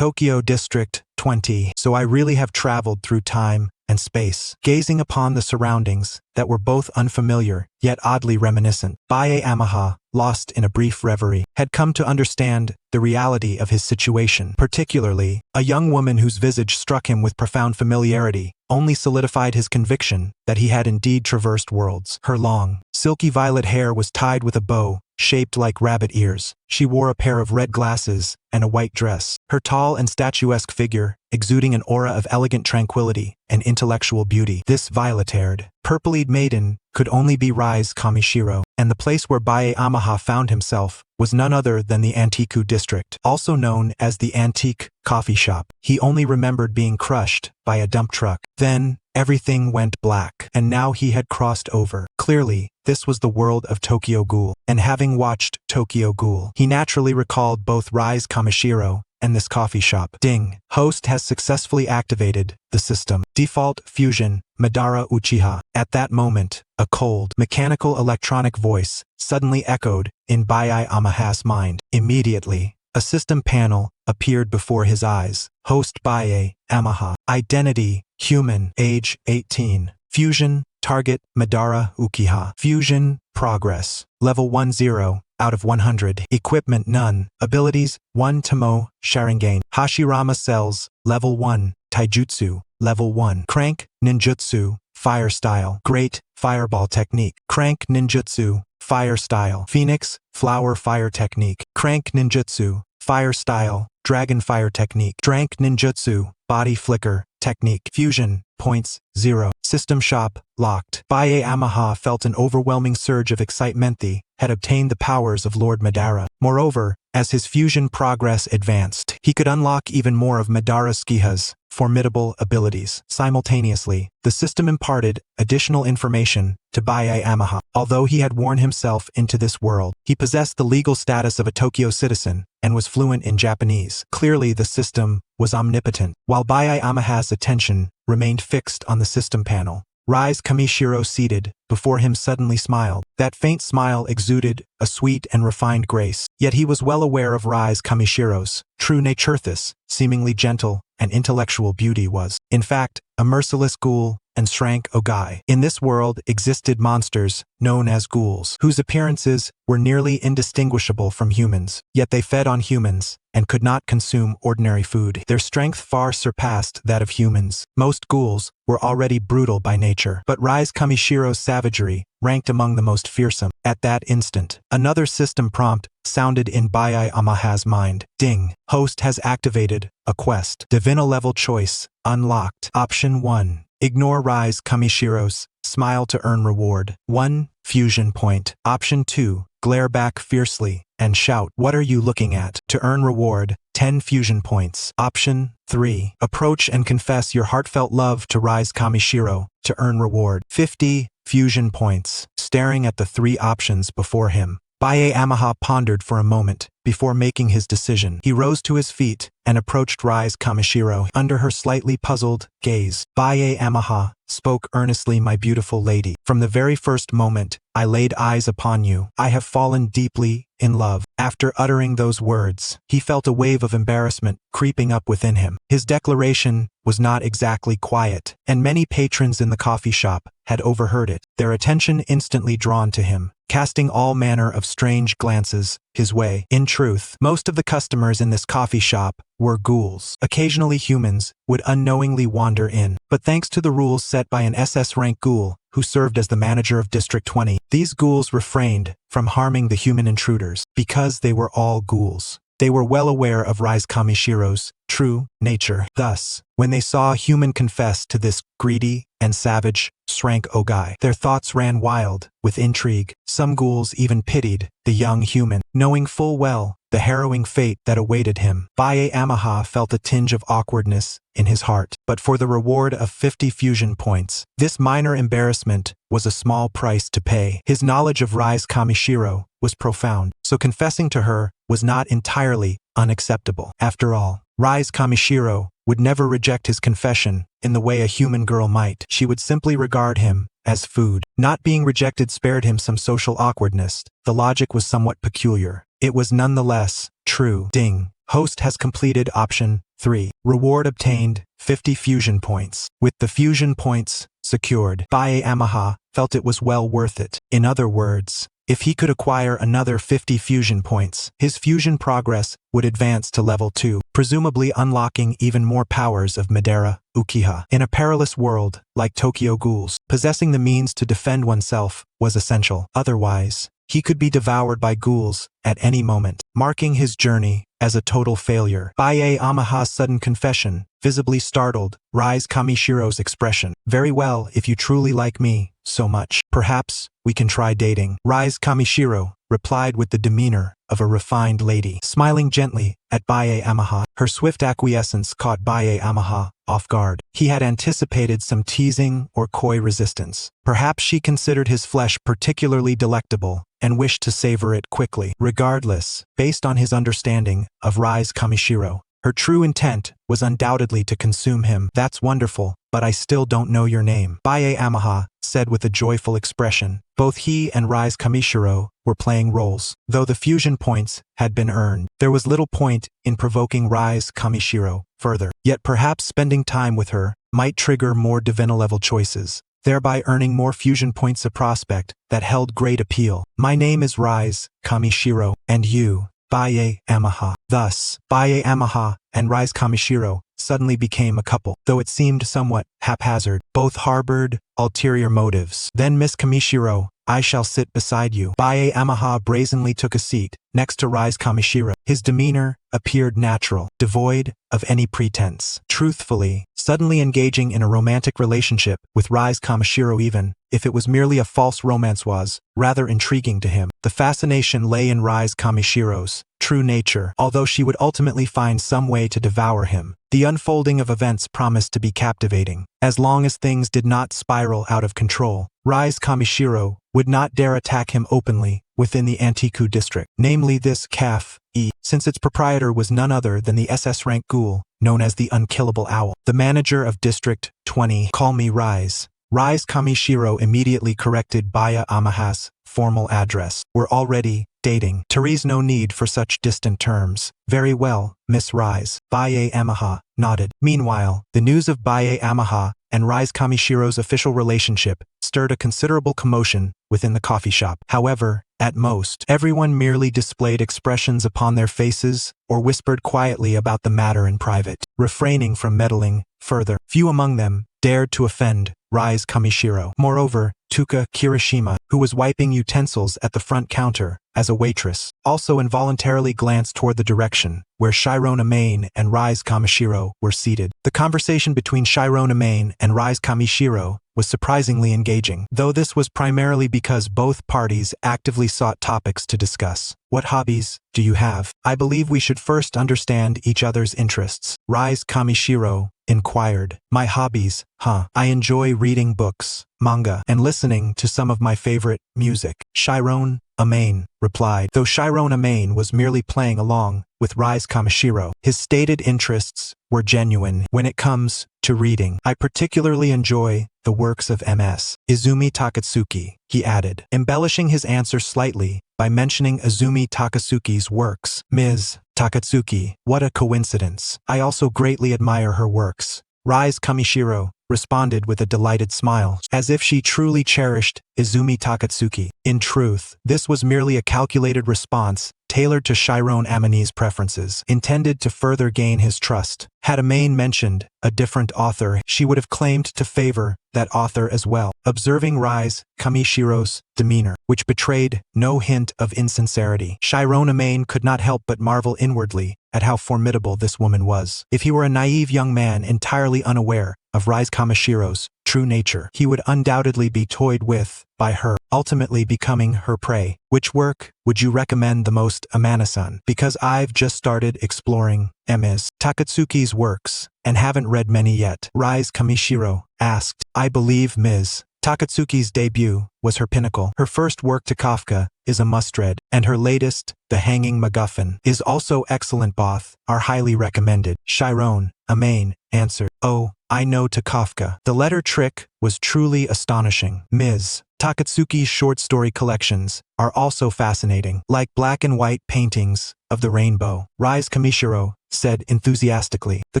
Tokyo District 20. So I really have traveled through time and space, gazing upon the surroundings that were both unfamiliar yet oddly reminiscent. Baie Yamaha, lost in a brief reverie, had come to understand the reality of his situation. Particularly, a young woman whose visage struck him with profound familiarity only solidified his conviction that he had indeed traversed worlds. Her long, silky violet hair was tied with a bow shaped like rabbit ears. She wore a pair of red glasses and a white dress. Her tall and statuesque figure, exuding an aura of elegant tranquility and intellectual beauty. This violet-haired, purple-eyed maiden could only be Rise Kamishiro, and the place where Baie Yamaha found himself was none other than the Antiku district, also known as the Antique Coffee Shop. He only remembered being crushed by a dump truck. Then, everything went black, and now he had crossed over. Clearly, this was the world of Tokyo Ghoul, and having watched Tokyo Ghoul, he naturally recalled both Rise Kamishiro and this coffee shop. Ding. Host has successfully activated the system. Default Fusion Madara Uchiha. At that moment, a cold, mechanical electronic voice suddenly echoed in Baie Yamaha's mind. Immediately, a system panel appeared before his eyes. Host Baie Yamaha. Identity, human. Age, 18. Fusion, target, Madara Uchiha. Fusion, progress. Level 10, out of 100. Equipment, none. Abilities, 1 Tomo, Sharingan. Hashirama cells, level 1. Taijutsu, level 1. Crank, ninjutsu, fire style. Great, fireball technique. Crank ninjutsu, fire style. Phoenix, flower fire technique. Crank ninjutsu, fire style. Dragon fire technique. Drank ninjutsu, body flicker technique. Fusion, points, 0. System shop, locked. Baie Yamaha felt an overwhelming surge of excitement. He had obtained the powers of Lord Madara. Moreover, as his fusion progress advanced, he could unlock even more of Madara Uchiha's formidable abilities. Simultaneously, the system imparted additional information to Baie Yamaha. Although he had worn himself into this world, he possessed the legal status of a Tokyo citizen and was fluent in Japanese. Clearly, the system was omnipotent. While Baie Yamaha's attention remained fixed on the system panel, Rise Kamishiro seated before him suddenly smiled. That faint smile exuded a sweet and refined grace. Yet he was well aware of Rise Kamishiro's true nature. This seemingly gentle and intellectual beauty was, in fact, a merciless ghoul and shrank ogai. In this world existed monsters known as ghouls, whose appearances were nearly indistinguishable from humans, yet they fed on humans and could not consume ordinary food. Their strength far surpassed that of humans. Most ghouls were already brutal by nature, but Rise Kamishiro's savagery ranked among the most fearsome. At that instant, another system prompt sounded in Baie Yamaha's mind. Ding. Host has activated a quest. Divina level choice unlocked. Option 1. Ignore Rise Kamishiro's smile to earn reward. 1 fusion point. Option 2. Glare back fiercely and shout, "What are you looking at?" to earn reward. 10 fusion points. Option 3. Approach and confess your heartfelt love to Rise Kamishiro to earn reward. 50 fusion points. Staring at the 3 options before him, Baie Yamaha pondered for a moment before making his decision. He rose to his feet and approached Rise Kamishiro. Under her slightly puzzled gaze, Baie Yamaha spoke earnestly, "My beautiful lady, from the very first moment I laid eyes upon you, I have fallen deeply in love." After uttering those words, he felt a wave of embarrassment creeping up within him. His declaration was not exactly quiet, and many patrons in the coffee shop had overheard it, their attention instantly drawn to him, casting all manner of strange glances his way. In truth, most of the customers in this coffee shop were ghouls. Occasionally humans would unknowingly wander in, but thanks to the rules set by an SS-rank ghoul who served as the manager of District 20, these ghouls refrained from harming the human intruders. Because they were all ghouls, they were well aware of Rise Kamishiro's true nature. Thus, when they saw a human confess to this greedy and savage shrank ogai, their thoughts ran wild with intrigue. Some ghouls even pitied the young human, knowing full well the harrowing fate that awaited him. Baie Yamaha felt a tinge of awkwardness in his heart, but for the reward of 50 fusion points, this minor embarrassment was a small price to pay. His knowledge of Rise Kamishiro was profound, so confessing to her was not entirely unacceptable. After all, Rise Kamishiro would never reject his confession in the way a human girl might. She would simply regard him as food. Not being rejected spared him some social awkwardness. The logic was somewhat peculiar. It was nonetheless true. Ding. Host has completed option 3. Reward obtained, 50 fusion points. With the fusion points secured, Bae Yamaha felt it was well worth it. In other words, if he could acquire another 50 fusion points, his fusion progress would advance to level 2, presumably unlocking even more powers of Madara, Uchiha. In a perilous world, like Tokyo Ghouls, possessing the means to defend oneself was essential. Otherwise, he could be devoured by ghouls at any moment, marking his journey as a total failure. Bae Yamaha's sudden confession visibly startled Rise Kamishiro's expression. Very well, if you truly like me so much, perhaps we can try dating. Rise Kamishiro replied with the demeanor of a refined lady, smiling gently at Bae Yamaha. Her swift acquiescence caught Bae Yamaha off guard. He had anticipated some teasing or coy resistance. Perhaps she considered his flesh particularly delectable and wished to savor it quickly. Regardless, based on his understanding of Rise Kamishiro, her true intent was undoubtedly to consume him. That's wonderful, but I still don't know your name, Bae Yamaha said with a joyful expression. Both he and Rise Kamishiro were playing roles. Though the fusion points had been earned, there was little point in provoking Rise Kamishiro further. Yet perhaps spending time with her might trigger more Divina-level choices, thereby earning more fusion points, a prospect that held great appeal. My name is Rise Kamishiro, and you, Bae Yamaha. Thus, Bae Yamaha and Rise Kamishiro suddenly became a couple, though it seemed somewhat haphazard. Both harbored ulterior motives. Then Miss Kamishiro, I shall sit beside you. Bae Yamaha brazenly took a seat next to Rise Kamishiro. His demeanor appeared natural, devoid of any pretense. Truthfully, suddenly engaging in a romantic relationship with Rise Kamishiro, even if it was merely a false romance, was rather intriguing to him. The fascination lay in Rise Kamishiro's true nature. Although she would ultimately find some way to devour him, the unfolding of events promised to be captivating. As long as things did not spiral out of control, Rise Kamishiro would not dare attack him openly within the Antiku district, namely this cafe, since its proprietor was none other than the SS-rank ghoul known as the Unkillable Owl. The manager of District 20, call me Rise. Rise Kamishiro immediately corrected Bae Yamaha's formal address. We're already dating. There's no need for such distant terms. Very well, Miss Rise. Bae Yamaha nodded. Meanwhile, the news of Bae Yamaha and Rise Kamishiro's official relationship stirred a considerable commotion within the coffee shop. However, at most, everyone merely displayed expressions upon their faces or whispered quietly about the matter in private, refraining from meddling further. Few among them dared to offend Rise Kamishiro. Moreover, Tuka Kirishima, who was wiping utensils at the front counter as a waitress, also involuntarily glanced toward the direction where Shirona Main and Rise Kamishiro were seated. The conversation between Shirona Main and Rise Kamishiro was surprisingly engaging, though this was primarily because both parties actively sought topics to discuss. What hobbies do you have? I believe we should first understand each other's interests, Rise Kamishiro inquired. My hobbies, huh? I enjoy reading books, manga, and listening to some of my favorite music, Shirona Main replied. Though Shirona Main was merely playing along with Rise Kamishiro, his stated interests were genuine. When it comes to reading, I particularly enjoy the works of Ms. Izumi Takatsuki, he added, embellishing his answer slightly by mentioning Izumi Takatsuki's works. Ms. Takatsuki, what a coincidence. I also greatly admire her works. Rise Kamishiro responded with a delighted smile, as if she truly cherished Izumi Takatsuki. In truth, this was merely a calculated response tailored to Shirona Amani's preferences, intended to further gain his trust. Had Amane mentioned a different author, she would have claimed to favor that author as well. Observing Rise Kamishiro's demeanor, which betrayed no hint of insincerity, Shirona Amane could not help but marvel inwardly at how formidable this woman was. If he were a naive young man entirely unaware of Rise Kamishiro's true nature, he would undoubtedly be toyed with by her, ultimately becoming her prey. Which work would you recommend the most, Amana-san? Because I've just started exploring Ms. Takatsuki's works and haven't read many yet, Rise Kamishiro asked. I believe Ms. Takatsuki's debut was her pinnacle. Her first work to Kafka is a must-read, and her latest, The Hanging MacGuffin, is also excellent. Both are highly recommended. Shirona Amane answered. Oh, I know to Kafka. The letter trick was truly astonishing. Ms. Takatsuki's short story collections are also fascinating, like black and white paintings of the rainbow, Rise Kamishiro said enthusiastically. The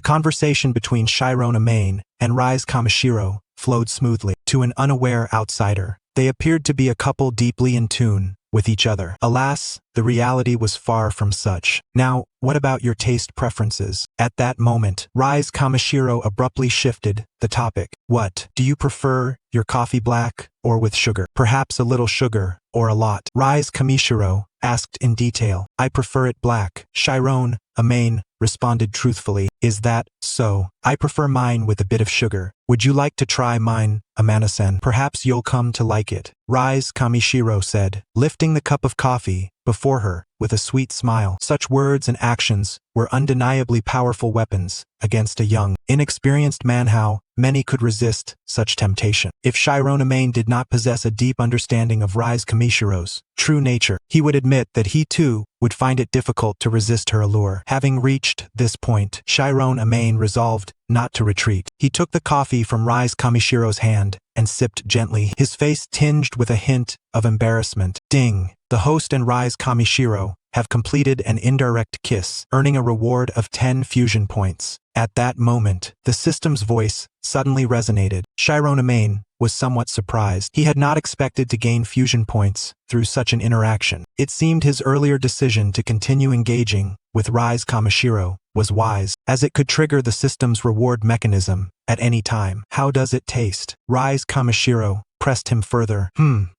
conversation between Shirona Main and Rise Kamishiro flowed smoothly. To an unaware outsider, they appeared to be a couple deeply in tune with each other. Alas, the reality was far from such. Now, what about your taste preferences? At that moment, Rise Kamishiro abruptly shifted the topic. What, do you prefer your coffee black or with sugar? Perhaps a little sugar or a lot? Rise Kamishiro asked in detail. I prefer it black. Shirone Amain responded truthfully. Is that so? I prefer mine with a bit of sugar. Would you like to try mine, Amana-sen? Perhaps you'll come to like it, Rise Kamishiro said, lifting the cup of coffee before her with a sweet smile. Such words and actions were undeniably powerful weapons against a young, inexperienced man. How many could resist such temptation? If Shirone Amain did not possess a deep understanding of Rise Kamishiro's true nature, he would admit that he too would find it difficult to resist her allure. Having reached this point, Shirone Amain resolved not to retreat. He took the coffee from Rise Kamishiro's hand and sipped gently, his face tinged with a hint of embarrassment. Ding! The host and Rise Kamishiro have completed an indirect kiss, earning a reward of 10 fusion points. At that moment, the system's voice suddenly resonated. Shirone Amain was somewhat surprised. He had not expected to gain fusion points through such an interaction. It seemed his earlier decision to continue engaging with Rise Kamishiro was wise, as it could trigger the system's reward mechanism at any time. How does it taste? Rise Kamishiro pressed him further.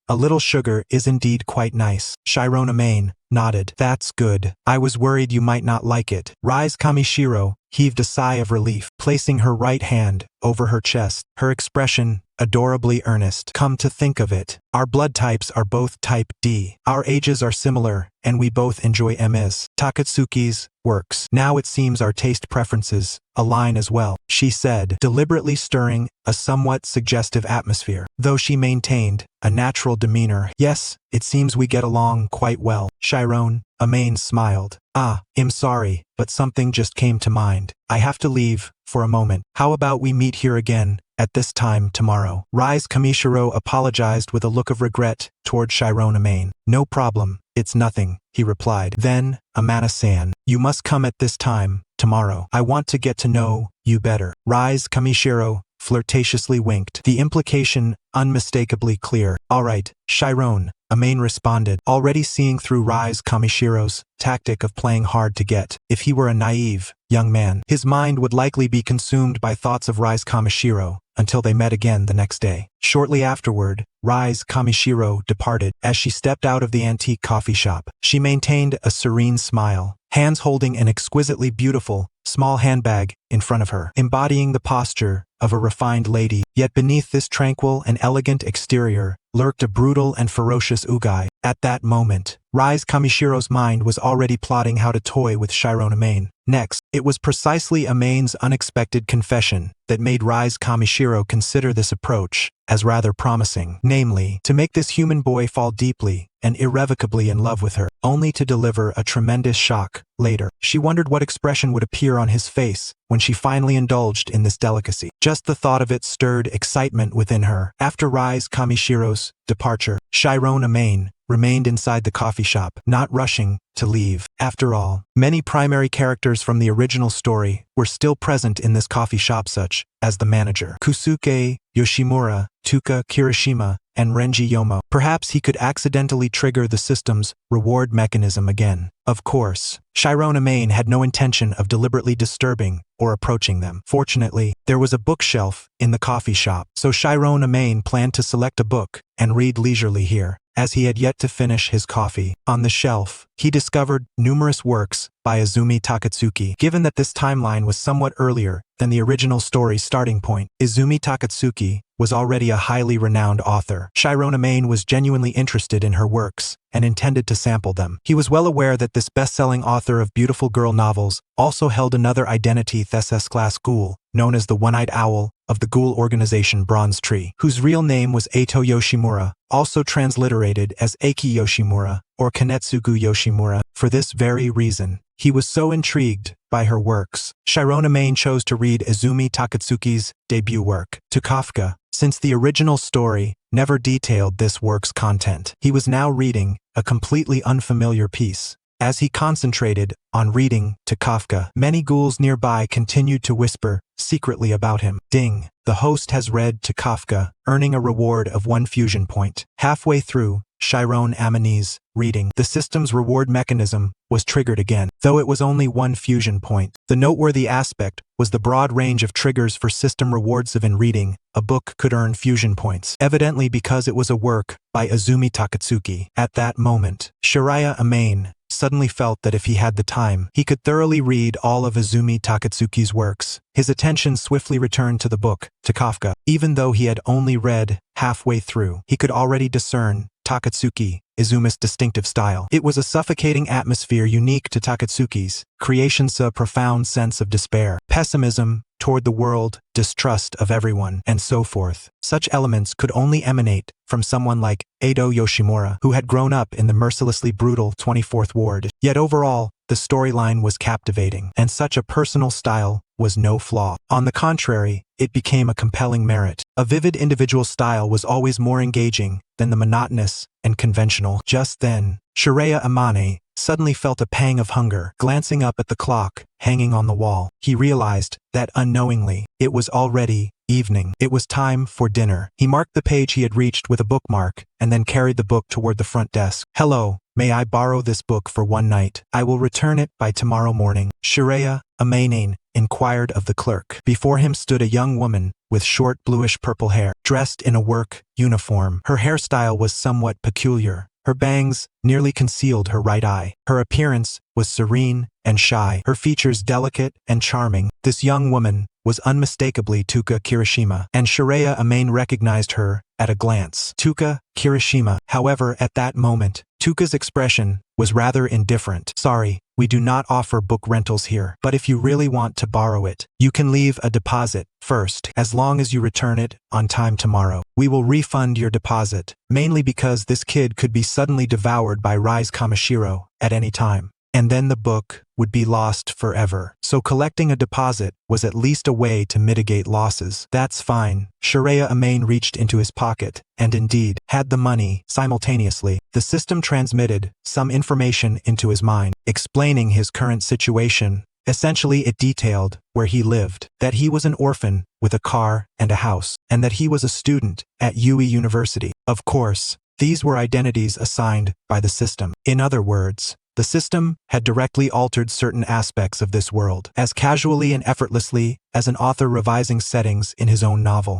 A little sugar is indeed quite nice. Shirone Amain nodded. That's good. I was worried you might not like it. Rise Kamishiro heaved a sigh of relief, placing her right hand over her chest, her expression adorably earnest. Come to think of it, our blood types are both type D. Our ages are similar, and we both enjoy Ms. Takatsuki's works. Now it seems our taste preferences align as well, she said, deliberately stirring a somewhat suggestive atmosphere, though she maintained a natural demeanor. Yes, it seems we get along quite well. Shirone Amain smiled. I'm sorry, but something just came to mind. I have to leave for a moment. How about we meet here again at this time tomorrow? Rise Kamishiro apologized with a look of regret toward Shirone Amain. No problem, it's nothing, he replied. Then, Amana-san, you must come at this time tomorrow. I want to get to know you better. Rise Kamishiro flirtatiously winked, the implication unmistakably clear. All right, Shirone Amain responded, already seeing through Rise Kamishiro's tactic of playing hard to get. If he were a naive young man, his mind would likely be consumed by thoughts of Rise Kamishiro until they met again the next day. Shortly afterward, Rise Kamishiro departed. As she stepped out of the antique coffee shop, she maintained a serene smile, hands holding an exquisitely beautiful, small handbag in front of her, embodying the posture of a refined lady. Yet beneath this tranquil and elegant exterior lurked a brutal and ferocious Ugai. At that moment, Rise Kamishiro's mind was already plotting how to toy with Shirone Amain. Next, it was precisely Amain's unexpected confession that made Rise Kamishiro consider this approach as rather promising, namely, to make this human boy fall deeply and irrevocably in love with her, only to deliver a tremendous shock later. She wondered what expression would appear on his face when she finally indulged in this delicacy. Just the thought of it stirred excitement within her. After Rise Kamishiro's departure, Shirone Amain remained inside the coffee shop, not rushing to leave. After all, many primary characters from the original story were still present in this coffee shop, such as the manager, Kusuke Yoshimura, Tuka Kirishima, and Renji Yomo. Perhaps he could accidentally trigger the system's reward mechanism again. Of course, Shirone Amain had no intention of deliberately disturbing or approaching them. Fortunately, there was a bookshelf in the coffee shop, so Shirone Amain planned to select a book and read leisurely here. As he had yet to finish his coffee, on the shelf, he discovered numerous works by Izumi Takatsuki. Given that this timeline was somewhat earlier than the original story's starting point, Izumi Takatsuki was already a highly renowned author. Shirone Amain was genuinely interested in her works and intended to sample them. He was well aware that this best-selling author of beautiful girl novels also held another identity, Thesis-class Ghoul, known as the One-Eyed Owl of the Ghoul organization Bronze Tree, whose real name was Eito Yoshimura, also transliterated as Eiki Yoshimura or Kanetsugu Yoshimura. For this very reason, he was so intrigued by her works. Shirone Amain chose to read Izumi Takatsuki's debut work, To Kafka, since the original story never detailed this work's content. He was now reading a completely unfamiliar piece. As he concentrated on reading to Kafka, many ghouls nearby continued to whisper secretly about him. Ding! The host has read to Kafka, earning a reward of 1 fusion point. Halfway through Chiron Amani's reading, the system's reward mechanism was triggered again. Though it was only 1 fusion point, the noteworthy aspect was the broad range of triggers for system rewards. Of in reading, a book could earn fusion points, evidently because it was a work by Izumi Takatsuki. At that moment, Shiraya Amane suddenly felt that if he had the time, he could thoroughly read all of Izumi Takatsuki's works. His attention swiftly returned to the book, to Kafka. Even though he had only read halfway through, he could already discern Takatsuki Izumi's distinctive style. It was a suffocating atmosphere unique to Takatsuki's creations, a profound sense of despair, pessimism toward the world, distrust of everyone, and so forth. Such elements could only emanate from someone like Edo Yoshimura, who had grown up in the mercilessly brutal 24th Ward. Yet overall, the storyline was captivating, and such a personal style was no flaw. On the contrary, it became a compelling merit. A vivid individual style was always more engaging than the monotonous and conventional. Just then, Shiraya Amane suddenly felt a pang of hunger. Glancing up at the clock hanging on the wall, he realized that unknowingly, it was already evening. It was time for dinner. He marked the page he had reached with a bookmark and then carried the book toward the front desk. "Hello, may I borrow this book for 1 night? I will return it by tomorrow morning," Shiraya Amane inquired of the clerk. Before him stood a young woman with short bluish-purple hair, dressed in a work uniform. Her hairstyle was somewhat peculiar. Her bangs nearly concealed her right eye. Her appearance was serene and shy, her features delicate and charming. This young woman was unmistakably Tuka Kirishima, and Shiraya Amane recognized her at a glance. Tuka Kirishima. However, at that moment, Tuka's expression was rather indifferent. "Sorry, we do not offer book rentals here, but if you really want to borrow it, you can leave a deposit first. As long as you return it on time tomorrow, we will refund your deposit," mainly because this kid could be suddenly devoured by Rise Kamishiro at any time, and then the book would be lost forever. So collecting a deposit was at least a way to mitigate losses. "That's fine." Shiraya Amane reached into his pocket and indeed had the money. Simultaneously, the system transmitted some information into his mind, explaining his current situation. Essentially, it detailed where he lived, that he was an orphan with a car and a house, and that he was a student at Ui University. Of course, these were identities assigned by the system. In other words, the system had directly altered certain aspects of this world, as casually and effortlessly as an author revising settings in his own novel.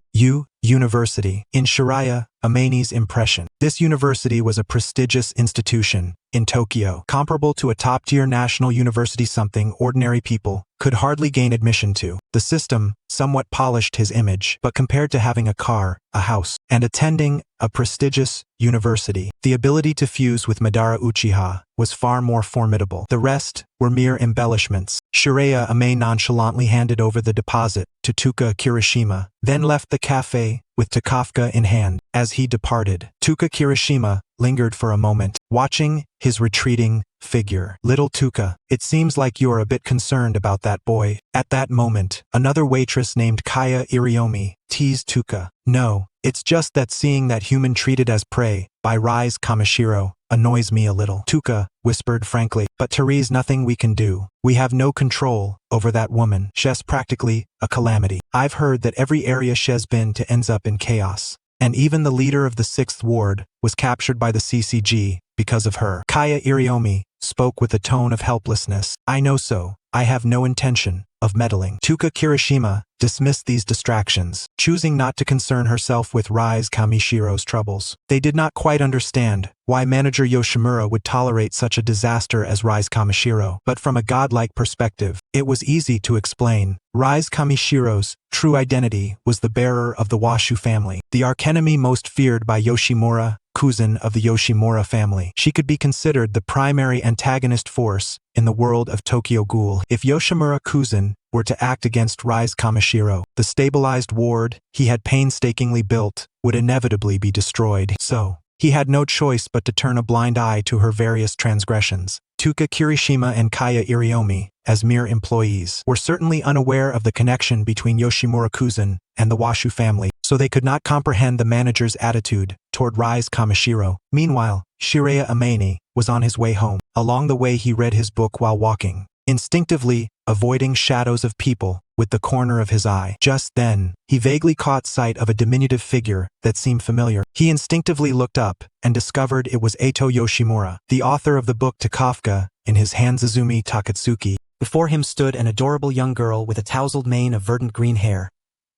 University. In Shiraya Amane's impression, this university was a prestigious institution in Tokyo, comparable to a top-tier national university, something ordinary people could hardly gain admission to. The system somewhat polished his image, but compared to having a car, a house, and attending a prestigious university, the ability to fuse with Madara Uchiha was far more formidable. The rest were mere embellishments. Shiraya Amane nonchalantly handed over the deposit to Tuka Kirishima, then left the cafe with Kafka in hand. As he departed, Tuka Kirishima lingered for a moment, watching his retreating figure. "Little Tuka, it seems like you're a bit concerned about that boy." At that moment, another waitress named Kaya Iriomi teased Tuka. "No, it's just that seeing that human treated as prey by Rise Kamishiro annoys me a little," Tuka whispered frankly. "But Therese, nothing we can do. We have no control over that woman. She's practically a calamity. I've heard that every area she's been to ends up in chaos. And even the leader of the 6th Ward was captured by the CCG because of her." Kaya Iriomi spoke with a tone of helplessness. "I know, so I have no intention of meddling." Tuka Kirishima dismissed these distractions, choosing not to concern herself with Rise Kamishiro's troubles. They did not quite understand why manager Yoshimura would tolerate such a disaster as Rise Kamishiro, but from a godlike perspective, it was easy to explain. Rise Kamishiro's true identity was the bearer of the Washu family, the archenemy most feared by Yoshimura, cousin of the Yoshimura family. She could be considered the primary antagonist force in the world of Tokyo Ghoul. If Yoshimura Kuzan were to act against Rise Kamishiro, the stabilized ward he had painstakingly built would inevitably be destroyed. So, he had no choice but to turn a blind eye to her various transgressions. Tuka Kirishima and Kaya Iriomi, as mere employees, were certainly unaware of the connection between Yoshimura Kuzan and the Washu family, so they could not comprehend the manager's attitude toward Rise Kamishiro. Meanwhile, Shireya Amane was on his way home. Along the way he read his book while walking, instinctively avoiding shadows of people with the corner of his eye. Just then, he vaguely caught sight of a diminutive figure that seemed familiar. He instinctively looked up and discovered it was Eito Yoshimura, the author of the book to Kafka in his hand Zuzumi Takatsuki. Before him stood an adorable young girl with a tousled mane of verdant green hair,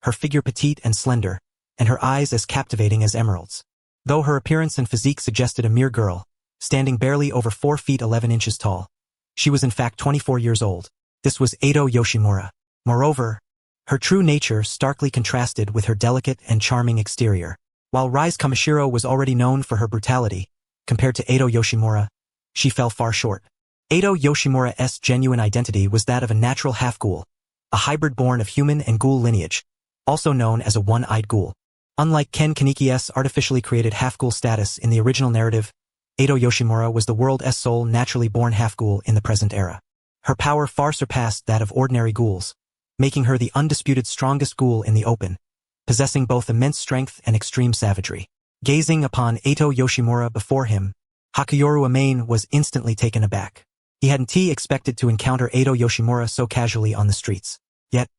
her figure petite and slender, and her eyes as captivating as emeralds. Though her appearance and physique suggested a mere girl, standing barely over 4 feet 11 inches tall, she was in fact 24 years old. This was Eito Yoshimura. Moreover, her true nature starkly contrasted with her delicate and charming exterior. While Rise Kamishiro was already known for her brutality, compared to Eito Yoshimura, she fell far short. Eito Yoshimura's genuine identity was that of a natural half-ghoul, a hybrid born of human and ghoul lineage, also known as a one-eyed ghoul. Unlike Ken Kaniki's artificially created half-ghoul status in the original narrative, Eito Yoshimura was the world's sole naturally born half-ghoul in the present era. Her power far surpassed that of ordinary ghouls, making her the undisputed strongest ghoul in the open, possessing both immense strength and extreme savagery. Gazing upon Eito Yoshimura before him, Hakuyoru Amane was instantly taken aback. He hadn't expected to encounter Eito Yoshimura so casually on the streets. Yet,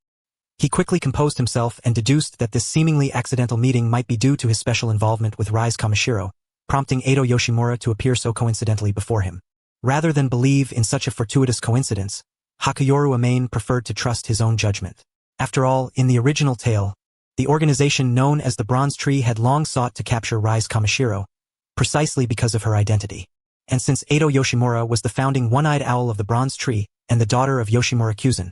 he quickly composed himself and deduced that this seemingly accidental meeting might be due to his special involvement with Rise Kamishiro, prompting Eito Yoshimura to appear so coincidentally before him. Rather than believe in such a fortuitous coincidence, Hakuyoru Amane preferred to trust his own judgment. After all, in the original tale, the organization known as the Bronze Tree had long sought to capture Rise Kamishiro, precisely because of her identity. And since Eito Yoshimura was the founding one-eyed owl of the Bronze Tree and the daughter of Yoshimura Kyuzen,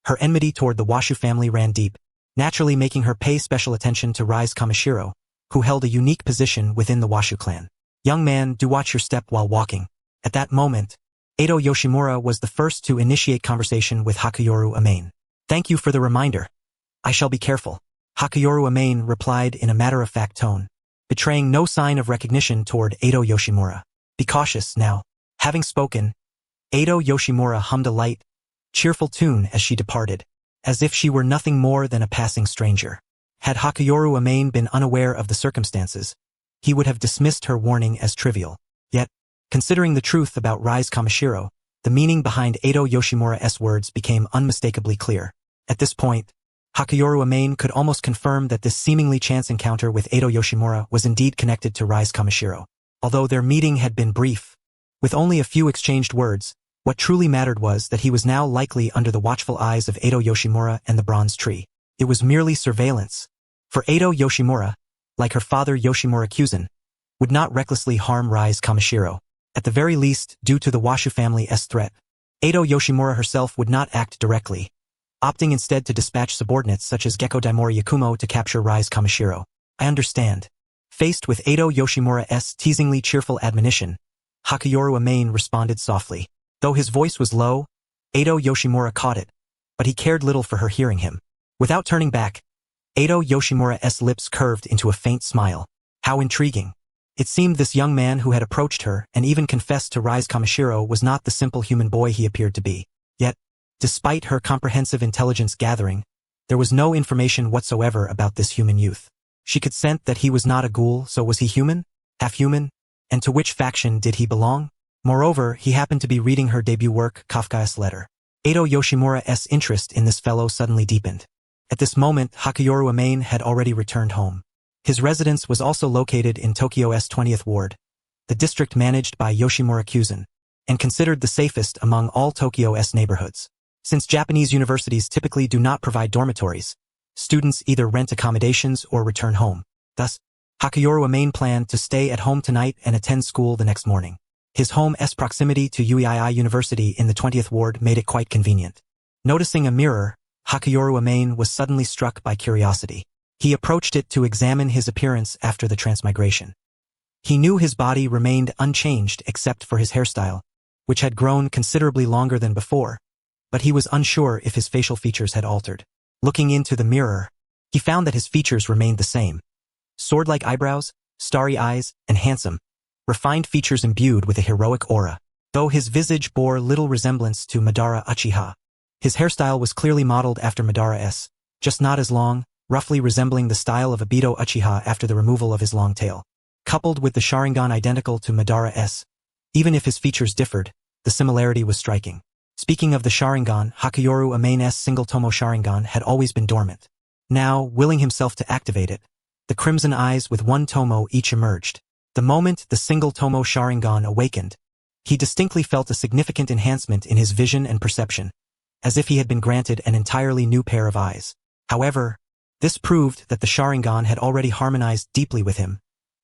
her enmity toward the Washu family ran deep, naturally making her pay special attention to Rise Kamishiro, who held a unique position within the Washu clan. Young man, do watch your step while walking. At that moment, Eito Yoshimura was the first to initiate conversation with Hakuyoru Amane. Thank you for the reminder. I shall be careful. Hakuyoru Amane replied in a matter-of-fact tone, betraying no sign of recognition toward Eito Yoshimura. Be cautious now. Having spoken, Eito Yoshimura hummed a light, cheerful tune as she departed, as if she were nothing more than a passing stranger. Had Hakuyoru Amane been unaware of the circumstances, he would have dismissed her warning as trivial. Yet, considering the truth about Rise Kamishiro, the meaning behind Eito Yoshimura's words became unmistakably clear. At this point, Hakuyoru Amane could almost confirm that this seemingly chance encounter with Eito Yoshimura was indeed connected to Rise Kamishiro. Although their meeting had been brief, with only a few exchanged words, what truly mattered was that he was now likely under the watchful eyes of Eito Yoshimura and the Bronze Tree. It was merely surveillance. For Eito Yoshimura, like her father Yoshimura Kyuzen, would not recklessly harm Rise Kamishiro. At the very least, due to the Washu family's threat, Eito Yoshimura herself would not act directly, opting instead to dispatch subordinates such as Gecko Daimori Yakumo to capture Rise Kamishiro. I understand. Faced with Eito Yoshimura's teasingly cheerful admonition, Hakuyoru Amane responded softly. Though his voice was low, Eito Yoshimura caught it, but he cared little for her hearing him. Without turning back, Eito Yoshimura's lips curved into a faint smile. How intriguing. It seemed this young man who had approached her and even confessed to Rise Kamishiro was not the simple human boy he appeared to be. Yet, despite her comprehensive intelligence gathering, there was no information whatsoever about this human youth. She could sense that he was not a ghoul, so was he human? Half-human? And to which faction did he belong? Moreover, he happened to be reading her debut work, Kafka's Letter. Eito Yoshimura's interest in this fellow suddenly deepened. At this moment, Hakuyoru Amane had already returned home. His residence was also located in Tokyo's 20th Ward, the district managed by Yoshimura Kyuzen, and considered the safest among all Tokyo's neighborhoods. Since Japanese universities typically do not provide dormitories, students either rent accommodations or return home. Thus, Hakuyoru Amane planned to stay at home tonight and attend school the next morning. His home's proximity to UEII University in the 20th Ward made it quite convenient. Noticing a mirror, Hakuyoru Amane was suddenly struck by curiosity. He approached it to examine his appearance after the transmigration. He knew his body remained unchanged except for his hairstyle, which had grown considerably longer than before, but he was unsure if his facial features had altered. Looking into the mirror, he found that his features remained the same. Sword-like eyebrows, starry eyes, and handsome, refined features imbued with a heroic aura. Though his visage bore little resemblance to Madara Uchiha, his hairstyle was clearly modeled after Madara's, just not as long, roughly resembling the style of Obito Uchiha after the removal of his long tail. Coupled with the Sharingan identical to Madara's, even if his features differed, the similarity was striking. Speaking of the Sharingan, Hakuyoru Amain's single Tomo Sharingan had always been dormant. Now, willing himself to activate it, the crimson eyes with one Tomo each emerged. The moment the single Tomo Sharingan awakened, he distinctly felt a significant enhancement in his vision and perception, as if he had been granted an entirely new pair of eyes. However, this proved that the Sharingan had already harmonized deeply with him,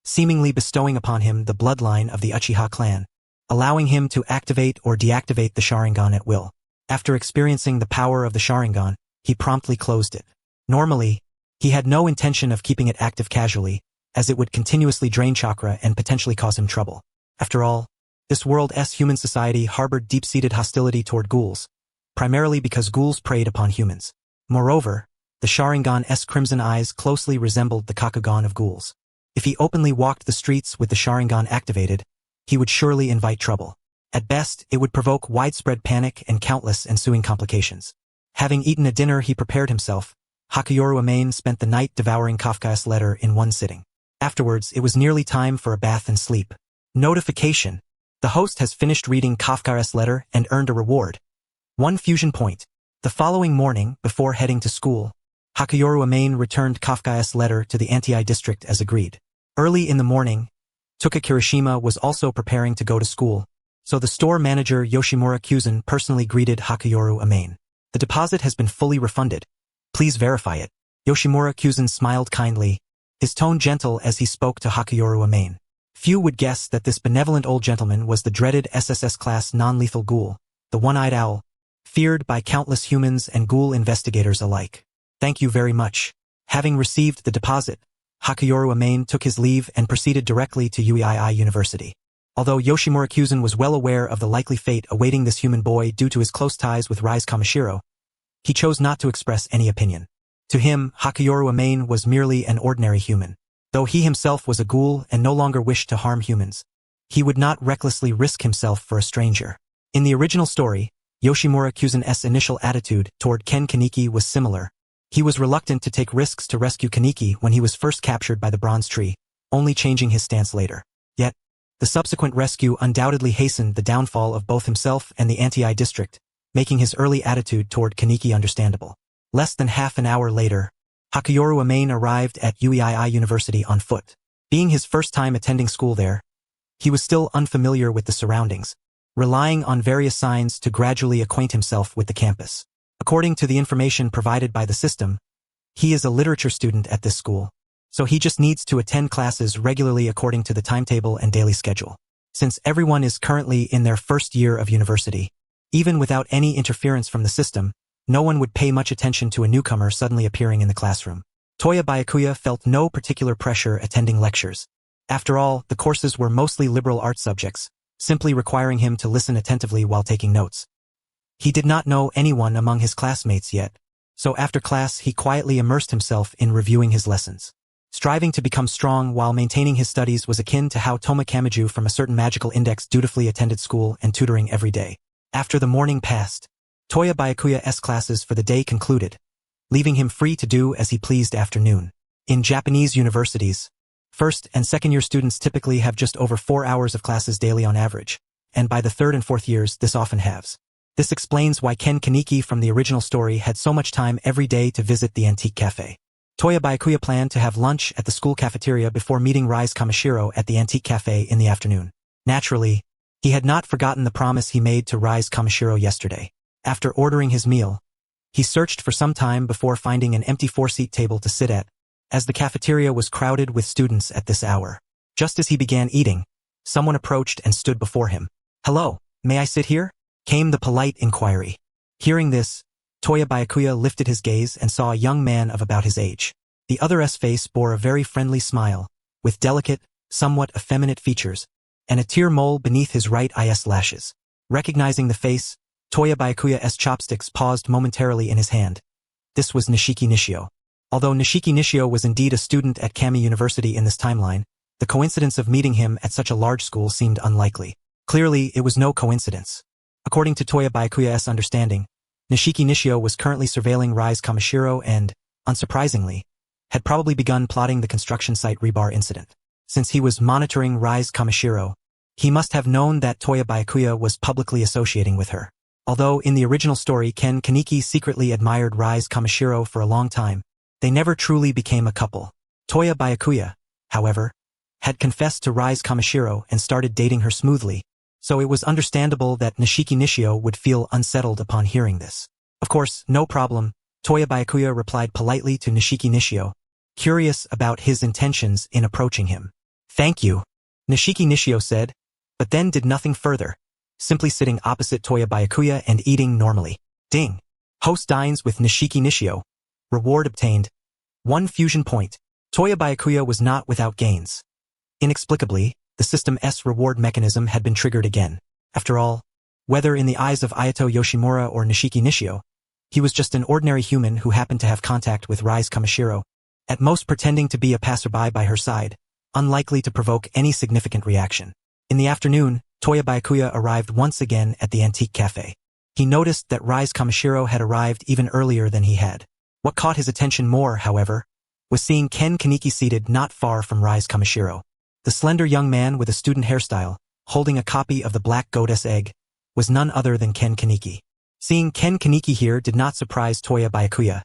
seemingly bestowing upon him the bloodline of the Uchiha clan, allowing him to activate or deactivate the Sharingan at will. After experiencing the power of the Sharingan, he promptly closed it. Normally, he had no intention of keeping it active casually, as it would continuously drain chakra and potentially cause him trouble. After all, this world's human society harbored deep-seated hostility toward ghouls, primarily because ghouls preyed upon humans. Moreover, the Sharingan's crimson eyes closely resembled the Kakugan of ghouls. If he openly walked the streets with the Sharingan activated, he would surely invite trouble. At best, it would provoke widespread panic and countless ensuing complications. Having eaten a dinner he prepared himself, Hakuyoru Amain spent the night devouring Kafka's letter in one sitting. Afterwards, it was nearly time for a bath and sleep. Notification. The host has finished reading Kafka's letter and earned a reward. 1 fusion point. The following morning, before heading to school, Hakuyoru Amain returned Kafka's letter to the Anti district as agreed. Early in the morning, Tuka Kirishima was also preparing to go to school, so the store manager Yoshimura Kyuzan personally greeted Hakuyoru Amain. The deposit has been fully refunded. Please verify it. Yoshimura Kyuzan smiled kindly, his tone gentle as he spoke to Hakuyoru Amain. Few would guess that this benevolent old gentleman was the dreaded SSS-class non-lethal ghoul, the one-eyed owl, feared by countless humans and ghoul investigators alike. Thank you very much. Having received the deposit, Hakuyoru Amain took his leave and proceeded directly to Uii University. Although Yoshimura Kyuzan was well aware of the likely fate awaiting this human boy due to his close ties with Rise Kamishiro, he chose not to express any opinion. To him, Hakuyoru Amain was merely an ordinary human. Though he himself was a ghoul and no longer wished to harm humans, he would not recklessly risk himself for a stranger. In the original story, Yoshimura Kyuzan's initial attitude toward Ken Kaneki was similar. He was reluctant to take risks to rescue Kaneki when he was first captured by the Bronze Tree, only changing his stance later. Yet, the subsequent rescue undoubtedly hastened the downfall of both himself and the Anti district, making his early attitude toward Kaneki understandable. Less than half an hour later, Hakuyoru Amain arrived at Uii University on foot. Being his first time attending school there, he was still unfamiliar with the surroundings, relying on various signs to gradually acquaint himself with the campus. According to the information provided by the system, he is a literature student at this school, so he just needs to attend classes regularly according to the timetable and daily schedule. Since everyone is currently in their first year of university, even without any interference from the system, no one would pay much attention to a newcomer suddenly appearing in the classroom. Toya Byakuya felt no particular pressure attending lectures. After all, the courses were mostly liberal arts subjects, simply requiring him to listen attentively while taking notes. He did not know anyone among his classmates yet, so after class he quietly immersed himself in reviewing his lessons. Striving to become strong while maintaining his studies was akin to how Toma Kamiju from a certain magical index dutifully attended school and tutoring every day. After the morning passed, Toya Byakuya's classes for the day concluded, leaving him free to do as he pleased after noon. In Japanese universities, first and second year students typically have just over 4 hours of classes daily on average, and by the third and fourth years this often halves. This explains why Ken Kaneki from the original story had so much time every day to visit the antique cafe. Toya Byakuya planned to have lunch at the school cafeteria before meeting Rise Kamishiro at the antique cafe in the afternoon. Naturally, he had not forgotten the promise he made to Rise Kamishiro yesterday. After ordering his meal, he searched for some time before finding an empty 4-seat table to sit at, as the cafeteria was crowded with students at this hour. Just as he began eating, someone approached and stood before him. "Hello, may I sit here?" came the polite inquiry. Hearing this, Toya Byakuya lifted his gaze and saw a young man of about his age. The other's face bore a very friendly smile, with delicate, somewhat effeminate features, and a tear mole beneath his right eye's lashes. Recognizing the face, Toya Byakuya's chopsticks paused momentarily in his hand. This was Nishiki Nishio. Although Nishiki Nishio was indeed a student at Kami University in this timeline, the coincidence of meeting him at such a large school seemed unlikely. Clearly, it was no coincidence. According to Toya Byakuya's understanding, Nishiki Nishio was currently surveilling Rise Kamishiro and, unsurprisingly, had probably begun plotting the construction site rebar incident. Since he was monitoring Rise Kamishiro, he must have known that Toya Byakuya was publicly associating with her. Although in the original story Ken Kaneki secretly admired Rise Kamishiro for a long time, they never truly became a couple. Toya Byakuya, however, had confessed to Rise Kamishiro and started dating her smoothly, so it was understandable that Nishiki Nishio would feel unsettled upon hearing this. Of course, no problem, Toya Byakuya replied politely to Nishiki Nishio, curious about his intentions in approaching him. Thank you, Nishiki Nishio said, but then did nothing further, simply sitting opposite Toya Byakuya and eating normally. Ding. Host dines with Nishiki Nishio. Reward obtained. 1 fusion point. Toya Byakuya was not without gains. Inexplicably, the System S reward mechanism had been triggered again. After all, whether in the eyes of Ayato Yoshimura or Nishiki Nishio, he was just an ordinary human who happened to have contact with Rise Kamishiro, at most pretending to be a passerby by her side, unlikely to provoke any significant reaction. In the afternoon, Toya Byakuya arrived once again at the antique cafe. He noticed that Rise Kamishiro had arrived even earlier than he had. What caught his attention more, however, was seeing Ken Kaneki seated not far from Rise Kamishiro. The slender young man with a student hairstyle, holding a copy of the Black Goddess Egg, was none other than Ken Kaneki. Seeing Ken Kaneki here did not surprise Toya Byakuya.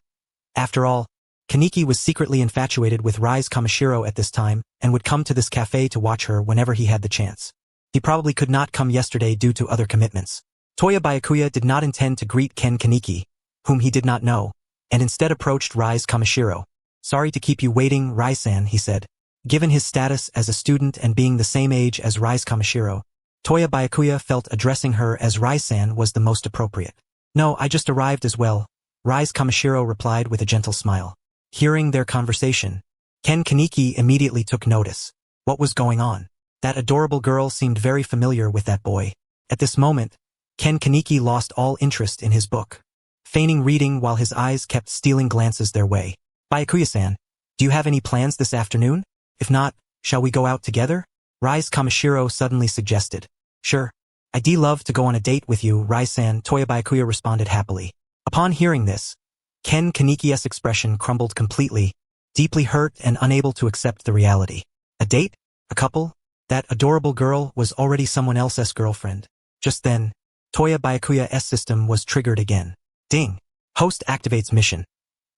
After all, Kaneki was secretly infatuated with Rise Kamishiro at this time and would come to this cafe to watch her whenever he had the chance. He probably could not come yesterday due to other commitments. Toya Byakuya did not intend to greet Ken Kaneki, whom he did not know, and instead approached Rise Kamishiro. Sorry to keep you waiting, Rai-san, he said. Given his status as a student and being the same age as Rise Kamishiro, Toya Byakuya felt addressing her as Rai-san was the most appropriate. No, I just arrived as well, Rise Kamishiro replied with a gentle smile. Hearing their conversation, Ken Kaneki immediately took notice. What was going on? That adorable girl seemed very familiar with that boy. At this moment, Ken Kaneki lost all interest in his book, feigning reading while his eyes kept stealing glances their way. Byakuya-san, do you have any plans this afternoon? If not, shall we go out together? Rise Kamishiro suddenly suggested. Sure. I'd love to go on a date with you, Rai-san, Toya Byakuya responded happily. Upon hearing this, Ken Kaneki's expression crumbled completely, deeply hurt and unable to accept the reality. A date? A couple? That adorable girl was already someone else's girlfriend. Just then, Toya Byakuya's system was triggered again. Ding. Host activates mission.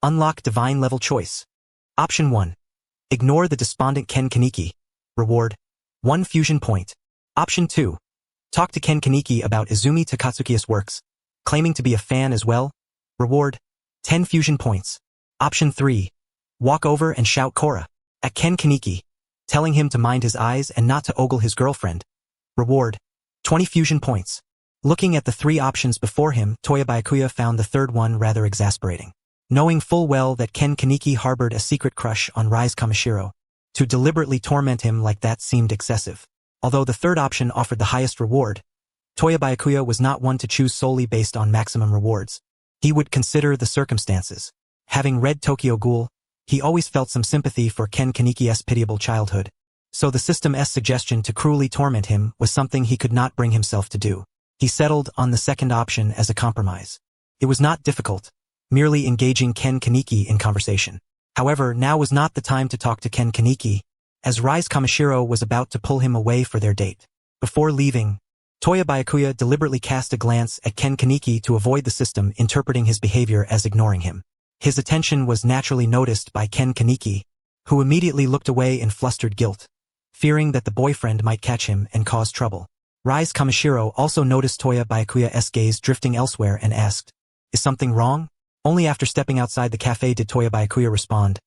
Unlock divine level choice. Option 1. Ignore the despondent Ken Kaneki. Reward. 1 fusion point. Option 2. Talk to Ken Kaneki about Izumi Takatsuki's works, claiming to be a fan as well. Reward. 10 fusion points. Option 3. Walk over and shout Korra at Ken Kaneki, telling him to mind his eyes and not to ogle his girlfriend. Reward. 20 fusion points. Looking at the 3 options before him, Toya Byakuya found the third one rather exasperating. Knowing full well that Ken Kaneki harbored a secret crush on Rise Kamishiro, to deliberately torment him like that seemed excessive. Although the third option offered the highest reward, Toya Byakuya was not one to choose solely based on maximum rewards. He would consider the circumstances. Having read Tokyo Ghoul, he always felt some sympathy for Ken Kaneki's pitiable childhood, so the System's suggestion to cruelly torment him was something he could not bring himself to do. He settled on the second option as a compromise. It was not difficult, merely engaging Ken Kaneki in conversation. However, now was not the time to talk to Ken Kaneki, as Rise Kamishiro was about to pull him away for their date. Before leaving, Toya Byakuya deliberately cast a glance at Ken Kaneki to avoid the system interpreting his behavior as ignoring him. His attention was naturally noticed by Ken Kaneki, who immediately looked away in flustered guilt, fearing that the boyfriend might catch him and cause trouble. Rise Kamishiro also noticed Toya Byakuya's gaze drifting elsewhere and asked, "Is something wrong?" Only after stepping outside the cafe did Toya Byakuya respond,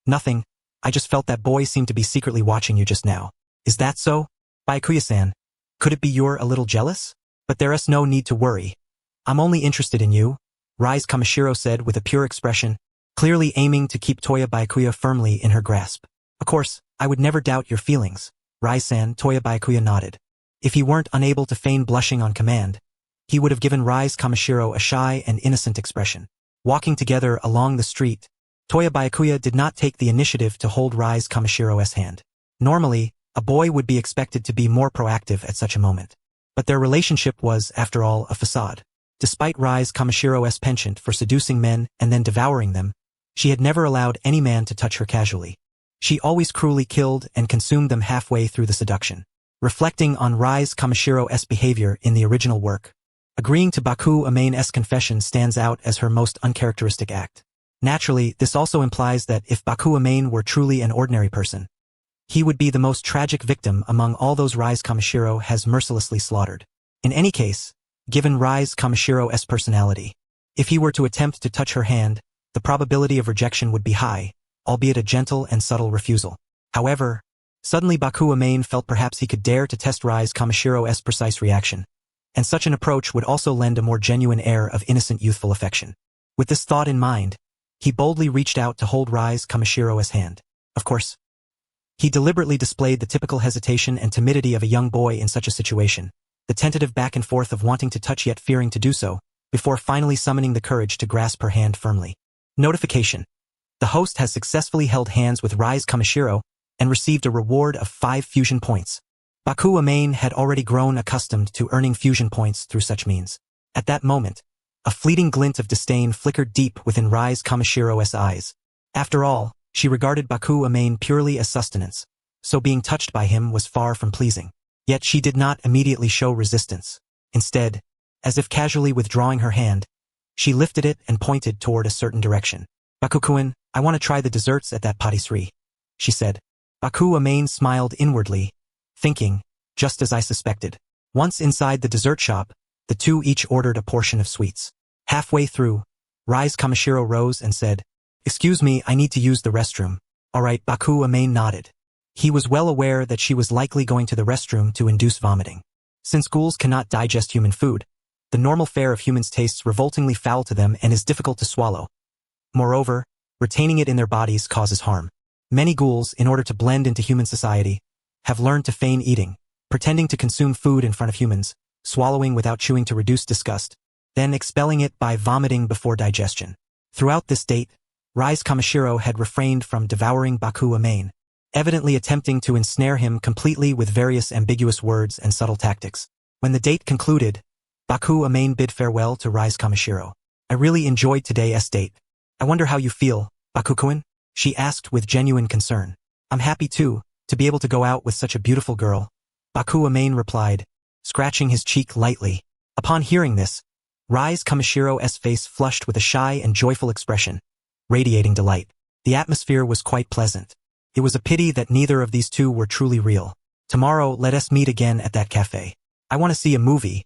"Nothing, I just felt that boy seemed to be secretly watching you just now." "Is that so? Byakuya-san, could it be you're a little jealous? But there's no need to worry. I'm only interested in you," Rise Kamishiro said with a pure expression, clearly aiming to keep Toya Byakuya firmly in her grasp. "Of course, I would never doubt your feelings, Rise-san," Toya Byakuya nodded. If he weren't unable to feign blushing on command, he would have given Rise Kamishiro a shy and innocent expression. Walking together along the street, Toya Byakuya did not take the initiative to hold Rise Kamishiro's hand. Normally, a boy would be expected to be more proactive at such a moment. But their relationship was, after all, a facade. Despite Rise Kamishiro's penchant for seducing men and then devouring them, She had never allowed any man to touch her casually. She always cruelly killed and consumed them halfway through the seduction. Reflecting on Rise Kamashiro's behavior in the original work, agreeing to Baku Amane's confession stands out as her most uncharacteristic act. Naturally, this also implies that if Baku Amane were truly an ordinary person, he would be the most tragic victim among all those Rise Kamashiro has mercilessly slaughtered. In any case, given Rise Kamashiro's personality, if he were to attempt to touch her hand, the probability of rejection would be high, albeit a gentle and subtle refusal. However, suddenly Baku Amane felt perhaps he could dare to test Rise Kamashiro's precise reaction, and such an approach would also lend a more genuine air of innocent youthful affection. With this thought in mind, he boldly reached out to hold Rise Kamashiro's hand. Of course, he deliberately displayed the typical hesitation and timidity of a young boy in such a situation, the tentative back and forth of wanting to touch yet fearing to do so, before finally summoning the courage to grasp her hand firmly. Notification: the host has successfully held hands with Rise Kamashiro and received a reward of 5 fusion points. Baku Amane had already grown accustomed to earning fusion points through such means. At that moment, a fleeting glint of disdain flickered deep within Rise Kamashiro's eyes. After all, she regarded Baku Amane purely as sustenance, so being touched by him was far from pleasing. Yet she did not immediately show resistance. Instead, as if casually withdrawing her hand, she lifted it and pointed toward a certain direction. "Baku-kun, I want to try the desserts at that patisserie," she said. Baku Amane smiled inwardly, thinking, just as I suspected. Once inside the dessert shop, the two each ordered a portion of sweets. Halfway through, Rise Kamashiro rose and said, "Excuse me, I need to use the restroom." "All right," Baku Amane nodded. He was well aware that she was likely going to the restroom to induce vomiting. Since ghouls cannot digest human food, the normal fare of humans tastes revoltingly foul to them and is difficult to swallow. Moreover, retaining it in their bodies causes harm. Many ghouls, in order to blend into human society, have learned to feign eating, pretending to consume food in front of humans, swallowing without chewing to reduce disgust, then expelling it by vomiting before digestion. Throughout this date, Rise Kamashiro had refrained from devouring Baku Amane, evidently attempting to ensnare him completely with various ambiguous words and subtle tactics. When the date concluded, Baku Amane bid farewell to Rise Kamashiro. "I really enjoyed today's date. I wonder how you feel, Baku-kun?" she asked with genuine concern. "I'm happy too, to be able to go out with such a beautiful girl," Baku Amane replied, scratching his cheek lightly. Upon hearing this, Rise Kamashiro's face flushed with a shy and joyful expression, radiating delight. The atmosphere was quite pleasant. It was a pity that neither of these two were truly real. "Tomorrow let us meet again at that cafe. I want to see a movie.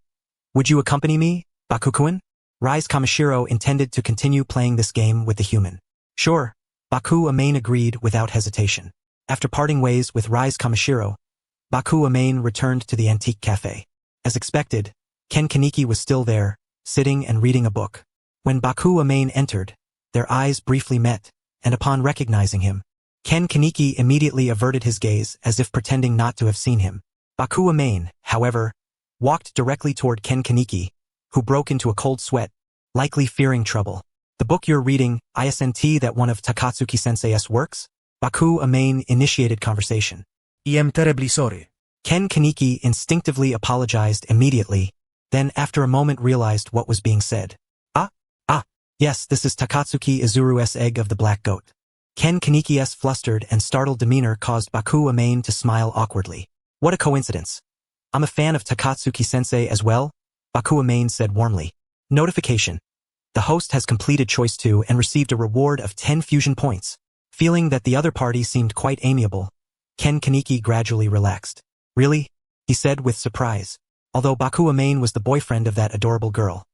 Would you accompany me, Baku-kun?" Rise Kamashiro intended to continue playing this game with the human. "Sure," Baku Amane agreed without hesitation. After parting ways with Rise Kamashiro, Baku Amane returned to the antique cafe. As expected, Ken Kaneki was still there, sitting and reading a book. When Baku Amane entered, their eyes briefly met, and upon recognizing him, Ken Kaneki immediately averted his gaze as if pretending not to have seen him. Baku Amane, however, walked directly toward Ken Kaneki, who broke into a cold sweat, likely fearing trouble. "The book you're reading, isn't that one of Takatsuki-sensei's works?" Baku Amane initiated conversation. "I am terribly sorry." Ken Kaneki instinctively apologized immediately, then after a moment realized what was being said. Yes, this is Takatsuki Izuru's Egg of the Black Goat." Ken Kaneki's flustered and startled demeanor caused Baku Amane to smile awkwardly. "What a coincidence. I'm a fan of Takatsuki-sensei as well," Baku Amane said warmly. Notification: the host has completed Choice 2 and received a reward of 10 fusion points. Feeling that the other party seemed quite amiable, Ken Kaneki gradually relaxed. "Really?" he said with surprise. Although Baku Amane was the boyfriend of that adorable girl,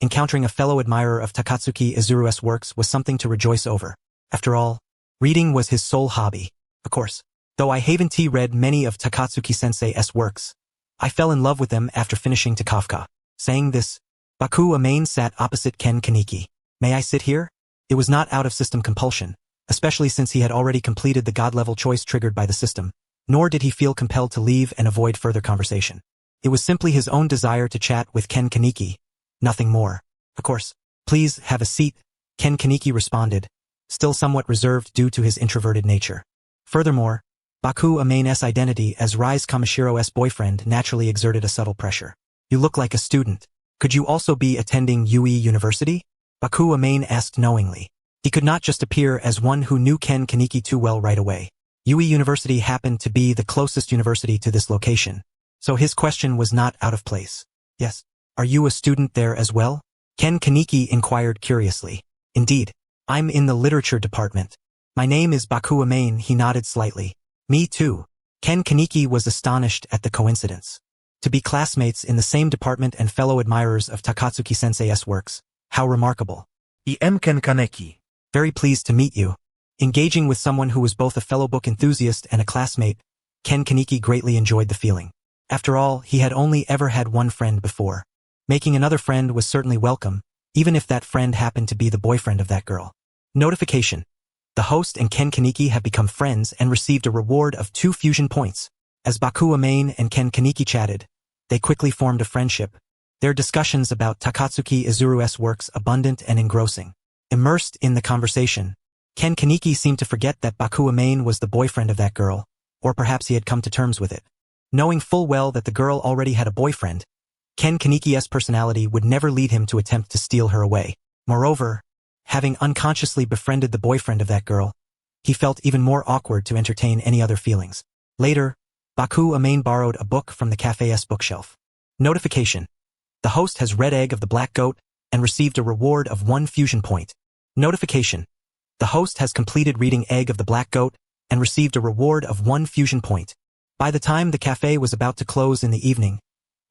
encountering a fellow admirer of Takatsuki Izuru's works was something to rejoice over. After all, reading was his sole hobby. Of course, though I haven't read many of Takatsuki-sensei's works, I fell in love with them after finishing to Kafka. Saying this, Baku Amane sat opposite Ken Kaneki. "May I sit here?" It was not out of system compulsion, especially since he had already completed the god-level choice triggered by the system, nor did he feel compelled to leave and avoid further conversation. It was simply his own desire to chat with Ken Kaneki, nothing more. "Of course. Please have a seat," Ken Kaneki responded, still somewhat reserved due to his introverted nature. Furthermore, Baku Amane's identity as Rise Kamashiro's boyfriend naturally exerted a subtle pressure. "You look like a student. Could you also be attending UE University?" Baku Amane asked knowingly. He could not just appear as one who knew Ken Kaneki too well right away. Yui University happened to be the closest university to this location, so his question was not out of place. Yes. Are you a student there as well? Ken Kaneki inquired curiously. Indeed. I'm in the literature department. My name is Bakuwa Main, he nodded slightly. Me too. Ken Kaneki was astonished at the coincidence. To be classmates in the same department and fellow admirers of Takatsuki-sensei's works. How remarkable. I am Ken Kaneki. Very pleased to meet you. Engaging with someone who was both a fellow book enthusiast and a classmate, Ken Kaneki greatly enjoyed the feeling. After all, he had only ever had one friend before. Making another friend was certainly welcome, even if that friend happened to be the boyfriend of that girl. Notification. The host and Ken Kaneki have become friends and received a reward of 2 fusion points. As Bakuwa Main and Ken Kaneki chatted, they quickly formed a friendship, their discussions about Takatsuki Izuru's works abundant and engrossing. Immersed in the conversation, Ken Kaneki seemed to forget that Bakuwa Main was the boyfriend of that girl, or perhaps he had come to terms with it. Knowing full well that the girl already had a boyfriend, Ken Kaneki's personality would never lead him to attempt to steal her away. Moreover, having unconsciously befriended the boyfriend of that girl, he felt even more awkward to entertain any other feelings. Later, Bakuwa Main borrowed a book from the cafe's bookshelf. Notification. The host has read Egg of the Black Goat and received a reward of 1 fusion point. Notification. The host has completed reading Egg of the Black Goat and received a reward of 1 fusion point. By the time the cafe was about to close in the evening,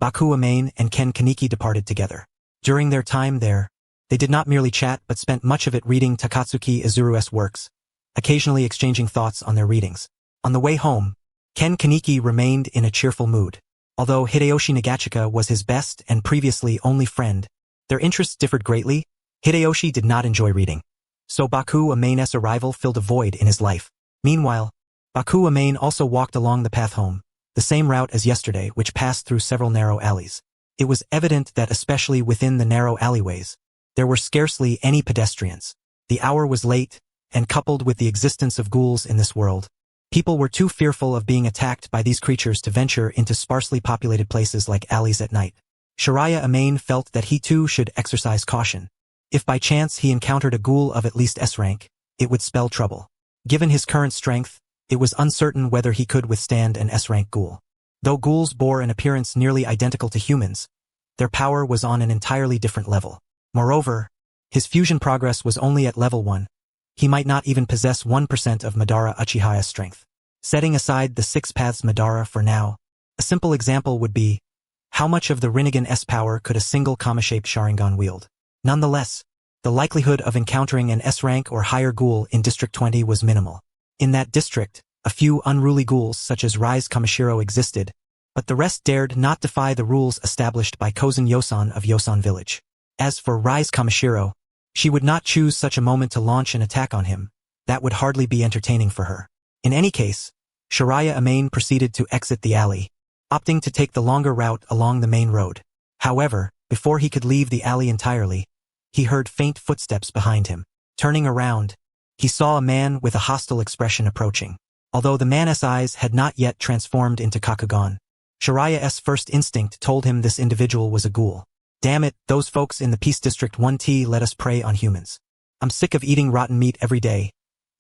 Bakuwa Main and Ken Kaneki departed together. During their time there, they did not merely chat but spent much of it reading Takatsuki Izuru's works, occasionally exchanging thoughts on their readings. On the way home, Ken Kaneki remained in a cheerful mood. Although Hideyoshi Nagachika was his best and previously only friend, their interests differed greatly. Hideyoshi did not enjoy reading, so Bakuwa Main's arrival filled a void in his life. Meanwhile, Bakuwa Main also walked along the path home, the same route as yesterday, which passed through several narrow alleys. It was evident that especially within the narrow alleyways, there were scarcely any pedestrians. The hour was late, and coupled with the existence of ghouls in this world, people were too fearful of being attacked by these creatures to venture into sparsely populated places like alleys at night. Shiraya Amain felt that he too should exercise caution. If by chance he encountered a ghoul of at least S rank, it would spell trouble. Given his current strength, it was uncertain whether he could withstand an S-rank ghoul. Though ghouls bore an appearance nearly identical to humans, their power was on an entirely different level. Moreover, his fusion progress was only at level 1. He might not even possess 1% of Madara Uchiha's strength. Setting aside the 6 paths Madara for now, a simple example would be, how much of the Rinnegan S power could a single Kama-shaped Sharingan wield? Nonetheless, the likelihood of encountering an S-rank or higher ghoul in District 20 was minimal. In that district, a few unruly ghouls such as Rise Kamishiro existed, but the rest dared not defy the rules established by Kozen Yosan of Yosan Village. As for Rise Kamishiro, she would not choose such a moment to launch an attack on him. That would hardly be entertaining for her. In any case, Shiraya Amain proceeded to exit the alley, opting to take the longer route along the main road. However, before he could leave the alley entirely, he heard faint footsteps behind him. Turning around, he saw a man with a hostile expression approaching. Although the man's eyes had not yet transformed into Kakugan, Shiraya's first instinct told him this individual was a ghoul. Damn it, those folks in the Peace District 1T let us prey on humans. I'm sick of eating rotten meat every day,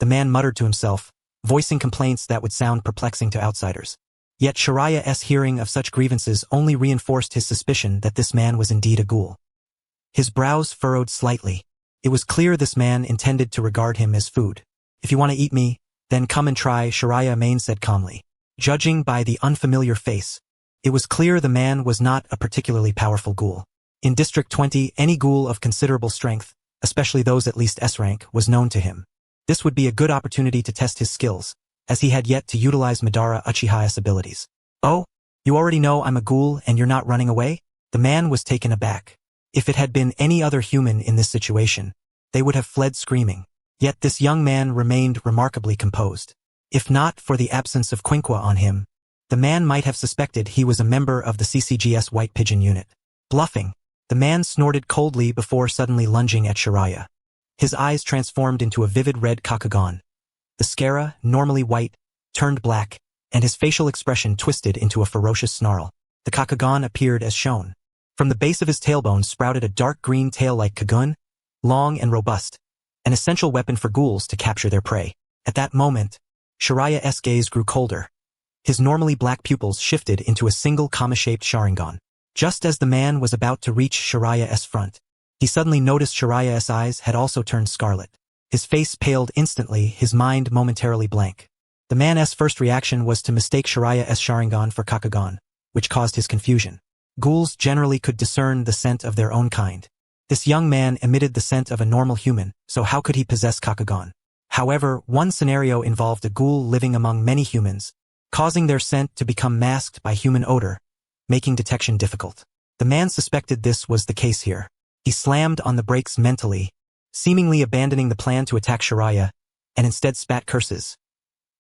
the man muttered to himself, voicing complaints that would sound perplexing to outsiders. Yet Shiraya's hearing of such grievances only reinforced his suspicion that this man was indeed a ghoul. His brows furrowed slightly. It was clear this man intended to regard him as food. If you want to eat me, then come and try, Shiraya Main said calmly. Judging by the unfamiliar face, it was clear the man was not a particularly powerful ghoul. In District 20, any ghoul of considerable strength, especially those at least S-rank, was known to him. This would be a good opportunity to test his skills, as he had yet to utilize Madara Uchiha's abilities. Oh, you already know I'm a ghoul and you're not running away? The man was taken aback. If it had been any other human in this situation, they would have fled screaming. Yet this young man remained remarkably composed. If not for the absence of quinqua on him, the man might have suspected he was a member of the CCGS White Pigeon unit. Bluffing, the man snorted coldly before suddenly lunging at Shiraya. His eyes transformed into a vivid red Kakugan. The scara, normally white, turned black, and his facial expression twisted into a ferocious snarl. The Kakugan appeared as shown. From the base of his tailbone sprouted a dark green tail like Kagun, long and robust, an essential weapon for ghouls to capture their prey. At that moment, Shiraya's gaze grew colder. His normally black pupils shifted into a single comma-shaped Sharingan. Just as the man was about to reach Shiraya's front, he suddenly noticed Shiraya's eyes had also turned scarlet. His face paled instantly, his mind momentarily blank. The man's first reaction was to mistake Shiraya's Sharingan for Kakugan, which caused his confusion. Ghouls generally could discern the scent of their own kind. This young man emitted the scent of a normal human, so how could he possess Kakugan? However, one scenario involved a ghoul living among many humans, causing their scent to become masked by human odor, making detection difficult. The man suspected this was the case here. He slammed on the brakes mentally, seemingly abandoning the plan to attack Shiraya, and instead spat curses.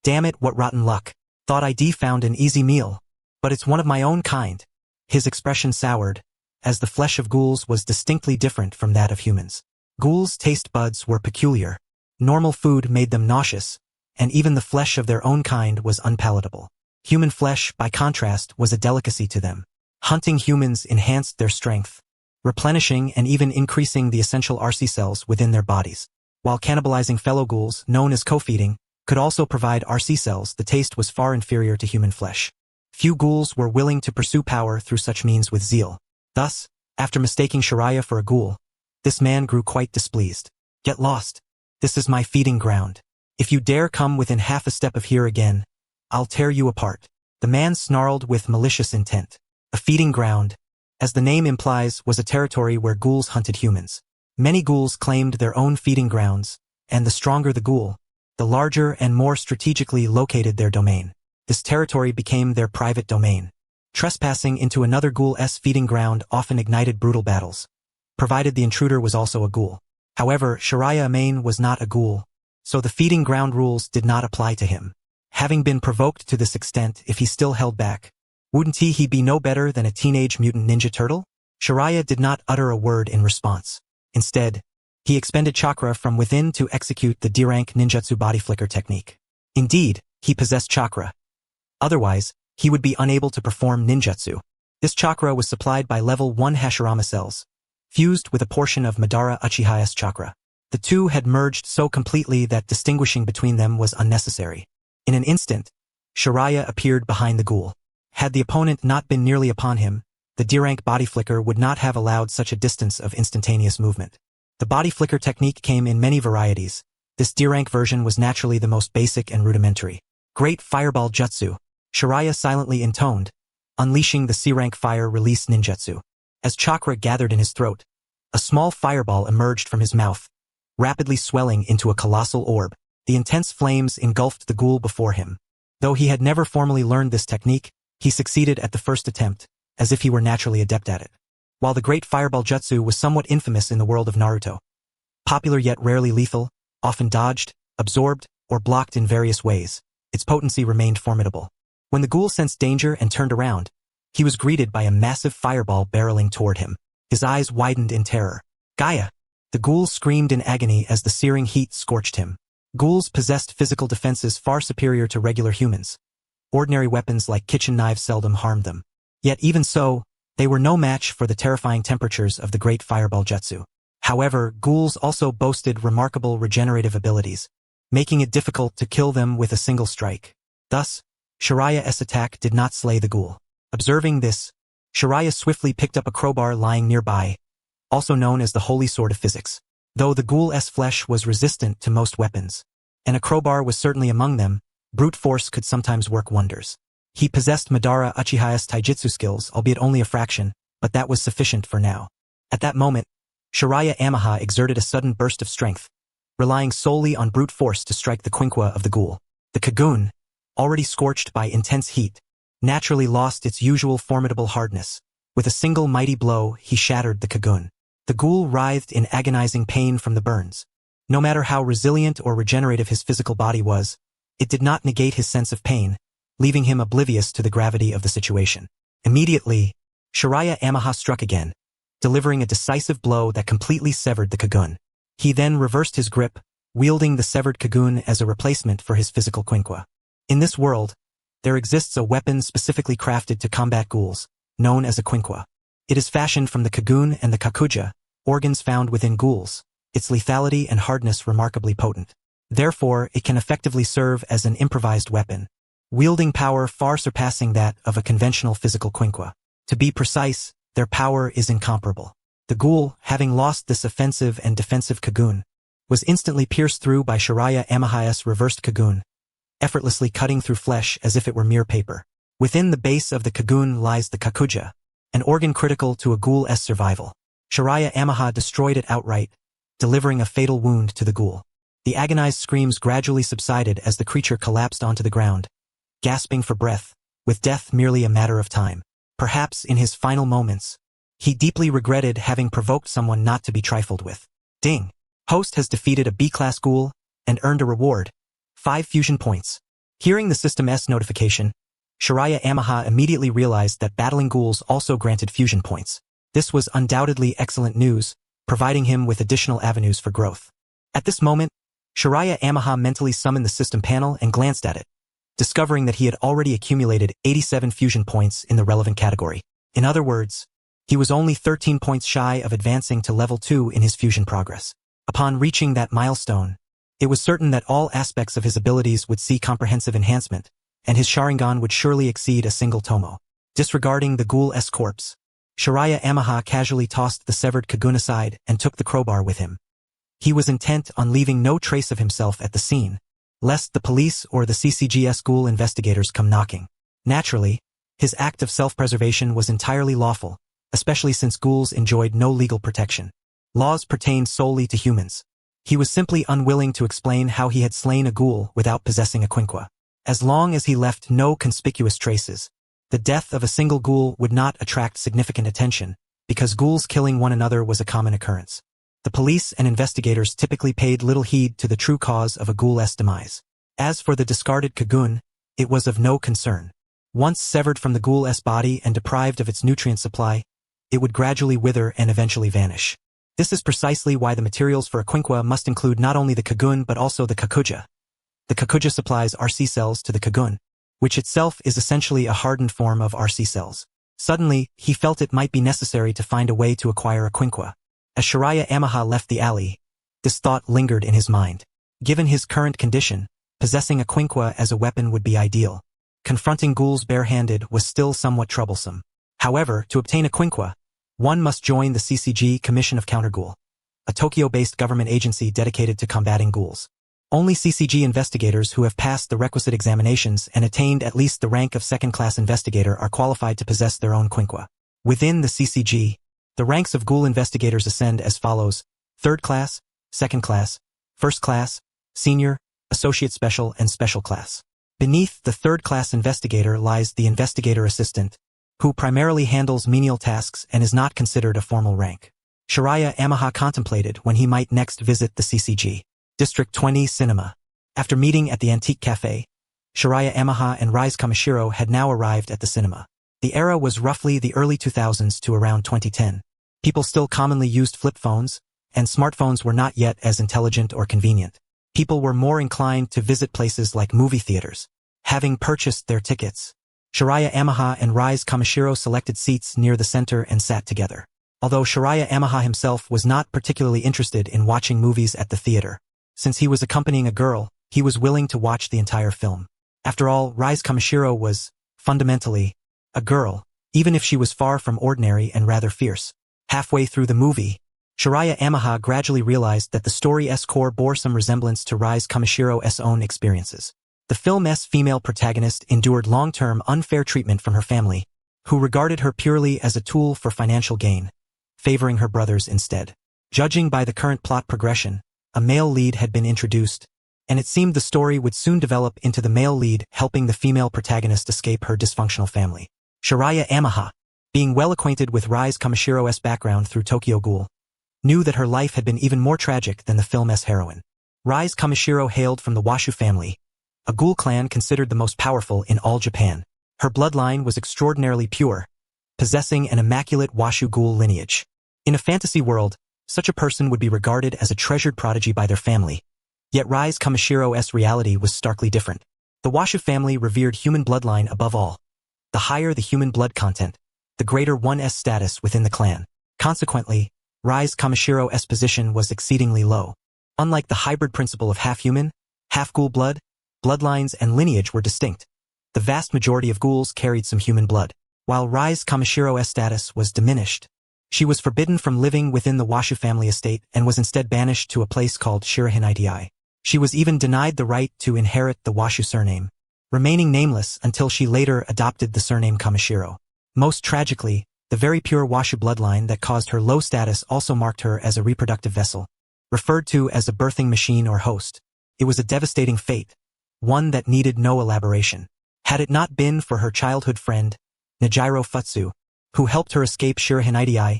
Damn it, what rotten luck. Thought I'd found an easy meal, but it's one of my own kind. His expression soured, as the flesh of ghouls was distinctly different from that of humans. Ghouls' taste buds were peculiar. Normal food made them nauseous, and even the flesh of their own kind was unpalatable. Human flesh, by contrast, was a delicacy to them. Hunting humans enhanced their strength, replenishing and even increasing the essential RC cells within their bodies. While cannibalizing fellow ghouls, known as co-feeding, could also provide RC cells, the taste was far inferior to human flesh. Few ghouls were willing to pursue power through such means with zeal. Thus, after mistaking Shiraya for a ghoul, this man grew quite displeased. Get lost. This is my feeding ground. If you dare come within half a step of here again, I'll tear you apart. The man snarled with malicious intent. A feeding ground, as the name implies, was a territory where ghouls hunted humans. Many ghouls claimed their own feeding grounds, and the stronger the ghoul, the larger and more strategically located their domain. This territory became their private domain. Trespassing into another ghoul's feeding ground often ignited brutal battles, provided the intruder was also a ghoul. However, Shiraya Amain was not a ghoul, so the feeding ground rules did not apply to him. Having been provoked to this extent, if he still held back, wouldn't he be no better than a teenage mutant ninja turtle? Shiraya did not utter a word in response. Instead, he expended chakra from within to execute the D-rank ninjutsu body flicker technique. Indeed, he possessed chakra. Otherwise, he would be unable to perform ninjutsu. This chakra was supplied by level 1 Hashirama cells, fused with a portion of Madara Uchiha's chakra. The two had merged so completely that distinguishing between them was unnecessary. In an instant, Shiraya appeared behind the ghoul. Had the opponent not been nearly upon him, the D-rank body flicker would not have allowed such a distance of instantaneous movement. The body flicker technique came in many varieties. This D-rank version was naturally the most basic and rudimentary. Great Fireball Jutsu, Shiraya silently intoned, unleashing the C-rank fire release ninjutsu. As chakra gathered in his throat, a small fireball emerged from his mouth, rapidly swelling into a colossal orb. The intense flames engulfed the ghoul before him. Though he had never formally learned this technique, he succeeded at the first attempt, as if he were naturally adept at it. While the Great Fireball Jutsu was somewhat infamous in the world of Naruto, popular yet rarely lethal, often dodged, absorbed, or blocked in various ways, its potency remained formidable. When the ghoul sensed danger and turned around, he was greeted by a massive fireball barreling toward him. His eyes widened in terror. Gaia! The ghoul screamed in agony as the searing heat scorched him. Ghouls possessed physical defenses far superior to regular humans. Ordinary weapons like kitchen knives seldom harmed them. Yet even so, they were no match for the terrifying temperatures of the Great Fireball Jutsu. However, ghouls also boasted remarkable regenerative abilities, making it difficult to kill them with a single strike. Thus, Shiraya's attack did not slay the ghoul. Observing this, Shiraya swiftly picked up a crowbar lying nearby, also known as the Holy Sword of Physics. Though the ghoul's flesh was resistant to most weapons, and a crowbar was certainly among them, brute force could sometimes work wonders. He possessed Madara Uchiha's taijutsu skills, albeit only a fraction, but that was sufficient for now. At that moment, Shiraya Amaha exerted a sudden burst of strength, relying solely on brute force to strike the quinqua of the ghoul. The Kagun, already scorched by intense heat, naturally lost its usual formidable hardness. With a single mighty blow, he shattered the Kagun. The ghoul writhed in agonizing pain from the burns. No matter how resilient or regenerative his physical body was, it did not negate his sense of pain, leaving him oblivious to the gravity of the situation. Immediately, Shiraya Amaha struck again, delivering a decisive blow that completely severed the Kagun. He then reversed his grip, wielding the severed Kagun as a replacement for his physical quinqua. In this world, there exists a weapon specifically crafted to combat ghouls, known as a quinqua. It is fashioned from the Kagun and the Kakuja, organs found within ghouls, its lethality and hardness remarkably potent. Therefore, it can effectively serve as an improvised weapon, wielding power far surpassing that of a conventional physical quinqua. To be precise, their power is incomparable. The ghoul, having lost this offensive and defensive kagun, was instantly pierced through by Shiraya Amaha's reversed kagun, effortlessly cutting through flesh as if it were mere paper. Within the base of the kagun lies the kakuja, an organ critical to a ghoul's survival. Shiraya Amaha destroyed it outright, delivering a fatal wound to the ghoul. The agonized screams gradually subsided as the creature collapsed onto the ground, gasping for breath, with death merely a matter of time. Perhaps in his final moments, he deeply regretted having provoked someone not to be trifled with. Ding! Host has defeated a B-class ghoul and earned a reward, 5 fusion points. Hearing the System S notification, Shiraya Amaha immediately realized that battling ghouls also granted fusion points. This was undoubtedly excellent news, providing him with additional avenues for growth. At this moment, Shiraya Amaha mentally summoned the system panel and glanced at it, discovering that he had already accumulated 87 fusion points in the relevant category. In other words, he was only 13 points shy of advancing to level 2 in his fusion progress. Upon reaching that milestone, it was certain that all aspects of his abilities would see comprehensive enhancement, and his Sharingan would surely exceed a single tomo. Disregarding the ghoul's corpse, Shiraya Amaha casually tossed the severed kagun aside and took the crowbar with him. He was intent on leaving no trace of himself at the scene, lest the police or the CCGS ghoul investigators come knocking. Naturally, his act of self-preservation was entirely lawful, especially since ghouls enjoyed no legal protection. Laws pertained solely to humans. He was simply unwilling to explain how he had slain a ghoul without possessing a quinqua. As long as he left no conspicuous traces, the death of a single ghoul would not attract significant attention, because ghouls killing one another was a common occurrence. The police and investigators typically paid little heed to the true cause of a ghoul's demise. As for the discarded kagun, it was of no concern. Once severed from the ghoul's body and deprived of its nutrient supply, it would gradually wither and eventually vanish. This is precisely why the materials for a quinqua must include not only the kagun but also the kakuja. The kakuja supplies RC cells to the kagun, which itself is essentially a hardened form of RC cells. Suddenly, he felt it might be necessary to find a way to acquire a quinqua. As Shiraya Amaha left the alley, this thought lingered in his mind. Given his current condition, possessing a quinqua as a weapon would be ideal. Confronting ghouls barehanded was still somewhat troublesome. However, to obtain a quinqua, one must join the CCG Commission of Counter-Ghoul, a Tokyo-based government agency dedicated to combating ghouls. Only CCG investigators who have passed the requisite examinations and attained at least the rank of second-class investigator are qualified to possess their own quinqua. Within the CCG, the ranks of ghoul investigators ascend as follows: 3rd class, 2nd class, 1st class, senior, associate special, and special class. Beneath the 3rd class investigator lies the investigator assistant, who primarily handles menial tasks and is not considered a formal rank. Shiraya Amaha contemplated when he might next visit the CCG. District 20 Cinema. After meeting at the Antique Cafe, Shiraya Amaha and Rise Kamishiro had now arrived at the cinema. The era was roughly the early 2000s to around 2010. People still commonly used flip phones, and smartphones were not yet as intelligent or convenient. People were more inclined to visit places like movie theaters. Having purchased their tickets, Shiraya Amaha and Rise Kamishiro selected seats near the center and sat together. Although Shiraya Amaha himself was not particularly interested in watching movies at the theater, since he was accompanying a girl, he was willing to watch the entire film. After all, Rise Kamishiro was, fundamentally, a girl, even if she was far from ordinary and rather fierce. Halfway through the movie, Shiraya Amaha gradually realized that the story's core bore some resemblance to Rise Kamishiro's own experiences. The film's female protagonist endured long-term unfair treatment from her family, who regarded her purely as a tool for financial gain, favoring her brothers instead. Judging by the current plot progression, a male lead had been introduced, and it seemed the story would soon develop into the male lead helping the female protagonist escape her dysfunctional family. Shiraya Amaha, being well acquainted with Rise Kamishiro's background through Tokyo Ghoul, knew that her life had been even more tragic than the film's heroine. Rise Kamishiro hailed from the Washu family, a ghoul clan considered the most powerful in all Japan. Her bloodline was extraordinarily pure, possessing an immaculate Washu ghoul lineage. In a fantasy world, such a person would be regarded as a treasured prodigy by their family. Yet Rise Kamashiro's reality was starkly different. The Washu family revered human bloodline above all. The higher the human blood content, the greater one's status within the clan. Consequently, Rise Kamashiro's position was exceedingly low. Unlike the hybrid principle of half-human, half-ghoul blood, bloodlines and lineage were distinct. The vast majority of ghouls carried some human blood. While Rise Kamashiro's status was diminished, she was forbidden from living within the Washu family estate and was instead banished to a place called Shirahiniti. She was even denied the right to inherit the Washu surname, remaining nameless until she later adopted the surname Kamashiro. Most tragically, the very pure Washu bloodline that caused her low status also marked her as a reproductive vessel, referred to as a birthing machine or host. It was a devastating fate, one that needed no elaboration. Had it not been for her childhood friend, Nijiro Futsu, who helped her escape Shirahiniti,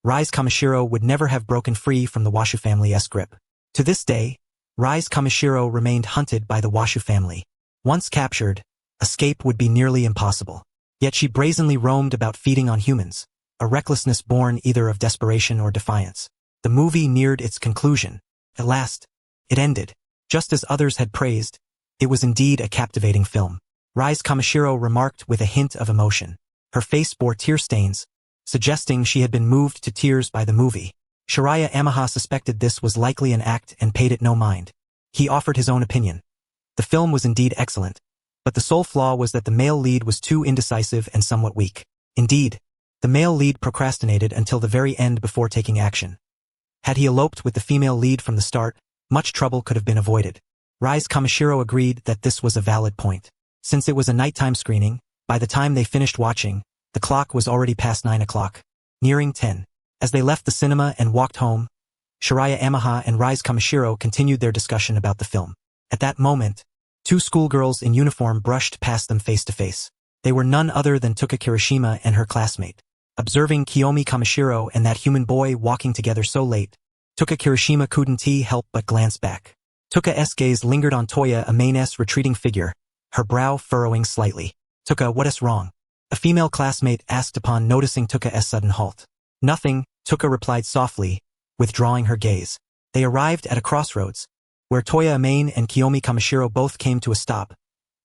Rise Kamashiro would never have broken free from the Washu family's grip. To this day, Rise Kamashiro remained hunted by the Washu family. Once captured, escape would be nearly impossible. Yet she brazenly roamed about feeding on humans, a recklessness born either of desperation or defiance. The movie neared its conclusion. At last, it ended. Just as others had praised, it was indeed a captivating film. Rise Kamashiro remarked with a hint of emotion. Her face bore tear stains, suggesting she had been moved to tears by the movie. Shiraya Yamaha suspected this was likely an act and paid it no mind. He offered his own opinion. The film was indeed excellent, but the sole flaw was that the male lead was too indecisive and somewhat weak. Indeed, the male lead procrastinated until the very end before taking action. Had he eloped with the female lead from the start, much trouble could have been avoided. Rise Kamashiro agreed that this was a valid point. Since it was a nighttime screening, by the time they finished watching, the clock was already past 9 o'clock, nearing 10. As they left the cinema and walked home, Shiraya Yamaha and Rise Kamashiro continued their discussion about the film. At that moment, two schoolgirls in uniform brushed past them face to face. They were none other than Tuka Kirishima and her classmate. Observing Kiyomi Kamashiro and that human boy walking together so late, Tuka Kirishima couldn't help but glance back. Tuka's gaze lingered on Toya Amane's retreating figure, her brow furrowing slightly. Tuka, what's wrong? A female classmate asked upon noticing Tuka's sudden halt. Nothing, Tuka replied softly, withdrawing her gaze. They arrived at a crossroads, where Toya Amane and Kiyomi Kamashiro both came to a stop,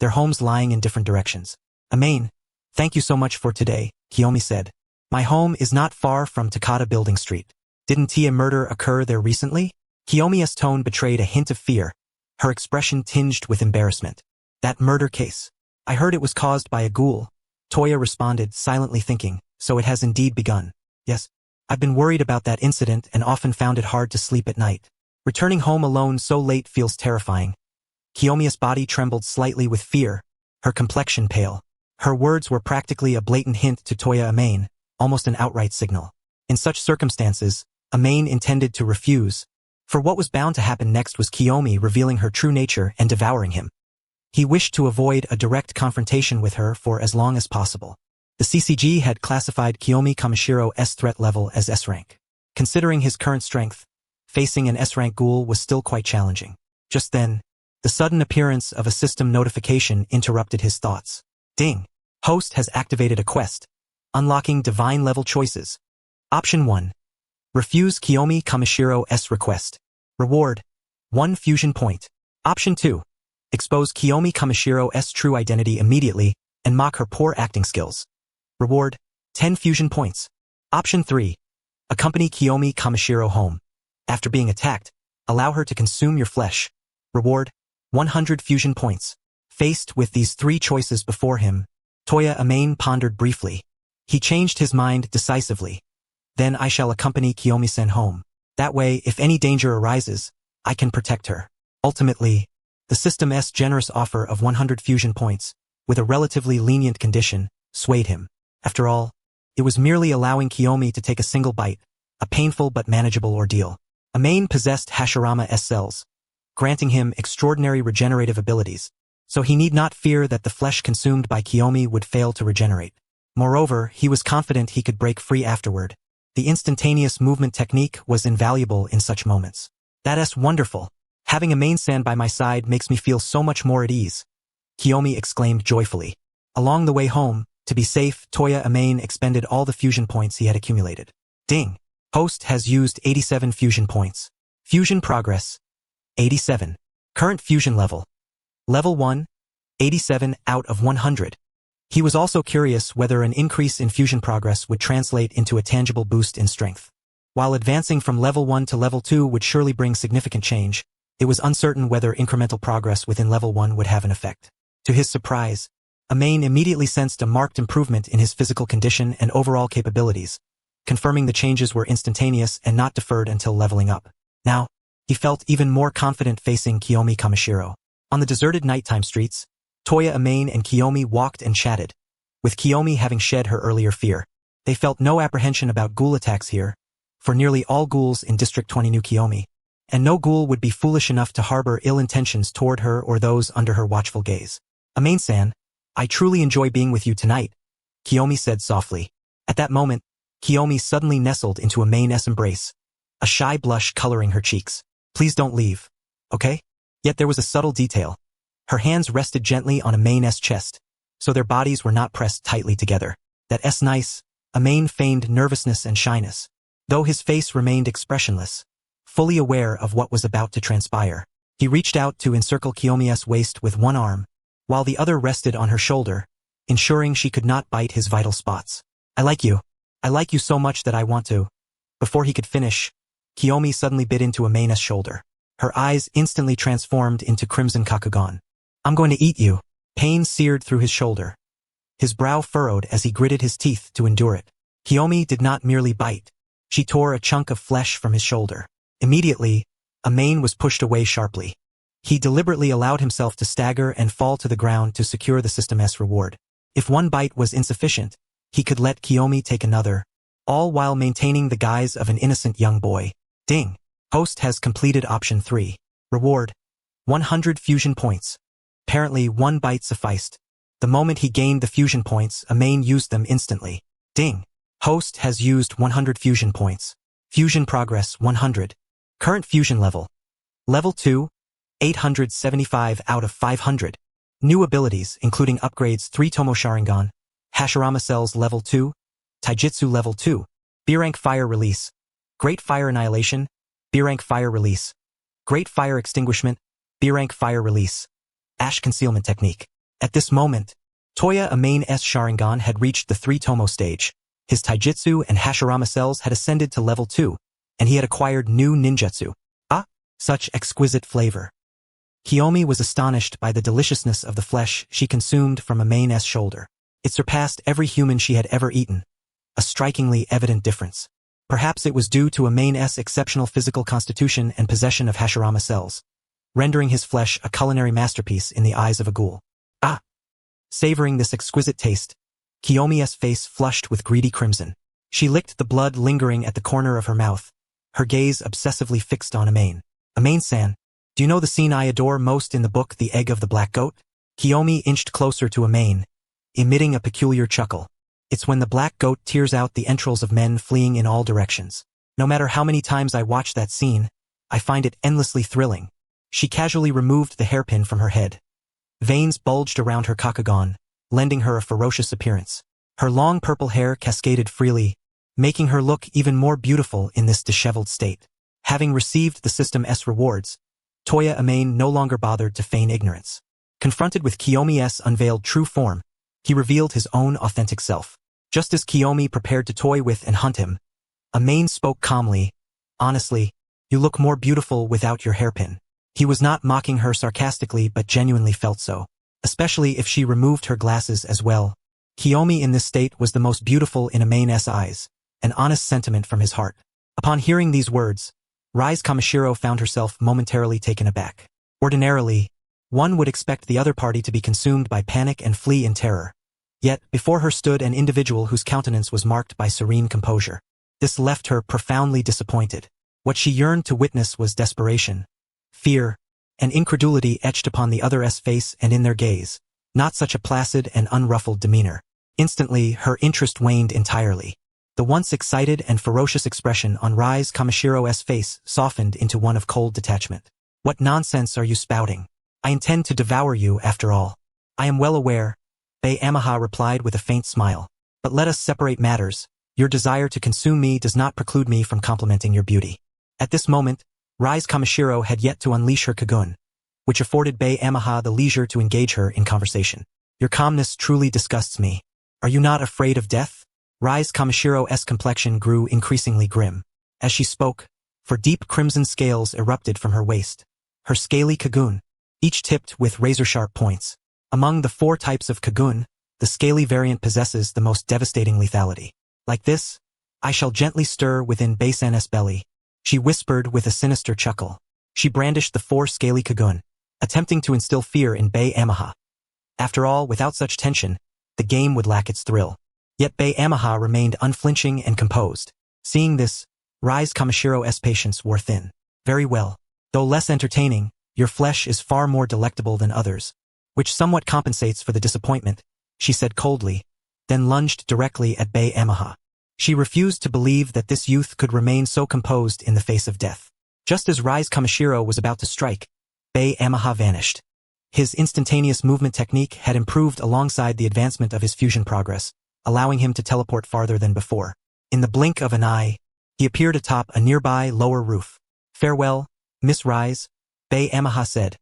their homes lying in different directions. Amane, thank you so much for today, Kiyomi said. My home is not far from Takata Building Street. Didn't a murder occur there recently? Kiyomi's tone betrayed a hint of fear, her expression tinged with embarrassment. That murder case. I heard it was caused by a ghoul, Toya responded, silently thinking, so it has indeed begun. Yes, I've been worried about that incident and often found it hard to sleep at night. Returning home alone so late feels terrifying. Kiyomi's body trembled slightly with fear, her complexion pale. Her words were practically a blatant hint to Toya Amane, almost an outright signal. In such circumstances, Amane intended to refuse, for what was bound to happen next was Kiyomi revealing her true nature and devouring him. He wished to avoid a direct confrontation with her for as long as possible. The CCG had classified Kiyomi Kamashiro's threat level as S-rank. Considering his current strength, facing an S-rank ghoul was still quite challenging. Just then, the sudden appearance of a system notification interrupted his thoughts. Ding! Host has activated a quest. Unlocking divine-level choices. Option 1. Refuse Kiyomi Kamashiro's request. Reward: 1 fusion point. Option 2. Expose Kiyomi Kamashiro's true identity immediately and mock her poor acting skills. Reward: 10 fusion points. Option 3. Accompany Kiyomi Kamashiro home. After being attacked, allow her to consume your flesh. Reward: 100 fusion points. Faced with these 3 choices before him, Toya Amane pondered briefly. He changed his mind decisively. Then I shall accompany Kiyomi-sen home. That way, if any danger arises, I can protect her. Ultimately, the system's generous offer of 100 fusion points, with a relatively lenient condition, swayed him. After all, it was merely allowing Kiyomi to take a single bite, a painful but manageable ordeal. Amane possessed Hashirama's cells, granting him extraordinary regenerative abilities, so he need not fear that the flesh consumed by Kiyomi would fail to regenerate. Moreover, he was confident he could break free afterward. The instantaneous movement technique was invaluable in such moments. That's wonderful. Having Amane-san by my side makes me feel so much more at ease, Kiyomi exclaimed joyfully. Along the way home, to be safe, Toya Amane expended all the fusion points he had accumulated. Ding! Host has used 87 fusion points. Fusion progress: 87. Current fusion level: Level 1, 87 out of 100. He was also curious whether an increase in fusion progress would translate into a tangible boost in strength. While advancing from level 1 to level 2 would surely bring significant change, it was uncertain whether incremental progress within level 1 would have an effect. To his surprise, Amain immediately sensed a marked improvement in his physical condition and overall capabilities, confirming the changes were instantaneous and not deferred until leveling up. Now, he felt even more confident facing Kiyomi Kamishiro. On the deserted nighttime streets, Toya, Amain, and Kiyomi walked and chatted, with Kiyomi having shed her earlier fear. They felt no apprehension about ghoul attacks here, for nearly all ghouls in District 20 knew Kiyomi, and no ghoul would be foolish enough to harbor ill intentions toward her or those under her watchful gaze. Amain-san, I truly enjoy being with you tonight, Kiyomi said softly. At that moment, Kiyomi suddenly nestled into Amain's embrace, a shy blush coloring her cheeks. Please don't leave, okay? Yet there was a subtle detail. Her hands rested gently on Amain's chest, so their bodies were not pressed tightly together. That's nice. Amain feigned nervousness and shyness, though his face remained expressionless, fully aware of what was about to transpire. He reached out to encircle Kiyomi's waist with one arm, while the other rested on her shoulder, ensuring she could not bite his vital spots. I like you. I like you so much that I want to. Before he could finish, Kiyomi suddenly bit into Amain's shoulder. Her eyes instantly transformed into crimson Kakugan. I'm going to eat you. Pain seared through his shoulder. His brow furrowed as he gritted his teeth to endure it. Kiyomi did not merely bite. She tore a chunk of flesh from his shoulder. Immediately, Amain was pushed away sharply. He deliberately allowed himself to stagger and fall to the ground to secure the system's reward. If one bite was insufficient, he could let Kiyomi take another, all while maintaining the guise of an innocent young boy. Ding! Host has completed option 3. Reward: 100 fusion points. Apparently one bite sufficed. The moment he gained the fusion points, Amain used them instantly. Ding! Host has used 100 fusion points. Fusion progress 100. Current fusion level: Level 2, 875 out of 500. New abilities including upgrades 3 Tomo Sharingan, Hashirama Cells Level 2, Taijutsu Level 2, B-Rank Fire Release, Great Fire Annihilation, B-Rank Fire Release, Great Fire Extinguishment, B-Rank Fire Release, Ash Concealment Technique. At this moment, Toya Amain's Sharingan had reached the 3 Tomo stage. His Taijutsu and Hashirama Cells had ascended to Level 2, and he had acquired new ninjutsu. Ah, such exquisite flavor. Kiyomi was astonished by the deliciousness of the flesh she consumed from Amain's shoulder. It surpassed every human she had ever eaten, a strikingly evident difference. Perhaps it was due to Amain's exceptional physical constitution and possession of Hashirama cells, rendering his flesh a culinary masterpiece in the eyes of a ghoul. Ah! Savoring this exquisite taste, Kiyomi's face flushed with greedy crimson. She licked the blood lingering at the corner of her mouth, her gaze obsessively fixed on Amain. Amain-san, do you know the scene I adore most in the book The Egg of the Black Goat? Kiyomi inched closer to Amain, emitting a peculiar chuckle. It's when the black goat tears out the entrails of men fleeing in all directions. No matter how many times I watch that scene, I find it endlessly thrilling. She casually removed the hairpin from her head. Veins bulged around her Kakugan, lending her a ferocious appearance. Her long purple hair cascaded freely, making her look even more beautiful in this disheveled state. Having received the system's rewards, Toya Amain no longer bothered to feign ignorance. Confronted with Kiyomi's unveiled true form, he revealed his own authentic self. Just as Kiyomi prepared to toy with and hunt him, Amain spoke calmly. Honestly, you look more beautiful without your hairpin. He was not mocking her sarcastically but genuinely felt so, especially if she removed her glasses as well. Kiyomi in this state was the most beautiful in Amain's eyes, an honest sentiment from his heart. Upon hearing these words, Rise Kamishiro found herself momentarily taken aback. Ordinarily, one would expect the other party to be consumed by panic and flee in terror. Yet, before her stood an individual whose countenance was marked by serene composure. This left her profoundly disappointed. What she yearned to witness was desperation, fear, and incredulity etched upon the other's face and in their gaze, not such a placid and unruffled demeanor. Instantly, her interest waned entirely. The once excited and ferocious expression on Rise Kamashiro's face softened into one of cold detachment. What nonsense are you spouting? I intend to devour you after all. I am well aware, Bei Amaha replied with a faint smile. But let us separate matters. Your desire to consume me does not preclude me from complimenting your beauty. At this moment, Rise Kamishiro had yet to unleash her Kagun, which afforded Bei Amaha the leisure to engage her in conversation. Your calmness truly disgusts me. Are you not afraid of death? Rise Kamashiro's complexion grew increasingly grim. As she spoke, for deep crimson scales erupted from her waist. Her scaly kagun, each tipped with razor-sharp points. Among the 4 types of kagun, the scaly variant possesses the most devastating lethality. Like this, I shall gently stir within Bei-san's belly, she whispered with a sinister chuckle. She brandished the 4 scaly kagun, attempting to instill fear in Bei-Amaha. After all, without such tension, the game would lack its thrill. Yet Bei-Amaha remained unflinching and composed. Seeing this, Rise Kamashiro's patience wore thin. Very well. Though less entertaining, your flesh is far more delectable than others, which somewhat compensates for the disappointment, she said coldly, then lunged directly at Bei-Amaha. She refused to believe that this youth could remain so composed in the face of death. Just as Rise Kamashiro was about to strike, Bei-Amaha vanished. His instantaneous movement technique had improved alongside the advancement of his fusion progress, allowing him to teleport farther than before. In the blink of an eye, he appeared atop a nearby lower roof. Farewell, Miss Rise, Bei-Amaha said,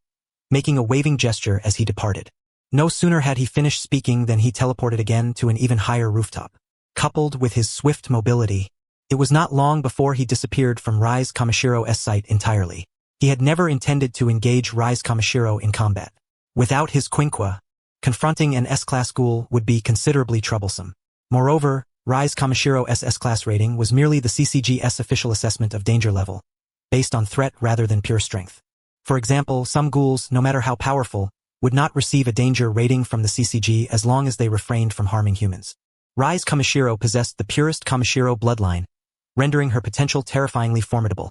making a waving gesture as he departed. No sooner had he finished speaking than he teleported again to an even higher rooftop. Coupled with his swift mobility, it was not long before he disappeared from Rise Kamashiro's sight entirely. He had never intended to engage Rise Kamashiro in combat. Without his Quinqua, confronting an S-Class ghoul would be considerably troublesome. Moreover, Rise Kamashiro's S-Class rating was merely the CCG's official assessment of danger level, based on threat rather than pure strength. For example, some ghouls, no matter how powerful, would not receive a danger rating from the CCG as long as they refrained from harming humans. Rise Kamashiro possessed the purest Kamashiro bloodline, rendering her potential terrifyingly formidable,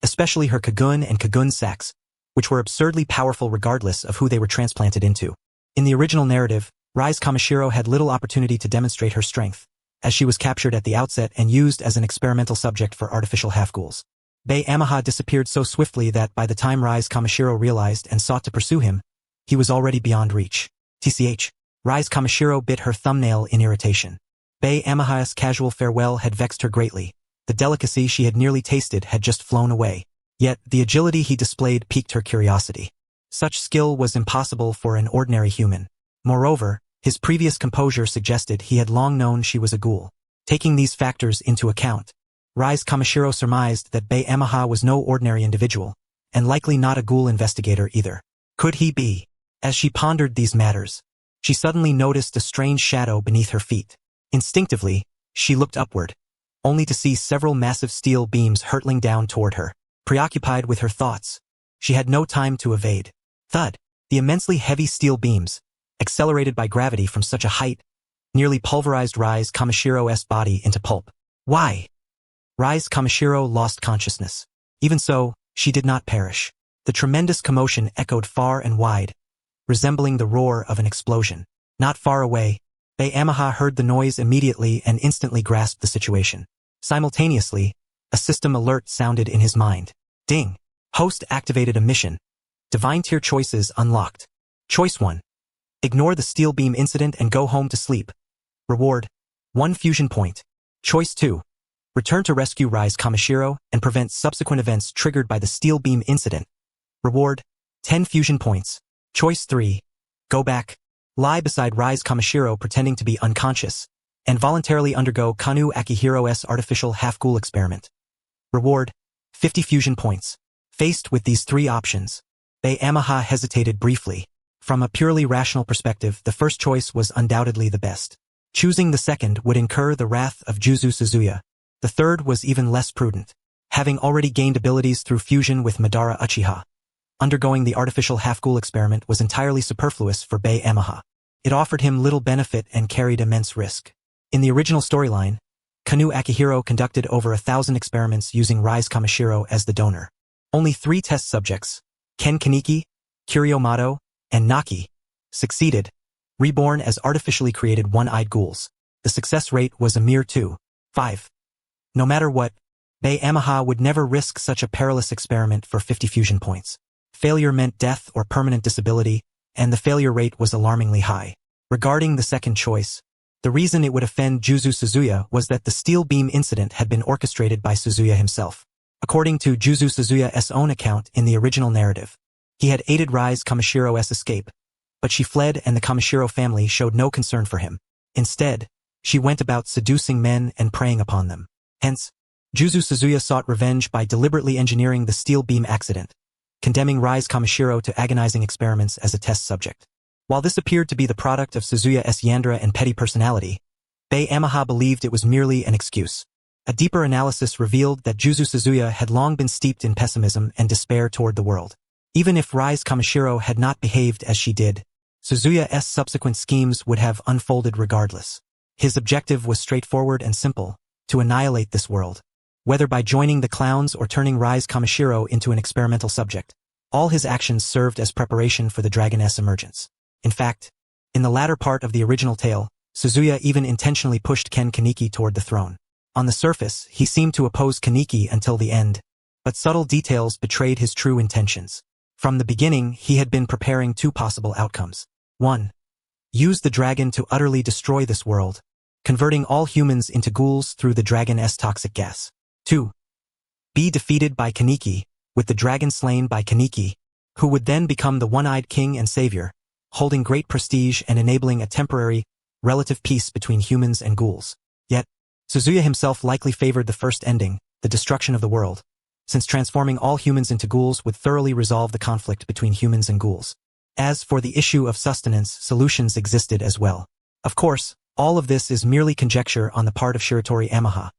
especially her Kagun and Kagun sacs, which were absurdly powerful regardless of who they were transplanted into. In the original narrative, Rise Kamashiro had little opportunity to demonstrate her strength, as she was captured at the outset and used as an experimental subject for artificial half-ghouls. Bei-Amaha disappeared so swiftly that by the time Rise Kamashiro realized and sought to pursue him, he was already beyond reach. TCH. Rise Kamashiro bit her thumbnail in irritation. Bei-Amaha's casual farewell had vexed her greatly. The delicacy she had nearly tasted had just flown away. Yet, the agility he displayed piqued her curiosity. Such skill was impossible for an ordinary human. Moreover, his previous composure suggested he had long known she was a ghoul. Taking these factors into account, Rise Kamashiro surmised that Bei-Amaha was no ordinary individual, and likely not a ghoul investigator either. Could he be? As she pondered these matters, she suddenly noticed a strange shadow beneath her feet. Instinctively, she looked upward, only to see several massive steel beams hurtling down toward her. Preoccupied with her thoughts, she had no time to evade. Thud! The immensely heavy steel beams, accelerated by gravity from such a height, nearly pulverized Rise Kamashiro's body into pulp. Why? Rise Kamashiro lost consciousness. Even so, she did not perish. The tremendous commotion echoed far and wide, resembling the roar of an explosion. Not far away, Bei-Amaha heard the noise immediately and instantly grasped the situation. Simultaneously, a system alert sounded in his mind. Ding! Host activated a mission. Divine tier choices unlocked. Choice 1. Ignore the steel beam incident and go home to sleep. Reward: 1 fusion point. Choice 2. Return to rescue Rise Kamashiro and prevent subsequent events triggered by the steel beam incident. Reward: 10 fusion points. Choice 3. Go back. Lie beside Rise Kamashiro pretending to be unconscious, and voluntarily undergo Kanu Akihiro's artificial half-ghoul experiment. Reward: 50 fusion points. Faced with these 3 options, Bei-Amaha hesitated briefly. From a purely rational perspective, the first choice was undoubtedly the best. Choosing the second would incur the wrath of Juzu Suzuya. The third was even less prudent. Having already gained abilities through fusion with Madara Uchiha, undergoing the artificial half-ghoul experiment was entirely superfluous for Bei-Amaha. It offered him little benefit and carried immense risk. In the original storyline, Kanu Akihiro conducted over 1,000 experiments using Rise Kamashiro as the donor. Only 3 test subjects, Ken Kaneki, Kuriomato, and Naki, succeeded, reborn as artificially created one-eyed ghouls. The success rate was a mere 2.5. No matter what, Bei-Amaha would never risk such a perilous experiment for 50 fusion points. Failure meant death or permanent disability, and the failure rate was alarmingly high. Regarding the second choice, the reason it would offend Juzu Suzuya was that the steel beam incident had been orchestrated by Suzuya himself. According to Juzu Suzuya's own account in the original narrative, he had aided Rise Kamashiro's escape, but she fled and the Kamashiro family showed no concern for him. Instead, she went about seducing men and preying upon them. Hence, Juzu Suzuya sought revenge by deliberately engineering the steel beam accident, condemning Rise Kamishiro to agonizing experiments as a test subject. While this appeared to be the product of Suzuya's yandere and petty personality, Bei Yamaha believed it was merely an excuse. A deeper analysis revealed that Juzu Suzuya had long been steeped in pessimism and despair toward the world. Even if Rise Kamishiro had not behaved as she did, Suzuya's subsequent schemes would have unfolded regardless. His objective was straightforward and simple: to annihilate this world. Whether by joining the clowns or turning Rise Kamishiro into an experimental subject, all his actions served as preparation for the dragoness emergence. In fact, in the latter part of the original tale, Suzuya even intentionally pushed Ken Kaneki toward the throne. On the surface, he seemed to oppose Kaneki until the end, but subtle details betrayed his true intentions. From the beginning, he had been preparing two possible outcomes. 1. Use the dragon to utterly destroy this world, converting all humans into ghouls through the dragon's toxic gas. 2. Be defeated by Kaneki, with the dragon slain by Kaneki, who would then become the one-eyed king and savior, holding great prestige and enabling a temporary, relative peace between humans and ghouls. Yet, Suzuya himself likely favored the first ending, the destruction of the world, since transforming all humans into ghouls would thoroughly resolve the conflict between humans and ghouls. As for the issue of sustenance, solutions existed as well. Of course, all of this is merely conjecture on the part of Shiratori Yamaha,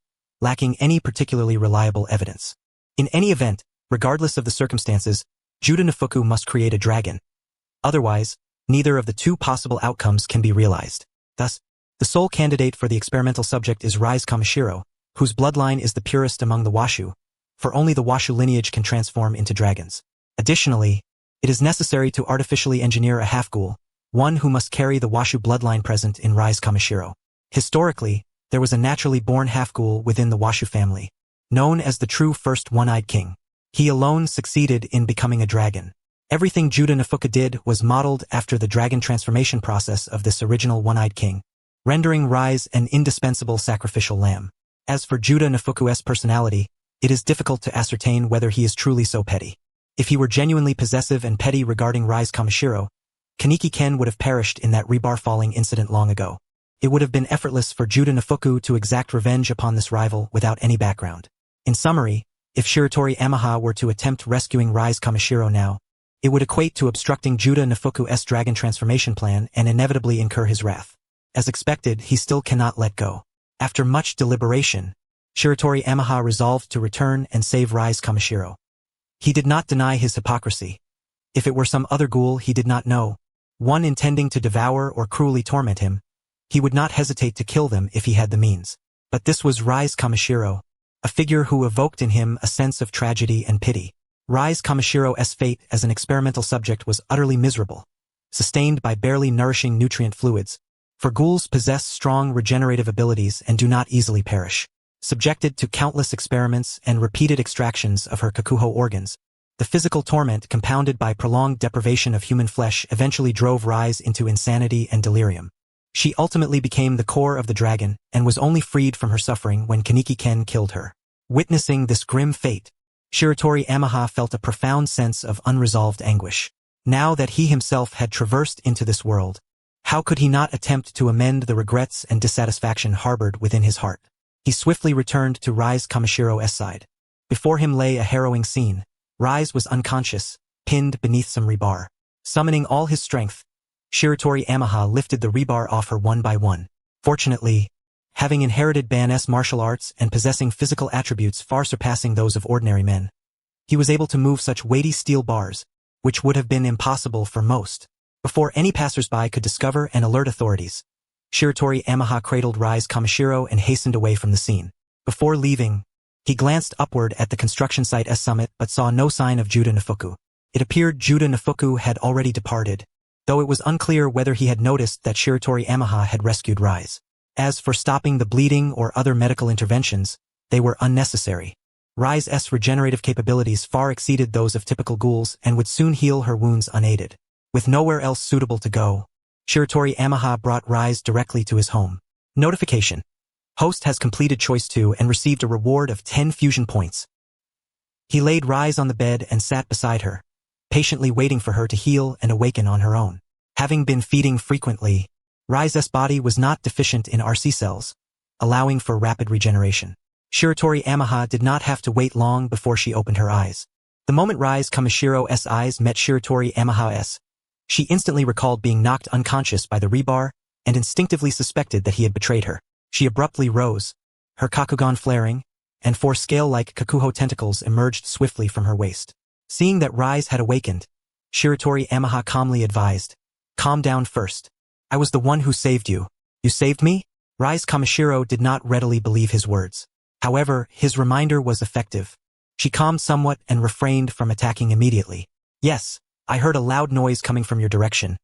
lacking any particularly reliable evidence. In any event, regardless of the circumstances, Juda Nefuku must create a dragon. Otherwise, neither of the two possible outcomes can be realized. Thus, the sole candidate for the experimental subject is Rise Kamishiro, whose bloodline is the purest among the Washu, for only the Washu lineage can transform into dragons. Additionally, it is necessary to artificially engineer a half-ghoul, one who must carry the Washu bloodline present in Rise Kamishiro. Historically, there was a naturally born half-ghoul within the Washu family, known as the true first one-eyed king. He alone succeeded in becoming a dragon. Everything Juda Nefuku did was modeled after the dragon transformation process of this original one-eyed king, rendering Rise an indispensable sacrificial lamb. As for Juda Nefuku's personality, it is difficult to ascertain whether he is truly so petty. If he were genuinely possessive and petty regarding Rise Kamishiro, Kaneki Ken would have perished in that rebar falling incident long ago. It would have been effortless for Juda Nefuku to exact revenge upon this rival without any background. In summary, if Shiratori Yamaha were to attempt rescuing Rise Kamishiro now, it would equate to obstructing Juda Nefuku's dragon transformation plan and inevitably incur his wrath. As expected, he still cannot let go. After much deliberation, Shiratori Yamaha resolved to return and save Rise Kamishiro. He did not deny his hypocrisy. If it were some other ghoul he did not know, one intending to devour or cruelly torment him, he would not hesitate to kill them if he had the means. But this was Rise Kamishiro, a figure who evoked in him a sense of tragedy and pity. Rise Kamishiro's fate as an experimental subject was utterly miserable, sustained by barely nourishing nutrient fluids, for ghouls possess strong regenerative abilities and do not easily perish. Subjected to countless experiments and repeated extractions of her kakuho organs, the physical torment compounded by prolonged deprivation of human flesh eventually drove Rise into insanity and delirium. She ultimately became the core of the dragon and was only freed from her suffering when Kaneki Ken killed her. Witnessing this grim fate, Shiratori Yamaha felt a profound sense of unresolved anguish. Now that he himself had traversed into this world, how could he not attempt to amend the regrets and dissatisfaction harbored within his heart? He swiftly returned to Rise Kamishiro's side. Before him lay a harrowing scene. Rise was unconscious, pinned beneath some rebar. Summoning all his strength, Shiratori Yamaha lifted the rebar off her one by one. Fortunately, having inherited Ban's martial arts and possessing physical attributes far surpassing those of ordinary men, he was able to move such weighty steel bars, which would have been impossible for most. Before any passersby could discover and alert authorities, Shiratori Yamaha cradled Rise Kamishiro and hastened away from the scene. Before leaving, he glanced upward at the construction site's summit but saw no sign of Juda Nefuku. It appeared Juda Nefuku had already departed, though it was unclear whether he had noticed that Shiratori Yamaha had rescued Rise. As for stopping the bleeding or other medical interventions, they were unnecessary. Rise's regenerative capabilities far exceeded those of typical ghouls and would soon heal her wounds unaided. With nowhere else suitable to go, Shiratori Yamaha brought Rise directly to his home. Notification. Host has completed Choice 2 and received a reward of 10 fusion points. He laid Rise on the bed and sat beside her, patiently waiting for her to heal and awaken on her own. Having been feeding frequently, Rise's body was not deficient in RC cells, allowing for rapid regeneration. Shiratori Amaha did not have to wait long before she opened her eyes. The moment Rise Kamashiro's eyes met Shiratori Amaha's, she instantly recalled being knocked unconscious by the rebar and instinctively suspected that he had betrayed her. She abruptly rose, her kakugan flaring, and 4 scale-like kakuho tentacles emerged swiftly from her waist. Seeing that Rise had awakened, Shiratori Amaha calmly advised, "Calm down first. I was the one who saved you. You saved me?" Rise Kamashiro did not readily believe his words. However, his reminder was effective. She calmed somewhat and refrained from attacking immediately. "Yes, I heard a loud noise coming from your direction.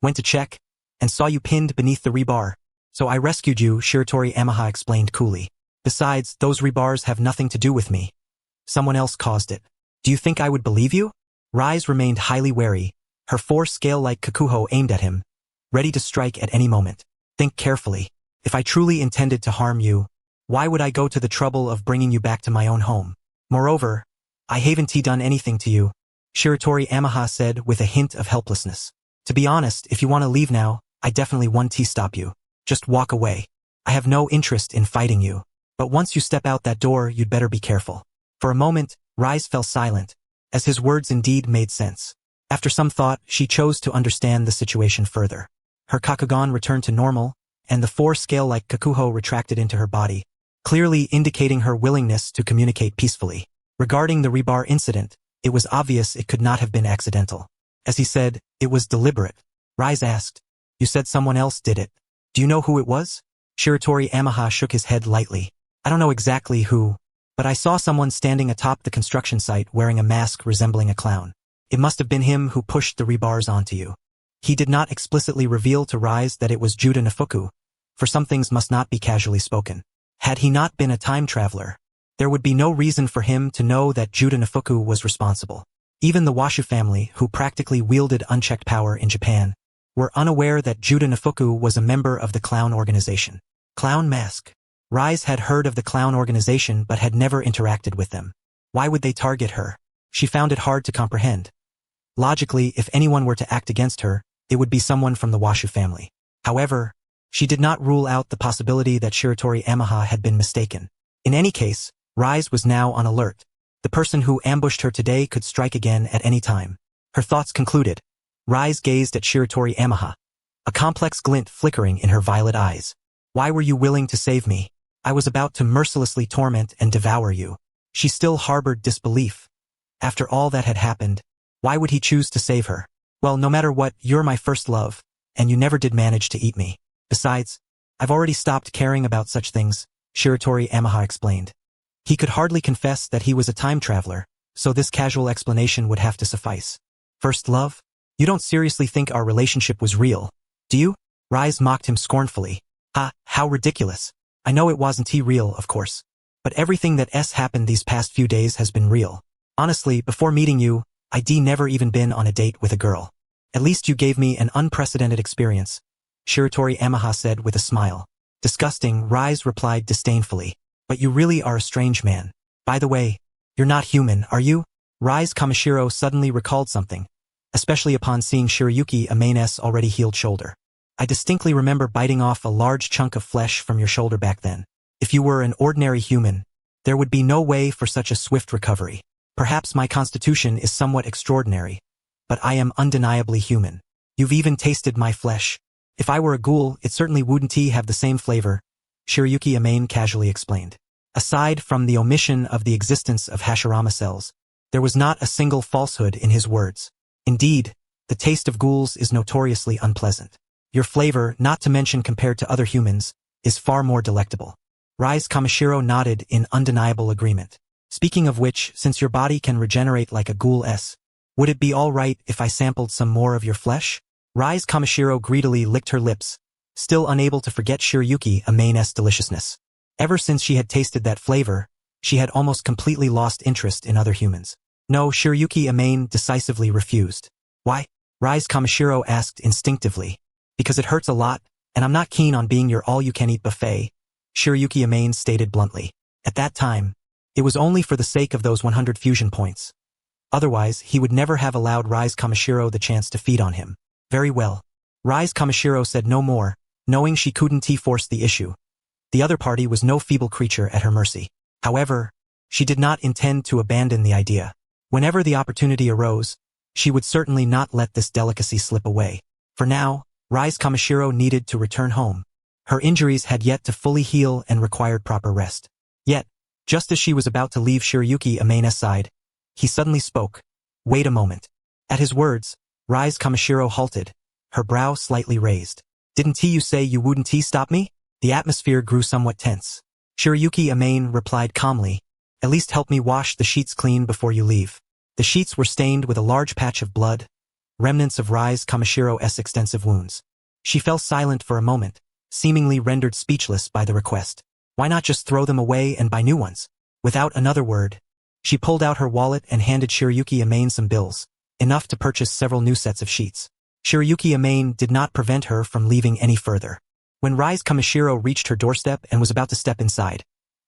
Went to check, and saw you pinned beneath the rebar. So I rescued you," Shiratori Amaha explained coolly. "Besides, those rebars have nothing to do with me. Someone else caused it. Do you think I would believe you?" Rise remained highly wary, her 4 scale-like kakuho aimed at him, ready to strike at any moment. "Think carefully. If I truly intended to harm you, why would I go to the trouble of bringing you back to my own home? Moreover, I haven't done anything to you," Shiratori Amaha said with a hint of helplessness. "To be honest, if you want to leave now, I definitely won't stop you. Just walk away. I have no interest in fighting you. But once you step out that door, you'd better be careful." For a moment, Rise fell silent, as his words indeed made sense. After some thought, she chose to understand the situation further. Her kakugan returned to normal, and the 4 scale-like kakuho retracted into her body, clearly indicating her willingness to communicate peacefully. Regarding the rebar incident, it was obvious it could not have been accidental. As he said, it was deliberate. Rise asked, "You said someone else did it. Do you know who it was?" Shiratori Amaha shook his head lightly. "I don't know exactly who, but I saw someone standing atop the construction site wearing a mask resembling a clown. It must have been him who pushed the rebars onto you." He did not explicitly reveal to Rise that it was Juda Nafuku, for some things must not be casually spoken. Had he not been a time traveler, there would be no reason for him to know that Juda Nafuku was responsible. Even the Washu family, who practically wielded unchecked power in Japan, were unaware that Juda Nafuku was a member of the clown organization. Clown Mask. Rise had heard of the clown organization but had never interacted with them. Why would they target her? She found it hard to comprehend. Logically, if anyone were to act against her, it would be someone from the Washu family. However, she did not rule out the possibility that Shiratori Amaha had been mistaken. In any case, Rise was now on alert. The person who ambushed her today could strike again at any time. Her thoughts concluded. Rise gazed at Shiratori Amaha, a complex glint flickering in her violet eyes. "Why were you willing to save me? I was about to mercilessly torment and devour you." She still harbored disbelief. After all that had happened, why would he choose to save her? "Well, no matter what, you're my first love, and you never did manage to eat me. Besides, I've already stopped caring about such things," Shiratori Amaha explained. He could hardly confess that he was a time traveler, so this casual explanation would have to suffice. "First love? You don't seriously think our relationship was real, do you?" Rise mocked him scornfully. "Ha, how ridiculous. I know it wasn't real, of course. But everything that's happened these past few days has been real. Honestly, before meeting you, I'd never even been on a date with a girl. At least you gave me an unprecedented experience," Shiratori Amaha said with a smile. "Disgusting," Rise replied disdainfully. "But you really are a strange man. By the way, you're not human, are you?" Rise Kamashiro suddenly recalled something, especially upon seeing Shirayuki Amane's already healed shoulder. "I distinctly remember biting off a large chunk of flesh from your shoulder back then. If you were an ordinary human, there would be no way for such a swift recovery. Perhaps my constitution is somewhat extraordinary, but I am undeniably human. You've even tasted my flesh. If I were a ghoul, it certainly wouldn't have the same flavor," Shirayuki Amane casually explained. Aside from the omission of the existence of Hashirama cells, there was not a single falsehood in his words. Indeed, the taste of ghouls is notoriously unpleasant. Your flavor, not to mention compared to other humans, is far more delectable. Rise Kamashiro nodded in undeniable agreement. "Speaking of which, since your body can regenerate like a ghoul's, would it be all right if I sampled some more of your flesh?" Rise Kamashiro greedily licked her lips, still unable to forget Shirayuki Amane's deliciousness. Ever since she had tasted that flavor, she had almost completely lost interest in other humans. No, Shirayuki Amane decisively refused. "Why?" Rise Kamashiro asked instinctively. "Because it hurts a lot, and I'm not keen on being your all-you-can-eat buffet," Shirayuki Amane stated bluntly. At that time, it was only for the sake of those 100 fusion points. Otherwise, he would never have allowed Rise Kamashiro the chance to feed on him. Very well. Rise Kamashiro said no more, knowing she couldn't force the issue. The other party was no feeble creature at her mercy. However, she did not intend to abandon the idea. Whenever the opportunity arose, she would certainly not let this delicacy slip away. For now, Rise Kamishiro needed to return home. Her injuries had yet to fully heal and required proper rest. Yet, just as she was about to leave Shiryuki Amane's side, he suddenly spoke. Wait a moment. At his words, Rise Kamishiro halted, her brow slightly raised. Didn't you say you wouldn't stop me? The atmosphere grew somewhat tense. Shiryuki Amane replied calmly, at least help me wash the sheets clean before you leave. The sheets were stained with a large patch of blood, remnants of Rise Kamashiro's extensive wounds. She fell silent for a moment, seemingly rendered speechless by the request. Why not just throw them away and buy new ones? Without another word, she pulled out her wallet and handed Shiryuki Amane some bills, enough to purchase several new sets of sheets. Shiryuki Amane did not prevent her from leaving any further. When Rise Kamishiro reached her doorstep and was about to step inside,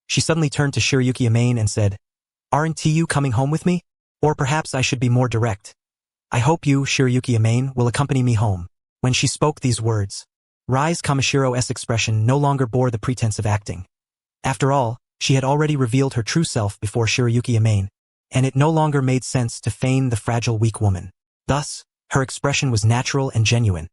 she suddenly turned to Shiryuki Amane and said, Aren't you coming home with me? Or perhaps I should be more direct. I hope you, Shiryuki Amane, will accompany me home. When she spoke these words, Rise Kamashiro's expression no longer bore the pretense of acting. After all, she had already revealed her true self before Shiryuki Amane, and it no longer made sense to feign the fragile weak woman. Thus, her expression was natural and genuine,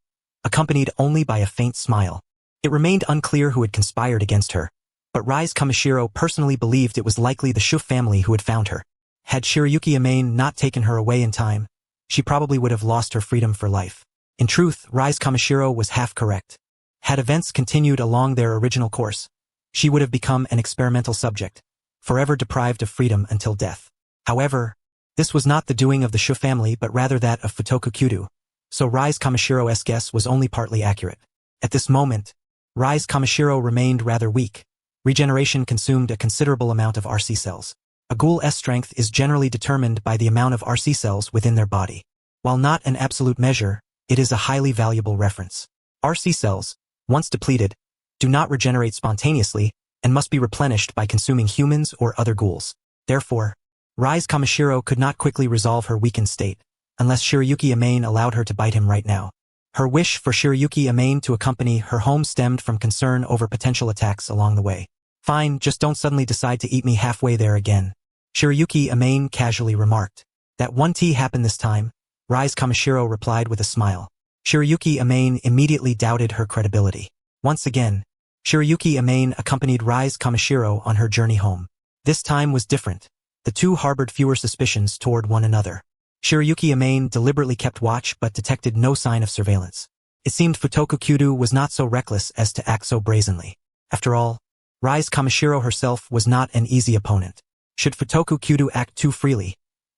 accompanied only by a faint smile. It remained unclear who had conspired against her, but Rise Kamishiro personally believed it was likely the Shu family who had found her. Had Shiryuki Amane not taken her away in time, she probably would have lost her freedom for life. In truth, Rise Kamishiro was half correct. Had events continued along their original course, she would have become an experimental subject, forever deprived of freedom until death. However, this was not the doing of the Shu family but rather that of Futoku Kyudo, so Rise Kamashiro's guess was only partly accurate. At this moment, Rise Kamishiro remained rather weak. Regeneration consumed a considerable amount of RC cells. A Ghoul's strength is generally determined by the amount of RC cells within their body. While not an absolute measure, it is a highly valuable reference. RC cells, once depleted, do not regenerate spontaneously and must be replenished by consuming humans or other ghouls. Therefore, Rise Kamishiro could not quickly resolve her weakened state, unless Shiryuki Amane allowed her to bite him right now. Her wish for Shiryuki Amane to accompany her home stemmed from concern over potential attacks along the way. Fine, just don't suddenly decide to eat me halfway there again, Shiryuki Amane casually remarked. That one tea happened this time, Rise Kamishiro replied with a smile. Shiryuki Amane immediately doubted her credibility. Once again, Shiryuki Amane accompanied Rise Kamishiro on her journey home. This time was different. The two harbored fewer suspicions toward one another. Shiryuki Amane deliberately kept watch but detected no sign of surveillance. It seemed Futoku Kyudo was not so reckless as to act so brazenly. After all, Rise Kamishiro herself was not an easy opponent. Should Futoku Kyudo act too freely,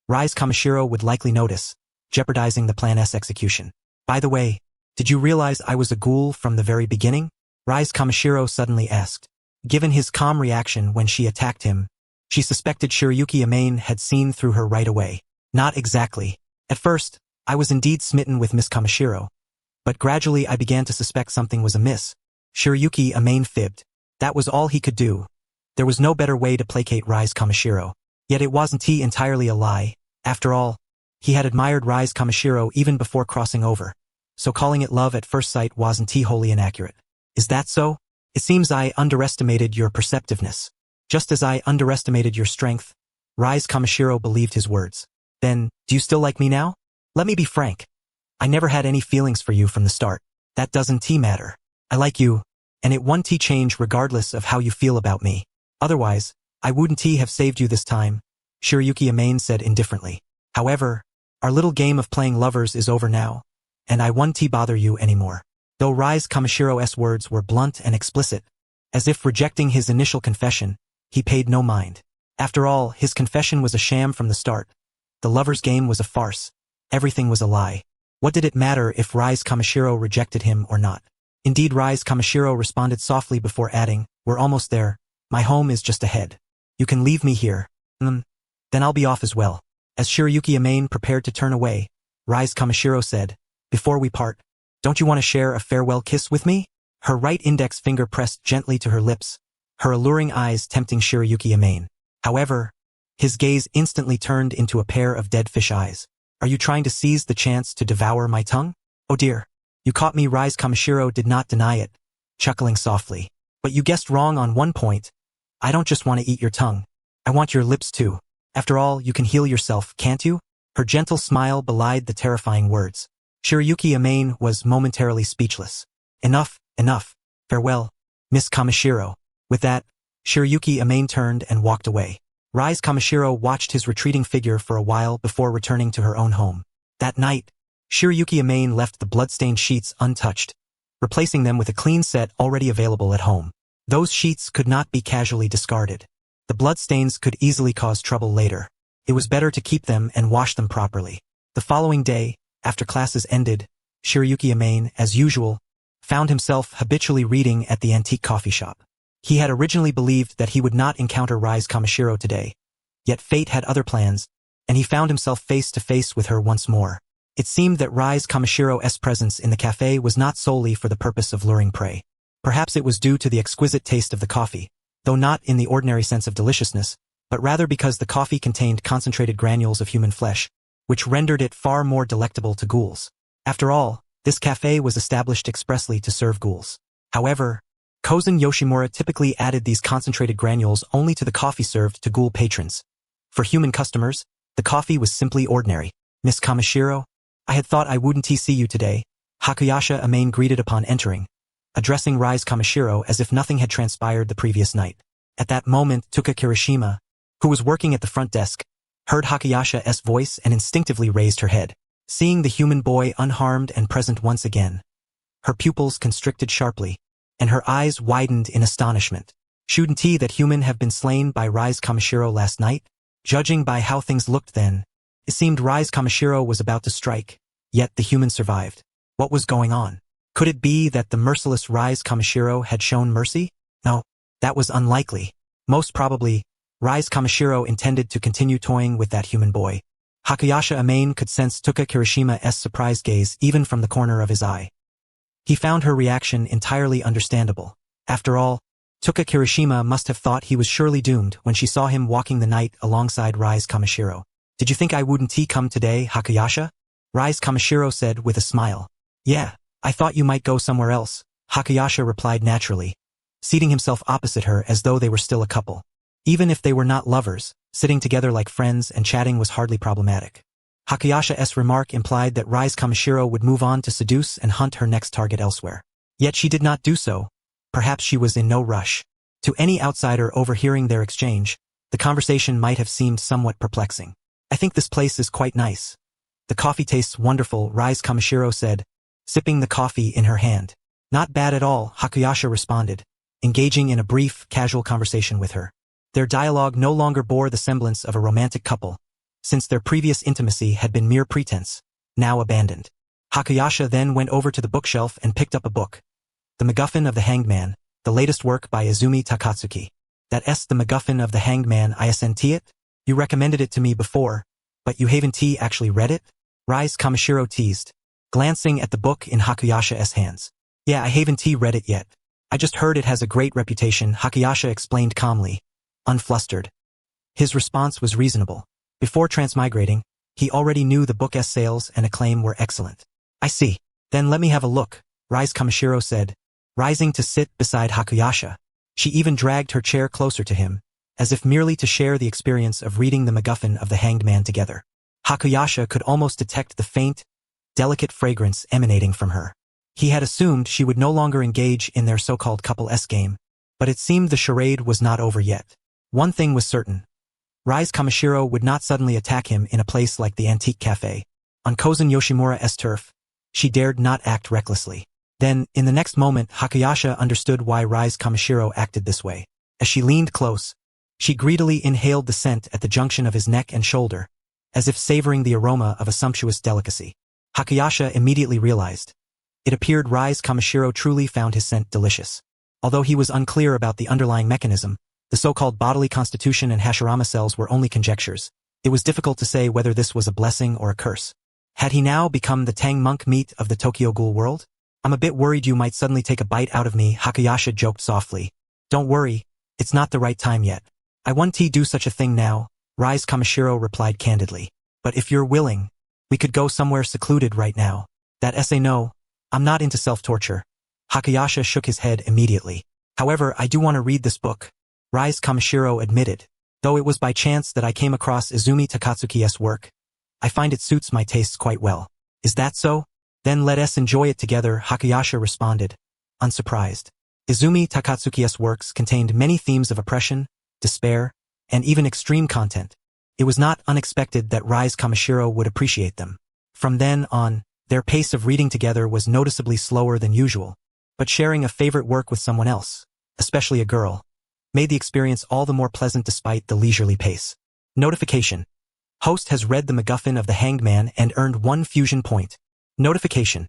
Rise Kamishiro would likely notice, jeopardizing the plan's execution. By the way, did you realize I was a ghoul from the very beginning? Rise Kamishiro suddenly asked. Given his calm reaction when she attacked him, she suspected Shiryuki Amane had seen through her right away. Not exactly. At first, I was indeed smitten with Miss Kamishiro, but gradually I began to suspect something was amiss. Shiryuki Amane fibbed. That was all he could do. There was no better way to placate Rise Kamishiro. Yet it wasn't entirely a lie. After all, he had admired Rise Kamishiro even before crossing over, so calling it love at first sight wasn't wholly inaccurate. Is that so? It seems I underestimated your perceptiveness. Just as I underestimated your strength, Rise Kamishiro believed his words. Then, do you still like me now? Let me be frank. I never had any feelings for you from the start. That doesn't matter. I like you, and it won't change regardless of how you feel about me. Otherwise, I wouldn't have saved you this time, Shiryuki Amane said indifferently. However, our little game of playing lovers is over now, and I won't bother you anymore. Though Rise Kamashiro's words were blunt and explicit, as if rejecting his initial confession, he paid no mind. After all, his confession was a sham from the start. The lover's game was a farce. Everything was a lie. What did it matter if Rise Kamishiro rejected him or not? Indeed, Rise Kamishiro responded softly before adding, We're almost there. My home is just ahead. You can leave me here. Then I'll be off as well. As Shiryuki Amane prepared to turn away, Rise Kamishiro said, Before we part, don't you want to share a farewell kiss with me? Her right index finger pressed gently to her lips, her alluring eyes tempting Shiryuki Amane. However, his gaze instantly turned into a pair of dead fish eyes. Are you trying to seize the chance to devour my tongue? Oh dear. You caught me. Rise Kamishiro did not deny it, chuckling softly. But you guessed wrong on one point. I don't just want to eat your tongue. I want your lips too. After all, you can heal yourself, can't you? Her gentle smile belied the terrifying words. Shiryuki Amane was momentarily speechless. Enough, enough. Farewell, Miss Kamishiro. With that, Shiryuki Amane turned and walked away. Rise Kamishiro watched his retreating figure for a while before returning to her own home. That night, Shiryuki Amane left the blood-stained sheets untouched, replacing them with a clean set already available at home. Those sheets could not be casually discarded. The bloodstains could easily cause trouble later. It was better to keep them and wash them properly. The following day, after classes ended, Shiryuki Amane, as usual, found himself habitually reading at the antique coffee shop. He had originally believed that he would not encounter Rise Kamishiro today, yet fate had other plans, and he found himself face to face with her once more. It seemed that Rise Kamishiro's presence in the cafe was not solely for the purpose of luring prey. Perhaps it was due to the exquisite taste of the coffee, though not in the ordinary sense of deliciousness, but rather because the coffee contained concentrated granules of human flesh, which rendered it far more delectable to ghouls. After all, this cafe was established expressly to serve ghouls. However, Kozen Yoshimura typically added these concentrated granules only to the coffee served to ghoul patrons. For human customers, the coffee was simply ordinary. Miss Kamishiro, I had thought I wouldn't see you today, Hakuyasha Amane greeted upon entering, addressing Rise Kamishiro as if nothing had transpired the previous night. At that moment, Tuka Kirishima, who was working at the front desk, heard Hakuyasha's voice and instinctively raised her head. Seeing the human boy unharmed and present once again, her pupils constricted sharply, and her eyes widened in astonishment. Shouldn't that human have been slain by Rise Kamishiro last night? Judging by how things looked then, it seemed Rise Kamishiro was about to strike, yet the human survived. What was going on? Could it be that the merciless Rise Kamishiro had shown mercy? No, that was unlikely. Most probably, Rise Kamishiro intended to continue toying with that human boy. Hakuyasha Amane could sense Tuka Kirishima's surprised gaze even from the corner of his eye. He found her reaction entirely understandable. After all, Tuka Kirishima must have thought he was surely doomed when she saw him walking the night alongside Rise Kamishiro. Did you think I wouldn't come today, Hakuyasha? Rise Kamishiro said with a smile. Yeah, I thought you might go somewhere else, Hakuyasha replied naturally, seating himself opposite her as though they were still a couple. Even if they were not lovers, sitting together like friends and chatting was hardly problematic. Hakuyasha's remark implied that Rise Kamishiro would move on to seduce and hunt her next target elsewhere. Yet she did not do so. Perhaps she was in no rush. To any outsider overhearing their exchange, the conversation might have seemed somewhat perplexing. I think this place is quite nice. The coffee tastes wonderful, Rise Kamishiro said, sipping the coffee in her hand. Not bad at all, Hakuyasha responded, engaging in a brief, casual conversation with her. Their dialogue no longer bore the semblance of a romantic couple, since their previous intimacy had been mere pretense, now abandoned. Hakuyasha then went over to the bookshelf and picked up a book. The MacGuffin of the Hanged Man, the latest work by Izumi Takatsuki. That's the MacGuffin of the Hanged Man, isn't it? You recommended it to me before, but you haven't actually read it? Rise Kamishiro teased, glancing at the book in Hakuyasha's hands. Yeah, I haven't read it yet. I just heard it has a great reputation, Hakuyasha explained calmly, unflustered. His response was reasonable. Before transmigrating, he already knew the book's sales and acclaim were excellent. I see. Then let me have a look, Rise Kamishiro said, rising to sit beside Hakuyasha. She even dragged her chair closer to him, as if merely to share the experience of reading the MacGuffin of the Hanged Man together. Hakuyasha could almost detect the faint, delicate fragrance emanating from her. He had assumed she would no longer engage in their so-called couple-esque game, but it seemed the charade was not over yet. One thing was certain. Rise Kamishiro would not suddenly attack him in a place like the antique cafe. On Kozen Yoshimura's turf, she dared not act recklessly. Then, in the next moment, Hakuyasha understood why Rise Kamishiro acted this way. As she leaned close, she greedily inhaled the scent at the junction of his neck and shoulder, as if savoring the aroma of a sumptuous delicacy. Hakuyasha immediately realized. It appeared Rise Kamishiro truly found his scent delicious. Although he was unclear about the underlying mechanism, the so-called bodily constitution and Hashirama cells were only conjectures. It was difficult to say whether this was a blessing or a curse. Had he now become the Tang monk meat of the Tokyo Ghoul world? I'm a bit worried you might suddenly take a bite out of me, Hakuyasha joked softly. Don't worry, it's not the right time yet. I won't do such a thing now, Rise Kamishiro replied candidly. But if you're willing, we could go somewhere secluded right now. That essay no, I'm not into self-torture. Hakuyasha shook his head immediately. However, I do want to read this book, Rise Kamishiro admitted, Though it was by chance that I came across Izumi Takatsuki's work, I find it suits my tastes quite well. Is that so? Then let us enjoy it together, Hakayasha responded, unsurprised. Izumi Takatsuki's works contained many themes of oppression, despair, and even extreme content. It was not unexpected that Rise Kamishiro would appreciate them. From then on, their pace of reading together was noticeably slower than usual, but sharing a favorite work with someone else, especially a girl, made the experience all the more pleasant despite the leisurely pace. Notification. Host has read The MacGuffin of the Hanged Man and earned 1 fusion point. Notification.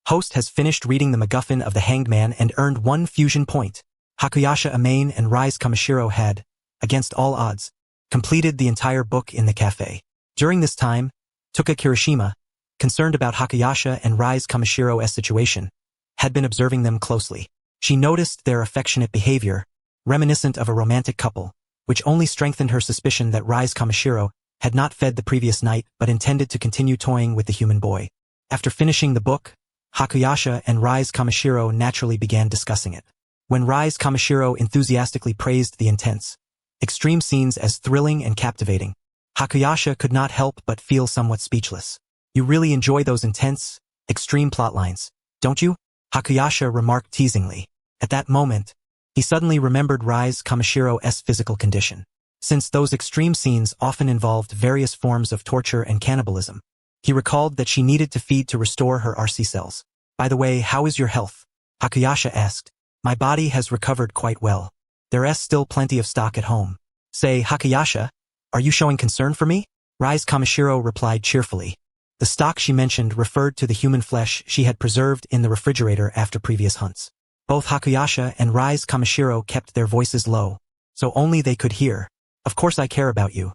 Host has finished reading The MacGuffin of the Hanged Man and earned 1 fusion point. Hakayasha Amane and Rise Kamishiro had, against all odds, completed the entire book in the cafe. During this time, Tuka Kirishima, concerned about Hakayasha and Rise Kamishiro's situation, had been observing them closely. She noticed their affectionate behavior, reminiscent of a romantic couple, which only strengthened her suspicion that Rise Kamishiro had not fed the previous night but intended to continue toying with the human boy. After finishing the book, Hakayasha and Rise Kamishiro naturally began discussing it. When Rise Kamishiro enthusiastically praised the intense, extreme scenes as thrilling and captivating, Hakayasha could not help but feel somewhat speechless. You really enjoy those intense, extreme plotlines, don't you? Hakayasha remarked teasingly. At that moment, he suddenly remembered Rise Kamishiro's physical condition. Since those extreme scenes often involved various forms of torture and cannibalism, he recalled that she needed to feed to restore her RC cells. By the way, how is your health? Hakayasha asked. My body has recovered quite well. There's still plenty of stock at home. Say, Hakayasha, are you showing concern for me? Rise Kamishiro replied cheerfully. The stock she mentioned referred to the human flesh she had preserved in the refrigerator after previous hunts. Both Hakayasha and Rise Kamishiro kept their voices low, so only they could hear. Of course I care about you.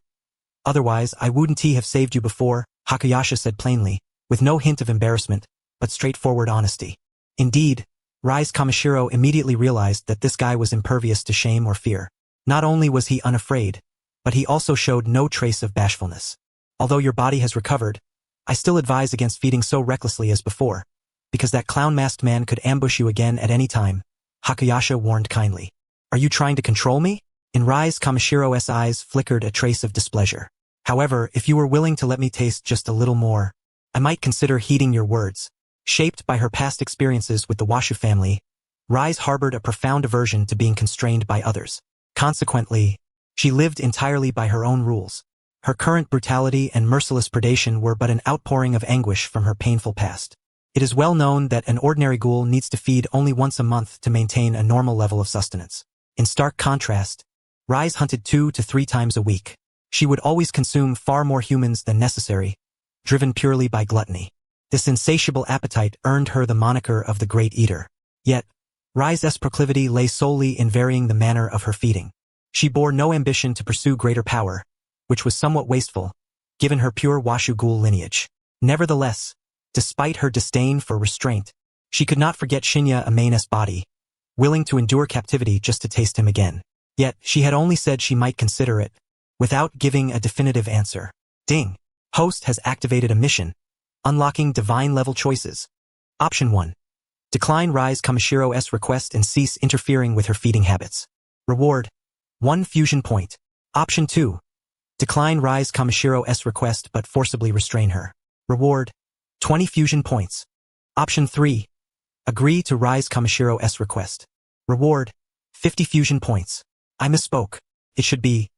Otherwise, I wouldn't have saved you before, Hakayasha said plainly, with no hint of embarrassment, but straightforward honesty. Indeed, Rise Kamishiro immediately realized that this guy was impervious to shame or fear. Not only was he unafraid, but he also showed no trace of bashfulness. Although your body has recovered, I still advise against feeding so recklessly as before, because that clown-masked man could ambush you again at any time, Hakayasha warned kindly. Are you trying to control me? In Rise Kamishiro's eyes flickered a trace of displeasure. However, if you were willing to let me taste just a little more, I might consider heeding your words. Shaped by her past experiences with the Washu family, Rise harbored a profound aversion to being constrained by others. Consequently, she lived entirely by her own rules. Her current brutality and merciless predation were but an outpouring of anguish from her painful past. It is well known that an ordinary ghoul needs to feed only once a month to maintain a normal level of sustenance. In stark contrast, Rise hunted 2 to 3 times a week. She would always consume far more humans than necessary, driven purely by gluttony. This insatiable appetite earned her the moniker of the Great Eater. Yet, Rise's proclivity lay solely in varying the manner of her feeding. She bore no ambition to pursue greater power, which was somewhat wasteful, given her pure Washu ghoul lineage. Nevertheless, despite her disdain for restraint, she could not forget Shinya Amane's body, willing to endure captivity just to taste him again. Yet, she had only said she might consider it, without giving a definitive answer. Ding! Host has activated a mission, unlocking divine-level choices. Option 1. Decline Rise Kamishiro's request and cease interfering with her feeding habits. Reward: 1 fusion point. Option 2. Decline Rise Kamishiro's request but forcibly restrain her. Reward: 20 fusion points. Option 3. Agree to Rise Kamishiro's request. Reward: 50 fusion points. I misspoke. It should be,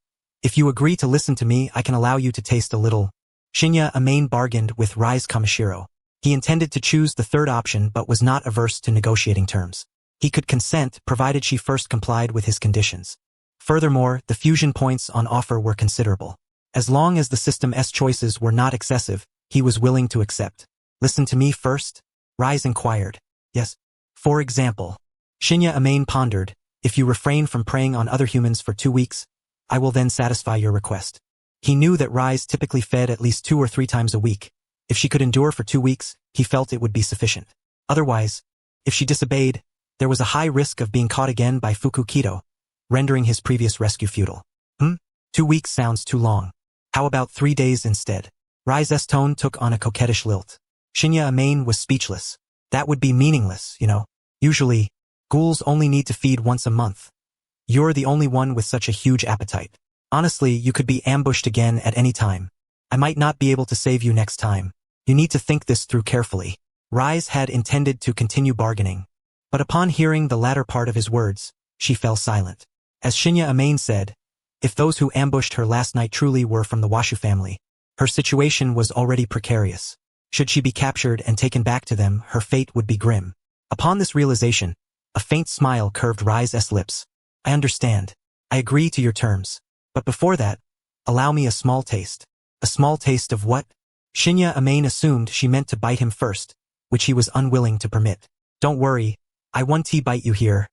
if you agree to listen to me, I can allow you to taste a little. Shinya Amane bargained with Rise Kamishiro. He intended to choose the third option but was not averse to negotiating terms. He could consent provided she first complied with his conditions. Furthermore, the fusion points on offer were considerable. As long as the system's choices were not excessive, he was willing to accept. Listen to me first? Rise inquired. Yes. For example, Shinya Amane pondered, if you refrain from preying on other humans for 2 weeks, I will then satisfy your request. He knew that Rise typically fed at least 2 or 3 times a week. If she could endure for 2 weeks, he felt it would be sufficient. Otherwise, if she disobeyed, there was a high risk of being caught again by Fukukido, rendering his previous rescue futile. 2 weeks sounds too long. How about 3 days instead? Rise's tone took on a coquettish lilt. Shinya Amane was speechless. That would be meaningless, you know. Usually, ghouls only need to feed once a month. You're the only one with such a huge appetite. Honestly, you could be ambushed again at any time. I might not be able to save you next time. You need to think this through carefully. Rise had intended to continue bargaining, but upon hearing the latter part of his words, she fell silent. As Shinya Amain said, if those who ambushed her last night truly were from the Washu family, her situation was already precarious. Should she be captured and taken back to them, her fate would be grim. Upon this realization, a faint smile curved Rise's lips. I understand. I agree to your terms. But before that, allow me a small taste. A small taste of what? Shinya Amain assumed she meant to bite him first, which he was unwilling to permit. Don't worry, I won't bite you here.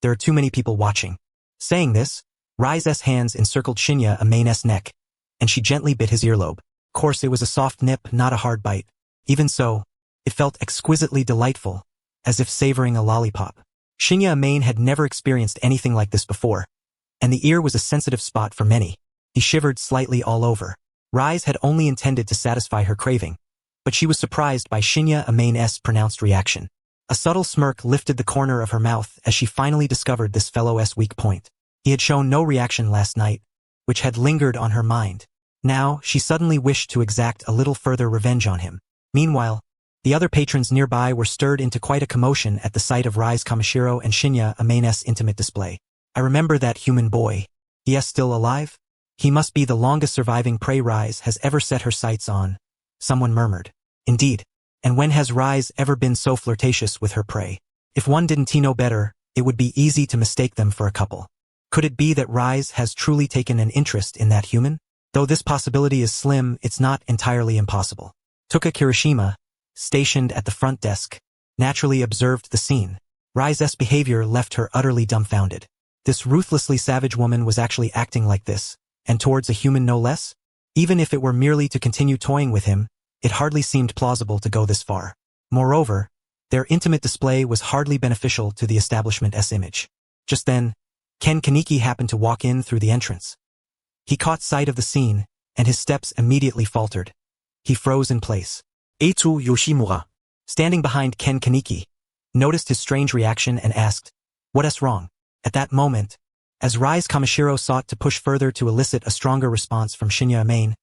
There are too many people watching. Saying this, Rise's hands encircled Shinya Amain's neck, and she gently bit his earlobe. Of course, it was a soft nip, not a hard bite. Even so, it felt exquisitely delightful, as if savoring a lollipop. Shinya Amain had never experienced anything like this before, and the ear was a sensitive spot for many. He shivered slightly all over. Rise had only intended to satisfy her craving, but she was surprised by Shinya Amain's pronounced reaction. A subtle smirk lifted the corner of her mouth as she finally discovered this fellow's weak point. He had shown no reaction last night, which had lingered on her mind. Now, she suddenly wished to exact a little further revenge on him. Meanwhile, the other patrons nearby were stirred into quite a commotion at the sight of Rise Kamishiro and Shinya Amain's intimate display. I remember that human boy. He is still alive? He must be the longest surviving prey Rise has ever set her sights on, someone murmured. Indeed. And when has Rise ever been so flirtatious with her prey? If one didn't know better, it would be easy to mistake them for a couple. Could it be that Rise has truly taken an interest in that human? Though this possibility is slim, it's not entirely impossible. Tuka Kirishima, stationed at the front desk, naturally observed the scene. Rise's behavior left her utterly dumbfounded. This ruthlessly savage woman was actually acting like this, and towards a human no less? Even if it were merely to continue toying with him, it hardly seemed plausible to go this far. Moreover, their intimate display was hardly beneficial to the establishment's image. Just then, Ken Kaneki happened to walk in through the entrance. He caught sight of the scene, and his steps immediately faltered. He froze in place. Eiichi Yoshimura, standing behind Ken Kaneki, noticed his strange reaction and asked, "What's wrong?" At that moment, as Rise Kamishiro sought to push further to elicit a stronger response from Shinya Amain,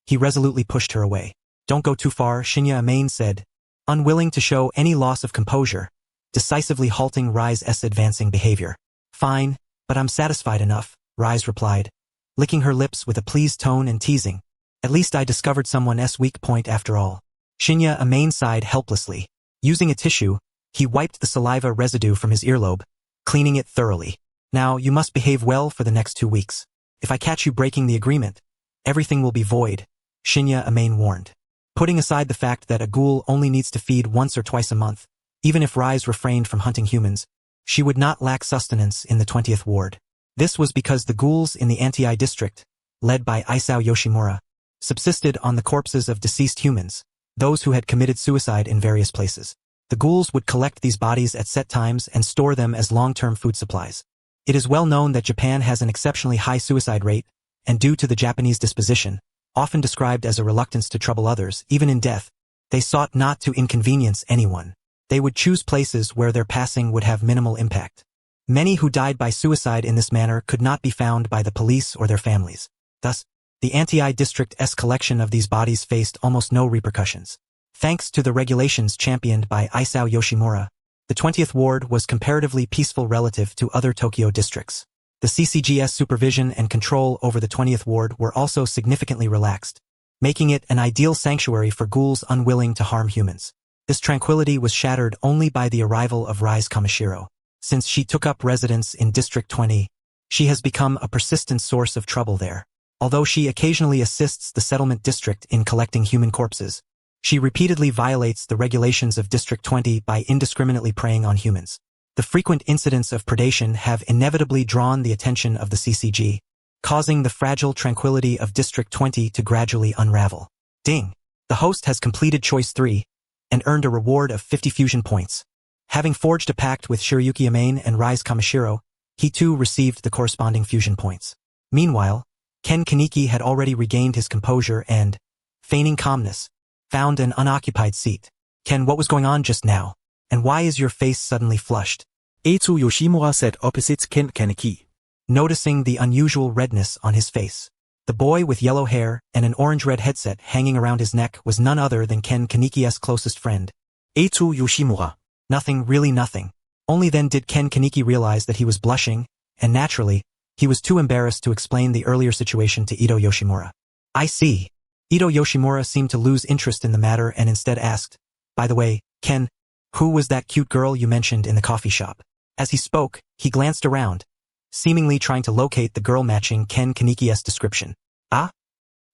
he resolutely pushed her away. "Don't go too far," Shinya Amain said, unwilling to show any loss of composure, decisively halting Rise's advancing behavior. "Fine, but I'm satisfied enough," Rise replied, licking her lips with a pleased tone and teasing. "At least I discovered someone's weak point after all." Shinya Amain sighed helplessly. Using a tissue, he wiped the saliva residue from his earlobe, cleaning it thoroughly. "Now, you must behave well for the next 2 weeks. If I catch you breaking the agreement, everything will be void," Shinya Amain warned. Putting aside the fact that a ghoul only needs to feed once or twice a month, even if Rise refrained from hunting humans, she would not lack sustenance in the 20th ward. This was because the ghouls in the Anti district, led by Isao Yoshimura, subsisted on the corpses of deceased humans, those who had committed suicide in various places. The ghouls would collect these bodies at set times and store them as long-term food supplies. It is well known that Japan has an exceptionally high suicide rate, and due to the Japanese disposition, often described as a reluctance to trouble others, even in death, they sought not to inconvenience anyone. They would choose places where their passing would have minimal impact. Many who died by suicide in this manner could not be found by the police or their families. Thus, the Anti district's collection of these bodies faced almost no repercussions. Thanks to the regulations championed by Isao Yoshimura, the 20th ward was comparatively peaceful relative to other Tokyo districts. The CCG's supervision and control over the 20th ward were also significantly relaxed, making it an ideal sanctuary for ghouls unwilling to harm humans. This tranquility was shattered only by the arrival of Rise Kamishiro. Since she took up residence in District 20, she has become a persistent source of trouble there. Although she occasionally assists the settlement district in collecting human corpses, she repeatedly violates the regulations of District 20 by indiscriminately preying on humans. The frequent incidents of predation have inevitably drawn the attention of the CCG, causing the fragile tranquility of District 20 to gradually unravel. Ding! The host has completed Choice 3 and earned a reward of 50 fusion points. Having forged a pact with Shiryuki Amain and Rise Kamishiro, he too received the corresponding fusion points. Meanwhile, Ken Kaneki had already regained his composure and, feigning calmness, found an unoccupied seat. "Ken, what was going on just now? And why is your face suddenly flushed?" Eiichi Yoshimura sat opposite Ken Kaneki. noticing the unusual redness on his face. The boy with yellow hair and an orange-red headset hanging around his neck was none other than Ken Kaniki's closest friend, Eiichi Yoshimura. Nothing, really nothing. Only then did Ken Kaneki realize that he was blushing, and naturally, he was too embarrassed to explain the earlier situation to Ito Yoshimura. I see. Ito Yoshimura seemed to lose interest in the matter and instead asked, by the way, Ken, who was that cute girl you mentioned in the coffee shop? As he spoke, he glanced around, seemingly trying to locate the girl matching Ken Kaneki's description. Ah?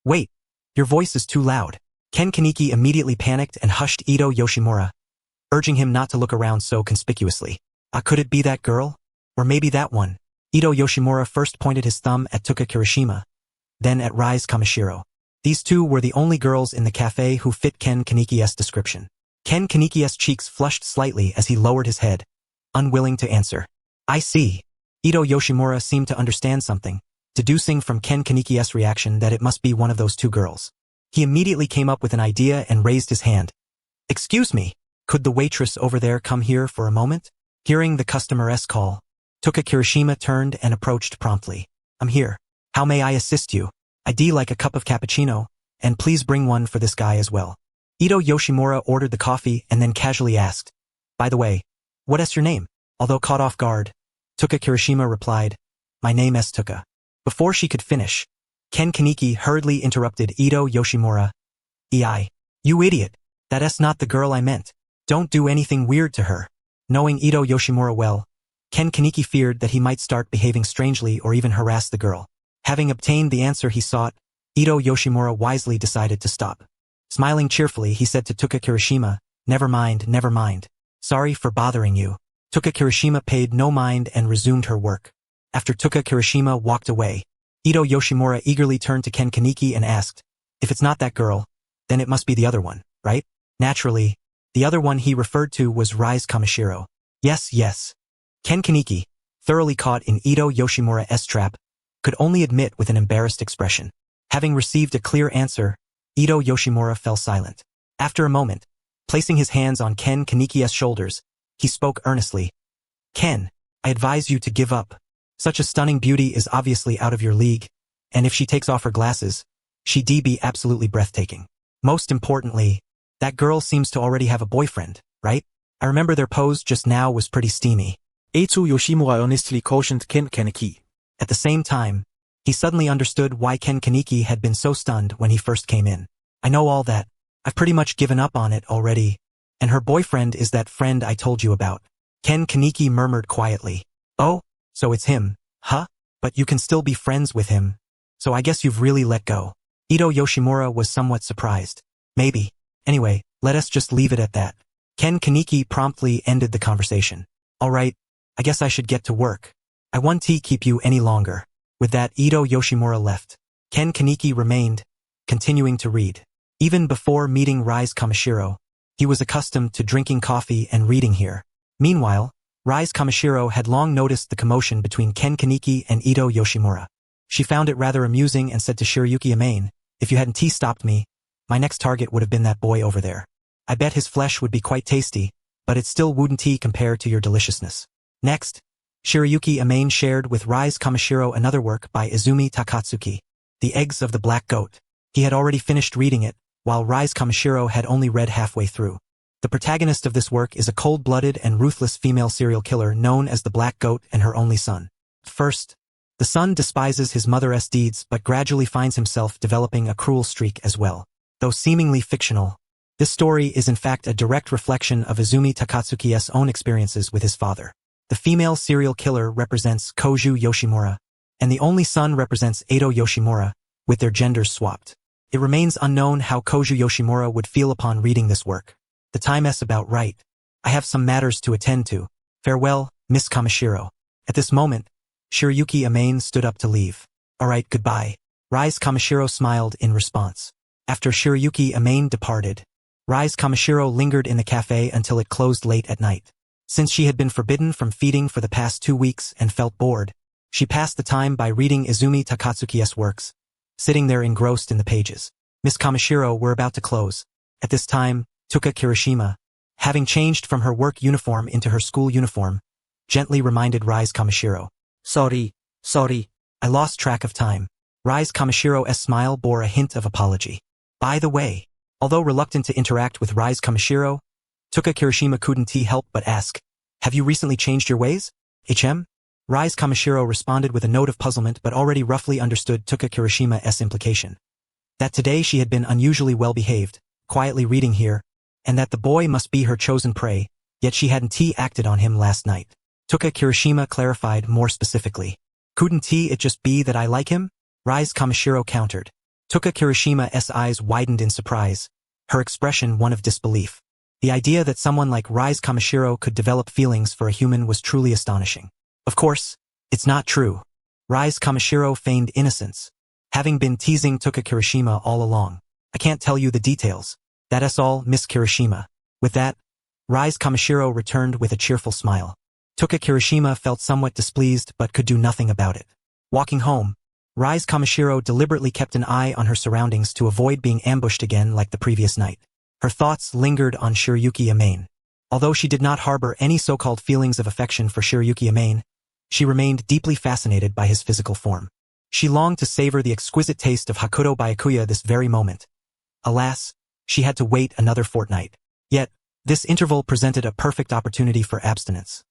Wait, your voice is too loud. Ken Kaneki immediately panicked and hushed Ito Yoshimura, urging him not to look around so conspicuously. Could it be that girl? Or maybe that one? Ito Yoshimura first pointed his thumb at Tuka Kirishima, then at Rise Kamishiro. These two were the only girls in the cafe who fit Ken Kaneki's description. Ken Kaneki's cheeks flushed slightly as he lowered his head, unwilling to answer. I see. Ito Yoshimura seemed to understand something, deducing from Ken Kaneki's reaction that it must be one of those two girls. He immediately came up with an idea and raised his hand. Excuse me, could the waitress over there come here for a moment? Hearing the customer's call, Tuka Kirishima turned and approached promptly. I'm here. How may I assist you? I'd like a cup of cappuccino, and please bring one for this guy as well. Ito Yoshimura ordered the coffee and then casually asked, by the way, what is your name? Although caught off guard, Tuka Kirishima replied, my name is Tuka. Before she could finish, Ken Kaneki hurriedly interrupted Ito Yoshimura. You idiot. That is not the girl I meant. Don't do anything weird to her. Knowing Ito Yoshimura well, Ken Kaneki feared that he might start behaving strangely or even harass the girl. Having obtained the answer he sought, Ito Yoshimura wisely decided to stop. Smiling cheerfully, he said to Tuka Kirishima, never mind, never mind. Sorry for bothering you. Tuka Kirishima paid no mind and resumed her work. After Tuka Kirishima walked away, Ito Yoshimura eagerly turned to Ken Kaneki and asked, if it's not that girl, then it must be the other one, right? Naturally, the other one he referred to was Rise Kamishiro. Yes. Ken Kaneki, thoroughly caught in Ito Yoshimura's trap, could only admit with an embarrassed expression. Having received a clear answer, Ito Yoshimura fell silent. After a moment, placing his hands on Ken Kaneki's shoulders, he spoke earnestly. Ken, I advise you to give up. Such a stunning beauty is obviously out of your league, and if she takes off her glasses, she'd be absolutely breathtaking. Most importantly, that girl seems to already have a boyfriend, right? I remember their pose just now was pretty steamy. Eiichi Yoshimura earnestly cautioned Ken Kaneki. At the same time, he suddenly understood why Ken Kaneki had been so stunned when he first came in. I know all that. I've pretty much given up on it already. And her boyfriend is that friend I told you about. Ken Kaneki murmured quietly. Oh, so it's him, huh? But you can still be friends with him. So I guess you've really let go. Ito Yoshimura was somewhat surprised. Maybe. Anyway, let us just leave it at that. Ken Kaneki promptly ended the conversation. All right, I guess I should get to work. I won't keep you any longer. With that, Ito Yoshimura left. Ken Kaneki remained, continuing to read. Even before meeting Rise Kamishiro, he was accustomed to drinking coffee and reading here. Meanwhile, Rise Kamishiro had long noticed the commotion between Ken Kaneki and Ito Yoshimura. She found it rather amusing and said to Shiryuki Amane, if you hadn't stopped me, my next target would have been that boy over there. I bet his flesh would be quite tasty, but it still wouldn't compare to your deliciousness. Next, Shiryuki Amane shared with Rise Kamishiro another work by Izumi Takatsuki, The Eggs of the Black Goat. He had already finished reading it, while Rise Kamishiro had only read halfway through. The protagonist of this work is a cold-blooded and ruthless female serial killer known as the Black Goat and her only son. First, the son despises his mother's deeds but gradually finds himself developing a cruel streak as well. Though seemingly fictional, this story is in fact a direct reflection of Izumi Takatsuki's own experiences with his father. The female serial killer represents Koju Yoshimura, and the only son represents Edo Yoshimura, with their genders swapped. It remains unknown how Koju Yoshimura would feel upon reading this work. The time is about right. I have some matters to attend to. Farewell, Miss Kamishiro. At this moment, Shiryuki Amane stood up to leave. Alright, goodbye. Rise Kamishiro smiled in response. After Shiryuki Amane departed, Rise Kamishiro lingered in the cafe until it closed late at night. Since she had been forbidden from feeding for the past 2 weeks and felt bored, she passed the time by reading Izumi Takatsuki's works, sitting there engrossed in the pages. Miss Kamishiro were about to close. At this time, Tuka Kirishima, having changed from her work uniform into her school uniform, gently reminded Rise Kamishiro. Sorry, Sorry. I lost track of time. Rise Kamashiro's smile bore a hint of apology. By the way, although reluctant to interact with Rise Kamashiro, Tuka Kirishima couldn't help but ask, have you recently changed your ways? Rise Kamashiro responded with a note of puzzlement but already roughly understood Tuka Kirishima's implication. That today she had been unusually well-behaved, quietly reading here, and that the boy must be her chosen prey, yet she hadn't acted on him last night. Tuka Kirishima clarified more specifically. Couldn't it just be that I like him? Rise Kamashiro countered. Tuka Kirishima's eyes widened in surprise, her expression one of disbelief. The idea that someone like Rise Kamashiro could develop feelings for a human was truly astonishing. Of course, it's not true. Rise Kamashiro feigned innocence. Having been teasing Tuka Kirishima all along. I can't tell you the details. That's all, Miss Kirishima. With that, Rise Kamashiro returned with a cheerful smile. Tuka Kirishima felt somewhat displeased but could do nothing about it. Walking home, Rise Kamashiro deliberately kept an eye on her surroundings to avoid being ambushed again like the previous night. Her thoughts lingered on Shiryuki Yamane. Although she did not harbor any so-called feelings of affection for Shiryuki Yamane, she remained deeply fascinated by his physical form. She longed to savor the exquisite taste of Hakuto Byakuya this very moment. Alas, she had to wait another fortnight. Yet, this interval presented a perfect opportunity for abstinence.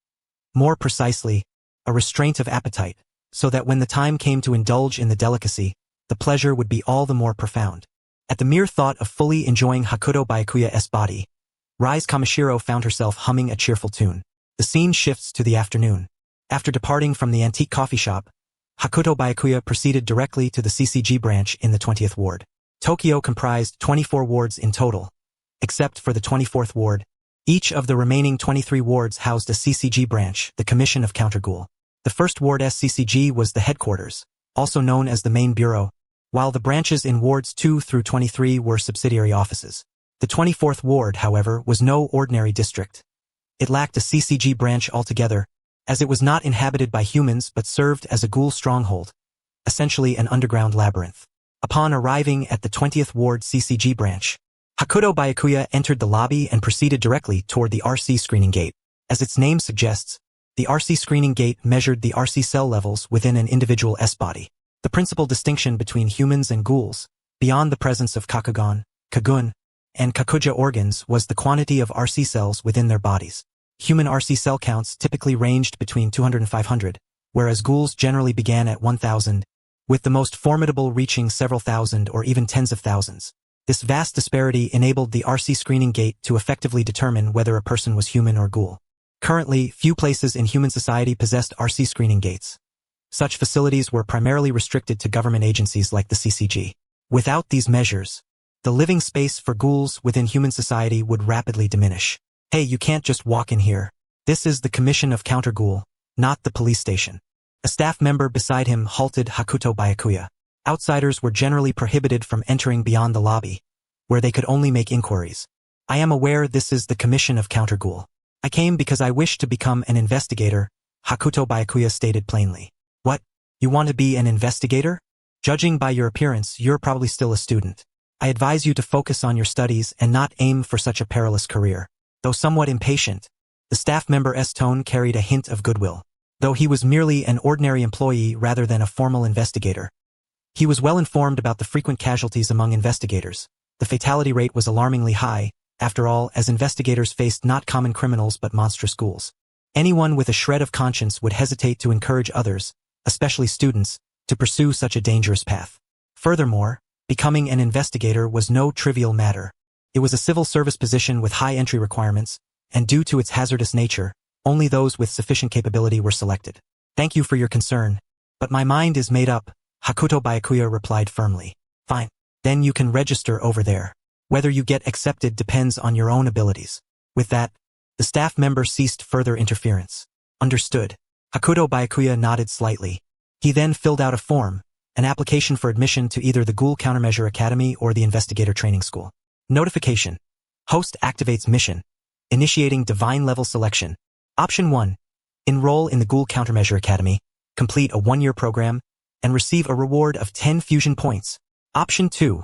More precisely, a restraint of appetite, so that when the time came to indulge in the delicacy, the pleasure would be all the more profound. At the mere thought of fully enjoying Hakuto Byakuya's body, Rise Kamashiro found herself humming a cheerful tune. The scene shifts to the afternoon. After departing from the antique coffee shop, Hakuto Byakuya proceeded directly to the CCG branch in the 20th ward. Tokyo comprised 24 wards in total. Except for the 24th ward, each of the remaining 23 wards housed a CCG branch, the Commission of Counter-Ghoul. The first ward's CCG was the headquarters, also known as the main bureau, while the branches in wards 2 through 23 were subsidiary offices. The 24th ward, however, was no ordinary district. It lacked a CCG branch altogether, as it was not inhabited by humans but served as a ghoul stronghold, essentially an underground labyrinth. Upon arriving at the 20th ward CCG branch, Hakuto Byakuya entered the lobby and proceeded directly toward the RC screening gate. As its name suggests, the RC screening gate measured the RC cell levels within an individual S-body. The principal distinction between humans and ghouls, beyond the presence of Kakugan, Kagun, and Kakuja organs, was the quantity of RC cells within their bodies. Human RC cell counts typically ranged between 200 and 500, whereas ghouls generally began at 1,000, with the most formidable reaching several thousand or even tens of thousands. This vast disparity enabled the RC screening gate to effectively determine whether a person was human or ghoul. Currently, few places in human society possessed RC screening gates. Such facilities were primarily restricted to government agencies like the CCG. Without these measures, the living space for ghouls within human society would rapidly diminish. Hey, you can't just walk in here. This is the Commission of Counter-Ghoul, not the police station. A staff member beside him halted Hakuto Byakuya. Outsiders were generally prohibited from entering beyond the lobby, where they could only make inquiries. I am aware this is the Commission of Counter-Ghoul. I came because I wish to become an investigator, Hakuto Byakuya stated plainly. What? You want to be an investigator? Judging by your appearance, you're probably still a student. I advise you to focus on your studies and not aim for such a perilous career. Though somewhat impatient, the staff member's tone carried a hint of goodwill. Though he was merely an ordinary employee rather than a formal investigator, he was well informed about the frequent casualties among investigators. The fatality rate was alarmingly high, after all, as investigators faced not common criminals but monstrous ghouls. Anyone with a shred of conscience would hesitate to encourage others, especially students, to pursue such a dangerous path. Furthermore, becoming an investigator was no trivial matter. It was a civil service position with high entry requirements, and due to its hazardous nature, only those with sufficient capability were selected. Thank you for your concern, but my mind is made up, Hakuto Byakuya replied firmly. Fine. Then you can register over there. Whether you get accepted depends on your own abilities. With that, the staff member ceased further interference. Understood. Hakuto Byakuya nodded slightly. He then filled out a form, an application for admission to either the Ghoul Countermeasure Academy or the Investigator Training School. Notification. Host activates mission. Initiating divine level selection. Option 1. Enroll in the Ghoul Countermeasure Academy, complete a 1-year program, and receive a reward of 10 fusion points. Option 2.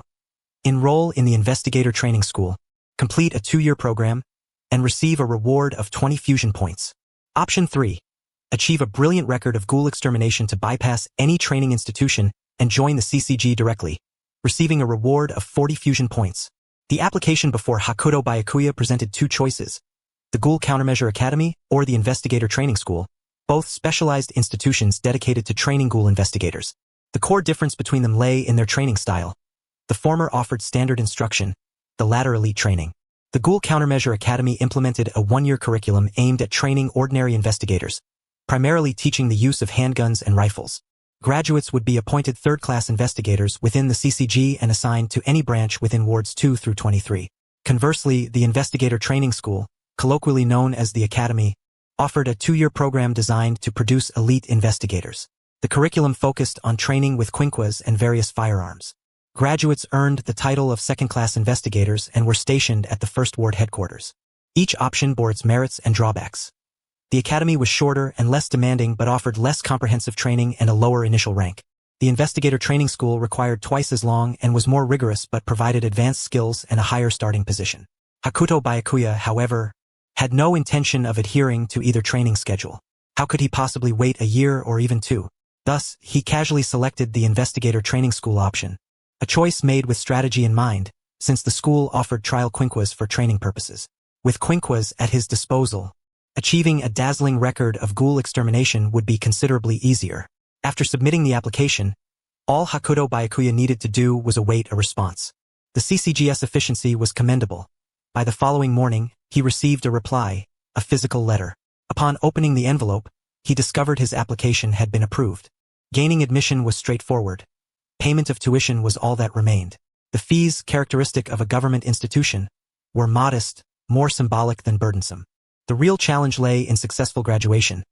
Enroll in the Investigator Training School, complete a 2-year program, and receive a reward of 20 fusion points. Option 3. achieve a brilliant record of Ghoul extermination to bypass any training institution and join the CCG directly, receiving a reward of 40 fusion points. The application before Hakuto Byakuya presented two choices: the Ghoul Countermeasure Academy or the Investigator Training School, both specialized institutions dedicated to training Ghoul investigators. The core difference between them lay in their training style. The former offered standard instruction, the latter elite training. The Ghoul Countermeasure Academy implemented a one-year curriculum aimed at training ordinary investigators, primarily teaching the use of handguns and rifles. Graduates would be appointed third-class investigators within the CCG and assigned to any branch within wards 2 through 23. Conversely, the Investigator Training School, colloquially known as the Academy, offered a 2-year program designed to produce elite investigators. The curriculum focused on training with quinquas and various firearms. Graduates earned the title of second-class investigators and were stationed at the First Ward headquarters. Each option bore its merits and drawbacks. The academy was shorter and less demanding but offered less comprehensive training and a lower initial rank. The Investigator Training School required twice as long and was more rigorous but provided advanced skills and a higher starting position. Hakuto Byakuya, however, had no intention of adhering to either training schedule. How could he possibly wait a year or even 2? Thus, he casually selected the Investigator Training School option. A choice made with strategy in mind, since the school offered trial quinquas for training purposes. With quinquas at his disposal, achieving a dazzling record of Ghoul extermination would be considerably easier. After submitting the application, all Hakuto Byakuya needed to do was await a response. The CCG's efficiency was commendable. By the following morning, he received a reply, a physical letter. Upon opening the envelope, he discovered his application had been approved. Gaining admission was straightforward. Payment of tuition was all that remained. The fees, characteristic of a government institution, were modest, more symbolic than burdensome. The real challenge lay in successful graduation,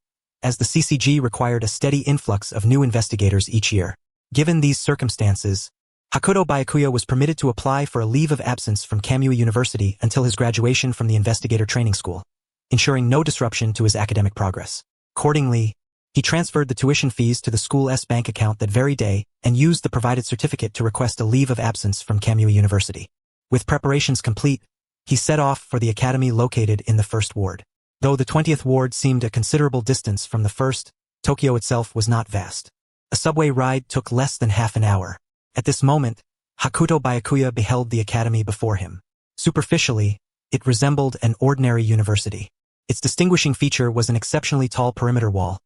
as the CCG required a steady influx of new investigators each year. Given these circumstances, Hakuto Byakuya was permitted to apply for a leave of absence from Kamui University until his graduation from the Investigator Training School, ensuring no disruption to his academic progress. Accordingly, he transferred the tuition fees to the school's bank account that very day and used the provided certificate to request a leave of absence from Kamui University. With preparations complete, he set off for the academy located in the First Ward. Though the 20th Ward seemed a considerable distance from the first, Tokyo itself was not vast. A subway ride took less than half an hour. At this moment, Hakuto Byakuya beheld the academy before him. Superficially, it resembled an ordinary university. Its distinguishing feature was an exceptionally tall perimeter wall,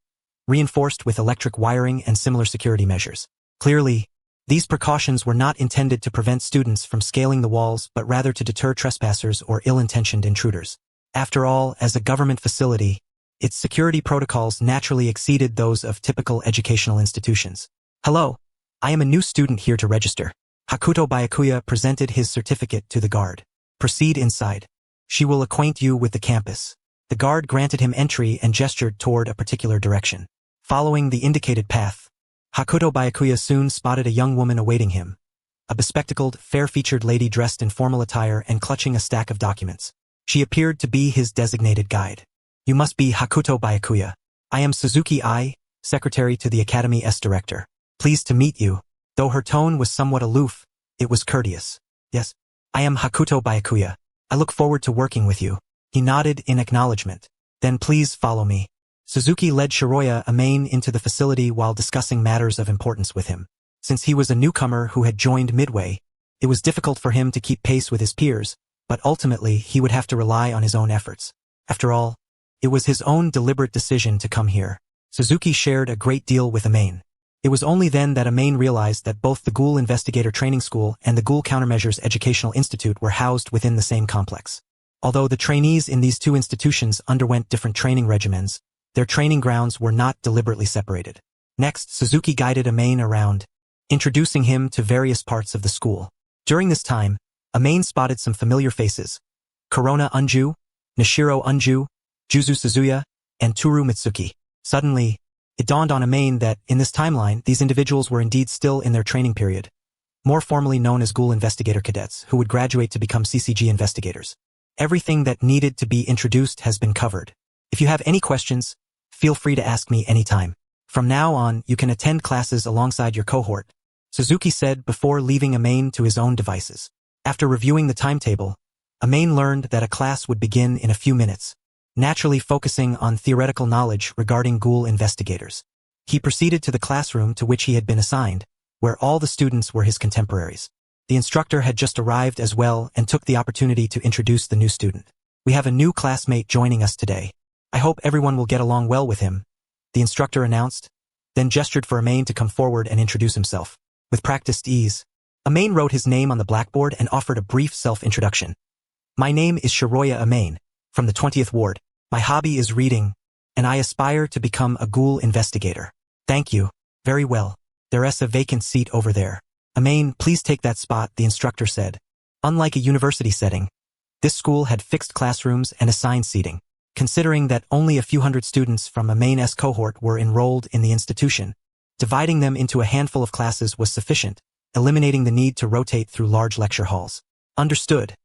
reinforced with electric wiring and similar security measures. Clearly, these precautions were not intended to prevent students from scaling the walls but rather to deter trespassers or ill-intentioned intruders. After all, as a government facility, its security protocols naturally exceeded those of typical educational institutions. "Hello, I am a new student here to register." Hakuto Byakuya presented his certificate to the guard. "Proceed inside. She will acquaint you with the campus." The guard granted him entry and gestured toward a particular direction. Following the indicated path, Hakuto Byakuya soon spotted a young woman awaiting him, a bespectacled, fair-featured lady dressed in formal attire and clutching a stack of documents. She appeared to be his designated guide. "You must be Hakuto Byakuya. I am Suzuki I, secretary to the Academy's director. Pleased to meet you." Though her tone was somewhat aloof, it was courteous. "Yes, I am Hakuto Byakuya. I look forward to working with you." He nodded in acknowledgement. "Then please follow me." Suzuki led Shiroya Amane into the facility while discussing matters of importance with him. Since he was a newcomer who had joined midway, it was difficult for him to keep pace with his peers, but ultimately he would have to rely on his own efforts. After all, it was his own deliberate decision to come here. Suzuki shared a great deal with Amane. It was only then that Amane realized that both the Ghoul Investigator Training School and the Ghoul Countermeasures Educational Institute were housed within the same complex. Although the trainees in these two institutions underwent different training regimens, their training grounds were not deliberately separated. Next, Suzuki guided Amane around, introducing him to various parts of the school. During this time, Amane spotted some familiar faces: Korona Unju, Nishiro Unju, Juzu Suzuya, and Toru Mitsuki. Suddenly, it dawned on Amane that, in this timeline, these individuals were indeed still in their training period, more formally known as Ghoul Investigator Cadets, who would graduate to become CCG investigators. Everything that needed to be introduced has been covered. If you have any questions, feel free to ask me anytime. From now on, you can attend classes alongside your cohort, Suzuki said before leaving Amane to his own devices. After reviewing the timetable, Amane learned that a class would begin in a few minutes. naturally focusing on theoretical knowledge regarding Ghoul investigators. He proceeded to the classroom to which he had been assigned, where all the students were his contemporaries. The instructor had just arrived as well and took the opportunity to introduce the new student. "We have a new classmate joining us today. I hope everyone will get along well with him," the instructor announced, then gestured for Amain to come forward and introduce himself. With practiced ease, Amain wrote his name on the blackboard and offered a brief self-introduction. "My name is Shiroya Amain, from the 20th Ward. My hobby is reading, and I aspire to become a Ghoul investigator." "Thank you. Very well. There's a vacant seat over there." "Amain, please take that spot," the instructor said. Unlike a university setting, this school had fixed classrooms and assigned seating. Considering that only a few hundred students from Amain's cohort were enrolled in the institution, dividing them into a handful of classes was sufficient, eliminating the need to rotate through large lecture halls. "Understood."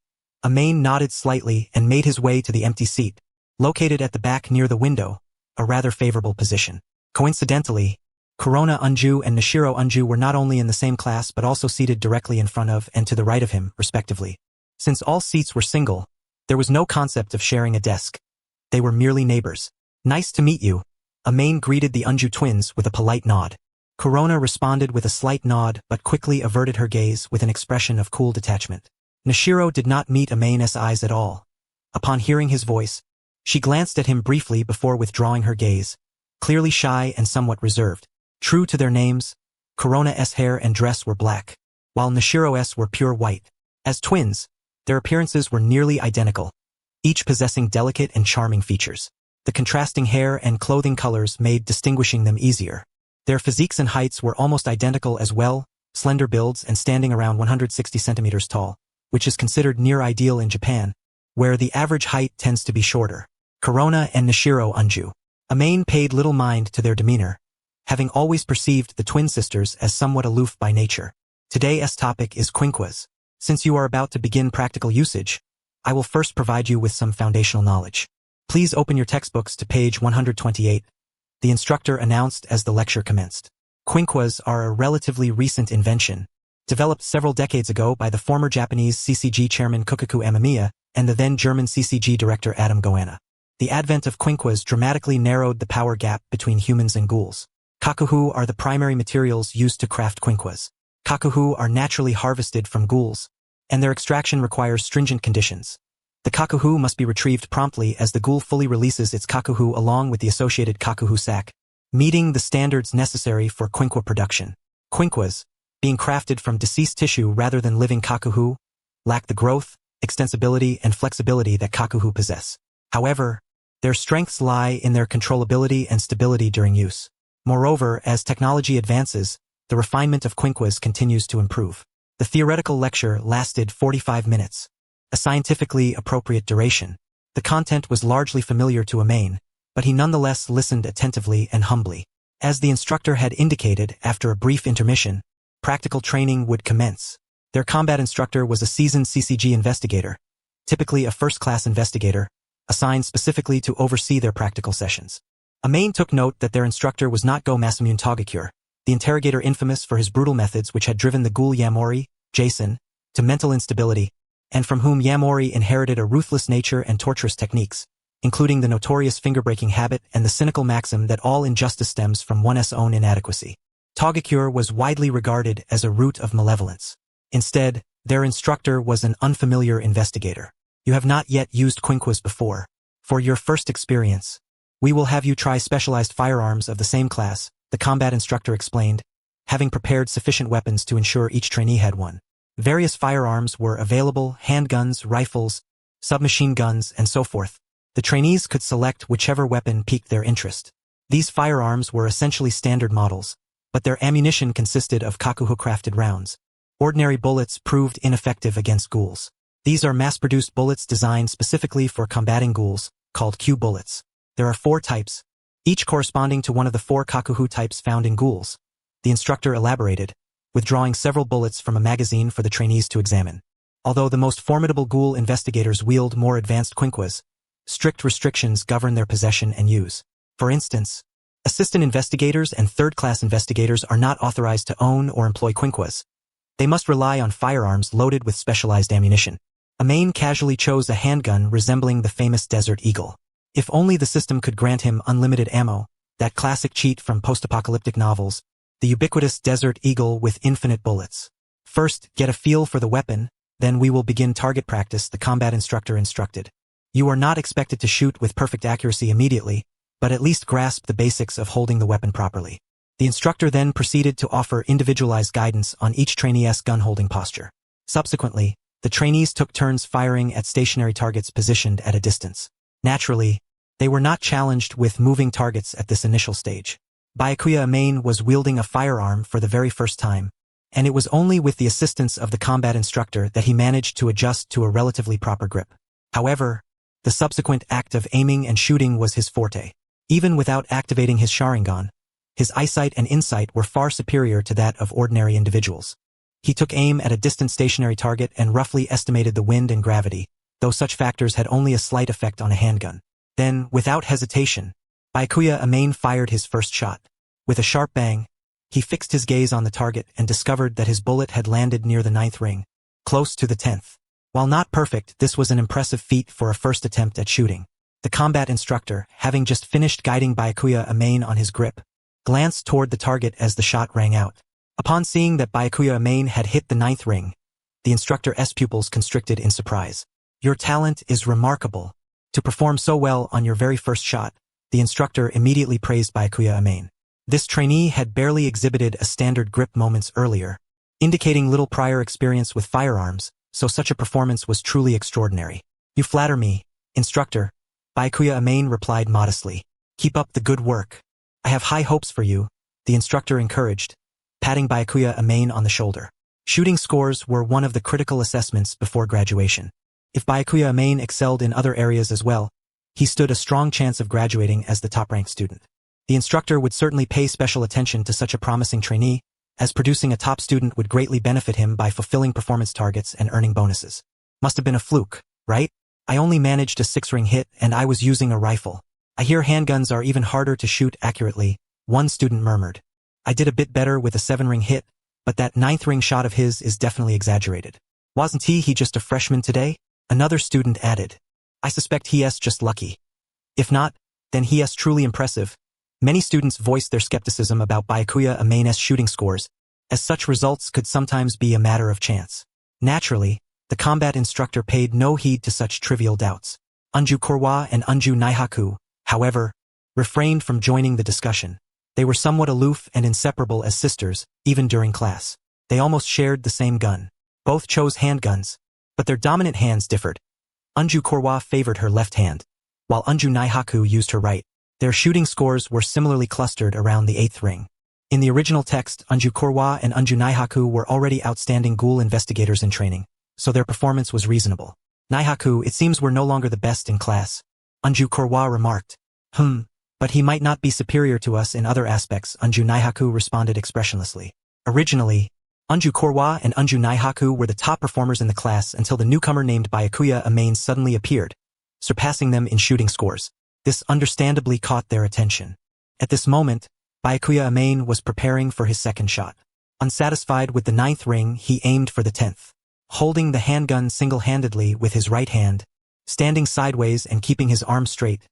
Amain nodded slightly and made his way to the empty seat, located at the back near the window, a rather favorable position. Coincidentally, Corona Unju and Nishiro Unju were not only in the same class but also seated directly in front of and to the right of him, respectively. Since all seats were single, there was no concept of sharing a desk. They were merely neighbors. "Nice to meet you." Amain greeted the Unju twins with a polite nod. Corona responded with a slight nod but quickly averted her gaze with an expression of cool detachment. Nishiro did not meet Amain's eyes at all. Upon hearing his voice, she glanced at him briefly before withdrawing her gaze, clearly shy and somewhat reserved. True to their names, Corona's hair and dress were black, while Nishiro's were pure white. As twins, their appearances were nearly identical, each possessing delicate and charming features. The contrasting hair and clothing colors made distinguishing them easier. Their physiques and heights were almost identical as well, slender builds and standing around 160 centimeters tall, which is considered near ideal in Japan, where the average height tends to be shorter. Corona and Nishiro Unju. Amain paid little mind to their demeanor, having always perceived the twin sisters as somewhat aloof by nature. Today's topic is quinquas. Since you are about to begin practical usage, I will first provide you with some foundational knowledge. Please open your textbooks to page 128, the instructor announced as the lecture commenced. Quinquas are a relatively recent invention, developed several decades ago by the former Japanese CCG chairman Kokuku Amamiya and the then German CCG director Adam Goanna. The advent of quinquas dramatically narrowed the power gap between humans and ghouls. Kakuhu are the primary materials used to craft quinquas. Kakuhu are naturally harvested from ghouls, and their extraction requires stringent conditions. The kakuhu must be retrieved promptly as the ghoul fully releases its kakuhu along with the associated kakuhu sac, meeting the standards necessary for quinqua production. Quinquas, being crafted from deceased tissue rather than living kakuhu, lack the growth, extensibility, and flexibility that kakuhu possess. However, their strengths lie in their controllability and stability during use. Moreover, as technology advances, the refinement of quinquas continues to improve. The theoretical lecture lasted 45 minutes, a scientifically appropriate duration. The content was largely familiar to Amain, but he nonetheless listened attentively and humbly. As the instructor had indicated, after a brief intermission, practical training would commence. Their combat instructor was a seasoned CCG investigator, typically a first-class investigator, assigned specifically to oversee their practical sessions. Amain took note that their instructor was not Go Masamune Togakure, the interrogator infamous for his brutal methods which had driven the ghoul Yamori, Jason, to mental instability, and from whom Yamori inherited a ruthless nature and torturous techniques, including the notorious finger-breaking habit and the cynical maxim that all injustice stems from one's own inadequacy. Togakure was widely regarded as a root of malevolence. Instead, their instructor was an unfamiliar investigator. You have not yet used quinquas before. For your first experience, we will have you try specialized firearms of the same class, the combat instructor explained, having prepared sufficient weapons to ensure each trainee had one. Various firearms were available: handguns, rifles, submachine guns, and so forth. The trainees could select whichever weapon piqued their interest. These firearms were essentially standard models, but their ammunition consisted of kakuhu-crafted rounds. Ordinary bullets proved ineffective against ghouls. These are mass-produced bullets designed specifically for combating ghouls, called Q bullets. There are 4 types, each corresponding to one of the 4 kakuhu types found in ghouls. The instructor elaborated, withdrawing several bullets from a magazine for the trainees to examine. Although the most formidable ghoul investigators wield more advanced quinquas, strict restrictions govern their possession and use. For instance, assistant investigators and third-class investigators are not authorized to own or employ quinquas. They must rely on firearms loaded with specialized ammunition. Amain casually chose a handgun resembling the famous Desert Eagle. If only the system could grant him unlimited ammo, that classic cheat from post-apocalyptic novels, the ubiquitous Desert Eagle with infinite bullets. First, get a feel for the weapon, then we will begin target practice, the combat instructor instructed. You are not expected to shoot with perfect accuracy immediately, but at least grasp the basics of holding the weapon properly. The instructor then proceeded to offer individualized guidance on each trainee's gun-holding posture. Subsequently, the trainees took turns firing at stationary targets positioned at a distance. Naturally, they were not challenged with moving targets at this initial stage. Byakuya Amane was wielding a firearm for the very first time, and it was only with the assistance of the combat instructor that he managed to adjust to a relatively proper grip. However, the subsequent act of aiming and shooting was his forte. Even without activating his Sharingan, his eyesight and insight were far superior to that of ordinary individuals. He took aim at a distant stationary target and roughly estimated the wind and gravity, though such factors had only a slight effect on a handgun. Then, without hesitation, Byakuya Amane fired his first shot. With a sharp bang, he fixed his gaze on the target and discovered that his bullet had landed near the 9th ring, close to the 10th. While not perfect, this was an impressive feat for a first attempt at shooting. The combat instructor, having just finished guiding Byakuya Amane on his grip, glanced toward the target as the shot rang out. Upon seeing that Byakuya Amane had hit the 9th ring, the instructor's pupils constricted in surprise. Your talent is remarkable. To perform so well on your very first shot, the instructor immediately praised Byakuya Amane. This trainee had barely exhibited a standard grip moments earlier, indicating little prior experience with firearms, so such a performance was truly extraordinary. You flatter me, instructor, Byakuya Amane replied modestly. Keep up the good work. I have high hopes for you, the instructor encouraged, patting Byakuya Amane on the shoulder. Shooting scores were one of the critical assessments before graduation. If Byakuya Amane excelled in other areas as well, he stood a strong chance of graduating as the top-ranked student. The instructor would certainly pay special attention to such a promising trainee, as producing a top student would greatly benefit him by fulfilling performance targets and earning bonuses. Must have been a fluke, right? I only managed a 6-ring hit and I was using a rifle. I hear handguns are even harder to shoot accurately, one student murmured. I did a bit better with a 7-ring hit, but that 9th ring shot of his is definitely exaggerated. Wasn't he just a freshman today? Another student added. I suspect he's just lucky. If not, then he's truly impressive. Many students voiced their skepticism about Byakuya Amane's shooting scores, as such results could sometimes be a matter of chance. Naturally, the combat instructor paid no heed to such trivial doubts. Unju Korwa and Unju Naihaku, however, refrained from joining the discussion. They were somewhat aloof and inseparable as sisters, even during class. They almost shared the same gun. Both chose handguns, but their dominant hands differed. Unju Korwa favored her left hand, while Unju Naihaku used her right. Their shooting scores were similarly clustered around the 8th ring. In the original text, Unju Korwa and Unju Naihaku were already outstanding Ghoul investigators in training, so their performance was reasonable. Naihaku, it seems we're no longer the best in class, Unju Korwa remarked. But he might not be superior to us in other aspects, Unju Naihaku responded expressionlessly. Originally, Unju Korwa and Unju Naihaku were the top performers in the class until the newcomer named Byakuya Amane suddenly appeared, surpassing them in shooting scores. This understandably caught their attention. At this moment, Byakuya Amane was preparing for his second shot. Unsatisfied with the 9th ring, he aimed for the 10th. Holding the handgun single-handedly with his right hand, standing sideways and keeping his arm straight,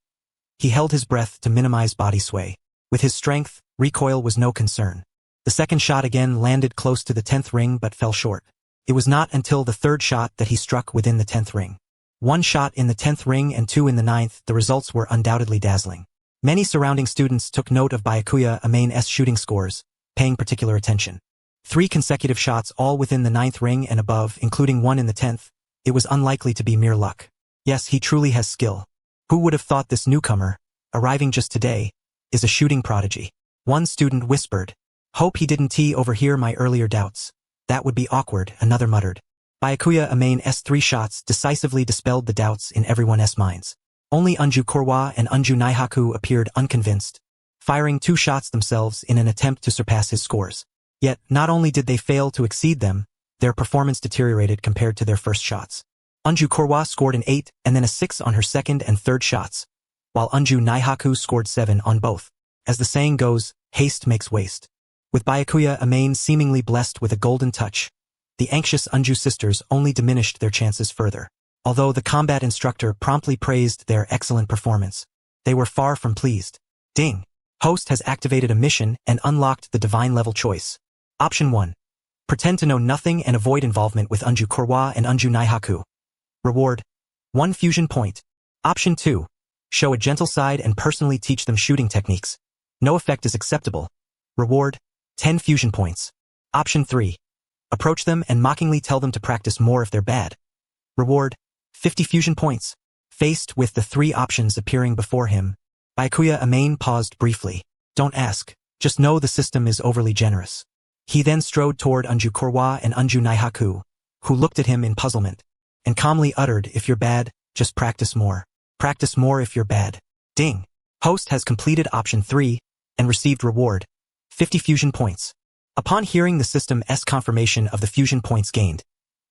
he held his breath to minimize body sway. With his strength, recoil was no concern. The second shot again landed close to the 10th ring but fell short. It was not until the third shot that he struck within the 10th ring. 1 shot in the 10th ring and 2 in the 9th, the results were undoubtedly dazzling. Many surrounding students took note of Byakuya Amane's shooting scores, paying particular attention. 3 consecutive shots all within the 9th ring and above, including 1 in the 10th, it was unlikely to be mere luck. Yes, he truly has skill. Who would have thought this newcomer, arriving just today, is a shooting prodigy? One student whispered. Hope he didn't overhear my earlier doubts. That would be awkward, another muttered. Byakuya Amane's 3 shots decisively dispelled the doubts in everyone's minds. Only Unju Korwa and Unju Naihaku appeared unconvinced, firing 2 shots themselves in an attempt to surpass his scores. Yet, not only did they fail to exceed them, their performance deteriorated compared to their first shots. Unju Korwa scored an 8 and then a 6 on her second and third shots, while Unju Naihaku scored 7 on both. As the saying goes, haste makes waste. With Byakuya Amane seemingly blessed with a golden touch, the anxious Unju sisters only diminished their chances further. Although the combat instructor promptly praised their excellent performance, they were far from pleased. Ding! Host has activated a mission and unlocked the divine level choice. Option 1. Pretend to know nothing and avoid involvement with Unju Korwa and Unju Naihaku. Reward: 1 fusion point. Option 2. Show a gentle side and personally teach them shooting techniques. No effect is acceptable. Reward: 10 fusion points. Option 3. Approach them and mockingly tell them to practice more if they're bad. Reward: 50 fusion points. Faced with the 3 options appearing before him, Byakuya Amain paused briefly. Don't ask, just know the system is overly generous. He then strode toward Unju Korwa and Unju Naihaku, who looked at him in puzzlement, and calmly uttered, if you're bad, just practice more. Practice more if you're bad. Ding! Host has completed option 3 and received reward: 50 fusion points. Upon hearing the system's confirmation of the fusion points gained,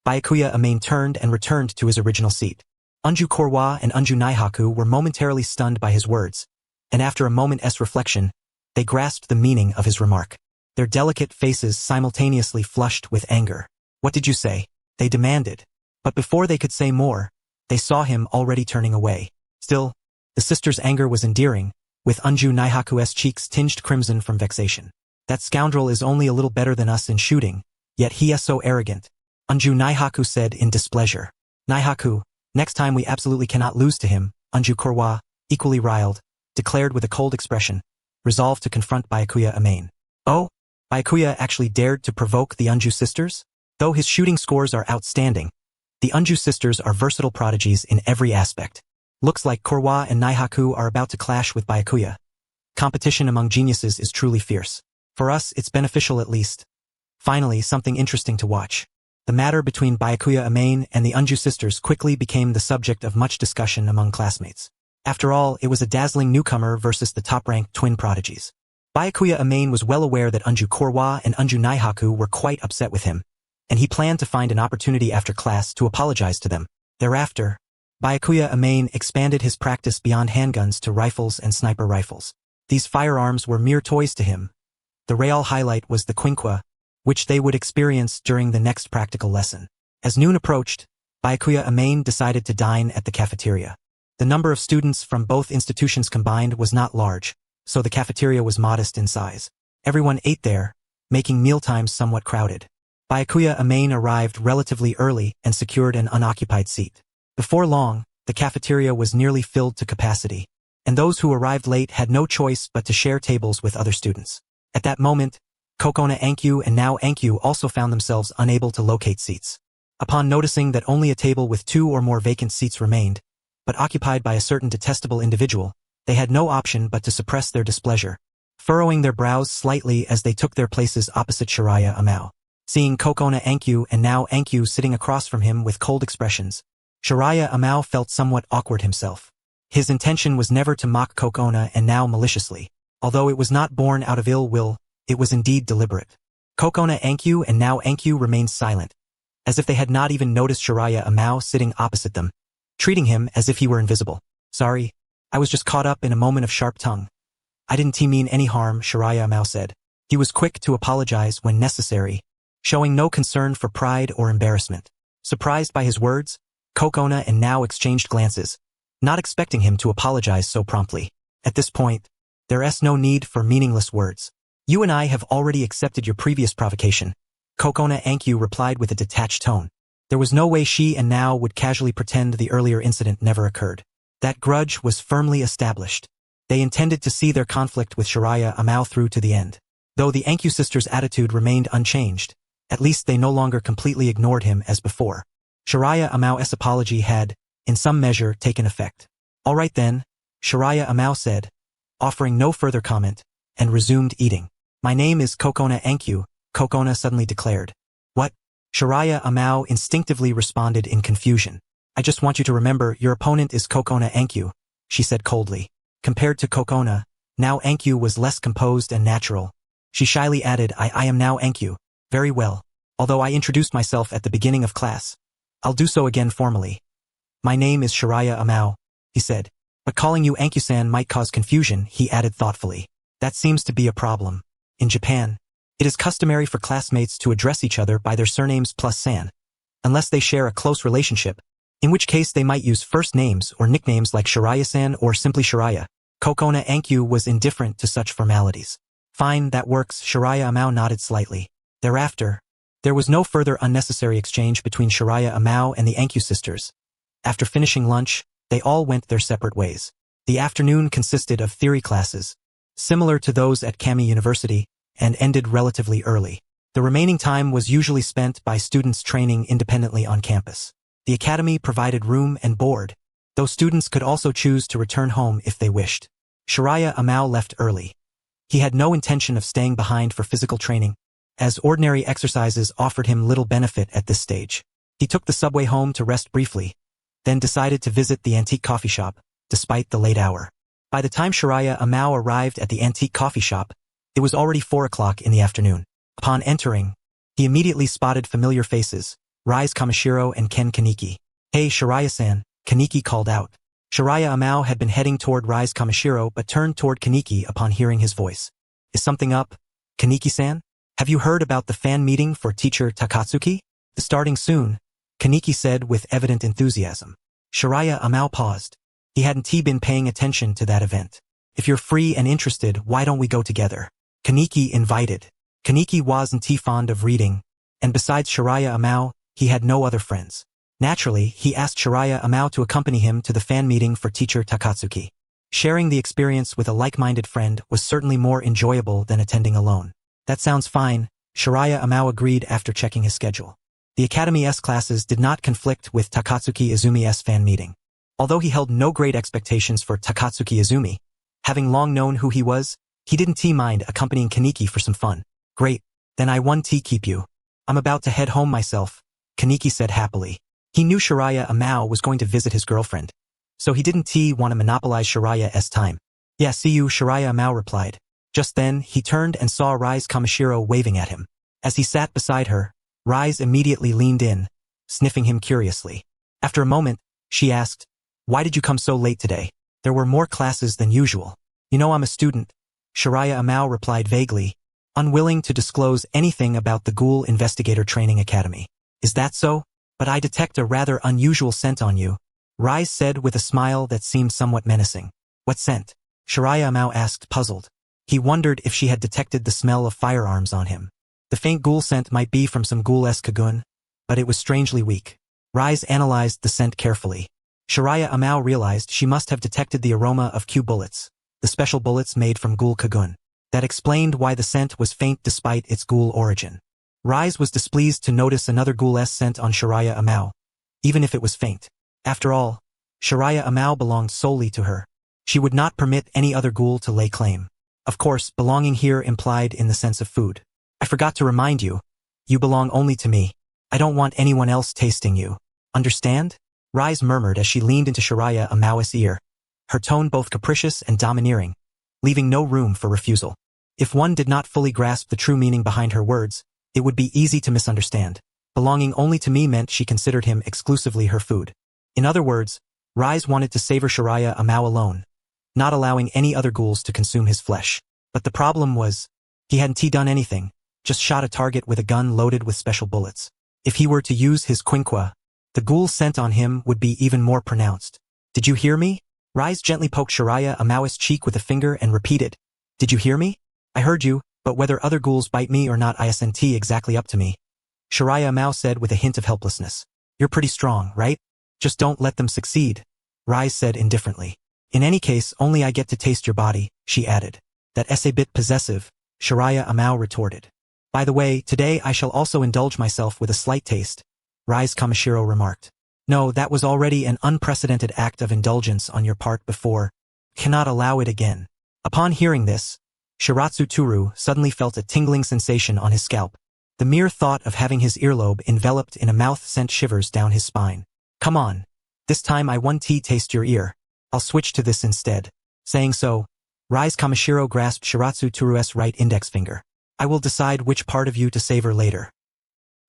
Byakuya Amain turned and returned to his original seat. Unju Korwa and Unju Naihaku were momentarily stunned by his words, and after a moment's reflection, they grasped the meaning of his remark. Their delicate faces simultaneously flushed with anger. What did you say? They demanded. But before they could say more, they saw him already turning away. Still, the sister's anger was endearing, with Unju Naihaku's cheeks tinged crimson from vexation. That scoundrel is only a little better than us in shooting, yet he is so arrogant. Unju Naihaku said in displeasure. Naihaku, next time we absolutely cannot lose to him, Unju Korwa, equally riled, declared with a cold expression, resolved to confront Byakuya Amain. Oh, Byakuya actually dared to provoke the Unju sisters? Though his shooting scores are outstanding, the Unju sisters are versatile prodigies in every aspect. Looks like Korwa and Naihaku are about to clash with Byakuya. Competition among geniuses is truly fierce. For us, it's beneficial at least. Finally, something interesting to watch. The matter between Byakuya Amain and the Unju sisters quickly became the subject of much discussion among classmates. After all, it was a dazzling newcomer versus the top-ranked twin prodigies. Byakuya Amain was well aware that Unju Korwa and Unju Naihaku were quite upset with him, and he planned to find an opportunity after class to apologize to them. Thereafter, Byakuya Amain expanded his practice beyond handguns to rifles and sniper rifles. These firearms were mere toys to him. The real highlight was the quinqua, which they would experience during the next practical lesson. As noon approached, Byakuya Amain decided to dine at the cafeteria. The number of students from both institutions combined was not large, so the cafeteria was modest in size. Everyone ate there, making mealtimes somewhat crowded. Byakuya Amain arrived relatively early and secured an unoccupied seat. Before long, the cafeteria was nearly filled to capacity, and those who arrived late had no choice but to share tables with other students. At that moment, Kokona Ankyu and Nao Ankyu also found themselves unable to locate seats. Upon noticing that only a table with 2 or more vacant seats remained, but occupied by a certain detestable individual, they had no option but to suppress their displeasure, furrowing their brows slightly as they took their places opposite Shiraya Amao. Seeing Kokona Ankyu and Nao Ankyu sitting across from him with cold expressions, Shiraya Amao felt somewhat awkward himself. His intention was never to mock Kokona and Nao maliciously. Although it was not born out of ill will, it was indeed deliberate. Kokona Ankyu and Nao Ankyu remained silent, as if they had not even noticed Shiraya Amao sitting opposite them, treating him as if he were invisible. Sorry, I was just caught up in a moment of sharp tongue. I didn't mean any harm, Shiraya Amao said. He was quick to apologize when necessary, showing no concern for pride or embarrassment. Surprised by his words, Kokona and Nao exchanged glances, not expecting him to apologize so promptly. At this point, there's no need for meaningless words. You and I have already accepted your previous provocation, Kokona Ankyu replied with a detached tone. There was no way she and Nao would casually pretend the earlier incident never occurred. That grudge was firmly established. They intended to see their conflict with Shiraya Amao through to the end. Though the Ankyu sisters' attitude remained unchanged, at least they no longer completely ignored him as before. Shiraya Amao's apology had, in some measure, taken effect. All right then, Shiraya Amao said, offering no further comment, and resumed eating. My name is Kokona Ankyu, Kokona suddenly declared. What? Shiraya Amao instinctively responded in confusion. I just want you to remember your opponent is Kokona Ankyu, she said coldly. Compared to Kokona, Nao Ankyu was less composed and natural. She shyly added, I am Nao Ankyu. Very well. Although I introduced myself at the beginning of class, I'll do so again formally. My name is Shiraya Amao, he said. But calling you Ankyu-san might cause confusion, he added thoughtfully. That seems to be a problem. In Japan, it is customary for classmates to address each other by their surnames plus san. Unless they share a close relationship, in which case they might use first names or nicknames like Shiraya-san or simply Shiraya. Kokona Ankyu was indifferent to such formalities. Fine, that works, Shiraya Amao nodded slightly. Thereafter, there was no further unnecessary exchange between Shiraya Amao and the Ankyu sisters. After finishing lunch, they all went their separate ways. The afternoon consisted of theory classes, similar to those at Kami University, and ended relatively early. The remaining time was usually spent by students training independently on campus. The academy provided room and board, though students could also choose to return home if they wished. Shiraya Amao left early. He had no intention of staying behind for physical training, as ordinary exercises offered him little benefit at this stage. He took the subway home to rest briefly, then decided to visit the antique coffee shop, despite the late hour. By the time Shiraya Amao arrived at the antique coffee shop, it was already 4 o'clock in the afternoon. Upon entering, he immediately spotted familiar faces, Rise Kamishiro and Ken Kaneki. "Hey Shiraya-san," Kaneki called out. Shiraya Amao had been heading toward Rise Kamishiro but turned toward Kaneki upon hearing his voice. "Is something up, Kaneki-san? Have you heard about the fan meeting for teacher Takatsuki? It's starting soon," Kaneki said with evident enthusiasm. Shiraya Amao paused. He hadn't been paying attention to that event. "If you're free and interested, why don't we go together?" Kaneki invited. Kaneki wasn't fond of reading, and besides Shiraya Amao, he had no other friends. Naturally, he asked Shiraya Amao to accompany him to the fan meeting for teacher Takatsuki. Sharing the experience with a like-minded friend was certainly more enjoyable than attending alone. "That sounds fine," Shiraya Amao agreed after checking his schedule. The Academy's classes did not conflict with Takatsuki Izumi's fan meeting. Although he held no great expectations for Takatsuki Izumi, having long known who he was, he didn't mind accompanying Kaneki for some fun. "Great, then I won't keep you. I'm about to head home myself," Kaneki said happily. He knew Shiraya Amao was going to visit his girlfriend, so he didn't want to monopolize Shiraya's time. "Yeah, see you," Shiraya Amao replied. Just then, he turned and saw Rise Kamishiro waving at him. As he sat beside her, Rise immediately leaned in, sniffing him curiously. After a moment, she asked, "Why did you come so late today? There were more classes than usual." "You know I'm a student," Shiraya Amao replied vaguely, unwilling to disclose anything about the Ghoul Investigator Training Academy. "Is that so? But I detect a rather unusual scent on you," Rise said with a smile that seemed somewhat menacing. "What scent?" Shiraya Amao asked, puzzled. He wondered if she had detected the smell of firearms on him. The faint ghoul scent might be from some ghoul-esque kagun, but it was strangely weak. Rise analyzed the scent carefully. Shiraya Amao realized she must have detected the aroma of Q bullets, the special bullets made from ghoul kagun. That explained why the scent was faint despite its ghoul origin. Rise was displeased to notice another ghoul-esque scent on Shiraya Amao, even if it was faint. After all, Shiraya Amao belonged solely to her. She would not permit any other ghoul to lay claim. Of course, belonging here implied in the sense of food. "I forgot to remind you, you belong only to me. I don't want anyone else tasting you. Understand?" Rise murmured as she leaned into Shiraya Amao's ear, her tone both capricious and domineering, leaving no room for refusal. If one did not fully grasp the true meaning behind her words, it would be easy to misunderstand. Belonging only to me meant she considered him exclusively her food. In other words, Rise wanted to savor Shiraya Amao alone, not allowing any other ghouls to consume his flesh. But the problem was, he hadn't done anything, just shot a target with a gun loaded with special bullets. If he were to use his quinqua, the ghoul scent on him would be even more pronounced. "Did you hear me?" Rise gently poked Shiraya Amao's cheek with a finger and repeated, "Did you hear me? I heard you, but whether other ghouls bite me or not isn't exactly up to me," Shiraya Amao said with a hint of helplessness. "You're pretty strong, right? Just don't let them succeed," Rise said indifferently. "In any case, only I get to taste your body," she added. "That's a bit possessive," Shiraya Amao retorted. "By the way, today I shall also indulge myself with a slight taste," Rise Kamishiro remarked. "No, that was already an unprecedented act of indulgence on your part before. Cannot allow it again." Upon hearing this, Shiratsu Toru suddenly felt a tingling sensation on his scalp. The mere thought of having his earlobe enveloped in a mouth sent shivers down his spine. "Come on. This time I won't taste your ear. I'll switch to this instead." Saying so, Rise Kamishiro grasped Shiratsu Toru's right index finger. "I will decide which part of you to savor later."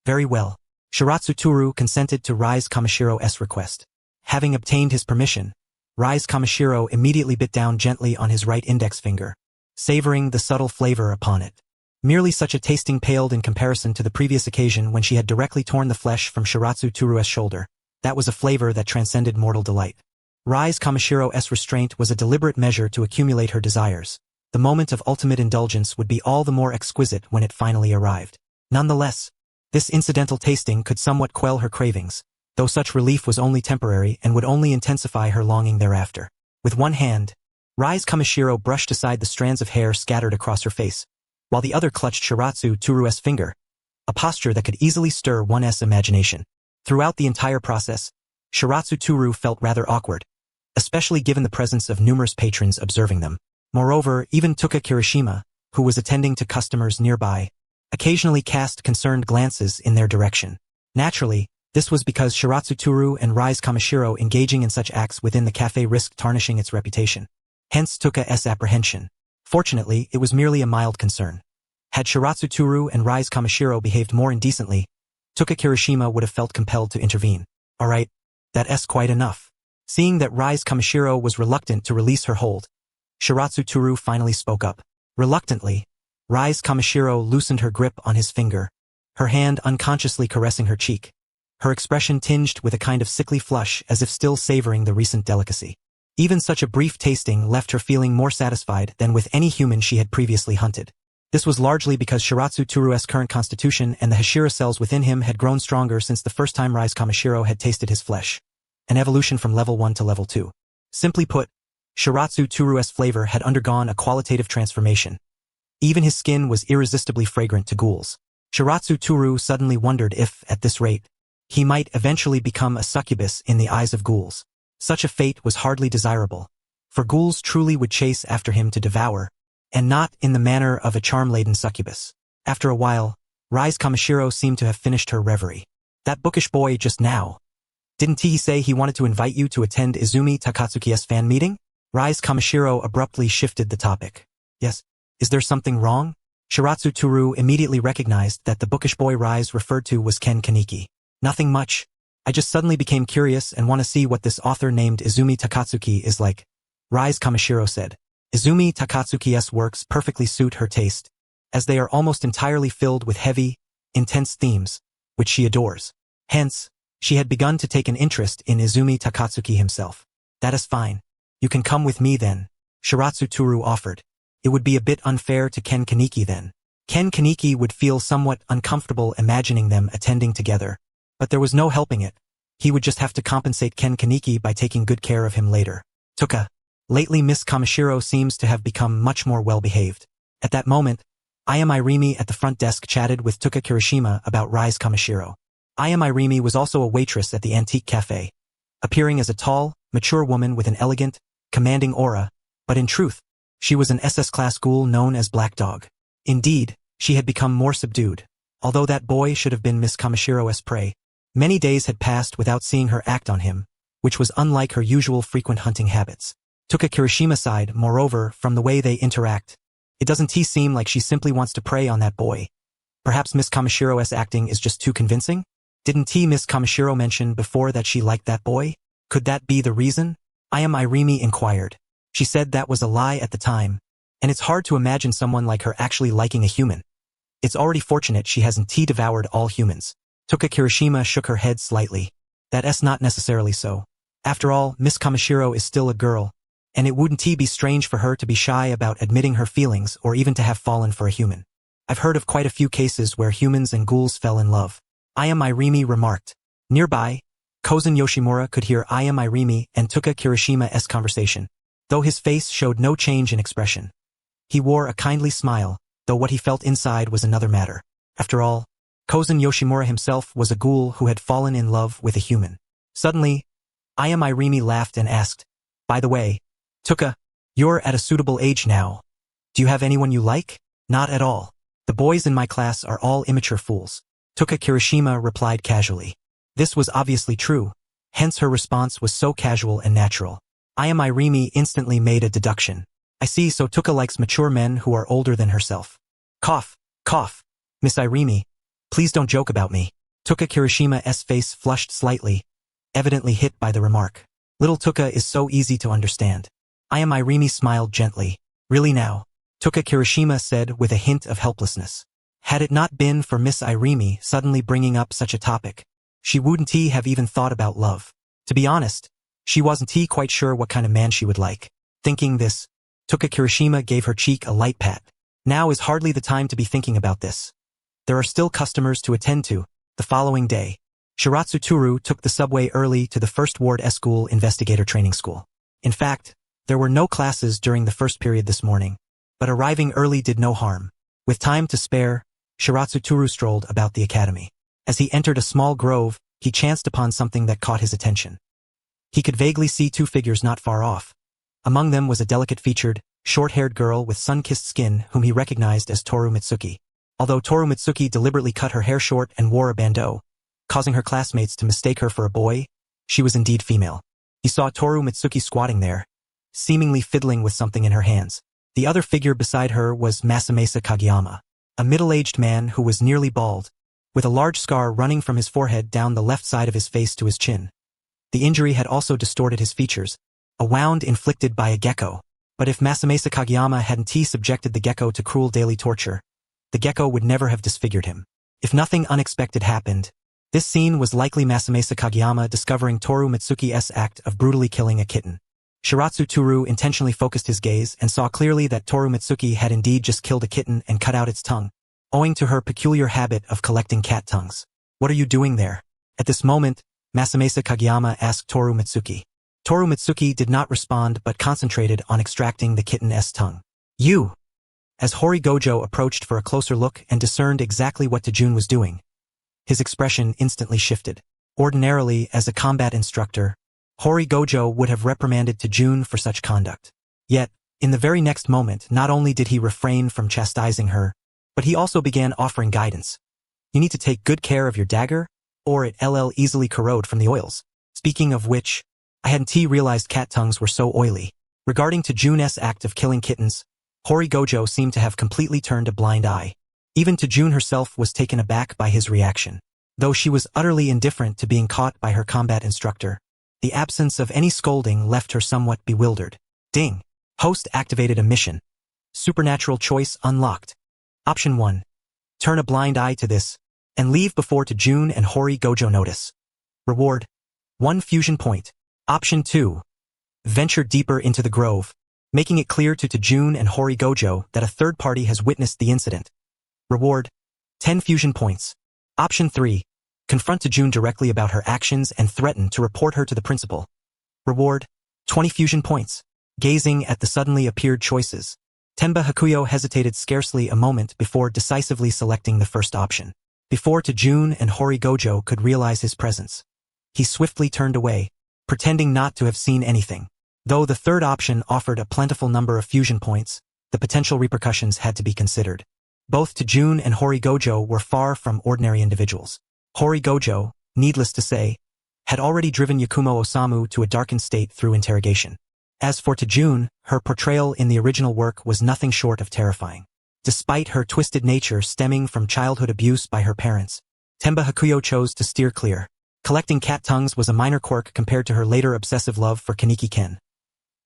"Very well." Shiratsu Toru consented to Rise Kamishiro's request. Having obtained his permission, Rise Kamishiro immediately bit down gently on his right index finger, savoring the subtle flavor upon it. Merely such a tasting paled in comparison to the previous occasion when she had directly torn the flesh from Shiratsu Toru's shoulder. That was a flavor that transcended mortal delight. Rise Kamashiro's restraint was a deliberate measure to accumulate her desires. The moment of ultimate indulgence would be all the more exquisite when it finally arrived. Nonetheless, this incidental tasting could somewhat quell her cravings, though such relief was only temporary and would only intensify her longing thereafter. With one hand, Rise Kamashiro brushed aside the strands of hair scattered across her face, while the other clutched Shiratsu Tsuru's finger, a posture that could easily stir one's imagination. Throughout the entire process, Shiratsu Tsuru felt rather awkward, especially given the presence of numerous patrons observing them. Moreover, even Tuka Kirishima, who was attending to customers nearby, occasionally cast concerned glances in their direction. Naturally, this was because Shiratsu Tsuru and Rise Kamashiro engaging in such acts within the cafe risked tarnishing its reputation. Hence Tuka's apprehension. Fortunately, it was merely a mild concern. Had Shiratsu Tsuru and Rise Kamashiro behaved more indecently, Tuka Kirishima would have felt compelled to intervene. Alright, that's quite enough. Seeing that Rise Kamashiro was reluctant to release her hold, Shiratsu Tsuru finally spoke up. Reluctantly, Rise Kamashiro loosened her grip on his finger, her hand unconsciously caressing her cheek, her expression tinged with a kind of sickly flush as if still savoring the recent delicacy. Even such a brief tasting left her feeling more satisfied than with any human she had previously hunted. This was largely because Shiratsu Tsuru's current constitution and the Hashira cells within him had grown stronger since the first time Rise Kamashiro had tasted his flesh. An evolution from level 1 to level 2. Simply put, Shiratsu Tsuru's flavor had undergone a qualitative transformation. Even his skin was irresistibly fragrant to ghouls. Shiratsu Tsuru suddenly wondered if, at this rate, he might eventually become a succubus in the eyes of ghouls. Such a fate was hardly desirable, for ghouls truly would chase after him to devour, and not in the manner of a charm-laden succubus. After a while, Rise Kamashiro seemed to have finished her reverie. That bookish boy just now. Didn't he say he wanted to invite you to attend Izumi Takatsuki's fan meeting? Rise Kamashiro abruptly shifted the topic. Yes. Is there something wrong? Shiratsu Tsuru immediately recognized that the bookish boy Rise referred to was Ken Kaneki. Nothing much. I just suddenly became curious and want to see what this author named Izumi Takatsuki is like. Rise Kamashiro said. Izumi Takatsuki's works perfectly suit her taste, as they are almost entirely filled with heavy, intense themes, which she adores. Hence, she had begun to take an interest in Izumi Takatsuki himself. That is fine. You can come with me then, Shiratsu Tsuru offered. It would be a bit unfair to Ken Kaneki then. Ken Kaneki would feel somewhat uncomfortable imagining them attending together, but there was no helping it. He would just have to compensate Ken Kaneki by taking good care of him later. Tuka. Lately Miss Kamashiro seems to have become much more well-behaved. At that moment, Ayame Irimi at the front desk chatted with Tuka Kirishima about Rise Kamashiro. Ayame Irimi was also a waitress at the antique cafe, appearing as a tall, mature woman with an elegant, commanding aura, but in truth, she was an SS-class ghoul known as Black Dog. Indeed, she had become more subdued, although that boy should have been Miss Kamashiro's prey. Many days had passed without seeing her act on him, which was unlike her usual frequent hunting habits. Tuka Kirishima sighed, moreover, from the way they interact. It doesn't seem like she simply wants to prey on that boy. Perhaps Miss Kamashiro's acting is just too convincing? Didn't Miss Kamashiro mention before that she liked that boy? Could that be the reason? Ayame Irimi inquired. She said that was a lie at the time, and it's hard to imagine someone like her actually liking a human. It's already fortunate she hasn't devoured all humans. Tuka Kirishima shook her head slightly. That's not necessarily so. After all, Miss Kamashiro is still a girl, and it wouldn't be strange for her to be shy about admitting her feelings or even to have fallen for a human. I've heard of quite a few cases where humans and ghouls fell in love. Ayame Irimi remarked. Nearby, Kozen Yoshimura could hear Ayame Irimi and Tuka Kirishima's conversation, though his face showed no change in expression. He wore a kindly smile, though what he felt inside was another matter. After all, Kozen Yoshimura himself was a ghoul who had fallen in love with a human. Suddenly, Ayame Irimi laughed and asked, By the way, Tuka, you're at a suitable age now. Do you have anyone you like? Not at all. The boys in my class are all immature fools. Tuka Kirishima replied casually. This was obviously true, hence her response was so casual and natural. Ayame Irimi instantly made a deduction. I see, so Tuka likes mature men who are older than herself. Cough, cough. Miss Irimi, please don't joke about me. Tuka Kirishima's face flushed slightly, evidently hit by the remark. Little Tuka is so easy to understand. Ayame Irimi smiled gently. Really now? Tuka Kirishima said with a hint of helplessness. Had it not been for Miss Irimi suddenly bringing up such a topic, She wouldn't have even thought about love. To be honest, she wasn't quite sure what kind of man she would like. Thinking this, Toka Kirishima gave her cheek a light pat. Now is hardly the time to be thinking about this. There are still customers to attend to. The following day, Shiratsu Toru took the subway early to the First Ward School Investigator Training School. In fact, there were no classes during the first period this morning, but arriving early did no harm. With time to spare, Shiratsu Toru strolled about the academy. As he entered a small grove, he chanced upon something that caught his attention. He could vaguely see two figures not far off. Among them was a delicate-featured, short-haired girl with sun-kissed skin whom he recognized as Toru Mitsuki. Although Toru Mitsuki deliberately cut her hair short and wore a bandeau, causing her classmates to mistake her for a boy, she was indeed female. He saw Toru Mitsuki squatting there, seemingly fiddling with something in her hands. The other figure beside her was Masamasa Kageyama, a middle-aged man who was nearly bald, with a large scar running from his forehead down the left side of his face to his chin. The injury had also distorted his features, a wound inflicted by a gecko. But if Masamasa Kageyama hadn't subjected the gecko to cruel daily torture, the gecko would never have disfigured him. If nothing unexpected happened, this scene was likely Masamasa Kageyama discovering Toru Mitsuki's act of brutally killing a kitten. Shiratsu Toru intentionally focused his gaze and saw clearly that Toru Mitsuki had indeed just killed a kitten and cut out its tongue, owing to her peculiar habit of collecting cat tongues. "What are you doing there?" At this moment, Masamasa Kageyama asked Toru Mitsuki. Toru Mitsuki did not respond but concentrated on extracting the kitten's tongue. "You!" As Hori Gojo approached for a closer look and discerned exactly what Tajun was doing, his expression instantly shifted. Ordinarily, as a combat instructor, Hori Gojo would have reprimanded Tajun for such conduct. Yet, in the very next moment, not only did he refrain from chastising her, but he also began offering guidance. "You need to take good care of your dagger, or it'll easily corrode from the oils. Speaking of which, I hadn't realized cat tongues were so oily." Regarding Tajun's act of killing kittens, Hori Gojo seemed to have completely turned a blind eye. Even Tajun herself was taken aback by his reaction. Though she was utterly indifferent to being caught by her combat instructor, the absence of any scolding left her somewhat bewildered. Ding! Host activated a mission. Supernatural choice unlocked. Option 1. Turn a blind eye to this, and leave before Tajun and Hori Gojo notice. Reward: 1 fusion point. Option 2. Venture deeper into the grove, making it clear to Tajun and Hori Gojo that a third party has witnessed the incident. Reward: 10 fusion points. Option 3. Confront Tajun directly about her actions and threaten to report her to the principal. Reward: 20 fusion points. Gazing at the suddenly appeared choices, Tenba Hakuyo hesitated scarcely a moment before decisively selecting the first option. Before Tajun and Hori Gojo could realize his presence, he swiftly turned away, pretending not to have seen anything. Though the third option offered a plentiful number of fusion points, the potential repercussions had to be considered. Both Tajun and Hori Gojo were far from ordinary individuals. Hori Gojo, needless to say, had already driven Yakumo Osamu to a darkened state through interrogation. As for Tajun, her portrayal in the original work was nothing short of terrifying. Despite her twisted nature stemming from childhood abuse by her parents, Tenba Hakuyo chose to steer clear. Collecting cat tongues was a minor quirk compared to her later obsessive love for Kaneki Ken.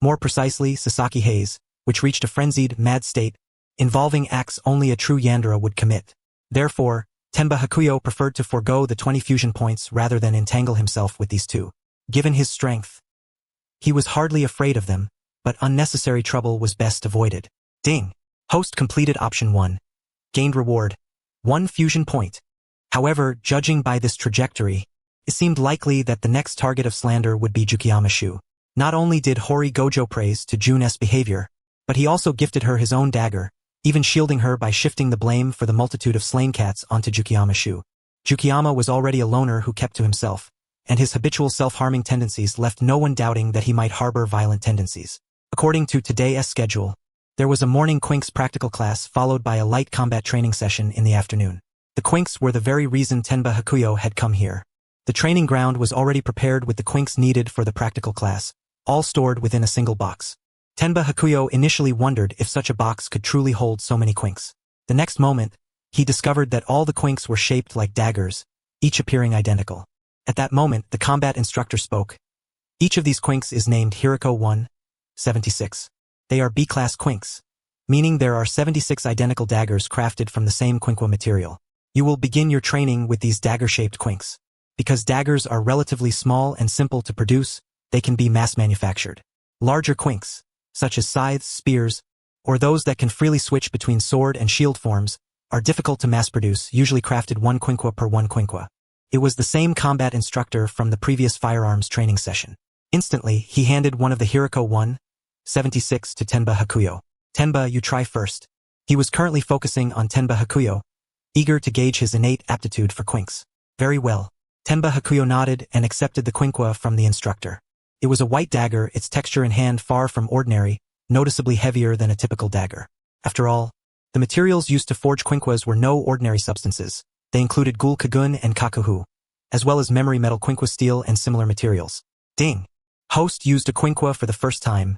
More precisely, Sasaki Haze, which reached a frenzied, mad state, involving acts only a true Yandere would commit. Therefore, Tenba Hakuyo preferred to forego the 20 fusion points rather than entangle himself with these two. Given his strength, he was hardly afraid of them, but unnecessary trouble was best avoided. Ding! Host completed option 1. Gained reward: 1 fusion point. However, judging by this trajectory, it seemed likely that the next target of slander would be Jukiyama Shu. Not only did Hori Gojo praise Tajun's behavior, but he also gifted her his own dagger, even shielding her by shifting the blame for the multitude of slain cats onto Jukiyama Shu. Jukiyama was already a loner who kept to himself, and his habitual self-harming tendencies left no one doubting that he might harbor violent tendencies. According to today's schedule, there was a morning Quinks practical class followed by a light combat training session in the afternoon. The Quinks were the very reason Tenba Hakuyo had come here. The training ground was already prepared with the Quinks needed for the practical class, all stored within a single box. Tenba Hakuyo initially wondered if such a box could truly hold so many Quinks. The next moment, he discovered that all the Quinks were shaped like daggers, each appearing identical. At that moment, the combat instructor spoke. Each of these Quinks is named Hiriko 176. They are B-class Quinks, meaning there are 76 identical daggers crafted from the same Quinkwa material. You will begin your training with these dagger-shaped Quinks. Because daggers are relatively small and simple to produce, they can be mass-manufactured. Larger quinks, such as scythes, spears, or those that can freely switch between sword and shield forms, are difficult to mass-produce, usually crafted 1 quinqua per 1 quinqua. It was the same combat instructor from the previous firearms training session. Instantly, he handed one of the Hiriko 176 to Tenba Hakuyo. Tenba, you try first. He was currently focusing on Tenba Hakuyo, eager to gauge his innate aptitude for quinks. Very well. Tenba Hakuyo nodded and accepted the quinqua from the instructor. It was a white dagger, its texture in hand far from ordinary, noticeably heavier than a typical dagger. After all, the materials used to forge quinquas were no ordinary substances. They included Ghoul kagun and kakuhu, as well as memory metal quinqua steel and similar materials. Ding! Host used a quinqua for the first time.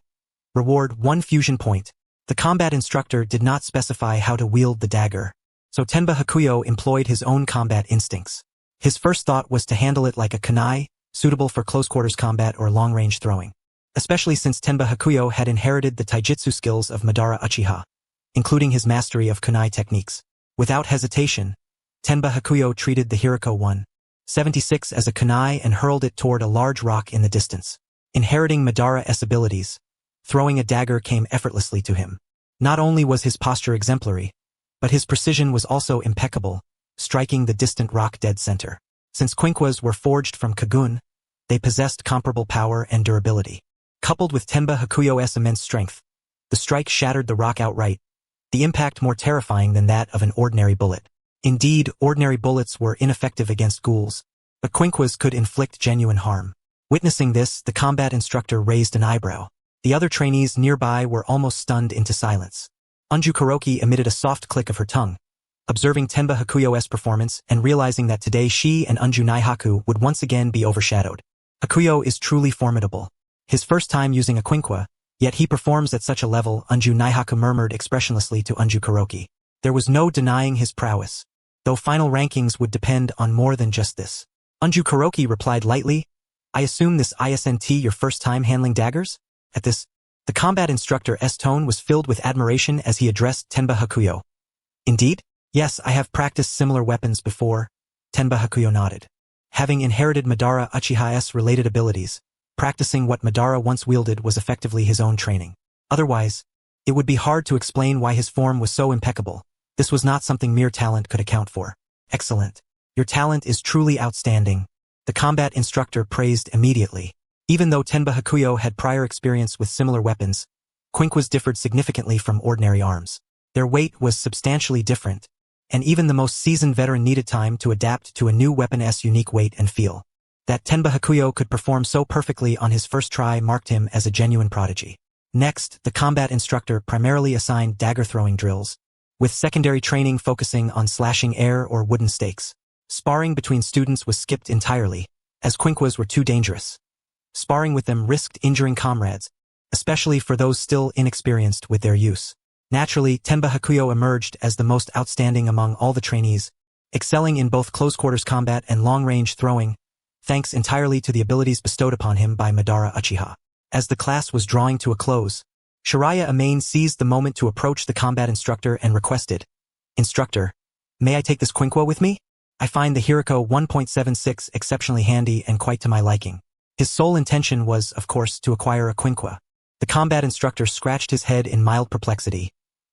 Reward 1 fusion point. The combat instructor did not specify how to wield the dagger, so Tenba Hakuyo employed his own combat instincts. His first thought was to handle it like a kunai, suitable for close-quarters combat or long-range throwing, especially since Tenba Hakuyo had inherited the taijutsu skills of Madara Uchiha, including his mastery of kunai techniques. Without hesitation, Tenba Hakuyo treated the Hiriko 176 as a kunai and hurled it toward a large rock in the distance. Inheriting Madara's abilities, throwing a dagger came effortlessly to him. Not only was his posture exemplary, but his precision was also impeccable, striking the distant rock dead center. Since quinquas were forged from kagun, they possessed comparable power and durability. Coupled with Tenba Hakuyo's immense strength, the strike shattered the rock outright, the impact more terrifying than that of an ordinary bullet. Indeed, ordinary bullets were ineffective against ghouls, but quinquas could inflict genuine harm. Witnessing this, the combat instructor raised an eyebrow. The other trainees nearby were almost stunned into silence. Unju Kuroki emitted a soft click of her tongue, observing Tenba Hakuyo's performance and realizing that today she and Unju Naihaku would once again be overshadowed. Hakuyo is truly formidable. His first time using a quinqua, yet he performs at such a level, Unju Naihaku murmured expressionlessly to Unju Kuroki. There was no denying his prowess, though final rankings would depend on more than just this. Unju Kuroki replied lightly, I assume this isn't your first time handling daggers? At this, the combat instructor's tone was filled with admiration as he addressed Tenba Hakuyo. Indeed? Yes, I have practiced similar weapons before. Tenba Hakuyo nodded. Having inherited Madara Uchiha's related abilities, practicing what Madara once wielded was effectively his own training. Otherwise, it would be hard to explain why his form was so impeccable. This was not something mere talent could account for. Excellent. Your talent is truly outstanding. The combat instructor praised immediately. Even though Tenba Hakuyo had prior experience with similar weapons, quinquas differed significantly from ordinary arms. Their weight was substantially different, and even the most seasoned veteran needed time to adapt to a new weapon's unique weight and feel. That Tenba Hakuyo could perform so perfectly on his first try marked him as a genuine prodigy. Next, the combat instructor primarily assigned dagger-throwing drills, with secondary training focusing on slashing air or wooden stakes. Sparring between students was skipped entirely, as quinquas were too dangerous. Sparring with them risked injuring comrades, especially for those still inexperienced with their use. Naturally, Tenba Hakuyo emerged as the most outstanding among all the trainees, excelling in both close-quarters combat and long-range throwing, thanks entirely to the abilities bestowed upon him by Madara Uchiha. As the class was drawing to a close, Shiraya Amain seized the moment to approach the combat instructor and requested, Instructor, may I take this quinqua with me? I find the Hiriko 1.76 exceptionally handy and quite to my liking. His sole intention was, of course, to acquire a quinqua. The combat instructor scratched his head in mild perplexity,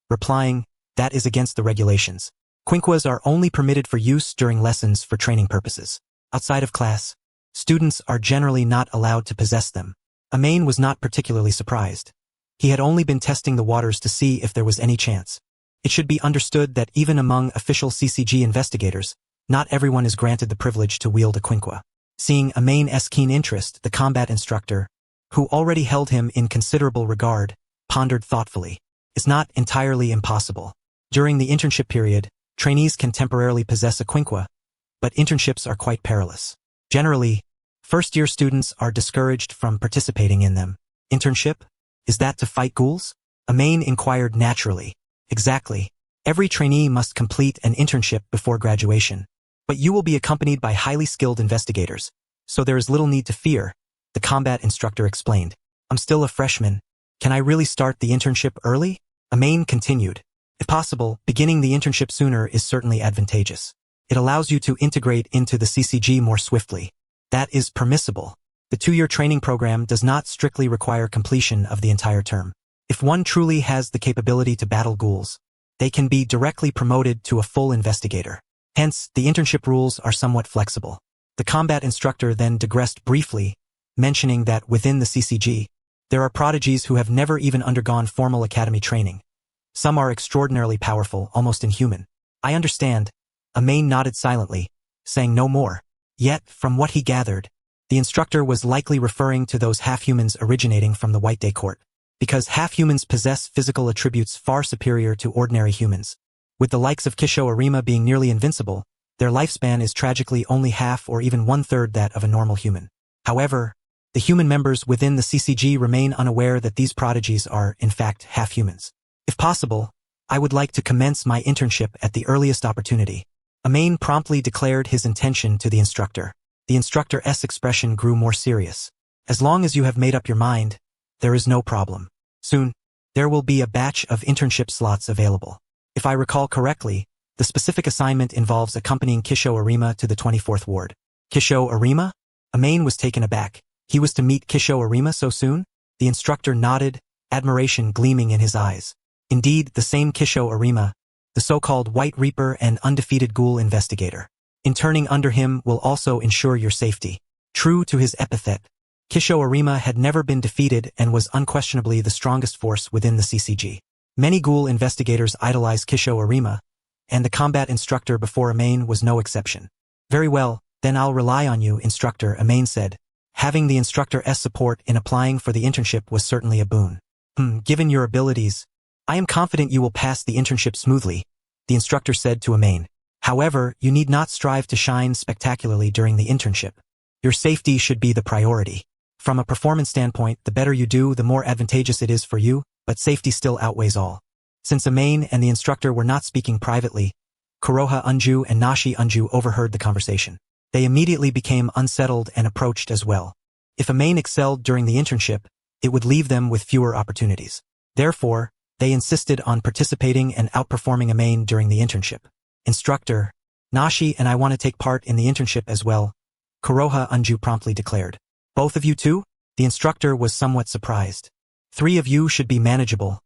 replying, that is against the regulations. Quinquas are only permitted for use during lessons for training purposes. Outside of class, students are generally not allowed to possess them. Amain was not particularly surprised. He had only been testing the waters to see if there was any chance. It should be understood that even among official CCG investigators, not everyone is granted the privilege to wield a quinqua. Seeing Amain's keen interest, the combat instructor, who already held him in considerable regard, pondered thoughtfully. It's not entirely impossible. During the internship period, trainees can temporarily possess a quinqua, but internships are quite perilous. Generally, first-year students are discouraged from participating in them. Internship? Is that to fight ghouls? Amain inquired naturally. Exactly. Every trainee must complete an internship before graduation. But you will be accompanied by highly skilled investigators, so there is little need to fear, the combat instructor explained. I'm still a freshman. Can I really start the internship early? Amain continued. If possible, beginning the internship sooner is certainly advantageous. It allows you to integrate into the CCG more swiftly. That is permissible. The 2-year training program does not strictly require completion of the entire term. If one truly has the capability to battle ghouls, they can be directly promoted to a full investigator. Hence, the internship rules are somewhat flexible. The combat instructor then digressed briefly, mentioning that within the CCG, there are prodigies who have never even undergone formal academy training. Some are extraordinarily powerful, almost inhuman. I understand. Amain nodded silently, saying no more. Yet, from what he gathered, the instructor was likely referring to those half-humans originating from the White Day Court, because half-humans possess physical attributes far superior to ordinary humans. With the likes of Kisho Arima being nearly invincible, their lifespan is tragically only half or even 1/3 that of a normal human. However, the human members within the CCG remain unaware that these prodigies are, in fact, half-humans. If possible, I would like to commence my internship at the earliest opportunity. Amain promptly declared his intention to the instructor. The instructor's expression grew more serious. As long as you have made up your mind, there is no problem. Soon, there will be a batch of internship slots available. If I recall correctly, the specific assignment involves accompanying Kisho Arima to the 24th ward. Kisho Arima? Amain was taken aback. He was to meet Kisho Arima so soon? The instructor nodded, admiration gleaming in his eyes. Indeed, the same Kisho Arima, the so-called White Reaper and undefeated ghoul investigator. Interning under him will also ensure your safety. True to his epithet, Kisho Arima had never been defeated and was unquestionably the strongest force within the CCG. Many ghoul investigators idolize Kisho Arima, and the combat instructor before Amain was no exception. Very well, then I'll rely on you, instructor, Amain said. Having the instructor's support in applying for the internship was certainly a boon. Given your abilities, I am confident you will pass the internship smoothly, the instructor said to Amain. However, you need not strive to shine spectacularly during the internship. Your safety should be the priority. From a performance standpoint, the better you do, the more advantageous it is for you, but safety still outweighs all. Since Amain and the instructor were not speaking privately, Kuroha Unju and Nashi Unju overheard the conversation. They immediately became unsettled and approached as well. If Amain excelled during the internship, it would leave them with fewer opportunities. Therefore, they insisted on participating and outperforming Amain during the internship. Instructor, Nashi and I want to take part in the internship as well, Kuroha Unju promptly declared. Both of you too? The instructor was somewhat surprised. 3 of you should be manageable.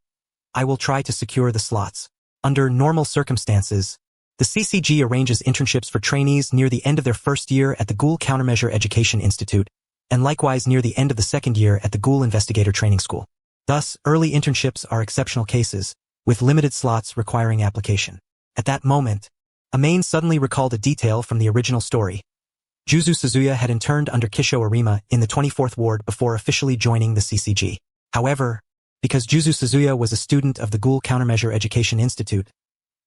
I will try to secure the slots. Under normal circumstances, the CCG arranges internships for trainees near the end of their first year at the Ghoul Countermeasure Education Institute, and likewise near the end of the second year at the Ghoul Investigator Training School. Thus, early internships are exceptional cases, with limited slots requiring application. At that moment, Amain suddenly recalled a detail from the original story. Juzu Suzuya had interned under Kisho Arima in the 24th ward before officially joining the CCG. However, because Juzu Suzuya was a student of the Ghoul Countermeasure Education Institute,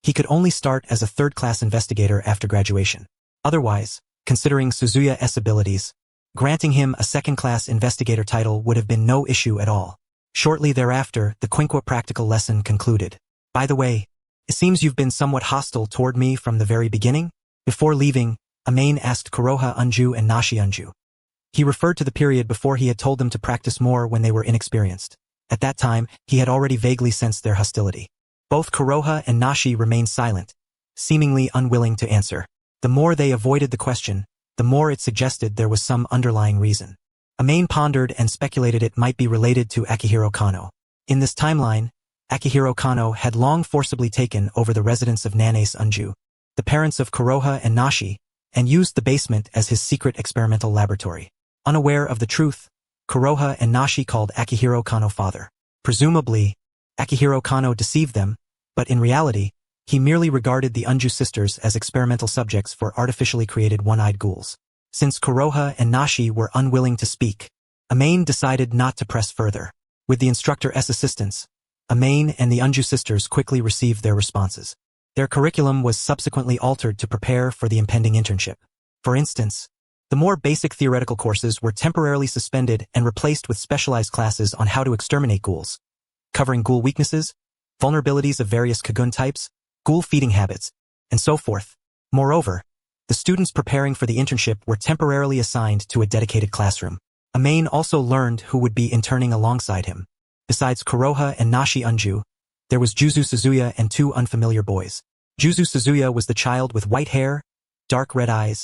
he could only start as a third-class investigator after graduation. Otherwise, considering Suzuya's abilities, granting him a second-class investigator title would have been no issue at all. Shortly thereafter, the Quinqua practical lesson concluded. By the way, it seems you've been somewhat hostile toward me from the very beginning? Before leaving, Amain asked Kuroha Unju and Nashi Unju. He referred to the period before he had told them to practice more when they were inexperienced. At that time, he had already vaguely sensed their hostility. Both Kuroha and Nashi remained silent, seemingly unwilling to answer. The more they avoided the question, the more it suggested there was some underlying reason. Amain pondered and speculated it might be related to Akihiro Kano. In this timeline, Akihiro Kano had long forcibly taken over the residence of Nanace Unju, the parents of Kuroha and Nashi, and used the basement as his secret experimental laboratory. Unaware of the truth, Kuroha and Nashi called Akihiro Kano father. Presumably, Akihiro Kano deceived them, but in reality, he merely regarded the Unju sisters as experimental subjects for artificially created one-eyed ghouls. Since Kuroha and Nashi were unwilling to speak, Amain decided not to press further. With the instructor's assistance, Amain and the Unju sisters quickly received their responses. Their curriculum was subsequently altered to prepare for the impending internship. For instance, the more basic theoretical courses were temporarily suspended and replaced with specialized classes on how to exterminate ghouls, covering ghoul weaknesses, vulnerabilities of various Kagun types, ghoul feeding habits, and so forth. Moreover, the students preparing for the internship were temporarily assigned to a dedicated classroom. Amain also learned who would be interning alongside him. Besides Kuroha and Nashi Unju, there was Juzu Suzuya and 2 unfamiliar boys. Juzu Suzuya was the child with white hair, dark red eyes,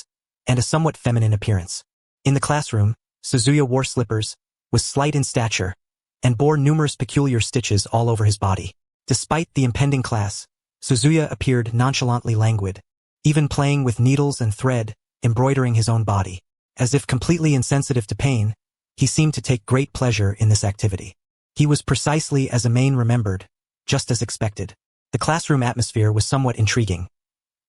and a somewhat feminine appearance. In the classroom, Suzuya wore slippers, was slight in stature, and bore numerous peculiar stitches all over his body. Despite the impending class, Suzuya appeared nonchalantly languid, even playing with needles and thread, embroidering his own body. As if completely insensitive to pain, he seemed to take great pleasure in this activity. He was precisely as Amain remembered, just as expected. The classroom atmosphere was somewhat intriguing.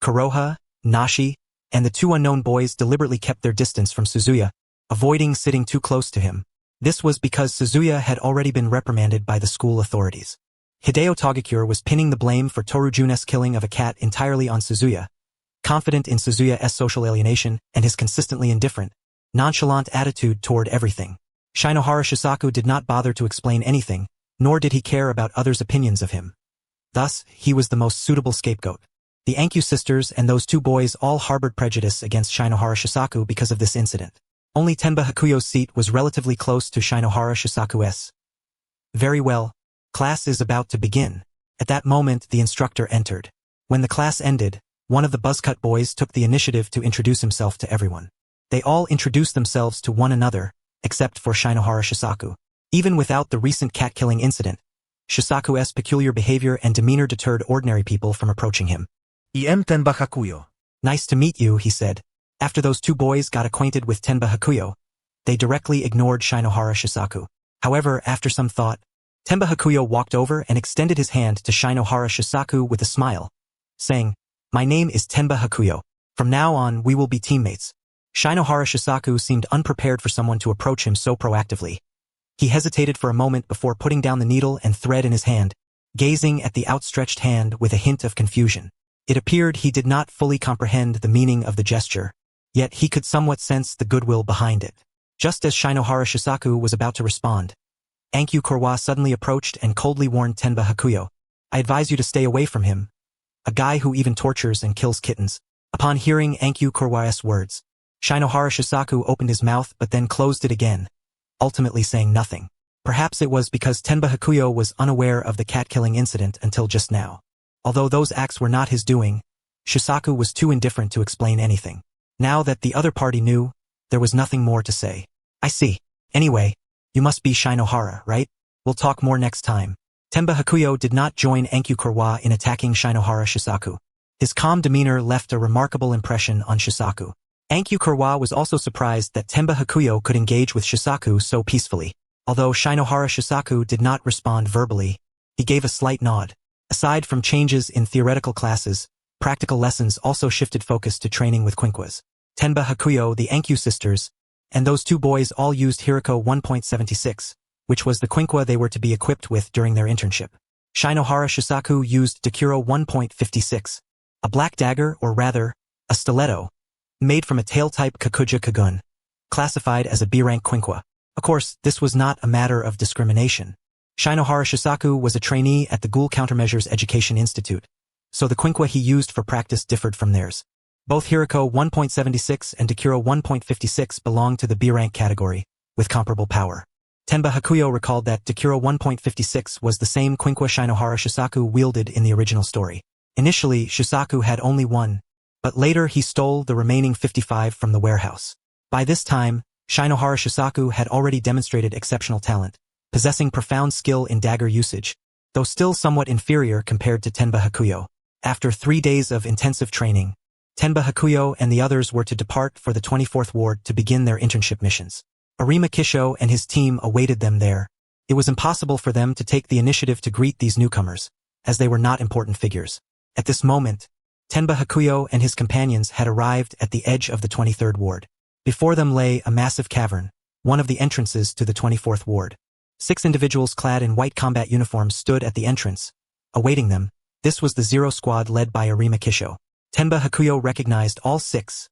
Kuroha, Nashi, and the two unknown boys deliberately kept their distance from Suzuya, avoiding sitting too close to him. This was because Suzuya had already been reprimanded by the school authorities. Hideo Togakure was pinning the blame for Torujune's killing of a cat entirely on Suzuya, confident in Suzuya's social alienation and his consistently indifferent, nonchalant attitude toward everything. Shinohara Shisaku did not bother to explain anything, nor did he care about others' opinions of him. Thus, he was the most suitable scapegoat. The Ankyu sisters and those two boys all harbored prejudice against Shinohara Shisaku because of this incident. Only Tenba Hakuyo's seat was relatively close to Shinohara Shisaku's. Very well. Class is about to begin. At that moment, the instructor entered. When the class ended, one of the buzzcut boys took the initiative to introduce himself to everyone. They all introduced themselves to one another, except for Shinohara Shisaku. Even without the recent cat-killing incident, Shisaku's peculiar behavior and demeanor deterred ordinary people from approaching him. Im Tenba Hakuyo. Nice to meet you, he said. After those two boys got acquainted with Tenba Hakuyo, they directly ignored Shinohara Shisaku. However, after some thought, Tenba Hakuyo walked over and extended his hand to Shinohara Shisaku with a smile, saying, "My name is Tenba Hakuyo. From now on, we will be teammates." Shinohara Shisaku seemed unprepared for someone to approach him so proactively. He hesitated for a moment before putting down the needle and thread in his hand, gazing at the outstretched hand with a hint of confusion. It appeared he did not fully comprehend the meaning of the gesture, yet he could somewhat sense the goodwill behind it. Just as Shinohara Shisaku was about to respond, Ankyu Kurwa suddenly approached and coldly warned Tenba Hakuyo, "I advise you to stay away from him. A guy who even tortures and kills kittens." Upon hearing Ankyu Kurwa's words, Shinohara Shisaku opened his mouth but then closed it again, ultimately saying nothing. Perhaps it was because Tenba Hakuyo was unaware of the cat-killing incident until just now. Although those acts were not his doing, Shisaku was too indifferent to explain anything. Now that the other party knew, there was nothing more to say. "I see. Anyway, you must be Shinohara, right? We'll talk more next time." Tenba Hakuyo did not join Ankyu Kurwa in attacking Shinohara Shisaku. His calm demeanor left a remarkable impression on Shisaku. Ankyu Kurwa was also surprised that Tenba Hakuyo could engage with Shisaku so peacefully. Although Shinohara Shisaku did not respond verbally, he gave a slight nod. Aside from changes in theoretical classes, practical lessons also shifted focus to training with Quinquas. Tenba Hakuyo, the Ankyu sisters, and those two boys all used Hiriko 1.76, which was the Quinqua they were to be equipped with during their internship. Shinohara Shisaku used Dakuro 1.56, a black dagger, or rather, a stiletto, made from a tail-type Kakuja Kagun, classified as a B-rank Quinqua. Of course, this was not a matter of discrimination. Shinohara Shisaku was a trainee at the Ghoul Countermeasures Education Institute, so the Quinqua he used for practice differed from theirs. Both Hiriko 1.76 and Dakuro 1.56 belonged to the B-rank category, with comparable power. Tenba Hakuyo recalled that Dakuro 1.56 was the same Quinqua Shinohara Shisaku wielded in the original story. Initially, Shisaku had only one, but later he stole the remaining 55 from the warehouse. By this time, Shinohara Shisaku had already demonstrated exceptional talent, possessing profound skill in dagger usage, though still somewhat inferior compared to Tenba Hakuyo. After 3 days of intensive training, Tenba Hakuyo and the others were to depart for the 24th Ward to begin their internship missions. Arima Kisho and his team awaited them there. It was impossible for them to take the initiative to greet these newcomers, as they were not important figures. At this moment, Tenba Hakuyo and his companions had arrived at the edge of the 23rd Ward. Before them lay a massive cavern, one of the entrances to the 24th Ward. 6 individuals clad in white combat uniforms stood at the entrance, awaiting them. This was the Zero Squad led by Arima Kisho. Tenba Hakuyo recognized all 6.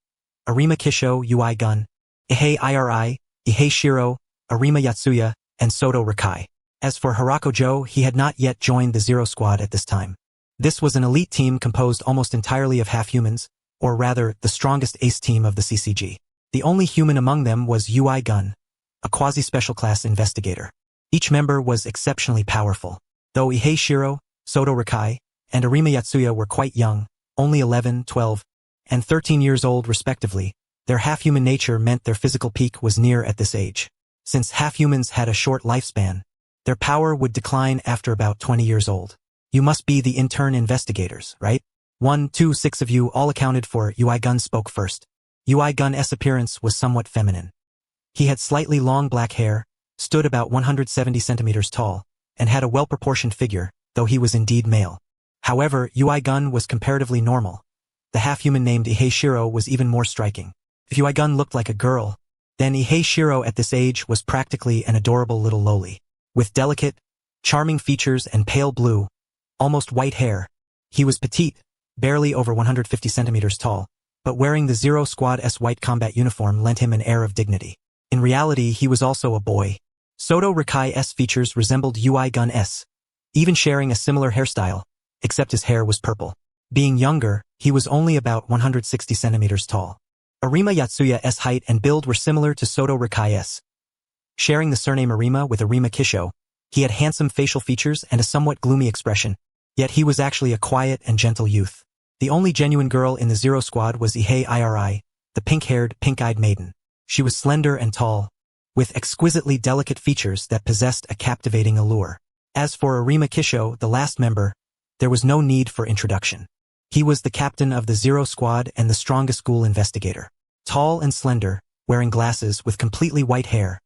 Arima Kisho, Ui Gun, Ihei Iri, Ihei Shiro, Arima Yatsuya, and Soto Rakai. As for Hirako Joe, he had not yet joined the Zero Squad at this time. This was an elite team composed almost entirely of half-humans, or rather, the strongest ace team of the CCG. The only human among them was Ui Gun, a quasi-special class investigator. Each member was exceptionally powerful. Though Ihei Shiro, Soto Rakai, and Arima Yatsuya were quite young, only 11, 12, and 13 years old respectively, their half-human nature meant their physical peak was near at this age. Since half-humans had a short lifespan, their power would decline after about 20 years old. You must be the intern investigators, right? 1, 2, 6 of you all accounted for. Ui Gun spoke first. Ui Gun's appearance was somewhat feminine. He had slightly long black hair, stood about 170 centimeters tall, and had a well-proportioned figure, though he was indeed male. However, Ui Gun was comparatively normal. The half-human named Ihei Shiro was even more striking. If Ui Gun looked like a girl, then Ihei Shiro at this age was practically an adorable little loli. With delicate, charming features and pale blue, almost white hair, he was petite, barely over 150 centimeters tall, but wearing the Zero Squad's white combat uniform lent him an air of dignity. In reality, he was also a boy. Soto Rikai's features resembled Ui Gun's, even sharing a similar hairstyle, except his hair was purple. Being younger, he was only about 160 centimeters tall. Arima Yatsuya's height and build were similar to Soto Rikai's. Sharing the surname Arima with Arima Kisho, he had handsome facial features and a somewhat gloomy expression, yet he was actually a quiet and gentle youth. The only genuine girl in the Zero Squad was Ihei Iri, the pink-haired, pink-eyed maiden. She was slender and tall, with exquisitely delicate features that possessed a captivating allure. As for Arima Kisho, the last member, there was no need for introduction. He was the captain of the Zero Squad and the strongest Ghoul investigator. Tall and slender, wearing glasses with completely white hair.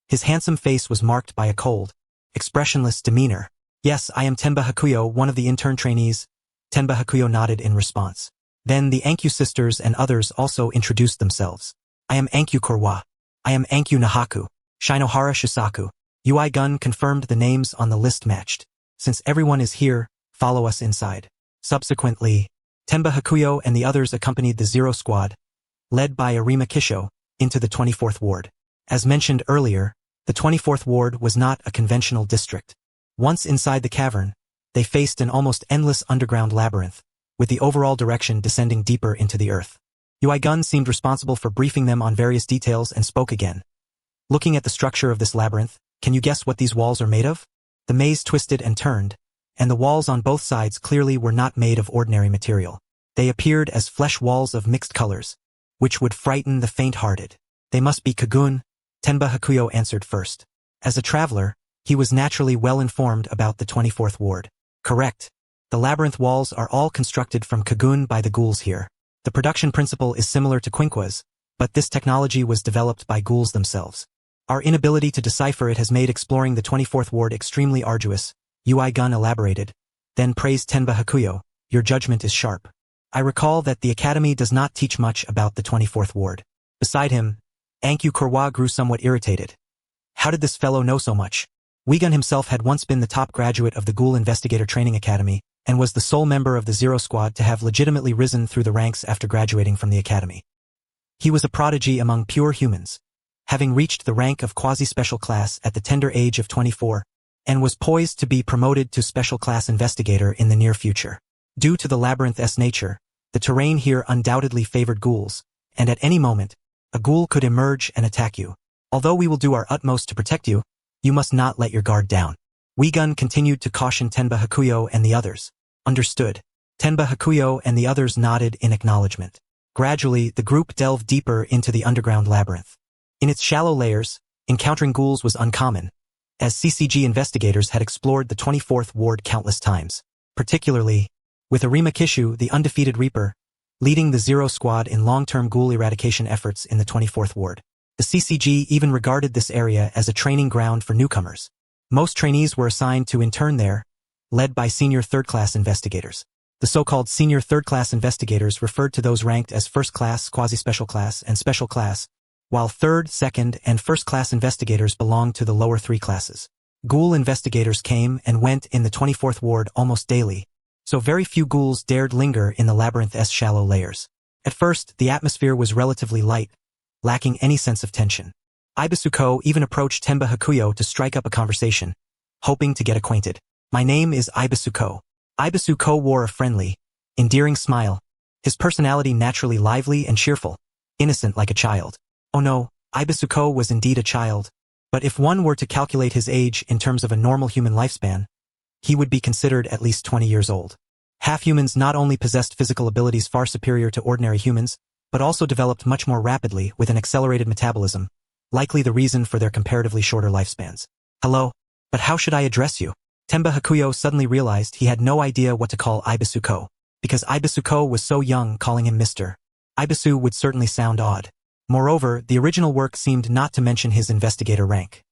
His handsome face was marked by a cold, expressionless demeanor. Yes, I am Tenba Hakuyo, one of the intern trainees. Tenba Hakuyo nodded in response. Then the Ankyu sisters and others also introduced themselves. I am Ankyu Korwa. I am Ankyu Nahaku. Shinohara Shisaku. Ui Gun confirmed the names on the list matched. Since everyone is here, follow us inside. Subsequently, Tenba Hakuyo and the others accompanied the Zero Squad, led by Arima Kisho, into the 24th Ward. As mentioned earlier, the 24th Ward was not a conventional district. Once inside the cavern, they faced an almost endless underground labyrinth, with the overall direction descending deeper into the earth. Ui Gun seemed responsible for briefing them on various details and spoke again. Looking at the structure of this labyrinth, can you guess what these walls are made of? The maze twisted and turned, and the walls on both sides clearly were not made of ordinary material. They appeared as flesh walls of mixed colors, which would frighten the faint-hearted. They must be Kagun, Tenba Hakuyo answered first. As a traveler, he was naturally well informed about the 24th Ward. Correct. The labyrinth walls are all constructed from Kagun by the ghouls here. The production principle is similar to Quinqua's, but this technology was developed by ghouls themselves. Our inability to decipher it has made exploring the 24th Ward extremely arduous, Ui Gun elaborated, then praised Tenba Hakuyo. Your judgment is sharp. I recall that the academy does not teach much about the 24th Ward. Beside him, Ankyu Korwa grew somewhat irritated. How did this fellow know so much? Ui Gun himself had once been the top graduate of the Ghoul Investigator Training Academy, and was the sole member of the Zero Squad to have legitimately risen through the ranks after graduating from the academy. He was a prodigy among pure humans, having reached the rank of quasi-special class at the tender age of 24, and was poised to be promoted to special class investigator in the near future. Due to the labyrinth's nature, the terrain here undoubtedly favored ghouls, and at any moment, a ghoul could emerge and attack you. Although we will do our utmost to protect you, you must not let your guard down. Ui Gun continued to caution Tenba Hakuyo and the others. Understood. Tenba Hakuyo and the others nodded in acknowledgement. Gradually, the group delved deeper into the underground labyrinth. In its shallow layers, encountering ghouls was uncommon, as CCG investigators had explored the 24th Ward countless times. Particularly, with Arima Kishu, the undefeated Reaper, leading the Zero Squad in long-term ghoul eradication efforts in the 24th Ward. The CCG even regarded this area as a training ground for newcomers. Most trainees were assigned to intern there, led by senior third-class investigators. The so-called senior third-class investigators referred to those ranked as first-class, quasi-special class, and special class, while third, second, and first-class investigators belonged to the lower three classes. Ghoul investigators came and went in the 24th Ward almost daily, so very few ghouls dared linger in the labyrinth's shallow layers. At first, the atmosphere was relatively light, lacking any sense of tension. Ibisuko even approached Tenba Hakuyo to strike up a conversation, hoping to get acquainted. My name is Ibisuko. Ibisuko wore a friendly, endearing smile, his personality naturally lively and cheerful, innocent like a child. Oh no, Ibisuko was indeed a child, but if one were to calculate his age in terms of a normal human lifespan, he would be considered at least 20 years old. Half-humans not only possessed physical abilities far superior to ordinary humans, but also developed much more rapidly with an accelerated metabolism, likely the reason for their comparatively shorter lifespans. Hello, but how should I address you? Tenba Hakuyo suddenly realized he had no idea what to call Ibisuko, because Ibisuko was so young. Calling him Mr. Ibisu would certainly sound odd. Moreover, the original work seemed not to mention his investigator rank.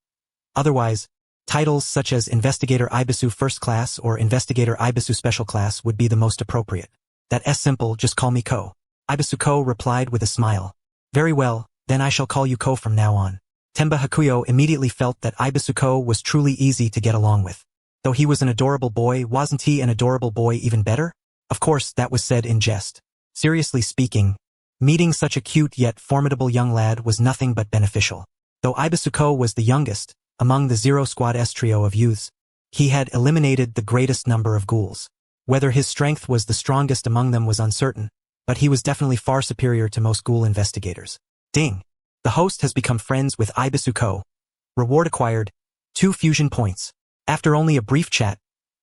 Otherwise, titles such as Investigator Ibisu First Class or Investigator Ibisu Special Class would be the most appropriate. That's simple, just call me Ko. Ibisuko replied with a smile. Very well, then I shall call you Ko from now on. Tenba Hakuyo immediately felt that Ibisuko was truly easy to get along with. Though he was an adorable boy, wasn't he an adorable boy even better? Of course, that was said in jest. Seriously speaking, meeting such a cute yet formidable young lad was nothing but beneficial. Though Ibisuko was the youngest, among the Zero Squad S trio of youths, he had eliminated the greatest number of ghouls. Whether his strength was the strongest among them was uncertain, but he was definitely far superior to most ghoul investigators. Ding! The host has become friends with Ibisuko. Reward acquired, 2 fusion points. After only a brief chat,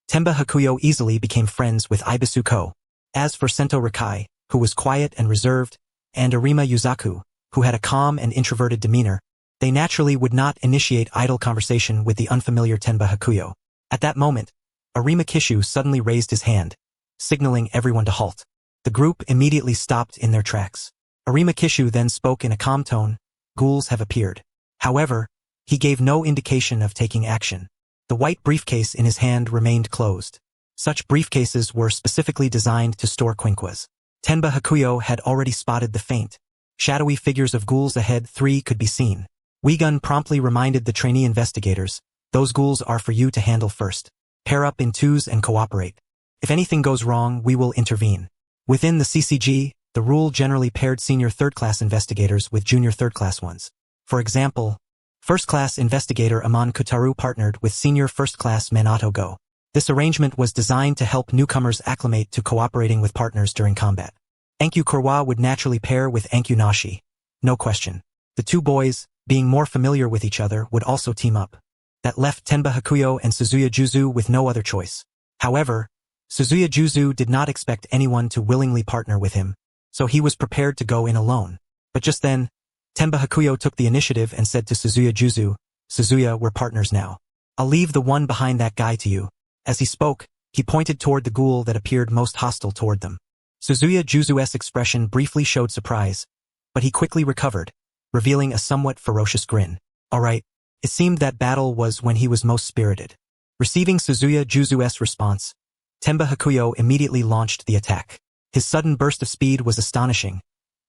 Tenba Hakuyo easily became friends with Ibisuko. As for Sento Rikai, who was quiet and reserved, and Arima Yuzaku, who had a calm and introverted demeanor, they naturally would not initiate idle conversation with the unfamiliar Tenba Hakuyo. At that moment, Arima Kishu suddenly raised his hand, signaling everyone to halt. The group immediately stopped in their tracks. Arima Kishu then spoke in a calm tone, "Ghouls have appeared." However, he gave no indication of taking action. The white briefcase in his hand remained closed. Such briefcases were specifically designed to store quinquas. Tenba Hakuyo had already spotted the faint, shadowy figures of ghouls ahead. 3 could be seen. Wigun promptly reminded the trainee investigators, "Those ghouls are for you to handle first. Pair up in 2s and cooperate. If anything goes wrong, we will intervene." Within the CCG, the rule generally paired senior third-class investigators with junior third-class ones. For example, first-class investigator Amon Kutaru partnered with senior first-class Minato Go. This arrangement was designed to help newcomers acclimate to cooperating with partners during combat. Enkyu Kurwa would naturally pair with Enkyu Nashi. No question. The 2 boys, being more familiar with each other, would also team up. That left Tenba Hakuyo and Suzuya Juzu with no other choice. However, Suzuya Juzu did not expect anyone to willingly partner with him, so he was prepared to go in alone. But just then, Tenba Hakuyo took the initiative and said to Suzuya Juzu, "Suzuya, we're partners now. I'll leave the one behind that guy to you." As he spoke, he pointed toward the ghoul that appeared most hostile toward them. Suzuya Juzu's expression briefly showed surprise, but he quickly recovered, revealing a somewhat ferocious grin. All right, it seemed that battle was when he was most spirited. Receiving Suzuya Juzu's response, Tenba Hakuyo immediately launched the attack. His sudden burst of speed was astonishing,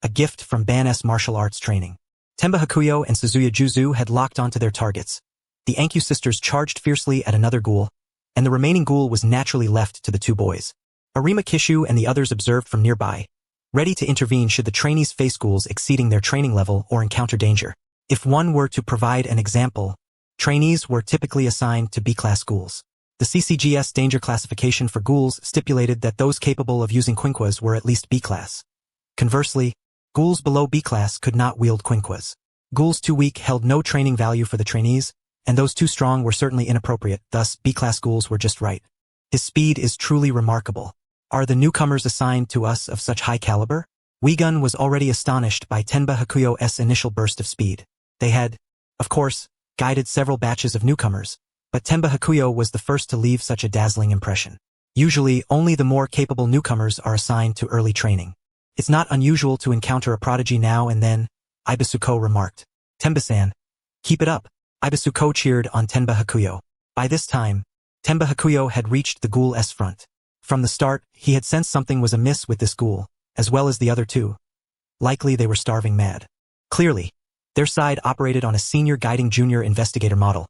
a gift from Ban's martial arts training. Tenba Hakuyo and Suzuya Juzu had locked onto their targets. The Enkyu sisters charged fiercely at another ghoul, and the remaining ghoul was naturally left to the 2 boys. Arima Kishu and the others observed from nearby, ready to intervene should the trainees face ghouls exceeding their training level or encounter danger. If one were to provide an example, trainees were typically assigned to B-class ghouls. The CCGS danger classification for ghouls stipulated that those capable of using quinquas were at least B-class. Conversely, ghouls below B-class could not wield quinquas. Ghouls too weak held no training value for the trainees, and those too strong were certainly inappropriate, thus B-class ghouls were just right. His speed is truly remarkable. Are the newcomers assigned to us of such high caliber? Wigun was already astonished by Tenba Hakuyo's initial burst of speed. They had, of course, guided several batches of newcomers, but Tenba Hakuyo was the first to leave such a dazzling impression. Usually, only the more capable newcomers are assigned to early training. It's not unusual to encounter a prodigy now and then, Ibisuko remarked. Tenba-san, keep it up. Ibisuko cheered on Tenba Hakuyo. By this time, Tenba Hakuyo had reached the ghoul's front. From the start, he had sensed something was amiss with this ghoul, as well as the other 2. Likely they were starving mad. Clearly, their side operated on a senior guiding junior investigator model.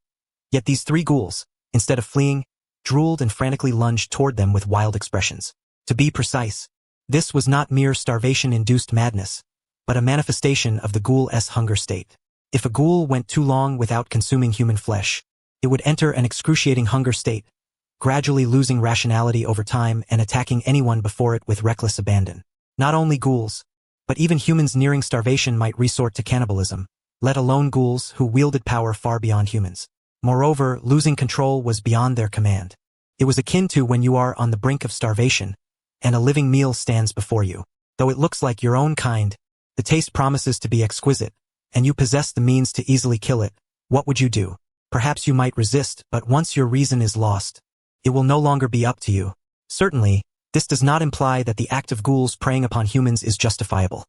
Yet these 3 ghouls, instead of fleeing, drooled and frantically lunged toward them with wild expressions. To be precise, this was not mere starvation-induced madness, but a manifestation of the ghoul's hunger state. If a ghoul went too long without consuming human flesh, it would enter an excruciating hunger state, gradually losing rationality over time and attacking anyone before it with reckless abandon. Not only ghouls, but even humans nearing starvation might resort to cannibalism, let alone ghouls who wielded power far beyond humans. Moreover, losing control was beyond their command. It was akin to when you are on the brink of starvation, and a living meal stands before you. Though it looks like your own kind, the taste promises to be exquisite, and you possess the means to easily kill it. What would you do? Perhaps you might resist, but once your reason is lost, it will no longer be up to you. Certainly, this does not imply that the act of ghouls preying upon humans is justifiable.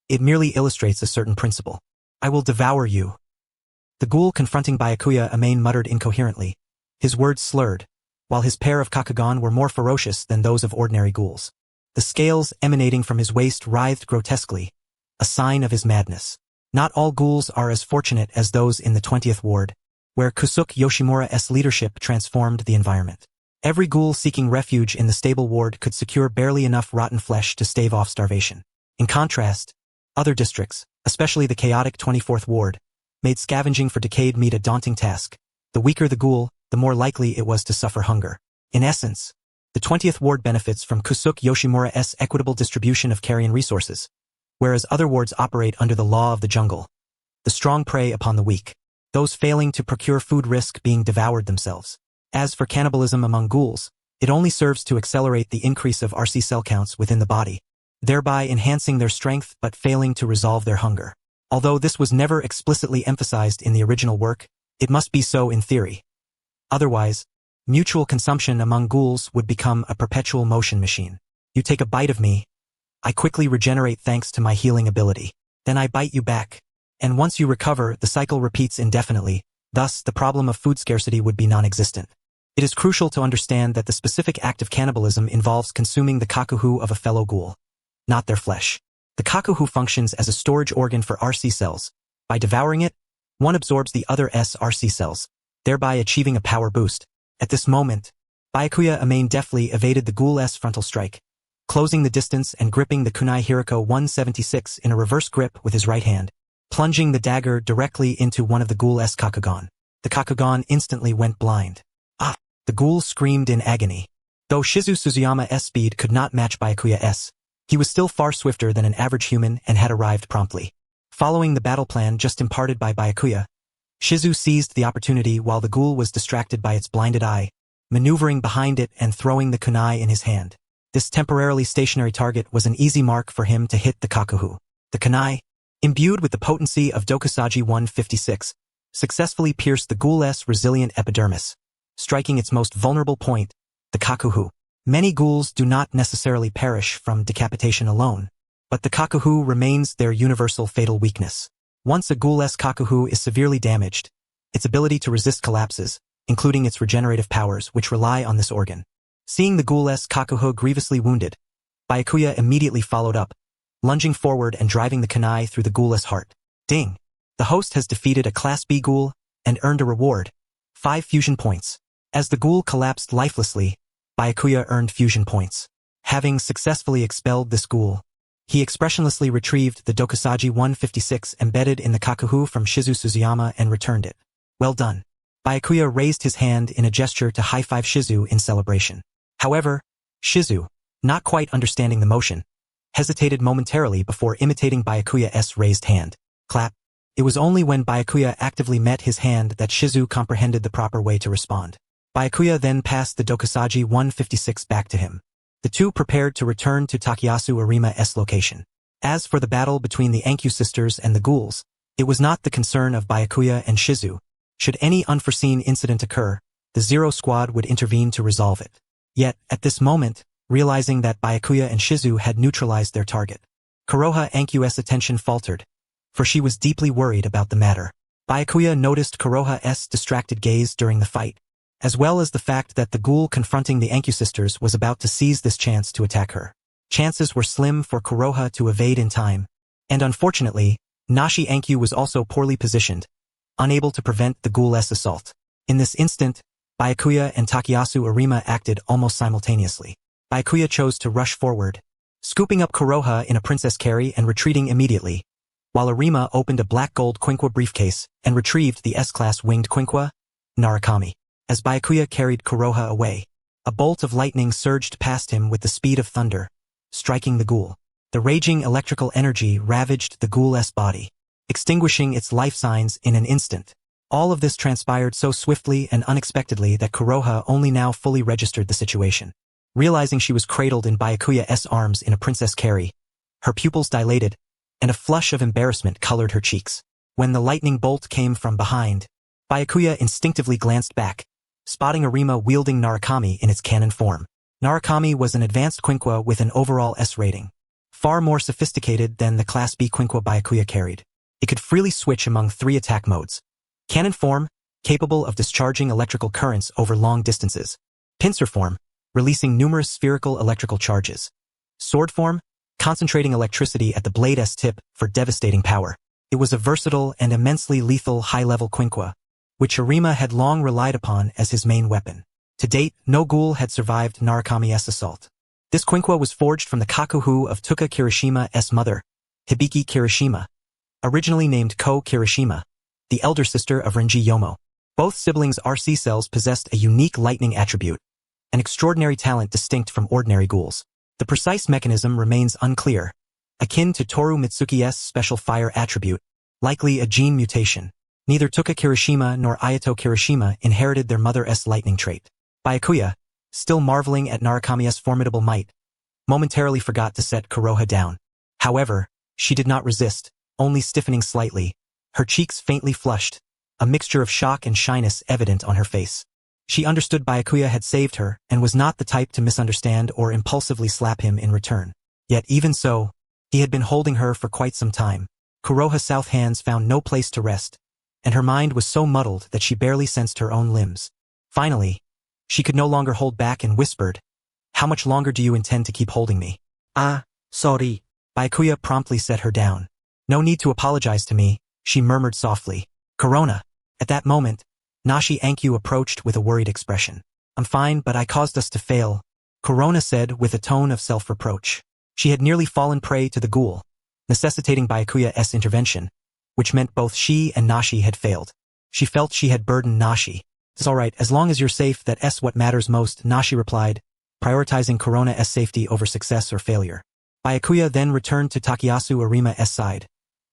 It merely illustrates a certain principle. I will devour you. The ghoul confronting Byakuya Amane muttered incoherently, his words slurred, while his pair of Kakugan were more ferocious than those of ordinary ghouls. The scales emanating from his waist writhed grotesquely, a sign of his madness. Not all ghouls are as fortunate as those in the 20th Ward, where Kusuke Yoshimura's leadership transformed the environment. Every ghoul seeking refuge in the stable ward could secure barely enough rotten flesh to stave off starvation. In contrast, other districts, especially the chaotic 24th Ward, made scavenging for decayed meat a daunting task. The weaker the ghoul, the more likely it was to suffer hunger. In essence, the 20th Ward benefits from Kusuke Yoshimura's equitable distribution of carrion resources, whereas other wards operate under the law of the jungle. The strong prey upon the weak. Those failing to procure food risk being devoured themselves. As for cannibalism among ghouls, it only serves to accelerate the increase of RC cell counts within the body, thereby enhancing their strength but failing to resolve their hunger. Although this was never explicitly emphasized in the original work, it must be so in theory. Otherwise, mutual consumption among ghouls would become a perpetual motion machine. You take a bite of me, I quickly regenerate thanks to my healing ability. Then I bite you back. And once you recover, the cycle repeats indefinitely, thus the problem of food scarcity would be non-existent. It is crucial to understand that the specific act of cannibalism involves consuming the kakuhu of a fellow ghoul, not their flesh. The kakuhu functions as a storage organ for RC cells. By devouring it, one absorbs the other's RC cells, thereby achieving a power boost. At this moment, Byakuya Amane deftly evaded the ghoul's frontal strike, closing the distance and gripping the kunai Hiriko 176 in a reverse grip with his right hand, plunging the dagger directly into one of the ghoul's Kakugan. The Kakugan instantly went blind. Ah! The ghoul screamed in agony. Though Shizu Suzuyama's speed could not match Byakuya's, he was still far swifter than an average human and had arrived promptly. Following the battle plan just imparted by Byakuya, Shizu seized the opportunity while the ghoul was distracted by its blinded eye, maneuvering behind it and throwing the kunai in his hand. This temporarily stationary target was an easy mark for him to hit the kakuhu. The kunai, imbued with the potency of Dokusaji 156, successfully pierced the ghoul's resilient epidermis, striking its most vulnerable point, the kakuhu. Many ghouls do not necessarily perish from decapitation alone, but the kakuhu remains their universal fatal weakness. Once a ghoul's kakuhu is severely damaged, its ability to resist collapses, including its regenerative powers which rely on this organ. Seeing the ghoul's kakuhu grievously wounded, Byakuya immediately followed up, lunging forward and driving the kunai through the ghoul's heart. Ding! The host has defeated a Class B ghoul and earned a reward, 5 fusion points. As the ghoul collapsed lifelessly, Byakuya earned fusion points. Having successfully expelled this ghoul, he expressionlessly retrieved the Dokusaji 156 embedded in the kakuhu from Shizu Suzuyama and returned it. Well done. Byakuya raised his hand in a gesture to high-five Shizu in celebration. However, Shizu, not quite understanding the motion, hesitated momentarily before imitating Byakuya's raised hand. Clap. It was only when Byakuya actively met his hand that Shizu comprehended the proper way to respond. Byakuya then passed the Dokusaji 156 back to him. The two prepared to return to Takayasu Arima's location. As for the battle between the Anku sisters and the ghouls, it was not the concern of Byakuya and Shizu. Should any unforeseen incident occur, the Zero Squad would intervene to resolve it. Yet, at this moment, realizing that Byakuya and Shizu had neutralized their target, Kuroha Anku's attention faltered, for she was deeply worried about the matter. Byakuya noticed Kuroha's distracted gaze during the fight, as well as the fact that the ghoul confronting the Anku sisters was about to seize this chance to attack her. Chances were slim for Kuroha to evade in time, and unfortunately, Nashi Anku was also poorly positioned, unable to prevent the ghoul's assault. In this instant, Byakuya and Takayasu Arima acted almost simultaneously. Byakuya chose to rush forward, scooping up Kuroha in a princess carry and retreating immediately, while Arima opened a black gold Quinkwa briefcase and retrieved the S-Class winged Quinkwa, Narakami. As Byakuya carried Kuroha away, a bolt of lightning surged past him with the speed of thunder, striking the ghoul. The raging electrical energy ravaged the ghoul's body, extinguishing its life signs in an instant. All of this transpired so swiftly and unexpectedly that Kuroha only now fully registered the situation. Realizing she was cradled in Byakuya's arms in a princess carry, her pupils dilated, and a flush of embarrassment colored her cheeks. When the lightning bolt came from behind, Byakuya instinctively glanced back, spotting Arima wielding Narukami in its cannon form. Narukami was an advanced Quinqua with an overall S rating, far more sophisticated than the Class B Quinqua Byakuya carried. It could freely switch among 3 attack modes. Cannon form, capable of discharging electrical currents over long distances. Pincer form, releasing numerous spherical electrical charges. Sword form, concentrating electricity at the blade's tip for devastating power. It was a versatile and immensely lethal high-level Quinqua, which Arima had long relied upon as his main weapon. To date, no ghoul had survived Narukami's assault. This Quinqua was forged from the Kakuhu of Tuka Kirishima's mother, Hibiki Kirishima, originally named Ko Kirishima, the elder sister of Renji Yomo. Both siblings' RC cells possessed a unique lightning attribute, an extraordinary talent distinct from ordinary ghouls. The precise mechanism remains unclear, akin to Toru Mitsuki's special fire attribute, likely a gene mutation. Neither Tuka Kirishima nor Ayato Kirishima inherited their mother's lightning trait. Byakuya, still marveling at Narukami's formidable might, momentarily forgot to set Kuroha down. However, she did not resist, only stiffening slightly, her cheeks faintly flushed, a mixture of shock and shyness evident on her face. She understood Byakuya had saved her and was not the type to misunderstand or impulsively slap him in return. Yet even so, he had been holding her for quite some time. Kuroha's south hands found no place to rest, and her mind was so muddled that she barely sensed her own limbs. Finally, she could no longer hold back and whispered, "How much longer do you intend to keep holding me?" "Ah, sorry." Byakuya promptly set her down. "No need to apologize to me," she murmured softly. "Corona." At that moment, Nashi Ankyu approached with a worried expression. "I'm fine, but I caused us to fail," Corona said with a tone of self-reproach. She had nearly fallen prey to the ghoul, necessitating Byakuya's intervention, which meant both she and Nashi had failed. She felt she had burdened Nashi. "It's all right, as long as you're safe, that's what matters most," Nashi replied, prioritizing Corona's safety over success or failure. Byakuya then returned to Takayasu Arima's side,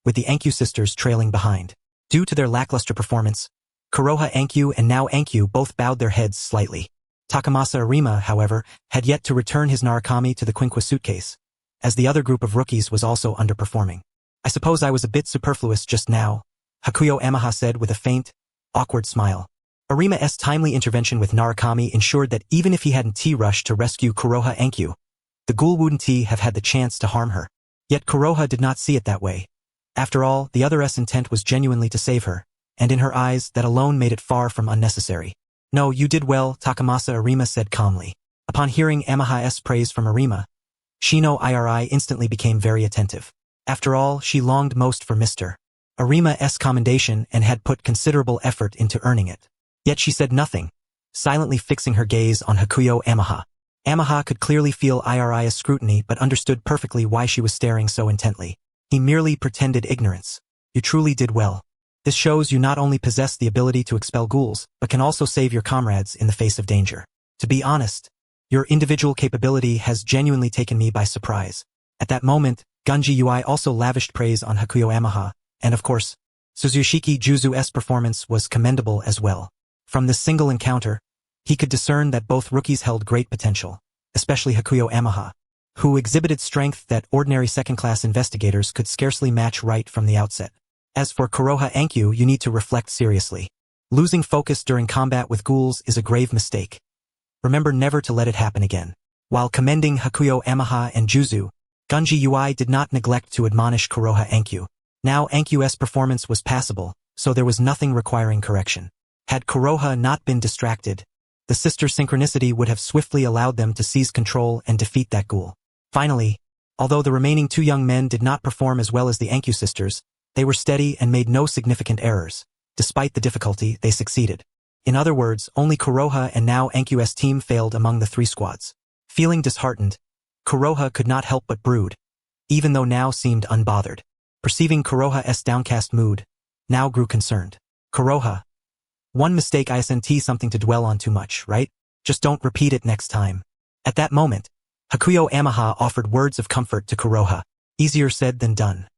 with the Ankyu sisters trailing behind. Due to their lackluster performance, Kuroha Ankyu and now Ankyu both bowed their heads slightly. Takamasa Arima, however, had yet to return his Narukami to the Quinqua suitcase, as the other group of rookies was also underperforming. "I suppose I was a bit superfluous just now," Hakuyo Amaha said with a faint, awkward smile. Arima's timely intervention with Narukami ensured that even if he hadn't T-rushed to rescue Kuroha Ankyu, the ghoul wouldn't have had the chance to harm her. Yet Kuroha did not see it that way. After all, the other's intent was genuinely to save her, and in her eyes, that alone made it far from unnecessary. "No, you did well," Takamasa Arima said calmly. Upon hearing Amaha's praise from Arima, Shino Iri instantly became very attentive. After all, she longed most for Mr. Arima's commendation and had put considerable effort into earning it. Yet she said nothing, silently fixing her gaze on Hakuyo Amaha. Amaha could clearly feel Iri's scrutiny but understood perfectly why she was staring so intently. He merely pretended ignorance. "You truly did well. This shows you not only possess the ability to expel ghouls, but can also save your comrades in the face of danger. To be honest, your individual capability has genuinely taken me by surprise." At that moment, Gunji Ui also lavished praise on Hakuyo Amaha, and of course, Suzushiki Juzu's performance was commendable as well. From this single encounter, he could discern that both rookies held great potential, especially Hakuyo Amaha, who exhibited strength that ordinary second-class investigators could scarcely match right from the outset. As for Kuroha Ankyu, you need to reflect seriously. Losing focus during combat with ghouls is a grave mistake. Remember never to let it happen again. While commending Hakuyo Amaha and Juzu, Gunji Ui did not neglect to admonish Kuroha Ankyu. Now Ankyu's performance was passable, so there was nothing requiring correction. Had Kuroha not been distracted, the sister synchronicity would have swiftly allowed them to seize control and defeat that ghoul. Finally, although the remaining 2 young men did not perform as well as the Ankyu sisters, they were steady and made no significant errors. Despite the difficulty, they succeeded. In other words, only Kuroha and now Ankyu's team failed among the 3 squads. Feeling disheartened, Kuroha could not help but brood, even though now seemed unbothered. Perceiving Kuroha's downcast mood, now grew concerned. "Kuroha, one mistake isn't something to dwell on too much, right? Just don't repeat it next time." At that moment, Hakuyo Amaha offered words of comfort to Kuroha. Easier said than done.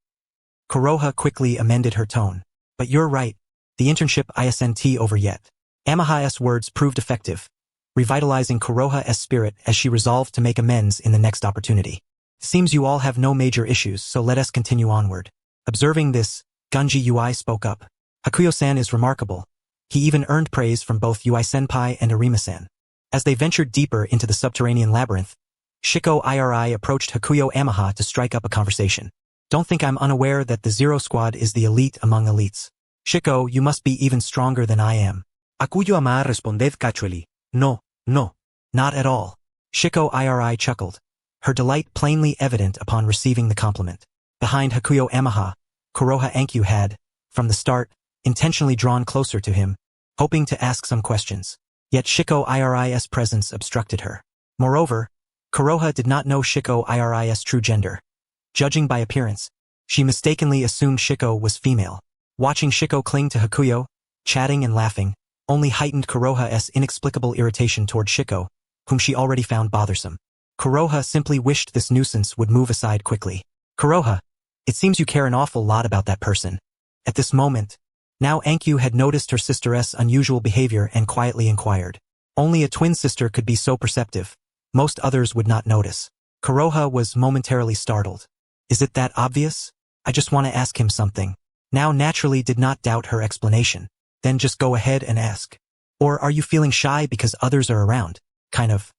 Kuroha quickly amended her tone. "But you're right, the internship isn't over yet." Amaha's words proved effective, revitalizing Kuroha's spirit as she resolved to make amends in the next opportunity. Seems you all have no major issues, so let us continue onward. Observing this, Gunji Ui spoke up. Hakuyo-san is remarkable. He even earned praise from both Ui-senpai and Arima-san. As they ventured deeper into the subterranean labyrinth, Shiko Iri approached Hakuyo Amaha to strike up a conversation. Don't think I'm unaware that the Zero Squad is the elite among elites. Shiko, you must be even stronger than I am. Hakuyo Ama responded casually. No, no. Not at all. Shiko Iri chuckled, her delight plainly evident upon receiving the compliment. Behind Hakuyo Amaha, Kuroha Ankyu had, from the start, intentionally drawn closer to him, hoping to ask some questions. Yet Shiko Iri's presence obstructed her. Moreover, Kuroha did not know Shiko Iri's true gender. Judging by appearance, she mistakenly assumed Shiko was female. Watching Shiko cling to Hakuyo, chatting and laughing, only heightened Kuroha's inexplicable irritation toward Shiko, whom she already found bothersome. Kuroha simply wished this nuisance would move aside quickly. Kuroha, it seems you care an awful lot about that person. At this moment, now Ankyu had noticed her sister's unusual behavior and quietly inquired. Only a twin sister could be so perceptive. Most others would not notice. Kuroha was momentarily startled. Is it that obvious? I just want to ask him something. Now naturally did not doubt her explanation. Then just go ahead and ask. Or are you feeling shy because others are around? Kind of.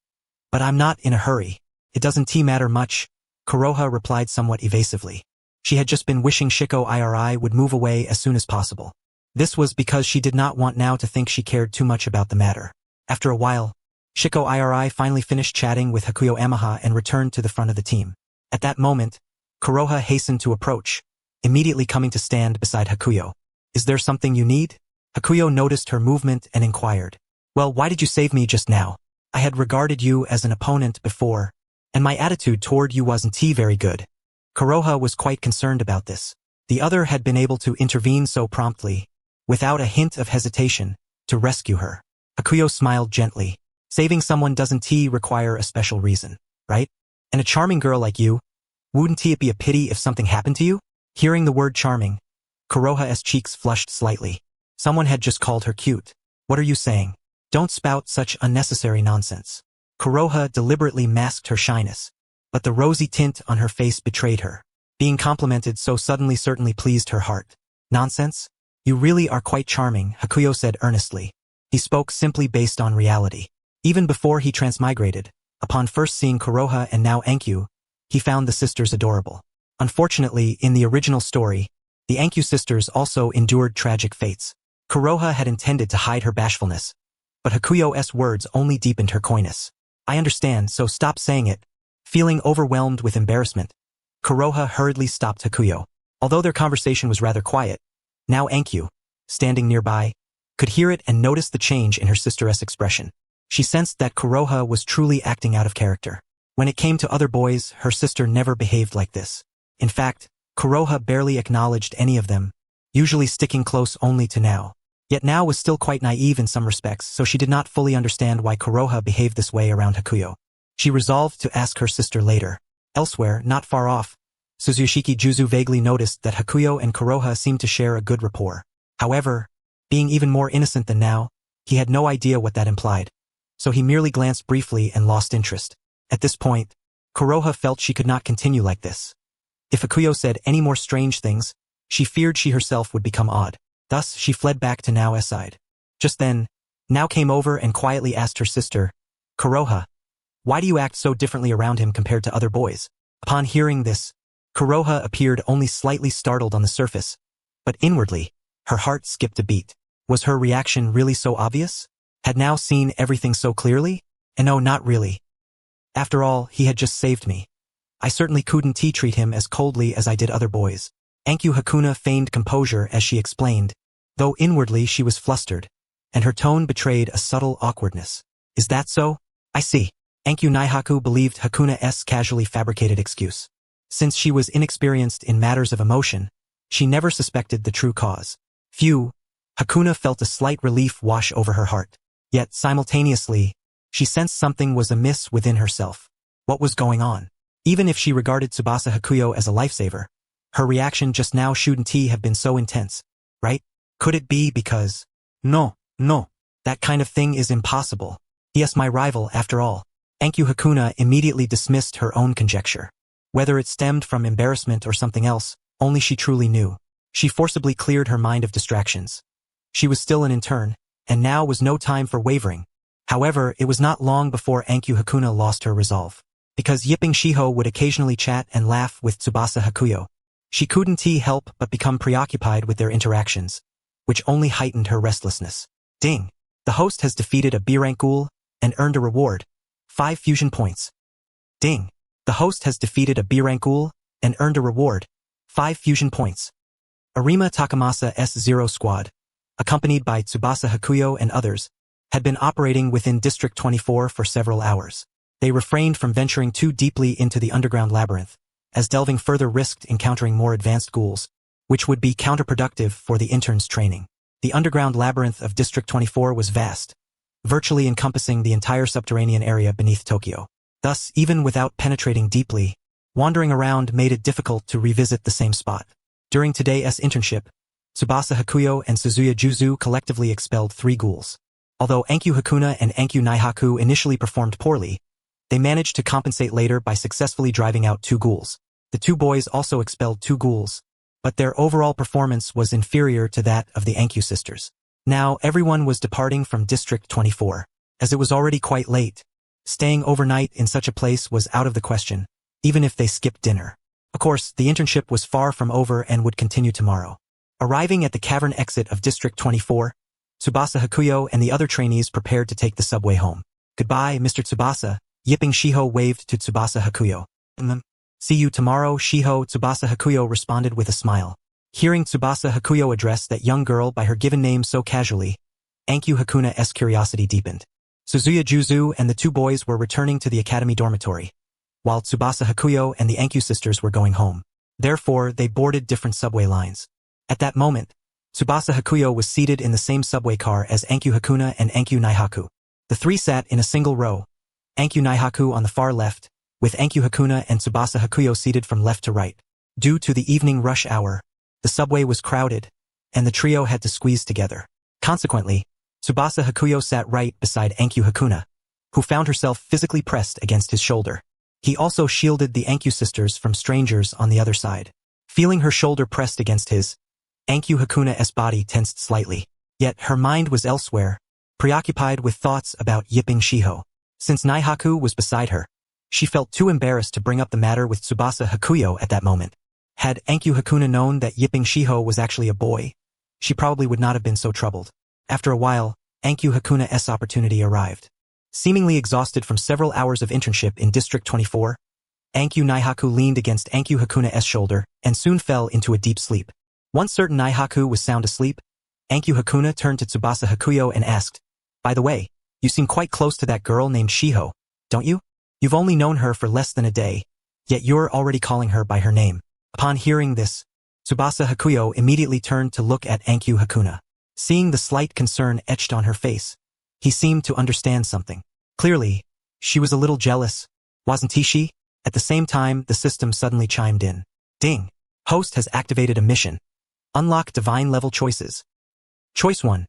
But I'm not in a hurry. It doesn't matter much, Kuroha replied somewhat evasively. She had just been wishing Shiko Iri would move away as soon as possible. This was because she did not want now to think she cared too much about the matter. After a while, Shiko Iri finally finished chatting with Hakuyo Amaha and returned to the front of the team. At that moment, Kuroha hastened to approach, immediately coming to stand beside Hakuyo. Is there something you need? Hakuyo noticed her movement and inquired. Well, why did you save me just now? I had regarded you as an opponent before, and my attitude toward you wasn't very good. Kuroha was quite concerned about this. The other had been able to intervene so promptly, without a hint of hesitation, to rescue her. Hakuyo smiled gently. Saving someone doesn't require a special reason, right? And a charming girl like you, wouldn't it be a pity if something happened to you? Hearing the word charming, Kuroha's cheeks flushed slightly. Someone had just called her cute. What are you saying? Don't spout such unnecessary nonsense. Kuroha deliberately masked her shyness, but the rosy tint on her face betrayed her. Being complimented so suddenly certainly pleased her heart. Nonsense? You really are quite charming, Hakuyo said earnestly. He spoke simply based on reality. Even before he transmigrated, upon first seeing Kuroha and now Ankyu, he found the sisters adorable. Unfortunately, in the original story, the Ankyu sisters also endured tragic fates. Kuroha had intended to hide her bashfulness, but Hakuyo's words only deepened her coyness. I understand, so stop saying it. Feeling overwhelmed with embarrassment, Kuroha hurriedly stopped Hakuyo. Although their conversation was rather quiet, now Ankyu, standing nearby, could hear it and notice the change in her sister's expression. She sensed that Kuroha was truly acting out of character. When it came to other boys, her sister never behaved like this. In fact, Kuroha barely acknowledged any of them, usually sticking close only to Now. Yet Now was still quite naive in some respects, so she did not fully understand why Kuroha behaved this way around Hakuyo. She resolved to ask her sister later. Elsewhere, not far off, Suzushiki Juzu vaguely noticed that Hakuyo and Kuroha seemed to share a good rapport. However, being even more innocent than Now, he had no idea what that implied. So he merely glanced briefly and lost interest. At this point, Kuroha felt she could not continue like this. If Hakuyo said any more strange things, she feared she herself would become odd. Thus, she fled back to Nao's side. Just then, Nao came over and quietly asked her sister, Kuroha, why do you act so differently around him compared to other boys? Upon hearing this, Kuroha appeared only slightly startled on the surface, but inwardly, her heart skipped a beat. Was her reaction really so obvious? Had Nao seen everything so clearly? And no, not really. After all, he had just saved me. I certainly couldn't treat him as coldly as I did other boys. Ankyu Hakuna feigned composure as she explained, though inwardly she was flustered, and her tone betrayed a subtle awkwardness. Is that so? I see. Ankyu Naihaku believed Hakuna's casually fabricated excuse. Since she was inexperienced in matters of emotion, she never suspected the true cause. Phew, Hakuna felt a slight relief wash over her heart. Yet, simultaneously, she sensed something was amiss within herself. What was going on? Even if she regarded Tsubasa Hakuyo as a lifesaver, her reaction just now shouldn't have been so intense, right? Could it be because... No, that kind of thing is impossible. He is my rival, after all. Ankyu Hakuna immediately dismissed her own conjecture. Whether it stemmed from embarrassment or something else, only she truly knew. She forcibly cleared her mind of distractions. She was still an intern, and now was no time for wavering. However, it was not long before Ankyu Hakuna lost her resolve. Because Yipping Shiho would occasionally chat and laugh with Tsubasa Hakuyo, she couldn't help but become preoccupied with their interactions, which only heightened her restlessness. Ding! The host has defeated a B-rank Ghoul and earned a reward, 5 fusion points. Ding! The host has defeated a B-rank Ghoul and earned a reward, 5 fusion points. Arima Takamasa S0 squad, accompanied by Tsubasa Hakuyo and others, had been operating within District 24 for several hours. They refrained from venturing too deeply into the underground labyrinth, as delving further risked encountering more advanced ghouls, which would be counterproductive for the interns' training. The underground labyrinth of District 24 was vast, virtually encompassing the entire subterranean area beneath Tokyo. Thus, even without penetrating deeply, wandering around made it difficult to revisit the same spot. During today's internship, Tsubasa Hakuyo and Suzuya Juzu collectively expelled 3 ghouls. Although Ankyu Hakuna and Ankyu Naihaku initially performed poorly, they managed to compensate later by successfully driving out 2 ghouls. The 2 boys also expelled 2 ghouls, but their overall performance was inferior to that of the Ankyu sisters. Now everyone was departing from District 24. As it was already quite late, staying overnight in such a place was out of the question, even if they skipped dinner. Of course, the internship was far from over and would continue tomorrow. Arriving at the cavern exit of District 24, Tsubasa Hakuyo and the other trainees prepared to take the subway home. Goodbye, Mr. Tsubasa, Yipping Shiho waved to Tsubasa Hakuyo. See you tomorrow, Shiho, Tsubasa Hakuyo responded with a smile. Hearing Tsubasa Hakuyo address that young girl by her given name so casually, Ankyu Hakuna's curiosity deepened. Suzuya Juzu and the 2 boys were returning to the academy dormitory, while Tsubasa Hakuyo and the Ankyu sisters were going home. Therefore, they boarded different subway lines. At that moment, Tsubasa Hakuyo was seated in the same subway car as Ankyu Hakuna and Ankyu Naihaku. The 3 sat in a single row, Ankyu Naihaku on the far left, with Ankyu Hakuna and Tsubasa Hakuyo seated from left to right. Due to the evening rush hour, the subway was crowded, and the trio had to squeeze together. Consequently, Tsubasa Hakuyo sat right beside Ankyu Hakuna, who found herself physically pressed against his shoulder. He also shielded the Ankyu sisters from strangers on the other side. Feeling her shoulder pressed against his, Ankyu Hakuna's body tensed slightly, yet her mind was elsewhere, preoccupied with thoughts about Yipping Shiho. Since Naihaku was beside her, she felt too embarrassed to bring up the matter with Tsubasa Hakuyo at that moment. Had Ankyu Hakuna known that Yipping Shiho was actually a boy, she probably would not have been so troubled. After a while, Ankyu Hakuna's opportunity arrived. Seemingly exhausted from several hours of internship in District 24, Ankyu Naihaku leaned against Ankyu Hakuna's shoulder and soon fell into a deep sleep. Once certain Naihaku was sound asleep, Ankyu Hakuna turned to Tsubasa Hakuyo and asked, "By the way, you seem quite close to that girl named Shiho, don't you? You've only known her for less than a day, yet you're already calling her by her name." Upon hearing this, Tsubasa Hakuyo immediately turned to look at Ankyu Hakuna. Seeing the slight concern etched on her face, he seemed to understand something. Clearly, she was a little jealous, wasn't she? At the same time, the system suddenly chimed in. Ding! Host has activated a mission. Unlock divine level choices. Choice 1.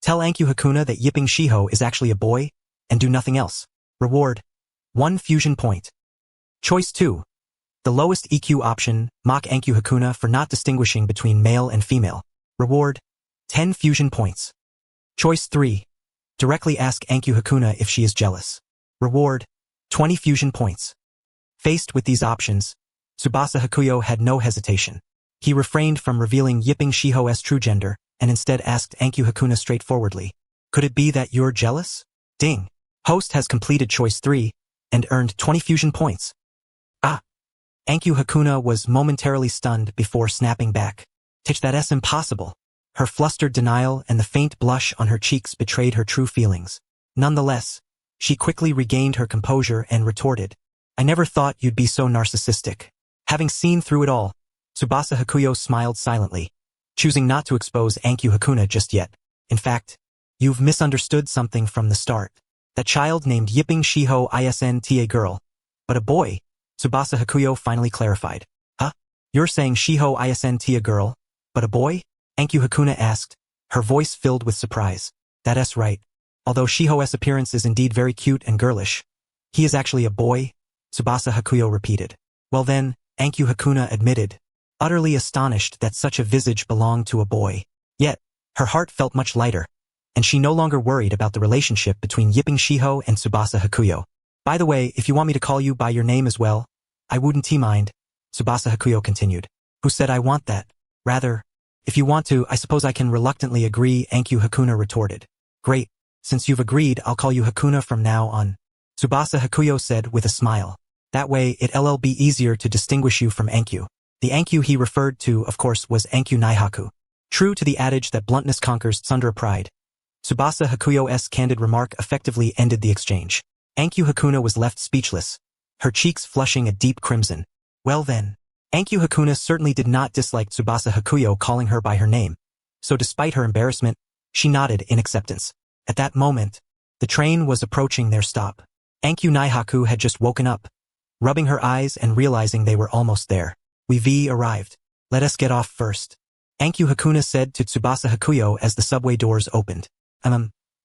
Tell Ankyu Hakuna that Yipping Shiho is actually a boy, and do nothing else. Reward: 1 fusion point. Choice 2. The lowest EQ option, mock Ankyu Hakuna for not distinguishing between male and female. Reward: 10 fusion points. Choice 3. Directly ask Ankyu Hakuna if she is jealous. Reward: 20 fusion points. Faced with these options, Tsubasa Hakuyo had no hesitation. He refrained from revealing Yipping Shiho's true gender, and instead asked Ankyu Hakuna straightforwardly, "Could it be that you're jealous?" Ding! Host has completed choice 3, and earned 20 fusion points. Ah! Ankyu Hakuna was momentarily stunned before snapping back. That's impossible. Her flustered denial and the faint blush on her cheeks betrayed her true feelings. Nonetheless, she quickly regained her composure and retorted, "I never thought you'd be so narcissistic." Having seen through it all, Tsubasa Hakuyo smiled silently, choosing not to expose Ankyu Hakuna just yet. "In fact, you've misunderstood something from the start. That child named Yipping Shiho isn't a girl, but a boy," Tsubasa Hakuyo finally clarified. "Huh? You're saying Shiho isn't a girl, but a boy?" Ankyu Hakuna asked, her voice filled with surprise. "That's right. Although Shiho's appearance is indeed very cute and girlish, he is actually a boy, Tsubasa Hakuyo repeated. Well then, Ankyu Hakuna admitted, utterly astonished that such a visage belonged to a boy. Yet, her heart felt much lighter, and she no longer worried about the relationship between Yipping Shiho and Tsubasa Hakuyo. By the way, if you want me to call you by your name as well, I wouldn't mind, Tsubasa Hakuyo continued. Who said I want that? Rather, if you want to, I suppose I can reluctantly agree, Ankyu Hakuna retorted. Great, since you've agreed, I'll call you Hakuna from now on, Tsubasa Hakuyo said with a smile. That way, it'll be easier to distinguish you from Ankyu. The Ankyu he referred to, of course, was Ankyu Naihaku. True to the adage that bluntness conquers tsundere pride, Tsubasa Hakuyo's candid remark effectively ended the exchange. Ankyu Hakuna was left speechless, her cheeks flushing a deep crimson. Well then, Ankyu Hakuna certainly did not dislike Tsubasa Hakuyo calling her by her name, so despite her embarrassment, she nodded in acceptance. At that moment, the train was approaching their stop. Ankyu Naihaku had just woken up, rubbing her eyes and realizing they were almost there. We've arrived. Let us get off first, Ankyu Hakuna said to Tsubasa Hakuyo as the subway doors opened.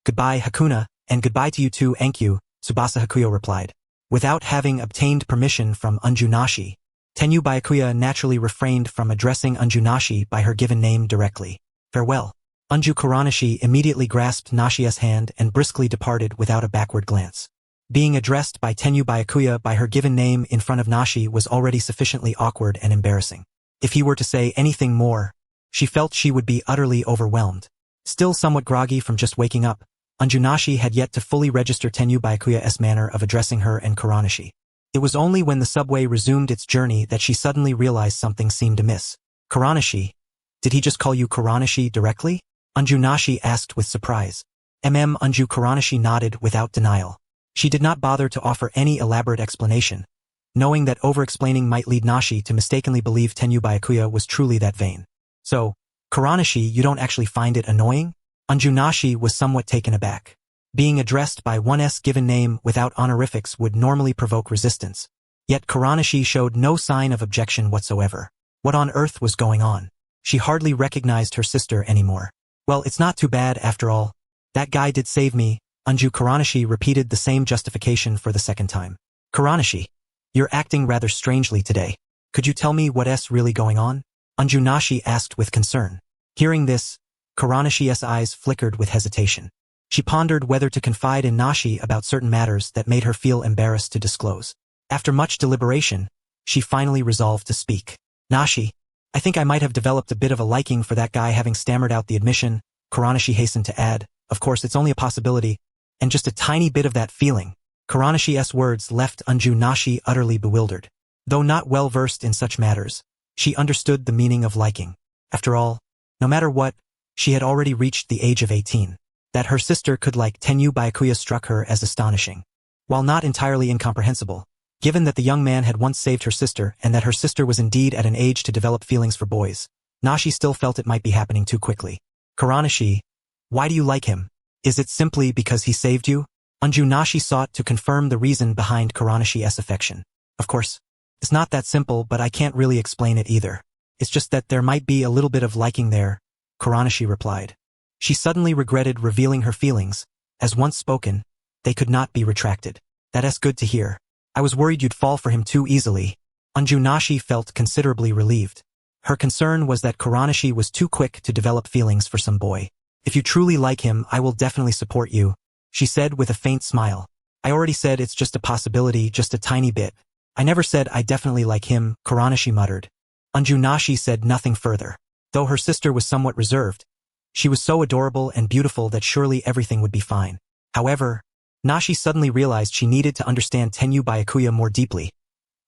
Goodbye Hakuna, and goodbye to you too, Ankyu, Tsubasa Hakuyo replied. Without having obtained permission from Unju Nashi, Tenyu Byakuya naturally refrained from addressing Unju Nashi by her given name directly. Farewell. Unju Kuranashi immediately grasped Nashi's hand and briskly departed without a backward glance. Being addressed by Tenyu Byakuya by her given name in front of Nashi was already sufficiently awkward and embarrassing. If he were to say anything more, she felt she would be utterly overwhelmed. Still somewhat groggy from just waking up, Unju Nashi had yet to fully register Tenyu Byakuya's manner of addressing her and Kuranashi. It was only when the subway resumed its journey that she suddenly realized something seemed amiss. Kuranashi? Did he just call you Kuranashi directly? Unju Nashi asked with surprise. Unju Kuranashi nodded without denial. She did not bother to offer any elaborate explanation, knowing that over-explaining might lead Nashi to mistakenly believe Tenyu Byakuya was truly that vain. So, Kuranashi, you don't actually find it annoying? Unju Nashi was somewhat taken aback. Being addressed by one's given name without honorifics would normally provoke resistance. Yet Kuranashi showed no sign of objection whatsoever. What on earth was going on? She hardly recognized her sister anymore. Well, it's not too bad after all. That guy did save me, Unju Kuranashi repeated the same justification for the second time. Kuranashi, you're acting rather strangely today. Could you tell me what's really going on? Unju Nashi asked with concern. Hearing this, Kuranashi's eyes flickered with hesitation. She pondered whether to confide in Nashi about certain matters that made her feel embarrassed to disclose. After much deliberation, she finally resolved to speak. Nashi, I think I might have developed a bit of a liking for that guy having stammered out the admission, Kuranashi hastened to add. Of course, it's only a possibility, and just a tiny bit of that feeling. Kuranashi's words left Unju Nashi utterly bewildered. Though not well versed in such matters, she understood the meaning of liking. After all, no matter what, she had already reached the age of 18. That her sister could like Tenyu Byakuya struck her as astonishing. While not entirely incomprehensible, given that the young man had once saved her sister and that her sister was indeed at an age to develop feelings for boys, Nashi still felt it might be happening too quickly. Kuranashi, why do you like him? Is it simply because he saved you? Unju Nashi sought to confirm the reason behind Kuranashi's affection. Of course, it's not that simple, but I can't really explain it either. It's just that there might be a little bit of liking there, Kuranashi replied. She suddenly regretted revealing her feelings, as once spoken, they could not be retracted. That's good to hear. I was worried you'd fall for him too easily. Unju Nashi felt considerably relieved. Her concern was that Kuranashi was too quick to develop feelings for some boy. If you truly like him, I will definitely support you, she said with a faint smile. I already said it's just a possibility, just a tiny bit. I never said I definitely like him, Kuranashi muttered. Unju Nashi said nothing further. Though her sister was somewhat reserved, she was so adorable and beautiful that surely everything would be fine. However, Nashi suddenly realized she needed to understand Tenyu Byakuya more deeply.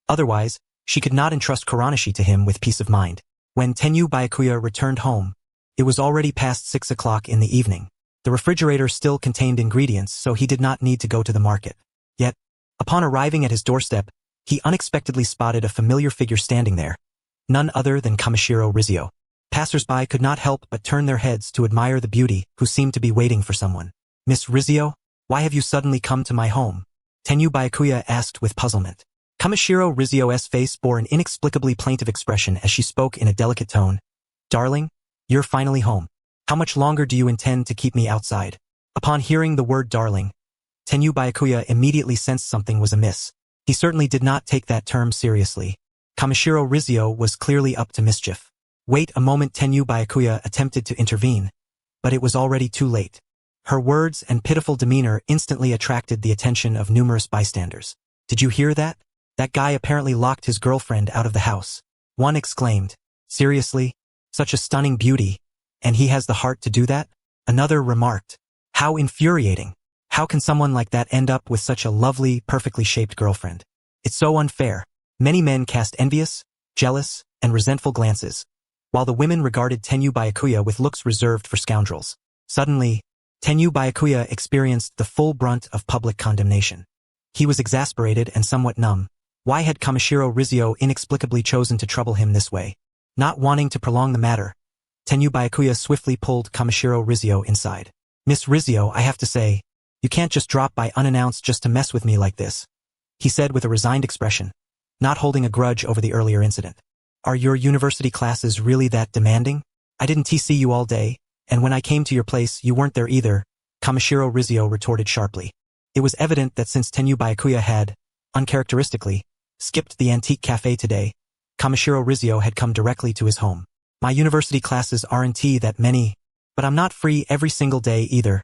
Otherwise, she could not entrust Kuranashi to him with peace of mind. When Tenyu Byakuya returned home, it was already past 6 o'clock in the evening. The refrigerator still contained ingredients, so he did not need to go to the market. Yet, upon arriving at his doorstep, he unexpectedly spotted a familiar figure standing there. None other than Kamishiro Rizio. Passers-by could not help but turn their heads to admire the beauty who seemed to be waiting for someone. Miss Rizio, why have you suddenly come to my home? Tenyu Byakuya asked with puzzlement. Kamishiro Rizio's face bore an inexplicably plaintive expression as she spoke in a delicate tone. Darling, you're finally home. How much longer do you intend to keep me outside? Upon hearing the word darling, Tenyu Byakuya immediately sensed something was amiss. He certainly did not take that term seriously. Kamishiro Rizio was clearly up to mischief. Wait a moment, Tenyu Byakuya attempted to intervene, but it was already too late. Her words and pitiful demeanor instantly attracted the attention of numerous bystanders. Did you hear that? That guy apparently locked his girlfriend out of the house. One exclaimed. Seriously? Such a stunning beauty, and he has the heart to do that? Another remarked. How infuriating. How can someone like that end up with such a lovely, perfectly shaped girlfriend? It's so unfair. Many men cast envious, jealous, and resentful glances, while the women regarded Tenyu Byakuya with looks reserved for scoundrels. Suddenly, Tenyu Byakuya experienced the full brunt of public condemnation. He was exasperated and somewhat numb. Why had Kamishiro Rizio inexplicably chosen to trouble him this way? Not wanting to prolong the matter, Tenyu Byakuya swiftly pulled Kamishiro Rizio inside. Miss Rizio, I have to say, you can't just drop by unannounced just to mess with me like this, he said with a resigned expression, not holding a grudge over the earlier incident. Are your university classes really that demanding? I didn't see you all day, and when I came to your place you weren't there either, Kamishiro Rizio retorted sharply. It was evident that since Tenyu Byakuya had, uncharacteristically, skipped the antique cafe today, Kamishiro Rizio had come directly to his home. My university classes aren't that many, but I'm not free every single day either,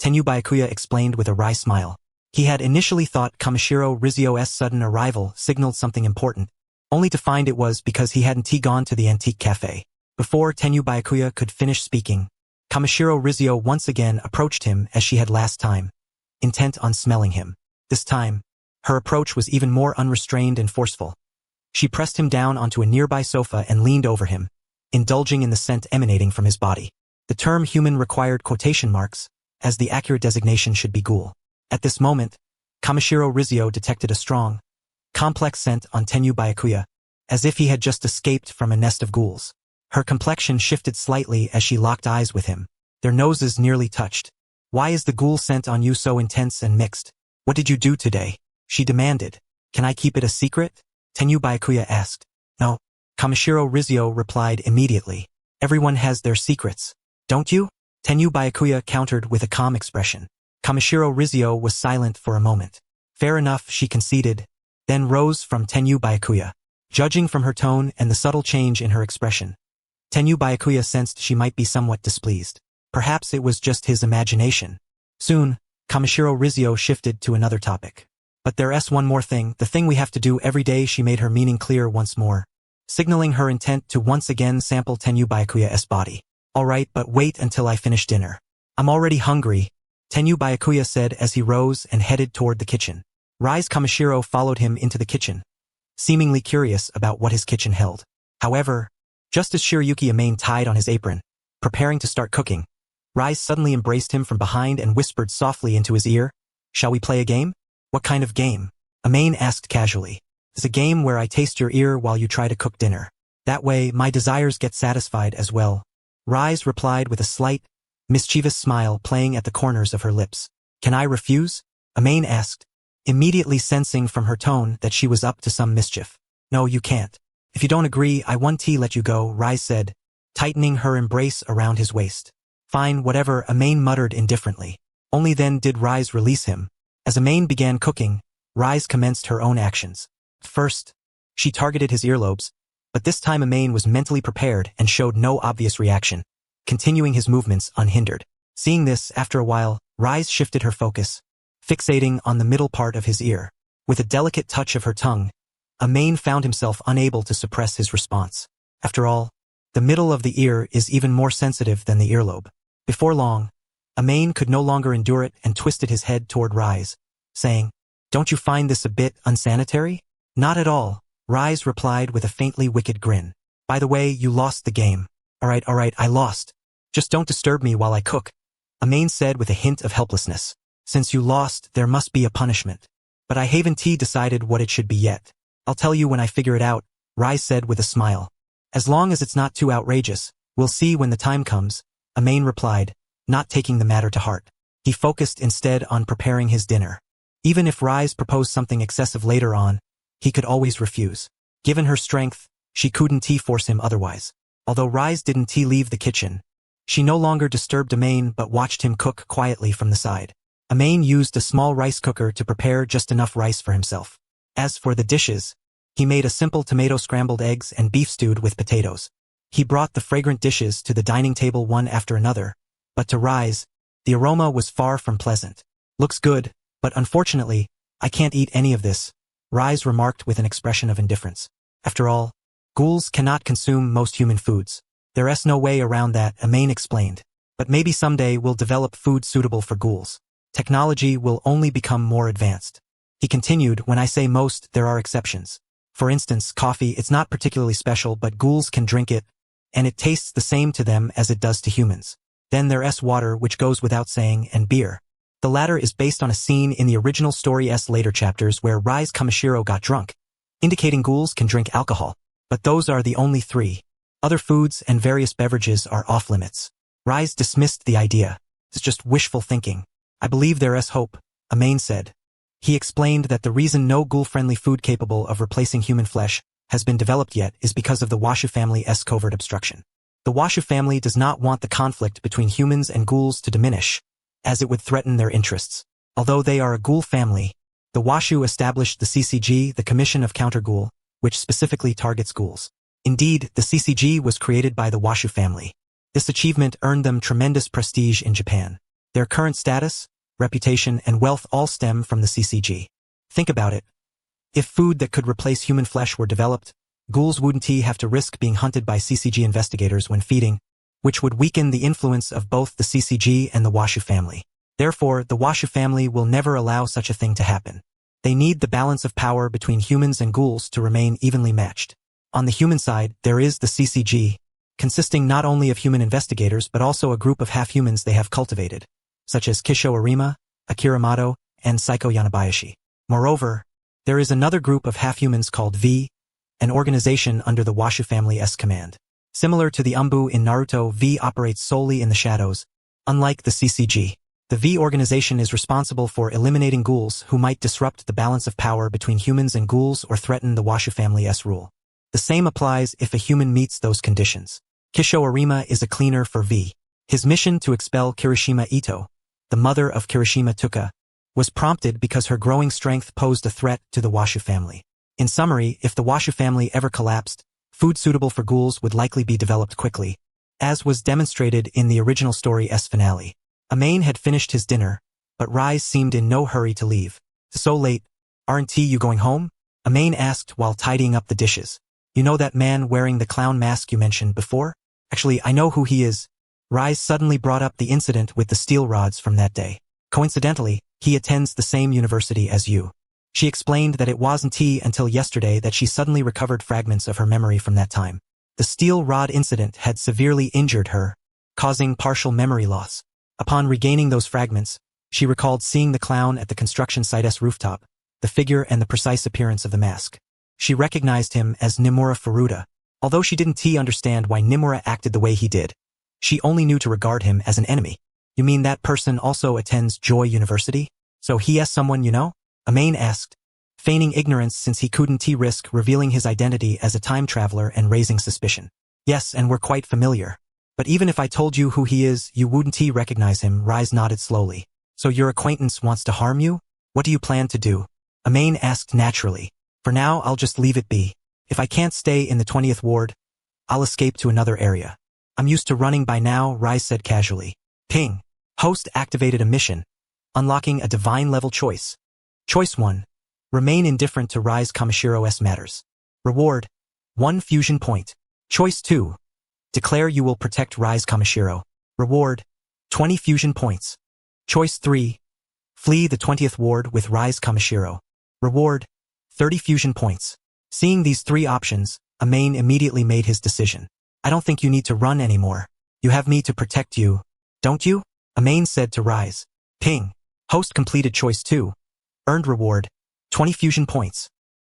Tenyu Byakuya explained with a wry smile. He had initially thought Kamishiro Rizio's sudden arrival signaled something important, only to find it was because he hadn't gone to the antique cafe. Before Tenyu Byakuya could finish speaking, Kamishiro Rizio once again approached him as she had last time, intent on smelling him. This time, her approach was even more unrestrained and forceful. She pressed him down onto a nearby sofa and leaned over him, indulging in the scent emanating from his body. The term human required quotation marks, as the accurate designation should be ghoul. At this moment, Kamishiro Rizio detected a strong, complex scent on Tenyu Byakuya, as if he had just escaped from a nest of ghouls. Her complexion shifted slightly as she locked eyes with him. Their noses nearly touched. Why is the ghoul scent on you so intense and mixed? What did you do today? She demanded. Can I keep it a secret? Tenyu Byakuya asked. No. Kamishiro Rizio replied immediately. Everyone has their secrets, don't you? Tenyu Byakuya countered with a calm expression. Kamishiro Rizio was silent for a moment. Fair enough, she conceded, then rose from Tenyu Byakuya. Judging from her tone and the subtle change in her expression, Tenyu Byakuya sensed she might be somewhat displeased. Perhaps it was just his imagination. Soon, Kamishiro Rizio shifted to another topic. But there's one more thing, the thing we have to do every day. She made her meaning clear once more, signaling her intent to once again sample Tenyu Byakuya's body. Alright, but wait until I finish dinner. I'm already hungry, Tenyu Byakuya said as he rose and headed toward the kitchen. Rise Kamishiro followed him into the kitchen, seemingly curious about what his kitchen held. However, just as Shiryuki Amain tied on his apron, preparing to start cooking, Rise suddenly embraced him from behind and whispered softly into his ear, Shall we play a game? What kind of game? Amain asked casually. It's a game where I taste your ear while you try to cook dinner. That way, my desires get satisfied as well. Rise replied with a slight, mischievous smile playing at the corners of her lips. Can I refuse? Amain asked, immediately sensing from her tone that she was up to some mischief. No, you can't. If you don't agree, I won't let you go, Rise said, tightening her embrace around his waist. Fine, whatever, Amain muttered indifferently. Only then did Rise release him. As Amain began cooking, Rise commenced her own actions. First, she targeted his earlobes, but this time Amain was mentally prepared and showed no obvious reaction, continuing his movements unhindered. Seeing this, after a while, Rise shifted her focus, fixating on the middle part of his ear. With a delicate touch of her tongue, Amain found himself unable to suppress his response. After all, the middle of the ear is even more sensitive than the earlobe. Before long, Amain could no longer endure it and twisted his head toward Rise, saying, Don't you find this a bit unsanitary? Not at all, Rise replied with a faintly wicked grin. By the way, you lost the game. Alright, I lost. Just don't disturb me while I cook, Amain said with a hint of helplessness. Since you lost, there must be a punishment. But I haven't decided what it should be yet. I'll tell you when I figure it out, Rise said with a smile. As long as it's not too outrageous, we'll see when the time comes, Amain replied, not taking the matter to heart. He focused instead on preparing his dinner. Even if Rise proposed something excessive later on, he could always refuse. Given her strength, she couldn't force him otherwise. Although Rise didn't leave the kitchen, She no longer disturbed Amain but watched him cook quietly from the side. Amain used a small rice cooker to prepare just enough rice for himself. As for the dishes, he made a simple tomato scrambled eggs and beef stewed with potatoes. He brought the fragrant dishes to the dining table one after another, but to Rise, the aroma was far from pleasant. Looks good, but unfortunately, I can't eat any of this, Rise remarked with an expression of indifference. After all, ghouls cannot consume most human foods. There's no way around that, Amain explained. But maybe someday we'll develop food suitable for ghouls. Technology will only become more advanced. He continued, when I say most, there are exceptions. For instance, coffee, it's not particularly special, but ghouls can drink it, and it tastes the same to them as it does to humans. Then there's water, which goes without saying, and beer. The latter is based on a scene in the original story's later chapters where Rise Kamishiro got drunk, indicating ghouls can drink alcohol. But those are the only three. Other foods and various beverages are off-limits. Rise dismissed the idea. It's just wishful thinking. I believe there's hope, Amain said. He explained that the reason no ghoul-friendly food capable of replacing human flesh has been developed yet is because of the Washu family's covert obstruction. The Washu family does not want the conflict between humans and ghouls to diminish, as it would threaten their interests. Although they are a ghoul family, the Washu established the CCG, the Commission of Counter-Ghoul, which specifically targets ghouls. Indeed, the CCG was created by the Washu family. This achievement earned them tremendous prestige in Japan. Their current status, reputation, and wealth all stem from the CCG. Think about it. If food that could replace human flesh were developed, ghouls wouldn't have to risk being hunted by CCG investigators when feeding, which would weaken the influence of both the CCG and the Washu family. Therefore, the Washu family will never allow such a thing to happen. They need the balance of power between humans and ghouls to remain evenly matched. On the human side, there is the CCG, consisting not only of human investigators but also a group of half-humans they have cultivated, such as Kisho Arima, Akira Mato, and Saiko Yanabayashi. Moreover, there is another group of half-humans called V, an organization under the Washu family's command. Similar to the Umbu in Naruto, V operates solely in the shadows, unlike the CCG. The V organization is responsible for eliminating ghouls who might disrupt the balance of power between humans and ghouls or threaten the Washu family's rule. The same applies if a human meets those conditions. Kisho Arima is a cleaner for V. His mission to expel Kirishima Ito, the mother of Kirishima Tuka, was prompted because her growing strength posed a threat to the Washu family. In summary, if the Washu family ever collapsed, food suitable for ghouls would likely be developed quickly, as was demonstrated in the original story's finale. Amain had finished his dinner, but Rise seemed in no hurry to leave. So late, aren't you going home? Amain asked while tidying up the dishes. You know that man wearing the clown mask you mentioned before? Actually, I know who he is. Rise suddenly brought up the incident with the steel rods from that day. Coincidentally, he attends the same university as you. She explained that it wasn't until yesterday that she suddenly recovered fragments of her memory from that time. The steel rod incident had severely injured her, causing partial memory loss. Upon regaining those fragments, she recalled seeing the clown at the construction site's rooftop, the figure and the precise appearance of the mask. She recognized him as Nimura Furuta. Although she didn't understand why Nimura acted the way he did, she only knew to regard him as an enemy. You mean that person also attends Joy University? So he is someone you know? Amain asked, feigning ignorance since he couldn't risk revealing his identity as a time traveler and raising suspicion. Yes, and we're quite familiar. But even if I told you who he is, you wouldn't recognize him. Rise nodded slowly. So your acquaintance wants to harm you? What do you plan to do? Amain asked naturally. For now, I'll just leave it be. If I can't stay in the 20th ward, I'll escape to another area. I'm used to running by now, Rise said casually. Ping. Host activated a mission, unlocking a divine-level choice. Choice 1. Remain indifferent to Rise Kamashiro's matters. Reward. 1 fusion point. Choice 2. Declare you will protect Rise Kamashiro. Reward. 20 fusion points. Choice 3. Flee the 20th ward with Rise Kamashiro. Reward. 30 fusion points. Seeing these 3 options, Amain immediately made his decision. I don't think you need to run anymore. You have me to protect you, don't you? Amain said to Rise. Ping. Host completed choice 2. Earned reward. 20 fusion points.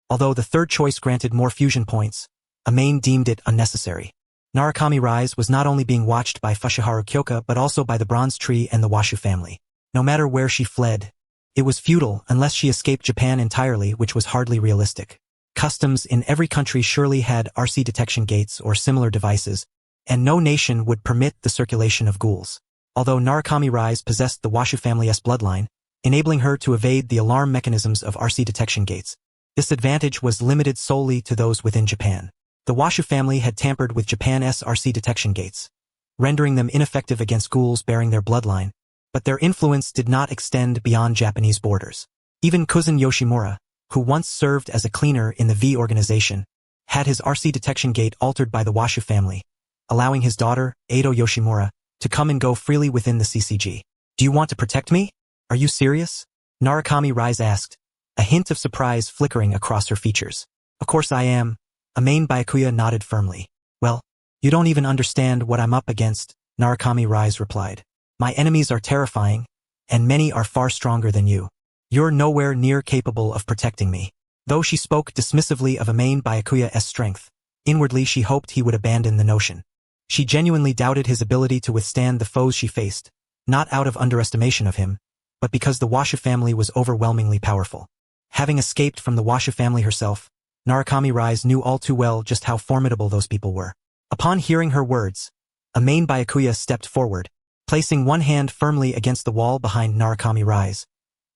Although the third choice granted more fusion points, Amain deemed it unnecessary. Narukami Rise was not only being watched by Fushihara Kyoka but also by the Bronze Tree and the Washu family. No matter where she fled, it was futile unless she escaped Japan entirely, which was hardly realistic. Customs in every country surely had RC detection gates or similar devices, and no nation would permit the circulation of ghouls. Although Narukami Rise possessed the Washu family's bloodline, enabling her to evade the alarm mechanisms of RC detection gates, this advantage was limited solely to those within Japan. The Washu family had tampered with Japan's RC detection gates, rendering them ineffective against ghouls bearing their bloodline, but their influence did not extend beyond Japanese borders. Even cousin Yoshimura, who once served as a cleaner in the V organization, had his RC detection gate altered by the Washu family, allowing his daughter, Edo Yoshimura, to come and go freely within the CCG. Do you want to protect me? Are you serious? Narukami Rise asked, a hint of surprise flickering across her features. Of course I am. Amain Byakuya nodded firmly. Well, you don't even understand what I'm up against, Narukami Rise replied. My enemies are terrifying, and many are far stronger than you. You're nowhere near capable of protecting me. Though she spoke dismissively of Amain Byakuya's strength, inwardly she hoped he would abandon the notion. She genuinely doubted his ability to withstand the foes she faced, not out of underestimation of him, but because the Washu family was overwhelmingly powerful. Having escaped from the Washu family herself, Narukami Rise knew all too well just how formidable those people were. Upon hearing her words, Amain Byakuya stepped forward, placing one hand firmly against the wall behind Narukami Rise,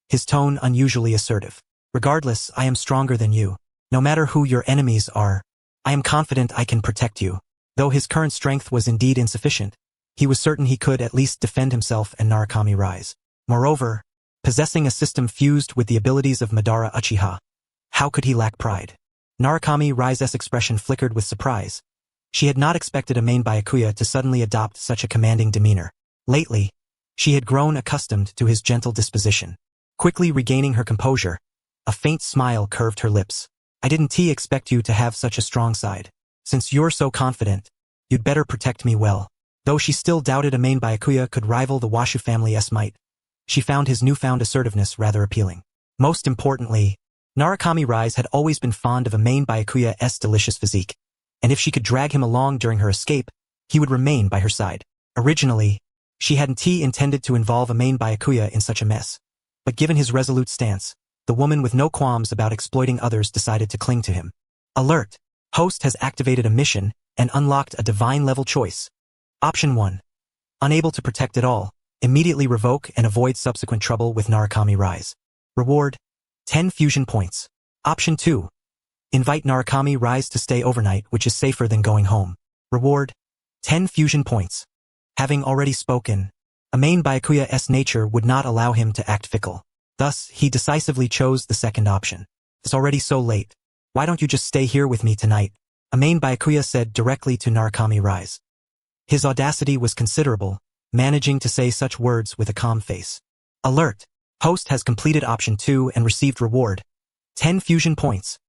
his tone unusually assertive. Regardless, I am stronger than you. No matter who your enemies are, I am confident I can protect you. Though his current strength was indeed insufficient, he was certain he could at least defend himself and Narukami Rise. Moreover, possessing a system fused with the abilities of Madara Uchiha, how could he lack pride? Narukami Rise's expression flickered with surprise. She had not expected Amain Byakuya to suddenly adopt such a commanding demeanor. Lately, she had grown accustomed to his gentle disposition. Quickly regaining her composure, a faint smile curved her lips. I didn't expect you to have such a strong side. Since you're so confident, you'd better protect me well. Though she still doubted Amain Byakuya could rival the Washu family's might, she found his newfound assertiveness rather appealing. Most importantly, Narukami Rise had always been fond of Amain Byakuya's delicious physique, and if she could drag him along during her escape, he would remain by her side. Originally, she hadn't intended to involve Amain Byakuya in such a mess, but given his resolute stance, the woman with no qualms about exploiting others decided to cling to him. Alert! Host has activated a mission and unlocked a divine-level choice. Option 1. Unable to protect at all, immediately revoke and avoid subsequent trouble with Narukami Rise. Reward: 10 fusion points. Option 2. Invite Narukami Rise to stay overnight, which is safer than going home. Reward: 10 fusion points. Having already spoken, Amain Byakuya's nature would not allow him to act fickle. Thus, he decisively chose the second option. It's already so late. Why don't you just stay here with me tonight? Amain Byakuya said directly to Narukami Rise. His audacity was considerable, managing to say such words with a calm face. Alert! Host has completed option 2 and received reward: 10 fusion points.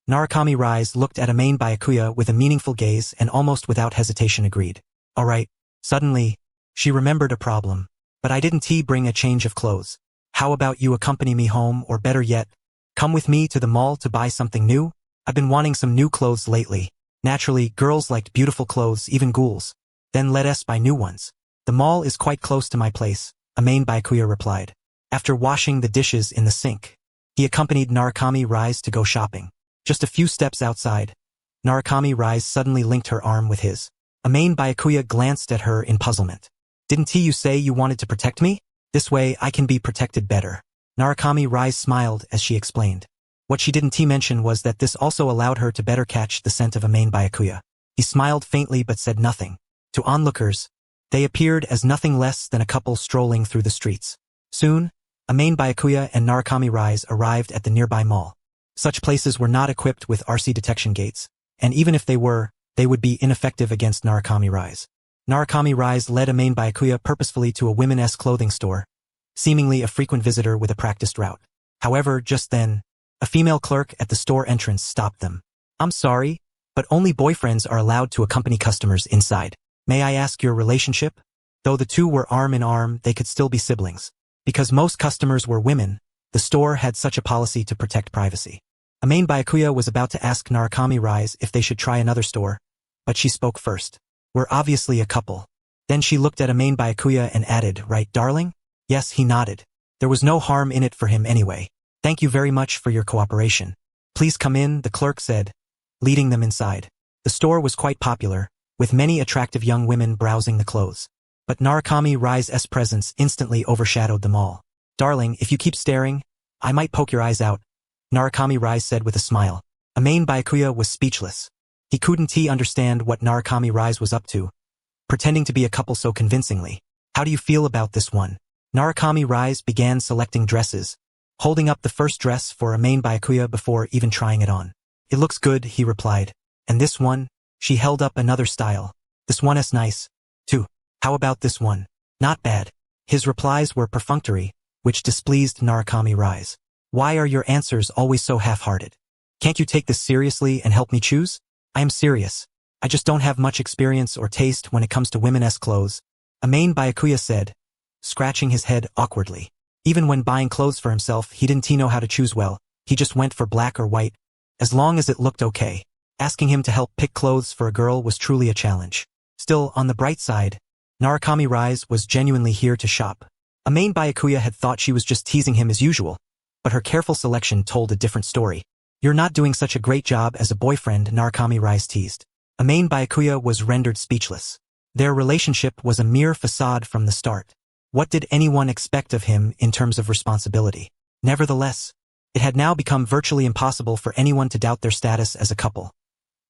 Narukami Rise looked at Amain Byakuya with a meaningful gaze and almost without hesitation agreed. Alright. Suddenly, she remembered a problem. But I didn't bring a change of clothes. How about you accompany me home, or better yet, come with me to the mall to buy something new? I've been wanting some new clothes lately. Naturally, girls liked beautiful clothes, even ghouls. Then let us buy new ones. The mall is quite close to my place, Amain Byakuya replied. After washing the dishes in the sink, he accompanied Narukami Rise to go shopping. Just a few steps outside, Narukami Rise suddenly linked her arm with his. Amain Byakuya glanced at her in puzzlement. Didn't you say you wanted to protect me? This way I can be protected better. Narukami Rise smiled as she explained. What she didn't mention was that this also allowed her to better catch the scent of Amain Byakuya. He smiled faintly but said nothing. To onlookers, they appeared as nothing less than a couple strolling through the streets. Soon, Amain Byakuya and Narukami Rise arrived at the nearby mall. Such places were not equipped with RC detection gates, and even if they were, they would be ineffective against Narukami Rise. Narukami Rise led Amain Byakuya purposefully to a women's clothing store, seemingly a frequent visitor with a practiced route. However, just then, a female clerk at the store entrance stopped them. I'm sorry, but only boyfriends are allowed to accompany customers inside. May I ask your relationship? Though the two were arm in arm, they could still be siblings. Because most customers were women, the store had such a policy to protect privacy. Amain Byakuya was about to ask Narukami Rise if they should try another store, but she spoke first. We're obviously a couple. Then she looked at Amain Byakuya and added, right, darling? Yes, he nodded. There was no harm in it for him anyway. Thank you very much for your cooperation. Please come in, the clerk said, leading them inside. The store was quite popular, with many attractive young women browsing the clothes. But Narukami Rai's presence instantly overshadowed them all. "Darling, if you keep staring, I might poke your eyes out," Narukami Rai said with a smile. Amain Byakuya was speechless. He couldn't understand what Narukami Rise was up to, pretending to be a couple so convincingly. "How do you feel about this one?" Narukami Rise began selecting dresses, holding up the first dress for Amain Byakuya before even trying it on. "It looks good," he replied. "And this one?" She held up another style. "This one's nice, too. How about this one?" "Not bad." His replies were perfunctory, which displeased Narukami Rise. "Why are your answers always so half-hearted? Can't you take this seriously and help me choose?" "I am serious. I just don't have much experience or taste when it comes to women's clothes," Amain Byakuya said, scratching his head awkwardly. Even when buying clothes for himself, he didn't know how to choose well. He just went for black or white, as long as it looked okay. Asking him to help pick clothes for a girl was truly a challenge. Still, on the bright side, Narukami Rise was genuinely here to shop. Amain Byakuya had thought she was just teasing him as usual, but her careful selection told a different story. "You're not doing such a great job as a boyfriend," Narukami Rise teased. Amain Byakuya was rendered speechless. Their relationship was a mere facade from the start. What did anyone expect of him in terms of responsibility? Nevertheless, it had now become virtually impossible for anyone to doubt their status as a couple.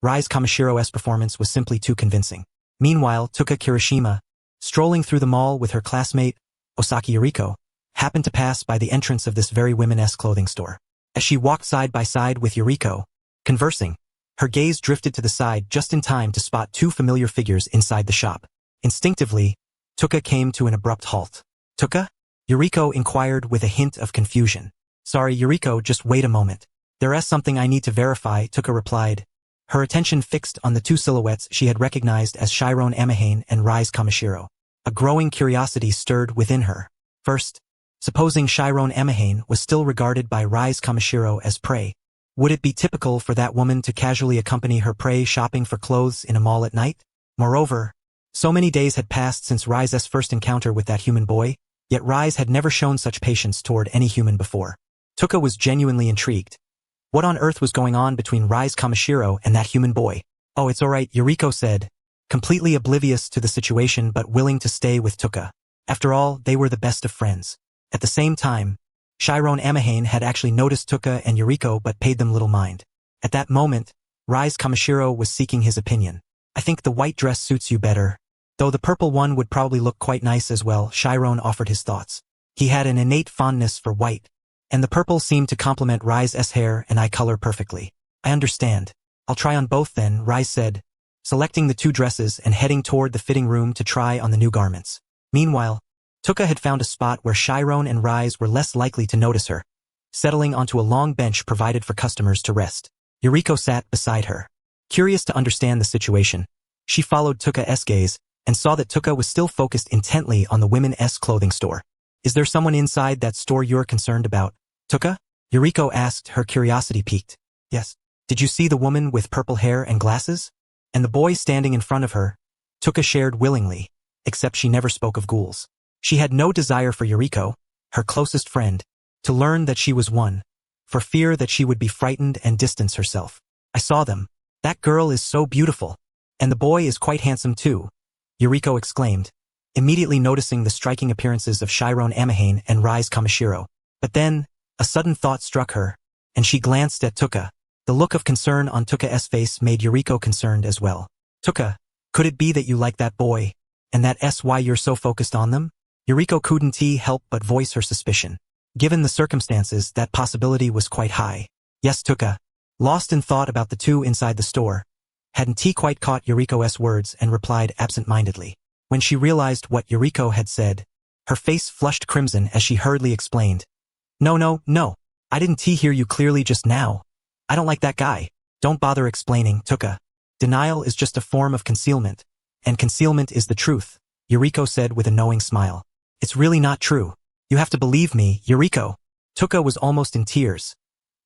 Rise Kamashiro's performance was simply too convincing. Meanwhile, Tuka Kirishima, strolling through the mall with her classmate, Osaki Yuriko, happened to pass by the entrance of this very women's clothing store. As she walked side by side with Yuriko, conversing, her gaze drifted to the side just in time to spot two familiar figures inside the shop. Instinctively, Tuka came to an abrupt halt. "Tuka?" Yuriko inquired with a hint of confusion. "Sorry, Yuriko, just wait a moment. There's something I need to verify," Tuka replied, her attention fixed on the two silhouettes she had recognized as Chiron Amahane and Rise Kamashiro. A growing curiosity stirred within her. First, supposing Chiron Amahane was still regarded by Rise Kamashiro as prey, would it be typical for that woman to casually accompany her prey shopping for clothes in a mall at night? Moreover, so many days had passed since Rise's first encounter with that human boy, yet Rise had never shown such patience toward any human before. Tuka was genuinely intrigued. What on earth was going on between Rise Kamashiro and that human boy? "Oh, it's alright," Yuriko said, completely oblivious to the situation but willing to stay with Tuka. After all, they were the best of friends. At the same time, Chiron Amahane had actually noticed Tuka and Yuriko but paid them little mind. At that moment, Rise Kamashiro was seeking his opinion. "I think the white dress suits you better, though the purple one would probably look quite nice as well," Chiron offered his thoughts. He had an innate fondness for white, and the purple seemed to complement Rise's hair and eye color perfectly. "I understand. I'll try on both then," Rise said, selecting the two dresses and heading toward the fitting room to try on the new garments. Meanwhile, Tuka had found a spot where Chiron and Rise were less likely to notice her, settling onto a long bench provided for customers to rest. Yuriko sat beside her. Curious to understand the situation, she followed Tuka's gaze and saw that Tuka was still focused intently on the women's clothing store. "Is there someone inside that store you're concerned about, Tuka?" Yuriko asked, her curiosity piqued. "Yes. Did you see the woman with purple hair and glasses? And the boy standing in front of her?" Tuka shared willingly, except she never spoke of ghouls. She had no desire for Yuriko, her closest friend, to learn that she was one, for fear that she would be frightened and distance herself. "I saw them. That girl is so beautiful. And the boy is quite handsome too," Yuriko exclaimed, immediately noticing the striking appearances of Chiron Amahane and Rise Kamashiro. But then, a sudden thought struck her, and she glanced at Tuka. The look of concern on Tuka's face made Yuriko concerned as well. "Tuka, could it be that you like that boy, and that's why you're so focused on them?" Yuriko couldn't help but voice her suspicion. Given the circumstances, that possibility was quite high. "Yes, Tuka," lost in thought about the two inside the store, hadn't quite caught Yuriko's words and replied absent-mindedly. When she realized what Yuriko had said, her face flushed crimson as she hurriedly explained. No, I didn't hear you clearly just now. I don't like that guy." "Don't bother explaining, Tuka. Denial is just a form of concealment, and concealment is the truth," Yuriko said with a knowing smile. "It's really not true. You have to believe me, Yuriko." Tuka was almost in tears.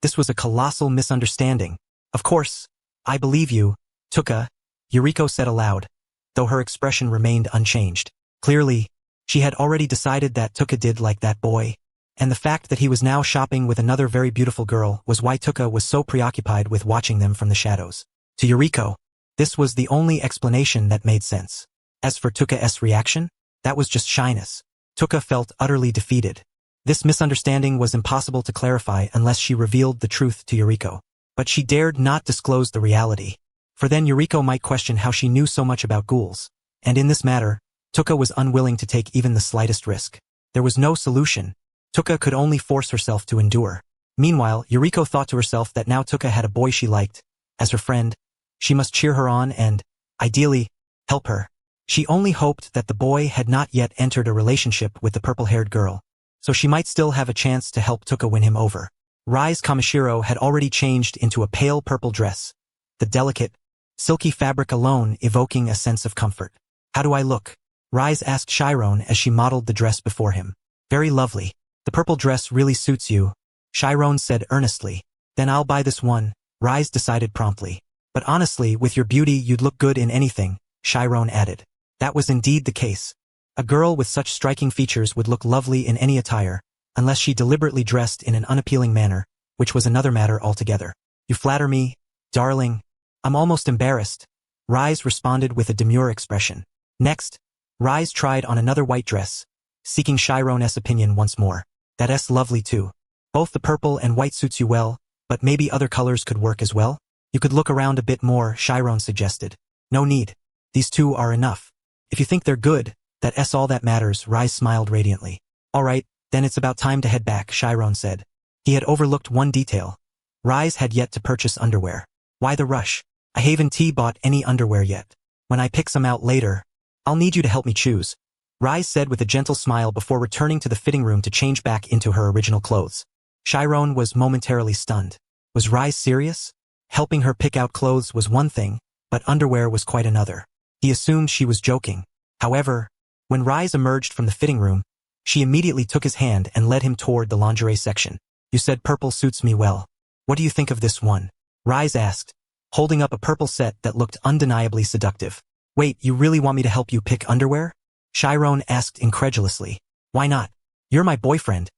This was a colossal misunderstanding. "Of course, I believe you, Tuka," Yuriko said aloud, though her expression remained unchanged. Clearly, she had already decided that Tuka did like that boy, and the fact that he was now shopping with another very beautiful girl was why Tuka was so preoccupied with watching them from the shadows. To Yuriko, This was the only explanation that made sense. As for Tuka's reaction, that was just shyness. Tuka felt utterly defeated. This misunderstanding was impossible to clarify unless she revealed the truth to Yuriko. But she dared not disclose the reality. For then Yuriko might question how she knew so much about ghouls. And in this matter, Tuka was unwilling to take even the slightest risk. There was no solution. Tuka could only force herself to endure. Meanwhile, Yuriko thought to herself that now Tuka had a boy she liked. As her friend, she must cheer her on and, ideally, help her. She only hoped that the boy had not yet entered a relationship with the purple-haired girl, so she might still have a chance to help Tuka win him over. Rise Kamishiro had already changed into a pale purple dress, the delicate, silky fabric alone evoking a sense of comfort. How do I look? Rise asked Chiron as she modeled the dress before him. Very lovely. The purple dress really suits you, Chiron said earnestly. Then I'll buy this one, Rise decided promptly. But honestly, with your beauty you'd look good in anything, Chiron added. That was indeed the case. A girl with such striking features would look lovely in any attire, unless she deliberately dressed in an unappealing manner, which was another matter altogether. You flatter me, darling. I'm almost embarrassed, Rise responded with a demure expression. Next, Rise tried on another white dress, seeking Chiron's opinion once more. That's lovely too. Both the purple and white suits you well, but maybe other colors could work as well? You could look around a bit more, Chiron suggested. No need. These two are enough. If you think they're good, that's all that matters, Rise smiled radiantly. All right, then it's about time to head back, Chiron said. He had overlooked one detail. Rise had yet to purchase underwear. Why the rush? I haven't bought any underwear yet. When I pick some out later, I'll need you to help me choose, Rise said with a gentle smile before returning to the fitting room to change back into her original clothes. Chiron was momentarily stunned. Was Rise serious? Helping her pick out clothes was one thing, but underwear was quite another. He assumed she was joking. However, when Rise emerged from the fitting room, she immediately took his hand and led him toward the lingerie section. You said purple suits me well. What do you think of this one? Rise asked, holding up a purple set that looked undeniably seductive. Wait, you really want me to help you pick underwear? Chiron asked incredulously. Why not? You're my boyfriend.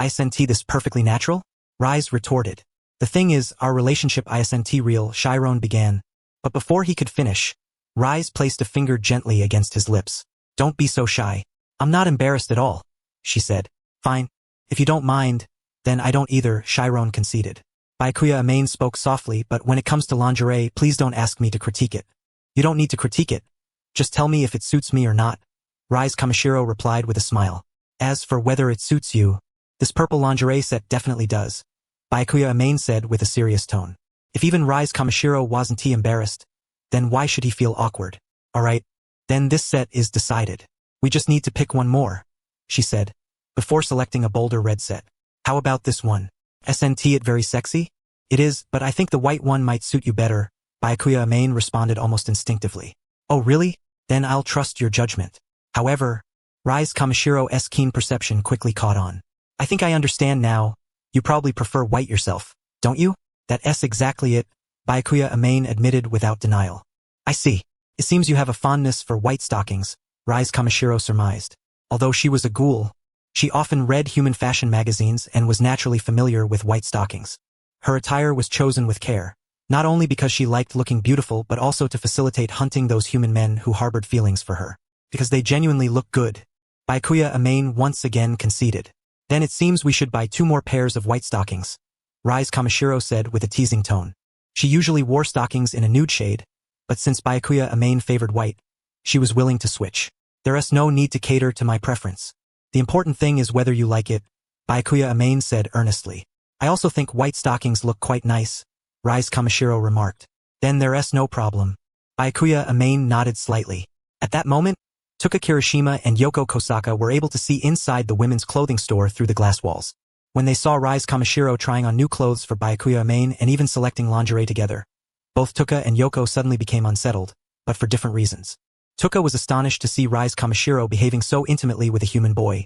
Isn't this perfectly natural? Rise retorted. The thing is, our relationship isn't real, Chiron began. But before he could finish, Rise placed a finger gently against his lips. Don't be so shy. I'm not embarrassed at all, she said. Fine. If you don't mind, then I don't either, Chiron conceded. Byakuya Amain spoke softly, but when it comes to lingerie, please don't ask me to critique it. You don't need to critique it. Just tell me if it suits me or not, Rise Kamishiro replied with a smile. As for whether it suits you, this purple lingerie set definitely does, Byakuya Amain said with a serious tone. If even Rise Kamishiro wasn't embarrassed, then why should he feel awkward? Alright, then this set is decided. We just need to pick one more, she said, before selecting a bolder red set. How about this one? Isn't it very sexy? It is, but I think the white one might suit you better, Byakuya Amain responded almost instinctively. Oh really? Then I'll trust your judgment. However, Rise Kamashiro's keen perception quickly caught on. I think I understand now. You probably prefer white yourself, don't you? That's exactly it, Byakuya Amain admitted without denial. I see. It seems you have a fondness for white stockings, Rise Kamishiro surmised. Although she was a ghoul, she often read human fashion magazines and was naturally familiar with white stockings. Her attire was chosen with care, not only because she liked looking beautiful but also to facilitate hunting those human men who harbored feelings for her. Because they genuinely look good, Byakuya Amain once again conceded. Then it seems we should buy 2 more pairs of white stockings, Rise Kamishiro said with a teasing tone. She usually wore stockings in a nude shade, but since Byakuya Amain favored white, she was willing to switch. There's no need to cater to my preference. The important thing is whether you like it, Byakuya Amain said earnestly. I also think white stockings look quite nice, Rise Kamishiro remarked. Then there's no problem. Byakuya Amain nodded slightly. At that moment, Tuka Kirishima and Yoko Kosaka were able to see inside the women's clothing store through the glass walls. When they saw Rise Kamishiro trying on new clothes for Byakuya Amain and even selecting lingerie together, both Tuka and Yoko suddenly became unsettled, but for different reasons. Tuka was astonished to see Rise Kamishiro behaving so intimately with a human boy,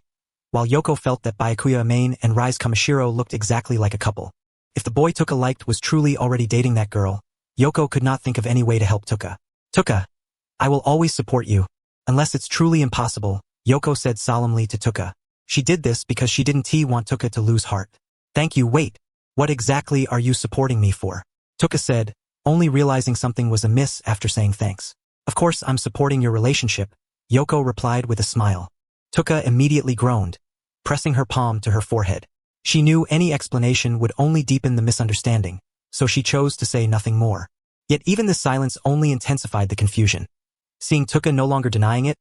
while Yoko felt that Byakuya Amain and Rise Kamishiro looked exactly like a couple. If the boy Tuka liked was truly already dating that girl, Yoko could not think of any way to help Tuka. Tuka, I will always support you. Unless it's truly impossible, Yoko said solemnly to Tuka. She did this because she didn't want Tuka to lose heart. Thank you. Wait, what exactly are you supporting me for? Tuka said, only realizing something was amiss after saying thanks. Of course I'm supporting your relationship, Yoko replied with a smile. Tuka immediately groaned, pressing her palm to her forehead. She knew any explanation would only deepen the misunderstanding, so she chose to say nothing more. Yet even the silence only intensified the confusion. Seeing Tuka no longer denying it,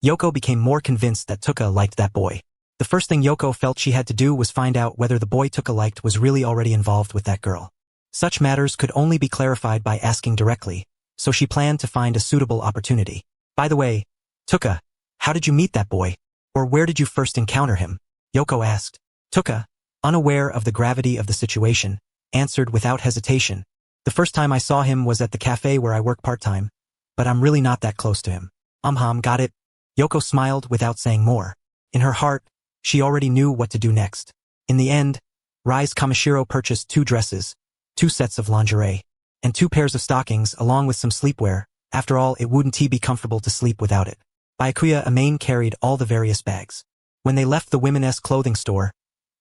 Yoko became more convinced that Tuka liked that boy. The first thing Yoko felt she had to do was find out whether the boy Tuka liked was really already involved with that girl. Such matters could only be clarified by asking directly, so she planned to find a suitable opportunity. By the way, Tuka, how did you meet that boy? Or where did you first encounter him? Yoko asked. Tuka, unaware of the gravity of the situation, answered without hesitation. The first time I saw him was at the cafe where I work part-time, but I'm really not that close to him. Got it? Yoko smiled without saying more. In her heart, she already knew what to do next. In the end, Rise Kamishiro purchased 2 dresses, 2 sets of lingerie, and 2 pairs of stockings along with some sleepwear. After all, it wouldn't he be comfortable to sleep without it? Byakuya Amane carried all the various bags. When they left the women's clothing store,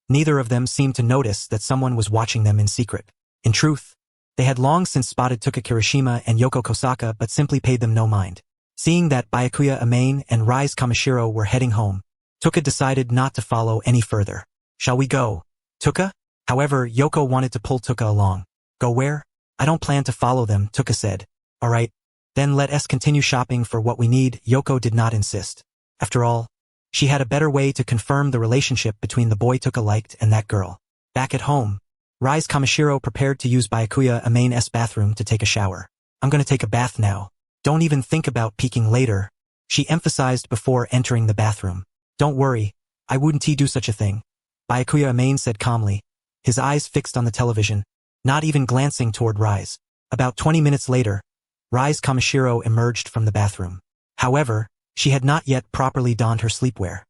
neither of them seemed to notice that someone was watching them in secret. In truth, they had long since spotted Tuka Kirishima and Yoko Kosaka but simply paid them no mind. Seeing that Byakuya Amane and Rise Kamishiro were heading home, Tuka decided not to follow any further. Shall we go, Tuka? However, Yoko wanted to pull Tuka along. Go where? I don't plan to follow them, Tuka said. Alright, then let us continue shopping for what we need. Yoko did not insist. After all, she had a better way to confirm the relationship between the boy Tuka liked and that girl. Back at home, Rise Kamishiro prepared to use Byakuya Amane's bathroom to take a shower. I'm gonna take a bath now. Don't even think about peeking later, she emphasized before entering the bathroom. Don't worry, I wouldn't do such a thing, Byakuya Amane said calmly, his eyes fixed on the television, not even glancing toward Rise. About 20 minutes later, Rise Kamishiro emerged from the bathroom. However, she had not yet properly donned her sleepwear.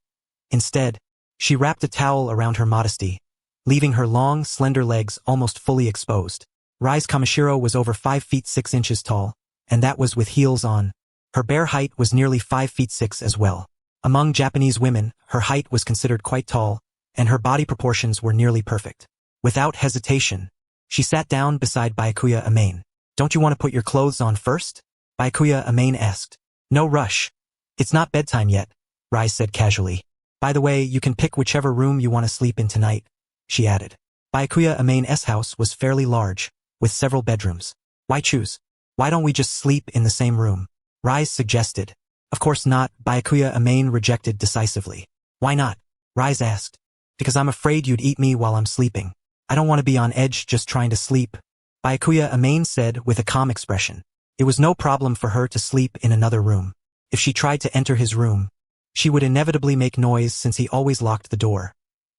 Instead, she wrapped a towel around her modesty, leaving her long, slender legs almost fully exposed. Rise Kamishiro was over 5 feet 6 inches tall, and that was with heels on. Her bare height was nearly 5 feet 6 as well. Among Japanese women, her height was considered quite tall, and her body proportions were nearly perfect. Without hesitation, she sat down beside Byakuya Amane. Don't you want to put your clothes on first? Byakuya Amane asked. No rush. It's not bedtime yet, Rise said casually. By the way, you can pick whichever room you want to sleep in tonight, she added. Byakuya Amane's house was fairly large, with several bedrooms. Why choose? Why don't we just sleep in the same room? Rise suggested. Of course not, Byakuya Amane rejected decisively. Why not? Rise asked. Because I'm afraid you'd eat me while I'm sleeping. I don't want to be on edge just trying to sleep, Byakuya Amane said with a calm expression. It was no problem for her to sleep in another room. If she tried to enter his room, she would inevitably make noise since he always locked the door.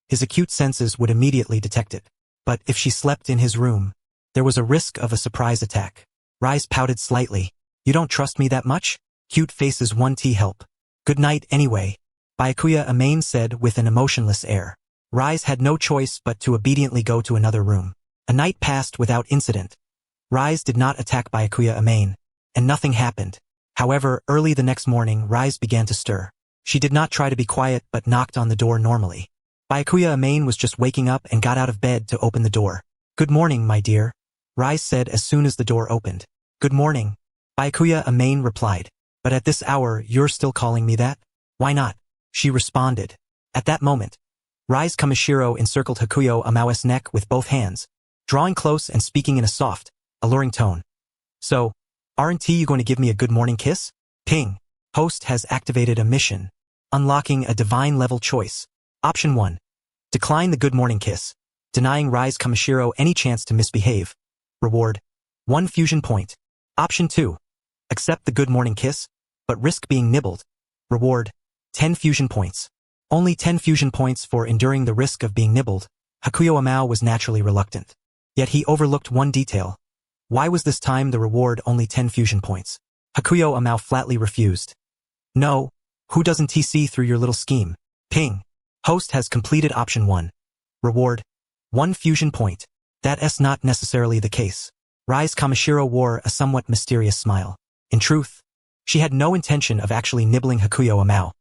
His acute senses would immediately detect it. But if she slept in his room, there was a risk of a surprise attack. Rise pouted slightly. You don't trust me that much? Cute faces 1T help. Good night anyway, Byakuya Amane said with an emotionless air. Rise had no choice but to obediently go to another room. A night passed without incident. Rise did not attack Byakuya Amane, and nothing happened. However, early the next morning, Rise began to stir. She did not try to be quiet but knocked on the door normally. Byakuya Amane was just waking up and got out of bed to open the door. Good morning, my dear, Rise said as soon as the door opened. Good morning, Byakuya Amane replied. But at this hour, you're still calling me that? Why not? She responded. At that moment, Rise Kamishiro encircled Hakuyo Amao's neck with both hands, drawing close and speaking in a soft, alluring tone. So, aren't you going to give me a good morning kiss? Ping. Host has activated a mission, unlocking a divine level choice. Option 1. Decline the good morning kiss, denying Rise Kamishiro any chance to misbehave. Reward: 1 fusion point. Option 2. Accept the good morning kiss, but risk being nibbled. Reward: 10 fusion points. Only 10 fusion points for enduring the risk of being nibbled. Hakuyo Amao was naturally reluctant. Yet he overlooked one detail. Why was this time the reward only 10 fusion points? Hakuyo Amao flatly refused. No, who doesn't see through your little scheme? Ping. Host has completed option 1. Reward: 1 fusion point. That's not necessarily the case. Rise Kamishiro wore a somewhat mysterious smile. In truth, she had no intention of actually nibbling Hakuyo Amao.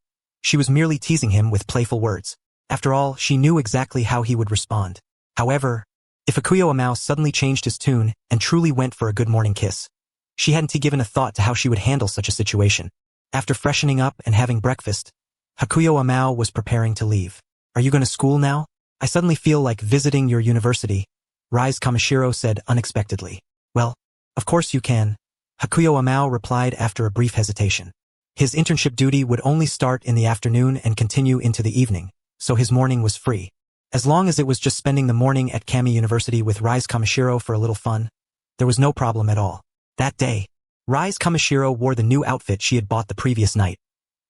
She was merely teasing him with playful words. After all, she knew exactly how he would respond. However, if Hakuyo Amao suddenly changed his tune and truly went for a good morning kiss. She hadn't given a thought to how she would handle such a situation. After freshening up and having breakfast, Hakuyo Amao was preparing to leave. Are you going to school now? I suddenly feel like visiting your university, Rise Kamishiro said unexpectedly. Well, of course you can, Hakuyo Amao replied after a brief hesitation. His internship duty would only start in the afternoon and continue into the evening, so his morning was free. As long as it was just spending the morning at Kami University with Rise Kamishiro for a little fun, there was no problem at all. That day, Rise Kamishiro wore the new outfit she had bought the previous night.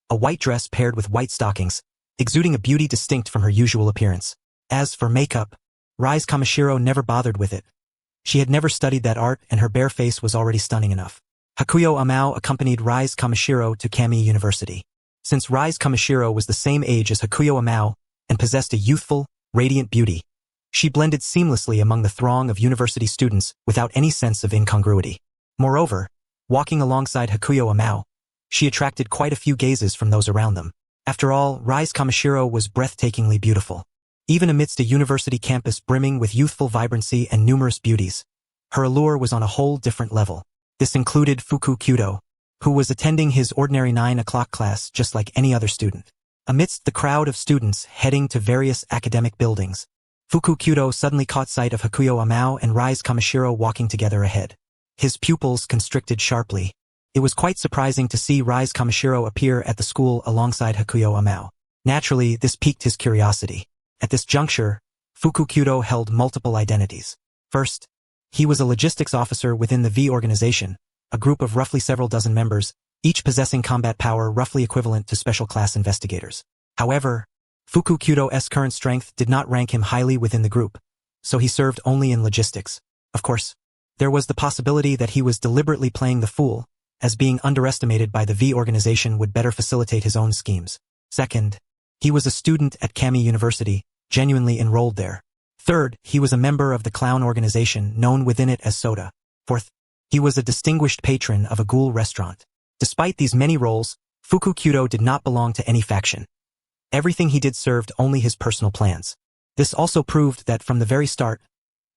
A white dress paired with white stockings, exuding a beauty distinct from her usual appearance. As for makeup, Rise Kamishiro never bothered with it. She had never studied that art and her bare face was already stunning enough. Hakuyo Amao accompanied Rise Kamishiro to Kami University. Since Rise Kamishiro was the same age as Hakuyo Amao and possessed a youthful, radiant beauty, she blended seamlessly among the throng of university students without any sense of incongruity. Moreover, walking alongside Hakuyo Amao, she attracted quite a few gazes from those around them. After all, Rise Kamishiro was breathtakingly beautiful. Even amidst a university campus brimming with youthful vibrancy and numerous beauties, her allure was on a whole different level. This included Fukukyudo, who was attending his ordinary 9 o'clock class just like any other student. Amidst the crowd of students heading to various academic buildings, Fukukyudo suddenly caught sight of Hakuyo Amao and Rise Kamishiro walking together ahead. His pupils constricted sharply. It was quite surprising to see Rise Kamishiro appear at the school alongside Hakuyo Amao. Naturally, this piqued his curiosity. At this juncture, Fukukyudo held multiple identities. First, he was a logistics officer within the V organization, a group of roughly several dozen members, each possessing combat power roughly equivalent to special class investigators. However, Fukukyudo's current strength did not rank him highly within the group, so he served only in logistics. Of course, there was the possibility that he was deliberately playing the fool, as being underestimated by the V organization would better facilitate his own schemes. Second, he was a student at Kami University, genuinely enrolled there. Third, he was a member of the clown organization known within it as Soda. Fourth, he was a distinguished patron of a Ghoul restaurant. Despite these many roles, Fukukyudo did not belong to any faction. Everything he did served only his personal plans. This also proved that from the very start,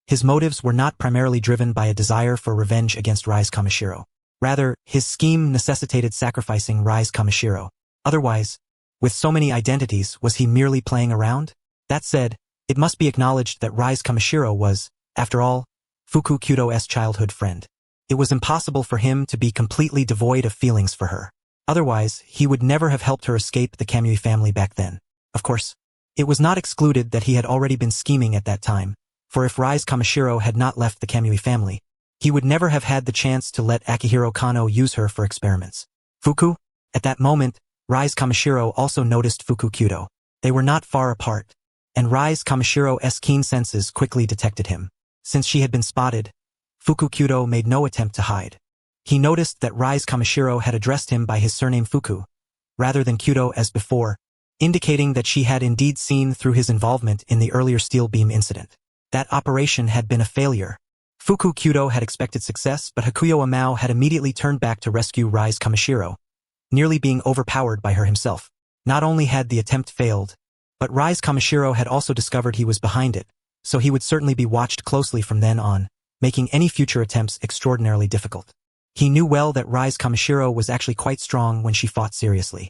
his motives were not primarily driven by a desire for revenge against Rise Kamishiro. Rather, his scheme necessitated sacrificing Rise Kamishiro. Otherwise, with so many identities, was he merely playing around? That said, it must be acknowledged that Rise Kamishiro was, after all, Fukukyudo's childhood friend. It was impossible for him to be completely devoid of feelings for her. Otherwise, he would never have helped her escape the Kamui family back then. Of course, it was not excluded that he had already been scheming at that time, for if Rise Kamishiro had not left the Kamui family, he would never have had the chance to let Akihiro Kano use her for experiments. Fuku? At that moment, Rise Kamishiro also noticed Fukukyudo. They were not far apart, and Rise Kamishiro's keen senses quickly detected him. Since she had been spotted, Fukukyudo made no attempt to hide. He noticed that Rise Kamishiro had addressed him by his surname Fuku, rather than Kyudo as before, indicating that she had indeed seen through his involvement in the earlier steel beam incident. That operation had been a failure. Fukukyudo had expected success, but Hakuyo Amao had immediately turned back to rescue Rise Kamishiro, nearly being overpowered by her himself. Not only had the attempt failed, but Rise Kamishiro had also discovered he was behind it, so he would certainly be watched closely from then on, making any future attempts extraordinarily difficult. He knew well that Rise Kamishiro was actually quite strong when she fought seriously.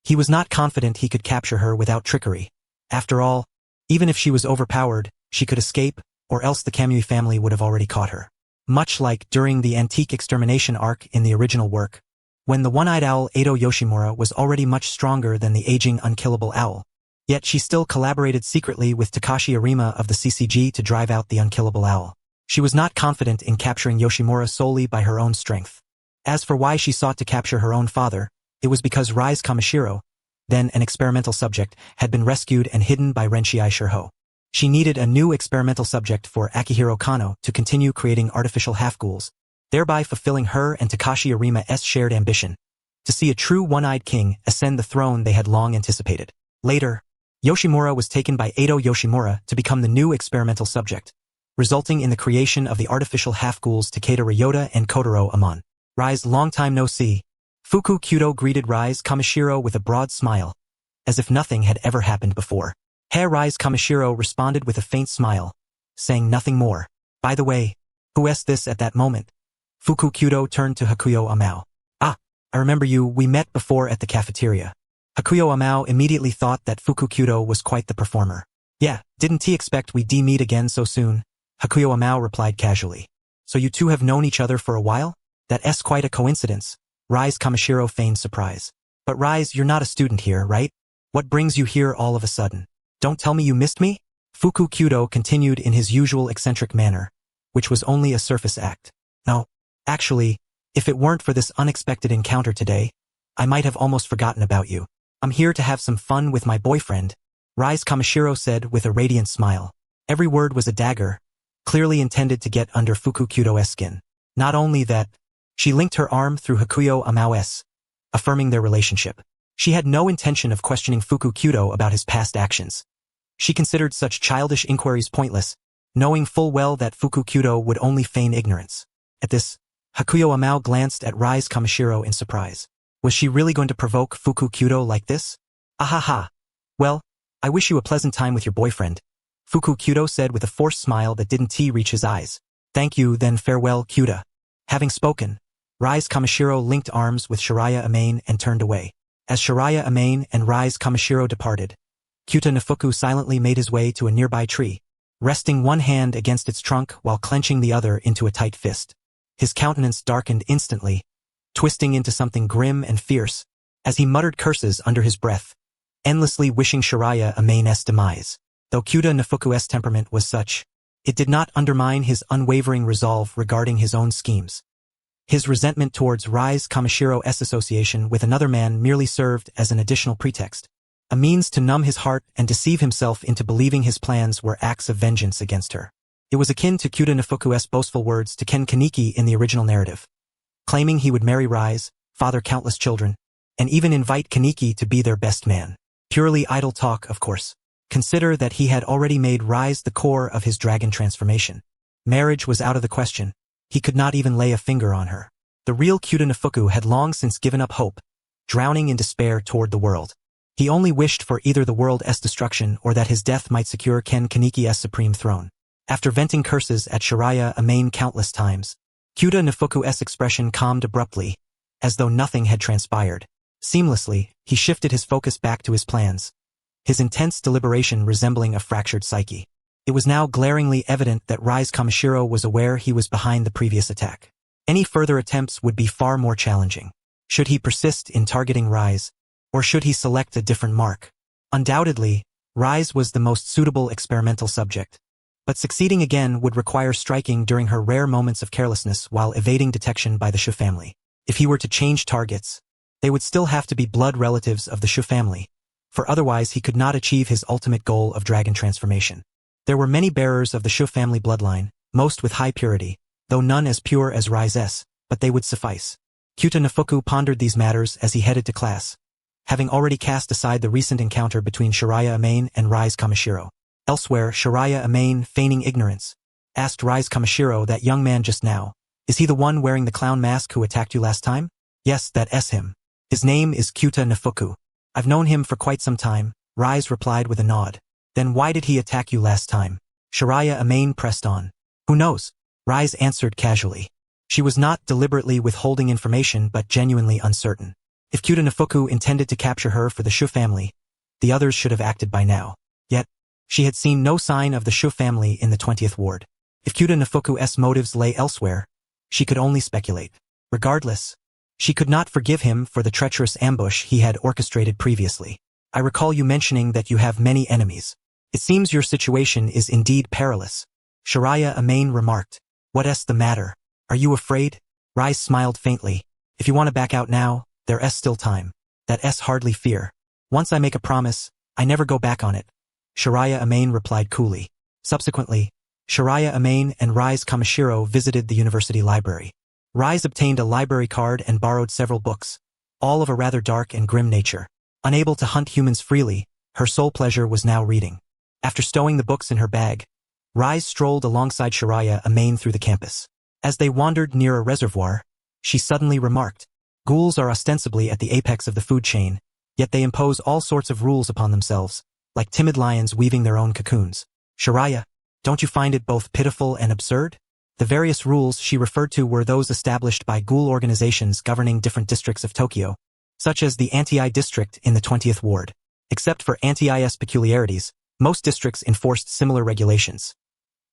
He was not confident he could capture her without trickery. After all, even if she was overpowered, she could escape, or else the Kamui family would have already caught her. Much like during the antique extermination arc in the original work, when the one-eyed owl Edo Yoshimura was already much stronger than the aging unkillable owl, yet she still collaborated secretly with Takashi Arima of the CCG to drive out the unkillable owl. She was not confident in capturing Yoshimura solely by her own strength. As for why she sought to capture her own father, it was because Rise Kamishiro, then an experimental subject, had been rescued and hidden by Renchiai Shirho. She needed a new experimental subject for Akihiro Kano to continue creating artificial half-ghouls, thereby fulfilling her and Takashi Arima's shared ambition, to see a true one-eyed king ascend the throne they had long anticipated. Later, Yoshimura was taken by Edo Yoshimura to become the new experimental subject, resulting in the creation of the artificial half-ghouls Takeda Ryota and Kotaro Amon. Rise, long time no see. Fukukyudo greeted Rise Kamishiro with a broad smile, as if nothing had ever happened before. Rise Kamishiro responded with a faint smile, saying nothing more. By the way, who is this at that moment? Fukukyudo turned to Hakuyo Amao. Ah, I remember you, we met before at the cafeteria. Hakuyo Amao immediately thought that Fukukyudo was quite the performer. Yeah, didn't he expect we'd meet again so soon? Hakuyo Amao replied casually. So you two have known each other for a while? That's quite a coincidence. Rise Kamishiro feigned surprise. But Rise, you're not a student here, right? What brings you here all of a sudden? Don't tell me you missed me? Fukukyudo continued in his usual eccentric manner, which was only a surface act. No, actually, if it weren't for this unexpected encounter today, I might have almost forgotten about you. I'm here to have some fun with my boyfriend, Rise Kamishiro said with a radiant smile. Every word was a dagger, clearly intended to get under Fukukyudo's skin. Not only that, she linked her arm through Hakuyo Amao's, affirming their relationship. She had no intention of questioning Fukukyudo about his past actions. She considered such childish inquiries pointless, knowing full well that Fukukyudo would only feign ignorance. At this, Hakuyo Amao glanced at Rise Kamishiro in surprise. Was she really going to provoke Fukukyudo like this? Ahaha. Well, I wish you a pleasant time with your boyfriend, Fukukyudo said with a forced smile that didn't reach his eyes. Thank you, then farewell, Kyuta. Having spoken, Rise Kamishiro linked arms with Shiraya Amane and turned away. As Shiraya Amane and Rise Kamishiro departed, Kyuta Nifuku silently made his way to a nearby tree, resting one hand against its trunk while clenching the other into a tight fist. His countenance darkened instantly, twisting into something grim and fierce, as he muttered curses under his breath, endlessly wishing Shiraya Amane's demise. Though Kyuta Nifuku's temperament was such, it did not undermine his unwavering resolve regarding his own schemes. His resentment towards Rise Kamishiro's association with another man merely served as an additional pretext, a means to numb his heart and deceive himself into believing his plans were acts of vengeance against her. It was akin to Kyuta Nifuku's boastful words to Ken Kaneki in the original narrative, claiming he would marry Rise, father countless children, and even invite Kaneki to be their best man. Purely idle talk, of course. Consider that he had already made Rise the core of his dragon transformation. Marriage was out of the question. He could not even lay a finger on her. The real Kyuta Nifuku had long since given up hope, drowning in despair toward the world. He only wished for either the world's destruction or that his death might secure Ken Kaneki's supreme throne. After venting curses at Shiraya Amane countless times, Kyuta Nifuku's expression calmed abruptly, as though nothing had transpired. Seamlessly, he shifted his focus back to his plans, his intense deliberation resembling a fractured psyche. It was now glaringly evident that Rise Kamishiro was aware he was behind the previous attack. Any further attempts would be far more challenging. Should he persist in targeting Rise, or should he select a different mark? Undoubtedly, Rise was the most suitable experimental subject, but succeeding again would require striking during her rare moments of carelessness while evading detection by the Shu family. If he were to change targets, they would still have to be blood relatives of the Shu family, for otherwise he could not achieve his ultimate goal of dragon transformation. There were many bearers of the Shu family bloodline, most with high purity, though none as pure as Rise's, but they would suffice. Kyuta Nifuku pondered these matters as he headed to class, having already cast aside the recent encounter between Shiraya Amane and Rise Kamishiro. Elsewhere, Shiraya Amane, feigning ignorance, asked Rise Kamishiro, that young man just now, is he the one wearing the clown mask who attacked you last time? Yes, that's him. His name is Kyuta Nifuku. I've known him for quite some time, Rise replied with a nod. Then why did he attack you last time? Shiraya Amane pressed on. Who knows? Rise answered casually. She was not deliberately withholding information but genuinely uncertain. If Kyuta Nifuku intended to capture her for the Shu family, the others should have acted by now. Yet, she had seen no sign of the Shu family in the 20th ward. If Kyuta Nifuku's motives lay elsewhere, she could only speculate. Regardless, she could not forgive him for the treacherous ambush he had orchestrated previously. I recall you mentioning that you have many enemies. It seems your situation is indeed perilous, Shiraya Amane remarked. What's the matter? Are you afraid? Rise smiled faintly. If you want to back out now, there's still time. That's hardly fear. Once I make a promise, I never go back on it, Shiraya Amane replied coolly. Subsequently, Shiraya Amane and Rise Kamishiro visited the university library. Rise obtained a library card and borrowed several books, all of a rather dark and grim nature. Unable to hunt humans freely, her sole pleasure was now reading. After stowing the books in her bag, Rise strolled alongside Shiraya Amane through the campus. As they wandered near a reservoir, she suddenly remarked, Ghouls are ostensibly at the apex of the food chain, yet they impose all sorts of rules upon themselves, like timid lions weaving their own cocoons. Shiraya, Don't you find it both pitiful and absurd? The various rules she referred to were those established by Ghoul organizations governing different districts of Tokyo, such as the Anti-I district in the 20th ward. Except for Anti-I's peculiarities, most districts enforced similar regulations.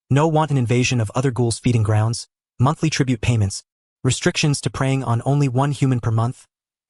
No wanton invasion of other ghouls' feeding grounds, monthly tribute payments, restrictions to preying on only one human per month,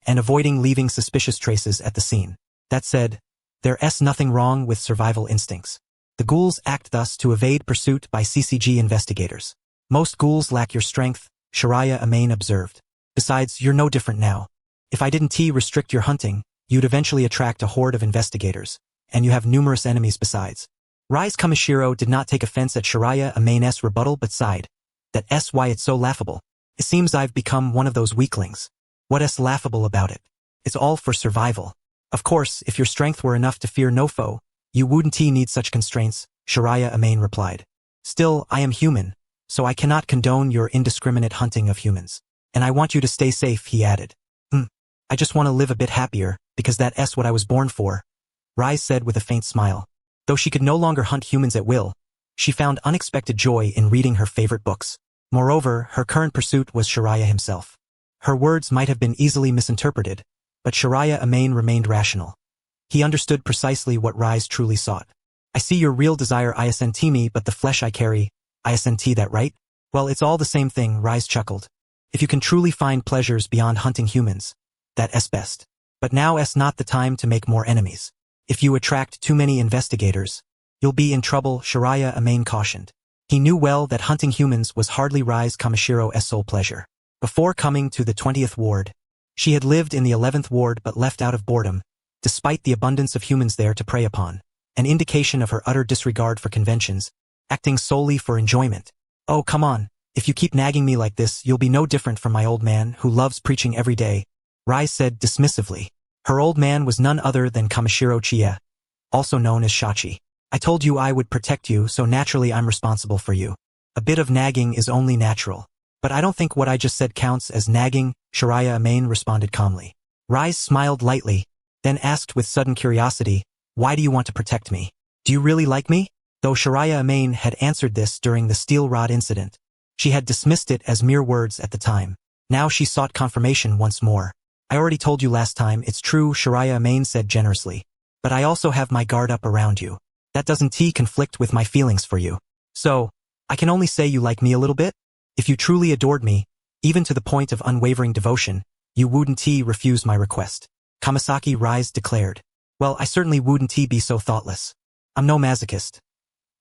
and avoiding leaving suspicious traces at the scene. That said, there's nothing wrong with survival instincts. The ghouls act thus to evade pursuit by CCG investigators. Most ghouls lack your strength, Shiraya Amain observed. Besides, you're no different now. If I didn't restrict your hunting, you'd eventually attract a horde of investigators, and you have numerous enemies besides. Rise Kamishiro did not take offense at Shiraya Amain's rebuttal but sighed. That's why it's so laughable. It seems I've become one of those weaklings. What's laughable about it? It's all for survival. Of course, if your strength were enough to fear no foe, you wouldn't need such constraints, Shiraya Amain replied. Still, I am human, so I cannot condone your indiscriminate hunting of humans. And I want you to stay safe, he added. I just want to live a bit happier, because that's what I was born for, Rise said with a faint smile. Though she could no longer hunt humans at will, she found unexpected joy in reading her favorite books. Moreover, her current pursuit was Shiraya himself. Her words might have been easily misinterpreted, but Shiraya Amain remained rational. He understood precisely what Rise truly sought. I see your real desire isn't me but the flesh I carry, isn't that right? Well, it's all the same thing, Rise chuckled. If you can truly find pleasures beyond hunting humans, that's best. But now's not the time to make more enemies. If you attract too many investigators, you'll be in trouble, Shiraya Amain cautioned. He knew well that hunting humans was hardly Rise Kamashiro's sole pleasure. Before coming to the 20th ward, she had lived in the 11th ward but left out of boredom, despite the abundance of humans there to prey upon, an indication of her utter disregard for conventions, acting solely for enjoyment. Oh, come on, if you keep nagging me like this, you'll be no different from my old man who loves preaching every day, Rise said dismissively. Her old man was none other than Kamishiro Chie, also known as Shachi. I told you I would protect you, so naturally I'm responsible for you. A bit of nagging is only natural. But I don't think what I just said counts as nagging, Shiraya Amain responded calmly. Rise smiled lightly, then asked with sudden curiosity, why do you want to protect me? Do you really like me? Though Shiraya Amain had answered this during the steel rod incident, she had dismissed it as mere words at the time. Now she sought confirmation once more. I already told you last time, it's true, Shiraya Amain said generously. But I also have my guard up around you. That doesn't conflict with my feelings for you. So, I can only say you like me a little bit? If you truly adored me, even to the point of unwavering devotion, you wouldn't refuse my request. Kamasaki Rise declared. Well, I certainly wouldn't be so thoughtless. I'm no masochist.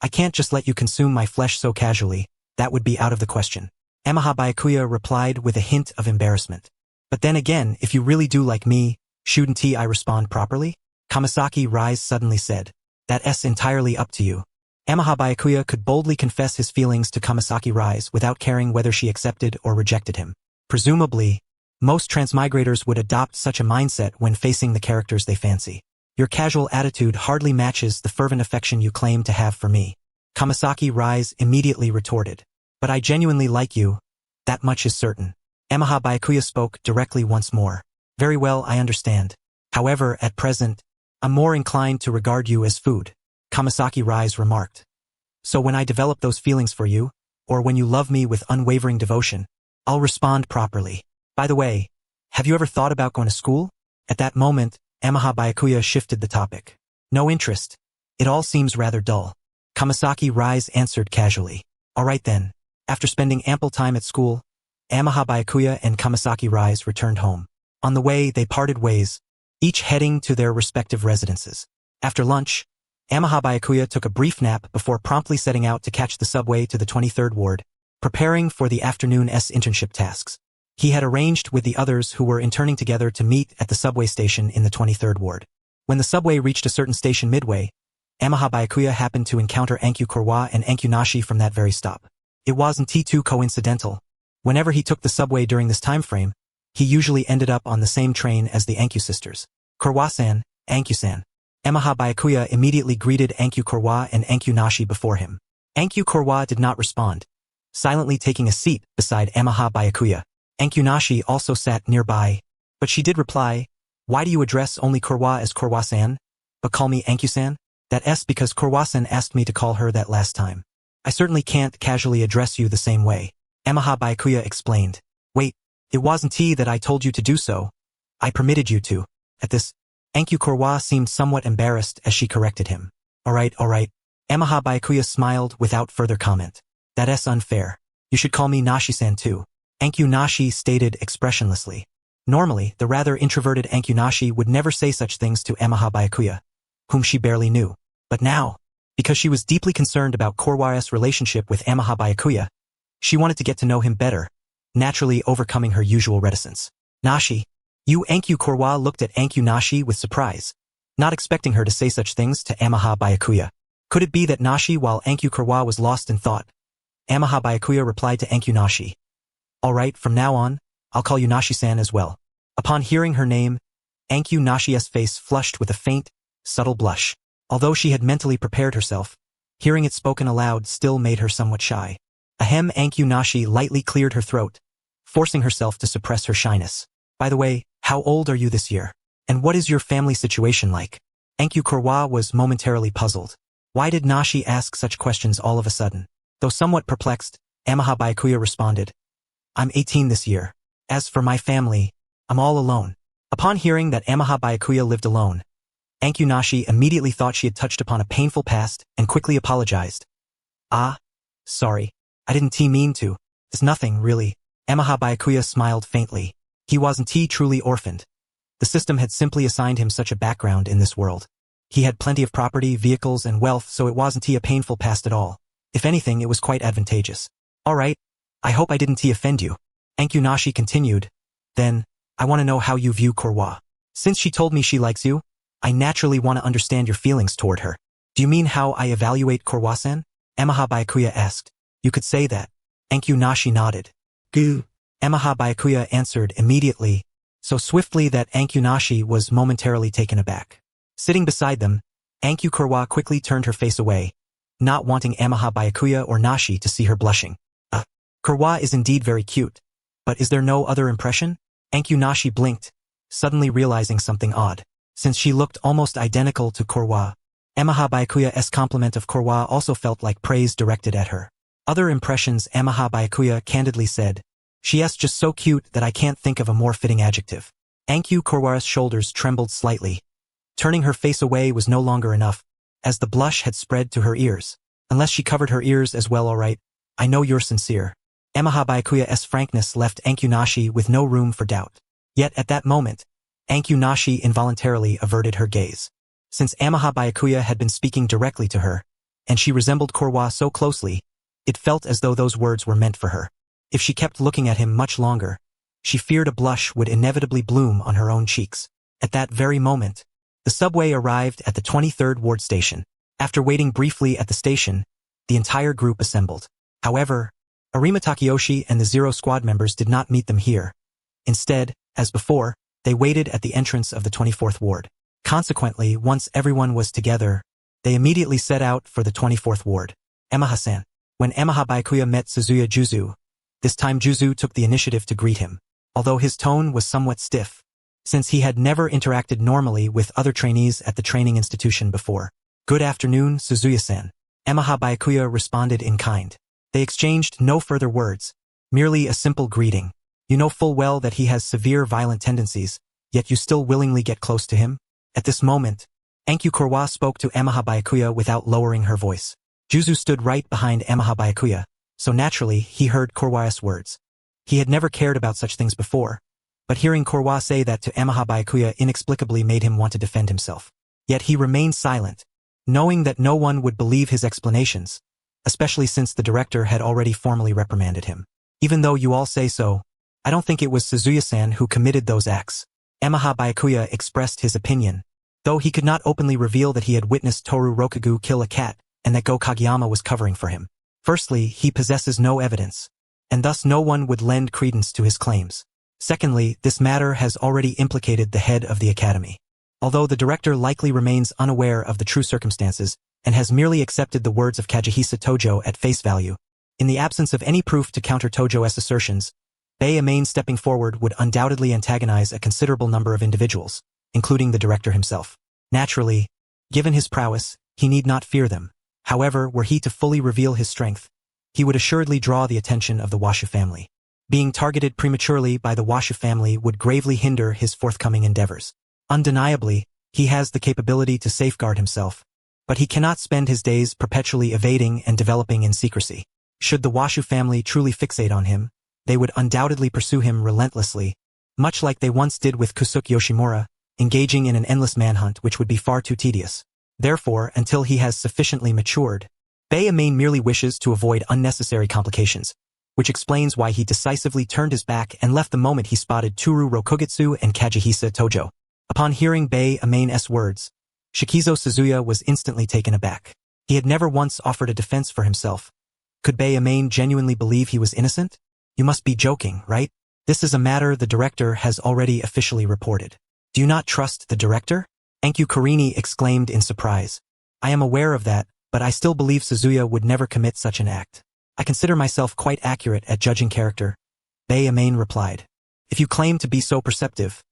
I can't just let you consume my flesh so casually, that would be out of the question. Yamaha Byakuya replied with a hint of embarrassment. But then again, if you really do like me, shouldn't I respond properly? Kamasaki Rise suddenly said. That's entirely up to you. Yamaha Byakuya could boldly confess his feelings to Kamasaki Rise without caring whether she accepted or rejected him. Presumably, most transmigrators would adopt such a mindset when facing the characters they fancy. Your casual attitude hardly matches the fervent affection you claim to have for me. Kamasaki Rise immediately retorted. But I genuinely like you. That much is certain. Yamaha Byakuya spoke directly once more. Very well, I understand. However, at present, I'm more inclined to regard you as food, Kamasaki Rise remarked. So when I develop those feelings for you, or when you love me with unwavering devotion, I'll respond properly. By the way, have you ever thought about going to school? At that moment, Yamaha Byakuya shifted the topic. No interest. It all seems rather dull. Kamasaki Rise answered casually. All right then. After spending ample time at school, Yamaha Byakuya and Kamasaki Rise returned home. On the way, they parted ways, each heading to their respective residences. After lunch, Yamaha Byakuya took a brief nap before promptly setting out to catch the subway to the 23rd ward, preparing for the afternoon's internship tasks. He had arranged with the others who were interning together to meet at the subway station in the 23rd ward. When the subway reached a certain station midway, Yamaha Byakuya happened to encounter Ankyu Kurwa and Ankyu Nashi from that very stop. It wasn't too coincidental. Whenever he took the subway during this time frame, he usually ended up on the same train as the Ankyu sisters. Kurwa-san, Ankyu-san. Yamaha Byakuya immediately greeted Ankyu Kurwa and Ankyu Nashi before him. Ankyu Kurwa did not respond, silently taking a seat beside Yamaha Byakuya. Ankyu Nashi also sat nearby, but she did reply, why do you address only Kurwa as Kurwa-san, but call me Ankyu-san? That's because Kurwa-san asked me to call her that last time. I certainly can't casually address you the same way, Yamaha Byakuya explained. Wait, it wasn't he that I told you to do so. I permitted you to. At this, Ankyu Kurwa seemed somewhat embarrassed as she corrected him. Alright. Yamaha Byakuya smiled without further comment. That's unfair. You should call me Nashi-san too, Ankyu Nashi stated expressionlessly. Normally, the rather introverted Ankyu Nashi would never say such things to Yamaha Byakuya, whom she barely knew. But now, because she was deeply concerned about Kurwa's relationship with Yamaha Byakuya, she wanted to get to know him better, naturally overcoming her usual reticence. Nashi, you Ankyu Kurwa looked at Ankyu Nashi with surprise, not expecting her to say such things to Yamaha Byakuya. Could it be that Nashi, while Ankyu Kurwa was lost in thought? Yamaha Byakuya replied to Ankyu Nashi. Alright, from now on, I'll call you Nashi-san as well. Upon hearing her name, Ankyu Nashi's face flushed with a faint, subtle blush. Although she had mentally prepared herself, hearing it spoken aloud still made her somewhat shy. Ahem, Ankyu Nashi lightly cleared her throat, forcing herself to suppress her shyness. By the way, how old are you this year? And what is your family situation like? Ankyu Kurwa was momentarily puzzled. Why did Nashi ask such questions all of a sudden? Though somewhat perplexed, Yamaha Byakuya responded. I'm 18 this year. As for my family, I'm all alone. Upon hearing that Yamaha Byakuya lived alone, Ankyu Nashi immediately thought she had touched upon a painful past and quickly apologized. Sorry. I didn't mean to. It's nothing, really. Yamaha Byakuya smiled faintly. He wasn't truly orphaned. The system had simply assigned him such a background in this world. He had plenty of property, vehicles, and wealth, so it wasn't a painful past at all. If anything, it was quite advantageous. Alright. I hope I didn't offend you. Ankyu Nashi continued. Then, I want to know how you view Kurwa. Since she told me she likes you, I naturally want to understand your feelings toward her. Do you mean how I evaluate Kurwa-san? Yamaha Byakuya asked. You could say that. Ankyu Nashi nodded. Goo. Yamaha Byakuya answered immediately, so swiftly that Ankyu Nashi was momentarily taken aback. Sitting beside them, Ankyu Kurwa quickly turned her face away, not wanting Yamaha Byakuya or Nashi to see her blushing. Kurwa is indeed very cute. But is there no other impression? Ankyu Nashi blinked, suddenly realizing something odd. Since she looked almost identical to Kurwa, Yamaha Byakuya's compliment of Kurwa also felt like praise directed at her. Other impressions, Yamaha Byakuya candidly said. She's just so cute that I can't think of a more fitting adjective. Ankyu Kurwa's shoulders trembled slightly. Turning her face away was no longer enough, as the blush had spread to her ears. Unless she covered her ears as well, alright. I know you're sincere. Yamaha Byakuya's frankness left Ankyu Nashi with no room for doubt. Yet at that moment, Ankyu Nashi involuntarily averted her gaze. Since Yamaha Byakuya had been speaking directly to her, and she resembled Kurwa so closely, it felt as though those words were meant for her. If she kept looking at him much longer, she feared a blush would inevitably bloom on her own cheeks. At that very moment, the subway arrived at the 23rd Ward station. After waiting briefly at the station, the entire group assembled. However, Arima Takeyoshi and the Zero Squad members did not meet them here. Instead, as before, they waited at the entrance of the 24th Ward. Consequently, once everyone was together, they immediately set out for the 24th Ward. Yamaha-san. When Yamaha Byakuya met Suzuya Juzu, this time Juzu took the initiative to greet him, although his tone was somewhat stiff, since he had never interacted normally with other trainees at the training institution before. Good afternoon, Suzuya-san. Yamaha Byakuya responded in kind. They exchanged no further words, merely a simple greeting. You know full well that he has severe violent tendencies, yet you still willingly get close to him? At this moment, Ankyu Kurwa spoke to Yamaha Byakuya without lowering her voice. Juzu stood right behind Yamaha Byakuya, so naturally he heard Kurwa's words. He had never cared about such things before, but hearing Kurwa say that to Yamaha Byakuya inexplicably made him want to defend himself. Yet he remained silent, knowing that no one would believe his explanations, especially since the director had already formally reprimanded him. Even though you all say so, I don't think it was Suzuya-san who committed those acts. Yamaha Byakuya expressed his opinion, though he could not openly reveal that he had witnessed Toru Rokugu kill a cat and that Go Kageyama was covering for him. Firstly, he possesses no evidence, and thus no one would lend credence to his claims. Secondly, this matter has already implicated the head of the academy. Although the director likely remains unaware of the true circumstances and has merely accepted the words of Kajihisa Tojo at face value, in the absence of any proof to counter Tojo's assertions, Bayamain stepping forward would undoubtedly antagonize a considerable number of individuals, including the director himself. Naturally, given his prowess, he need not fear them. However, were he to fully reveal his strength, he would assuredly draw the attention of the Washu family. Being targeted prematurely by the Washu family would gravely hinder his forthcoming endeavors. Undeniably, he has the capability to safeguard himself, but he cannot spend his days perpetually evading and developing in secrecy. Should the Washu family truly fixate on him, they would undoubtedly pursue him relentlessly, much like they once did with Kusuke Yoshimura, engaging in an endless manhunt which would be far too tedious. Therefore, until he has sufficiently matured, Bayamain merely wishes to avoid unnecessary complications, which explains why he decisively turned his back and left the moment he spotted Toru Rokugitsu and Kajihisa Tojo. Upon hearing Bayamain's words, Shikizo Suzuya was instantly taken aback. He had never once offered a defense for himself. Could Bayamain genuinely believe he was innocent? You must be joking, right? This is a matter the director has already officially reported. Do you not trust the director? Enku Kurini exclaimed in surprise. I am aware of that, but I still believe Suzuya would never commit such an act. I consider myself quite accurate at judging character, Bayamain replied. If you claim to be so perceptive,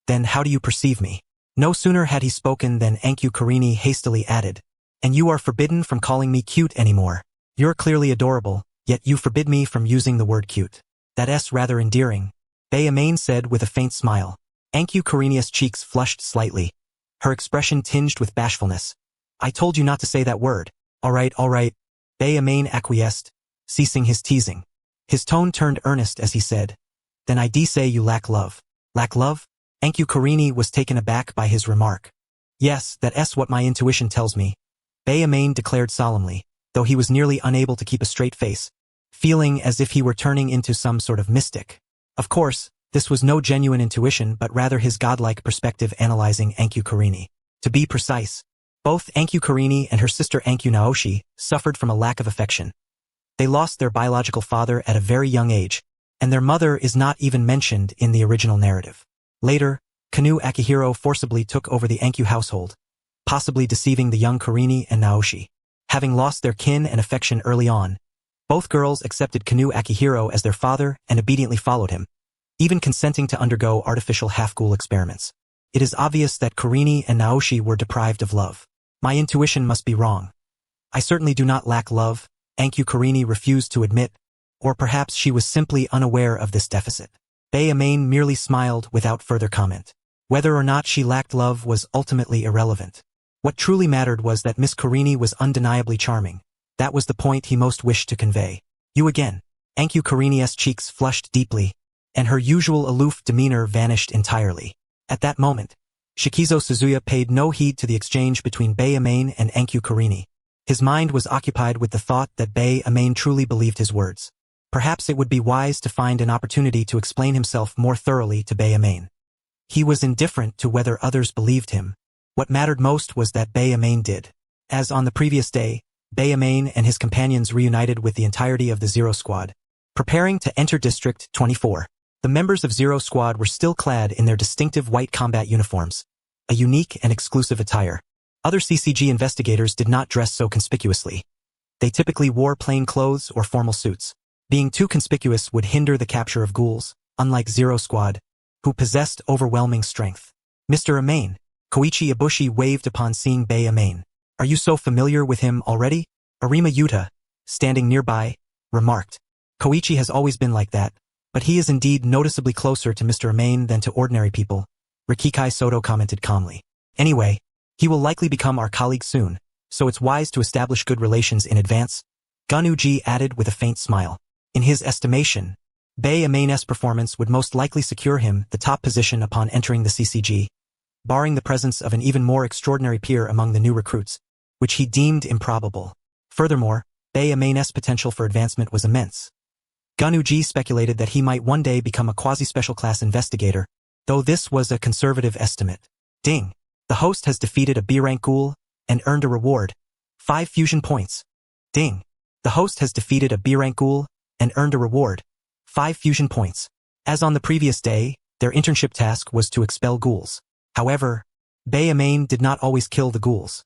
then how do you perceive me? No sooner had he spoken than Enku Kurini hastily added, and you are forbidden from calling me cute anymore. You're clearly adorable, yet you forbid me from using the word cute. That's rather endearing, Bayamain said with a faint smile. Enku Kurini's cheeks flushed slightly, her expression tinged with bashfulness. I told you not to say that word. All right, Bayamain acquiesced, ceasing his teasing. His tone turned earnest as he said, Then I say you lack love. Lack love? Enku Kurini was taken aback by his remark. Yes, that's what my intuition tells me, Bayamain declared solemnly, though he was nearly unable to keep a straight face, feeling as if he were turning into some sort of mystic. Of course, this was no genuine intuition but rather his godlike perspective analyzing Enku Kurini. To be precise, both Enku Kurini and her sister Enku Naoshi suffered from a lack of affection. They lost their biological father at a very young age, and their mother is not even mentioned in the original narrative. Later, Kanu Akihiro forcibly took over the Enku household, possibly deceiving the young Kurini and Naoshi. Having lost their kin and affection early on, both girls accepted Kanu Akihiro as their father and obediently followed him, even consenting to undergo artificial half-ghoul experiments. It is obvious that Kurini and Naoshi were deprived of love. My intuition must be wrong. I certainly do not lack love, Enku Kurini refused to admit, or perhaps she was simply unaware of this deficit. Bayamain merely smiled without further comment. Whether or not she lacked love was ultimately irrelevant. What truly mattered was that Miss Kurini was undeniably charming. That was the point he most wished to convey. You again. Enku Kurini's cheeks flushed deeply, and her usual aloof demeanor vanished entirely. At that moment, Shikizo Suzuya paid no heed to the exchange between Bayamain and Enku Kurini. His mind was occupied with the thought that Bayamain truly believed his words. Perhaps it would be wise to find an opportunity to explain himself more thoroughly to Bayamain. He was indifferent to whether others believed him. What mattered most was that Bayamain did. As on the previous day, Bayamain and his companions reunited with the entirety of the Zero Squad, preparing to enter District 24. The members of Zero Squad were still clad in their distinctive white combat uniforms, a unique and exclusive attire. Other CCG investigators did not dress so conspicuously. They typically wore plain clothes or formal suits. Being too conspicuous would hinder the capture of ghouls, unlike Zero Squad, who possessed overwhelming strength. Mr. Amain, Koichi Ibushi waved upon seeing Bayamain. Are you so familiar with him already? Arima Yuta, standing nearby, remarked. Koichi has always been like that, but he is indeed noticeably closer to Mr. Amain than to ordinary people, Rikikai Soto commented calmly. Anyway, he will likely become our colleague soon, so it's wise to establish good relations in advance, Ganuji added with a faint smile. In his estimation, Bayamain's performance would most likely secure him the top position upon entering the CCG, barring the presence of an even more extraordinary peer among the new recruits, which he deemed improbable. Furthermore, Bayamain's potential for advancement was immense. Ganuji speculated that he might one day become a quasi-special class investigator, though this was a conservative estimate. Ding! The host has defeated a B-rank ghoul and earned a reward, 5 fusion points. Ding! The host has defeated a B-rank ghoul and earned a reward, 5 fusion points. As on the previous day, their internship task was to expel ghouls. However, Bayamain did not always kill the ghouls.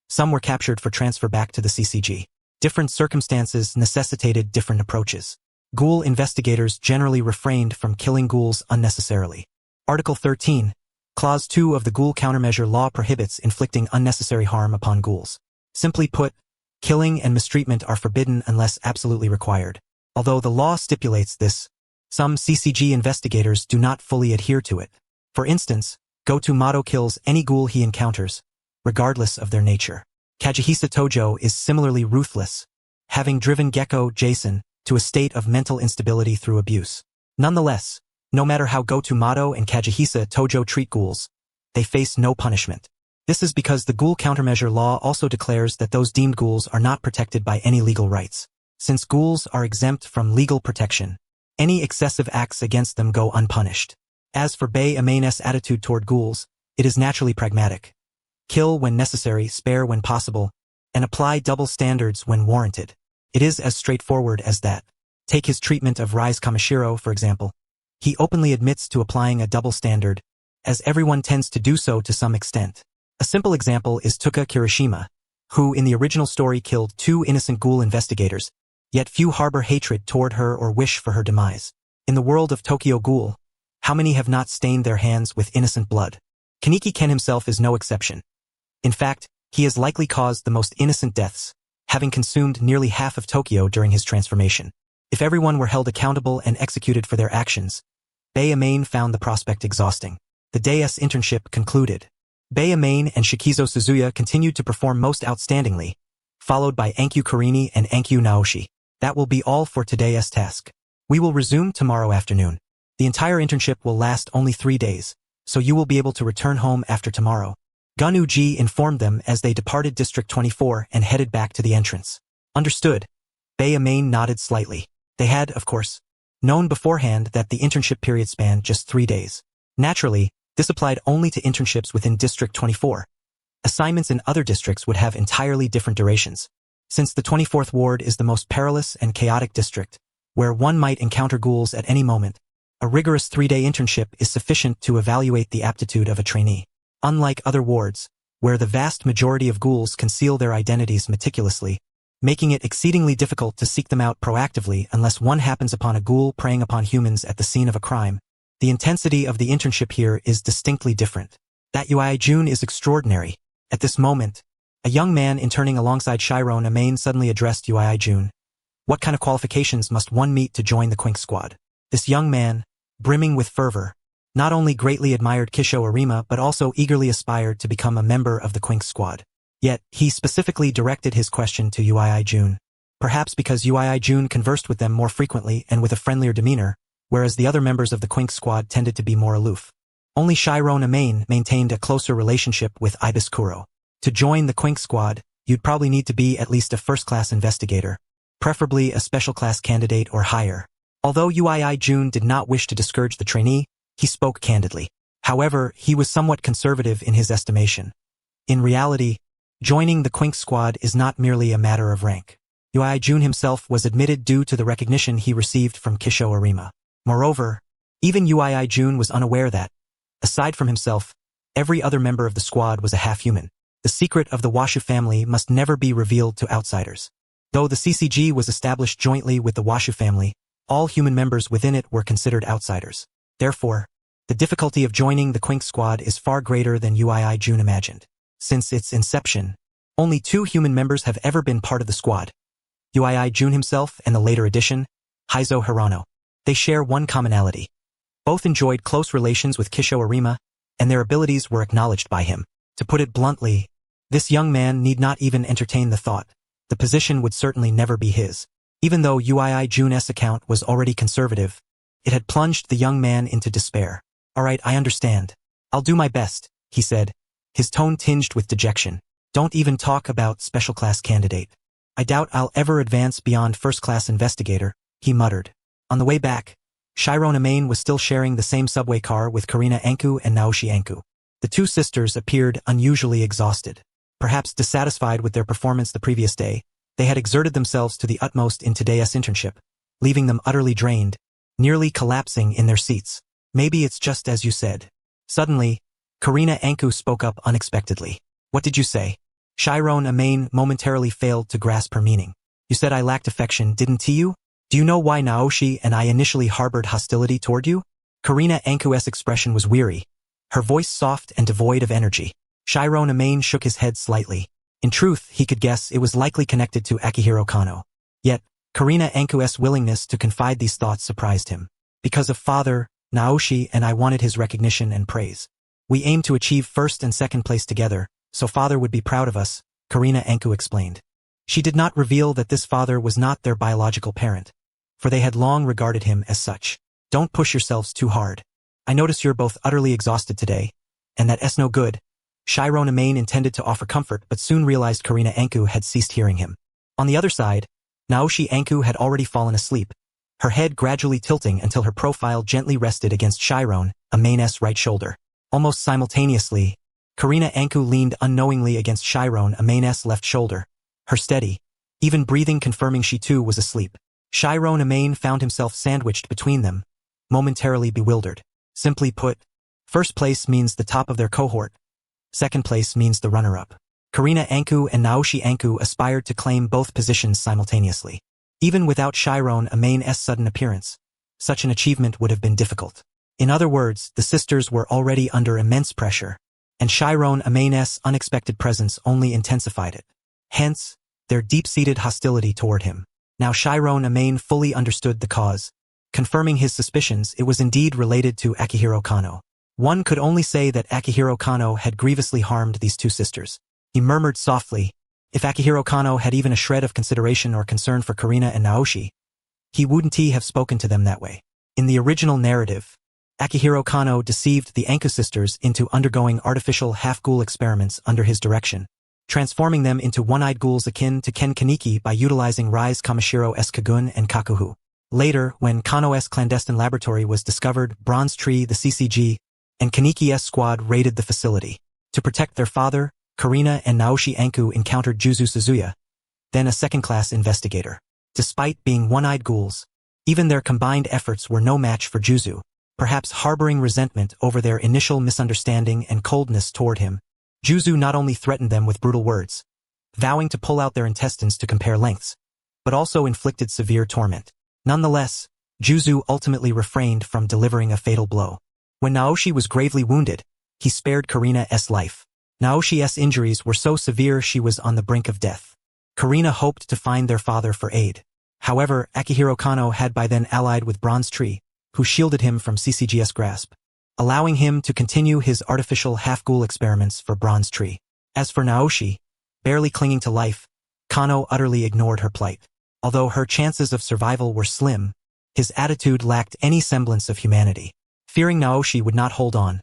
Some were captured for transfer back to the CCG. Different circumstances necessitated different approaches. Ghoul investigators generally refrained from killing ghouls unnecessarily. Article 13, Clause 2 of the Ghoul Countermeasure Law prohibits inflicting unnecessary harm upon ghouls. Simply put, Killing and mistreatment are forbidden unless absolutely required. Although the law stipulates this, some CCG investigators do not fully adhere to it. For instance, Go-To-Mato kills any ghoul he encounters, regardless of their nature. Kagehisa Tojo is similarly ruthless, having driven Gecko Jason to a state of mental instability through abuse. Nonetheless, no matter how Go-To-Mato and Kagehisa Tojo treat ghouls, they face no punishment. This is because the ghoul countermeasure law also declares that those deemed ghouls are not protected by any legal rights. Since ghouls are exempt from legal protection, any excessive acts against them go unpunished. As for Bei Amain's attitude toward ghouls, it is naturally pragmatic. Kill when necessary, spare when possible, and apply double standards when warranted. It is as straightforward as that. Take his treatment of Rise Kamishiro, for example. He openly admits to applying a double standard, as everyone tends to do so to some extent. A simple example is Tuka Kirishima, who in the original story killed 2 innocent ghoul investigators, yet few harbor hatred toward her or wish for her demise. In the world of Tokyo Ghoul, how many have not stained their hands with innocent blood? Kaneki Ken himself is no exception. In fact, he has likely caused the most innocent deaths, having consumed nearly half of Tokyo during his transformation. If everyone were held accountable and executed for their actions, Bei Amain found the prospect exhausting. The Day-S internship concluded. Bei Amain and Shikizo Suzuya continued to perform most outstandingly, followed by Ankyu Karini and Ankyu Naoshi. That will be all for today's task. We will resume tomorrow afternoon. The entire internship will last only 3 days, so you will be able to return home after tomorrow. Gun Uji informed them as they departed District 24 and headed back to the entrance. Understood. Bei Amain nodded slightly. They had, of course, known beforehand that the internship period spanned just 3 days. Naturally, this applied only to internships within District 24. Assignments in other districts would have entirely different durations. Since the 24th Ward is the most perilous and chaotic district, where one might encounter ghouls at any moment, a rigorous 3-day internship is sufficient to evaluate the aptitude of a trainee. Unlike other wards, where the vast majority of ghouls conceal their identities meticulously, making it exceedingly difficult to seek them out proactively unless one happens upon a ghoul preying upon humans at the scene of a crime, the intensity of the internship here is distinctly different. That Uchiha Jun is extraordinary. At this moment, a young man interning alongside Shiron Amain suddenly addressed Uchiha Jun. What kind of qualifications must one meet to join the Quink Squad? This young man, brimming with fervor, not only greatly admired Kisho Arima but also eagerly aspired to become a member of the Quink Squad. Yet, he specifically directed his question to Uchiha Jun. Perhaps because Uchiha Jun conversed with them more frequently and with a friendlier demeanor, whereas the other members of the Quink Squad tended to be more aloof. Only Shiron Amain maintained a closer relationship with Ibis Kuro. To join the Quink Squad, you'd probably need to be at least a first-class investigator, preferably a special class candidate or higher. Although Uchiha Jun did not wish to discourage the trainee, he spoke candidly. However, he was somewhat conservative in his estimation. In reality, joining the Quink Squad is not merely a matter of rank. Uchiha Jun himself was admitted due to the recognition he received from Kisho Arima. Moreover, even Uchiha Jun was unaware that, aside from himself, every other member of the squad was a half-human. The secret of the Washu family must never be revealed to outsiders. Though the CCG was established jointly with the Washu family, all human members within it were considered outsiders. Therefore, the difficulty of joining the Quink Squad is far greater than Uchiha Jun imagined. Since its inception, only 2 human members have ever been part of the squad. Uchiha Jun himself and the later addition, Heizo Hirano. They share one commonality. Both enjoyed close relations with Kisho Arima, and their abilities were acknowledged by him. To put it bluntly, this young man need not even entertain the thought. The position would certainly never be his. Even though Uchiha Jun's account was already conservative, it had plunged the young man into despair. Alright, I understand. I'll do my best, he said, his tone tinged with dejection. Don't even talk about special class candidate. I doubt I'll ever advance beyond first class investigator, he muttered. On the way back, Shiron Amain was still sharing the same subway car with Karina Anku and Naoshi Anku. The 2 sisters appeared unusually exhausted. Perhaps dissatisfied with their performance the previous day, they had exerted themselves to the utmost in today's internship, leaving them utterly drained, nearly collapsing in their seats. Maybe it's just as you said. Suddenly, Karina Anku spoke up unexpectedly. What did you say? Shiron Amain momentarily failed to grasp her meaning. You said I lacked affection, didn't you? Do you know why Naoshi and I initially harbored hostility toward you? Karina Anku's expression was weary, her voice soft and devoid of energy. Shiron Amain shook his head slightly. In truth, he could guess it was likely connected to Akihiro Kano. Yet, Karina Anku's willingness to confide these thoughts surprised him. Because of father, Naoshi and I wanted his recognition and praise. We aimed to achieve first and second place together, so father would be proud of us, Karina Anku explained. She did not reveal that this father was not their biological parent, for they had long regarded him as such. Don't push yourselves too hard. I notice you're both utterly exhausted today, and that's no good. Chiron Amain intended to offer comfort but soon realized Karina Anku had ceased hearing him. On the other side, Naoshi Anku had already fallen asleep, her head gradually tilting until her profile gently rested against Chiron Amain's right shoulder. Almost simultaneously, Karina Anku leaned unknowingly against Chiron Amain's left shoulder, her steady, even breathing confirming she too was asleep. Chiron Amain found himself sandwiched between them, momentarily bewildered. Simply put, first place means the top of their cohort, second place means the runner-up. Karina Anku and Naoshi Anku aspired to claim both positions simultaneously. Even without Chiron Amain's sudden appearance, such an achievement would have been difficult. In other words, the sisters were already under immense pressure, and Chiron Amain's unexpected presence only intensified it. Hence, their deep-seated hostility toward him. Now Chiron Amain fully understood the cause. Confirming his suspicions, it was indeed related to Akihiro Kano. One could only say that Akihiro Kano had grievously harmed these two sisters. He murmured softly, if Akihiro Kano had even a shred of consideration or concern for Karina and Naoshi, he wouldn't have spoken to them that way. In the original narrative, Akihiro Kano deceived the Anku sisters into undergoing artificial half-ghoul experiments under his direction, transforming them into one-eyed ghouls akin to Ken Kaneki by utilizing Rise Kamashiro's Kagun and Kakuhu. Later, when Kano's clandestine laboratory was discovered, Bronze Tree, the CCG, and Kaneki's squad raided the facility. To protect their father, Karina and Naoshi Anku encountered Juzu Suzuya, then a second-class investigator. Despite being one-eyed ghouls, even their combined efforts were no match for Juzu, perhaps harboring resentment over their initial misunderstanding and coldness toward him. Juzu not only threatened them with brutal words, vowing to pull out their intestines to compare lengths, but also inflicted severe torment. Nonetheless, Juzu ultimately refrained from delivering a fatal blow. When Naoshi was gravely wounded, he spared Karina's life. Naoshi's injuries were so severe she was on the brink of death. Karina hoped to find their father for aid. However, Akihiro Kano had by then allied with Bronze Tree, who shielded him from CCG's grasp, allowing him to continue his artificial half-ghoul experiments for Bronze Tree. As for Naoshi, barely clinging to life, Kano utterly ignored her plight. Although her chances of survival were slim, his attitude lacked any semblance of humanity. Fearing Naoshi would not hold on,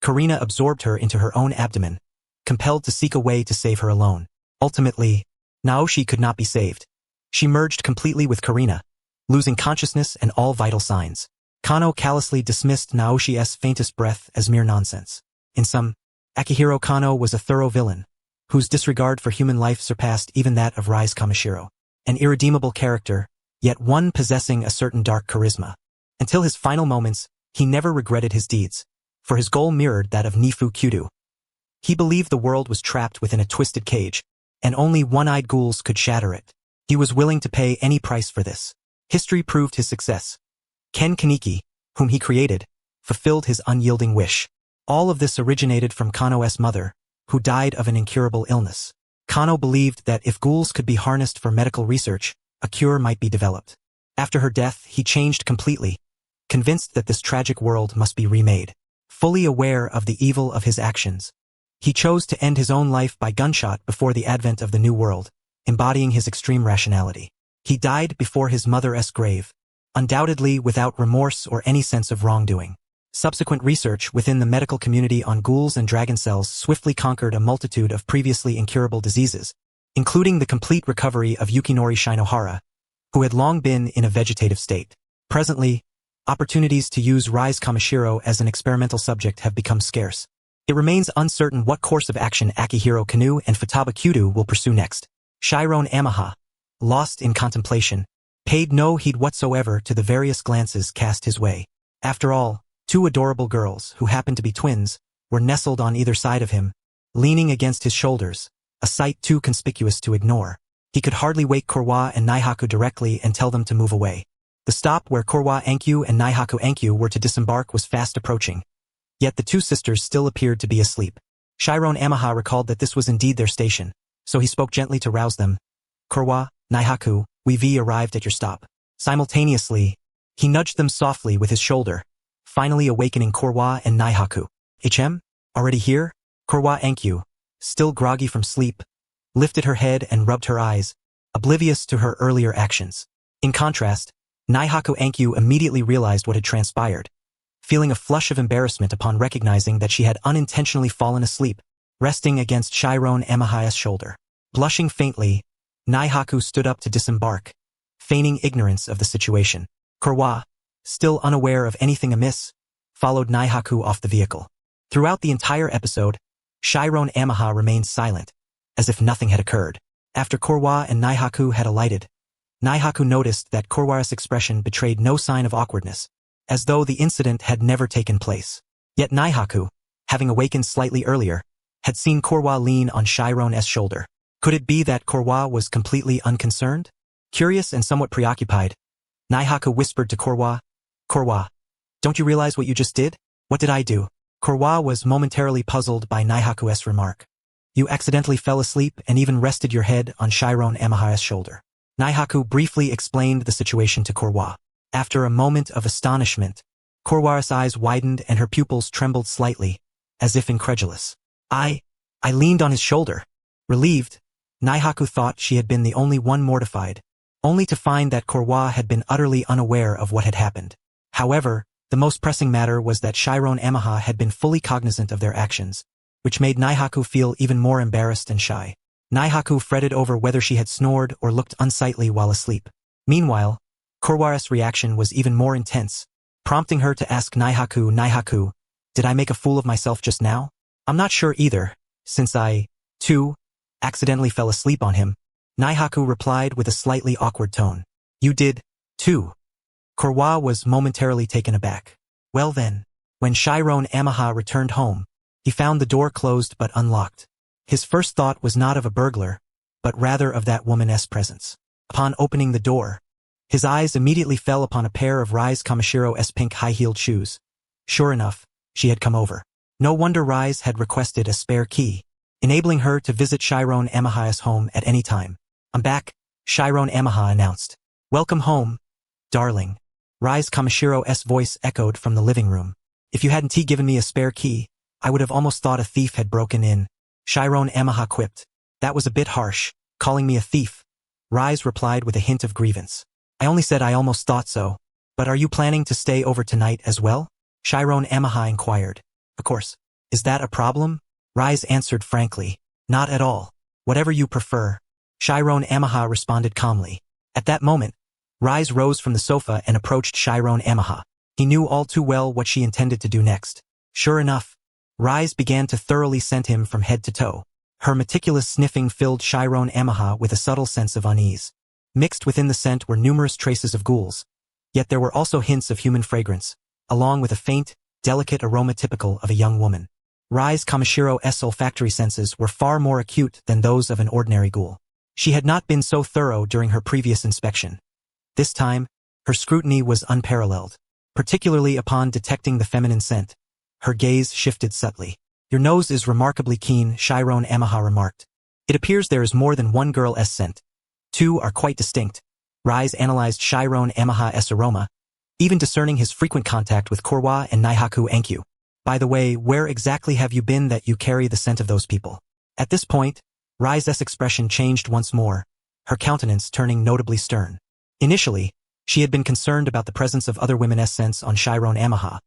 Karina absorbed her into her own abdomen, compelled to seek a way to save her alone. Ultimately, Naoshi could not be saved. She merged completely with Karina, losing consciousness and all vital signs. Kano callously dismissed Naoshi's faintest breath as mere nonsense. In sum, Akihiro Kano was a thorough villain, whose disregard for human life surpassed even that of Rise Kamashiro. An irredeemable character, yet one possessing a certain dark charisma. Until his final moments, he never regretted his deeds, for his goal mirrored that of Nifu Kyudo. He believed the world was trapped within a twisted cage, and only one-eyed ghouls could shatter it. He was willing to pay any price for this. History proved his success. Ken Kaneki, whom he created, fulfilled his unyielding wish. All of this originated from Kano's mother, who died of an incurable illness. Kano believed that if ghouls could be harnessed for medical research, a cure might be developed. After her death, he changed completely, convinced that this tragic world must be remade. Fully aware of the evil of his actions, he chose to end his own life by gunshot before the advent of the new world, embodying his extreme rationality. He died before his mother's grave, undoubtedly without remorse or any sense of wrongdoing. Subsequent research within the medical community on ghouls and dragon cells swiftly conquered a multitude of previously incurable diseases, including the complete recovery of Yukinori Shinohara, who had long been in a vegetative state. Presently, opportunities to use Rise Kamashiro as an experimental subject have become scarce. It remains uncertain what course of action Akihiro Kano and Futaba Kyudo will pursue next. Chiron Amaha, lost in contemplation, paid no heed whatsoever to the various glances cast his way. After all, two adorable girls, who happened to be twins, were nestled on either side of him, leaning against his shoulders, a sight too conspicuous to ignore. He could hardly wake Korwa and Naihaku directly and tell them to move away. The stop where Korwa Ankyu and Naihaku Ankyu were to disembark was fast approaching. Yet the two sisters still appeared to be asleep. Chiron Amaha recalled that this was indeed their station, so he spoke gently to rouse them. Kurwa, Naihaku, we've arrived at your stop. Simultaneously, he nudged them softly with his shoulder, finally awakening Kurwa and Naihaku. HM? Already here? Kurwa Enkyu, still groggy from sleep, lifted her head and rubbed her eyes, oblivious to her earlier actions. In contrast, Naihaku Enkyu immediately realized what had transpired, feeling a flush of embarrassment upon recognizing that she had unintentionally fallen asleep, resting against Chiron Amihaya's shoulder. Blushing faintly, Naihaku stood up to disembark, feigning ignorance of the situation. Kurwa, still unaware of anything amiss, followed Naihaku off the vehicle. Throughout the entire episode, Chiron Amiha remained silent, as if nothing had occurred. After Kurwa and Naihaku had alighted, Naihaku noticed that Kurwa's expression betrayed no sign of awkwardness, as though the incident had never taken place. Yet Naihaku, having awakened slightly earlier, had seen Kurwa lean on Chiron's shoulder. Could it be that Kurwa was completely unconcerned? Curious and somewhat preoccupied, Naihaku whispered to Kurwa, "Kurwa, don't you realize what you just did? What did I do?" Kurwa was momentarily puzzled by Naihaku's remark. "You accidentally fell asleep and even rested your head on Chiron Amihaya's shoulder." Naihaku briefly explained the situation to Kurwa. After a moment of astonishment, Kurwa's eyes widened and her pupils trembled slightly, as if incredulous. I leaned on his shoulder. Relieved, Naihaku thought she had been the only one mortified, only to find that Kurwa had been utterly unaware of what had happened. However, the most pressing matter was that Chiron Amiha had been fully cognizant of their actions, which made Naihaku feel even more embarrassed and shy. Naihaku fretted over whether she had snored or looked unsightly while asleep. Meanwhile, Kurwa's reaction was even more intense, prompting her to ask Naihaku, "Did I make a fool of myself just now?" "I'm not sure either, since I, too, accidentally fell asleep on him," Naihaku replied with a slightly awkward tone. "You did, too." Kurwa was momentarily taken aback. Well then, when Chiron Amiha returned home, he found the door closed but unlocked. His first thought was not of a burglar, but rather of that woman's presence. Upon opening the door, his eyes immediately fell upon a pair of Rise Kamashiro's pink high-heeled shoes. Sure enough, she had come over. No wonder Rise had requested a spare key, enabling her to visit Chiron Amiha's home at any time. "I'm back," Chiron Amiha announced. "Welcome home, darling." Rise Kamashiro's voice echoed from the living room. "If you hadn't given me a spare key, I would have almost thought a thief had broken in," Chiron Amiha quipped. "That was a bit harsh, calling me a thief," Rise replied with a hint of grievance. "I only said I almost thought so. But are you planning to stay over tonight as well?" Chiron Amiha inquired. "Of course. Is that a problem?" Rise answered frankly. "Not at all. Whatever you prefer," Chiron Amiha responded calmly. At that moment, Rise rose from the sofa and approached Chiron Amiha. He knew all too well what she intended to do next. Sure enough, Rise began to thoroughly scent him from head to toe. Her meticulous sniffing filled Chiron Amiha with a subtle sense of unease. Mixed within the scent were numerous traces of ghouls, yet there were also hints of human fragrance, along with a faint, delicate aroma typical of a young woman. Rise Kamashiro's olfactory senses were far more acute than those of an ordinary ghoul. She had not been so thorough during her previous inspection. This time, her scrutiny was unparalleled. Particularly upon detecting the feminine scent, her gaze shifted subtly. "Your nose is remarkably keen," Chiron Amiha remarked. "It appears there is more than one girl's scent. Two are quite distinct." Rise analyzed Chiron Amiha's aroma, even discerning his frequent contact with Kurwa and Naihaku Enkyu. "By the way, where exactly have you been that you carry the scent of those people?" At this point, Rise's expression changed once more, her countenance turning notably stern. Initially, she had been concerned about the presence of other women's scents on Chiron Amiha,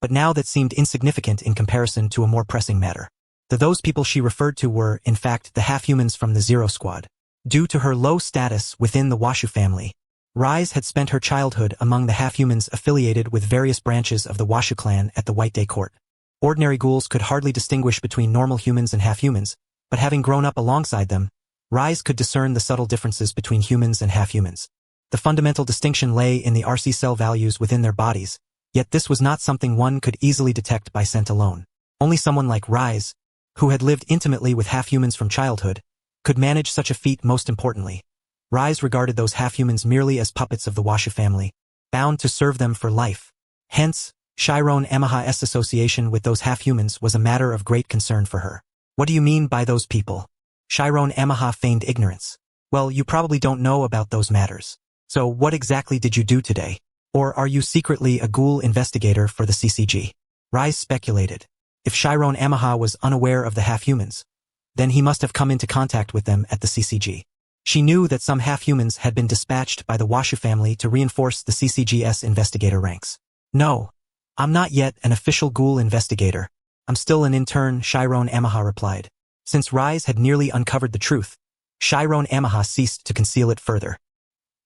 but now that seemed insignificant in comparison to a more pressing matter. Those people she referred to were, in fact, the half-humans from the Zero Squad. Due to her low status within the Washu family, Rise had spent her childhood among the half-humans affiliated with various branches of the Washu clan at the White Day Court. Ordinary ghouls could hardly distinguish between normal humans and half-humans, but having grown up alongside them, Rise could discern the subtle differences between humans and half-humans. The fundamental distinction lay in the RC cell values within their bodies, yet this was not something one could easily detect by scent alone. Only someone like Rise, who had lived intimately with half-humans from childhood, could manage such a feat. Most importantly, Rise regarded those half-humans merely as puppets of the Washu family, bound to serve them for life. Hence, Chiron Amiha's association with those half-humans was a matter of great concern for her. "What do you mean by those people?" Chiron Amaha feigned ignorance. Well, you probably don't know about those matters. So what exactly did you do today? Or are you secretly a ghoul investigator for the CCG? Rise speculated. If Chiron Amaha was unaware of the half-humans, then he must have come into contact with them at the CCG. She knew that some half-humans had been dispatched by the Washu family to reinforce the CCG's investigator ranks. No, I'm not yet an official ghoul investigator. I'm still an intern, Chiron Amaha replied. Since Rise had nearly uncovered the truth, Chiron Amaha ceased to conceal it further.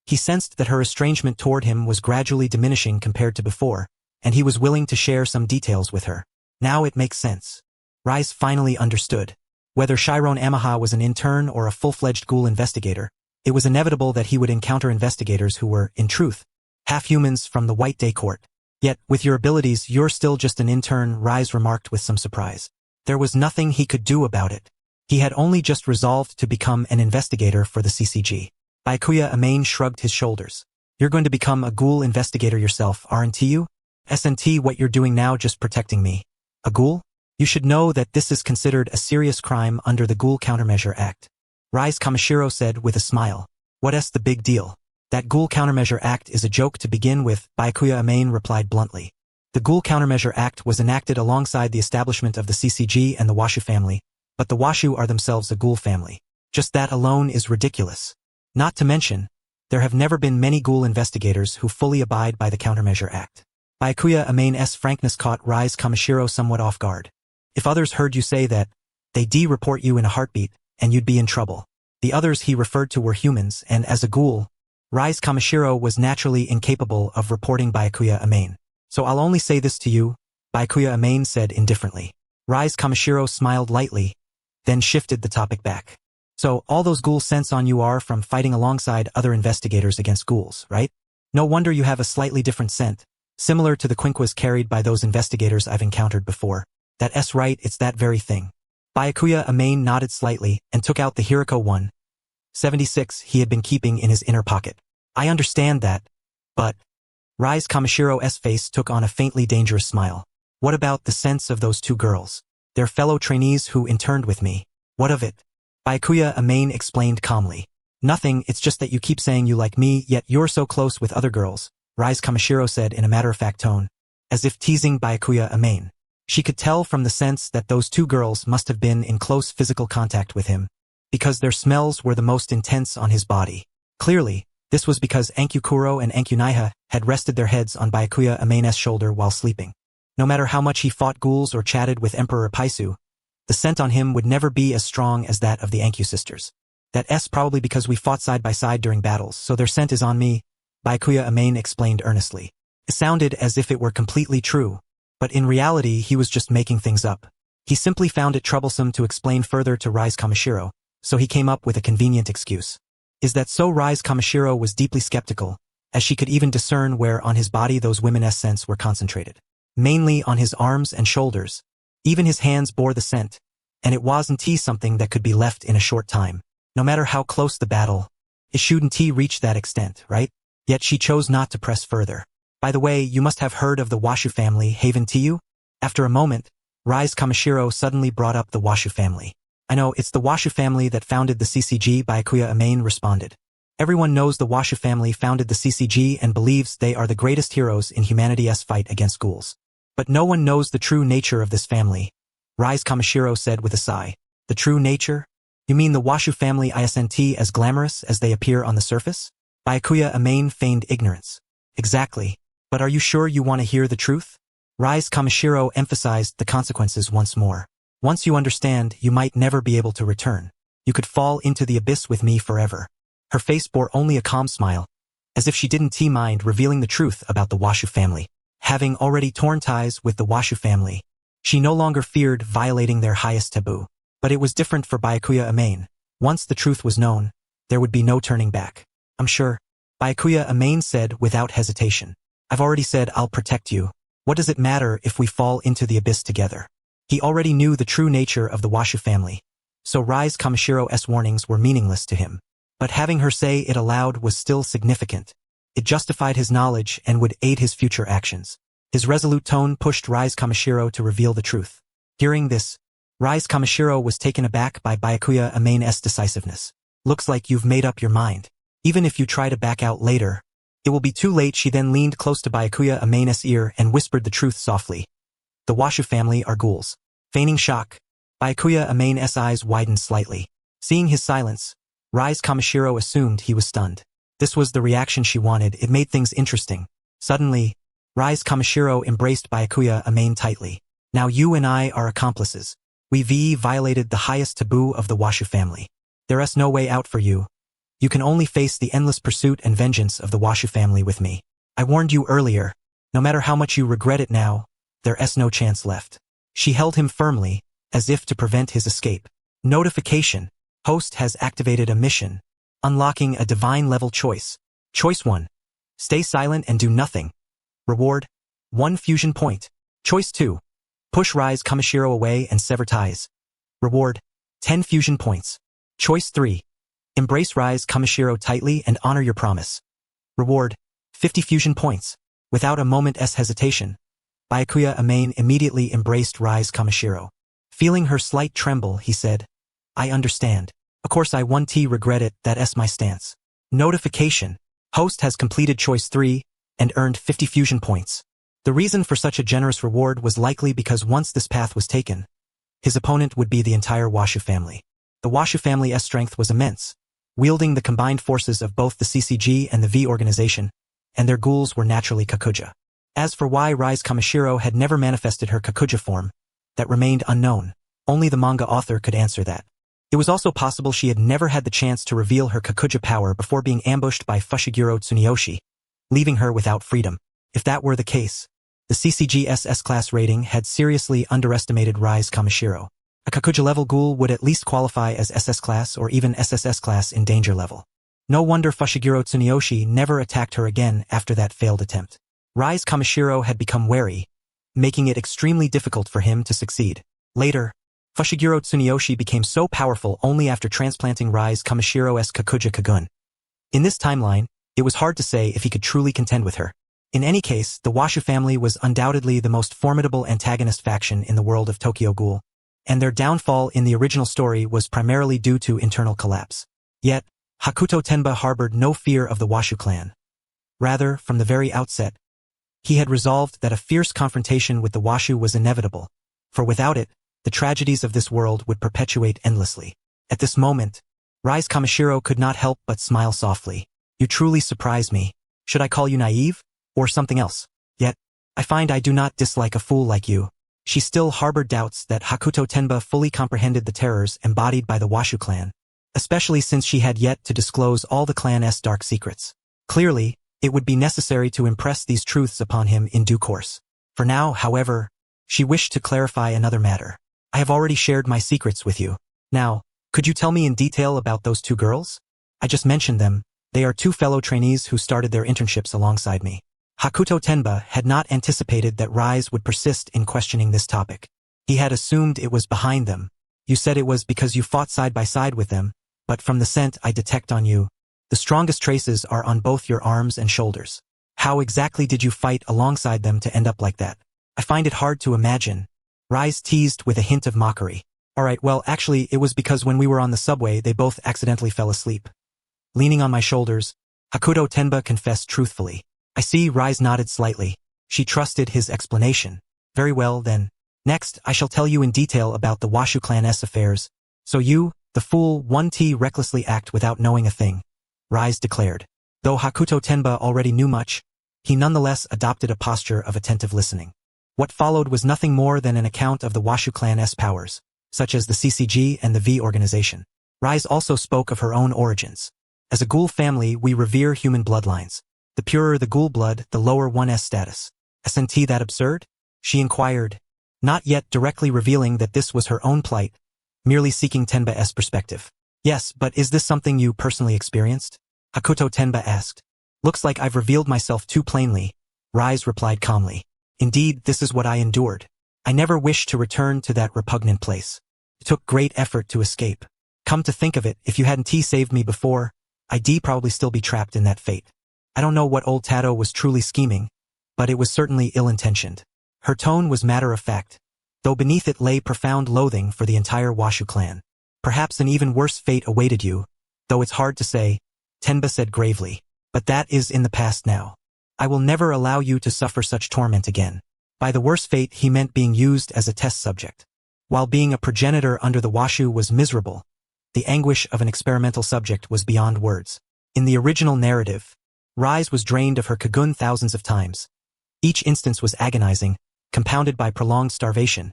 He sensed that her estrangement toward him was gradually diminishing compared to before, and he was willing to share some details with her. Now it makes sense. Rise finally understood. Whether Chiron Amaha was an intern or a full-fledged ghoul investigator, it was inevitable that he would encounter investigators who were, in truth, half-humans from the White Day Court. Yet, with your abilities, you're still just an intern, Rise remarked with some surprise. There was nothing he could do about it. He had only just resolved to become an investigator for the CCG. Byakuya Amain shrugged his shoulders. You're going to become a ghoul investigator yourself, aren't you? SNT, what you're doing now just protecting me. A ghoul? You should know that this is considered a serious crime under the Ghoul Countermeasure Act. Rise Kamishiro said with a smile. What's the big deal? That Ghoul Countermeasure Act is a joke to begin with, Byakuya Amain replied bluntly. The Ghoul Countermeasure Act was enacted alongside the establishment of the CCG and the Washu family, but the Washu are themselves a ghoul family. Just that alone is ridiculous. Not to mention, there have never been many ghoul investigators who fully abide by the Countermeasure Act. Byakuya Amain's frankness caught Rise Kamishiro somewhat off guard. If others heard you say that, they'd report you in a heartbeat, and you'd be in trouble. The others he referred to were humans, and as a ghoul, Rise Kamishiro was naturally incapable of reporting Byakuya Amain. So I'll only say this to you, Byakuya Amain said indifferently. Rise Kamishiro smiled lightly, then shifted the topic back. So all those ghoul scents on you are from fighting alongside other investigators against ghouls, right? No wonder you have a slightly different scent, similar to the quinquas carried by those investigators I've encountered before. That's right, it's that very thing. Byakuya Amain nodded slightly and took out the Hiriko 176 he had been keeping in his inner pocket. I understand that, but... Rise Kamashiro's face took on a faintly dangerous smile. What about the scents of those two girls? They're fellow trainees who interned with me. What of it? Byakuya Amain explained calmly. Nothing, it's just that you keep saying you like me, yet you're so close with other girls, Rise Kamishiro said in a matter-of-fact tone, as if teasing Byakuya Amain. She could tell from the sense that those two girls must have been in close physical contact with him, because their smells were the most intense on his body. Clearly, this was because Ankyukuro and Ankyunaiha had rested their heads on Byakuya Amain's shoulder while sleeping. No matter how much he fought ghouls or chatted with Emperor Paisu, the scent on him would never be as strong as that of the Ankyu sisters. That's probably because we fought side by side during battles, so their scent is on me, Byakuya Amain explained earnestly. It sounded as if it were completely true, but in reality he was just making things up. He simply found it troublesome to explain further to Rise Kamishiro, so he came up with a convenient excuse. Is that so? Rise Kamishiro was deeply skeptical, as she could even discern where on his body those women's scents were concentrated. Mainly on his arms and shoulders. Even his hands bore the scent, and it wasn't something that could be left in a short time. No matter how close the battle, it shouldn't reach that extent, right? Yet she chose not to press further. By the way, you must have heard of the Washu family, haven't you? After a moment, Rise Kamishiro suddenly brought up the Washu family. I know, it's the Washu family that founded the CCG, Byakuya Amain responded. Everyone knows the Washu family founded the CCG and believes they are the greatest heroes in humanity's fight against ghouls. But no one knows the true nature of this family, Rise Kamishiro said with a sigh. The true nature? You mean the Washu family isn't as glamorous as they appear on the surface? Byakuya Amain feigned ignorance. Exactly. But are you sure you want to hear the truth? Rise Kamishiro emphasized the consequences once more. Once you understand, you might never be able to return. You could fall into the abyss with me forever. Her face bore only a calm smile, as if she didn't mind revealing the truth about the Washu family. Having already torn ties with the Washu family, she no longer feared violating their highest taboo. But it was different for Byakuya Amain. Once the truth was known, there would be no turning back. I'm sure, Byakuya Amain said without hesitation. I've already said I'll protect you. What does it matter if we fall into the abyss together? He already knew the true nature of the Washu family, so Rise Kamashiro's warnings were meaningless to him. But having her say it aloud was still significant. It justified his knowledge and would aid his future actions. His resolute tone pushed Rise Kamishiro to reveal the truth. Hearing this, Rise Kamishiro was taken aback by Byakuya Amane's decisiveness. Looks like you've made up your mind. Even if you try to back out later, it will be too late. She then leaned close to Byakuya Amane's ear and whispered the truth softly. The Washu family are ghouls. Feigning shock, Byakuya Amane's eyes widened slightly. Seeing his silence, Rise Kamishiro assumed he was stunned. This was the reaction she wanted. It made things interesting. Suddenly, Rise Kamishiro embraced Byakuya Amane tightly. Now you and I are accomplices. We violated the highest taboo of the Washu family. There's no way out for you. You can only face the endless pursuit and vengeance of the Washu family with me. I warned you earlier. No matter how much you regret it now, there's no chance left. She held him firmly, as if to prevent his escape. Notification. Host has activated a mission. Unlocking a divine-level choice. Choice 1. Stay silent and do nothing. Reward. 1 fusion point. Choice 2. Push Rise Kamishiro away and sever ties. Reward. 10 fusion points. Choice 3. Embrace Rise Kamishiro tightly and honor your promise. Reward. 50 fusion points. Without a moment's hesitation, Byakuya Amane immediately embraced Rise Kamishiro. Feeling her slight tremble, he said, I understand. Of course I won't regret it, that's my stance. Notification. Host has completed choice 3 and earned 50 fusion points. The reason for such a generous reward was likely because once this path was taken, his opponent would be the entire Washu family. The Washu family's strength was immense, wielding the combined forces of both the CCG and the V organization, and their ghouls were naturally Kakuja. As for why Rise Kamishiro had never manifested her Kakuja form, that remained unknown. Only the manga author could answer that. It was also possible she had never had the chance to reveal her Kakuja power before being ambushed by Fushiguro Tsukuyomi, leaving her without freedom. If that were the case, the CCG's S-class rating had seriously underestimated Rise Kamishiro. A Kakuja-level ghoul would at least qualify as SS-class or even SSS-class in danger level. No wonder Fushiguro Tsukuyomi never attacked her again after that failed attempt. Rise Kamishiro had become wary, making it extremely difficult for him to succeed. Later, Fushiguro Tsukuyomi became so powerful only after transplanting Rise Kamishiro's Kakuja Kagun. In this timeline, it was hard to say if he could truly contend with her. In any case, the Washu family was undoubtedly the most formidable antagonist faction in the world of Tokyo Ghoul, and their downfall in the original story was primarily due to internal collapse. Yet, Hakuto Tenba harbored no fear of the Washu clan. Rather, from the very outset, he had resolved that a fierce confrontation with the Washu was inevitable, for without it, the tragedies of this world would perpetuate endlessly. At this moment, Rise Kamishiro could not help but smile softly. You truly surprise me. Should I call you naive? Or something else? Yet, I find I do not dislike a fool like you. She still harbored doubts that Hakuto Tenba fully comprehended the terrors embodied by the Washu clan, especially since she had yet to disclose all the clan's dark secrets. Clearly, it would be necessary to impress these truths upon him in due course. For now, however, she wished to clarify another matter. I have already shared my secrets with you. Now, could you tell me in detail about those 2 girls? I just mentioned them. They are 2 fellow trainees who started their internships alongside me. Hakuto Tenba had not anticipated that Rise would persist in questioning this topic. He had assumed it was behind them. You said it was because you fought side by side with them, but from the scent I detect on you, the strongest traces are on both your arms and shoulders. How exactly did you fight alongside them to end up like that? I find it hard to imagine. Rise teased with a hint of mockery. Alright, well, actually, it was because when we were on the subway, they both accidentally fell asleep. Leaning on my shoulders, Hakuto Tenba confessed truthfully. I see. Rise nodded slightly. She trusted his explanation. Very well, then. Next, I shall tell you in detail about the Washu clan's affairs. So you, the fool, 1T recklessly act without knowing a thing, Rise declared. Though Hakuto Tenba already knew much, he nonetheless adopted a posture of attentive listening. What followed was nothing more than an account of the Washu clan's powers, such as the CCG and the V organization. Rise also spoke of her own origins. As a ghoul family, we revere human bloodlines. The purer the ghoul blood, the lower one's status. Isn't that absurd? She inquired, not yet directly revealing that this was her own plight, merely seeking Tenba's perspective. Yes, but is this something you personally experienced? Hakuto Tenba asked. Looks like I've revealed myself too plainly, Rise replied calmly. Indeed, this is what I endured. I never wished to return to that repugnant place. It took great effort to escape. Come to think of it, if you hadn't saved me before, I'd probably still be trapped in that fate. I don't know what old Tato was truly scheming, but it was certainly ill-intentioned. Her tone was matter-of-fact. though beneath it lay profound loathing for the entire Washu clan. Perhaps an even worse fate awaited you, though it's hard to say, Tenba said gravely. But that is in the past now. I will never allow you to suffer such torment again. By the worst fate he meant being used as a test subject. While being a progenitor under the Washu was miserable, the anguish of an experimental subject was beyond words. In the original narrative, Rise was drained of her Kagun thousands of times. Each instance was agonizing, compounded by prolonged starvation,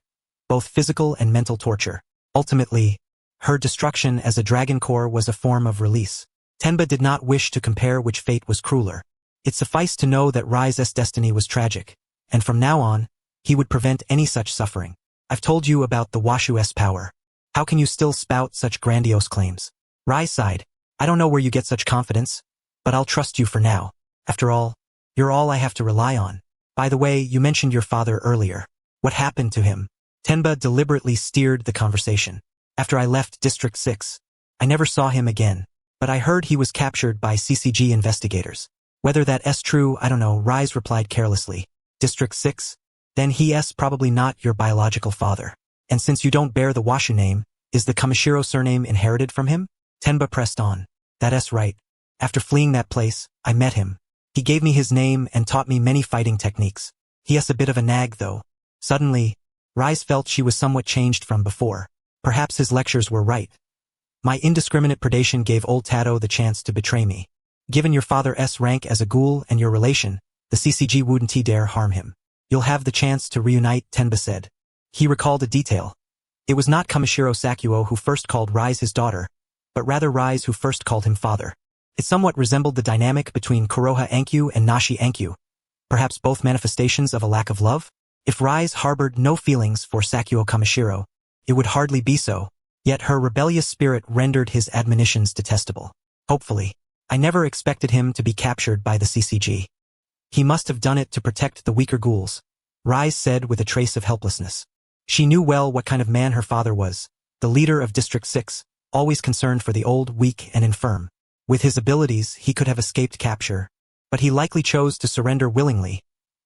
both physical and mental torture. Ultimately, her destruction as a dragon core was a form of release. Tenba did not wish to compare which fate was crueler. It sufficed to know that Rise's destiny was tragic, and from now on, he would prevent any such suffering. I've told you about the Washu's power. How can you still spout such grandiose claims? Rise sighed. I don't know where you get such confidence, but I'll trust you for now. After all, you're all I have to rely on. By the way, you mentioned your father earlier. What happened to him? Tenba deliberately steered the conversation. After I left District 6, I never saw him again, but I heard he was captured by CCG investigators. Whether that's true, I don't know, Rise replied carelessly. District 6? Then he's probably not your biological father. And since you don't bear the Washu name, is the Kamishiro surname inherited from him? Tenba pressed on. That's right. After fleeing that place, I met him. He gave me his name and taught me many fighting techniques. He has a bit of a nag though. Suddenly, Rise felt she was somewhat changed from before. Perhaps his lectures were right. My indiscriminate predation gave old Tato the chance to betray me. Given your father's rank as a ghoul and your relation, the CCG wouldn't dare harm him. You'll have the chance to reunite, Tenba said. He recalled a detail. It was not Kamishiro Sakuo who first called Rise his daughter, but rather Rise who first called him father. It somewhat resembled the dynamic between Kuroha Enkyu and Nashi Enkyu, perhaps both manifestations of a lack of love? If Rise harbored no feelings for Sakuo Kamishiro, it would hardly be so, yet her rebellious spirit rendered his admonitions detestable. Hopefully, I never expected him to be captured by the CCG. He must have done it to protect the weaker ghouls, Rise said with a trace of helplessness. She knew well what kind of man her father was, the leader of District 6, always concerned for the old, weak, and infirm. With his abilities, he could have escaped capture, but he likely chose to surrender willingly,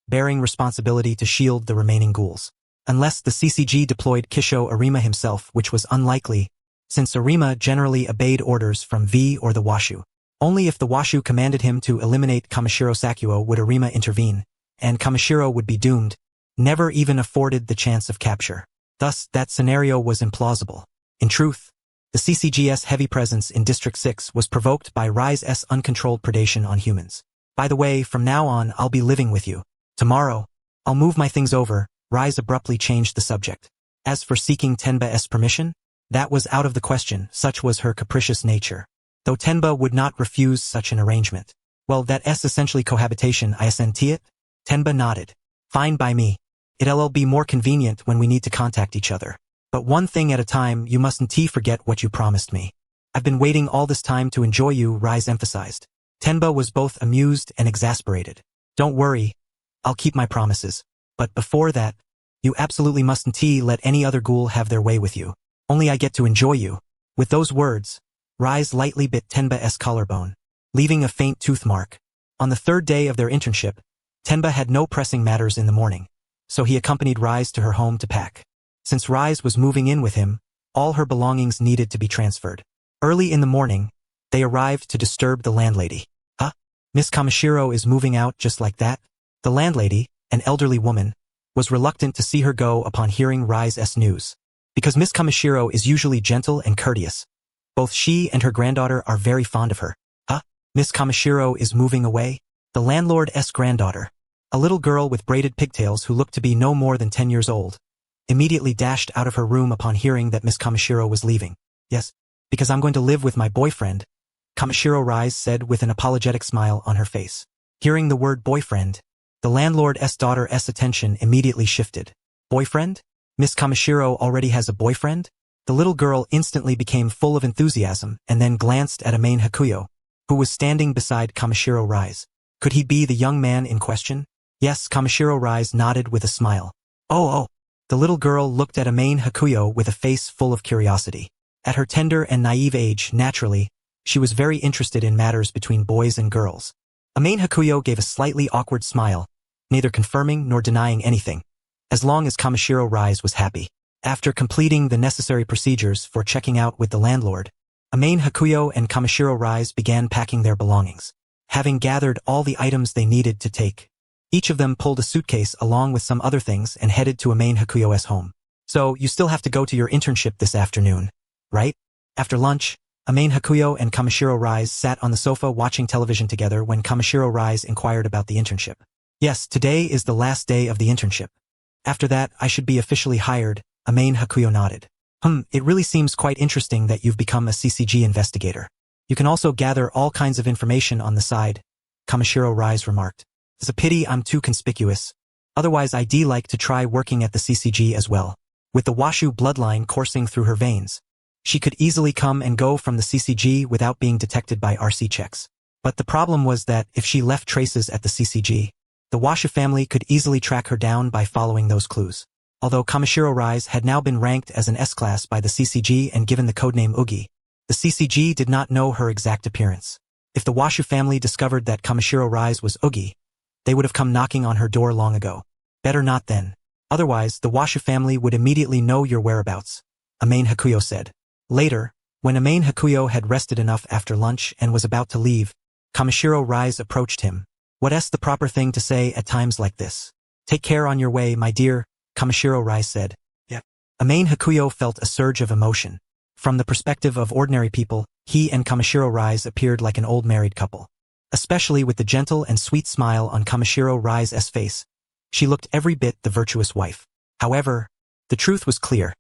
bearing responsibility to shield the remaining ghouls. Unless the CCG deployed Kisho Arima himself, which was unlikely, since Arima generally obeyed orders from V or the Washu. Only if the Washu commanded him to eliminate Kamishiro Sakuo would Arima intervene, and Kamishiro would be doomed, never even afforded the chance of capture. Thus, that scenario was implausible. In truth, the CCG's heavy presence in District 6 was provoked by Rise's uncontrolled predation on humans. By the way, from now on, I'll be living with you. Tomorrow, I'll move my things over. Rise abruptly changed the subject. As for seeking Tenba's permission, that was out of the question, such was her capricious nature. Though Tenba would not refuse such an arrangement. Well, that's essentially cohabitation, isn't it? Tenba nodded. Fine by me. It'll be more convenient when we need to contact each other. But one thing at a time, you mustn't forget what you promised me. I've been waiting all this time to enjoy you, Rise emphasized. Tenba was both amused and exasperated. Don't worry, I'll keep my promises. But before that, you absolutely mustn't let any other ghoul have their way with you. Only I get to enjoy you. With those words, Rise lightly bit Tenba's collarbone, leaving a faint tooth mark. On the third day of their internship, Tenba had no pressing matters in the morning, so he accompanied Rise to her home to pack. Since Rise was moving in with him, all her belongings needed to be transferred. Early in the morning, they arrived to disturb the landlady. Huh? Miss Kamishiro is moving out just like that? The landlady, an elderly woman, was reluctant to see her go upon hearing Rise's news. Because Miss Kamishiro is usually gentle and courteous, both she and her granddaughter are very fond of her. Huh? Miss Kamishiro is moving away? The landlord's granddaughter, a little girl with braided pigtails who looked to be no more than 10 years old, immediately dashed out of her room upon hearing that Miss Kamishiro was leaving. Yes, because I'm going to live with my boyfriend, Kamishiro Rise said with an apologetic smile on her face. Hearing the word boyfriend, the landlord's daughter's attention immediately shifted. Boyfriend? Miss Kamishiro already has a boyfriend? The little girl instantly became full of enthusiasm and then glanced at Amain Hakuyo, who was standing beside Kamishiro Rise. Could he be the young man in question? Yes, Kamishiro Rise nodded with a smile. Oh. The little girl looked at Amain Hakuyo with a face full of curiosity. At her tender and naive age, naturally, she was very interested in matters between boys and girls. Amain Hakuyo gave a slightly awkward smile, neither confirming nor denying anything. as long as Kamishiro Rise was happy. After completing the necessary procedures for checking out with the landlord, Amain Hakuyo and Kamishiro Rise began packing their belongings. Having gathered all the items they needed to take, each of them pulled a suitcase along with some other things and headed to Amain Hakuyo's home. So, you still have to go to your internship this afternoon, right? After lunch, Amain Hakuyo and Kamishiro Rise sat on the sofa watching television together when Kamishiro Rise inquired about the internship. Yes, today is the last day of the internship. After that, I should be officially hired, Amain Hakuyo nodded. It really seems quite interesting that you've become a CCG investigator. You can also gather all kinds of information on the side, Kamishiro Rise remarked. It's a pity I'm too conspicuous. Otherwise I'd like to try working at the CCG as well. With the Washu bloodline coursing through her veins, she could easily come and go from the CCG without being detected by RC checks. But the problem was that if she left traces at the CCG, the Washu family could easily track her down by following those clues. Although Kamishiro Rise had now been ranked as an S-class by the CCG and given the codename Ugi, the CCG did not know her exact appearance. If the Washu family discovered that Kamishiro Rise was Ugi, they would have come knocking on her door long ago. Better not then. Otherwise, the Washu family would immediately know your whereabouts, Amain Hakuyo said. Later, when Amain Hakuyo had rested enough after lunch and was about to leave, Kamishiro Rise approached him. What's the proper thing to say at times like this? Take care on your way, my dear, Kamishiro Rise said. Yeah. Amain Hakuyo felt a surge of emotion. From the perspective of ordinary people, he and Kamishiro Rise appeared like an old married couple. Especially with the gentle and sweet smile on Kamishiro Rise's face, she looked every bit the virtuous wife. However, the truth was clear.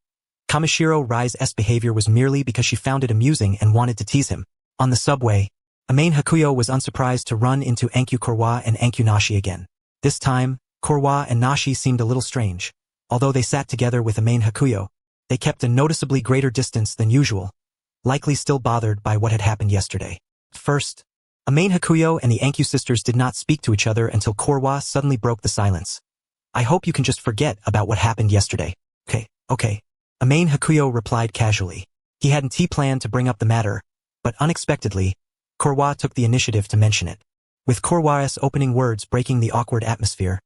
Kamishiro Rise's behavior was merely because she found it amusing and wanted to tease him. On the subway, Amain Hakuyo was unsurprised to run into Ankyu Korwa and Ankyu Nashi again. This time, Korwa and Nashi seemed a little strange. Although they sat together with Amain Hakuyo, they kept a noticeably greater distance than usual, likely still bothered by what had happened yesterday. First, Amain Hakuyo and the Ankyu sisters did not speak to each other until Korwa suddenly broke the silence. I hope you can just forget about what happened yesterday. Okay. Amain Hakuyo replied casually. He hadn't planned to bring up the matter, but unexpectedly, Korwa took the initiative to mention it. With Korwa's opening words breaking the awkward atmosphere,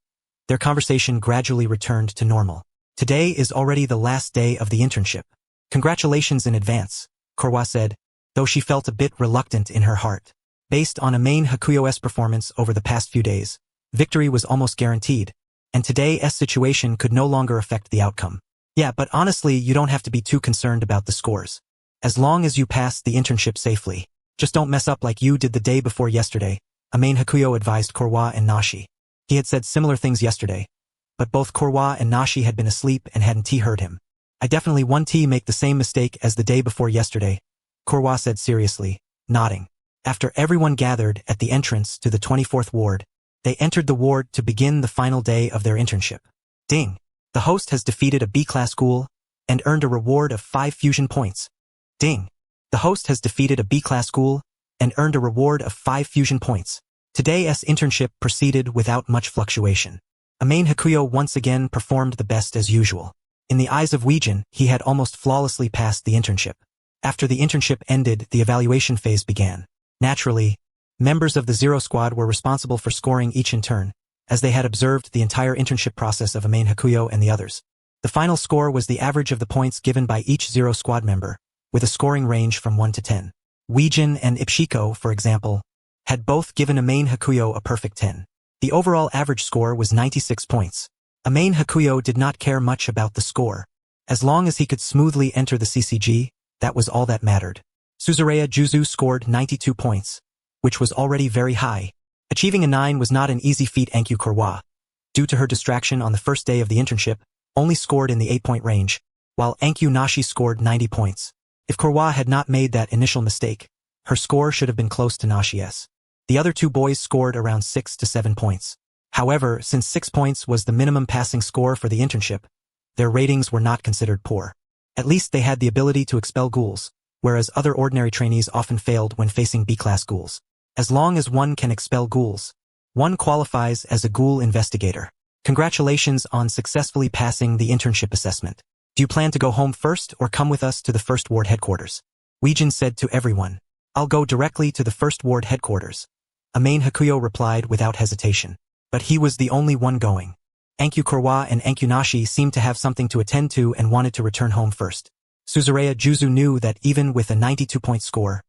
their conversation gradually returned to normal. Today is already the last day of the internship. Congratulations in advance, Korwa said, though she felt a bit reluctant in her heart. Based on Amain Hakuyo's performance over the past few days, victory was almost guaranteed, and today's situation could no longer affect the outcome. Yeah, but honestly, you don't have to be too concerned about the scores. As long as you pass the internship safely, just don't mess up like you did the day before yesterday, Amain Hakuyo advised Korwa and Nashi. He had said similar things yesterday, but both Korwa and Nashi had been asleep and hadn't heard him. I definitely won't make the same mistake as the day before yesterday, Korwa said seriously, nodding. After everyone gathered at the entrance to the 24th ward, they entered the ward to begin the final day of their internship. Ding! The host has defeated a B-class ghoul and earned a reward of 5 fusion points. Ding! The host has defeated a B-class ghoul and earned a reward of 5 fusion points. Today's internship proceeded without much fluctuation. Amain Hakuyo once again performed the best as usual. In the eyes of Weijin, he had almost flawlessly passed the internship. After the internship ended, the evaluation phase began. Naturally, members of the Zero Squad were responsible for scoring each in turn, as they had observed the entire internship process of Amain Hakuyo and the others. The final score was the average of the points given by each Zero Squad member, with a scoring range from 1 to 10. Weijin and Ipshiko, for example, had both given Amain Hakuyo a perfect 10. The overall average score was 96 points. Amain Hakuyo did not care much about the score. As long as he could smoothly enter the CCG, that was all that mattered. Suzureya Juzu scored 92 points, which was already very high. Achieving a 9 was not an easy feat. Ankyu Korwa, due to her distraction on the first day of the internship, only scored in the 8-point range, while Ankyu Nashi scored 90 points. If Korwa had not made that initial mistake, her score should have been close to Nashi's. The other two boys scored around 6 to 7 points. However, since 6 points was the minimum passing score for the internship, their ratings were not considered poor. At least they had the ability to expel ghouls, whereas other ordinary trainees often failed when facing B-class ghouls. As long as one can expel ghouls, one qualifies as a ghoul investigator. Congratulations on successfully passing the internship assessment. Do you plan to go home first or come with us to the first ward headquarters? Weijin said to everyone. I'll go directly to the first ward headquarters. Amain Hakuyo replied without hesitation. But he was the only one going. Anku Kurwa and Anku Nashi seemed to have something to attend to and wanted to return home first. Suzureya Juzu knew that even with a 92-point score,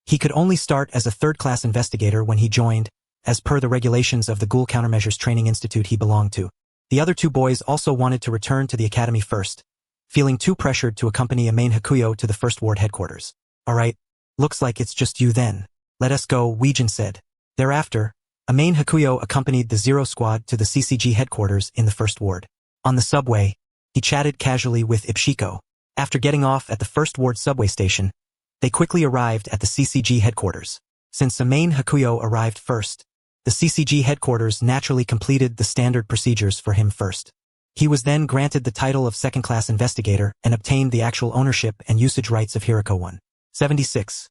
he could only start as a third-class investigator when he joined, as per the regulations of the Ghoul Countermeasures Training Institute he belonged to. The other two boys also wanted to return to the academy first, feeling too pressured to accompany Amain Hakuyo to the First Ward headquarters. Alright, looks like it's just you then. Let us go, Weijin said. Thereafter, Amain Hakuyo accompanied the Zero Squad to the CCG headquarters in the First Ward. On the subway, he chatted casually with Ipshiko. After getting off at the First Ward subway station, they quickly arrived at the CCG headquarters. Since Amain Hakuyo arrived first, the CCG headquarters naturally completed the standard procedures for him first. He was then granted the title of second-class investigator and obtained the actual ownership and usage rights of Hiriko 176.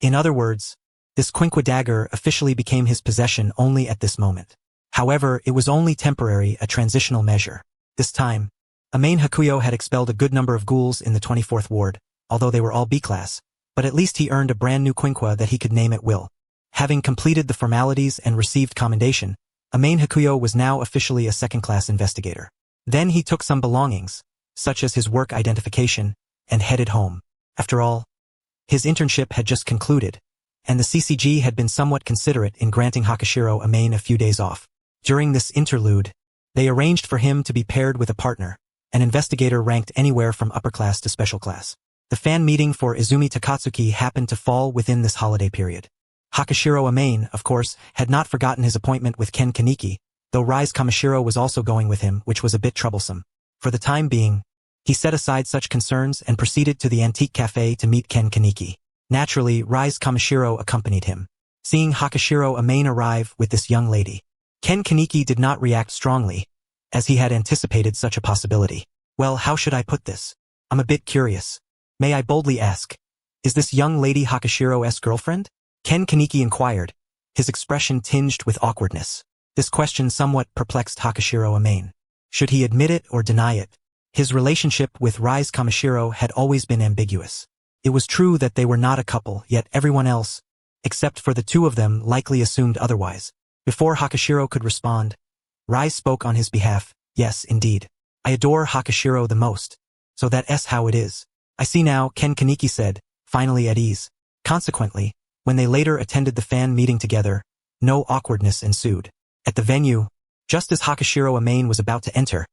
In other words, this Quinqua dagger officially became his possession only at this moment. However, it was only temporary, a transitional measure. This time, Amain Hakuyo had expelled a good number of ghouls in the 24th ward, although they were all B-class, but at least he earned a brand new Quinqua that he could name at will. Having completed the formalities and received commendation, Amain Hakuyo was now officially a second-class investigator. Then he took some belongings, such as his work identification, and headed home. After all, his internship had just concluded, and the CCG had been somewhat considerate in granting Hakashiro Amain a few days off. During this interlude, they arranged for him to be paired with a partner, an investigator ranked anywhere from upper class to special class. The fan meeting for Izumi Takatsuki happened to fall within this holiday period. Hakashiro Amain, of course, had not forgotten his appointment with Ken Kaneki, though Rise Kamishiro was also going with him, which was a bit troublesome. For the time being, he set aside such concerns and proceeded to the antique cafe to meet Ken Kaneki. Naturally, Rise Kamishiro accompanied him. Seeing Hakashiro Amain arrive with this young lady, Ken Kaneki did not react strongly, as he had anticipated such a possibility. Well, how should I put this? I'm a bit curious. May I boldly ask, is this young lady Hakashiro's girlfriend? Ken Kaneki inquired, his expression tinged with awkwardness. This question somewhat perplexed Hakashiro Amain. Should he admit it or deny it? His relationship with Rise Kamishiro had always been ambiguous. It was true that they were not a couple, yet everyone else, except for the two of them, likely assumed otherwise. Before Hakashiro could respond, Rise spoke on his behalf. Yes, indeed. I adore Hakashiro the most. So that's how it is. I see now, Ken Kaneki said, finally at ease. Consequently, when they later attended the fan meeting together, no awkwardness ensued. At the venue, just as Hakashiro Amain was about to enter,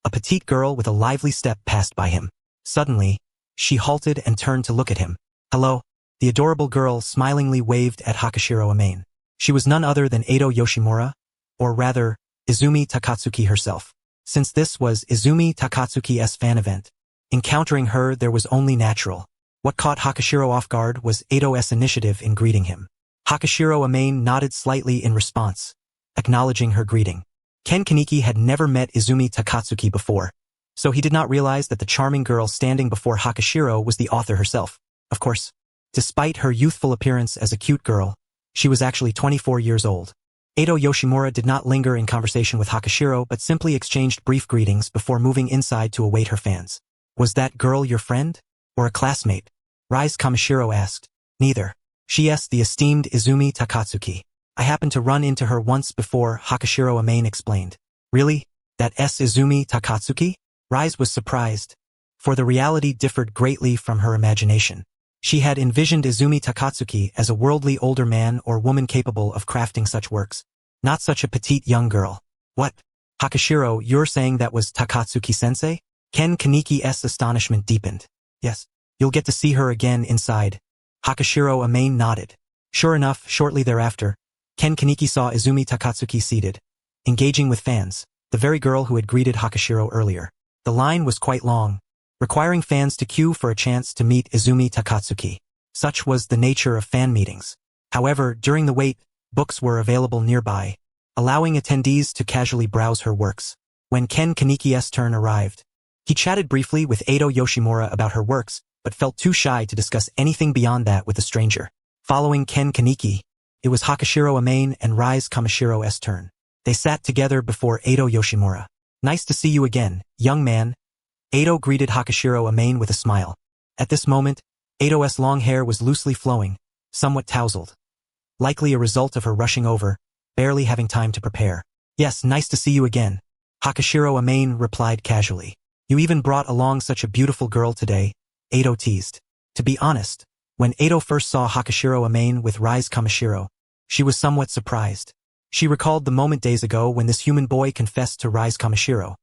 a petite girl with a lively step passed by him. Suddenly, she halted and turned to look at him. Hello, the adorable girl smilingly waved at Hakashiro Amain. She was none other than Edo Yoshimura, or rather, Izumi Takatsuki herself. Since this was Izumi Takatsuki's fan event, encountering her there was only natural. What caught Hakashiro off guard was Edo's initiative in greeting him. Hakashiro Amain nodded slightly in response, acknowledging her greeting. Ken Kaneki had never met Izumi Takatsuki before, so he did not realize that the charming girl standing before Hakashiro was the author herself. Of course, despite her youthful appearance as a cute girl, she was actually 24 years old. Edo Yoshimura did not linger in conversation with Hakashiro but simply exchanged brief greetings before moving inside to await her fans. Was that girl your friend? Or a classmate? Rise Kamishiro asked. Neither. She's the esteemed Izumi Takatsuki. I happened to run into her once before, Hakashiro Amain explained. Really? That's Izumi Takatsuki? Rise was surprised, for the reality differed greatly from her imagination. She had envisioned Izumi Takatsuki as a worldly older man or woman capable of crafting such works, not such a petite young girl. What? Hakashiro, you're saying that was Takatsuki-sensei? Ken Kaneki's astonishment deepened. Yes, you'll get to see her again inside. Hakashiro Amain nodded. Sure enough, shortly thereafter, Ken Kaneki saw Izumi Takatsuki seated, engaging with fans, the very girl who had greeted Hakashiro earlier. The line was quite long, requiring fans to queue for a chance to meet Izumi Takatsuki. Such was the nature of fan meetings. However, during the wait, books were available nearby, allowing attendees to casually browse her works. When Ken Kaneki's turn arrived, he chatted briefly with Edo Yoshimura about her works, but felt too shy to discuss anything beyond that with a stranger. Following Ken Kaneki, it was Hakashiro Amain and Rise Kamashiro's turn. They sat together before Edo Yoshimura. Nice to see you again, young man. Edo greeted Hakashiro Amain with a smile. At this moment, Edo's long hair was loosely flowing, somewhat tousled. Likely a result of her rushing over, barely having time to prepare. Yes, nice to see you again. Hakashiro Amane replied casually. You even brought along such a beautiful girl today, Edo teased. To be honest, when Edo first saw Hakashiro Amane with Rise Kamishiro, she was somewhat surprised. She recalled the moment days ago when this human boy confessed to Rise Kamishiro.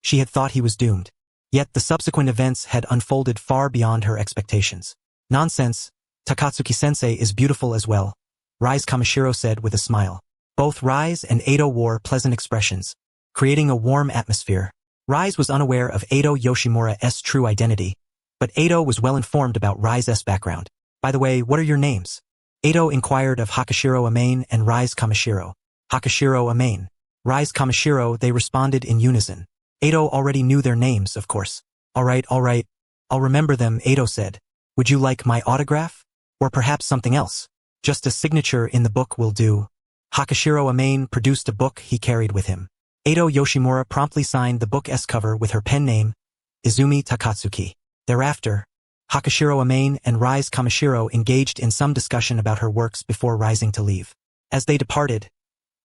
She had thought he was doomed. Yet the subsequent events had unfolded far beyond her expectations. Nonsense, Takatsuki-sensei is beautiful as well, Rise Kamishiro said with a smile. Both Rise and Edo wore pleasant expressions, creating a warm atmosphere. Rise was unaware of Edo Yoshimura's true identity, but Edo was well informed about Rise's background. By the way, what are your names? Edo inquired of Hakashiro Amane and Rise Kamishiro. Hakashiro Amane. Rise Kamishiro, they responded in unison. Edo already knew their names, of course. All right, I'll remember them, Edo said. Would you like my autograph? Or perhaps something else? Just a signature in the book will do. Hakashiro Amane produced a book he carried with him. Edo Yoshimura promptly signed the book's cover with her pen name, Izumi Takatsuki. Thereafter, Hakashiro Amane and Rise Kamishiro engaged in some discussion about her works before rising to leave. As they departed,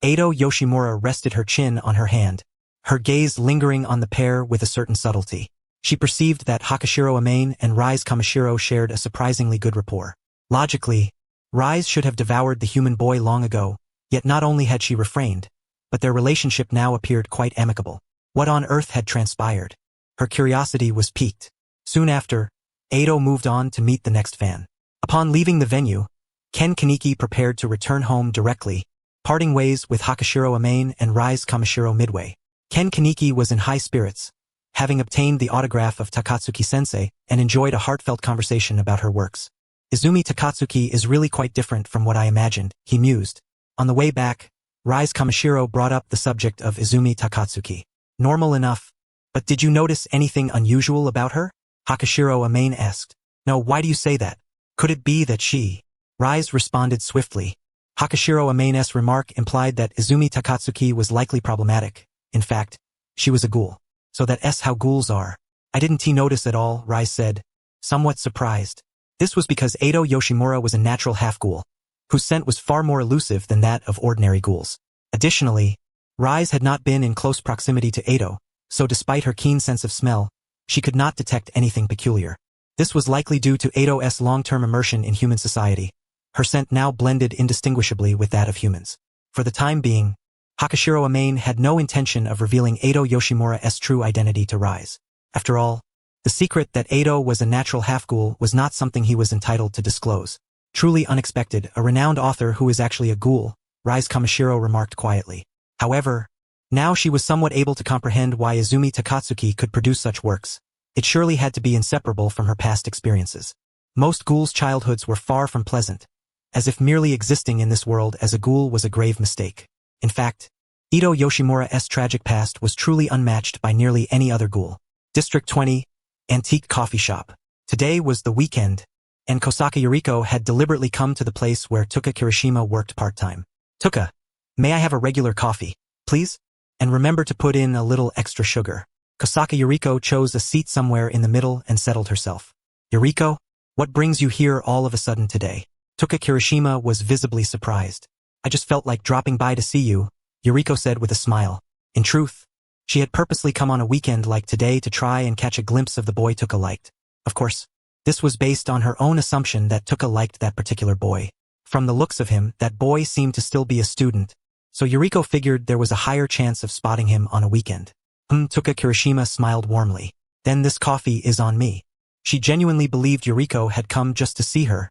Edo Yoshimura rested her chin on her hand, her gaze lingering on the pair with a certain subtlety. She perceived that Hakashiro Amane and Rise Kamishiro shared a surprisingly good rapport. Logically, Rise should have devoured the human boy long ago, yet not only had she refrained, but their relationship now appeared quite amicable. What on earth had transpired? Her curiosity was piqued. Soon after, Edo moved on to meet the next fan. Upon leaving the venue, Ken Kaneki prepared to return home directly, parting ways with Hakashiro Amane and Rise Kamishiro midway. Ken Kaneki was in high spirits, having obtained the autograph of Takatsuki-sensei and enjoyed a heartfelt conversation about her works. Izumi Takatsuki is really quite different from what I imagined, he mused. On the way back, Rise Kamishiro brought up the subject of Izumi Takatsuki. Normal enough, but did you notice anything unusual about her? Hakashiro Amane asked. No, why do you say that? Could it be that she? Rise responded swiftly. Hakashiro Amane's remark implied that Izumi Takatsuki was likely problematic. In fact, she was a ghoul. So that's how ghouls are. I didn't notice at all, Rise said, somewhat surprised. This was because Edo Yoshimura was a natural half-ghoul, whose scent was far more elusive than that of ordinary ghouls. Additionally, Rise had not been in close proximity to Edo, so despite her keen sense of smell, she could not detect anything peculiar. This was likely due to Edo's long-term immersion in human society. Her scent now blended indistinguishably with that of humans. For the time being, Hakashiro Amane had no intention of revealing Edo Yoshimura's true identity to Rise. After all, the secret that Edo was a natural half-ghoul was not something he was entitled to disclose. Truly unexpected, a renowned author who is actually a ghoul, Rise Kamishiro remarked quietly. However, now she was somewhat able to comprehend why Izumi Takatsuki could produce such works. It surely had to be inseparable from her past experiences. Most ghouls' childhoods were far from pleasant, as if merely existing in this world as a ghoul was a grave mistake. In fact, Edo Yoshimura's tragic past was truly unmatched by nearly any other ghoul. District 20, Antique Coffee Shop. Today was the weekend, and Kosaka Yuriko had deliberately come to the place where Tuka Kirishima worked part-time. Tuka, may I have a regular coffee, please? And remember to put in a little extra sugar. Kosaka Yuriko chose a seat somewhere in the middle and settled herself. Yuriko, what brings you here all of a sudden today? Tuka Kirishima was visibly surprised. I just felt like dropping by to see you, Yuriko said with a smile. In truth, she had purposely come on a weekend like today to try and catch a glimpse of the boy Tuka liked. Of course, this was based on her own assumption that Tuka liked that particular boy. From the looks of him, that boy seemed to still be a student, so Yuriko figured there was a higher chance of spotting him on a weekend. Tuka Kirishima smiled warmly. Then this coffee is on me. She genuinely believed Yuriko had come just to see her,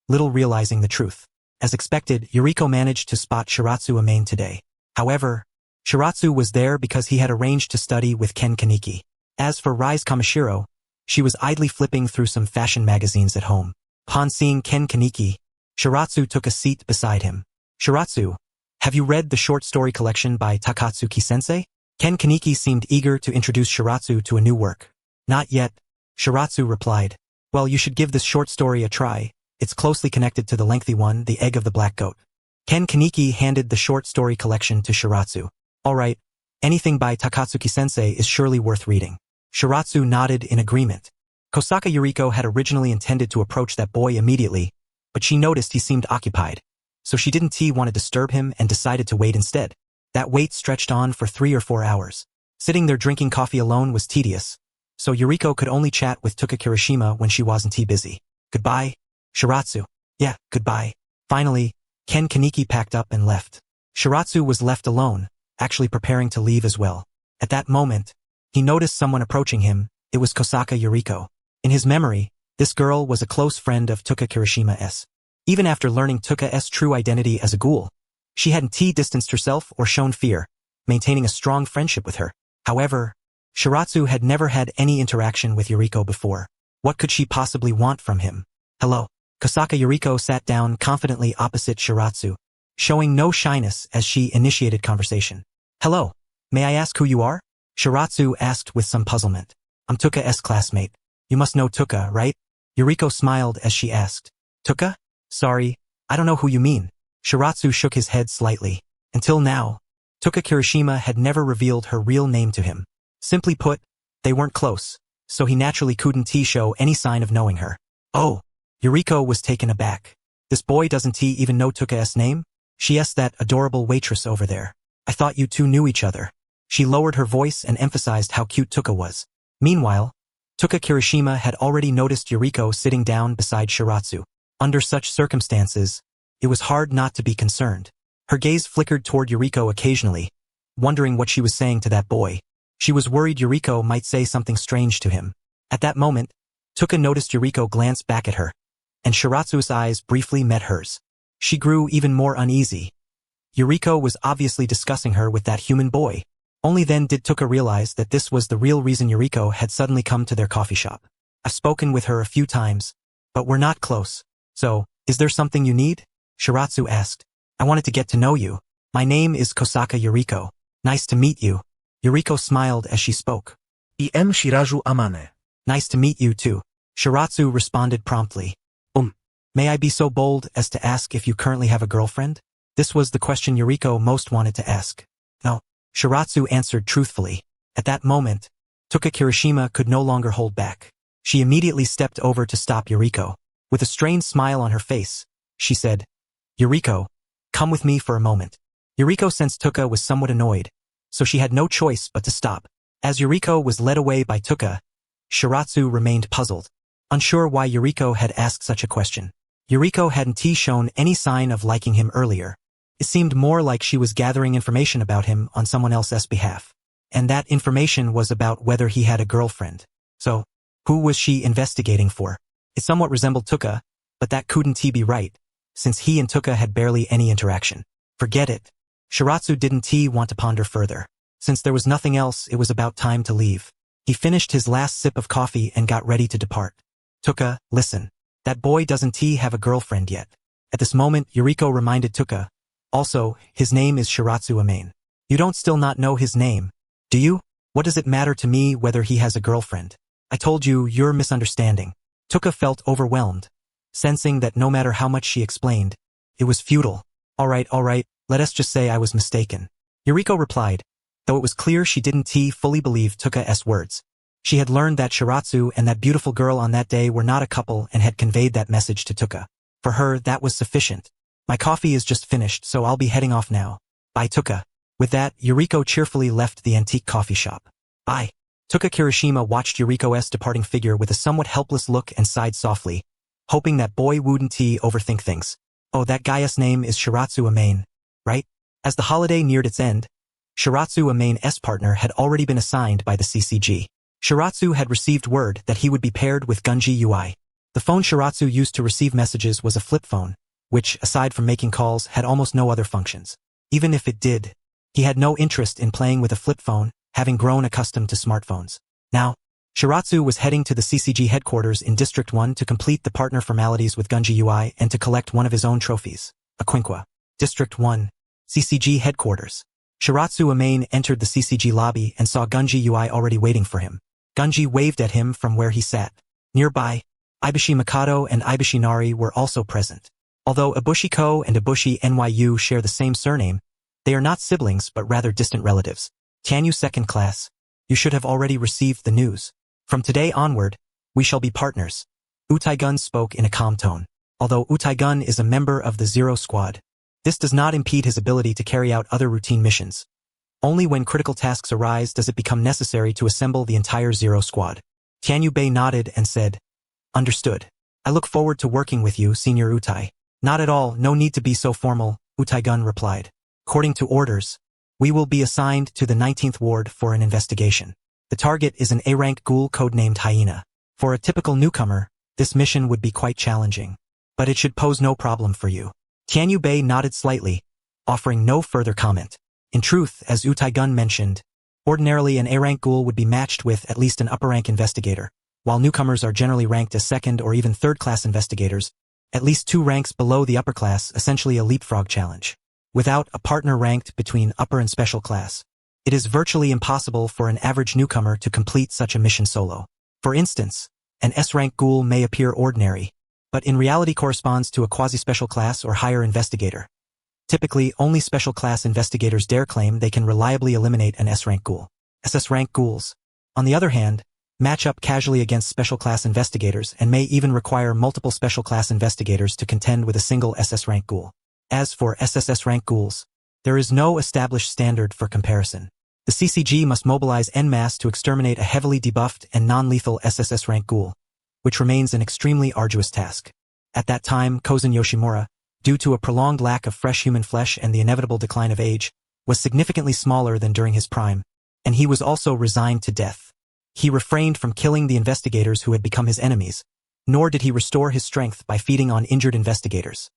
little realizing the truth. As expected, Yuriko managed to spot Shiratsu Amane today. However, Shiratsu was there because he had arranged to study with Ken Kaneki. As for Rise Kamishiro, she was idly flipping through some fashion magazines at home. Upon seeing Ken Kaneki, Shiratsu took a seat beside him. Shiratsu, have you read the short story collection by Takatsuki-sensei? Ken Kaneki seemed eager to introduce Shiratsu to a new work. Not yet, Shiratsu replied. Well, you should give this short story a try. It's closely connected to the lengthy one, The Egg of the Black Goat. Ken Kaneki handed the short story collection to Shiratsu. All right, anything by Takatsuki-sensei is surely worth reading. Shiratsu nodded in agreement. Kosaka Yuriko had originally intended to approach that boy immediately, but she noticed he seemed occupied, so she didn't want to disturb him and decided to wait instead. That wait stretched on for 3 or 4 hours. Sitting there drinking coffee alone was tedious, so Yuriko could only chat with Tuka Kirishima when she wasn't too busy. Goodbye, Shiratsu. Yeah, goodbye. Finally, Ken Kaneki packed up and left. Shiratsu was left alone, actually preparing to leave as well. At that moment, he noticed someone approaching him. It was Kosaka Yuriko. In his memory, this girl was a close friend of Tuka Kirishima's. Even after learning Tuka's true identity as a ghoul, she hadn't distanced herself or shown fear, maintaining a strong friendship with her. However, Shiratsu had never had any interaction with Yuriko before. What could she possibly want from him? Hello. Kosaka Yuriko sat down confidently opposite Shiratsu, showing no shyness as she initiated conversation. Hello. May I ask who you are? Shiratsu asked with some puzzlement. I'm Tuka's classmate. You must know Tuka, right? Yuriko smiled as she asked. Tuka? Sorry, I don't know who you mean. Shiratsu shook his head slightly. Until now, Tuka Kirishima had never revealed her real name to him. Simply put, they weren't close, so he naturally couldn't show any sign of knowing her. Oh, Yuriko was taken aback. This boy doesn't even know Tuka's name? She asked that adorable waitress over there. I thought you two knew each other. She lowered her voice and emphasized how cute Tuka was. Meanwhile, Tuka Kirishima had already noticed Yuriko sitting down beside Shiratsu. Under such circumstances, it was hard not to be concerned. Her gaze flickered toward Yuriko occasionally, wondering what she was saying to that boy. She was worried Yuriko might say something strange to him. At that moment, Tuka noticed Yuriko glance back at her, and Shiratsu's eyes briefly met hers. She grew even more uneasy. Yuriko was obviously discussing her with that human boy. Only then did Tuka realize that this was the real reason Yuriko had suddenly come to their coffee shop. I've spoken with her a few times, but we're not close. So, is there something you need? Shiratsu asked. I wanted to get to know you. My name is Kosaka Yuriko. Nice to meet you. Yuriko smiled as she spoke. Im Shiraju Amane. Nice to meet you too. Shiratsu responded promptly. May I be so bold as to ask if you currently have a girlfriend? This was the question Yuriko most wanted to ask. No. Shiratsu answered truthfully. At that moment, Tuka Kirishima could no longer hold back. She immediately stepped over to stop Yuriko. With a strained smile on her face, she said, Yuriko, come with me for a moment. Yuriko sensed Tuka was somewhat annoyed, so she had no choice but to stop. As Yuriko was led away by Tuka, Shiratsu remained puzzled, unsure why Yuriko had asked such a question. Yuriko hadn't shown any sign of liking him earlier. It seemed more like she was gathering information about him on someone else's behalf. And that information was about whether he had a girlfriend. So, who was she investigating for? It somewhat resembled Tuka, but that couldn't be right, since he and Tuka had barely any interaction. Forget it. Shiratsu didn't want to ponder further. Since there was nothing else, it was about time to leave. He finished his last sip of coffee and got ready to depart. Tuka, listen. That boy doesn't have a girlfriend yet. At this moment, Yuriko reminded Tuka. Also, his name is Shiratsu Amane. You don't still not know his name, do you? What does it matter to me whether he has a girlfriend? I told you, you're misunderstanding. Tuka felt overwhelmed, sensing that no matter how much she explained, it was futile. All right, let us just say I was mistaken. Yuriko replied, though it was clear she didn't fully believe Tuka's words. She had learned that Shiratsu and that beautiful girl on that day were not a couple and had conveyed that message to Tuka. For her, that was sufficient. My coffee is just finished, so I'll be heading off now. Bye, Tuka. With that, Yuriko cheerfully left the antique coffee shop. Bye. Tuka Kirishima watched Yuriko's departing figure with a somewhat helpless look and sighed softly, hoping that boy wouldn't overthink things. Oh, that guy's name is Shiratsu Amane, right? As the holiday neared its end, Shiratsu Amane's partner had already been assigned by the CCG. Shiratsu had received word that he would be paired with Gunji Ui. The phone Shiratsu used to receive messages was a flip phone, which, aside from making calls, had almost no other functions. Even if it did, he had no interest in playing with a flip phone, having grown accustomed to smartphones. Now, Shiratsu was heading to the CCG headquarters in District 1 to complete the partner formalities with Gunji Ui and to collect one of his own trophies, a Quinqua. District 1, CCG headquarters. Shiratsu Amane entered the CCG lobby and saw Gunji Ui already waiting for him. Gunji waved at him from where he sat. Nearby, Ibushi Mikado and Ibushi Nari were also present. Although Ibushi-ko and Ibushi Nyu share the same surname, they are not siblings but rather distant relatives. Can you second class? You should have already received the news. From today onward, we shall be partners. Utaigun spoke in a calm tone. Although Utaigun is a member of the Zero Squad, this does not impede his ability to carry out other routine missions. Only when critical tasks arise does it become necessary to assemble the entire Zero Squad. Tianyu Bei nodded and said, "Understood. I look forward to working with you, Senior Utai." "Not at all, no need to be so formal," Utai-gun replied. "According to orders, we will be assigned to the 19th Ward for an investigation. The target is an A-rank ghoul codenamed Hyena. For a typical newcomer, this mission would be quite challenging. But it should pose no problem for you." Tianyu Bei nodded slightly, offering no further comment. In truth, as Utai-gun mentioned, ordinarily an A-rank ghoul would be matched with at least an upper-rank investigator, while newcomers are generally ranked as second or even third-class investigators, at least 2 ranks below the upper class, essentially a leapfrog challenge. Without a partner ranked between upper and special class, it is virtually impossible for an average newcomer to complete such a mission solo. For instance, an S-rank ghoul may appear ordinary, but in reality corresponds to a quasi-special class or higher investigator. Typically, only special class investigators dare claim they can reliably eliminate an S-rank ghoul. SS-rank ghouls, on the other hand, match up casually against special class investigators and may even require multiple special class investigators to contend with a single SS-rank ghoul. As for SSS-rank ghouls, there is no established standard for comparison. The CCG must mobilize en masse to exterminate a heavily debuffed and non-lethal SSS-rank ghoul, which remains an extremely arduous task. At that time, Kozen Yoshimura, due to a prolonged lack of fresh human flesh and the inevitable decline of age, was significantly smaller than during his prime, and he was also resigned to death. He refrained from killing the investigators who had become his enemies, nor did he restore his strength by feeding on injured investigators.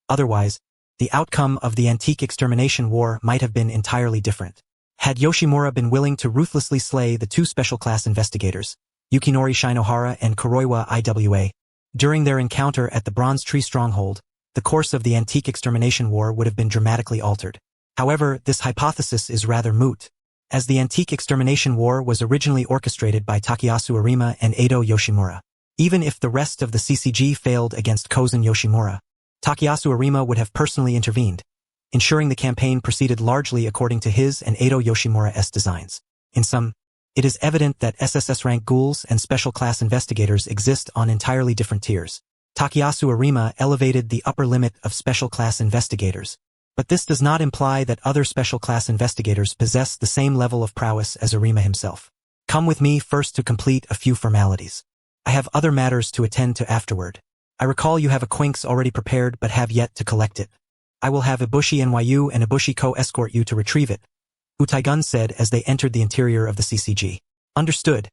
Otherwise, the outcome of the antique extermination war might have been entirely different. Had Yoshimura been willing to ruthlessly slay the 2 special class investigators, Yukinori Shinohara and Kuroiwa Iwa, during their encounter at the Bronze Tree Stronghold, the course of the antique extermination war would have been dramatically altered. However, this hypothesis is rather moot, as the antique extermination war was originally orchestrated by Takayasu Arima and Edo Yoshimura. Even if the rest of the CCG failed against Kozen Yoshimura, Takayasu Arima would have personally intervened, ensuring the campaign proceeded largely according to his and Edo Yoshimura's designs. In sum, it is evident that SSS-rank ghouls and special class investigators exist on entirely different tiers. Takayasu Arima elevated the upper limit of special class investigators, but this does not imply that other special class investigators possess the same level of prowess as Arima himself. Come with me first to complete a few formalities. I have other matters to attend to afterward. I recall you have a quinx already prepared but have yet to collect it. I will have Ibushi NYU and Ibushi Co escort you to retrieve it, Utai-gun said as they entered the interior of the CCG. Understood,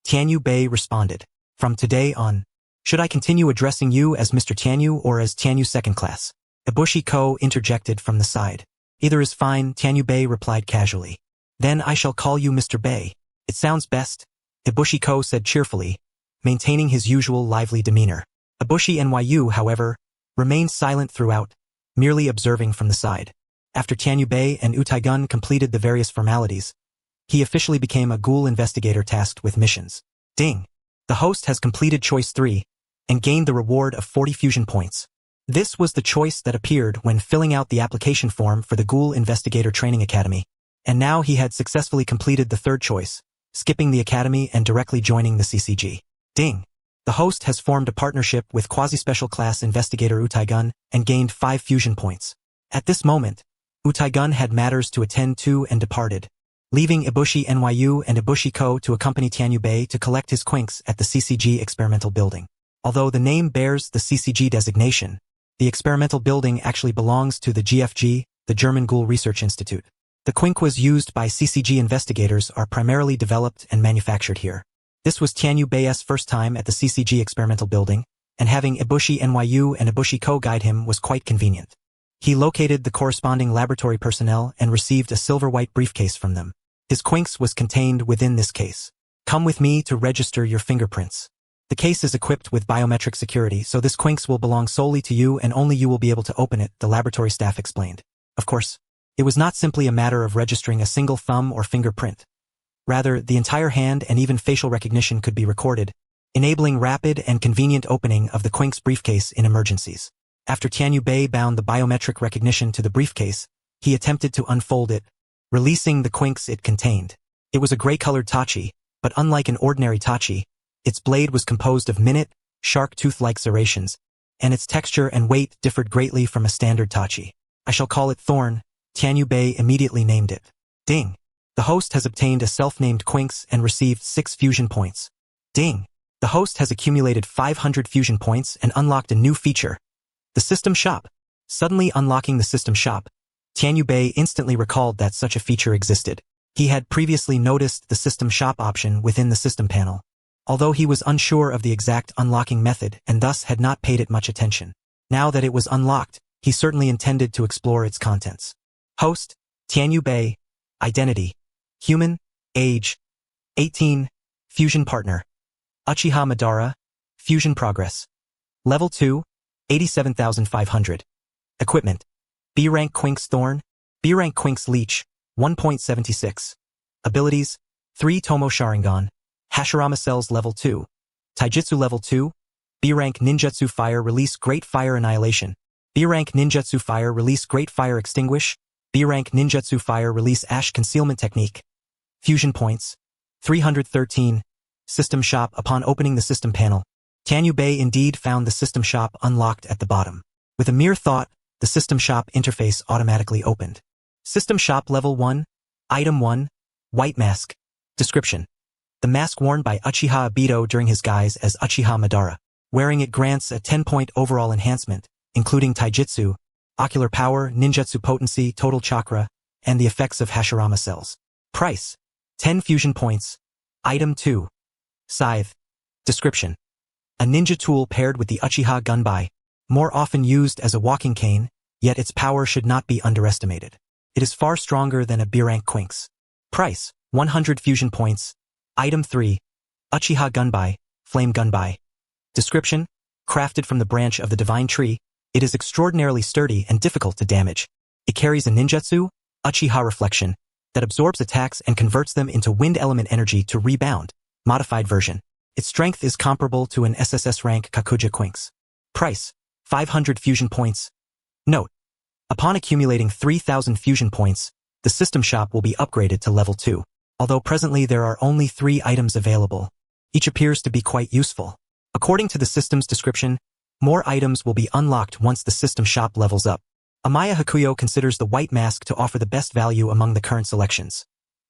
Tianyu Bei responded. From today on, should I continue addressing you as Mr. Tianyu or as Tianyu second class? Ibushi Ko interjected from the side. Either is fine, Tianyu Bei replied casually. Then I shall call you Mr. Bei. It sounds best, Ibushi Ko said cheerfully, maintaining his usual lively demeanor. Ibushi NYU, however, remained silent throughout, merely observing from the side. After Tianyu Bei and Utai-gun completed the various formalities, he officially became a ghoul investigator tasked with missions. Ding! The host has completed choice 3, and gained the reward of 40 fusion points. This was the choice that appeared when filling out the application form for the Ghoul Investigator Training Academy, and now he had successfully completed the 3rd choice, skipping the academy and directly joining the CCG. Ding! The host has formed a partnership with quasi-special class investigator Utai-gun and gained 5 fusion points. At this moment, Utai-gun had matters to attend to and departed, leaving Ibushi NYU and Ibushi Co to accompany Tianyu Bei to collect his quinx at the CCG experimental building. Although the name bears the CCG designation, the experimental building actually belongs to the GFG, the German Ghoul Research Institute. The quinquas used by CCG investigators are primarily developed and manufactured here. This was Tianyu Bei's first time at the CCG experimental building, and having Ibushi NYU and Ibushi Co guide him was quite convenient. He located the corresponding laboratory personnel and received a silver-white briefcase from them. His quinx was contained within this case. Come with me to register your fingerprints. The case is equipped with biometric security, so this quinx will belong solely to you and only you will be able to open it, the laboratory staff explained. Of course, it was not simply a matter of registering a single thumb or fingerprint. Rather, the entire hand and even facial recognition could be recorded, enabling rapid and convenient opening of the quinx briefcase in emergencies. After Tianyu Bei bound the biometric recognition to the briefcase, he attempted to unfold it, releasing the quinx it contained. It was a gray-colored tachi, but unlike an ordinary tachi, its blade was composed of minute, shark tooth-like serrations, and its texture and weight differed greatly from a standard tachi. I shall call it Thorn, Tianyu Bei immediately named it. Ding. The host has obtained a self-named Quinx and received 6 fusion points. Ding. The host has accumulated 500 fusion points and unlocked a new feature. The System Shop. Suddenly unlocking the System Shop, Tianyubei instantly recalled that such a feature existed. He had previously noticed the System Shop option within the system panel, although he was unsure of the exact unlocking method and thus had not paid it much attention. Now that it was unlocked, he certainly intended to explore its contents. Host, Tianyubei. Identity, human. Age, 18. Fusion partner, Uchiha Madara. Fusion progress, level 2, 87,500. Equipment, B-rank Quinx Thorn, B-rank Quinx Leech, 1.76. Abilities, 3 Tomo Sharingan, Hashirama Cells level 2, Taijutsu level 2, B-rank Ninjutsu Fire Release Great Fire Annihilation, B-rank Ninjutsu Fire Release Great Fire Extinguish, B-rank Ninjutsu Fire Release Ash Concealment Technique. Fusion points, 313. System Shop. Upon opening the system panel, Tianyubei indeed found the System Shop unlocked at the bottom. With a mere thought, the System Shop interface automatically opened. System Shop Level 1, Item 1, White Mask. Description: the mask worn by Uchiha Obito during his guise as Uchiha Madara. Wearing it grants a 10-point overall enhancement, including Taijutsu, Ocular Power, Ninjutsu Potency, Total Chakra, and the effects of Hashirama Cells. Price: 10 fusion points. Item 2. Scythe. Description: a ninja tool paired with the Uchiha Gunbai, more often used as a walking cane, yet its power should not be underestimated. It is far stronger than a B-rank Quinx. Price: 100 fusion points. Item 3. Uchiha Gunbai, Flame Gunbai. Description: crafted from the branch of the Divine Tree, it is extraordinarily sturdy and difficult to damage. It carries a ninjutsu, Uchiha Reflection, that absorbs attacks and converts them into wind element energy to rebound. Modified version. Its strength is comparable to an SSS rank Kakuja Quinx. Price: 500 fusion points. Note: upon accumulating 3,000 fusion points, the System Shop will be upgraded to level 2. Although presently there are only 3 items available, each appears to be quite useful. According to the system's description, more items will be unlocked once the System Shop levels up. Amaya Hakuyo considers the White Mask to offer the best value among the current selections.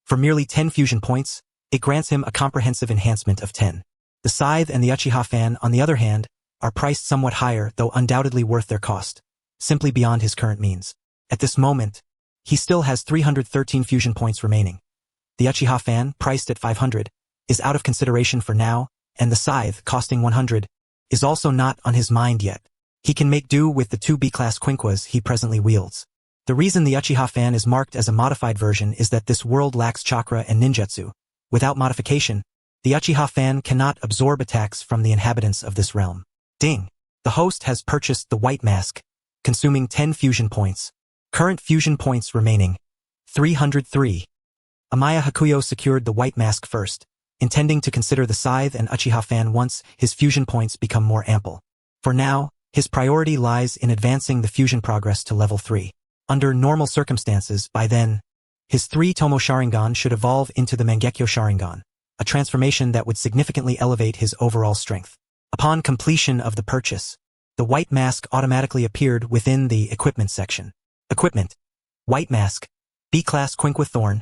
For merely 10 fusion points, it grants him a comprehensive enhancement of 10. The Scythe and the Uchiha Fan, on the other hand, are priced somewhat higher, though undoubtedly worth their cost, simply beyond his current means. At this moment, he still has 313 fusion points remaining. The Uchiha Fan, priced at 500, is out of consideration for now, and the Scythe, costing 100, is also not on his mind yet. He can make do with the 2 B-class Quinquas he presently wields. The reason the Uchiha Fan is marked as a modified version is that this world lacks chakra and ninjutsu. Without modification, the Uchiha Fan cannot absorb attacks from the inhabitants of this realm. Ding! The host has purchased the White Mask, consuming 10 fusion points. Current fusion points remaining, 303. Amaya Hakuyo secured the White Mask first, intending to consider the Scythe and Uchiha Fan once his fusion points become more ample. For now, his priority lies in advancing the fusion progress to level 3. Under normal circumstances, by then, his 3 Tomo Sharingan should evolve into the Mangekyo Sharingan, a transformation that would significantly elevate his overall strength. Upon completion of the purchase, the White Mask automatically appeared within the Equipment section. Equipment: White Mask, B-Class Quinqua Thorn,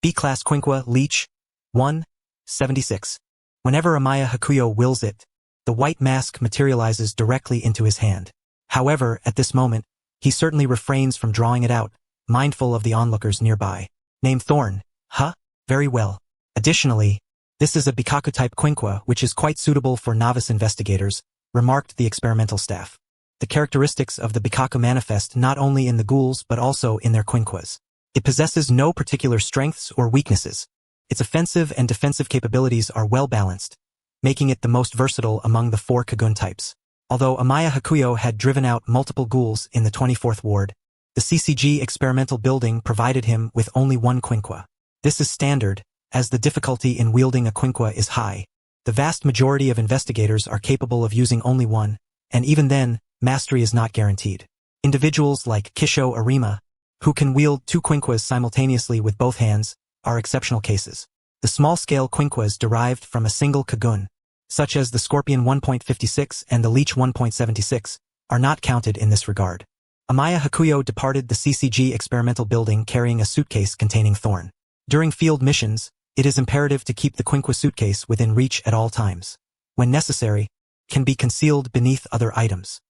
B-Class Quinqua Leech, 1/76. Whenever Amaya Hakuyo wills it, the White Mask materializes directly into his hand. However, at this moment, he certainly refrains from drawing it out, mindful of the onlookers nearby. Name Thorn, huh? Very well. Additionally, this is a Bikaku-type Quinqua, which is quite suitable for novice investigators, remarked the experimental staff. The characteristics of the Bikaku manifest not only in the ghouls but also in their Quinquas. It possesses no particular strengths or weaknesses. Its offensive and defensive capabilities are well balanced, making it the most versatile among the 4 Kagun types. Although Amaya Hakuyo had driven out multiple ghouls in the 24th ward, the CCG experimental building provided him with only 1 Quinqua. This is standard, as the difficulty in wielding a Quinqua is high. The vast majority of investigators are capable of using only 1, and even then, mastery is not guaranteed. Individuals like Kisho Arima, who can wield 2 Quinquas simultaneously with both hands, are exceptional cases. The small-scale Quinquas derived from a single Kagun, such as the Scorpion 1.56 and the Leech 1.76, are not counted in this regard. Amaya Hakuyo departed the CCG experimental building carrying a suitcase containing Thorn. During field missions, it is imperative to keep the Quinqua suitcase within reach at all times. When necessary, can be concealed beneath other items.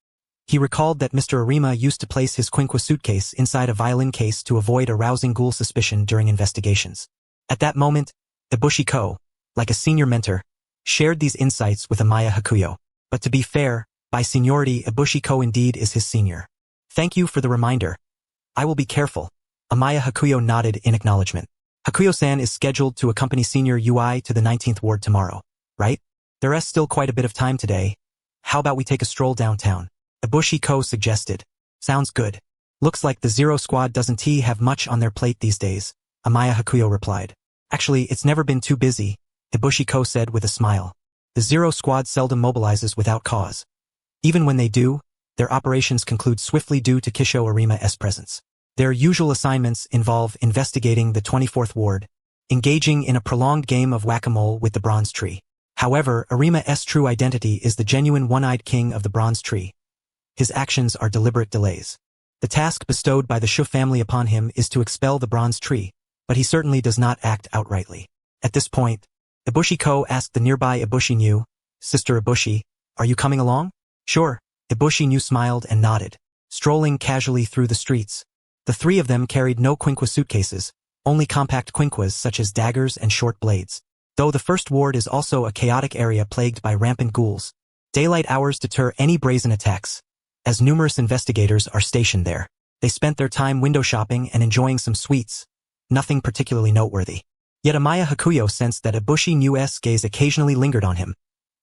He recalled that Mr. Arima used to place his Quinqua suitcase inside a violin case to avoid arousing Ghoul suspicion during investigations. At that moment, Ibushi Ko, like a senior mentor, shared these insights with Amaya Hakuyo. But to be fair, by seniority, Ibushi Ko indeed is his senior. Thank you for the reminder. I will be careful. Amaya Hakuyo nodded in acknowledgement. Hakuyo-san is scheduled to accompany Senior UI to the 19th ward tomorrow, right? There is still quite a bit of time today. How about we take a stroll downtown? Ibushi Ko suggested. Sounds good. Looks like the Zero Squad doesn't have much on their plate these days, Amaya Hakuyo replied. Actually, it's never been too busy, Ibushi Ko said with a smile. The Zero Squad seldom mobilizes without cause. Even when they do, their operations conclude swiftly due to Kisho Arima's presence. Their usual assignments involve investigating the 24th ward, engaging in a prolonged game of whack-a-mole with the Bronze Tree. However, Arima's true identity is the genuine one-eyed king of the Bronze Tree. His actions are deliberate delays. The task bestowed by the Shu family upon him is to expel the Bronze Tree, but he certainly does not act outrightly. At this point, Ibushi Ko asked the nearby Ibushi Nyu, Sister Ibushi, are you coming along? Sure, Ibushi Nyu smiled and nodded, strolling casually through the streets. The three of them carried no Quinqua suitcases, only compact Quinquas such as daggers and short blades. Though the first ward is also a chaotic area plagued by rampant ghouls, daylight hours deter any brazen attacks. As numerous investigators are stationed there, they spent their time window shopping and enjoying some sweets. Nothing particularly noteworthy. Yet Amaya Hakuyo sensed that Ibushi Nyu's gaze occasionally lingered on him,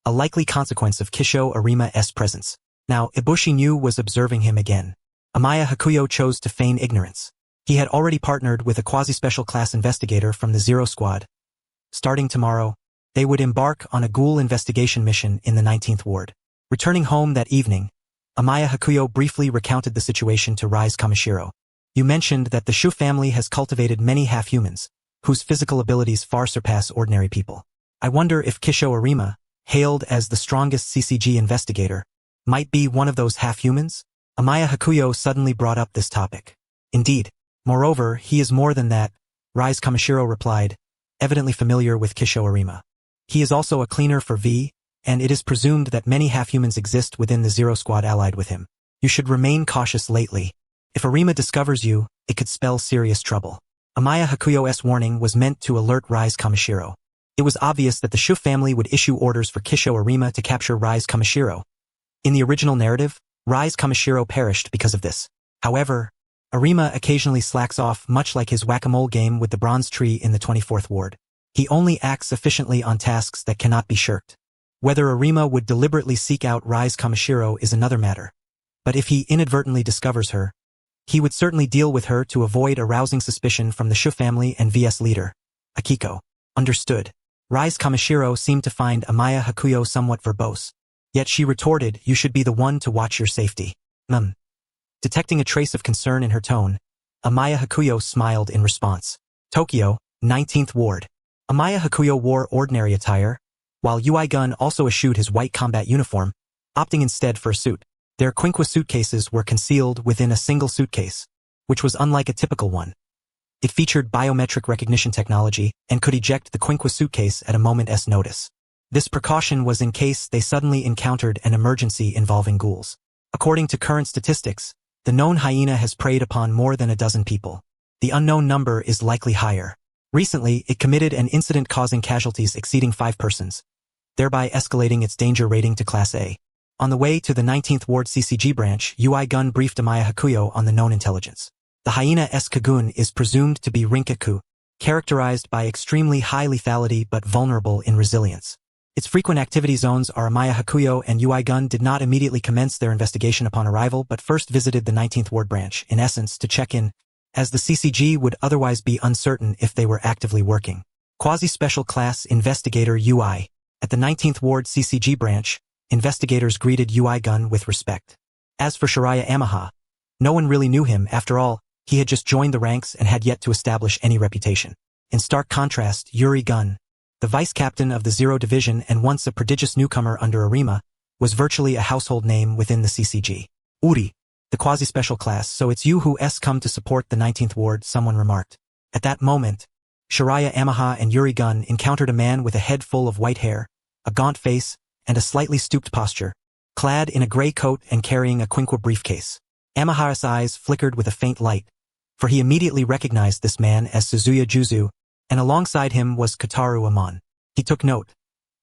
a likely consequence of Kisho Arima's presence. Now, Ibushi Nyu was observing him again. Amaya Hakuyo chose to feign ignorance. He had already partnered with a quasi-special class investigator from the Zero Squad. Starting tomorrow, they would embark on a Ghoul investigation mission in the 19th ward. Returning home that evening, Amaya Hakuyo briefly recounted the situation to Rise Kamishiro. You mentioned that the Shu family has cultivated many half-humans, whose physical abilities far surpass ordinary people. I wonder if Kisho Arima, hailed as the strongest CCG investigator, might be one of those half-humans? Amaya Hakuyo suddenly brought up this topic. Indeed. Moreover, he is more than that, Rise Kamishiro replied, evidently familiar with Kisho Arima. He is also a cleaner for V, and it is presumed that many half-humans exist within the Zero Squad allied with him. You should remain cautious lately. If Arima discovers you, it could spell serious trouble. Amaya Hakuyo's warning was meant to alert Rise Kamishiro. It was obvious that the Shu family would issue orders for Kisho Arima to capture Rise Kamishiro. In the original narrative, Rise Kamishiro perished because of this. However, Arima occasionally slacks off much like his whack-a-mole game with the Bronze Tree in the 24th ward. He only acts efficiently on tasks that cannot be shirked. Whether Arima would deliberately seek out Rise Kamishiro is another matter. But if he inadvertently discovers her, he would certainly deal with her to avoid arousing suspicion from the Shu family and VS leader, Akiko. Understood. Rise Kamishiro seemed to find Amaya Hakuyo somewhat verbose. Yet she retorted, you should be the one to watch your safety. Detecting a trace of concern in her tone, Amaya Hakuyo smiled in response. Tokyo, 19th ward. Amaya Hakuyo wore ordinary attire, while UI Gun also eschewed his white combat uniform, opting instead for a suit. Their Quinqua suitcases were concealed within a single suitcase, which was unlike a typical one. It featured biometric recognition technology and could eject the Quinqua suitcase at a moment's notice. This precaution was in case they suddenly encountered an emergency involving ghouls. According to current statistics, the known hyena has preyed upon more than a dozen people. The unknown number is likely higher. Recently, it committed an incident causing casualties exceeding 5 persons, thereby escalating its danger rating to Class A. On the way to the 19th Ward CCG branch, UI Gun briefed Amaya Hakuyo on the known intelligence. The hyena-esque Kagun is presumed to be Rinkaku, characterized by extremely high lethality but vulnerable in resilience. Its frequent activity zones are Amaya Hakuyo and UI Gun did not immediately commence their investigation upon arrival but first visited the 19th Ward branch, in essence to check in, as the CCG would otherwise be uncertain if they were actively working. Quasi-Special Class Investigator UI. At the 19th Ward CCG branch, investigators greeted UI Gun with respect. As for Shiraya Amaha, no one really knew him. After all, he had just joined the ranks and had yet to establish any reputation. In stark contrast, Yuri Gun, the vice-captain of the Zero Division and once a prodigious newcomer under Arima, was virtually a household name within the CCG. Uri, The quasi-special class, so it's you who's come to support the 19th ward, someone remarked. At that moment, Shiraya Yamaha and Yuri Gun encountered a man with a head full of white hair, a gaunt face, and a slightly stooped posture, clad in a gray coat and carrying a quinqua briefcase. Yamaha's eyes flickered with a faint light, for he immediately recognized this man as Suzuya Juzu, and alongside him was Kataru Amon. He took note.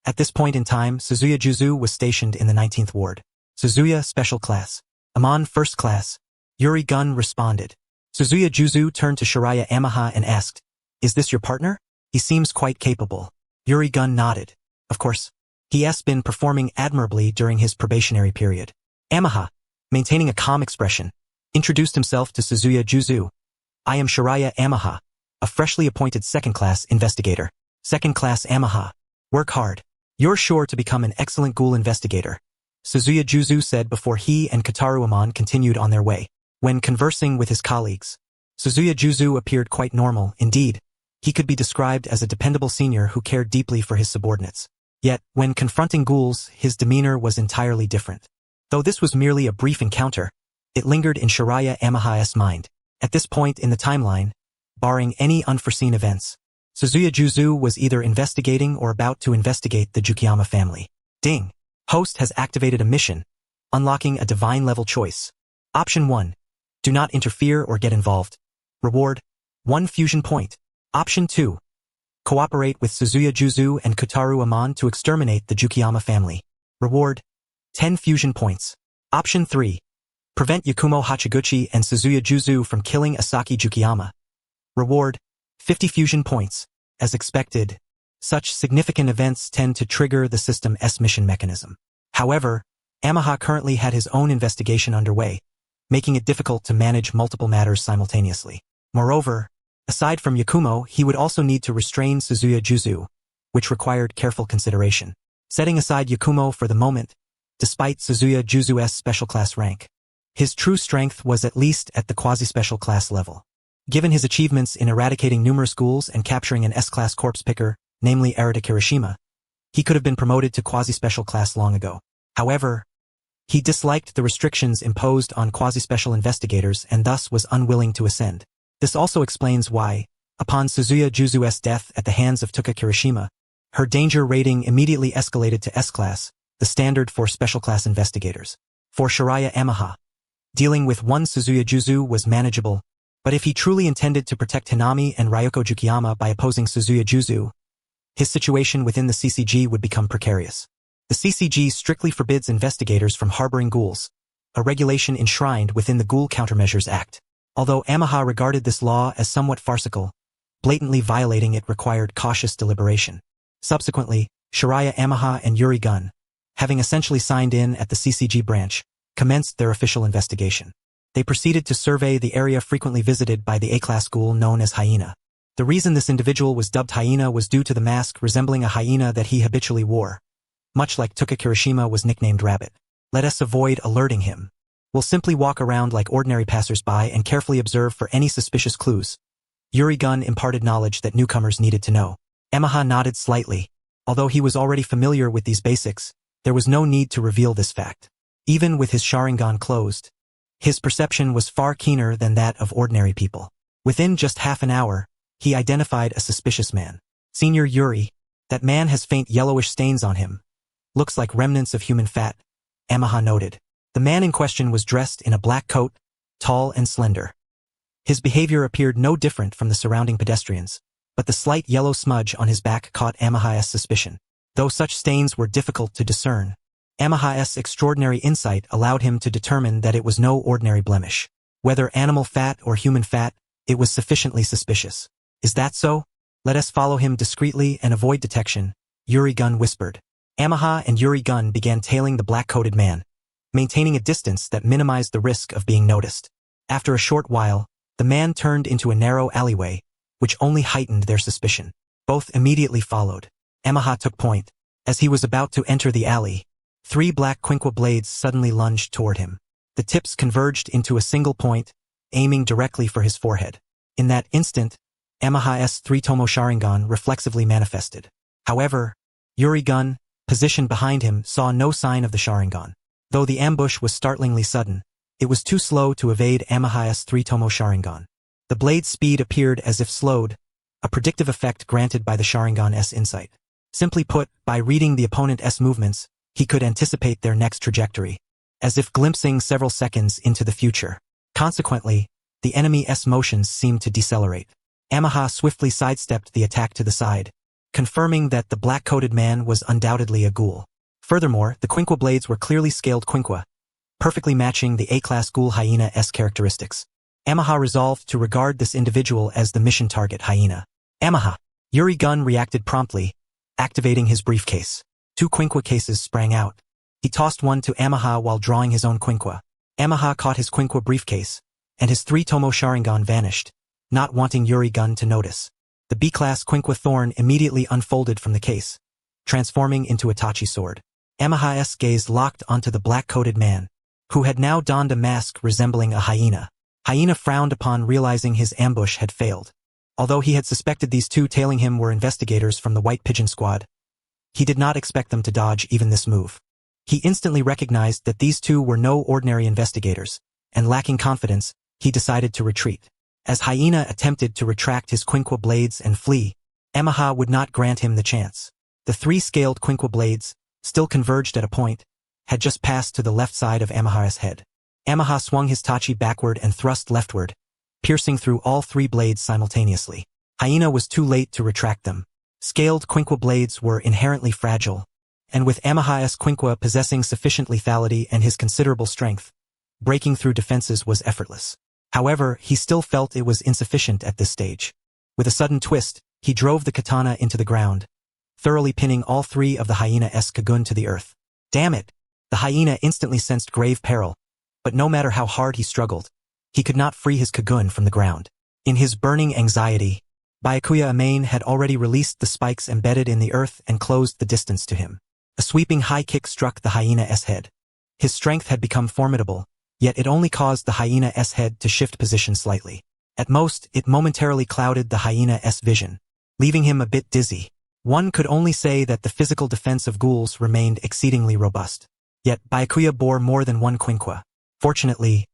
At this point in time, Suzuya Juzu was stationed in the 19th ward. Suzuya, special class. Amon, first class. Yuri Gun responded. Suzuya Juzu turned to Shiraya Yamaha and asked, "Is this your partner? He seems quite capable." Yuri Gun nodded. Of course. He has been performing admirably during his probationary period. Yamaha, maintaining a calm expression, introduced himself to Suzuya Juzu. "I am Shiraya Yamaha, a freshly appointed second-class investigator." Second-class Yamaha. "Work hard. You're sure to become an excellent ghoul investigator," Suzuya Juzu said before he and Kataru Amon continued on their way. When conversing with his colleagues, Suzuya Juzu appeared quite normal. Indeed, he could be described as a dependable senior who cared deeply for his subordinates. Yet, when confronting ghouls, his demeanor was entirely different. Though this was merely a brief encounter, it lingered in Shiraya Yamaha's mind. At this point in the timeline, barring any unforeseen events, Suzuya Juzu was either investigating or about to investigate the Tsukuyama family. Ding! Host has activated a mission, unlocking a divine-level choice. Option 1. Do not interfere or get involved. Reward: 1 fusion point. Option 2. Cooperate with Suzuya Juzu and Kataru Amon to exterminate the Tsukuyama family. Reward: 10 fusion points. Option 3. Prevent Yakumo Hachiguchi and Suzuya Juzu from killing Asaki Tsukuyama. Reward: 50 fusion points. As expected, such significant events tend to trigger the system's mission mechanism. However, Yamaha currently had his own investigation underway, making it difficult to manage multiple matters simultaneously. Moreover, aside from Yakumo, he would also need to restrain Suzuya Juzu, which required careful consideration. Setting aside Yakumo for the moment, despite Suzuya Juzu's special class rank, his true strength was at least at the quasi-special class level. Given his achievements in eradicating numerous ghouls and capturing an S-class corpse picker, namely Arata Kirishima, he could have been promoted to quasi-special class long ago. However, he disliked the restrictions imposed on quasi-special investigators and thus was unwilling to ascend. This also explains why, upon Suzuya Juzu's death at the hands of Tuka Kirishima, her danger rating immediately escalated to S-class, the standard for special class investigators. For Shiraya Yamaha, dealing with one Suzuya Juzu was manageable, but if he truly intended to protect Hinami and Ryoko Tsukuyama by opposing Suzuya Juzu, his situation within the CCG would become precarious. The CCG strictly forbids investigators from harboring ghouls, a regulation enshrined within the Ghoul Countermeasures Act. Although Yamaha regarded this law as somewhat farcical, blatantly violating it required cautious deliberation. Subsequently, Shiraya Yamaha and Yuri Gun, having essentially signed in at the CCG branch, commenced their official investigation. They proceeded to survey the area frequently visited by the A-class ghoul known as Hyena. The reason this individual was dubbed Hyena was due to the mask resembling a hyena that he habitually wore, much like Tuka Kirishima was nicknamed Rabbit. Let us avoid alerting him. We'll simply walk around like ordinary passers-by and carefully observe for any suspicious clues. Yuri Gun imparted knowledge that newcomers needed to know. Yamaha nodded slightly. Although he was already familiar with these basics, there was no need to reveal this fact. Even with his Sharingan closed, his perception was far keener than that of ordinary people. Within just half an hour, he identified a suspicious man. Senior Yuri, that man has faint yellowish stains on him. Looks like remnants of human fat, Yamaha noted. The man in question was dressed in a black coat, tall and slender. His behavior appeared no different from the surrounding pedestrians, but the slight yellow smudge on his back caught Yamaha's suspicion. Though such stains were difficult to discern, Yamaha's extraordinary insight allowed him to determine that it was no ordinary blemish. Whether animal fat or human fat, it was sufficiently suspicious. Is that so? Let us follow him discreetly and avoid detection, Yuri Gun whispered. Yamaha and Yuri Gun began tailing the black-coated man, maintaining a distance that minimized the risk of being noticed. After a short while, the man turned into a narrow alleyway, which only heightened their suspicion. Both immediately followed. Yamaha took point. As he was about to enter the alley, 3 black quinqua blades suddenly lunged toward him. The tips converged into a single point, aiming directly for his forehead. In that instant, Yamaha's 3-tomo Sharingan reflexively manifested. However, Yuri Gun, positioned behind him, saw no sign of the Sharingan. Though the ambush was startlingly sudden, It was too slow to evade Yamaha's 3-tomo Sharingan. The blade's speed appeared as if slowed, a predictive effect granted by the Sharingan's insight. Simply put, by reading the opponent's movements, he could anticipate their next trajectory, as if glimpsing several seconds into the future. Consequently, the enemy's motions seemed to decelerate. Yamaha swiftly sidestepped the attack to the side, confirming that the black-coated man was undoubtedly a ghoul. Furthermore, the Quinqua blades were clearly scaled Quinqua, perfectly matching the A-class ghoul hyena-esque characteristics. Yamaha resolved to regard this individual as the mission target hyena. Yamaha. Yuri Gun reacted promptly, activating his briefcase. 2 Quinqua cases sprang out. He tossed one to Yamaha while drawing his own Quinqua. Yamaha caught his Quinqua briefcase, and his 3-tomo Sharingan vanished, not wanting Yuri Gun to notice. The B-class Quinqua thorn immediately unfolded from the case, transforming into a Tachi sword. Yamaha's gaze locked onto the black-coated man, who had now donned a mask resembling a hyena. Hyena frowned upon realizing his ambush had failed. Although he had suspected these 2 tailing him were investigators from the White Pigeon Squad, he did not expect them to dodge even this move. He instantly recognized that these 2 were no ordinary investigators, and lacking confidence, he decided to retreat. As Hyena attempted to retract his Quinqua blades and flee, Yamaha would not grant him the chance. The 3-scaled Quinqua blades, still converged at a point, had just passed to the left side of Yamaha's head. Yamaha swung his Tachi backward and thrust leftward, piercing through all 3 blades simultaneously. Hyena was too late to retract them. Scaled Quinqua blades were inherently fragile, and with Yamaha's Quinqua possessing sufficient lethality and his considerable strength, breaking through defenses was effortless. However, he still felt it was insufficient at this stage. With a sudden twist, he drove the katana into the ground, thoroughly pinning all 3 of the hyena-esque Kagun to the earth. Damn it! The hyena instantly sensed grave peril, but no matter how hard he struggled, he could not free his Kagun from the ground. In his burning anxiety, Byakuya Amane had already released the spikes embedded in the earth and closed the distance to him. A sweeping high kick struck the hyena's head. His strength had become formidable, yet it only caused the hyena's head to shift position slightly. At most, it momentarily clouded the hyena's vision, leaving him a bit dizzy. One could only say that the physical defense of ghouls remained exceedingly robust. Yet Byakuya bore more than 1 Quinqua. Fortunately,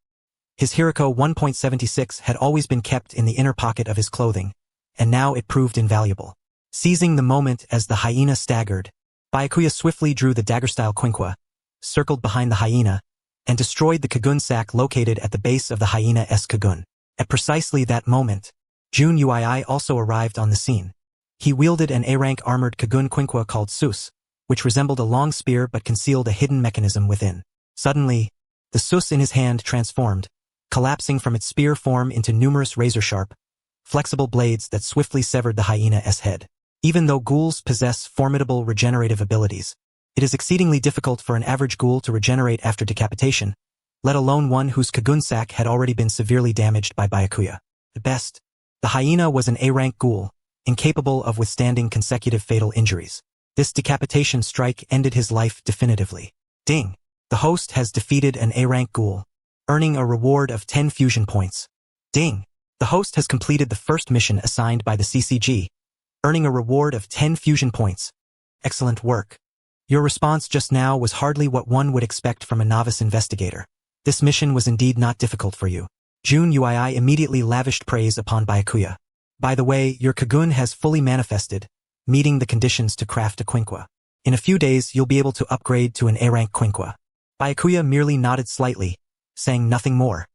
his Hiriko 1.76 had always been kept in the inner pocket of his clothing, and now it proved invaluable. Seizing the moment as the hyena staggered, Byakuya swiftly drew the dagger-style Quinqua, circled behind the hyena, and destroyed the Kagun sack located at the base of the hyena-esque Kagun. At precisely that moment, Jun Uii also arrived on the scene. He wielded an A-rank armored Kagun Quinqua called Sus, which resembled a long spear but concealed a hidden mechanism within. Suddenly, the Sus in his hand transformed, collapsing from its spear form into numerous razor-sharp, flexible blades that swiftly severed the hyena's head. Even though ghouls possess formidable regenerative abilities, it is exceedingly difficult for an average ghoul to regenerate after decapitation, let alone one whose Kagun sack had already been severely damaged by Byakuya. At best, the hyena was an A-rank ghoul, incapable of withstanding consecutive fatal injuries. This decapitation strike ended his life definitively. Ding! The host has defeated an A-rank ghoul, earning a reward of 10 fusion points. Ding! The host has completed the first mission assigned by the CCG, earning a reward of 10 fusion points. Excellent work. Your response just now was hardly what one would expect from a novice investigator. This mission was indeed not difficult for you. Jun Uii immediately lavished praise upon Byakuya. By the way, your Kagun has fully manifested, meeting the conditions to craft a Quinqua. In a few days you'll be able to upgrade to an A-rank Quinqua. Byakuya merely nodded slightly, saying nothing more.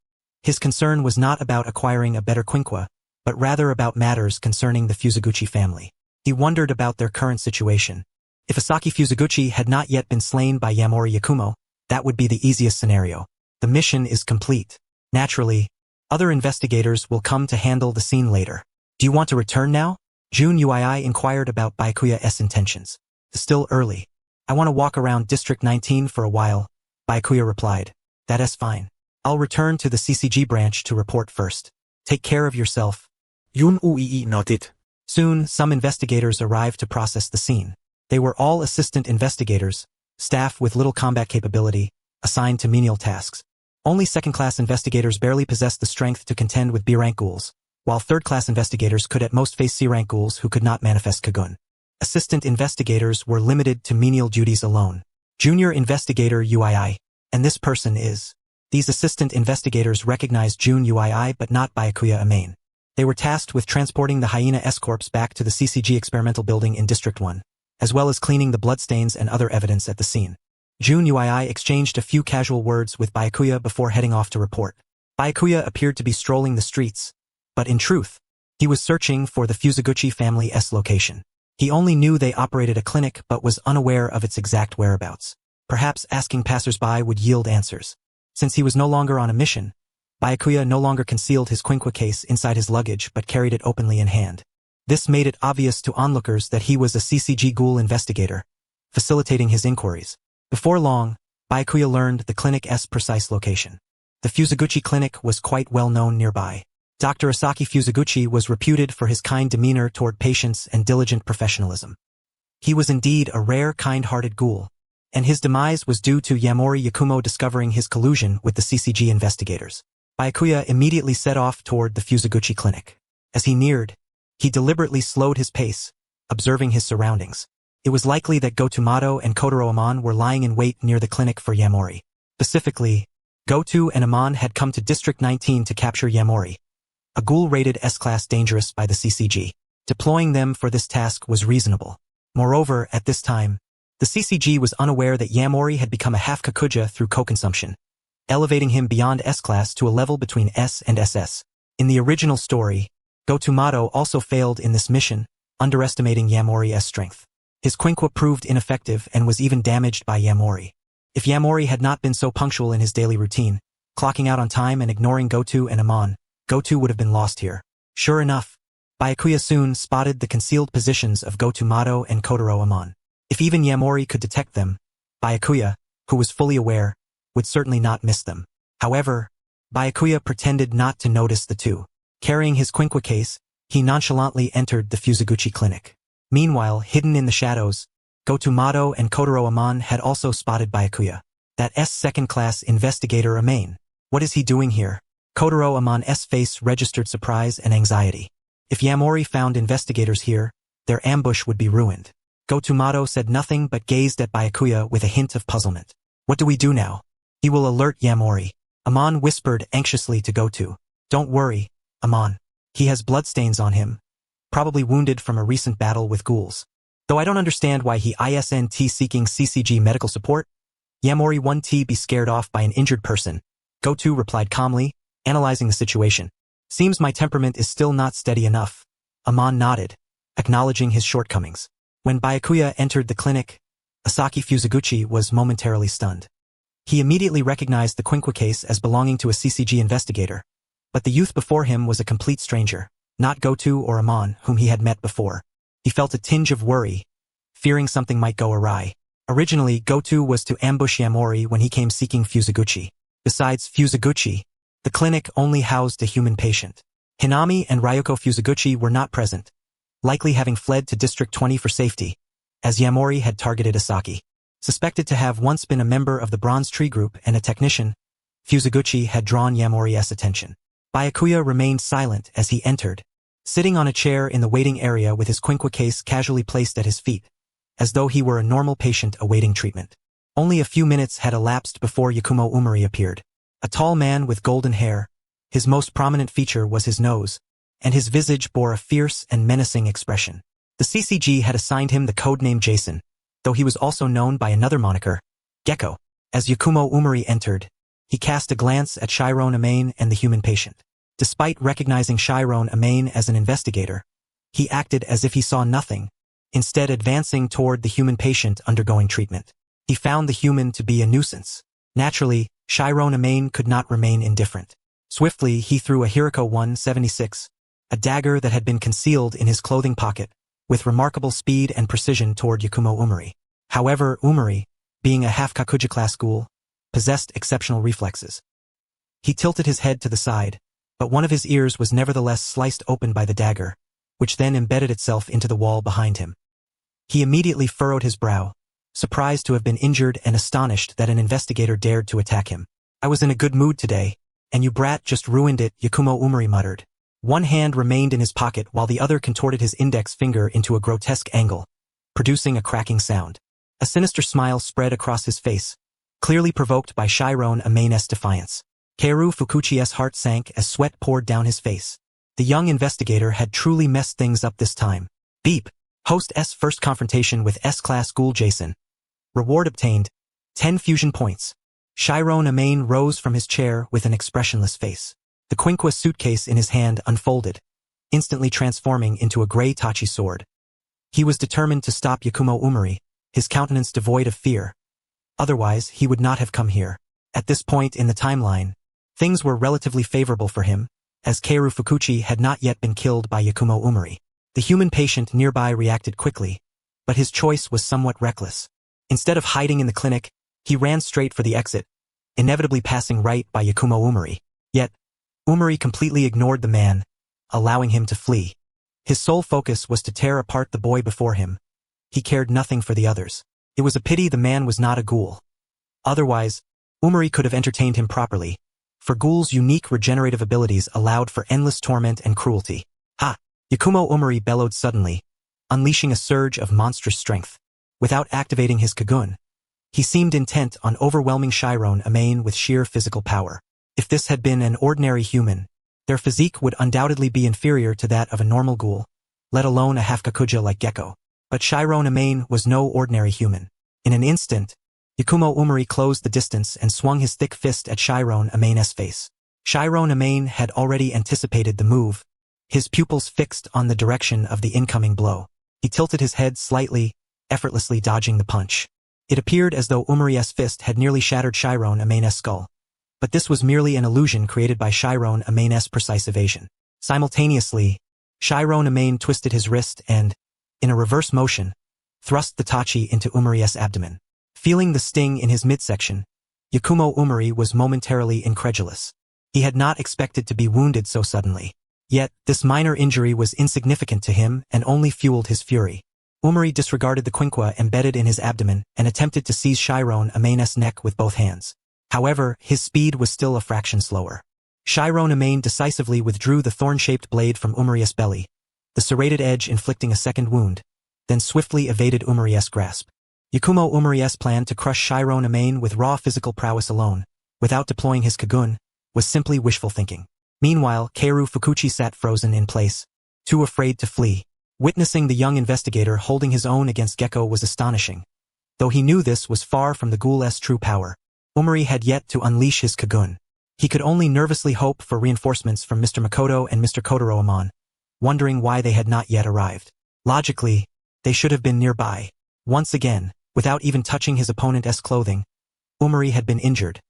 His concern was not about acquiring a better Quinqua, but rather about matters concerning the Fusaguchi family. He wondered about their current situation. If Asaki Fusaguchi had not yet been slain by Yamori Yakumo, that would be the easiest scenario. The mission is complete. Naturally, other investigators will come to handle the scene later. Do you want to return now? Jun Uii inquired about Byakuya's intentions. It's still early. I want to walk around District 19 for a while, Byakuya replied. That is fine. I'll return to the CCG branch to report first. Take care of yourself. Jun Uii nodded. Soon, some investigators arrived to process the scene. They were all assistant investigators, staff with little combat capability, assigned to menial tasks. Only second-class investigators barely possessed the strength to contend with B-rank ghouls, while third-class investigators could at most face C-rank ghouls who could not manifest Kagun. Assistant investigators were limited to menial duties alone. Junior investigator Uii, and this person is These assistant investigators recognized Jun Uii but not Byakuya Amane. They were tasked with transporting the Hyena S-Corpse back to the CCG experimental building in District 1, as well as cleaning the bloodstains and other evidence at the scene. Jun Uii exchanged a few casual words with Byakuya before heading off to report. Byakuya appeared to be strolling the streets, but in truth, he was searching for the Fusaguchi family S location. He only knew they operated a clinic but was unaware of its exact whereabouts. Perhaps asking passersby would yield answers. Since he was no longer on a mission, Byakuya no longer concealed his Quinqua case inside his luggage but carried it openly in hand. This made it obvious to onlookers that he was a CCG Ghoul investigator, facilitating his inquiries. Before long, Byakuya learned the clinic's precise location. The Fusaguchi clinic was quite well known nearby. Dr. Asaki Fusaguchi was reputed for his kind demeanor toward patients and diligent professionalism. He was indeed a rare kind-hearted ghoul, and his demise was due to Yamori Yakumo discovering his collusion with the CCG investigators. Byakuya immediately set off toward the Fusaguchi clinic. As he neared, he deliberately slowed his pace, observing his surroundings. It was likely that Gotomato and Kotaro Amon were lying in wait near the clinic for Yamori. Specifically, Goto and Amon had come to District 19 to capture Yamori, a ghoul rated S-class dangerous by the CCG. Deploying them for this task was reasonable. Moreover, at this time, the CCG was unaware that Yamori had become a half-Kakuja through co-consumption, elevating him beyond S-class to a level between S and SS. In the original story, Gotomato also failed in this mission, underestimating Yamori's strength. His Quinqua proved ineffective and was even damaged by Yamori. If Yamori had not been so punctual in his daily routine, clocking out on time and ignoring Goto and Amon, Goto would have been lost here. Sure enough, Byakuya soon spotted the concealed positions of Gotomato and Kotaro Amon. If even Yamori could detect them, Byakuya, who was fully aware, would certainly not miss them. However, Byakuya pretended not to notice the two. Carrying his Quinqua case, he nonchalantly entered the Fusaguchi clinic. Meanwhile, hidden in the shadows, Gotomato and Kotaro Amon had also spotted Byakuya. That S second-class investigator Amane. What is he doing here? Kotaro Amon's face registered surprise and anxiety. If Yamori found investigators here, their ambush would be ruined. Gotomato said nothing but gazed at Byakuya with a hint of puzzlement. What do we do now? He will alert Yamori. Amon whispered anxiously to Goto. Don't worry, Amon. He has bloodstains on him, probably wounded from a recent battle with ghouls. Though I don't understand why he isn't seeking CCG medical support. Yamori won't be scared off by an injured person. Goto replied calmly, analyzing the situation. Seems my temperament is still not steady enough. Amon nodded, acknowledging his shortcomings. When Byakuya entered the clinic, Asaki Fusaguchi was momentarily stunned. He immediately recognized the Quinqua case as belonging to a CCG investigator, but the youth before him was a complete stranger, not Goto or Amon, whom he had met before. He felt a tinge of worry, fearing something might go awry. Originally, Goto was to ambush Yamori when he came seeking Fusaguchi. Besides Fusaguchi, the clinic only housed a human patient. Hinami and Ryoko Fusaguchi were not present, likely having fled to District 20 for safety, as Yamori had targeted Asaki. Suspected to have once been a member of the Bronze Tree Group and a technician, Fusaguchi had drawn Yamori's attention. Byakuya remained silent as he entered, sitting on a chair in the waiting area with his Quinqua case casually placed at his feet, as though he were a normal patient awaiting treatment. Only a few minutes had elapsed before Yakumo Umari appeared. A tall man with golden hair, his most prominent feature was his nose, and his visage bore a fierce and menacing expression. The CCG had assigned him the codename Jason, though he was also known by another moniker, Gecko. As Yakumo Umari entered, he cast a glance at Chiron Amane and the human patient. Despite recognizing Chiron Amane as an investigator, he acted as if he saw nothing, instead advancing toward the human patient undergoing treatment. He found the human to be a nuisance. Naturally, Chiron Amane could not remain indifferent. Swiftly, he threw a Hiriko 176, a dagger that had been concealed in his clothing pocket, with remarkable speed and precision toward Yakumo Umari. However, Umari, being a half-Kakuja-class ghoul, possessed exceptional reflexes. He tilted his head to the side, but one of his ears was nevertheless sliced open by the dagger, which then embedded itself into the wall behind him. He immediately furrowed his brow, surprised to have been injured and astonished that an investigator dared to attack him. I was in a good mood today, and you brat just ruined it, Yakumo Umari muttered. One hand remained in his pocket while the other contorted his index finger into a grotesque angle, producing a cracking sound. A sinister smile spread across his face, clearly provoked by Shiron Amane's defiance. Keiru Fukuchi's heart sank as sweat poured down his face. The young investigator had truly messed things up this time. Beep. Host S first confrontation with S-Class Ghoul Jason. Reward obtained. 10 fusion points. Shiron Amane rose from his chair with an expressionless face. The Quinqua suitcase in his hand unfolded, instantly transforming into a gray Tachi sword. He was determined to stop Yakumo Umari, his countenance devoid of fear. Otherwise, he would not have come here. At this point in the timeline, things were relatively favorable for him, as Keiru Fukuchi had not yet been killed by Yakumo Umari. The human patient nearby reacted quickly, but his choice was somewhat reckless. Instead of hiding in the clinic, he ran straight for the exit, inevitably passing right by Yakumo Umari. Yet, Umari completely ignored the man, allowing him to flee. His sole focus was to tear apart the boy before him. He cared nothing for the others. It was a pity the man was not a ghoul. Otherwise, Umari could have entertained him properly, for ghouls' unique regenerative abilities allowed for endless torment and cruelty. Ha! Yakumo Umari bellowed suddenly, unleashing a surge of monstrous strength. Without activating his Kagun, he seemed intent on overwhelming Shiron Amane with sheer physical power. If this had been an ordinary human, their physique would undoubtedly be inferior to that of a normal ghoul, let alone a half-kakuja like Gecko. But Shiron Amane was no ordinary human. In an instant, Yakumo Umari closed the distance and swung his thick fist at Shiron Amane's face. Shiron Amane had already anticipated the move, his pupils fixed on the direction of the incoming blow. He tilted his head slightly, effortlessly dodging the punch. It appeared as though Umari's fist had nearly shattered Shiron Amane's skull. But this was merely an illusion created by Shiron Amane's precise evasion. Simultaneously, Shiron Amane twisted his wrist and, in a reverse motion, thrust the Tachi into Umari's abdomen. Feeling the sting in his midsection, Yakumo Umari was momentarily incredulous. He had not expected to be wounded so suddenly. Yet, this minor injury was insignificant to him and only fueled his fury. Umari disregarded the Quinqua embedded in his abdomen and attempted to seize Shiron Amane's neck with both hands. However, his speed was still a fraction slower. Shiron Amane decisively withdrew the thorn-shaped blade from Umari's belly, the serrated edge inflicting a second wound, then swiftly evaded Umari's grasp. Yakumo Umari's plan to crush Shiron Amane with raw physical prowess alone, without deploying his Kagun, was simply wishful thinking. Meanwhile, Keiru Fukuchi sat frozen in place, too afraid to flee. Witnessing the young investigator holding his own against Gecko was astonishing. Though he knew this was far from the ghoul's true power, Umari had yet to unleash his Kagun. He could only nervously hope for reinforcements from Mr. Makoto and Mr. Kotaro-amon, wondering why they had not yet arrived. Logically, they should have been nearby. Once again, without even touching his opponent's clothing, Umari had been injured,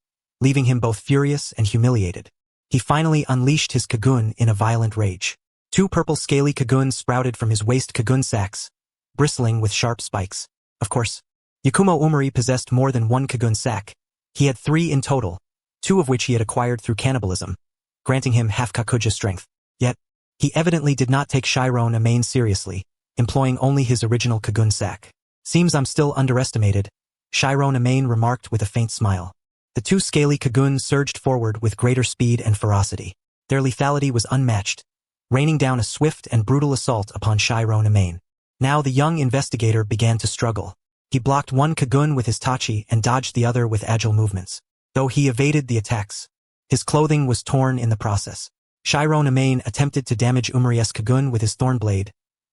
leaving him both furious and humiliated. He finally unleashed his Kagun in a violent rage. 2 purple scaly Kaguns sprouted from his waist Kagun sacs, bristling with sharp spikes. Of course, Yakumo Umari possessed more than 1 Kagun sac. He had 3 in total, 2 of which he had acquired through cannibalism, granting him half Kakuja strength. Yet, he evidently did not take Shiron Amane seriously, employing only his original Kagun sac. Seems I'm still underestimated, Shiron Amane remarked with a faint smile. The 2 scaly Kaguns surged forward with greater speed and ferocity. Their lethality was unmatched, raining down a swift and brutal assault upon Shiron Amane. Now the young investigator began to struggle. He blocked 1 Kagun with his Tachi and dodged the other with agile movements. Though he evaded the attacks, his clothing was torn in the process. Shiron Amane attempted to damage Umari's Kagun with his thorn blade,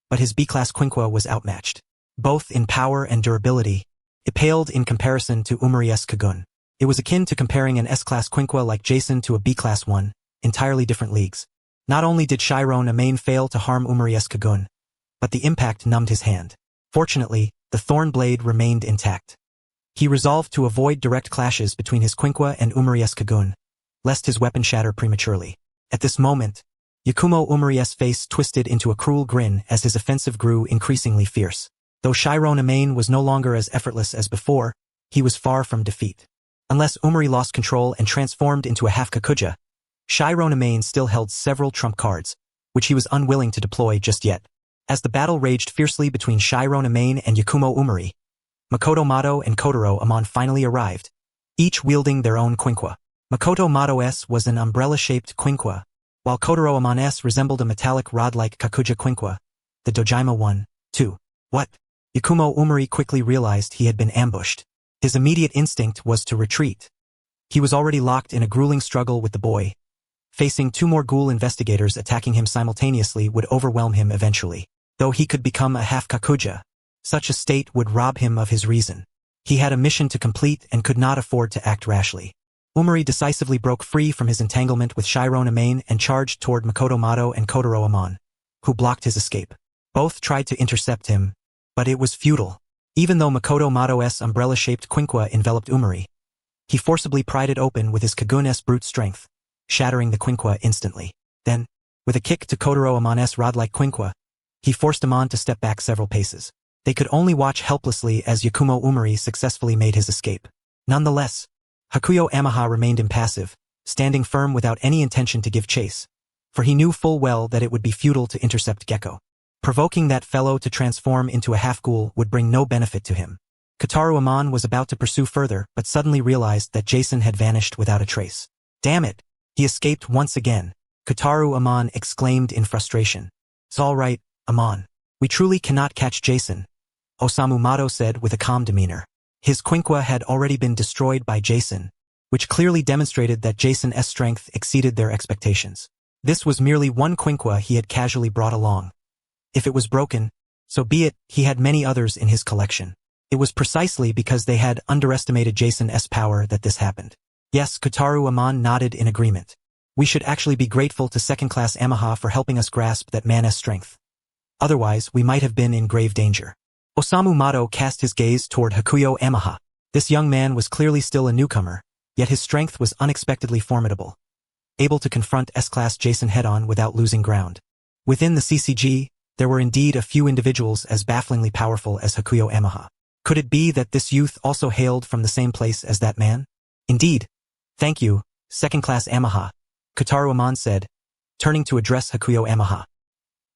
but his B-class Quinqua was outmatched. Both in power and durability, it paled in comparison to Umari's Kagun. It was akin to comparing an S-class Quinqua like Jason to a B-class one, entirely different leagues. Not only did Shiron Amane fail to harm Umari's Kagun, but the impact numbed his hand. Fortunately, the thorn blade remained intact. He resolved to avoid direct clashes between his Quinqua and Umari's Kagun, lest his weapon shatter prematurely. At this moment, Yakumo Umari's face twisted into a cruel grin as his offensive grew increasingly fierce. Though Shiron Amane was no longer as effortless as before, he was far from defeat. Unless Umari lost control and transformed into a half-Kakuja, Shiron Amane still held several trump cards, which he was unwilling to deploy just yet. As the battle raged fiercely between Shiron Amane and Yakumo Umari, Makoto Mato and Kotaro-amon finally arrived, each wielding their own Quinqua. Makoto Mato's was an umbrella-shaped Quinqua, while Kotaro-amon's resembled a metallic rod-like Kakuja Quinqua, the Dojima one, too. What? Yakumo Umari quickly realized he had been ambushed. His immediate instinct was to retreat. He was already locked in a grueling struggle with the boy. Facing 2 more ghoul investigators attacking him simultaneously would overwhelm him eventually. Though he could become a half-kakuja, such a state would rob him of his reason. He had a mission to complete and could not afford to act rashly. Umari decisively broke free from his entanglement with Shiron Amane and charged toward Makoto Mato and Kotaro Amon, who blocked his escape. Both tried to intercept him, but it was futile. Even though Makoto Mato's umbrella-shaped quinkua enveloped Umari, he forcibly pried it open with his Kagun-s brute strength, shattering the quinkua instantly. Then, with a kick to Kotaro Amon's rod-like quinkua, he forced Amon to step back several paces. They could only watch helplessly as Yakumo Umari successfully made his escape. Nonetheless, Hakuyo Amaha remained impassive, standing firm without any intention to give chase, for he knew full well that it would be futile to intercept Gecko. Provoking that fellow to transform into a half-ghoul would bring no benefit to him. Kotaro Amon was about to pursue further but suddenly realized that Jason had vanished without a trace. Damn it! He escaped once again, Kotaro Amon exclaimed in frustration. It's all right, Amon. We truly cannot catch Jason, Osamu Mato said with a calm demeanor. His quinkua had already been destroyed by Jason, which clearly demonstrated that Jason's strength exceeded their expectations. This was merely one quinkua he had casually brought along. If it was broken, so be it, he had many others in his collection. It was precisely because they had underestimated Jason's power that this happened. Yes, Kotaro Amon nodded in agreement. We should actually be grateful to second-class Amaha for helping us grasp that man's strength. Otherwise, we might have been in grave danger. Osamu Mato cast his gaze toward Hakuyo Amaha. This young man was clearly still a newcomer, yet his strength was unexpectedly formidable, able to confront S-Class Jason head-on without losing ground. Within the CCG, there were indeed a few individuals as bafflingly powerful as Hakuyo Amaha. Could it be that this youth also hailed from the same place as that man? Indeed. Thank you, second-class Amaha, Kotaro Amon said, turning to address Hakuyo Amaha.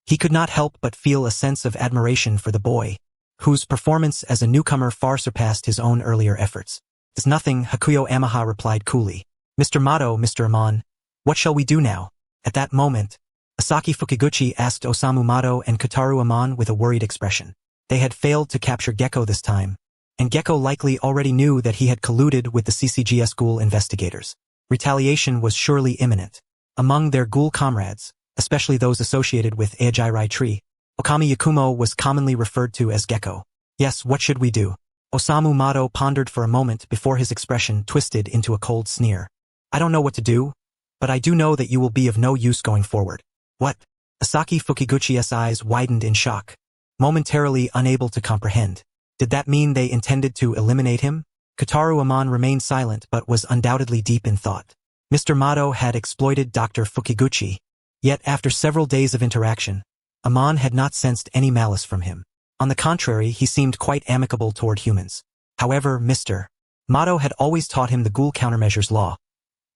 He could not help but feel a sense of admiration for the boy, whose performance as a newcomer far surpassed his own earlier efforts. It's nothing, Hakuyo Amaha replied coolly. Mr. Mato, Mr. Amon, what shall we do now? At that moment, Asaki Fukiguchi asked Osamu Mato and Kotaro Amon with a worried expression. They had failed to capture Gecko this time, and Gecko likely already knew that he had colluded with the CCG's ghoul investigators. Retaliation was surely imminent. Among their ghoul comrades, especially those associated with Aojirai Tree, Okami Yakumo was commonly referred to as Gecko. Yes, what should we do? Osamu Mato pondered for a moment before his expression twisted into a cold sneer. I don't know what to do, but I do know that you will be of no use going forward. What? Asaki Fukiguchi's eyes widened in shock, momentarily unable to comprehend. Did that mean they intended to eliminate him? Kotaro Amon remained silent but was undoubtedly deep in thought. Mr. Mato had exploited Dr. Fukiguchi, yet after several days of interaction, Amon had not sensed any malice from him. On the contrary, he seemed quite amicable toward humans. However, Mr. Mato had always taught him the ghoul countermeasures law.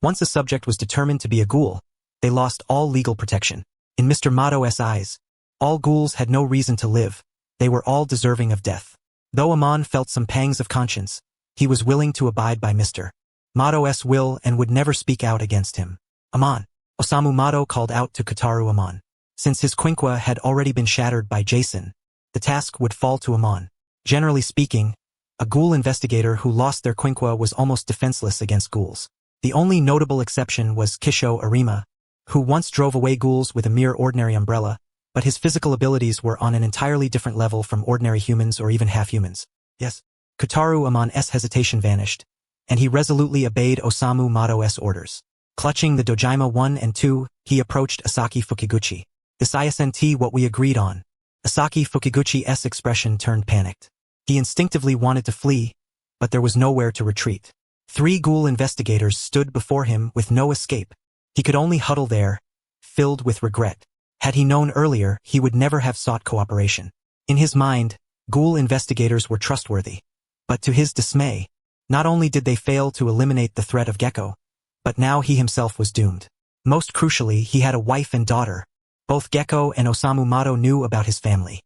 Once a subject was determined to be a ghoul, they lost all legal protection. In Mr. Mato's eyes, all ghouls had no reason to live. They were all deserving of death. Though Amon felt some pangs of conscience, he was willing to abide by Mr. Mato's will and would never speak out against him. Amon, Osamu Mato called out to Kotaro Amon. Since his quinkua had already been shattered by Jason, the task would fall to Amon. Generally speaking, a ghoul investigator who lost their quinkua was almost defenseless against ghouls. The only notable exception was Kisho Arima, who once drove away ghouls with a mere ordinary umbrella, but his physical abilities were on an entirely different level from ordinary humans or even half-humans. Yes. Kotaro Amon's hesitation vanished, and he resolutely obeyed Osamu Mato's orders. Clutching the Dojima 1 and 2, he approached Asaki Fukiguchi. This isn't what we agreed on. Asaki Fukiguchi's expression turned panicked. He instinctively wanted to flee, but there was nowhere to retreat. 3 ghoul investigators stood before him with no escape. He could only huddle there, filled with regret. Had he known earlier, he would never have sought cooperation. In his mind, ghoul investigators were trustworthy. But to his dismay, not only did they fail to eliminate the threat of Gecko, but now he himself was doomed. Most crucially, he had a wife and daughter. Both Gecko and Osamu Mato knew about his family.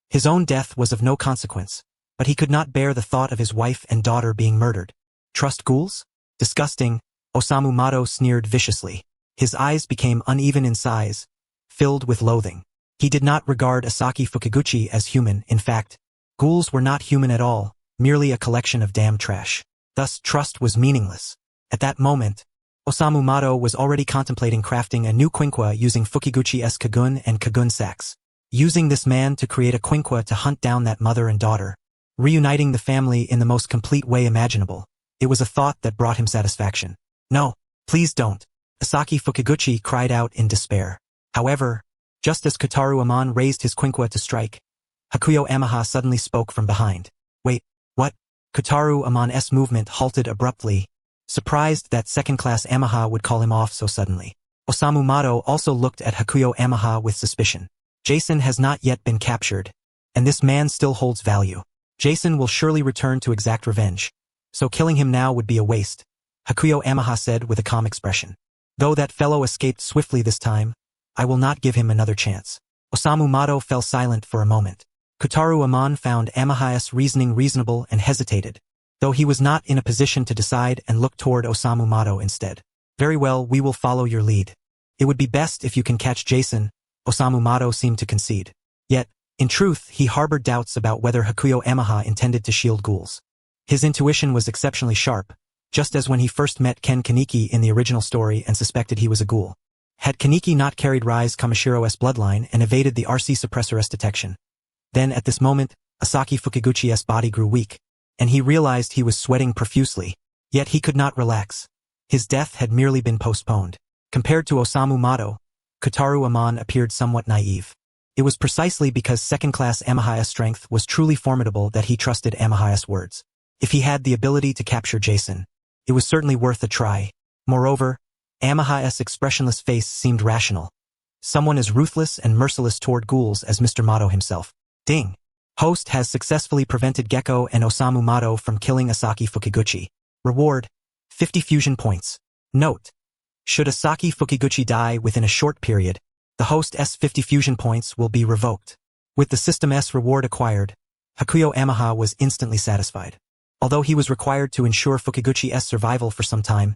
His own death was of no consequence, but he could not bear the thought of his wife and daughter being murdered. Trust ghouls? Disgusting, Osamu Mato sneered viciously. His eyes became uneven in size, filled with loathing. He did not regard Asaki Fukiguchi as human. In fact, ghouls were not human at all. merely a collection of damn trash. Thus, trust was meaningless. At that moment, Osamu Mado was already contemplating crafting a new quinkwa using Fukiguchi's Kagun and Kagun sacks. Using this man to create a quinkwa to hunt down that mother and daughter, reuniting the family in the most complete way imaginable. It was a thought that brought him satisfaction. No, please don't. Asaki Fukiguchi cried out in despair. However, just as Kotaro Amon raised his quinkwa to strike, Hakuyo Amaha suddenly spoke from behind. Wait, what? Kotaro Amon's movement halted abruptly, surprised that second-class Amaha would call him off so suddenly. Osamu Mado also looked at Hakuyo Amaha with suspicion. Jason has not yet been captured, and this man still holds value. Jason will surely return to exact revenge, so killing him now would be a waste, Hakuyo Amaha said with a calm expression. Though that fellow escaped swiftly this time, I will not give him another chance. Osamu Mado fell silent for a moment. Kotaro Amon found Amaha's reasoning reasonable and hesitated, though he was not in a position to decide and looked toward Osamu Mado instead. Very well, we will follow your lead. It would be best if you can catch Jason, Osamu Mado seemed to concede. Yet, in truth, he harbored doubts about whether Hakuyo Amaha intended to shield ghouls. His intuition was exceptionally sharp, just as when he first met Ken Kaneki in the original story and suspected he was a ghoul. Had Kaneki not carried Rise Kamashiro's bloodline and evaded the RC Suppressor's detection, then at this moment, Asaki Fukiguchi's body grew weak, and he realized he was sweating profusely, yet he could not relax. His death had merely been postponed. Compared to Osamu Mado, Kotaro Amon appeared somewhat naive. It was precisely because second-class Amaha's strength was truly formidable that he trusted Amaha's words. If he had the ability to capture Jason, it was certainly worth a try. Moreover, Amaha's expressionless face seemed rational. Someone as ruthless and merciless toward ghouls as Mr. Mado himself. Ding! Host has successfully prevented Gecko and Osamu Mado from killing Asaki Fukiguchi. Reward: 50 fusion points. Note: should Asaki Fukiguchi die within a short period, the host's 50 fusion points will be revoked. With the system's reward acquired, Hakuyo Amaha was instantly satisfied. Although he was required to ensure Fukiguchi's survival for some time,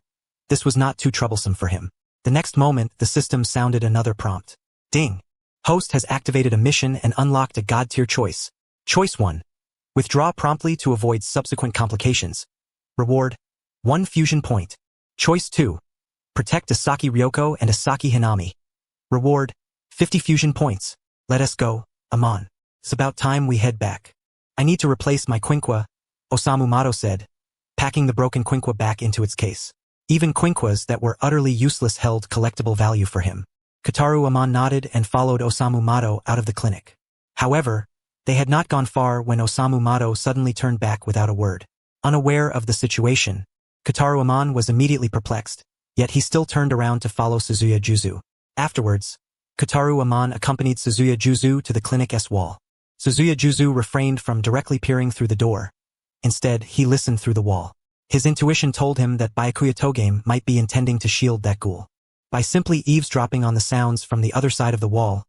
this was not too troublesome for him. The next moment, the system sounded another prompt. Ding! Host has activated a mission and unlocked a God-tier choice. Choice 1. Withdraw promptly to avoid subsequent complications. Reward: 1 fusion point. Choice 2. Protect Asaki Ryoko and Asaki Hinami. Reward: 50 fusion points. Let us go, Amon. It's about time we head back. I need to replace my quinkwa, Osamu Mado said, packing the broken quinkwa back into its case. Even quinkwas that were utterly useless held collectible value for him. Kotaro Amon nodded and followed Osamu Mado out of the clinic. However, they had not gone far when Osamu Mado suddenly turned back without a word. Unaware of the situation, Kotaro Amon was immediately perplexed, yet he still turned around to follow Suzuya Juzu. Afterwards, Kotaro Amon accompanied Suzuya Juzu to the clinic's wall. Suzuya Juzu refrained from directly peering through the door. Instead, he listened through the wall. His intuition told him that Byakuya Togame might be intending to shield that ghoul. By simply eavesdropping on the sounds from the other side of the wall,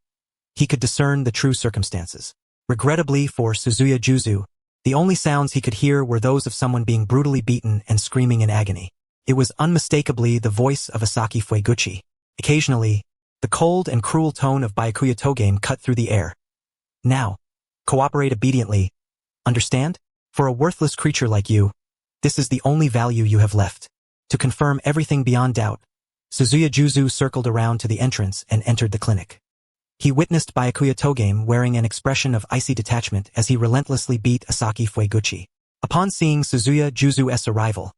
he could discern the true circumstances. Regrettably for Suzuya Juzu, the only sounds he could hear were those of someone being brutally beaten and screaming in agony. It was unmistakably the voice of Asaki Fueguchi. Occasionally, the cold and cruel tone of Byakuya Togame cut through the air. Now, cooperate obediently. Understand? For a worthless creature like you, this is the only value you have left. To confirm everything beyond doubt, Suzuya Juzu circled around to the entrance and entered the clinic. He witnessed Byakuya Togame wearing an expression of icy detachment as he relentlessly beat Asaki Fueguchi. Upon seeing Suzuya Juzu's arrival,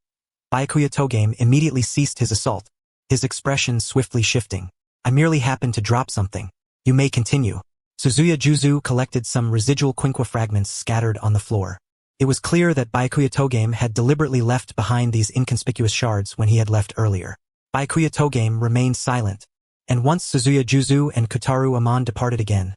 Byakuya Togame immediately ceased his assault, his expression swiftly shifting. I merely happened to drop something. You may continue. Suzuya Juzu collected some residual quinkwa fragments scattered on the floor. It was clear that Byakuya Togame had deliberately left behind these inconspicuous shards when he had left earlier. Byakuya Togame remained silent, and once Suzuya Juzu and Kotaro Amon departed again,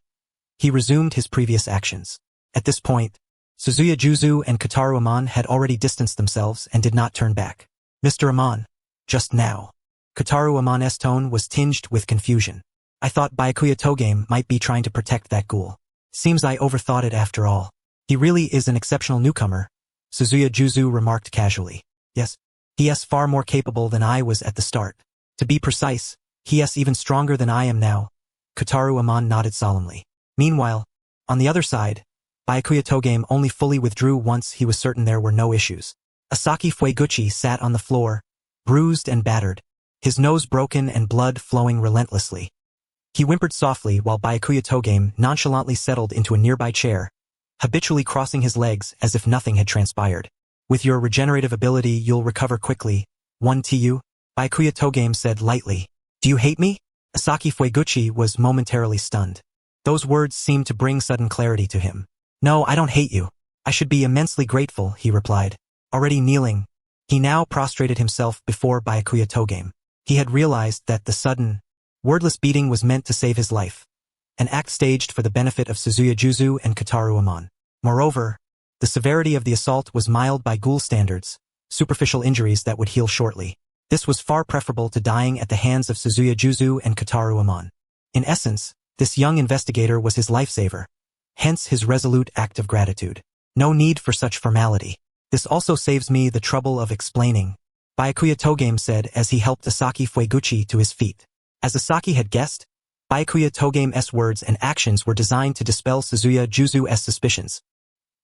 he resumed his previous actions. At this point, Suzuya Juzu and Kotaro Amon had already distanced themselves and did not turn back. Mr. Amon, just now. Kotaro Amon's tone was tinged with confusion. I thought Byakuya Togame might be trying to protect that ghoul. Seems I overthought it after all. He really is an exceptional newcomer, Suzuya Juzu remarked casually. Yes, he is far more capable than I was at the start. To be precise, he is even stronger than I am now. Kotaro Amon nodded solemnly. Meanwhile, on the other side, Byakuya Togame only fully withdrew once he was certain there were no issues. Asaki Fueguchi sat on the floor, bruised and battered, his nose broken and blood flowing relentlessly. He whimpered softly while Byakuya Togame nonchalantly settled into a nearby chair, habitually crossing his legs as if nothing had transpired. With your regenerative ability you'll recover quickly, 1 TU, Byakuya Togame said lightly. Do you hate me? Asaki Fueguchi was momentarily stunned. Those words seemed to bring sudden clarity to him. No, I don't hate you. I should be immensely grateful, he replied. Already kneeling, he now prostrated himself before Byakuya Togame. He had realized that the sudden, wordless beating was meant to save his life, an act staged for the benefit of Suzuya Juzu and Kataru Amon. Moreover, the severity of the assault was mild by Ghoul standards, superficial injuries that would heal shortly. This was far preferable to dying at the hands of Suzuya Juzu and Kataru Amon. In essence, this young investigator was his lifesaver, hence his resolute act of gratitude. No need for such formality. This also saves me the trouble of explaining, Byakuya Togame said as he helped Asaki Fueguchi to his feet. As Asaki had guessed, Byakuya Togame's words and actions were designed to dispel Suzuya Juzu's suspicions.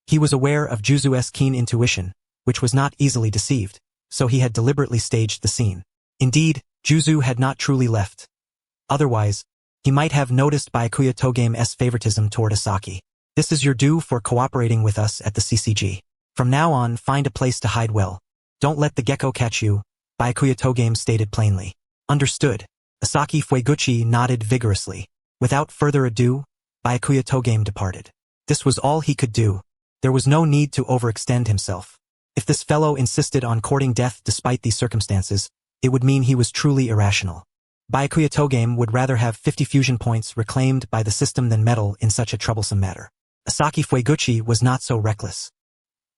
He was aware of Juzu's keen intuition, which was not easily deceived, so he had deliberately staged the scene. Indeed, Juzu had not truly left. Otherwise, he might have noticed Byakuya Togame's favoritism toward Asaki. This is your due for cooperating with us at the CCG. From now on, find a place to hide well. Don't let the gecko catch you, Byakuya Togame stated plainly. Understood. Asaki Fueguchi nodded vigorously. Without further ado, Byakuya Togame departed. This was all he could do. There was no need to overextend himself. If this fellow insisted on courting death despite these circumstances, it would mean he was truly irrational. Byakuya Togame would rather have 50 fusion points reclaimed by the system than meddle in such a troublesome matter. Asaki Fueguchi was not so reckless.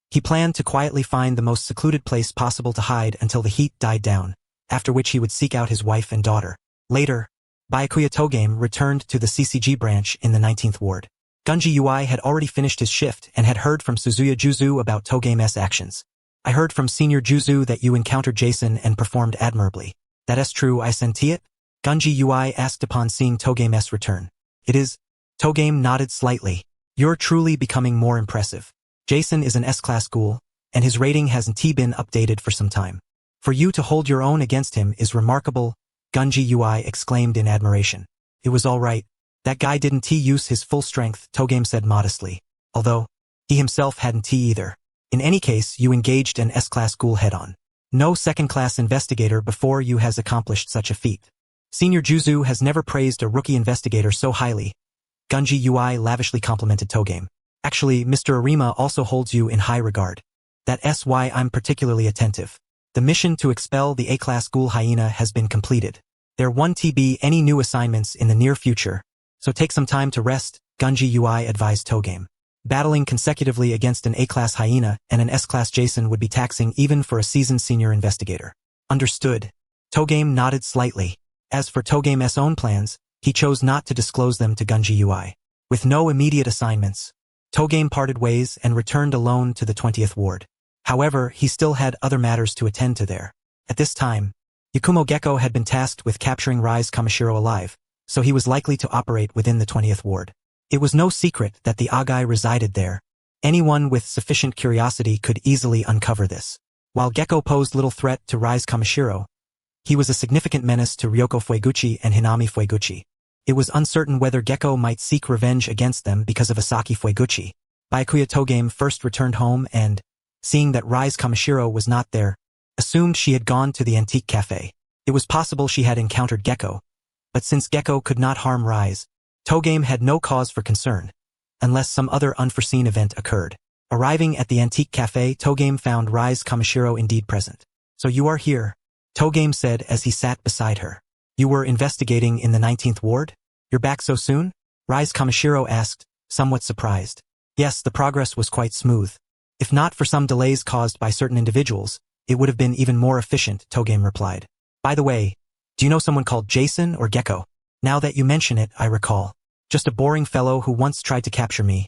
He planned to quietly find the most secluded place possible to hide until the heat died down, after which he would seek out his wife and daughter. Later, Byakuya Togame returned to the CCG branch in the 19th ward. Gunji Ui had already finished his shift and had heard from Suzuya Juzu about Togame's actions. I heard from Senior Juzu that you encountered Jason and performed admirably. That is true, I senti it? Gunji Ui asked upon seeing Togame's return. It is. Togame nodded slightly. You're truly becoming more impressive. Jason is an S-class ghoul, and his rating hasn't been updated for some time. For you to hold your own against him is remarkable, Gunji Ui exclaimed in admiration. It was all right. That guy didn't use his full strength, Togame said modestly, although he himself hadn't either. In any case, you engaged an S-class ghoul head-on. No second-class investigator before you has accomplished such a feat. Senior Juzu has never praised a rookie investigator so highly. Gunji Ui lavishly complimented Togame. Actually, Mr. Arima also holds you in high regard. That's why I'm particularly attentive. The mission to expel the A-class ghoul hyena has been completed. There won't be any new assignments in the near future, so take some time to rest, Gunji Ui advised Togame. Battling consecutively against an A-class hyena and an S-class Jason would be taxing even for a seasoned senior investigator. Understood. Togame nodded slightly. As for Togame's own plans, he chose not to disclose them to Gunji Ui. With no immediate assignments, Togame parted ways and returned alone to the 20th ward. However, he still had other matters to attend to there. At this time, Yakumo Gecko had been tasked with capturing Rise Kamishiro alive, so he was likely to operate within the 20th ward. It was no secret that the Agai resided there. Anyone with sufficient curiosity could easily uncover this. While Gecko posed little threat to Rise Kamishiro, he was a significant menace to Ryoko Fueguchi and Hinami Fueguchi. It was uncertain whether Gecko might seek revenge against them because of Asaki Fueguchi. Byakuya Togame first returned home and, seeing that Rise Kamishiro was not there, assumed she had gone to the antique cafe. It was possible she had encountered Gecko, but since Gecko could not harm Rise, Togame had no cause for concern, unless some other unforeseen event occurred. Arriving at the antique cafe, Togame found Rise Kamishiro indeed present. So you are here, Togame said as he sat beside her. You were investigating in the 19th ward? You're back so soon? Rise Kamishiro asked, somewhat surprised. Yes, the progress was quite smooth. If not for some delays caused by certain individuals, it would have been even more efficient, Togame replied. By the way, do you know someone called Jason or Gecko? Now that you mention it, I recall. Just a boring fellow who once tried to capture me.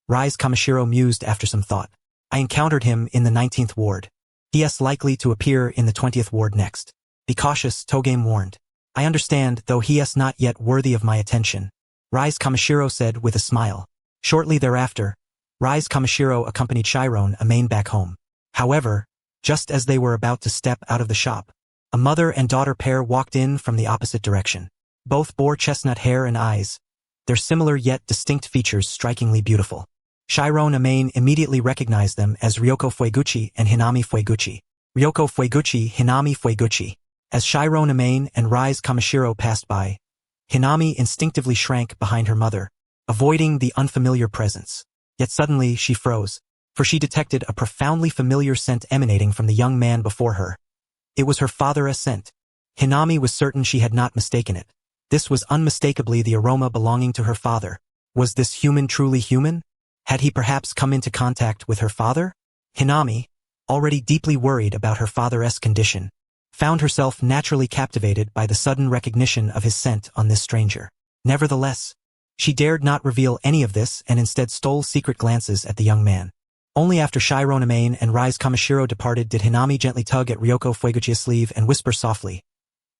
Rise Kamishiro mused after some thought. I encountered him in the 19th ward. He is likely to appear in the 20th ward next. Be cautious, Togame warned. I understand, though he is not yet worthy of my attention. Rise Kamishiro said with a smile. Shortly thereafter, Rise Kamishiro accompanied Chiron Amain back home. However, just as they were about to step out of the shop, a mother and daughter pair walked in from the opposite direction. Both bore chestnut hair and eyes, their similar yet distinct features strikingly beautiful. Chiron Amain immediately recognized them as Ryoko Fueguchi and Hinami Fueguchi. Ryoko Fueguchi, Hinami Fueguchi. As Chiron Amain and Rise Kamishiro passed by, Hinami instinctively shrank behind her mother, avoiding the unfamiliar presence. Yet suddenly she froze, for she detected a profoundly familiar scent emanating from the young man before her. It was her father's scent. Hinami was certain she had not mistaken it. This was unmistakably the aroma belonging to her father. Was this human truly human? Had he perhaps come into contact with her father? Hinami, already deeply worried about her father's condition, found herself naturally captivated by the sudden recognition of his scent on this stranger. Nevertheless, she dared not reveal any of this and instead stole secret glances at the young man. Only after Chiron Amain and Rise Kamishiro departed did Hinami gently tug at Ryoko Fueguchi's sleeve and whisper softly,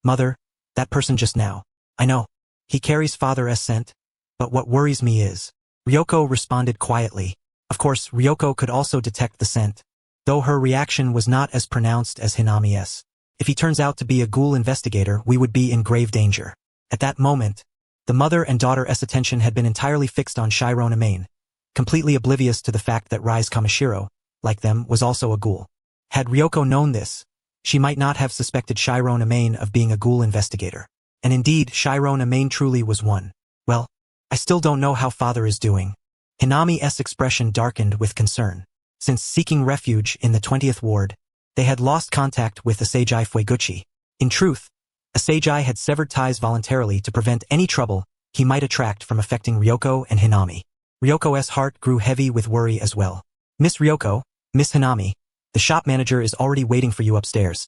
"Mother, that person just now. I know. He carries father's scent. But what worries me is..." Ryoko responded quietly. Of course, Ryoko could also detect the scent, though her reaction was not as pronounced as Hinami's. If he turns out to be a ghoul investigator, we would be in grave danger. At that moment, the mother and daughter's attention had been entirely fixed on Chiron Amain, completely oblivious to the fact that Rise Kamishiro, like them, was also a ghoul. Had Ryoko known this, she might not have suspected Chiron Amain of being a ghoul investigator. And indeed, Chiron Amain truly was one. Well, I still don't know how father is doing. Hinami's expression darkened with concern. Since seeking refuge in the 20th ward, they had lost contact with Asagi Fueguchi. In truth, Asagi had severed ties voluntarily to prevent any trouble he might attract from affecting Ryoko and Hinami. Ryoko's heart grew heavy with worry as well. "Miss Ryoko, Miss Hinami, the shop manager is already waiting for you upstairs."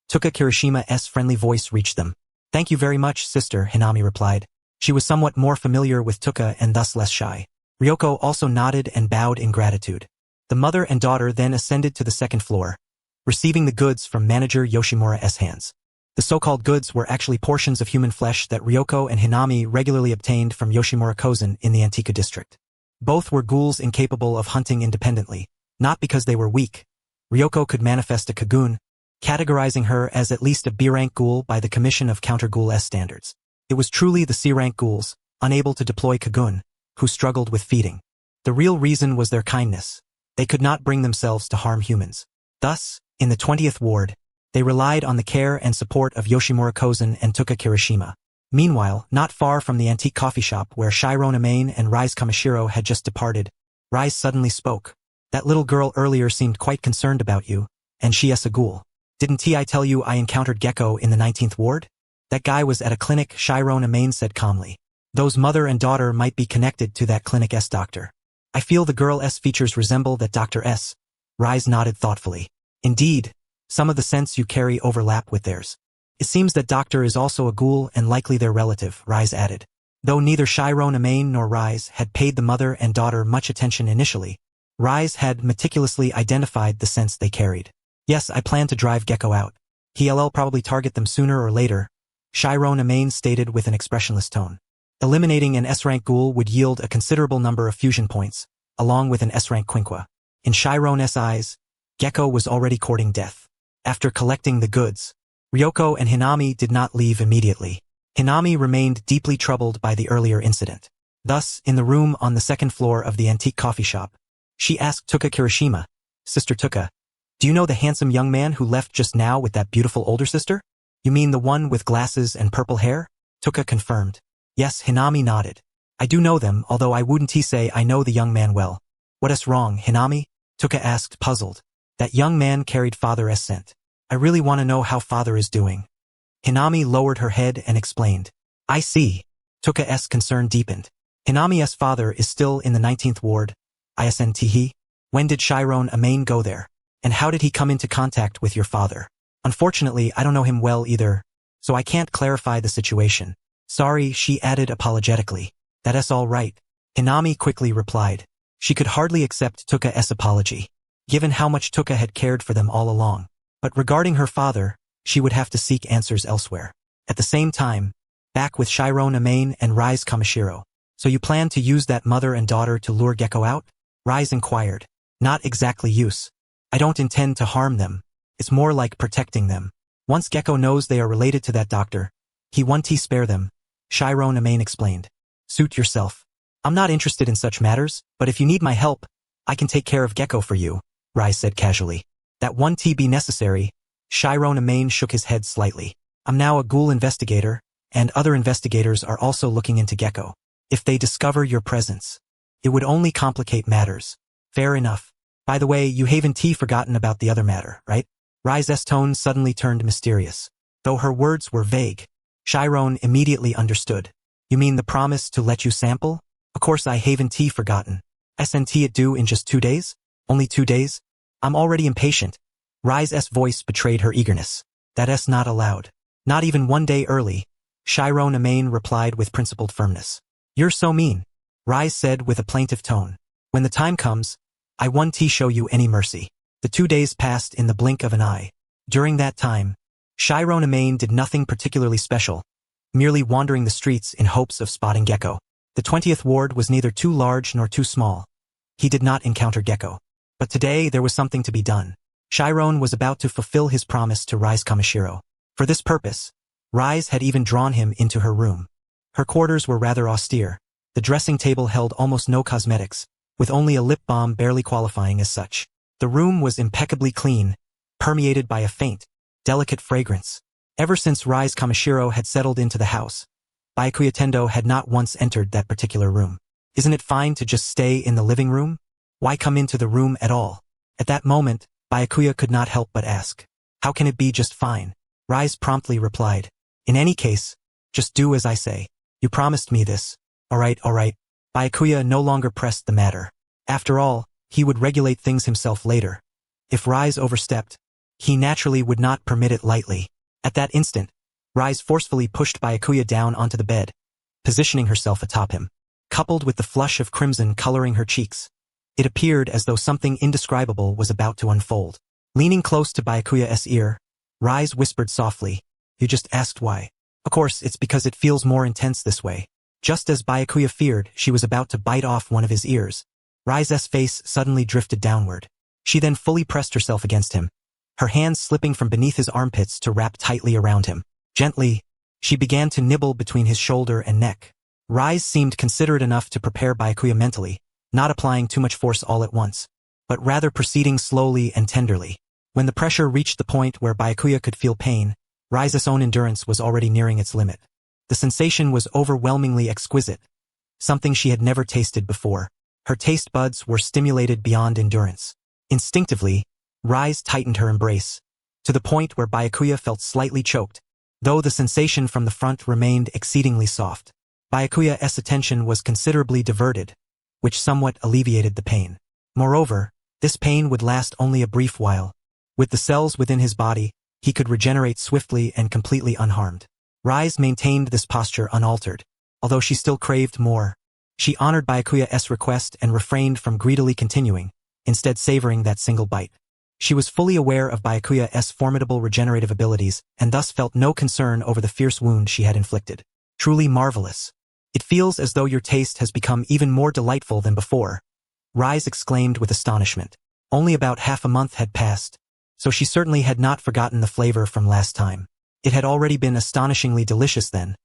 Tuka Kirishima's friendly voice reached them. "Thank you very much, sister," Hinami replied. She was somewhat more familiar with Tuka and thus less shy. Ryoko also nodded and bowed in gratitude. The mother and daughter then ascended to the second floor, receiving the goods from manager Yoshimura's hands. The so-called goods were actually portions of human flesh that Ryoko and Hinami regularly obtained from Yoshimura Kozen in the Antika district. Both were ghouls incapable of hunting independently, not because they were weak. Ryoko could manifest a Kagun, categorizing her as at least a B-rank ghoul by the Commission of Counter-Ghoul standards. It was truly the C-rank ghouls, unable to deploy Kagun, who struggled with feeding. The real reason was their kindness. They could not bring themselves to harm humans. Thus, in the 20th ward, they relied on the care and support of Yoshimura Kozen and Tuka Kirishima. Meanwhile, not far from the antique coffee shop where Chiron Amain and Rise Kamishiro had just departed, Rise suddenly spoke. "That little girl earlier seemed quite concerned about you, and she's a ghoul. Didn't I tell you I encountered Gecko in the 19th ward? That guy was at a clinic," Chiron Amain said calmly. "Those mother and daughter might be connected to that clinic's doctor. I feel the girl's features resemble that doctor's." Rise nodded thoughtfully. "Indeed, some of the scents you carry overlap with theirs. It seems that doctor is also a ghoul and likely their relative," Rise added. Though neither Chiron Amain nor Rise had paid the mother and daughter much attention initially, Rise had meticulously identified the scents they carried. "Yes, I plan to drive Gecko out. He'll probably target them sooner or later," Chiron Amain stated with an expressionless tone. Eliminating an S-rank ghoul would yield a considerable number of fusion points, along with an S-rank quinqua. In Chiron's eyes, Gecko was already courting death. After collecting the goods, Ryoko and Hinami did not leave immediately. Hinami remained deeply troubled by the earlier incident. Thus, in the room on the second floor of the antique coffee shop, she asked Tuka Kirishima, "Sister Tuka, do you know the handsome young man who left just now with that beautiful older sister?" "You mean the one with glasses and purple hair?" Tuka confirmed. "Yes," Hinami nodded. "I do know them, although I wouldn't say I know the young man well." "What's wrong, Hinami?" Tuka asked, puzzled. "That young man carried father's scent. I really want to know how father is doing." Hinami lowered her head and explained. "I see." Tuka's concern deepened. "Hinami's father is still in the 19th ward. ISNTE? When did Chiron Amain go there? And how did he come into contact with your father?" "Unfortunately, I don't know him well either, so I can't clarify the situation." "Sorry," she added apologetically. "That's all right," Hinami quickly replied. She could hardly accept Tuka's apology, given how much Tuka had cared for them all along. But regarding her father, she would have to seek answers elsewhere. At the same time, back with Chiron Amain and Rise Kamishiro. "So you plan to use that mother and daughter to lure Gecko out?" Rise inquired. Not exactly use. I don't intend to harm them. It's more like protecting them. Once Gecko knows they are related to that doctor, he won't spare them, Chiron Amain explained. Suit yourself. I'm not interested in such matters, but if you need my help, I can take care of Gecko for you, Rise said casually. That won't be necessary. Chiron Amain shook his head slightly. I'm now a Ghoul investigator, and other investigators are also looking into Gecko. If they discover your presence, it would only complicate matters. Fair enough. By the way, you haven't forgotten about the other matter, right? Rise's tone suddenly turned mysterious. Though her words were vague, Chiron immediately understood. You mean the promise to let you sample? Of course I haven't forgotten. Isn't it due in just 2 days? Only 2 days? I'm already impatient. Rise's voice betrayed her eagerness. That's not allowed. Not even 1 day early, Chiron Amain replied with principled firmness. You're so mean, Rise said with a plaintive tone. When the time comes, I won't show you any mercy. The 2 days passed in the blink of an eye. During that time, Chiron Amain did nothing particularly special, merely wandering the streets in hopes of spotting Gecko. The 20th ward was neither too large nor too small. He did not encounter Gecko. But today there was something to be done. Chiron was about to fulfill his promise to Rise Kamishiro. For this purpose, Rise had even drawn him into her room. Her quarters were rather austere. The dressing table held almost no cosmetics, with only a lip balm barely qualifying as such. The room was impeccably clean, permeated by a faint, delicate fragrance. Ever since Rise Kamishiro had settled into the house, Byakuya Tendo had not once entered that particular room. Isn't it fine to just stay in the living room? Why come into the room at all? At that moment, Byakuya could not help but ask. How can it be just fine? Rise promptly replied. In any case, just do as I say. You promised me this. All right. Byakuya no longer pressed the matter. After all, he would regulate things himself later. If Rise overstepped, he naturally would not permit it lightly. At that instant, Rise forcefully pushed Byakuya down onto the bed, positioning herself atop him. Coupled with the flush of crimson coloring her cheeks, it appeared as though something indescribable was about to unfold. Leaning close to Byakuya's ear, Rise whispered softly, You just asked why. Of course, it's because it feels more intense this way. Just as Byakuya feared she was about to bite off one of his ears, Rise's face suddenly drifted downward. She then fully pressed herself against him, her hands slipping from beneath his armpits to wrap tightly around him. Gently, she began to nibble between his shoulder and neck. Rise seemed considerate enough to prepare Byakuya mentally, not applying too much force all at once, but rather proceeding slowly and tenderly. When the pressure reached the point where Byakuya could feel pain, Rise's own endurance was already nearing its limit. The sensation was overwhelmingly exquisite, something she had never tasted before. Her taste buds were stimulated beyond endurance. Instinctively, Rise tightened her embrace, to the point where Byakuya felt slightly choked, though the sensation from the front remained exceedingly soft. Byakuya's attention was considerably diverted, which somewhat alleviated the pain. Moreover, this pain would last only a brief while. With the cells within his body, he could regenerate swiftly and completely unharmed. Rise maintained this posture unaltered, although she still craved more. She honored Byakuya's request and refrained from greedily continuing, instead savoring that single bite. She was fully aware of Byakuya's formidable regenerative abilities and thus felt no concern over the fierce wound she had inflicted. Truly marvelous. It feels as though your taste has become even more delightful than before, Rise exclaimed with astonishment. Only about half a month had passed, so she certainly had not forgotten the flavor from last time. It had already been astonishingly delicious then,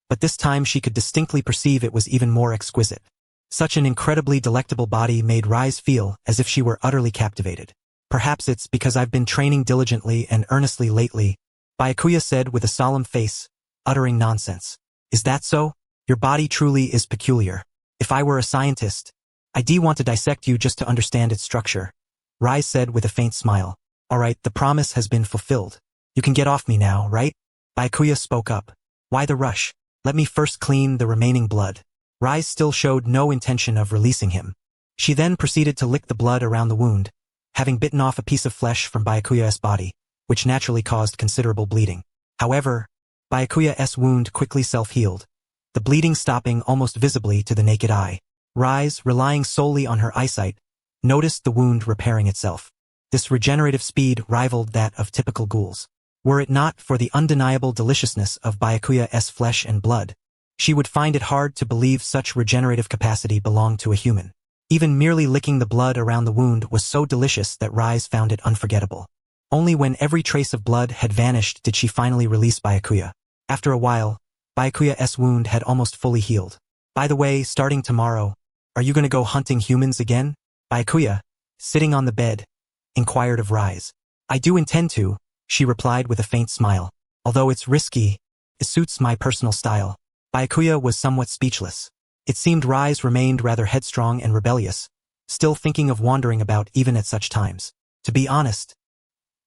but this time she could distinctly perceive it was even more exquisite. Such an incredibly delectable body made Rise feel as if she were utterly captivated. Perhaps it's because I've been training diligently and earnestly lately, Byakuya said with a solemn face, uttering nonsense. Is that so? Your body truly is peculiar. If I were a scientist, I'd want to dissect you just to understand its structure, Rise said with a faint smile. All right, the promise has been fulfilled. You can get off me now, right? Byakuya spoke up. Why the rush? Let me first clean the remaining blood. Rise still showed no intention of releasing him. She then proceeded to lick the blood around the wound, having bitten off a piece of flesh from Byakuya's body, which naturally caused considerable bleeding. However, Byakuya's wound quickly self-healed, the bleeding stopping almost visibly to the naked eye. Rise, relying solely on her eyesight, noticed the wound repairing itself. This regenerative speed rivaled that of typical ghouls. Were it not for the undeniable deliciousness of Byakuya's flesh and blood, she would find it hard to believe such regenerative capacity belonged to a human. Even merely licking the blood around the wound was so delicious that Rise found it unforgettable. Only when every trace of blood had vanished did she finally release Byakuya. After a while, Byakuya's wound had almost fully healed. By the way, starting tomorrow, are you going to go hunting humans again? Byakuya, sitting on the bed, inquired of Rise. I do intend to, she replied with a faint smile. Although it's risky, it suits my personal style. Byakuya was somewhat speechless. It seemed Rise remained rather headstrong and rebellious, still thinking of wandering about even at such times. To be honest,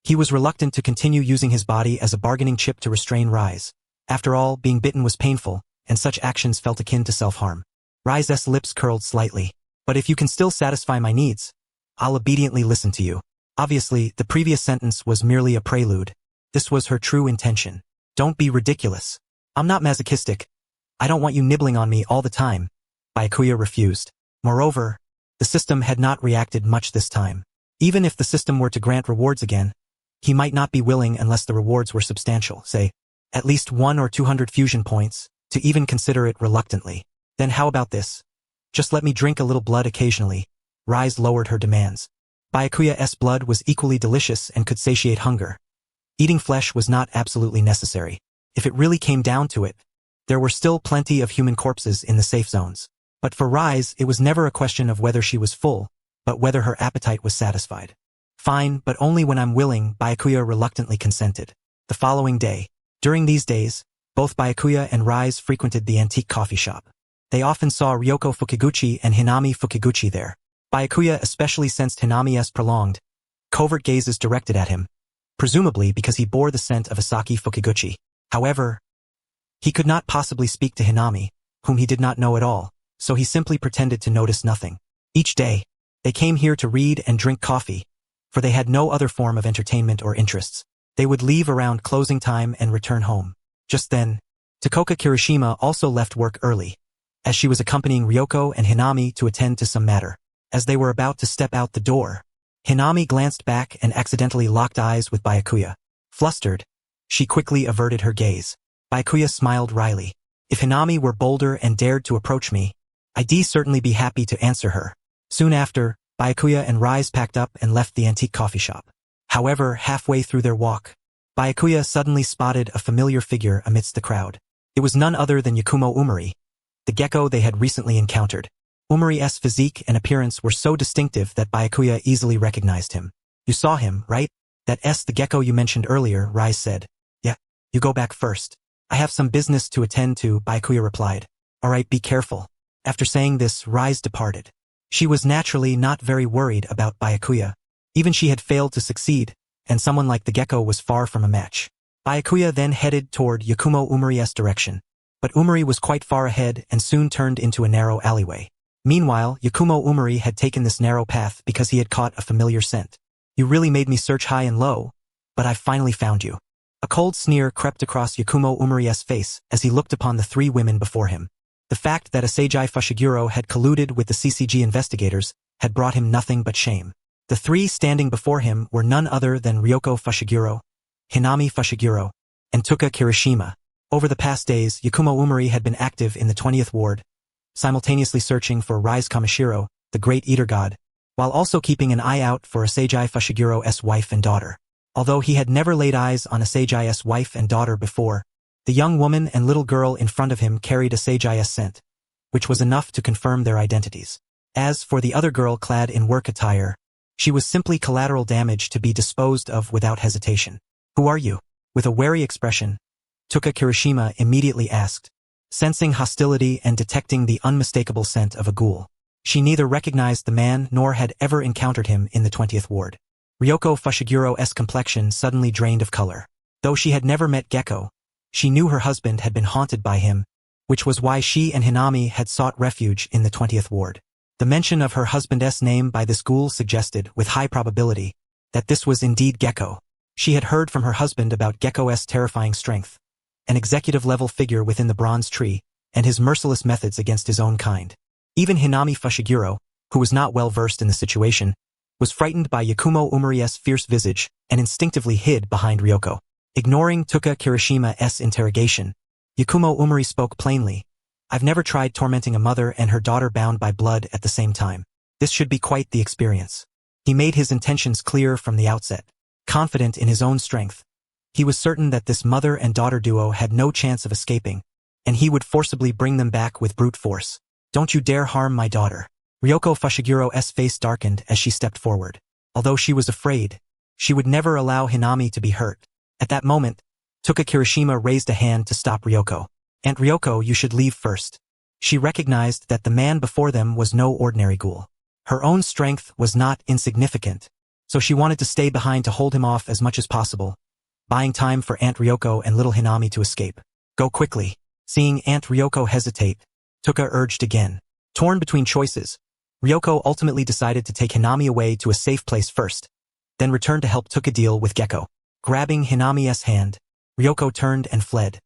he was reluctant to continue using his body as a bargaining chip to restrain Rise. After all, being bitten was painful, and such actions felt akin to self-harm. Rise's lips curled slightly. But if you can still satisfy my needs, I'll obediently listen to you. Obviously, the previous sentence was merely a prelude. This was her true intention. Don't be ridiculous. I'm not masochistic. I don't want you nibbling on me all the time. Byakuya refused. Moreover, the system had not reacted much this time. Even if the system were to grant rewards again, he might not be willing unless the rewards were substantial, say, at least 100 or 200 fusion points, to even consider it reluctantly. Then how about this? Just let me drink a little blood occasionally. Rise lowered her demands. Byakuya's blood was equally delicious and could satiate hunger. Eating flesh was not absolutely necessary. If it really came down to it, there were still plenty of human corpses in the safe zones. But for Rise, it was never a question of whether she was full, but whether her appetite was satisfied. Fine, but only when I'm willing, Byakuya reluctantly consented. The following day. During these days, both Byakuya and Rise frequented the antique coffee shop. They often saw Ryoko Fukiguchi and Hinami Fukiguchi there. Byakuya especially sensed Hinami's prolonged, covert gazes directed at him, presumably because he bore the scent of Asaki Fukiguchi. However, he could not possibly speak to Hinami, whom he did not know at all, so he simply pretended to notice nothing. Each day, they came here to read and drink coffee, for they had no other form of entertainment or interests. They would leave around closing time and return home. Just then, Takoka Kirishima also left work early, as she was accompanying Ryoko and Hinami to attend to some matter. As they were about to step out the door, Hinami glanced back and accidentally locked eyes with Byakuya. Flustered, she quickly averted her gaze. Byakuya smiled wryly. If Hinami were bolder and dared to approach me, I'd certainly be happy to answer her. Soon after, Byakuya and Rise packed up and left the antique coffee shop. However, halfway through their walk, Byakuya suddenly spotted a familiar figure amidst the crowd. It was none other than Yakumo Umari, the gecko they had recently encountered. Umari's physique and appearance were so distinctive that Byakuya easily recognized him. You saw him, right? That's the gecko you mentioned earlier, Rise said. Yeah, you go back first. I have some business to attend to, Byakuya replied. Alright, be careful. After saying this, Rise departed. She was naturally not very worried about Byakuya. Even she had failed to succeed, and someone like the gecko was far from a match. Byakuya then headed toward Yakumo Umari's direction. But Umari was quite far ahead and soon turned into a narrow alleyway. Meanwhile, Yakumo Umari had taken this narrow path because he had caught a familiar scent. You really made me search high and low, but I finally found you. A cold sneer crept across Yakumo Umari's face as he looked upon the three women before him. The fact that Asagi Fushiguro had colluded with the CCG investigators had brought him nothing but shame. The three standing before him were none other than Ryoko Fushiguro, Hinami Fushiguro, and Tuka Kirishima. Over the past days, Yakumo Umari had been active in the 20th ward, simultaneously searching for Rise Kamishiro, the great eater god, while also keeping an eye out for Asagi Fushigiro's wife and daughter. Although he had never laid eyes on Asagi's wife and daughter before, the young woman and little girl in front of him carried Asagi's scent, which was enough to confirm their identities. As for the other girl clad in work attire, she was simply collateral damage to be disposed of without hesitation. Who are you? With a wary expression, Tuka Kirishima immediately asked, sensing hostility and detecting the unmistakable scent of a ghoul. She neither recognized the man nor had ever encountered him in the 20th ward. Ryoko Fushiguro's complexion suddenly drained of color. Though she had never met Gecko, she knew her husband had been haunted by him, which was why she and Hinami had sought refuge in the 20th ward. The mention of her husband's name by this ghoul suggested, with high probability, that this was indeed Gecko. She had heard from her husband about Gecko's terrifying strength, an executive-level figure within the bronze tree, and his merciless methods against his own kind. Even Hinami Fushiguro, who was not well versed in the situation, was frightened by Yakumo Umari's fierce visage and instinctively hid behind Ryoko. Ignoring Tuka Kirishima's interrogation, Yakumo Umari spoke plainly. I've never tried tormenting a mother and her daughter bound by blood at the same time. This should be quite the experience. He made his intentions clear from the outset. Confident in his own strength, he was certain that this mother and daughter duo had no chance of escaping, and he would forcibly bring them back with brute force. Don't you dare harm my daughter. Ryoko Fushiguro's face darkened as she stepped forward. Although she was afraid, she would never allow Hinami to be hurt. At that moment, Tuka Kirishima raised a hand to stop Ryoko. Aunt Ryoko, you should leave first. She recognized that the man before them was no ordinary ghoul. Her own strength was not insignificant, so she wanted to stay behind to hold him off as much as possible, buying time for Aunt Ryoko and little Hinami to escape. Go quickly. Seeing Aunt Ryoko hesitate, Tuka urged again. Torn between choices, Ryoko ultimately decided to take Hinami away to a safe place first, then returned to help Tuka deal with Gecko. Grabbing Hinami's hand, Ryoko turned and fled.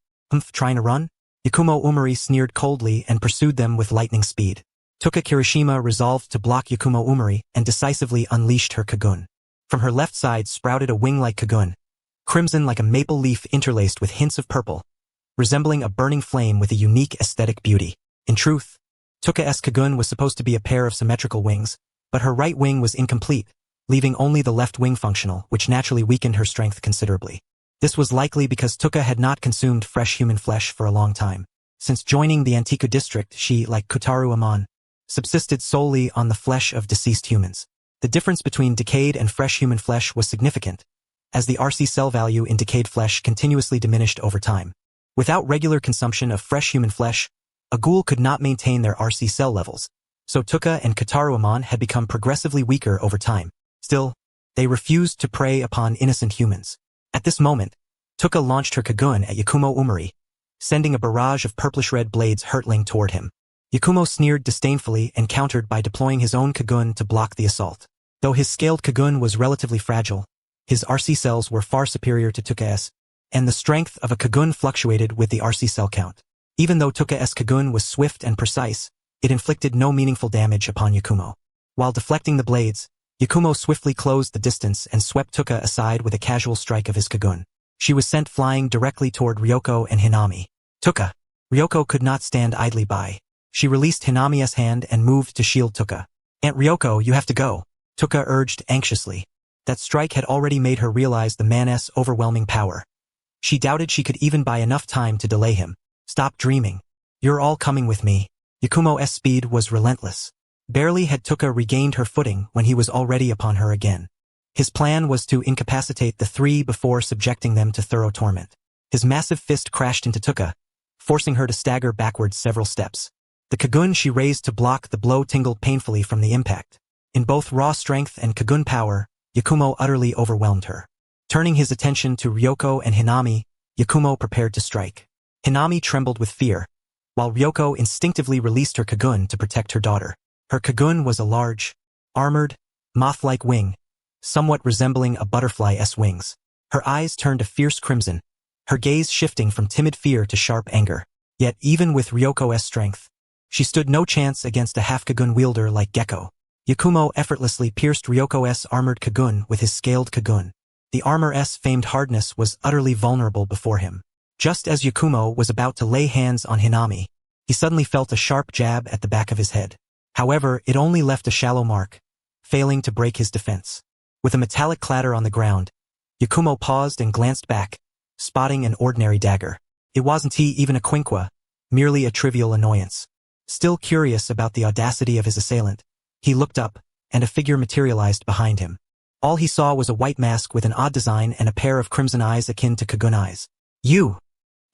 Trying to run? Yakumo Umari sneered coldly and pursued them with lightning speed. Tuka Kirishima resolved to block Yakumo Umari and decisively unleashed her Kagun. From her left side sprouted a wing-like Kagun, crimson like a maple leaf interlaced with hints of purple, resembling a burning flame with a unique aesthetic beauty. In truth, Tuka's Kagun was supposed to be a pair of symmetrical wings, but her right wing was incomplete, leaving only the left wing functional, which naturally weakened her strength considerably. This was likely because Tuka had not consumed fresh human flesh for a long time. Since joining the Antiku district, she, like Kotaro Amon, subsisted solely on the flesh of deceased humans. The difference between decayed and fresh human flesh was significant, as the RC cell value in decayed flesh continuously diminished over time. Without regular consumption of fresh human flesh, a ghoul could not maintain their RC cell levels, so Tuka and Kotaro Amon had become progressively weaker over time. Still, they refused to prey upon innocent humans. At this moment, Tuka launched her Kagun at Yakumo Umari, sending a barrage of purplish-red blades hurtling toward him. Yakumo sneered disdainfully and countered by deploying his own Kagun to block the assault. Though his scaled Kagun was relatively fragile, his RC cells were far superior to Tuka's, and the strength of a Kagun fluctuated with the RC cell count. Even though Tuka's Kagun was swift and precise, it inflicted no meaningful damage upon Yakumo. While deflecting the blades, Yakumo swiftly closed the distance and swept Tuka aside with a casual strike of his Kagun. She was sent flying directly toward Ryoko and Hinami. Tuka. Ryoko could not stand idly by. She released Hinami's hand and moved to shield Tuka. Aunt Ryoko, you have to go, Tuka urged anxiously. That strike had already made her realize the man's overwhelming power. She doubted she could even buy enough time to delay him. Stop dreaming. You're all coming with me. Yakumo's speed was relentless. Barely had Tuka regained her footing when he was already upon her again. His plan was to incapacitate the three before subjecting them to thorough torment. His massive fist crashed into Tuka, forcing her to stagger backwards several steps. The Kagun she raised to block the blow tingled painfully from the impact. In both raw strength and Kagun power, Yakumo utterly overwhelmed her. Turning his attention to Ryoko and Hinami, Yakumo prepared to strike. Hinami trembled with fear, while Ryoko instinctively released her Kagun to protect her daughter. Her Kagun was a large, armored, moth-like wing, somewhat resembling a butterfly's wings. Her eyes turned a fierce crimson, her gaze shifting from timid fear to sharp anger. Yet even with Ryoko's strength, she stood no chance against a half-Kagun wielder like Gecko. Yakumo effortlessly pierced Ryoko's armored Kagun with his scaled Kagun. The armor's famed hardness was utterly vulnerable before him. Just as Yakumo was about to lay hands on Hinami, he suddenly felt a sharp jab at the back of his head. However, it only left a shallow mark, failing to break his defense. With a metallic clatter on the ground, Yakumo paused and glanced back, spotting an ordinary dagger. It wasn't even a quinqua, merely a trivial annoyance. Still curious about the audacity of his assailant, he looked up, and a figure materialized behind him. All he saw was a white mask with an odd design and a pair of crimson eyes akin to Kagun eyes. You!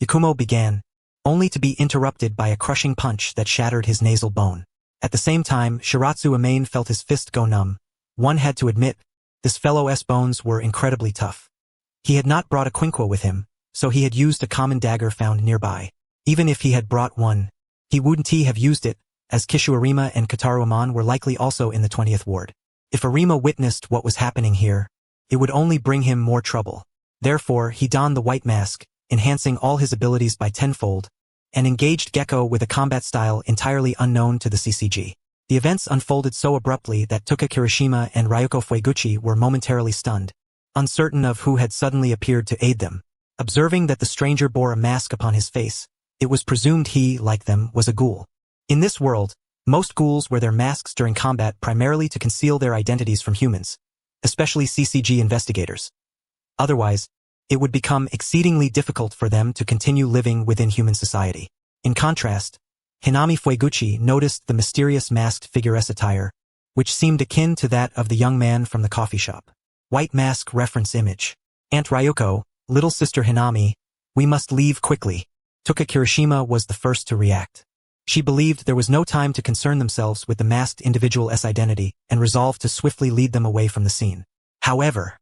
Yakumo began, only to be interrupted by a crushing punch that shattered his nasal bone. At the same time, Shiratsu Amane felt his fist go numb. One had to admit, this fellow's bones were incredibly tough. He had not brought a quinqua with him, so he had used a common dagger found nearby. Even if he had brought one, he wouldn't have used it, as Kishu Arima and Kotaro Amon were likely also in the 20th ward. If Arima witnessed what was happening here, it would only bring him more trouble. Therefore, he donned the white mask, enhancing all his abilities by tenfold, and engaged Gecko with a combat style entirely unknown to the CCG. The events unfolded so abruptly that Tuka Kirishima and Ryoko Fueguchi were momentarily stunned, uncertain of who had suddenly appeared to aid them. Observing that the stranger bore a mask upon his face, it was presumed he, like them, was a ghoul. In this world, Most ghouls wear their masks during combat primarily to conceal their identities from humans, especially CCG investigators. Otherwise, it would become exceedingly difficult for them to continue living within human society. In contrast, Hinami Fueguchi noticed the mysterious masked figure's attire, which seemed akin to that of the young man from the coffee shop. White mask reference image. Aunt Ryoko, little sister Hinami, we must leave quickly. Toka Kirishima was the first to react. She believed there was no time to concern themselves with the masked individual's identity and resolved to swiftly lead them away from the scene. However,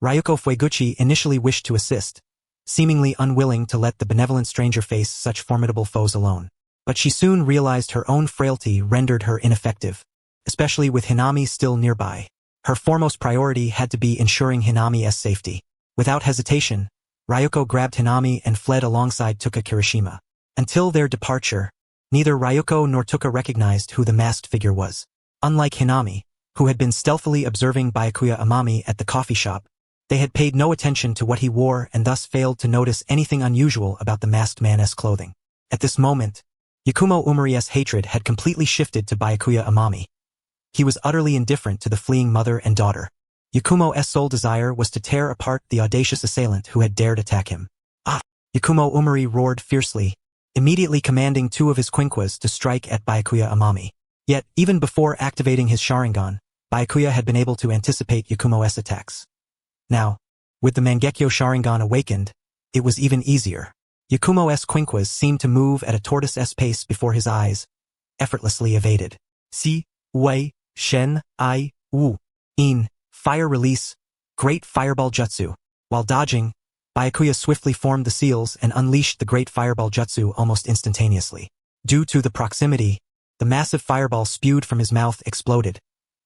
Ryoko Fueguchi initially wished to assist, seemingly unwilling to let the benevolent stranger face such formidable foes alone. But she soon realized her own frailty rendered her ineffective, especially with Hinami still nearby. Her foremost priority had to be ensuring Hinami's safety. Without hesitation, Ryoko grabbed Hinami and fled alongside Toka Kirishima. Until their departure, neither Ryoko nor Toka recognized who the masked figure was. Unlike Hinami, who had been stealthily observing Byakuya Amami at the coffee shop, they had paid no attention to what he wore and thus failed to notice anything unusual about the masked man's clothing. At this moment, Yakumo Umari's hatred had completely shifted to Byakuya Amami. He was utterly indifferent to the fleeing mother and daughter. Yakumo's sole desire was to tear apart the audacious assailant who had dared attack him. Ah! Yakumo Umari roared fiercely, immediately commanding two of his Quinquas to strike at Byakuya Amami. Yet, even before activating his Sharingan, Byakuya had been able to anticipate Yakumo's attacks. Now, with the Mangekyo Sharingan awakened, it was even easier. Yakumo's Quinquas seemed to move at a tortoise's pace before his eyes, effortlessly evaded. Si, Wei, Shen, I, Wu, In, Fire Release, Great Fireball Jutsu. While dodging, Byakuya swiftly formed the seals and unleashed the Great Fireball Jutsu almost instantaneously. Due to the proximity, the massive fireball spewed from his mouth exploded,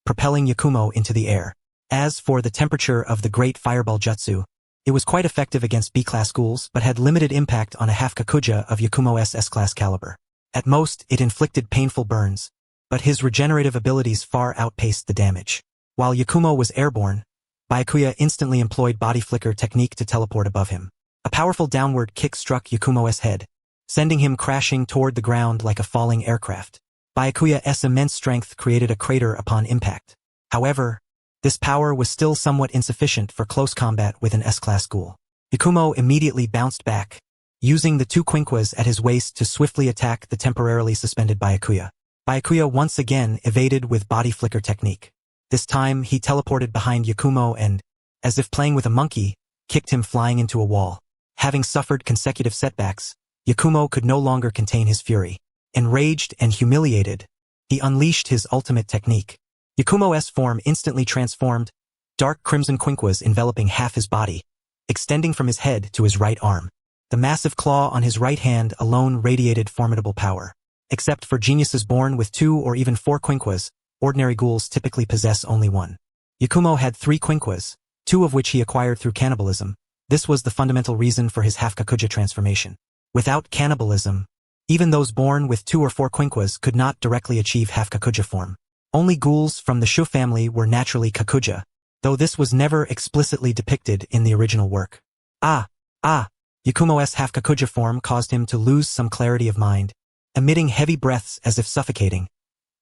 propelling Yakumo into the air. As for the temperature of the Great Fireball Jutsu, it was quite effective against B-class ghouls but had limited impact on a half Kakuja of Yakumo's S-class caliber. At most, it inflicted painful burns, but his regenerative abilities far outpaced the damage. While Yakumo was airborne, Byakuya instantly employed body flicker technique to teleport above him. A powerful downward kick struck Yakumo's head, sending him crashing toward the ground like a falling aircraft. Byakuya's immense strength created a crater upon impact. However, this power was still somewhat insufficient for close combat with an S-class ghoul. Yakumo immediately bounced back, using the two Quinquas at his waist to swiftly attack the temporarily suspended Byakuya. Byakuya once again evaded with body flicker technique. This time he teleported behind Yakumo and, as if playing with a monkey, kicked him flying into a wall. Having suffered consecutive setbacks, Yakumo could no longer contain his fury. Enraged and humiliated, he unleashed his ultimate technique. Yakumo's form instantly transformed, dark crimson Quinquas enveloping half his body, extending from his head to his right arm. The massive claw on his right hand alone radiated formidable power. Except for geniuses born with 2 or even 4 Quinquas, ordinary ghouls typically possess only 1. Yakumo had 3 Quinquas, 2 of which he acquired through cannibalism. This was the fundamental reason for his half-Kakuja transformation. Without cannibalism, even those born with 2 or 4 Quinquas could not directly achieve half-Kakuja form. Only ghouls from the Shu family were naturally Kakuja, though this was never explicitly depicted in the original work. Yakumo's half-Kakuja form caused him to lose some clarity of mind, emitting heavy breaths as if suffocating.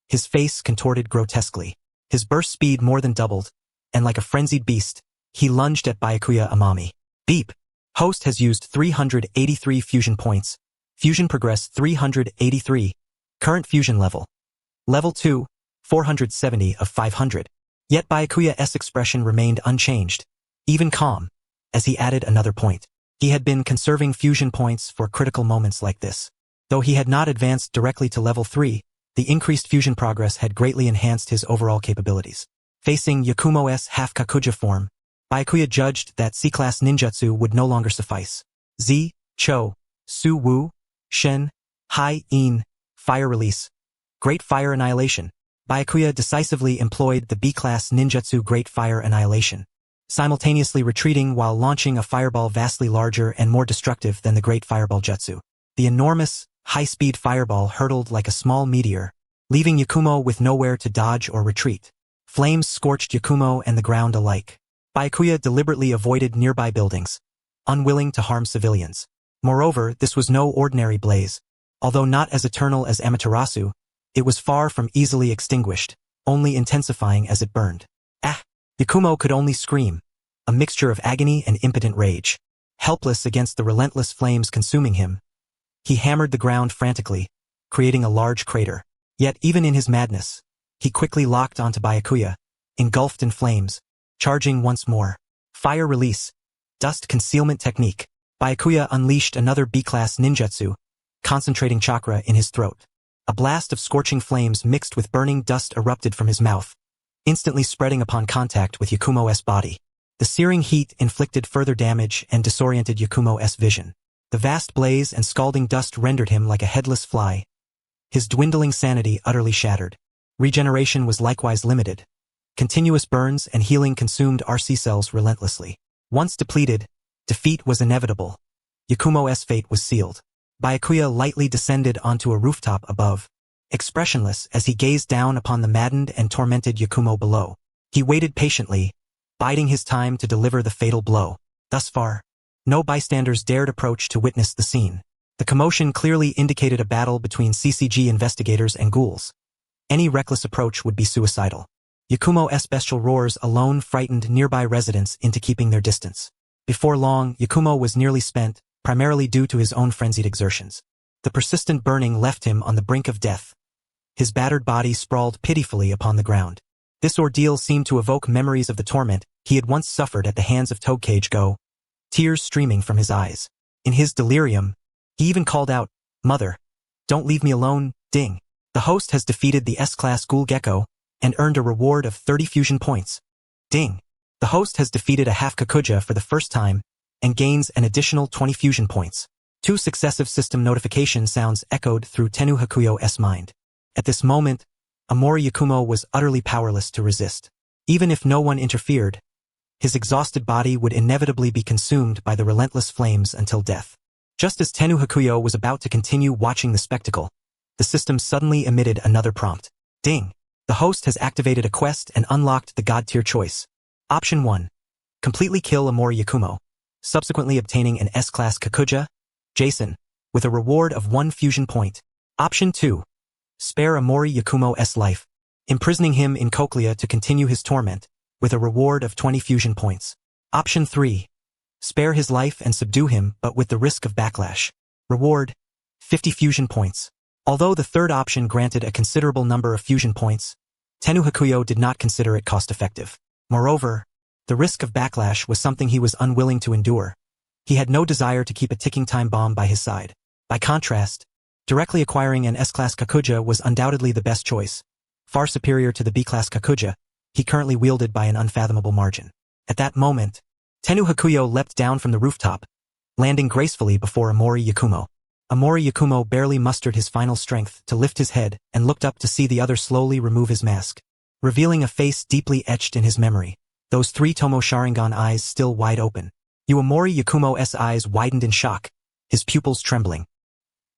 His face contorted grotesquely. His burst speed more than doubled, and like a frenzied beast, he lunged at Byakuya Amami. Beep! Host has used 383 fusion points. Fusion progress 383. Current fusion level. Level 2, 470 of 500. Yet Byakuya's expression remained unchanged, even calm, as he added another point. He had been conserving fusion points for critical moments like this. Though he had not advanced directly to level 3, the increased fusion progress had greatly enhanced his overall capabilities. Facing Yakumo's half-Kakuja form, Byakuya judged that C-class ninjutsu would no longer suffice. Z, Cho, Su Wu, Shen, Hai In, Fire Release, Great Fire Annihilation. Byakuya decisively employed the B-class ninjutsu Great Fire Annihilation, simultaneously retreating while launching a fireball vastly larger and more destructive than the Great Fireball Jutsu. The enormous, high-speed fireball hurtled like a small meteor, leaving Yakumo with nowhere to dodge or retreat. Flames scorched Yakumo and the ground alike. Byakuya deliberately avoided nearby buildings, unwilling to harm civilians. Moreover, this was no ordinary blaze. Although not as eternal as Amaterasu, It was far from easily extinguished, only intensifying as it burned. Ah! Yakumo could only scream, a mixture of agony and impotent rage. Helpless against the relentless flames consuming him, he hammered the ground frantically, creating a large crater. Yet even in his madness, he quickly locked onto Byakuya, engulfed in flames, charging once more. Fire release, dust concealment technique. Byakuya unleashed another B-class ninjutsu, concentrating chakra in his throat. A blast of scorching flames mixed with burning dust erupted from his mouth, instantly spreading upon contact with Yakumo's body. The searing heat inflicted further damage and disoriented Yakumo's vision. The vast blaze and scalding dust rendered him like a headless fly, his dwindling sanity utterly shattered. Regeneration was likewise limited. Continuous burns and healing consumed RC cells relentlessly. Once depleted, defeat was inevitable. Yakumo's fate was sealed. Byakuya lightly descended onto a rooftop above, expressionless as he gazed down upon the maddened and tormented Yakumo below. He waited patiently, biding his time to deliver the fatal blow. Thus far, no bystanders dared approach to witness the scene. The commotion clearly indicated a battle between CCG investigators and ghouls. Any reckless approach would be suicidal. Yakumo's bestial roars alone frightened nearby residents into keeping their distance. Before long, Yakumo was nearly spent, primarily due to his own frenzied exertions. The persistent burning left him on the brink of death. His battered body sprawled pitifully upon the ground. This ordeal seemed to evoke memories of the torment he had once suffered at the hands of Toadcage Go, tears streaming from his eyes. In his delirium, he even called out, "Mother, don't leave me alone, ding." The host has defeated the S-Class Ghoul Gecko and earned a reward of 30 fusion points. Ding. The host has defeated a half Kakuja for the first time and gains an additional 20 fusion points. 2 successive system notification sounds echoed through Tenno Hakuyo's mind. At this moment, Amori Yakumo was utterly powerless to resist. Even if no one interfered, his exhausted body would inevitably be consumed by the relentless flames until death. Just as Tenno Hakuyo was about to continue watching the spectacle, the system suddenly emitted another prompt. Ding! The host has activated a quest and unlocked the God tier choice. Option 1. Completely kill Amori Yakumo, subsequently obtaining an S-Class Kakuja, Jason, with a reward of 1 fusion point. Option 2. Spare Amori Yakumo's life, imprisoning him in Cochlea to continue his torment, with a reward of 20 fusion points. Option 3. Spare his life and subdue him but with the risk of backlash. Reward, 50 fusion points. Although the third option granted a considerable number of fusion points, Tenno Hakuyo did not consider it cost-effective. Moreover, the risk of backlash was something he was unwilling to endure. He had no desire to keep a ticking time bomb by his side. By contrast, directly acquiring an S-Class Kakuja was undoubtedly the best choice, far superior to the B-Class Kakuja he currently wielded by an unfathomable margin. At that moment, Tenno Hakuyo leapt down from the rooftop, landing gracefully before Amori Yakumo. Amori Yakumo barely mustered his final strength to lift his head and looked up to see the other slowly remove his mask, revealing a face deeply etched in his memory, those 3 Tomo Sharingan eyes still wide open. Amori Yakumo's eyes widened in shock, his pupils trembling.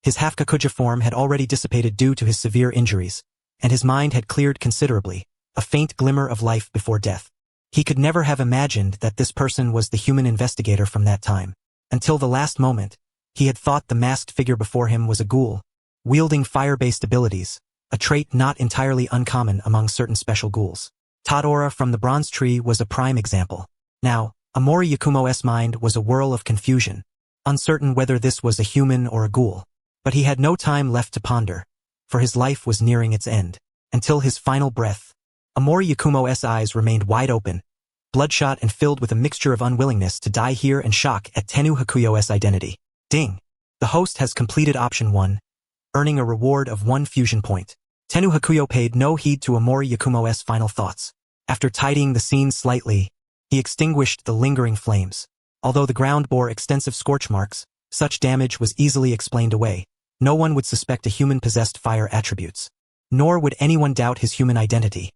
His half-Kakuja form had already dissipated due to his severe injuries, and his mind had cleared considerably, a faint glimmer of life before death. He could never have imagined that this person was the human investigator from that time. Until the last moment, he had thought the masked figure before him was a ghoul, wielding fire-based abilities, a trait not entirely uncommon among certain special ghouls. Tadora from the Bronze Tree was a prime example. Now, Amori Yakumo's mind was a whirl of confusion, uncertain whether this was a human or a ghoul. But he had no time left to ponder, for his life was nearing its end. Until his final breath, Amori Yakumo's eyes remained wide open, bloodshot and filled with a mixture of unwillingness to die here and shock at Tenno Hakuyo's identity. Ding! The host has completed option 1, earning a reward of 1 fusion point. Tenno Hakuyo paid no heed to Amori Yakumo's final thoughts. After tidying the scene slightly, he extinguished the lingering flames. Although the ground bore extensive scorch marks, such damage was easily explained away. No one would suspect a human-possessed fire attributes. Nor would anyone doubt his human identity.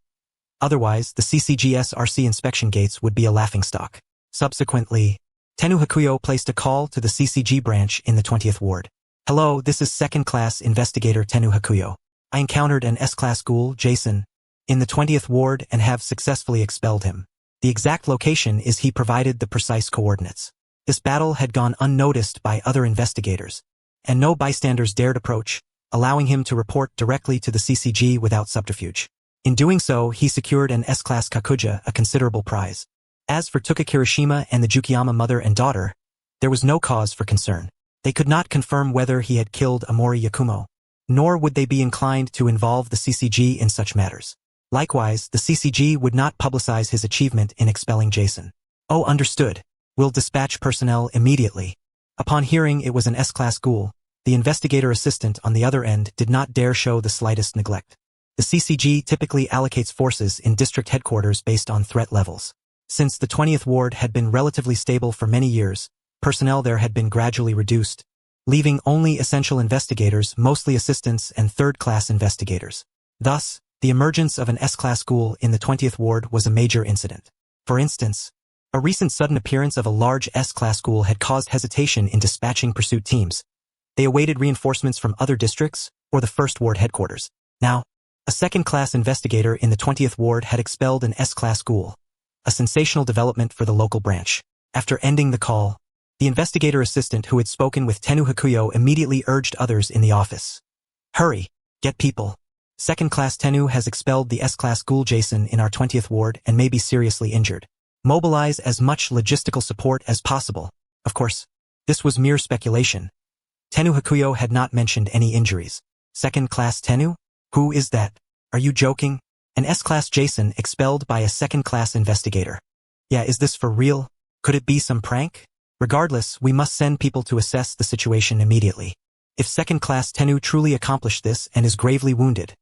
Otherwise, the CCG's RC inspection gates would be a laughingstock. Subsequently, Tenno Hakuyo placed a call to the CCG branch in the 20th Ward. "Hello, this is second-class investigator Tenno Hakuyo. I encountered an S-Class ghoul, Jason, in the 20th Ward and have successfully expelled him. The exact location is he provided the precise coordinates. This battle had gone unnoticed by other investigators, and no bystanders dared approach, allowing him to report directly to the CCG without subterfuge. In doing so, he secured an S-class Kakuja, a considerable prize. As for Tuka Kirishima and the Jukiyama mother and daughter, there was no cause for concern. They could not confirm whether he had killed Amori Yakumo, nor would they be inclined to involve the CCG in such matters. Likewise, the CCG would not publicize his achievement in expelling Jason. Oh, understood. We'll dispatch personnel immediately. Upon hearing it was an S-class ghoul, the investigator assistant on the other end did not dare show the slightest neglect. The CCG typically allocates forces in district headquarters based on threat levels. Since the 20th Ward had been relatively stable for many years, personnel there had been gradually reduced, leaving only essential investigators, mostly assistants and third-class investigators. Thus, the emergence of an S-class ghoul in the 20th Ward was a major incident. For instance, a recent sudden appearance of a large S-class ghoul had caused hesitation in dispatching pursuit teams. They awaited reinforcements from other districts or the 1st Ward headquarters. Now, a second-class investigator in the 20th Ward had expelled an S-class ghoul, a sensational development for the local branch. After ending the call, the investigator assistant who had spoken with Tenu Hakuyo immediately urged others in the office. Hurry, get people. Second-class Tenu has expelled the S-class ghoul Jason in our 20th Ward and may be seriously injured. Mobilize as much logistical support as possible. Of course, this was mere speculation. Tenu Hakuyo had not mentioned any injuries. Second-class Tenu? Who is that? Are you joking? An S-class Jason expelled by a second-class investigator. Yeah, is this for real? Could it be some prank? Regardless, we must send people to assess the situation immediately. If second-class Tenu truly accomplished this and is gravely wounded,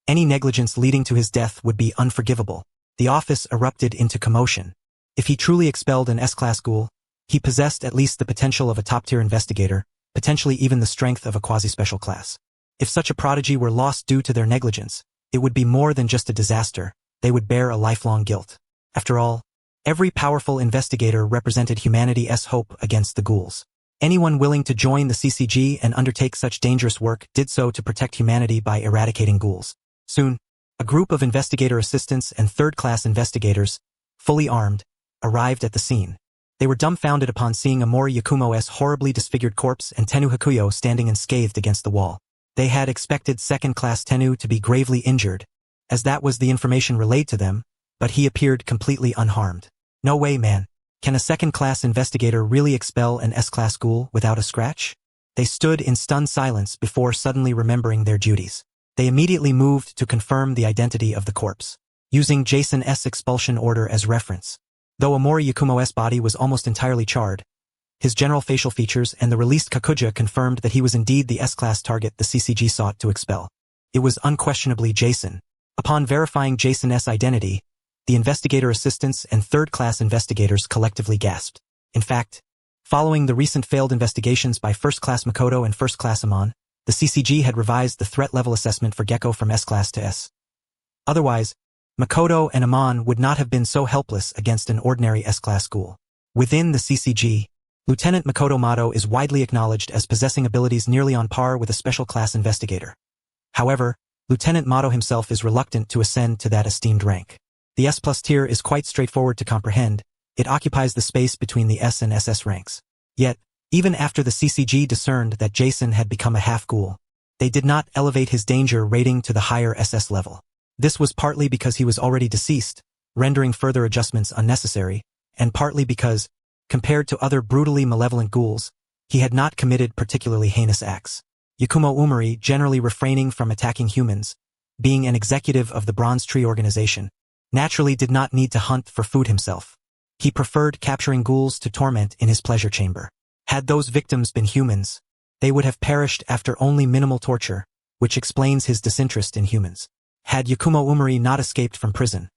any negligence leading to his death would be unforgivable. The office erupted into commotion. If he truly expelled an S-class ghoul, he possessed at least the potential of a top-tier investigator, potentially even the strength of a quasi-special class. If such a prodigy were lost due to their negligence, it would be more than just a disaster. They would bear a lifelong guilt. After all, every powerful investigator represented humanity's hope against the ghouls. Anyone willing to join the CCG and undertake such dangerous work did so to protect humanity by eradicating ghouls. Soon, a group of investigator assistants and third-class investigators, fully armed, arrived at the scene. They were dumbfounded upon seeing Amori Yakumo's horribly disfigured corpse and Tenu Hakuyo standing unscathed against the wall. They had expected second-class Tenu to be gravely injured, as that was the information relayed to them, but he appeared completely unharmed. No way, man. Can a second-class investigator really expel an S-class ghoul without a scratch? They stood in stunned silence before suddenly remembering their duties. They immediately moved to confirm the identity of the corpse, using Jason's expulsion order as reference. Though Amori Yakumo's body was almost entirely charred, his general facial features and the released Kakuja confirmed that he was indeed the S-class target the CCG sought to expel. It was unquestionably Jason. Upon verifying Jason's identity, the investigator assistants and third-class investigators collectively gasped. In fact, following the recent failed investigations by First-Class Makoto and First-Class Amon, the CCG had revised the threat level assessment for Gecko from S-class to S. Otherwise, Makoto and Amon would not have been so helpless against an ordinary S-class ghoul. Within the CCG, Lieutenant Makoto Mato is widely acknowledged as possessing abilities nearly on par with a special class investigator. However, Lieutenant Mato himself is reluctant to ascend to that esteemed rank. The S+ tier is quite straightforward to comprehend. It occupies the space between the S and SS ranks. Yet, even after the CCG discerned that Jason had become a half-ghoul, they did not elevate his danger rating to the higher SS level. This was partly because he was already deceased, rendering further adjustments unnecessary, and partly because, compared to other brutally malevolent ghouls, he had not committed particularly heinous acts. Yakumo Umari, generally refraining from attacking humans, being an executive of the Bronze Tree organization, naturally did not need to hunt for food himself. He preferred capturing ghouls to torment in his pleasure chamber. Had those victims been humans, they would have perished after only minimal torture, which explains his disinterest in humans. Had Yakumo Umari not escaped from prison,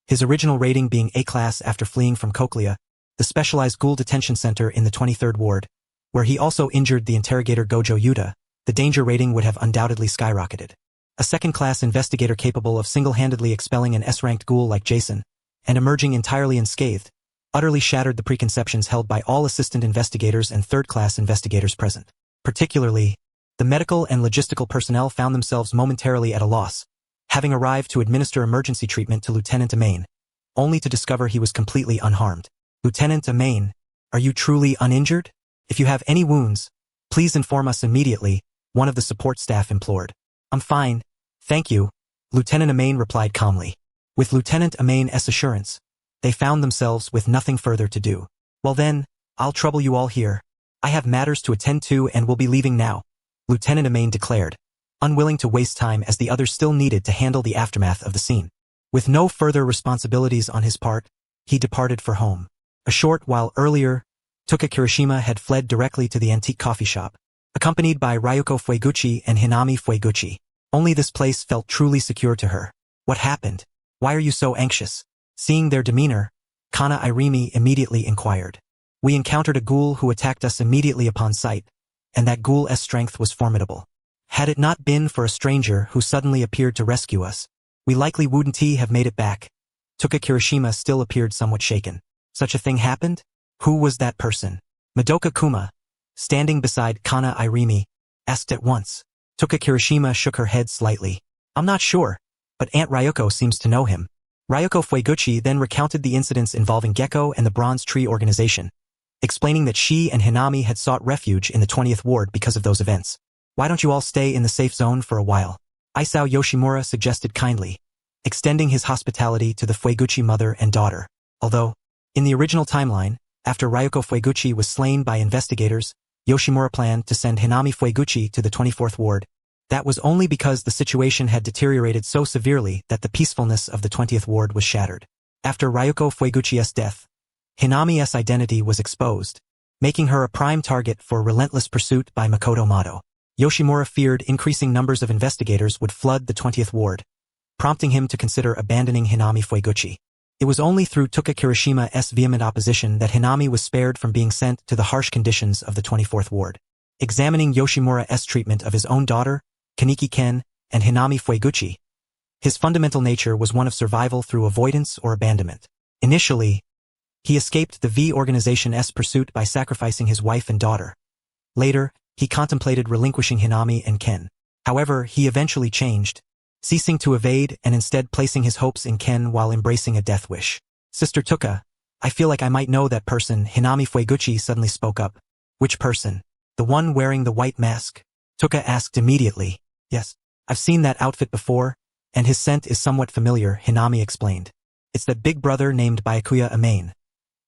his original rating being A-class after fleeing from Cochlea, the specialized ghoul detention center in the 23rd Ward, where he also injured the interrogator Gojo Yuta, the danger rating would have undoubtedly skyrocketed. A second-class investigator capable of single-handedly expelling an S-ranked ghoul like Jason, and emerging entirely unscathed, utterly shattered the preconceptions held by all assistant investigators and third-class investigators present. Particularly, the medical and logistical personnel found themselves momentarily at a loss, having arrived to administer emergency treatment to Lieutenant Amain, only to discover he was completely unharmed. Lieutenant Amain, are you truly uninjured? If you have any wounds, please inform us immediately. one of the support staff implored. I'm fine, thank you, Lieutenant Amain replied calmly. With Lieutenant Amain's assurance, they found themselves with nothing further to do. Well then, I'll trouble you all here. I have matters to attend to and will be leaving now, Lieutenant Amain declared, unwilling to waste time as the others still needed to handle the aftermath of the scene. With no further responsibilities on his part, he departed for home. A short while earlier, Tuka Kirishima had fled directly to the antique coffee shop, accompanied by Ryuko Fueguchi and Hinami Fueguchi. Only this place felt truly secure to her. What happened? Why are you so anxious? Seeing their demeanor, Kana Irimi immediately inquired. We encountered a ghoul who attacked us immediately upon sight, and that ghoul's strength was formidable. Had it not been for a stranger who suddenly appeared to rescue us, we likely wouldn't have made it back. Tuka Kirishima still appeared somewhat shaken. Such a thing happened? Who was that person? Madoka Kuma, standing beside Kana Irimi, asked at once. Tuka Kirishima shook her head slightly. I'm not sure, but Aunt Ryuko seems to know him. Ryuko Fueguchi then recounted the incidents involving Gecko and the Bronze Tree organization, explaining that she and Hinami had sought refuge in the 20th Ward because of those events. Why don't you all stay in the safe zone for a while? Isao Yoshimura suggested kindly, extending his hospitality to the Fueguchi mother and daughter. Although, in the original timeline, after Ryuko Fueguchi was slain by investigators, Yoshimura planned to send Hinami Fueguchi to the 24th Ward. That was only because the situation had deteriorated so severely that the peacefulness of the 20th Ward was shattered. After Ryuko Fueguchi's death, Hinami's identity was exposed, making her a prime target for relentless pursuit by Makoto Mado. Yoshimura feared increasing numbers of investigators would flood the 20th Ward, prompting him to consider abandoning Hinami Fueguchi. It was only through Tuka Kirishima's vehement opposition that Hinami was spared from being sent to the harsh conditions of the 24th Ward. Examining Yoshimura's treatment of his own daughter, Kaneki Ken, and Hinami Fueguchi, his fundamental nature was one of survival through avoidance or abandonment. Initially, he escaped the V organization's pursuit by sacrificing his wife and daughter. Later, he contemplated relinquishing Hinami and Ken. However, he eventually changed, ceasing to evade and instead placing his hopes in Ken while embracing a death wish. Sister Tuka, I feel like I might know that person, Hinami Fueguchi suddenly spoke up. Which person? The one wearing the white mask? Tuka asked immediately. Yes, I've seen that outfit before, and his scent is somewhat familiar, Hinami explained. It's that big brother named Byakuya Amain.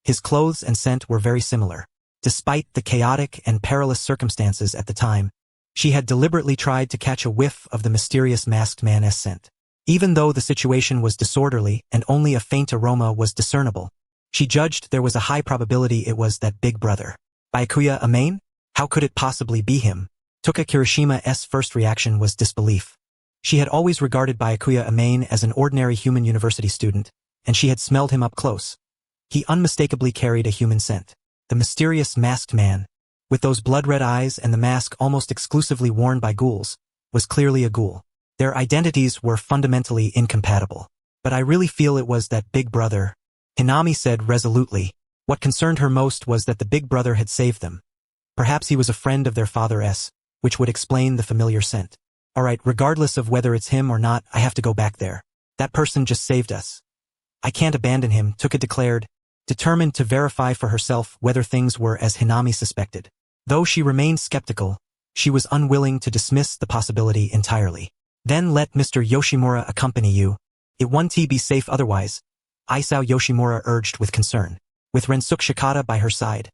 His clothes and scent were very similar. Despite the chaotic and perilous circumstances at the time, she had deliberately tried to catch a whiff of the mysterious masked man's scent. Even though the situation was disorderly and only a faint aroma was discernible, she judged there was a high probability it was that big brother. Byakuya Amain? How could it possibly be him? Tuka Kirishima's first reaction was disbelief. She had always regarded Byakuya Amain as an ordinary human university student, and she had smelled him up close. He unmistakably carried a human scent. The mysterious masked man, with those blood-red eyes and the mask almost exclusively worn by ghouls, was clearly a ghoul. Their identities were fundamentally incompatible. But I really feel it was that big brother, Hinami said resolutely. What concerned her most was that the big brother had saved them. Perhaps he was a friend of their father's, which would explain the familiar scent. Alright, regardless of whether it's him or not, I have to go back there. That person just saved us. I can't abandon him, Tuka declared, determined to verify for herself whether things were as Hinami suspected. Though she remained skeptical, she was unwilling to dismiss the possibility entirely. Then let Mr. Yoshimura accompany you. It won't be safe otherwise, Isao Yoshimura urged with concern. With Rensuke Shikata by her side,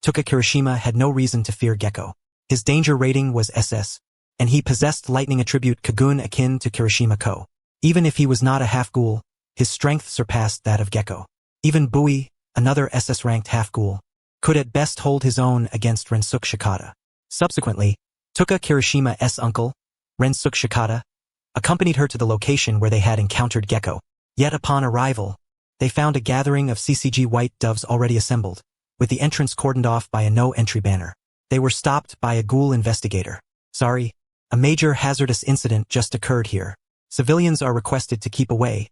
Tuka Kirishima had no reason to fear Gecko. His danger rating was SS, and he possessed lightning attribute Kagun akin to Kirishima-ko. Even if he was not a half-ghoul, his strength surpassed that of Gecko. Even Bui, another SS-ranked half-ghoul, could at best hold his own against Rensuke Shikata. Subsequently, Tuka Kirishima's uncle, Rensuke Shikata, accompanied her to the location where they had encountered Gecko. Yet upon arrival, they found a gathering of CCG white doves already assembled, with the entrance cordoned off by a no-entry banner. They were stopped by a ghoul investigator. Sorry, a major hazardous incident just occurred here. Civilians are requested to keep away,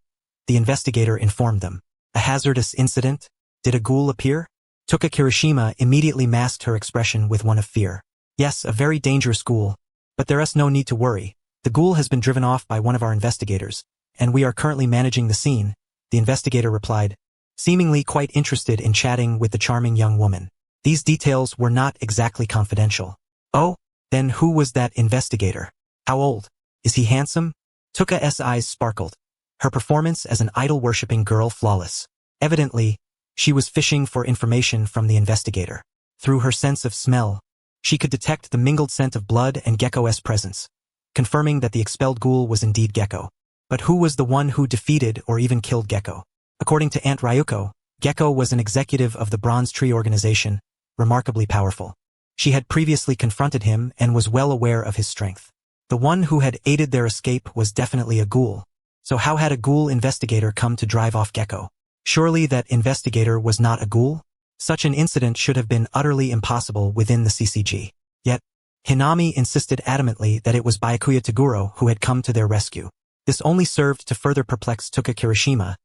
the investigator informed them. A hazardous incident? Did a ghoul appear? Tuka Kirishima immediately masked her expression with one of fear. Yes, a very dangerous ghoul, but there's no need to worry. The ghoul has been driven off by one of our investigators, and we are currently managing the scene, the investigator replied, seemingly quite interested in chatting with the charming young woman. These details were not exactly confidential. Oh, Then who was that investigator? How old? Is he handsome? Tuka's eyes sparkled, her performance as an idol-worshipping girl flawless. Evidently, she was fishing for information from the investigator. Through her sense of smell, she could detect the mingled scent of blood and Gecko's presence, confirming that the expelled ghoul was indeed Gecko. But who was the one who defeated or even killed Gecko? According to Aunt Ryuko, Gecko was an executive of the Bronze Tree organization, remarkably powerful. She had previously confronted him and was well aware of his strength. The one who had aided their escape was definitely a ghoul. So how had a ghoul investigator come to drive off Gecko? Surely that investigator was not a ghoul? Such an incident should have been utterly impossible within the CCG. Yet, Hinami insisted adamantly that it was Byakuya Toguro who had come to their rescue. This only served to further perplex Tuka Kirishima,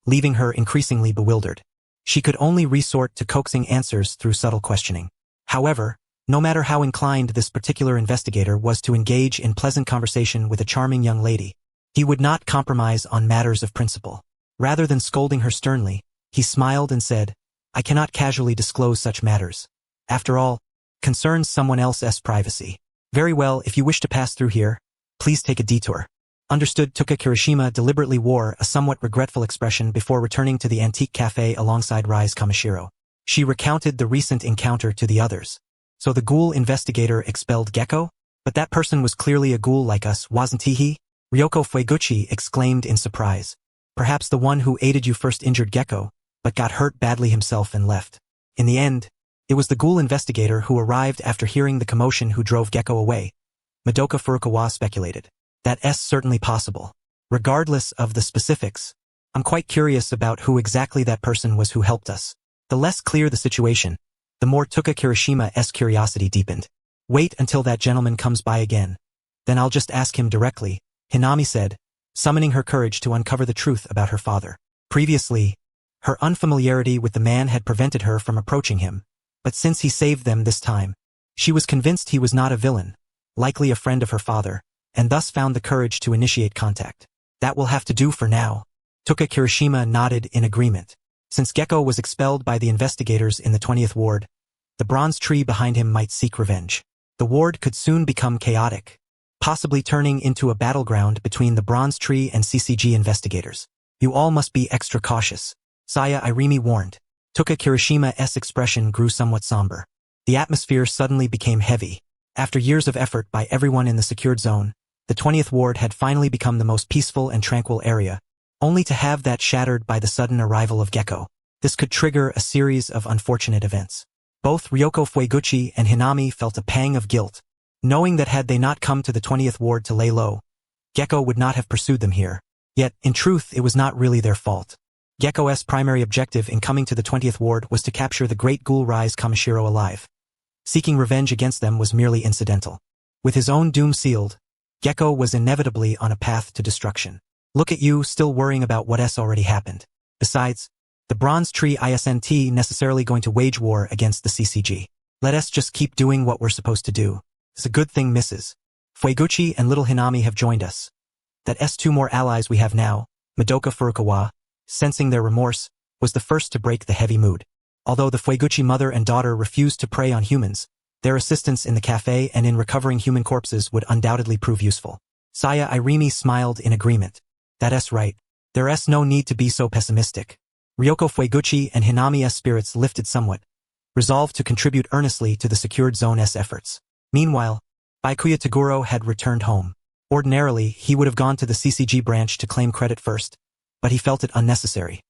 leaving her increasingly bewildered. She could only resort to coaxing answers through subtle questioning. However, no matter how inclined this particular investigator was to engage in pleasant conversation with a charming young lady, he would not compromise on matters of principle. Rather than scolding her sternly, he smiled and said, "I cannot casually disclose such matters. After all, concerns someone else's privacy. Very well, if you wish to pass through here, please take a detour." Understood. Tuka Kirishima deliberately wore a somewhat regretful expression before returning to the antique cafe alongside Rise Kamishiro. She recounted the recent encounter to the others. So the ghoul investigator expelled Gecko? But that person was clearly a ghoul like us, wasn't he? Ryoko Fueguchi exclaimed in surprise. Perhaps the one who aided you first injured Gecko, but got hurt badly himself and left. In the end, it was the ghoul investigator who arrived after hearing the commotion who drove Gecko away. Madoka Furukawa speculated. That's certainly possible. Regardless of the specifics, I'm quite curious about who exactly that person was who helped us. The less clear the situation, the more Tuka Kirishima's curiosity deepened. Wait until that gentleman comes by again. Then I'll just ask him directly, Hinami said, summoning her courage to uncover the truth about her father. Previously, her unfamiliarity with the man had prevented her from approaching him, but since he saved them this time, she was convinced he was not a villain, likely a friend of her father, and thus found the courage to initiate contact. That will have to do for now. Tuka Kirishima nodded in agreement. Since Gecko was expelled by the investigators in the 20th ward, the bronze tree behind him might seek revenge. The ward could soon become chaotic, possibly turning into a battleground between the bronze tree and CCG investigators. You all must be extra cautious, Saya Irimi warned. Tuka Kirishima's expression grew somewhat somber. The atmosphere suddenly became heavy. After years of effort by everyone in the secured zone, the 20th ward had finally become the most peaceful and tranquil area, only to have that shattered by the sudden arrival of Gecko. This could trigger a series of unfortunate events. Both Ryoko Fueguchi and Hinami felt a pang of guilt, knowing that had they not come to the 20th ward to lay low, Gecko would not have pursued them here. Yet, in truth, it was not really their fault. Gecko's primary objective in coming to the 20th ward was to capture the great ghoul Rise Kamishiro alive. Seeking revenge against them was merely incidental. With his own doom sealed, Gecko was inevitably on a path to destruction. Look at you, still worrying about what's already happened. Besides, the Bronze Tree isn't necessarily going to wage war against the CCG. Let us just keep doing what we're supposed to do. It's a good thing Mrs. Fueguchi and little Hinami have joined us. That's two more allies we have now. Madoka Furukawa, sensing their remorse, was the first to break the heavy mood. Although the Fueguchi mother and daughter refused to prey on humans, their assistance in the cafe and in recovering human corpses would undoubtedly prove useful. Saya Irimi smiled in agreement. That's right. There's no need to be so pessimistic. Ryoko Fueguchi and Hinami's spirits lifted somewhat, resolved to contribute earnestly to the secured zone's efforts. Meanwhile, Byakuya Toguro had returned home. Ordinarily, he would have gone to the CCG branch to claim credit first, but he felt it unnecessary.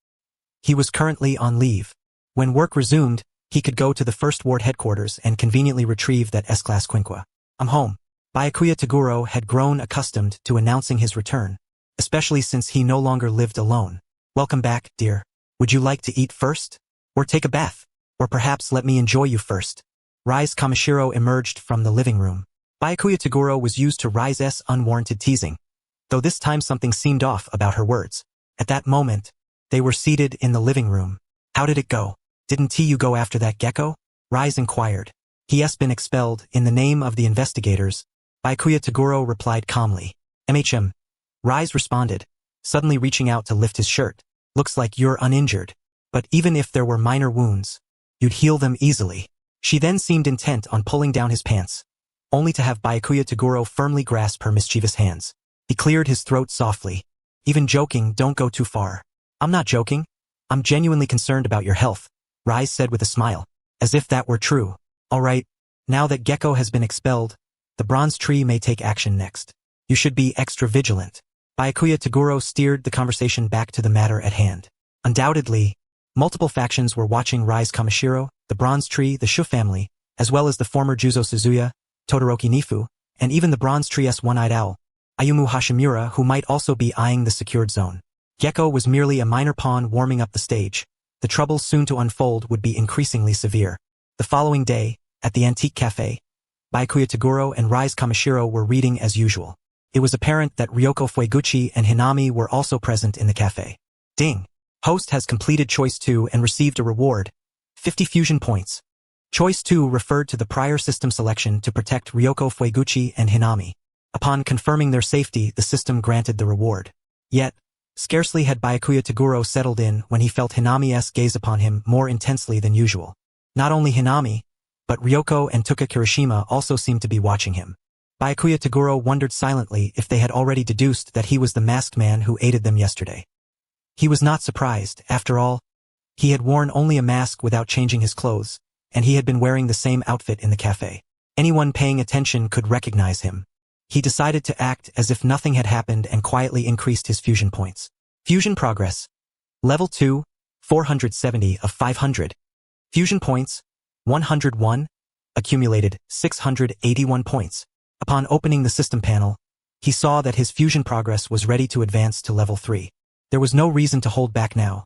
He was currently on leave. When work resumed, he could go to the First Ward headquarters and conveniently retrieve that S-Class Quinqua. I'm home. Byakuya Toguro had grown accustomed to announcing his return, especially since he no longer lived alone. Welcome back, dear. Would you like to eat first? Or take a bath? Or perhaps let me enjoy you first? Rise Kamishiro emerged from the living room. Byakuya Toguro was used to Rise's unwarranted teasing, though this time something seemed off about her words. At that moment, they were seated in the living room. How did it go? Didn't you go after that Gecko? Rise inquired. He has been expelled in the name of the investigators. Byakuya Toguro replied calmly. MHM. Rise responded, suddenly reaching out to lift his shirt. Looks like you're uninjured. But even if there were minor wounds, you'd heal them easily. She then seemed intent on pulling down his pants, only to have Byakuya Toguro firmly grasp her mischievous hands. He cleared his throat softly. Even joking, don't go too far. I'm not joking. I'm genuinely concerned about your health, Rise said with a smile. As if that were true. All right, now that Gecko has been expelled, the bronze tree may take action next. You should be extra vigilant. Byakuya Toguro steered the conversation back to the matter at hand. Undoubtedly, multiple factions were watching Rise Kamishiro, the Bronze Tree, the Shu family, as well as the former Juzo Suzuya, Todoroki Nifu, and even the Bronze Tree's one-eyed owl, Ayumu Hashimura, who might also be eyeing the secured zone. Gecko was merely a minor pawn warming up the stage. The trouble soon to unfold would be increasingly severe. The following day, at the Antique Cafe, Byakuya Toguro and Rise Kamishiro were reading as usual. It was apparent that Ryoko Fueguchi and Hinami were also present in the cafe. Ding! Host has completed Choice 2 and received a reward, 50 fusion points. Choice 2 referred to the prior system selection to protect Ryoko Fueguchi and Hinami. Upon confirming their safety, the system granted the reward. Yet, scarcely had Byakuya Toguro settled in when he felt Hinami's gaze upon him more intensely than usual. Not only Hinami, but Ryoko and Tuka Kirishima also seemed to be watching him. Byakuya Toguro wondered silently if they had already deduced that he was the masked man who aided them yesterday. He was not surprised. After all, he had worn only a mask without changing his clothes, and he had been wearing the same outfit in the cafe. Anyone paying attention could recognize him. He decided to act as if nothing had happened and quietly increased his fusion points. Fusion progress. Level 2, 470 of 500. Fusion points, 101. Accumulated, 681 points. Upon opening the system panel, he saw that his fusion progress was ready to advance to level 3. There was no reason to hold back now.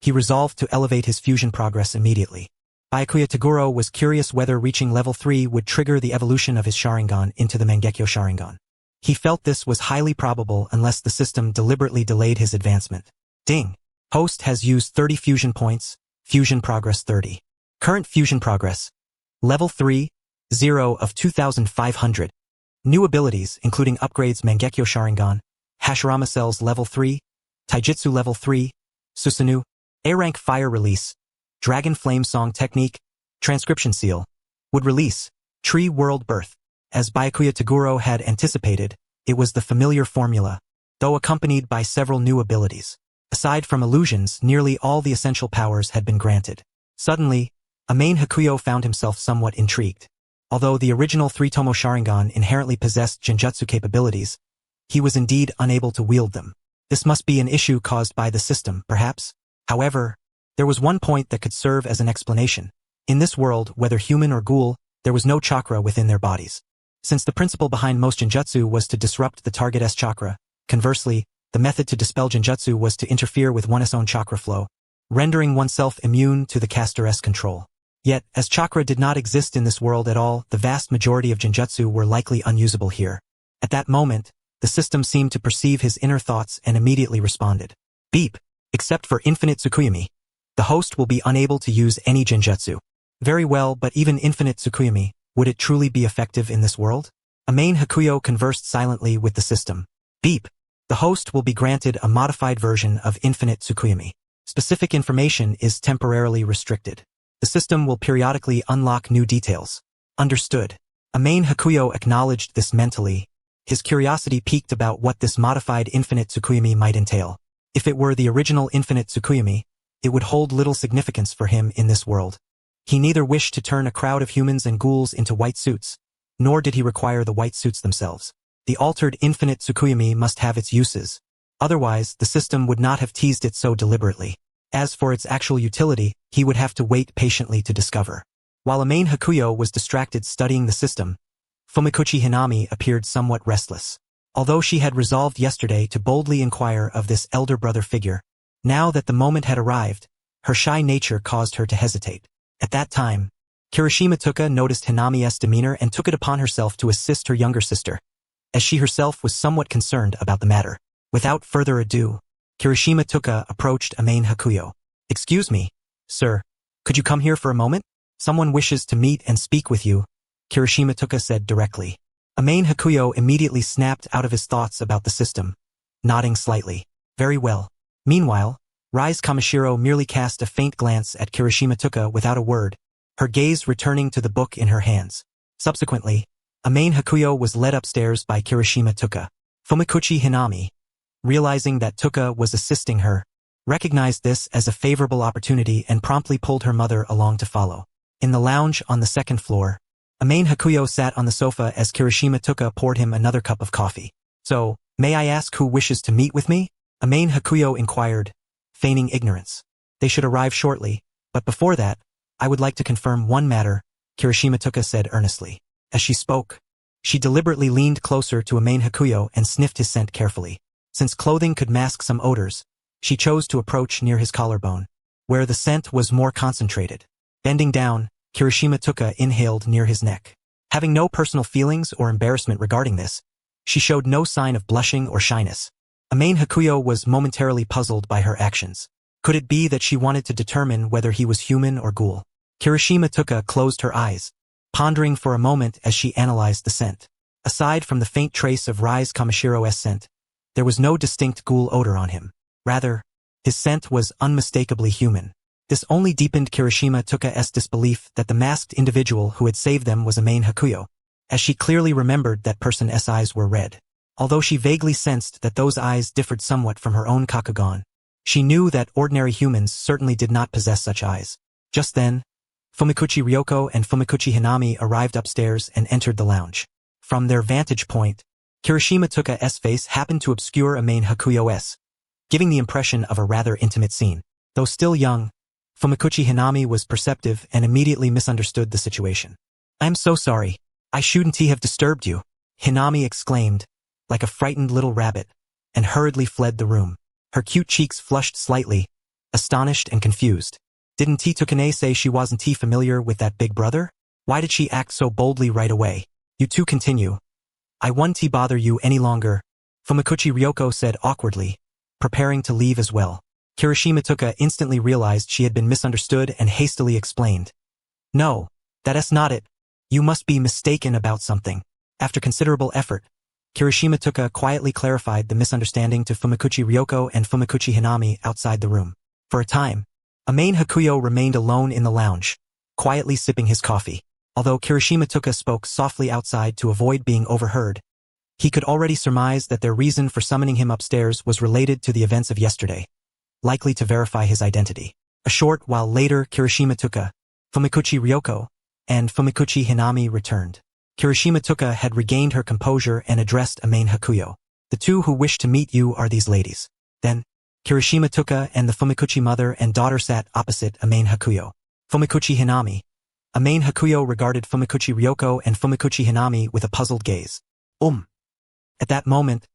He resolved to elevate his fusion progress immediately. Byakuya Toguro was curious whether reaching level 3 would trigger the evolution of his Sharingan into the Mangekyo Sharingan. He felt this was highly probable unless the system deliberately delayed his advancement. Ding! Host has used 30 fusion points, fusion progress 30. Current fusion progress. Level 3, 0 of 2,500. New abilities, including upgrades Mangekyo Sharingan, Hashirama Cells Level 3, Taijutsu Level 3, Susanoo, A-Rank Fire Release, Dragon Flame Song Technique, Transcription Seal, Wood Release, Tree World Birth. As Byakuya Toguro had anticipated, it was the familiar formula, though accompanied by several new abilities. Aside from illusions, nearly all the essential powers had been granted. Suddenly, Amain Hakuyo found himself somewhat intrigued. Although the original Three-Tomo Sharingan inherently possessed genjutsu capabilities, he was indeed unable to wield them. This must be an issue caused by the system, perhaps. However, there was one point that could serve as an explanation. In this world, whether human or ghoul, there was no chakra within their bodies. Since the principle behind most genjutsu was to disrupt the target's chakra, conversely, the method to dispel genjutsu was to interfere with one's own chakra flow, rendering oneself immune to the caster's control. Yet, as chakra did not exist in this world at all, the vast majority of genjutsu were likely unusable here. At that moment, the system seemed to perceive his inner thoughts and immediately responded. Beep! Except for Infinite Tsukuyomi, the host will be unable to use any genjutsu. Very well, but even Infinite Tsukuyomi, would it truly be effective in this world? Amain Hakuyo conversed silently with the system. Beep! The host will be granted a modified version of Infinite Tsukuyomi. Specific information is temporarily restricted. The system will periodically unlock new details. Understood. Amain Hakuyo acknowledged this mentally. His curiosity piqued about what this modified Infinite Tsukuyomi might entail. If it were the original Infinite Tsukuyomi, it would hold little significance for him in this world. He neither wished to turn a crowd of humans and ghouls into white suits, nor did he require the white suits themselves. The altered Infinite Tsukuyomi must have its uses. Otherwise, the system would not have teased it so deliberately. As for its actual utility, he would have to wait patiently to discover. While Amain Hakuyo was distracted studying the system, Fumikuchi Hinami appeared somewhat restless. Although she had resolved yesterday to boldly inquire of this elder brother figure, now that the moment had arrived, her shy nature caused her to hesitate. At that time, Kirishima Tuka noticed Hinami's demeanor and took it upon herself to assist her younger sister, as she herself was somewhat concerned about the matter. Without further ado, Kirishima Tuka approached Amain Hakuyo. Excuse me, sir, could you come here for a moment? Someone wishes to meet and speak with you, Kirishima Tuka said directly. Amain Hakuyo immediately snapped out of his thoughts about the system, nodding slightly. Very well. Meanwhile, Rise Kamishiro merely cast a faint glance at Kirishima Tuka without a word, her gaze returning to the book in her hands. Subsequently, Amain Hakuyo was led upstairs by Kirishima Tuka. Fumakuchi Hinami, realizing that Tuka was assisting her, recognized this as a favorable opportunity and promptly pulled her mother along to follow. In the lounge on the second floor, Amain Hakuyo sat on the sofa as Kirishima Tuka poured him another cup of coffee. So, may I ask who wishes to meet with me? Amain Hakuyo inquired, feigning ignorance. They should arrive shortly, but before that, I would like to confirm one matter, Kirishima Tuka said earnestly. As she spoke, she deliberately leaned closer to Amain Hakuyo and sniffed his scent carefully. Since clothing could mask some odors, she chose to approach near his collarbone, where the scent was more concentrated. Bending down, Kirishima Tuka inhaled near his neck. Having no personal feelings or embarrassment regarding this, she showed no sign of blushing or shyness. Amain Hakuyo was momentarily puzzled by her actions. Could it be that she wanted to determine whether he was human or ghoul? Kirishima Tuka closed her eyes, pondering for a moment as she analyzed the scent. Aside from the faint trace of Rise Kamashiro's scent, there was no distinct ghoul odor on him. Rather, his scent was unmistakably human. This only deepened Kirishima Tuka's disbelief that the masked individual who had saved them was Amain Hakuyo, as she clearly remembered that person's eyes were red. Although she vaguely sensed that those eyes differed somewhat from her own Kakugan, she knew that ordinary humans certainly did not possess such eyes. Just then, Fumakuchi Ryoko and Fumakuchi Hinami arrived upstairs and entered the lounge. From their vantage point, Kirishima Tuka's face happened to obscure Amain Hakuyo's, giving the impression of a rather intimate scene. Though still young, Fumakuchi Hinami was perceptive and immediately misunderstood the situation. "I'm so sorry. I shouldn't have disturbed you," Hinami exclaimed, like a frightened little rabbit, and hurriedly fled the room. Her cute cheeks flushed slightly, astonished and confused. Didn't Tukane say she wasn't familiar with that big brother? Why did she act so boldly right away? "You two continue. I won't bother you any longer," Fumakuchi Ryoko said awkwardly, preparing to leave as well. Kirishima Tuka instantly realized she had been misunderstood and hastily explained. "No, that's not it. You must be mistaken about something." After considerable effort, Kirishima Tuka quietly clarified the misunderstanding to Fumakuchi Ryoko and Fumakuchi Hinami outside the room. For a time, Amain Hakuyo remained alone in the lounge, quietly sipping his coffee. Although Kirishima Tuka spoke softly outside to avoid being overheard, he could already surmise that their reason for summoning him upstairs was related to the events of yesterday, likely to verify his identity. A short while later, Kirishima Tuka, Fumakuchi Ryoko, and Fumakuchi Hinami returned. Kirishima Tuka had regained her composure and addressed Amain Hakuyo. "The two who wish to meet you are these ladies." Then, Kirishima Tuka and the Fumakuchi mother and daughter sat opposite Amain Hakuyo. Fumakuchi Hinami. Amain Hakuyo regarded Fumakuchi Ryoko and Fumakuchi Hinami with a puzzled gaze. At that moment,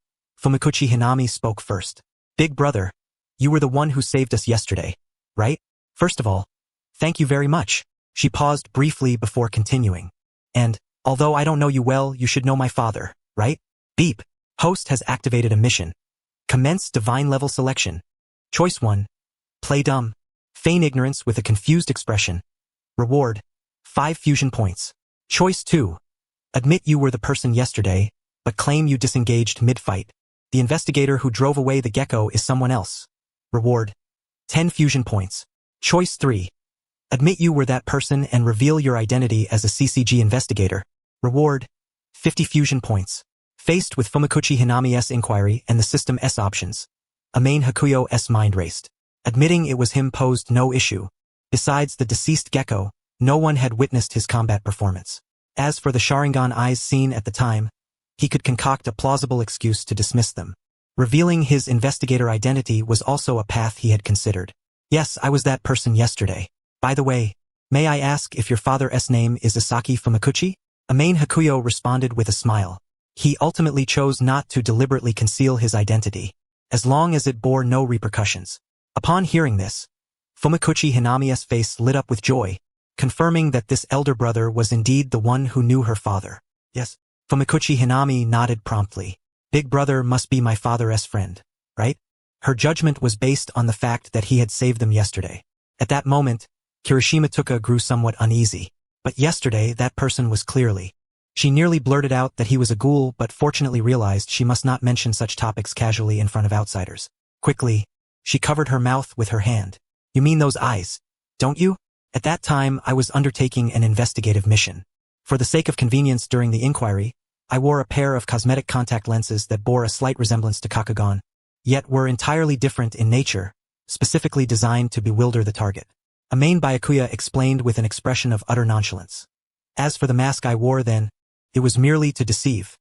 Fumakuchi Hinami spoke first. "Big brother, you were the one who saved us yesterday, right? First of all, thank you very much." She paused briefly before continuing. "And, although I don't know you well, you should know my father, right? Beep. Host has activated a mission. Commence divine level selection. Choice 1. Play dumb. Feign ignorance with a confused expression. Reward. 5 fusion points. Choice 2. Admit you were the person yesterday, but claim you disengaged mid-fight. The investigator who drove away the gecko is someone else. Reward. 10 fusion points. Choice 3. Admit you were that person and reveal your identity as a CCG investigator. Reward. 50 fusion points. Faced with Fumakuchi Hinami's inquiry and the System S options, Amain Hakuyo's mind raced. Admitting it was him posed no issue. Besides the deceased gecko, no one had witnessed his combat performance. As for the Sharingan eyes seen at the time, he could concoct a plausible excuse to dismiss them. Revealing his investigator identity was also a path he had considered. "Yes, I was that person yesterday. By the way, may I ask if your father's name is Isaki Fumakuchi?" Amain Hakuyo responded with a smile. He ultimately chose not to deliberately conceal his identity, as long as it bore no repercussions. Upon hearing this, Fumakuchi Hinami's face lit up with joy, confirming that this elder brother was indeed the one who knew her father. "Yes." Fumakuchi Hinami nodded promptly. "Big brother must be my father's friend, right?" Her judgment was based on the fact that he had saved them yesterday. At that moment, Kirishima Tuka grew somewhat uneasy. But yesterday, that person was clearly. She nearly blurted out that he was a ghoul, but fortunately realized she must not mention such topics casually in front of outsiders. Quickly, she covered her mouth with her hand. "You mean those eyes, don't you? At that time, I was undertaking an investigative mission. For the sake of convenience during the inquiry, I wore a pair of cosmetic contact lenses that bore a slight resemblance to Kakugan, yet were entirely different in nature, specifically designed to bewilder the target. A main Byakuya explained with an expression of utter nonchalance. As for the mask I wore then, it was merely to deceive.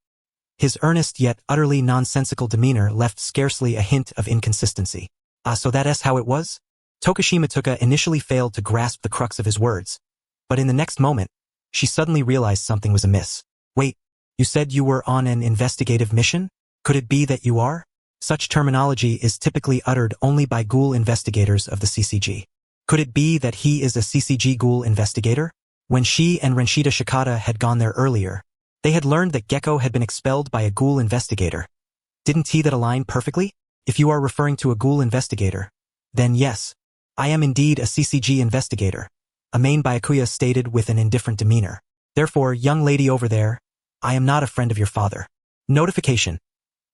His earnest yet utterly nonsensical demeanor left scarcely a hint of inconsistency. So that's how it was? Tokushima Tuka initially failed to grasp the crux of his words, but in the next moment, she suddenly realized something was amiss. Wait, you said you were on an investigative mission? Could it be that you are? Such terminology is typically uttered only by Ghoul investigators of the CCG. Could it be that he is a CCG Ghoul investigator? When she and Renshita Shikata had gone there earlier, they had learned that Gecko had been expelled by a Ghoul investigator. Didn't that align perfectly? If you are referring to a Ghoul investigator, then yes, I am indeed a CCG investigator, a main Byakuya stated with an indifferent demeanor. Therefore, young lady over there, I am not a friend of your father. Notification.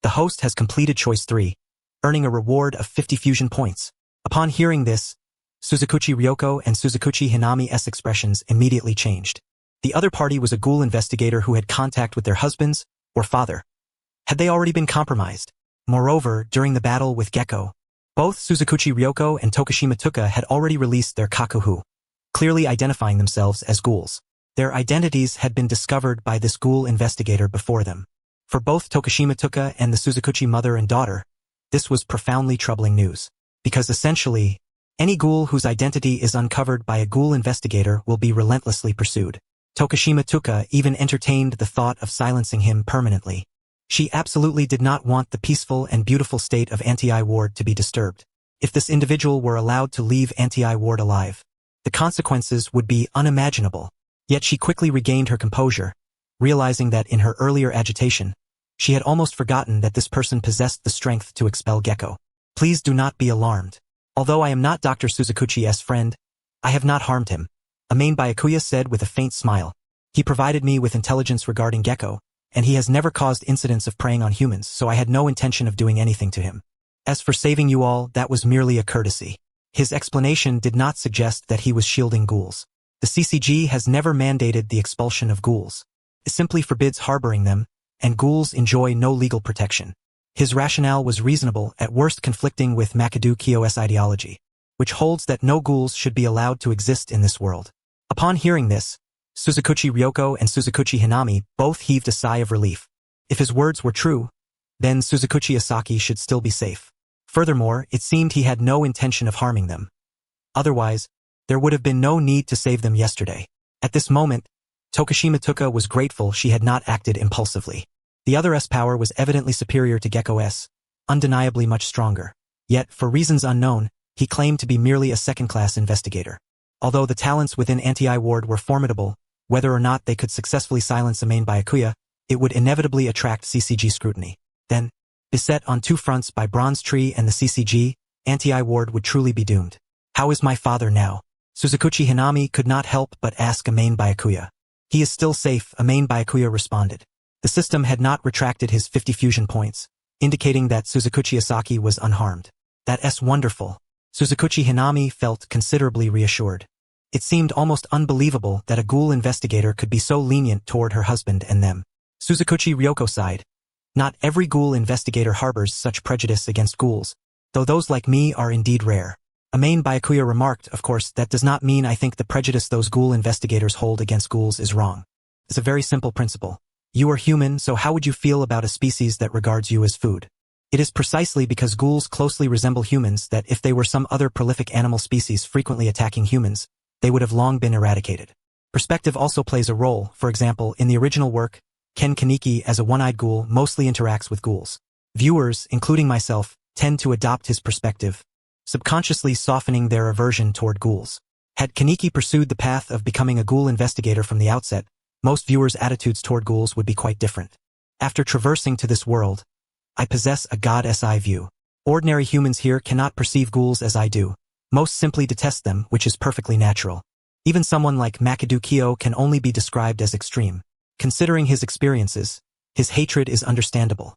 The host has completed choice 3, earning a reward of 50 fusion points. Upon hearing this, Suzukuchi Ryoko and Suzukuchi Hinami's expressions immediately changed. The other party was a Ghoul investigator who had contact with their husbands or father. Had they already been compromised? Moreover, during the battle with Gecko, both Suzukuchi Ryoko and Tokushima Tuka had already released their kakuhu, clearly identifying themselves as ghouls. Their identities had been discovered by this Ghoul investigator before them. For both Tokushima Tuka and the Suzukuchi mother and daughter, this was profoundly troubling news, because essentially, any ghoul whose identity is uncovered by a Ghoul investigator will be relentlessly pursued. Tokushima Tuka even entertained the thought of silencing him permanently. She absolutely did not want the peaceful and beautiful state of Anti-I Ward to be disturbed. If this individual were allowed to leave Anti-I Ward alive, the consequences would be unimaginable. Yet she quickly regained her composure, realizing that in her earlier agitation, she had almost forgotten that this person possessed the strength to expel Gecko. Please do not be alarmed. Although I am not Dr. Suzukuchi's friend, I have not harmed him, a main Byakuya said with a faint smile. He provided me with intelligence regarding Gecko, and he has never caused incidents of preying on humans, so I had no intention of doing anything to him. As for saving you all, that was merely a courtesy. His explanation did not suggest that he was shielding ghouls. The CCG has never mandated the expulsion of ghouls. It simply forbids harboring them, and ghouls enjoy no legal protection. His rationale was reasonable, at worst conflicting with Makadu Kyo's ideology, which holds that no ghouls should be allowed to exist in this world. Upon hearing this, Suzukuchi Ryoko and Suzukuchi Hinami both heaved a sigh of relief. If his words were true, then Suzukuchi Asaki should still be safe. Furthermore, it seemed he had no intention of harming them. Otherwise, there would have been no need to save them yesterday. At this moment, Tokushima Tuka was grateful she had not acted impulsively. The other's power was evidently superior to Gecko's, undeniably much stronger. Yet, for reasons unknown, he claimed to be merely a second-class investigator. Although the talents within Anti-I Ward were formidable, whether or not they could successfully silence a main Byakuya, it would inevitably attract CCG scrutiny. Then, beset on two fronts by Bronze Tree and the CCG, Anti-I Ward would truly be doomed. How is my father now? Suzukuchi Hinami could not help but ask a main Byakuya. He is still safe, a main Byakuya responded. The system had not retracted his 50 fusion points, indicating that Suzukuchi Asaki was unharmed. That's wonderful. Suzukuchi Hinami felt considerably reassured. It seemed almost unbelievable that a Ghoul investigator could be so lenient toward her husband and them. Suzukuchi Ryoko sighed. Not every Ghoul investigator harbors such prejudice against ghouls, though those like me are indeed rare. A main Byakuya remarked, of course, that does not mean I think the prejudice those Ghoul investigators hold against ghouls is wrong. It's a very simple principle. You are human, so how would you feel about a species that regards you as food? It is precisely because ghouls closely resemble humans that if they were some other prolific animal species frequently attacking humans, they would have long been eradicated. Perspective also plays a role. For example, in the original work, Ken Kaneki as a one-eyed ghoul mostly interacts with ghouls. Viewers, including myself, tend to adopt his perspective, subconsciously softening their aversion toward ghouls. Had Kaneki pursued the path of becoming a ghoul investigator from the outset, most viewers' attitudes toward ghouls would be quite different. After traversing to this world, I possess a god's eye view. Ordinary humans here cannot perceive ghouls as I do. Most simply detest them, which is perfectly natural. Even someone like Makadu Kyo can only be described as extreme. Considering his experiences, his hatred is understandable.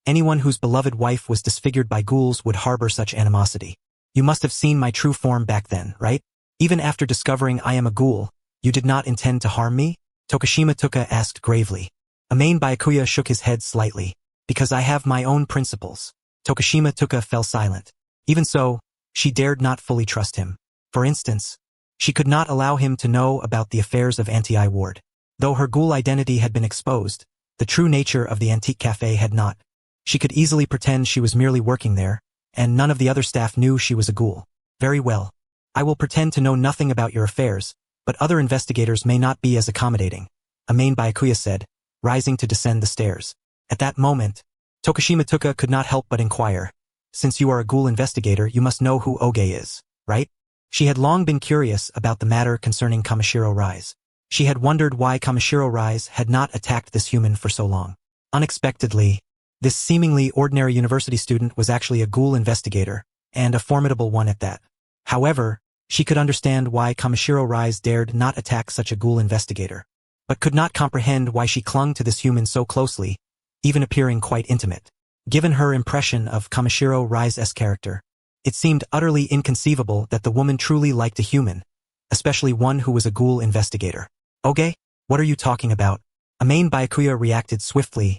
Anyone whose beloved wife was disfigured by ghouls would harbor such animosity. You must have seen my true form back then, right? Even after discovering I am a ghoul, you did not intend to harm me? Tokishima Tuka asked gravely. Amain Byakuya shook his head slightly. Because I have my own principles. Tokishima Tuka fell silent. Even so, she dared not fully trust him. For instance, she could not allow him to know about the affairs of Anti Ward. Though her ghoul identity had been exposed, the true nature of the antique cafe had not. She could easily pretend she was merely working there, and none of the other staff knew she was a ghoul. Very well. I will pretend to know nothing about your affairs, but other investigators may not be as accommodating, Amain Byakuya said, rising to descend the stairs. At that moment, Tokishima Tuka could not help but inquire. Since you are a ghoul investigator, you must know who Oge is, right? She had long been curious about the matter concerning Kamishiro Rise. She had wondered why Kamishiro Rise had not attacked this human for so long. Unexpectedly, this seemingly ordinary university student was actually a ghoul investigator, and a formidable one at that. However, she could understand why Kamishiro Rise dared not attack such a ghoul investigator, but could not comprehend why she clung to this human so closely, even appearing quite intimate. Given her impression of Kamishiro Rise's character, it seemed utterly inconceivable that the woman truly liked a human, especially one who was a ghoul investigator. Oge? What are you talking about? Amain Byakuya reacted swiftly,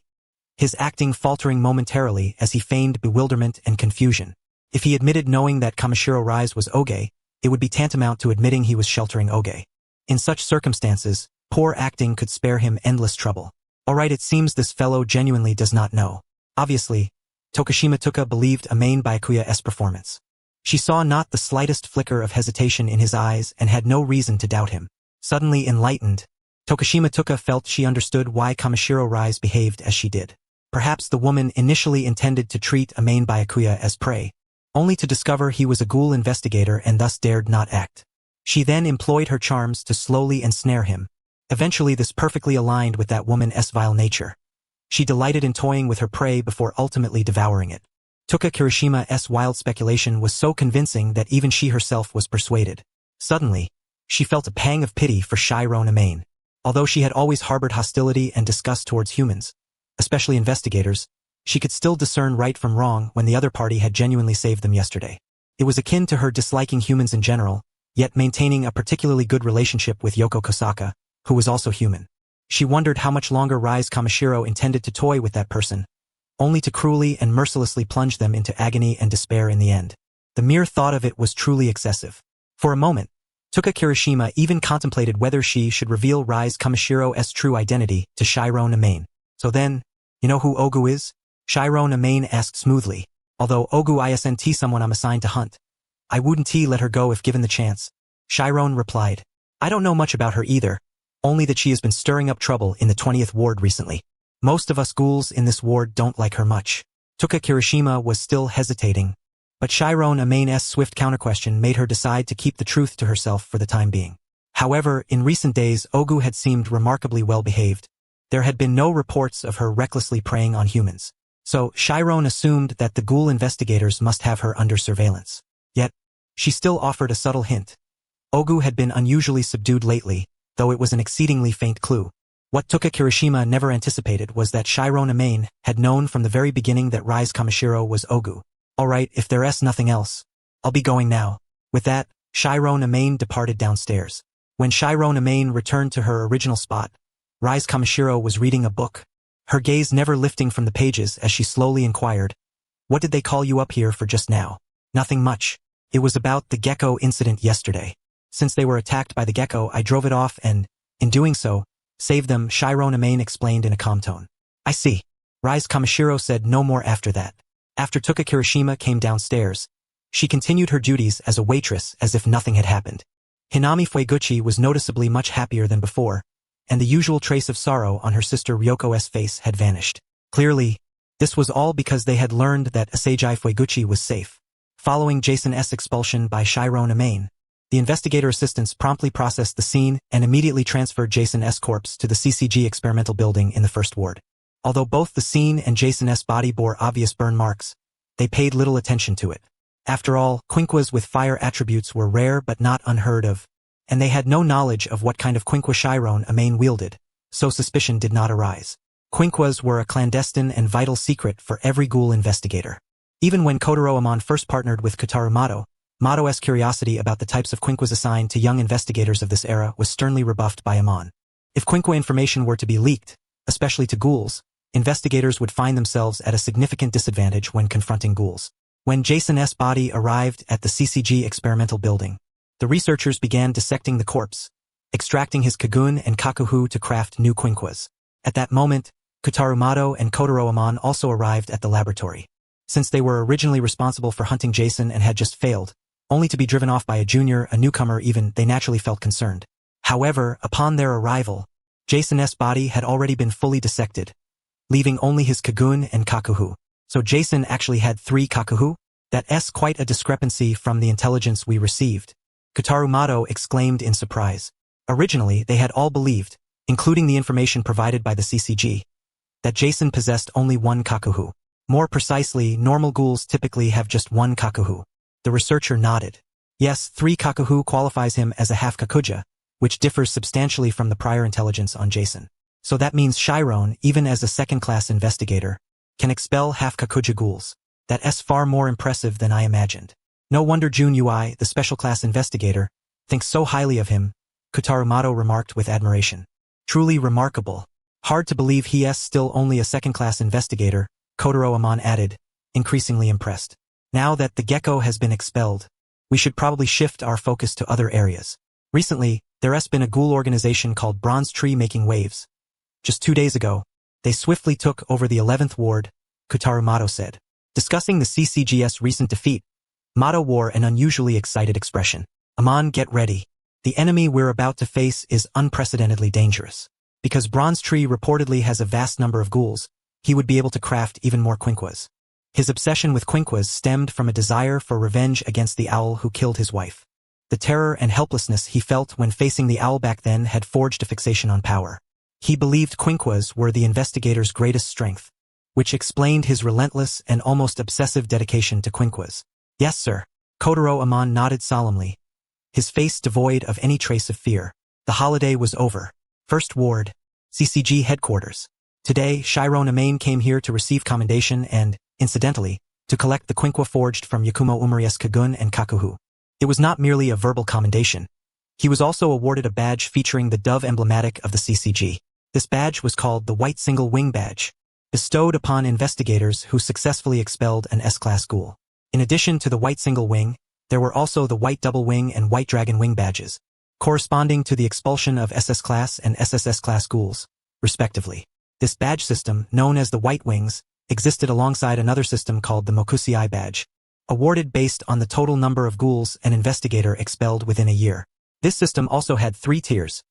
his acting faltering momentarily as he feigned bewilderment and confusion. If he admitted knowing that Kamishiro Rise was Oge, it would be tantamount to admitting he was sheltering Oge. In such circumstances, poor acting could spare him endless trouble. Alright, it seems this fellow genuinely does not know. Obviously, Tokishima Tuka believed Amain Byakuya's performance. She saw not the slightest flicker of hesitation in his eyes and had no reason to doubt him. Suddenly enlightened, Tokishima Tuka felt she understood why Kamishiro Rise behaved as she did. Perhaps the woman initially intended to treat Amain Byakuya as prey, only to discover he was a ghoul investigator and thus dared not act. She then employed her charms to slowly ensnare him. Eventually this perfectly aligned with that woman's vile nature. She delighted in toying with her prey before ultimately devouring it. Tuka Kirishima's wild speculation was so convincing that even she herself was persuaded. Suddenly, she felt a pang of pity for Chiron Amain. Although she had always harbored hostility and disgust towards humans, especially investigators, she could still discern right from wrong when the other party had genuinely saved them yesterday. It was akin to her disliking humans in general, yet maintaining a particularly good relationship with Yoko Kosaka, who was also human. She wondered how much longer Rise Kamishiro intended to toy with that person, only to cruelly and mercilessly plunge them into agony and despair in the end. The mere thought of it was truly excessive. For a moment, Tuka Kirishima even contemplated whether she should reveal Rise Kamashiro's true identity to Chiron Amain. So then, you know who Ogu is? Chiron Amain asked smoothly. Although Ogu isn't someone I'm assigned to hunt, I wouldn't let her go if given the chance. Chiron replied. I don't know much about her either, only that she has been stirring up trouble in the 20th ward recently. Most of us ghouls in this ward don't like her much. Tuka Kirishima was still hesitating, but Chiron Amain's swift counterquestion made her decide to keep the truth to herself for the time being. However, in recent days Ogu had seemed remarkably well behaved. There had been no reports of her recklessly preying on humans. So Chiron assumed that the ghoul investigators must have her under surveillance. Yet, she still offered a subtle hint. Ogu had been unusually subdued lately, though it was an exceedingly faint clue. What Tuka Kirishima never anticipated was that Chiron Amain had known from the very beginning that Rise Kamishiro was Ogu. Alright, if there's nothing else, I'll be going now. With that, Chiron Amain departed downstairs. When Chiron Amain returned to her original spot, Rise Kamishiro was reading a book, her gaze never lifting from the pages as she slowly inquired, What did they call you up here for just now? Nothing much. It was about the gecko incident yesterday. Since they were attacked by the gecko, I drove it off and, in doing so, saved them, Chiron Amain explained in a calm tone. I see. Rise Kamishiro said no more after that. After Tuka Kirishima came downstairs, she continued her duties as a waitress as if nothing had happened. Hinami Fueguchi was noticeably much happier than before, and the usual trace of sorrow on her sister Ryoko's face had vanished. Clearly, this was all because they had learned that Asagi Fueguchi was safe. Following Jason's expulsion by Chiron Amain, the investigator assistants promptly processed the scene and immediately transferred Jason's corpse to the CCG experimental building in the first ward. Although both the scene and Jason's body bore obvious burn marks, they paid little attention to it. After all, Quinquas with fire attributes were rare but not unheard of, and they had no knowledge of what kind of Quinqua Chiron Amain wielded, so suspicion did not arise. Quinquas were a clandestine and vital secret for every ghoul investigator. Even when Kotaro Amon first partnered with Kotaro Mato's curiosity about the types of Quinquas assigned to young investigators of this era was sternly rebuffed by Amon. If Quinqua information were to be leaked, especially to ghouls, investigators would find themselves at a significant disadvantage when confronting ghouls. When Jason's body arrived at the CCG experimental building, the researchers began dissecting the corpse, extracting his kagun and kakuhu to craft new Quinquas. At that moment, Kutarumato and Kotaro Amon also arrived at the laboratory. Since they were originally responsible for hunting Jason and had just failed, only to be driven off by a newcomer even, they naturally felt concerned. However, upon their arrival, Jason's body had already been fully dissected, leaving only his kagun and kakuhu. So Jason actually had 3 kakuhu? That's quite a discrepancy from the intelligence we received. Kutarumato exclaimed in surprise. Originally, they had all believed, including the information provided by the CCG, that Jason possessed only 1 kakuhu. More precisely, normal ghouls typically have just 1 kakuhu. The researcher nodded. Yes, 3 kakuhu qualifies him as a half kakuja, which differs substantially from the prior intelligence on Jason. So that means Chiron, even as a second-class investigator, can expel half kakuja ghouls. That's far more impressive than I imagined. No wonder Jun Ui, the special-class investigator, thinks so highly of him, Kutarumato remarked with admiration. Truly remarkable. Hard to believe he is still only a second-class investigator, Kotaro Amon added, increasingly impressed. Now that the gecko has been expelled, we should probably shift our focus to other areas. Recently, there has been a ghoul organization called Bronze Tree making waves. Just 2 days ago, they swiftly took over the 11th ward, Kutarumato said. Discussing the CCG's recent defeat, Mato wore an unusually excited expression. Amon, get ready. The enemy we're about to face is unprecedentedly dangerous. Because Bronze Tree reportedly has a vast number of ghouls, he would be able to craft even more Quinquas. His obsession with Quinquas stemmed from a desire for revenge against the owl who killed his wife. The terror and helplessness he felt when facing the owl back then had forged a fixation on power. He believed Quinquas were the investigator's greatest strength, which explained his relentless and almost obsessive dedication to Quinquas. Yes, sir. Kotaro Amon nodded solemnly, his face devoid of any trace of fear. The holiday was over. First Ward, CCG headquarters. Today, Chiron Amain came here to receive commendation and, incidentally, to collect the Quinqua forged from Yakumo Umari's kagun and kakuhu. It was not merely a verbal commendation. He was also awarded a badge featuring the dove emblematic of the CCG. This badge was called the White Single Wing Badge, bestowed upon investigators who successfully expelled an S-Class ghoul. In addition to the White Single Wing, there were also the White Double Wing and White Dragon Wing badges, corresponding to the expulsion of SS-Class and SSS-Class ghouls, respectively. This badge system, known as the White Wings, existed alongside another system called the Mokusei badge, awarded based on the total number of ghouls an investigator expelled within a year. This system also had 3 tiers: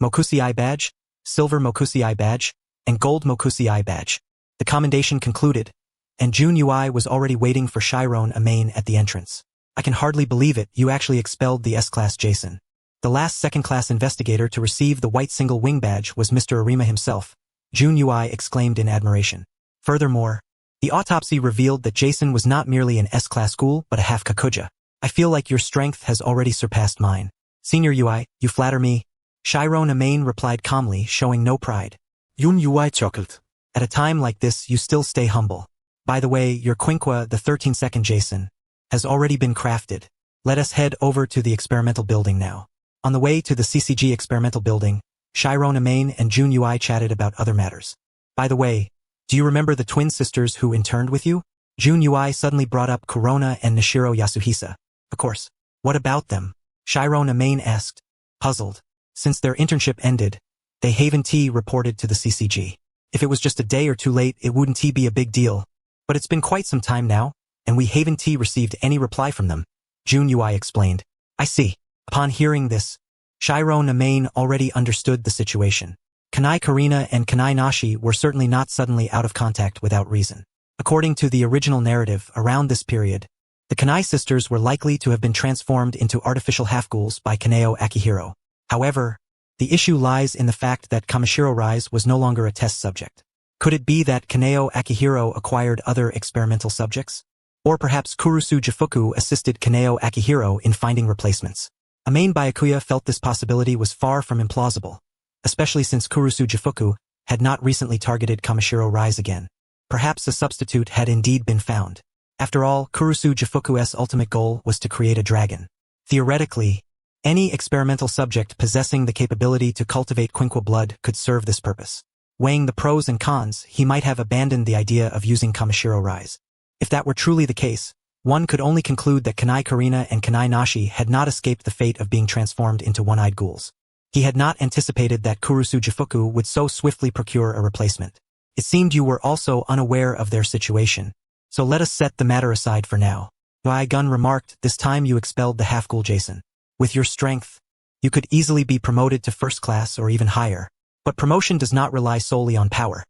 Mokusei badge, Silver Mokusei badge, and Gold Mokusei badge. The commendation concluded, and Jun Ui was already waiting for Chiron Amain at the entrance. I can hardly believe it, you actually expelled the S-Class Jason. The last second-class investigator to receive the White Single Wing badge was Mr. Arima himself, Jun Ui exclaimed in admiration. Furthermore, the autopsy revealed that Jason was not merely an S-Class ghoul but a half kakuja. I feel like your strength has already surpassed mine. Senior Ui, you flatter me. Chiron Amain replied calmly, showing no pride. Yun Ui chuckled. At a time like this, you still stay humble. By the way, your Quinqua, the 13-second Jason, has already been crafted. Let us head over to the experimental building now. On the way to the CCG experimental building, Chiron Amain and Jun Ui chatted about other matters. By the way, do you remember the twin sisters who interned with you? Jun Ui suddenly brought up Corona and Nishiro Yasuhisa. Of course. What about them? Chiron Amain asked, puzzled. Since their internship ended, they haven't reported to the CCG. If it was just a day or two late, it wouldn't be a big deal. But it's been quite some time now, and we haven't received any reply from them. Jun Ui explained. I see. Upon hearing this, Chiron Amain already understood the situation. Kanai Karina and Kanai Nashi were certainly not suddenly out of contact without reason. According to the original narrative, around this period, the Kanai sisters were likely to have been transformed into artificial half-ghouls by Kaneo Akihiro. However, the issue lies in the fact that Kamishiro Rise was no longer a test subject. Could it be that Kaneo Akihiro acquired other experimental subjects? Or perhaps Kurusu Jifuku assisted Kaneo Akihiro in finding replacements? Amain Byakuya felt this possibility was far from implausible, especially since Kurusu Jifuku had not recently targeted Kamishiro Rise again. Perhaps a substitute had indeed been found. After all, Kurusu Jifuku's ultimate goal was to create a dragon. Theoretically, Any experimental subject possessing the capability to cultivate Quinqua blood could serve this purpose. Weighing the pros and cons, he might have abandoned the idea of using Kamishiro Rise. If that were truly the case, one could only conclude that Kanai Karina and Kanai Nashi had not escaped the fate of being transformed into one-eyed ghouls. He had not anticipated that Kurusu Jifuku would so swiftly procure a replacement. It seemed you were also unaware of their situation. So let us set the matter aside for now. Gun remarked, this time you expelled the half-ghoul Jason. With your strength, you could easily be promoted to first class or even higher. But promotion does not rely solely on power.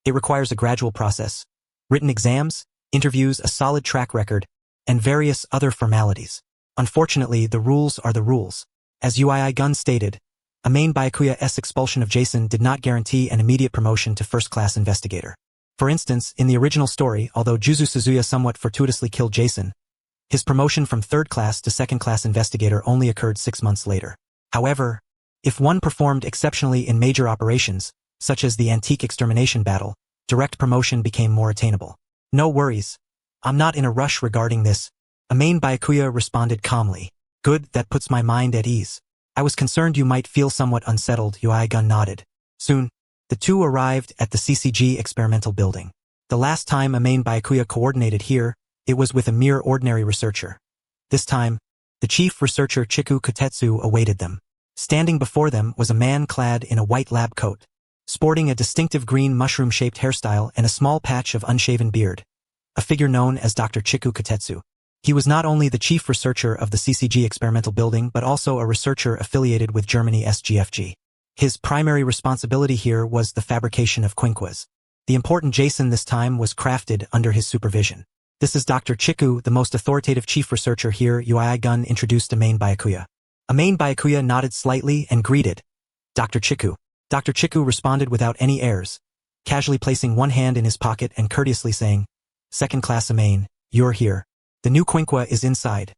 It requires a gradual process, written exams, interviews, a solid track record, and various other formalities. Unfortunately, the rules are the rules. As Gun stated, a main Byakuya's expulsion of Jason did not guarantee an immediate promotion to first-class investigator. For instance, in the original story, although Juzu Suzuya somewhat fortuitously killed Jason, his promotion from third-class to second-class investigator only occurred 6 months later. However, if one performed exceptionally in major operations, such as the antique extermination battle, direct promotion became more attainable. No worries. I'm not in a rush regarding this. A main Byakuya responded calmly. Good, that puts my mind at ease. I was concerned you might feel somewhat unsettled, Gun nodded. Soon, the two arrived at the CCG experimental building. The last time a main Byakuya coordinated here, it was with a mere ordinary researcher. This time, the chief researcher Chiku Kotetsu awaited them. Standing before them was a man clad in a white lab coat, sporting a distinctive green mushroom-shaped hairstyle and a small patch of unshaven beard, a figure known as Dr. Chiku Kotetsu. He was not only the chief researcher of the CCG experimental building but also a researcher affiliated with Germany's GFG. His primary responsibility here was the fabrication of Quinquas. The important Jason this time was crafted under his supervision. This is Dr. Chiku, the most authoritative chief researcher here, Gun introduced a main Byakuya. A main Byakuya nodded slightly and greeted Dr. Chiku. Dr. Chiku responded without any airs, casually placing one hand in his pocket and courteously saying, Second class Amain, you're here. The new Quinqua is inside.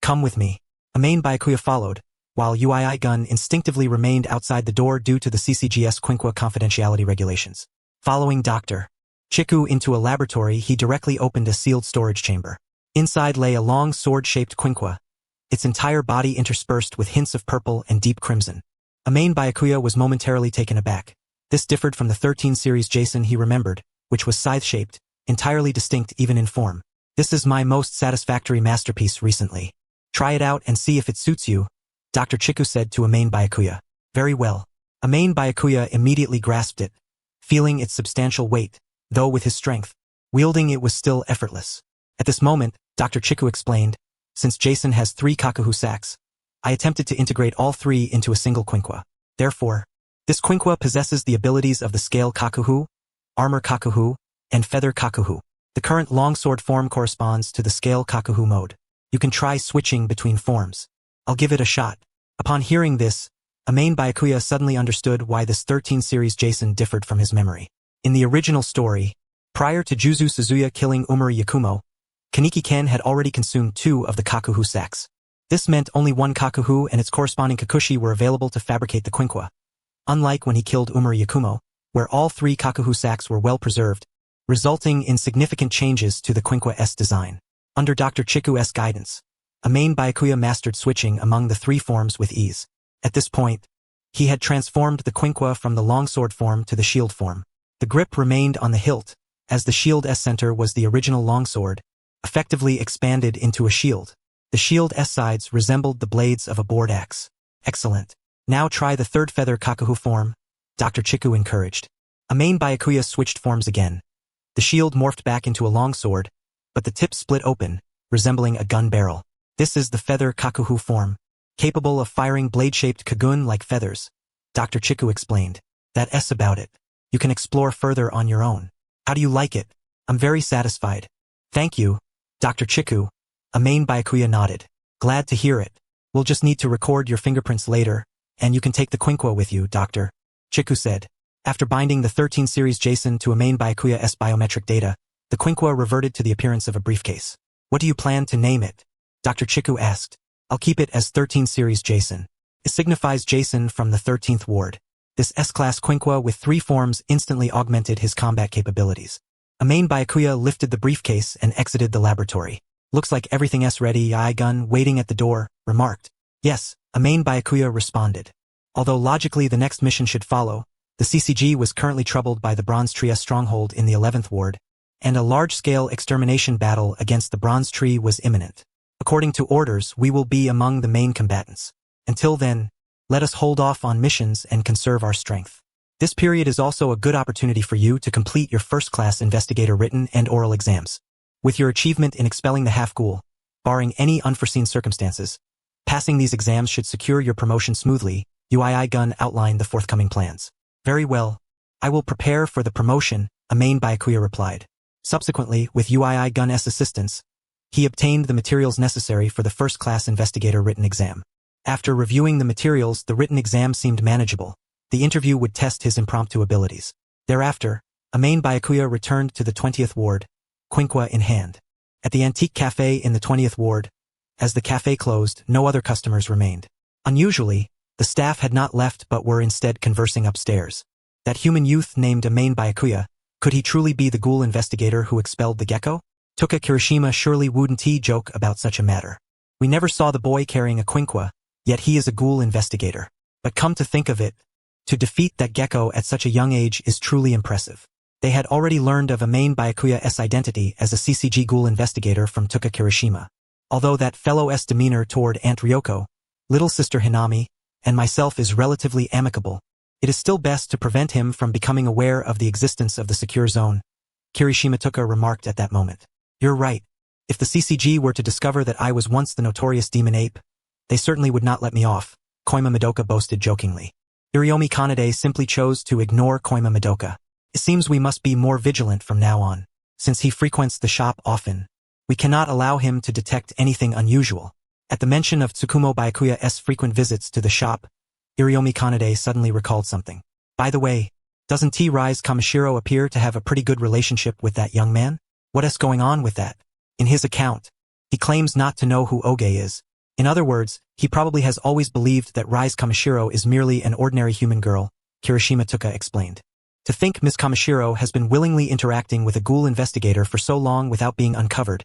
Come with me. A main Byakuya followed, while Gun instinctively remained outside the door due to the CCG's Quinqua confidentiality regulations. Following Dr. Chiku into a laboratory, he directly opened a sealed storage chamber. Inside lay a long sword-shaped Quinqua, its entire body interspersed with hints of purple and deep crimson. A main Byakuya was momentarily taken aback. This differed from the 13 series Jason he remembered, which was scythe-shaped, entirely distinct even in form. This is my most satisfactory masterpiece recently. Try it out and see if it suits you, Dr. Chiku said to a main Byakuya. Very well. A main Byakuya immediately grasped it, feeling its substantial weight, though with his strength. Wielding it was still effortless. At this moment, Dr. Chiku explained, since Jason has 3 Kakuhu sacks, I attempted to integrate all 3 into a single Quinqua. Therefore, this Quinqua possesses the abilities of the Scale Kakuhu, Armor Kakuhu, and Feather Kakuhu. The current longsword form corresponds to the Scale Kakuhu mode. You can try switching between forms. I'll give it a shot. Upon hearing this, a main Byakuya suddenly understood why this 13 series Jason differed from his memory. In the original story, prior to Juzu Suzuya killing Umari Yakumo, Kaneki Ken had already consumed 2 of the Kakuhu sacks. This meant only 1 Kakuhu and its corresponding Kakushi were available to fabricate the Quinqua. Unlike when he killed Umari Yakumo, where all 3 Kakuhu sacks were well preserved, resulting in significant changes to the Quinqua's design. Under Dr. Chiku's guidance, a main Byakuya mastered switching among the 3 forms with ease. At this point, he had transformed the Quinqua from the longsword form to the shield form. The grip remained on the hilt, as the shield's center was the original longsword, effectively expanded into a shield. The shield's sides resembled the blades of a board axe. Excellent. Now try the 3rd feather Kakuhu form, Dr. Chiku encouraged. A main Byakuya switched forms again. The shield morphed back into a longsword, but the tip split open, resembling a gun barrel. This is the feather Kakuhu form, capable of firing blade-shaped kagun like feathers, Dr. Chiku explained. That's about it. You can explore further on your own. How do you like it? I'm very satisfied. Thank you, Dr. Chiku. A main Byakuya nodded. Glad to hear it. We'll just need to record your fingerprints later, and you can take the Quinqua with you, Dr. Chiku said. After binding the 13 series Jason to a main Byakuya's biometric data, the Quinqua reverted to the appearance of a briefcase. What do you plan to name it? Dr. Chiku asked. I'll keep it as 13 series Jason. It signifies Jason from the 13th ward. This S-class Quinqua with 3 forms instantly augmented his combat capabilities. A main Byakuya lifted the briefcase and exited the laboratory. Looks like everything's ready. Gun, waiting at the door, remarked. Yes, Amain Byakuya responded. Although logically the next mission should follow, the CCG was currently troubled by the Bronze Tree stronghold in the 11th Ward, and a large-scale extermination battle against the Bronze Tree was imminent. According to orders, we will be among the main combatants. Until then, let us hold off on missions and conserve our strength. This period is also a good opportunity for you to complete your first-class investigator written and oral exams. With your achievement in expelling the half-ghoul, barring any unforeseen circumstances, passing these exams should secure your promotion smoothly. Uii Gun outlined the forthcoming plans. Very well. I will prepare for the promotion, Amain Byakuya replied. Subsequently, with Uii Gun's assistance, he obtained the materials necessary for the first-class investigator written exam. After reviewing the materials, the written exam seemed manageable. The interview would test his impromptu abilities. Thereafter, Amain Byakuya returned to the 20th Ward, Quinqua in hand. At the antique cafe in the 20th Ward, as the cafe closed, no other customers remained. Unusually, the staff had not left but were instead conversing upstairs. That human youth named Amain Byakuya, could he truly be the ghoul investigator who expelled the gecko? Tuka Kirishima surely wouldn't joke about such a matter. We never saw the boy carrying a quinqua, yet he is a ghoul investigator. But come to think of it, to defeat that gecko at such a young age is truly impressive. They had already learned of Amain Byakuya's identity as a CCG ghoul investigator from Tuka Kirishima. Although that fellow's demeanor toward Aunt Ryoko, little sister Hinami, and myself is relatively amicable, it is still best to prevent him from becoming aware of the existence of the secure zone, Kirishima Tuka remarked at that moment. You're right. If the CCG were to discover that I was once the notorious demon ape, they certainly would not let me off, Koima Madoka boasted jokingly. Iriomi Kanade simply chose to ignore Koima Madoka. It seems we must be more vigilant from now on. Since he frequents the shop often, we cannot allow him to detect anything unusual. At the mention of Tsukumo Byakuya's frequent visits to the shop, Iriomi Kanade suddenly recalled something. By the way, doesn't Rise Kamishiro appear to have a pretty good relationship with that young man? What's going on with that? In his account, he claims not to know who Oge is. In other words, he probably has always believed that Rise Kamishiro is merely an ordinary human girl, Kirishima Tuka explained. To think Miss Kamishiro has been willingly interacting with a ghoul investigator for so long without being uncovered,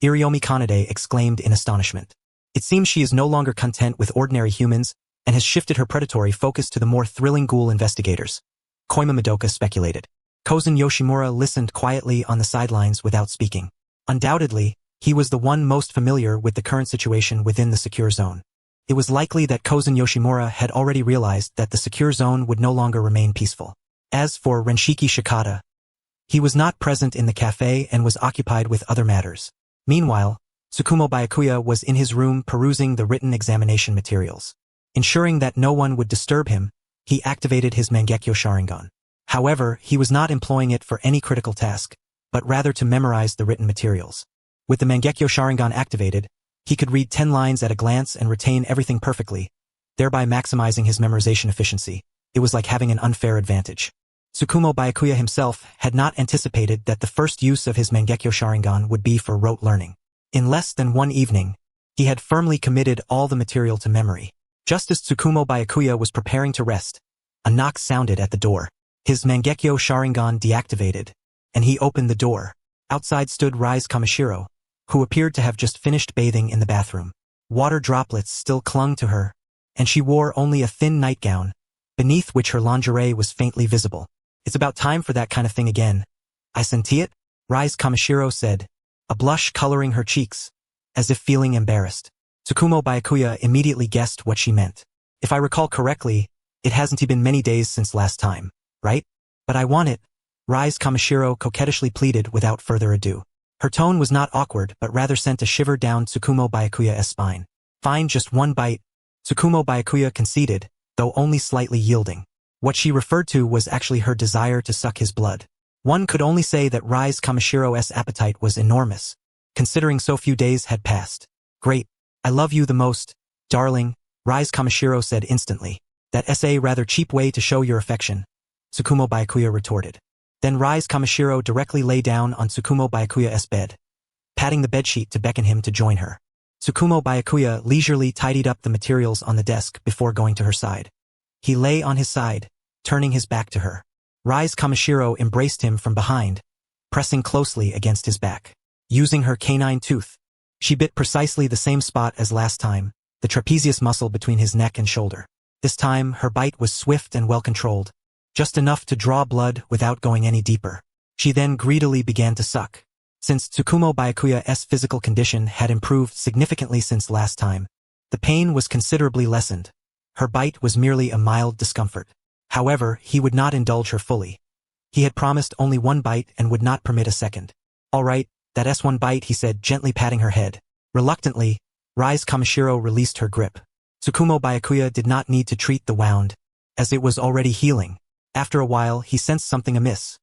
Iriomi Kanade exclaimed in astonishment. It seems she is no longer content with ordinary humans and has shifted her predatory focus to the more thrilling ghoul investigators, Koima Madoka speculated. Kozen Yoshimura listened quietly on the sidelines without speaking. Undoubtedly, he was the one most familiar with the current situation within the secure zone. It was likely that Kozen Yoshimura had already realized that the secure zone would no longer remain peaceful. As for Renshiki Shikata, he was not present in the cafe and was occupied with other matters. Meanwhile, Tsukumo Byakuya was in his room perusing the written examination materials. Ensuring that no one would disturb him, he activated his Mangekyo Sharingan. However, he was not employing it for any critical task, but rather to memorize the written materials. With the Mangekyo Sharingan activated, he could read 10 lines at a glance and retain everything perfectly, thereby maximizing his memorization efficiency. It was like having an unfair advantage. Tsukumo Byakuya himself had not anticipated that the first use of his Mangekyo Sharingan would be for rote learning. In less than one evening, he had firmly committed all the material to memory. Just as Tsukumo Byakuya was preparing to rest, a knock sounded at the door. His Mangekyo Sharingan deactivated, and he opened the door. Outside stood Rise Kamishiro, who appeared to have just finished bathing in the bathroom. Water droplets still clung to her, and she wore only a thin nightgown, beneath which her lingerie was faintly visible. It's about time for that kind of thing again. I senti it, Rise Kamishiro said, a blush coloring her cheeks, as if feeling embarrassed. Tsukumo Byakuya immediately guessed what she meant. If I recall correctly, it hasn't been many days since last time, right? But I want it, Rise Kamishiro coquettishly pleaded without further ado. Her tone was not awkward but rather sent a shiver down Tsukumo Byakuya's spine. Fine, just one bite, Tsukumo Byakuya conceded, though only slightly yielding. What she referred to was actually her desire to suck his blood. One could only say that Rise Kamashiro's appetite was enormous, considering so few days had passed. Great, I love you the most, darling, Rise Kamishiro said instantly. That's a rather cheap way to show your affection, Tsukumo Byakuya retorted. Then Rise Kamishiro directly lay down on Tsukumo Byakuya's bed, patting the bedsheet to beckon him to join her. Tsukumo Byakuya leisurely tidied up the materials on the desk before going to her side. He lay on his side, turning his back to her. Rise Kamishiro embraced him from behind, pressing closely against his back. Using her canine tooth, she bit precisely the same spot as last time, the trapezius muscle between his neck and shoulder. This time, her bite was swift and well-controlled, just enough to draw blood without going any deeper. She then greedily began to suck. Since Tsukumo Byakuya's physical condition had improved significantly since last time, the pain was considerably lessened. Her bite was merely a mild discomfort. However, he would not indulge her fully. He had promised only one bite and would not permit a second. "All right, that's one bite," he said, gently patting her head. Reluctantly, Rise Kamishiro released her grip. Tsukumo Byakuya did not need to treat the wound, as it was already healing. After a while, he sensed something amiss.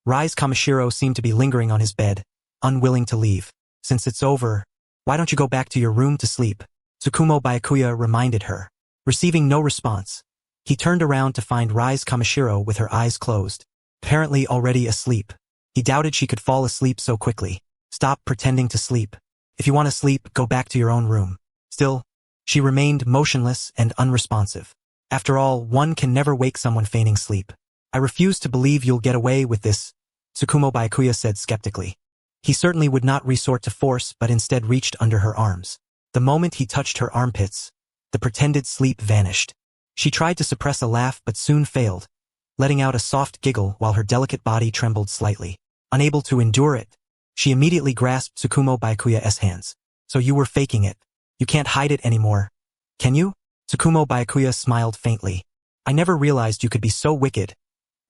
Rise Kamishiro seemed to be lingering on his bed, unwilling to leave. "Since it's over, why don't you go back to your room to sleep?" Tsukumo Byakuya reminded her. Receiving no response, he turned around to find Rise Kamishiro with her eyes closed, apparently already asleep. He doubted she could fall asleep so quickly. "Stop pretending to sleep. If you want to sleep, go back to your own room." Still, she remained motionless and unresponsive. After all, one can never wake someone feigning sleep. "I refuse to believe you'll get away with this," Tsukumo Byakuya said skeptically. He certainly would not resort to force but instead reached under her arms. The moment he touched her armpits, the pretended sleep vanished. She tried to suppress a laugh but soon failed, letting out a soft giggle while her delicate body trembled slightly. Unable to endure it, she immediately grasped Tsukumo Byakuya's hands. "So you were faking it. You can't hide it anymore, can you?" Tsukumo Byakuya smiled faintly. "I never realized you could be so wicked."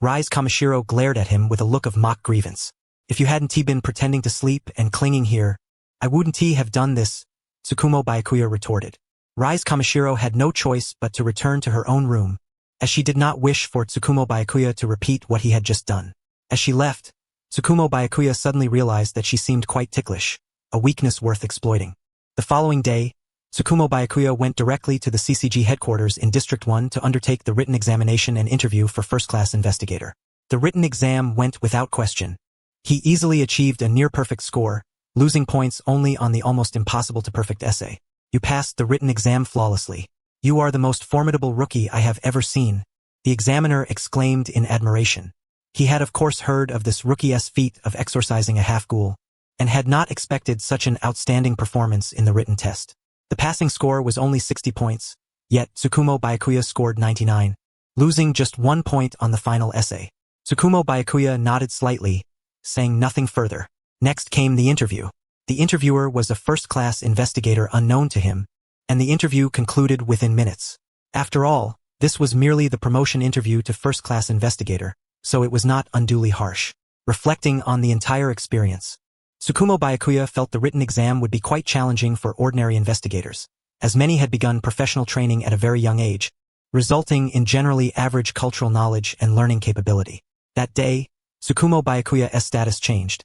Rise Kamishiro glared at him with a look of mock grievance. "If you hadn't been pretending to sleep and clinging here, I wouldn't have done this," Tsukumo Byakuya retorted. Rise Kamishiro had no choice but to return to her own room, as she did not wish for Tsukumo Byakuya to repeat what he had just done. As she left, Tsukumo Byakuya suddenly realized that she seemed quite ticklish, a weakness worth exploiting. The following day, Tsukumo Byakuya went directly to the CCG headquarters in District 1 to undertake the written examination and interview for first-class investigator. The written exam went without question. He easily achieved a near-perfect score, losing points only on the almost impossible-to-perfect essay. "You passed the written exam flawlessly. You are the most formidable rookie I have ever seen," the examiner exclaimed in admiration. He had of course heard of this rookie's feat of exorcising a half-ghoul, and had not expected such an outstanding performance in the written test. The passing score was only 60 points, yet Tsukumo Byakuya scored 99, losing just 1 point on the final essay. Tsukumo Byakuya nodded slightly, saying nothing further. Next came the interview. The interviewer was a first-class investigator unknown to him, and the interview concluded within minutes. After all, this was merely the promotion interview to first-class investigator, so it was not unduly harsh. Reflecting on the entire experience, Tsukumo Byakuya felt the written exam would be quite challenging for ordinary investigators, as many had begun professional training at a very young age, resulting in generally average cultural knowledge and learning capability. That day, Tsukumo Byakuya's status changed.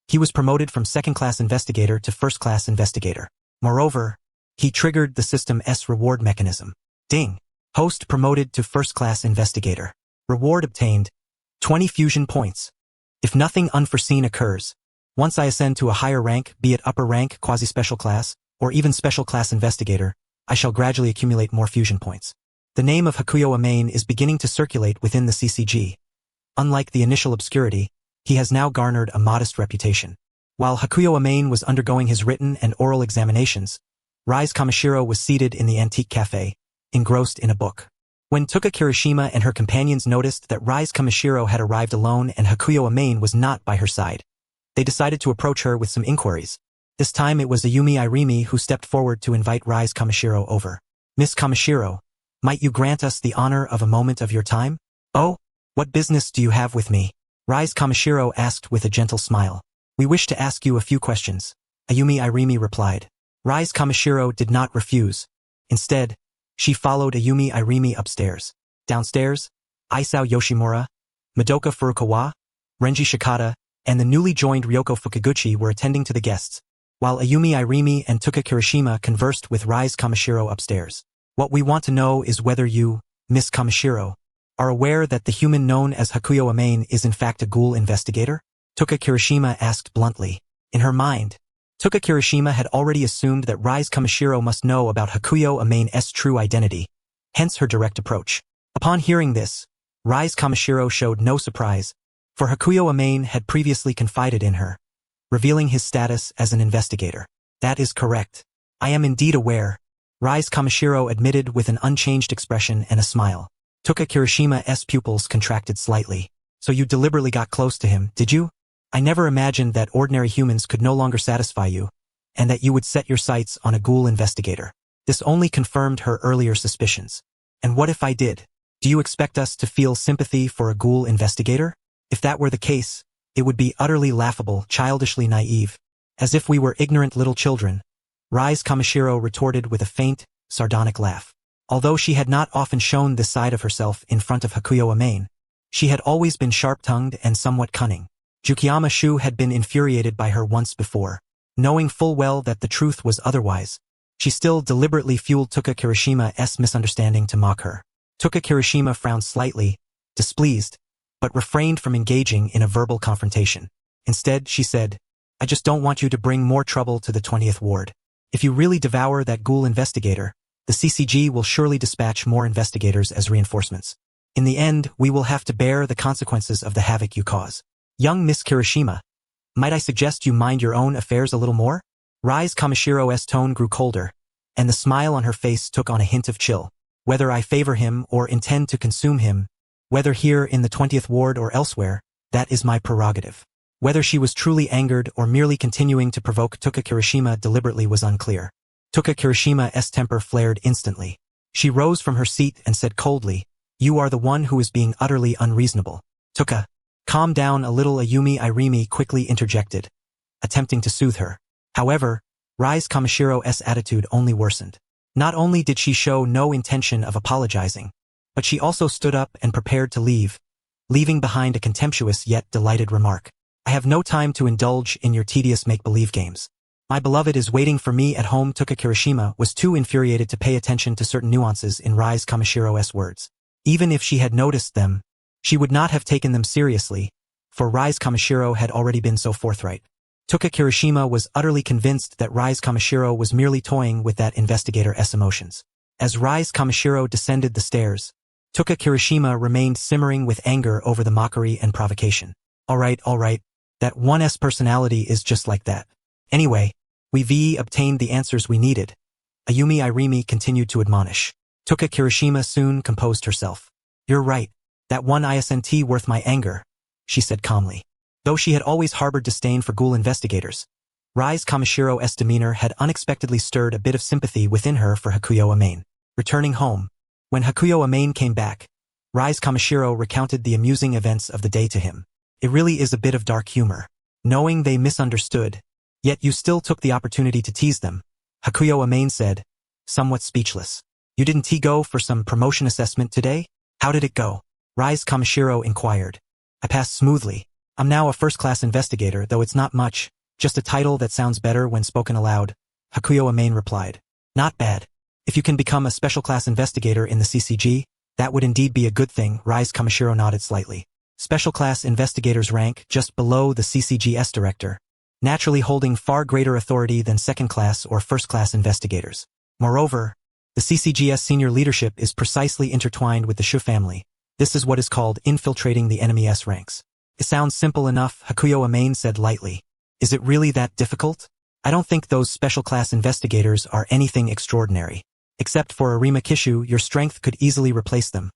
He was promoted from second-class investigator to first-class investigator. Moreover, he triggered the system's reward mechanism. Ding! Host promoted to first-class investigator. Reward obtained: 20 fusion points. If nothing unforeseen occurs, once I ascend to a higher rank, be it upper rank, quasi-special class, or even special class investigator, I shall gradually accumulate more fusion points. The name of Hakuyo Amane is beginning to circulate within the CCG. Unlike the initial obscurity, he has now garnered a modest reputation. While Hakuyo Amane was undergoing his written and oral examinations, Rise Kamishiro was seated in the antique cafe, engrossed in a book. When Tuka Kirishima and her companions noticed that Rise Kamishiro had arrived alone and Hakuyo Amane was not by her side, they decided to approach her with some inquiries. This time it was Ayumi Irimi who stepped forward to invite Rise Kamishiro over. "Miss Kamishiro, might you grant us the honor of a moment of your time?" "Oh, what business do you have with me?" Rise Kamishiro asked with a gentle smile. "We wish to ask you a few questions," Ayumi Irimi replied. Rise Kamishiro did not refuse. Instead, she followed Ayumi Irimi upstairs. Downstairs, Isao Yoshimura, Madoka Furukawa, Renji Shikata, and the newly joined Ryoko Fukaguchi were attending to the guests, while Ayumi Irimi and Tuka Kirishima conversed with Rise Kamishiro upstairs. "What we want to know is whether you, Miss Kamishiro, are aware that the human known as Hakuyo Amane is in fact a ghoul investigator?" Tuka Kirishima asked bluntly. In her mind, Tuka Kirishima had already assumed that Rise Kamishiro must know about Hakuyo Amane's true identity, hence her direct approach. Upon hearing this, Rise Kamishiro showed no surprise, for Hakuyo Amane had previously confided in her, revealing his status as an investigator. "That is correct. I am indeed aware," Rise Kamishiro admitted with an unchanged expression and a smile. Toka Kirishima's pupils contracted slightly. So you deliberately got close to him, did you? I never imagined that ordinary humans could no longer satisfy you, and that you would set your sights on a ghoul investigator. This only confirmed her earlier suspicions. And what if I did? Do you expect us to feel sympathy for a ghoul investigator? If that were the case, it would be utterly laughable, childishly naive, as if we were ignorant little children. Rise Kamishiro retorted with a faint, sardonic laugh. Although she had not often shown this side of herself in front of Hakuyo Amane, she had always been sharp-tongued and somewhat cunning. Jukiyama Shu had been infuriated by her once before. Knowing full well that the truth was otherwise, she still deliberately fueled Toka Kirishima's misunderstanding to mock her. Toka Kirishima frowned slightly, displeased, but refrained from engaging in a verbal confrontation. Instead, she said, I just don't want you to bring more trouble to the 20th Ward. If you really devour that ghoul investigator, the CCG will surely dispatch more investigators as reinforcements. In the end, we will have to bear the consequences of the havoc you cause. Young Miss Kirishima, might I suggest you mind your own affairs a little more? Rise Kamishiro's tone grew colder, and the smile on her face took on a hint of chill. Whether I favor him or intend to consume him, whether here in the 20th Ward or elsewhere, that is my prerogative. Whether she was truly angered or merely continuing to provoke Toka Kirishima deliberately was unclear. Toka Kirishima's temper flared instantly. She rose from her seat and said coldly, You are the one who is being utterly unreasonable. Toka, calm down a little. Ayumi Irimi quickly interjected, attempting to soothe her. However, Rise Kamashiro's attitude only worsened. Not only did she show no intention of apologizing, but she also stood up and prepared to leave, leaving behind a contemptuous yet delighted remark. I have no time to indulge in your tedious make-believe games. My beloved is waiting for me at home. Toka Kirishima was too infuriated to pay attention to certain nuances in Rise Kamashiro's words. Even if she had noticed them, she would not have taken them seriously, for Rise Kamishiro had already been so forthright. Toka Kirishima was utterly convinced that Rise Kamishiro was merely toying with that investigator's emotions. As Rise Kamishiro descended the stairs, Toka Kirishima remained simmering with anger over the mockery and provocation. All right, that one's personality is just like that. Anyway, we obtained the answers we needed. Ayumi Irimi continued to admonish. Toka Kirishima soon composed herself. You're right, that one isn't worth my anger, she said calmly. Though she had always harbored disdain for ghoul investigators, Rise Kamashiro's demeanor had unexpectedly stirred a bit of sympathy within her for Hakuyo Amane. Returning home, when Hakuyo Amane came back, Rise Kamishiro recounted the amusing events of the day to him. It really is a bit of dark humor. Knowing they misunderstood, yet you still took the opportunity to tease them, Hakuyo Amane said, somewhat speechless. You didn't go for some promotion assessment today? How did it go? Rise Kamishiro inquired. I passed smoothly. I'm now a first-class investigator, though it's not much, just a title that sounds better when spoken aloud, Hakuyo Amane replied. Not bad. If you can become a special-class investigator in the CCG, that would indeed be a good thing. Rise Kamishiro nodded slightly. Special-class investigators rank just below the CCG's director, naturally holding far greater authority than second-class or first-class investigators. Moreover, the CCG's senior leadership is precisely intertwined with the Shu family. This is what is called infiltrating the enemy's ranks. It sounds simple enough, Hakuyo Amane said lightly. Is it really that difficult? I don't think those special-class investigators are anything extraordinary. Except for Arima Kishu, your strength could easily replace them,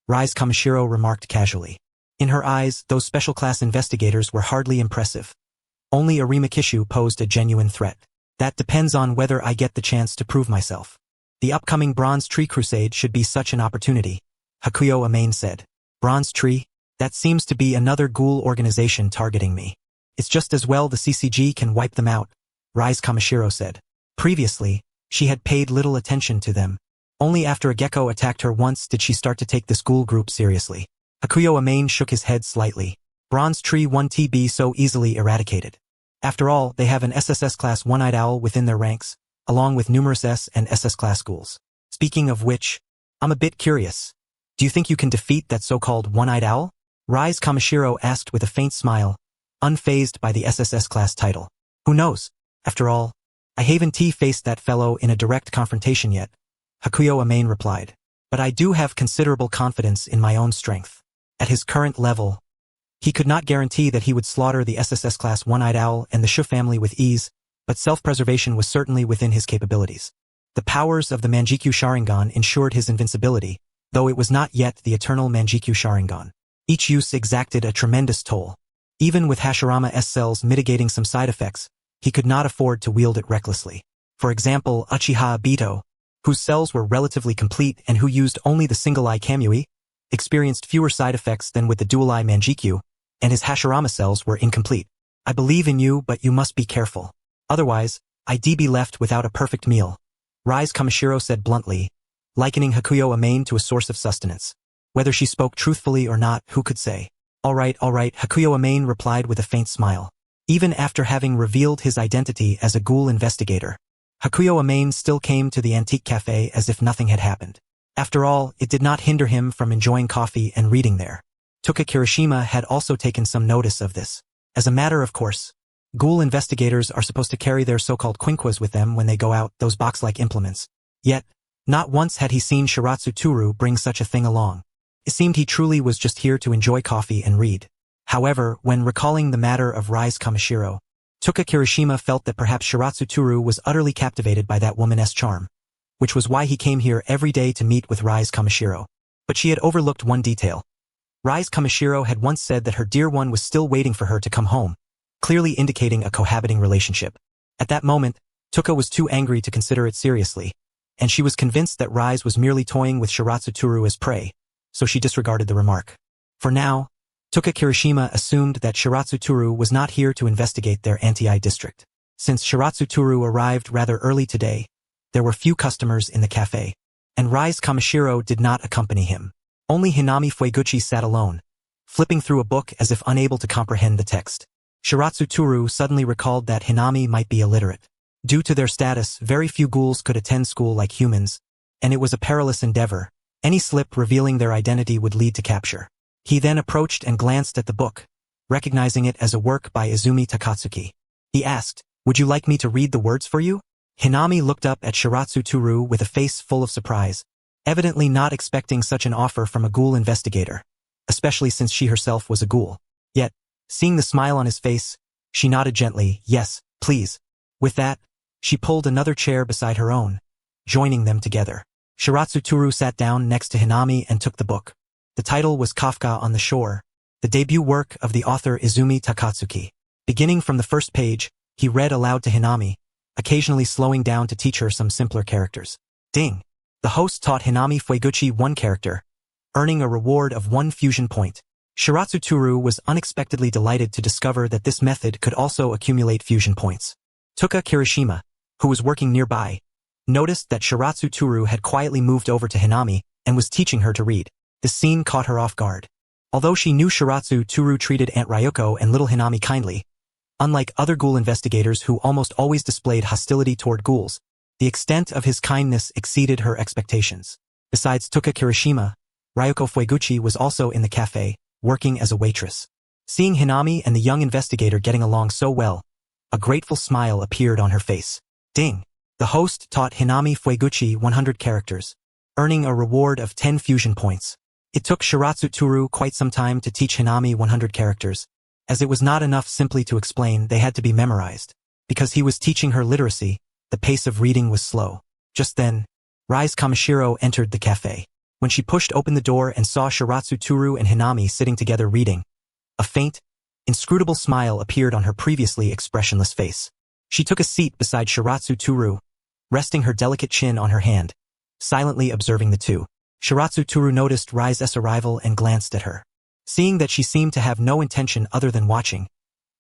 Rise Kamishiro remarked casually. In her eyes, those special-class investigators were hardly impressive. Only Arima Kishu posed a genuine threat. That depends on whether I get the chance to prove myself. The upcoming Bronze Tree Crusade should be such an opportunity, Hakuyo Amane said. Bronze Tree? That seems to be another ghoul organization targeting me. It's just as well the CCG can wipe them out, Rise Kamishiro said. Previously, she had paid little attention to them. Only after a gecko attacked her once did she start to take this ghoul group seriously. Hakuyo Amane shook his head slightly. Bronze Tree won't be so easily eradicated. After all, they have an SSS Class One-Eyed Owl within their ranks, along with numerous S and SS Class ghouls. Speaking of which, I'm a bit curious. Do you think you can defeat that so-called One-Eyed Owl? Rise Kamishiro asked with a faint smile, unfazed by the SSS Class title. Who knows? After all, I haven't faced that fellow in a direct confrontation yet, Hakuyo Amane replied. But I do have considerable confidence in my own strength. At his current level, he could not guarantee that he would slaughter the SSS Class One-Eyed Owl and the Shu family with ease, but self-preservation was certainly within his capabilities. The powers of the Manjikyu Sharingan ensured his invincibility, though it was not yet the eternal Manjikyu Sharingan. Each use exacted a tremendous toll. Even with Hashirama's cells mitigating some side effects, he could not afford to wield it recklessly. For example, Uchiha Madara, whose cells were relatively complete and who used only the single-eye Kamui, experienced fewer side effects than with the dual-eye Manjikyu, and his Hashirama cells were incomplete. I believe in you, but you must be careful. Otherwise, I'd be left without a perfect meal, Rise Kamishiro said bluntly, likening Hakuyo Amane to a source of sustenance. Whether she spoke truthfully or not, who could say? All right, Hakuyo Amane replied with a faint smile. Even after having revealed his identity as a ghoul investigator, Hakuyo Amane still came to the antique cafe as if nothing had happened. After all, it did not hinder him from enjoying coffee and reading there. Toka Kirishima had also taken some notice of this. As a matter of course, ghoul investigators are supposed to carry their so-called quinquas with them when they go out, those box-like implements. Yet, not once had he seen Shiratsu Toru bring such a thing along. It seemed he truly was just here to enjoy coffee and read. However, when recalling the matter of Rise Kamishiro, Toka Kirishima felt that perhaps Shiratsu Toru was utterly captivated by that woman's charm, which was why he came here every day to meet with Rise Kamishiro. But she had overlooked one detail. Rise Kamishiro had once said that her dear one was still waiting for her to come home, clearly indicating a cohabiting relationship. At that moment, Toka was too angry to consider it seriously, and she was convinced that Rise was merely toying with Shiratsu Toru as prey, so she disregarded the remark. For now, Toka Kirishima assumed that Shiratsu Toru was not here to investigate their anti-eye district. Since Shiratsu Toru arrived rather early today, there were few customers in the cafe, and Rise Kamishiro did not accompany him. Only Hinami Fueguchi sat alone, flipping through a book as if unable to comprehend the text. Shiratsu Toru suddenly recalled that Hinami might be illiterate. Due to their status, very few ghouls could attend school like humans, and it was a perilous endeavor. Any slip revealing their identity would lead to capture. He then approached and glanced at the book, recognizing it as a work by Izumi Takatsuki. He asked, "Would you like me to read the words for you?" Hinami looked up at Shiratsu Toru with a face full of surprise, evidently not expecting such an offer from a ghoul investigator, especially since she herself was a ghoul. Yet, seeing the smile on his face, she nodded gently, "Yes, please." With that, she pulled another chair beside her own, joining them together. Shiratsu Toru sat down next to Hinami and took the book. The title was Kafka on the Shore, the debut work of the author Izumi Takatsuki. Beginning from the first page, he read aloud to Hinami, occasionally slowing down to teach her some simpler characters. Ding! The host taught Hinami Fueguchi one character, earning a reward of 1 fusion point. Shiratsu Toru was unexpectedly delighted to discover that this method could also accumulate fusion points. Toka Kirishima, who was working nearby, noticed that Shiratsu Toru had quietly moved over to Hinami and was teaching her to read. The scene caught her off guard. Although she knew Shiratsu Toru treated Aunt Ryoko and little Hinami kindly, unlike other ghoul investigators who almost always displayed hostility toward ghouls, the extent of his kindness exceeded her expectations. Besides Toka Kirishima, Ryoko Fueguchi was also in the cafe, working as a waitress. Seeing Hinami and the young investigator getting along so well, a grateful smile appeared on her face. Ding! The host taught Hinami Fueguchi 100 characters, earning a reward of 10 fusion points. It took Shiratsu Toru quite some time to teach Hinami 100 characters, as it was not enough simply to explain, they had to be memorized. Because he was teaching her literacy, the pace of reading was slow. Just then, Rise Kamishiro entered the cafe. When she pushed open the door and saw Shiratsu Toru and Hinami sitting together reading, a faint, inscrutable smile appeared on her previously expressionless face. She took a seat beside Shiratsu Toru, resting her delicate chin on her hand, silently observing the two. Shiratsu Toru noticed Rise's arrival and glanced at her. Seeing that she seemed to have no intention other than watching,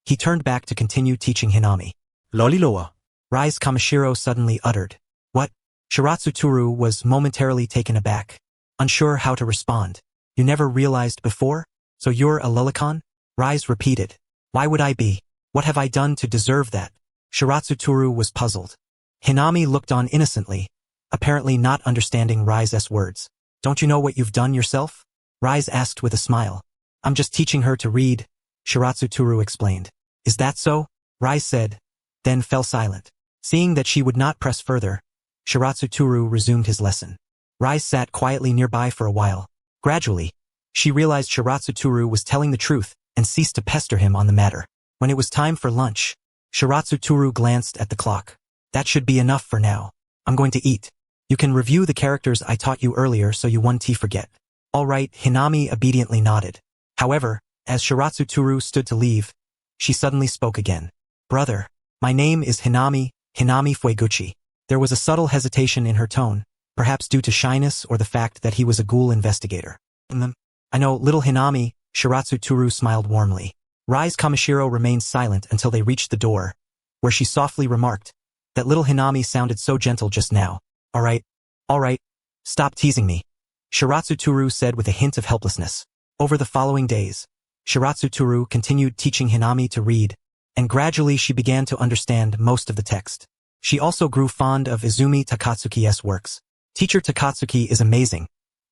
he turned back to continue teaching Hinami. Loliloa. Rise Kamishiro suddenly uttered. What? Shiratsu Toru was momentarily taken aback, unsure how to respond. You never realized before? So you're a lolicon? Rise repeated. Why would I be? What have I done to deserve that? Shiratsu Toru was puzzled. Hinami looked on innocently, apparently not understanding Rise's words. Don't you know what you've done yourself? Rise asked with a smile. I'm just teaching her to read, Shiratsu Toru explained. Is that so? Rise said, then fell silent. Seeing that she would not press further, Shiratsu Toru resumed his lesson. Rise sat quietly nearby for a while. Gradually, she realized Shiratsu Toru was telling the truth and ceased to pester him on the matter. When it was time for lunch, Shiratsu Toru glanced at the clock. That should be enough for now. I'm going to eat. You can review the characters I taught you earlier so you won't forget. All right, Hinami obediently nodded. However, as Shiratsu Toru stood to leave, she suddenly spoke again. Brother, my name is Hinami Fueguchi. There was a subtle hesitation in her tone, perhaps due to shyness or the fact that he was a ghoul investigator. I know, little Hinami, Shiratsu Toru smiled warmly. Rise Kamishiro remained silent until they reached the door, where she softly remarked, that little Hinami sounded so gentle just now. All right, stop teasing me, Shiratsu Toru said with a hint of helplessness. Over the following days, Shiratsu Toru continued teaching Hinami to read, and gradually she began to understand most of the text. She also grew fond of Izumi Takatsuki's works. Teacher Takatsuki is amazing,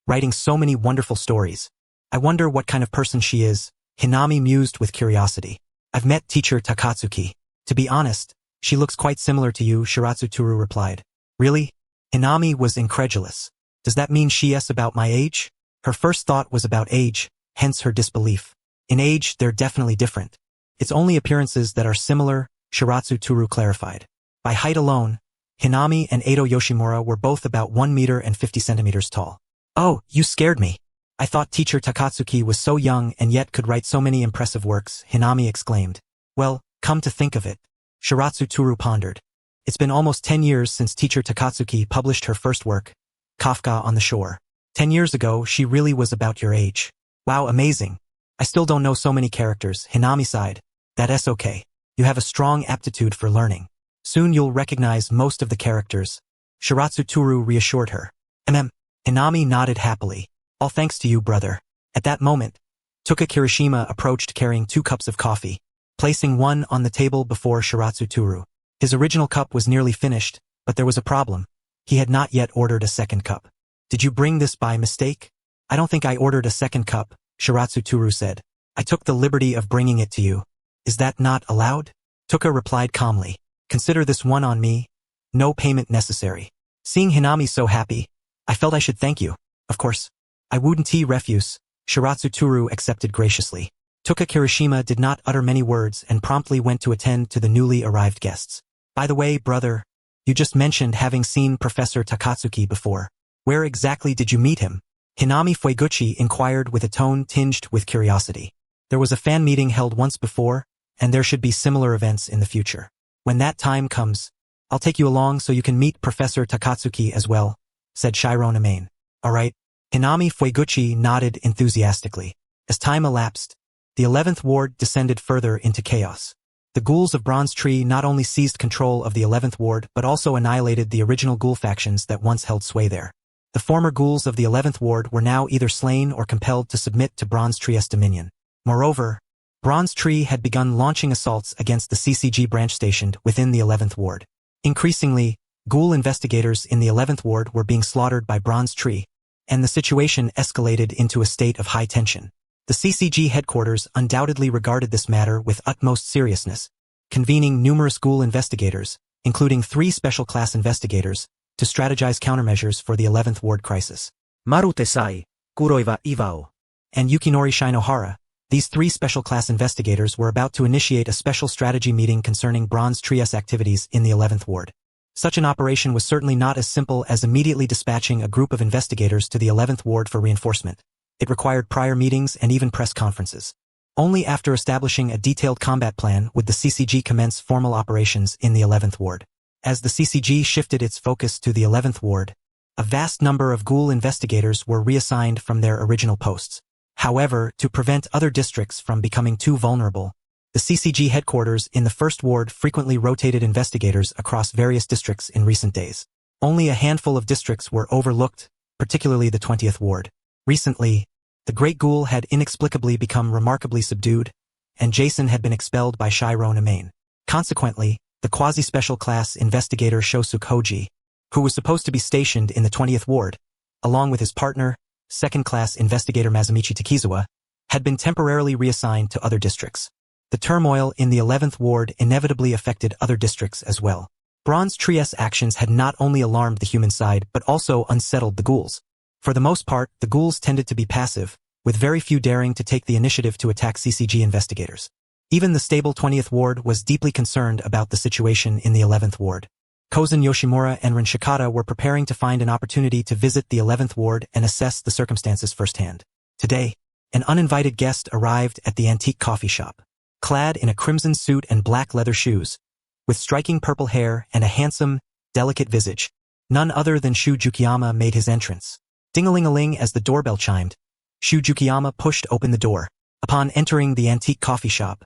writing so many wonderful stories. I wonder what kind of person she is, Hinami mused with curiosity. I've met teacher Takatsuki. To be honest, she looks quite similar to you, Shiratsu Toru replied. Really? Hinami was incredulous. Does that mean she is about my age? Her first thought was about age, hence her disbelief. In age, they're definitely different. It's only appearances that are similar, Shiratsu Toru clarified. By height alone, Hinami and Edo Yoshimura were both about 1 meter and 50 centimeters tall. Oh, you scared me. I thought teacher Takatsuki was so young and yet could write so many impressive works, Hinami exclaimed. Well, come to think of it, Shiratsu Toru pondered. It's been almost 10 years since teacher Takatsuki published her first work, Kafka on the Shore. 10 years ago, she really was about your age. Wow, amazing. I still don't know so many characters, Hinami sighed. That's okay. You have a strong aptitude for learning. Soon you'll recognize most of the characters, Shiratsu Toru reassured her. Hinami nodded happily. All thanks to you, brother. At that moment, Tuka Kirishima approached carrying 2 cups of coffee, placing one on the table before Shiratsu Toru. His original cup was nearly finished, but there was a problem. He had not yet ordered a second cup. Did you bring this by mistake? I don't think I ordered a second cup, Shiratsu Toru said. I took the liberty of bringing it to you. Is that not allowed? Tuka replied calmly. Consider this one on me. No payment necessary. Seeing Hinami so happy, I felt I should thank you. Of course. I wouldn't refuse, Shiratsu Toru accepted graciously. Tuka Kirishima did not utter many words and promptly went to attend to the newly arrived guests. By the way, brother, you just mentioned having seen Professor Takatsuki before. Where exactly did you meet him? Hinami Fueguchi inquired with a tone tinged with curiosity. There was a fan meeting held once before, and there should be similar events in the future. When that time comes, I'll take you along so you can meet Professor Takatsuki as well, said Shiro Namain. All right. Hinami Fueguchi nodded enthusiastically. As time elapsed, the 11th Ward descended further into chaos. The ghouls of Bronze Tree not only seized control of the 11th Ward but also annihilated the original ghoul factions that once held sway there. The former ghouls of the 11th Ward were now either slain or compelled to submit to Bronze Tree's dominion. Moreover, Bronze Tree had begun launching assaults against the CCG branch stationed within the 11th Ward. Increasingly, ghoul investigators in the 11th Ward were being slaughtered by Bronze Tree, and the situation escalated into a state of high tension. The CCG headquarters undoubtedly regarded this matter with utmost seriousness, convening numerous ghoul investigators, including 3 special class investigators, to strategize countermeasures for the 11th Ward crisis. Maru Tesai, Kuroiwa Iwao, and Yukinori Shinohara, these 3 special class investigators were about to initiate a special strategy meeting concerning Bronze Tree's activities in the 11th Ward. Such an operation was certainly not as simple as immediately dispatching a group of investigators to the 11th Ward for reinforcement. It required prior meetings and even press conferences. Only after establishing a detailed combat plan would the CCG commence formal operations in the 11th Ward. As the CCG shifted its focus to the 11th Ward, a vast number of ghoul investigators were reassigned from their original posts. However, to prevent other districts from becoming too vulnerable, the CCG headquarters in the 1st Ward frequently rotated investigators across various districts in recent days. Only a handful of districts were overlooked, particularly the 20th Ward. Recently, the Great Ghoul had inexplicably become remarkably subdued, and Jason had been expelled by Shiro Namain. Consequently, the quasi-special class investigator Shosuke Hoji, who was supposed to be stationed in the 20th Ward, along with his partner, second-class investigator Mazumichi Takizawa, had been temporarily reassigned to other districts. The turmoil in the 11th Ward inevitably affected other districts as well. Bronze Tree's actions had not only alarmed the human side but also unsettled the ghouls. For the most part, the ghouls tended to be passive, with very few daring to take the initiative to attack CCG investigators. Even the stable 20th Ward was deeply concerned about the situation in the 11th Ward. Kozen Yoshimura and Rin Shikata were preparing to find an opportunity to visit the 11th ward and assess the circumstances firsthand. Today, an uninvited guest arrived at the antique coffee shop. Clad in a crimson suit and black leather shoes, with striking purple hair and a handsome, delicate visage, none other than Shu Jukiyama made his entrance. Ding-a-ling-a-ling as the doorbell chimed, Shu Jukiyama pushed open the door. Upon entering the antique coffee shop,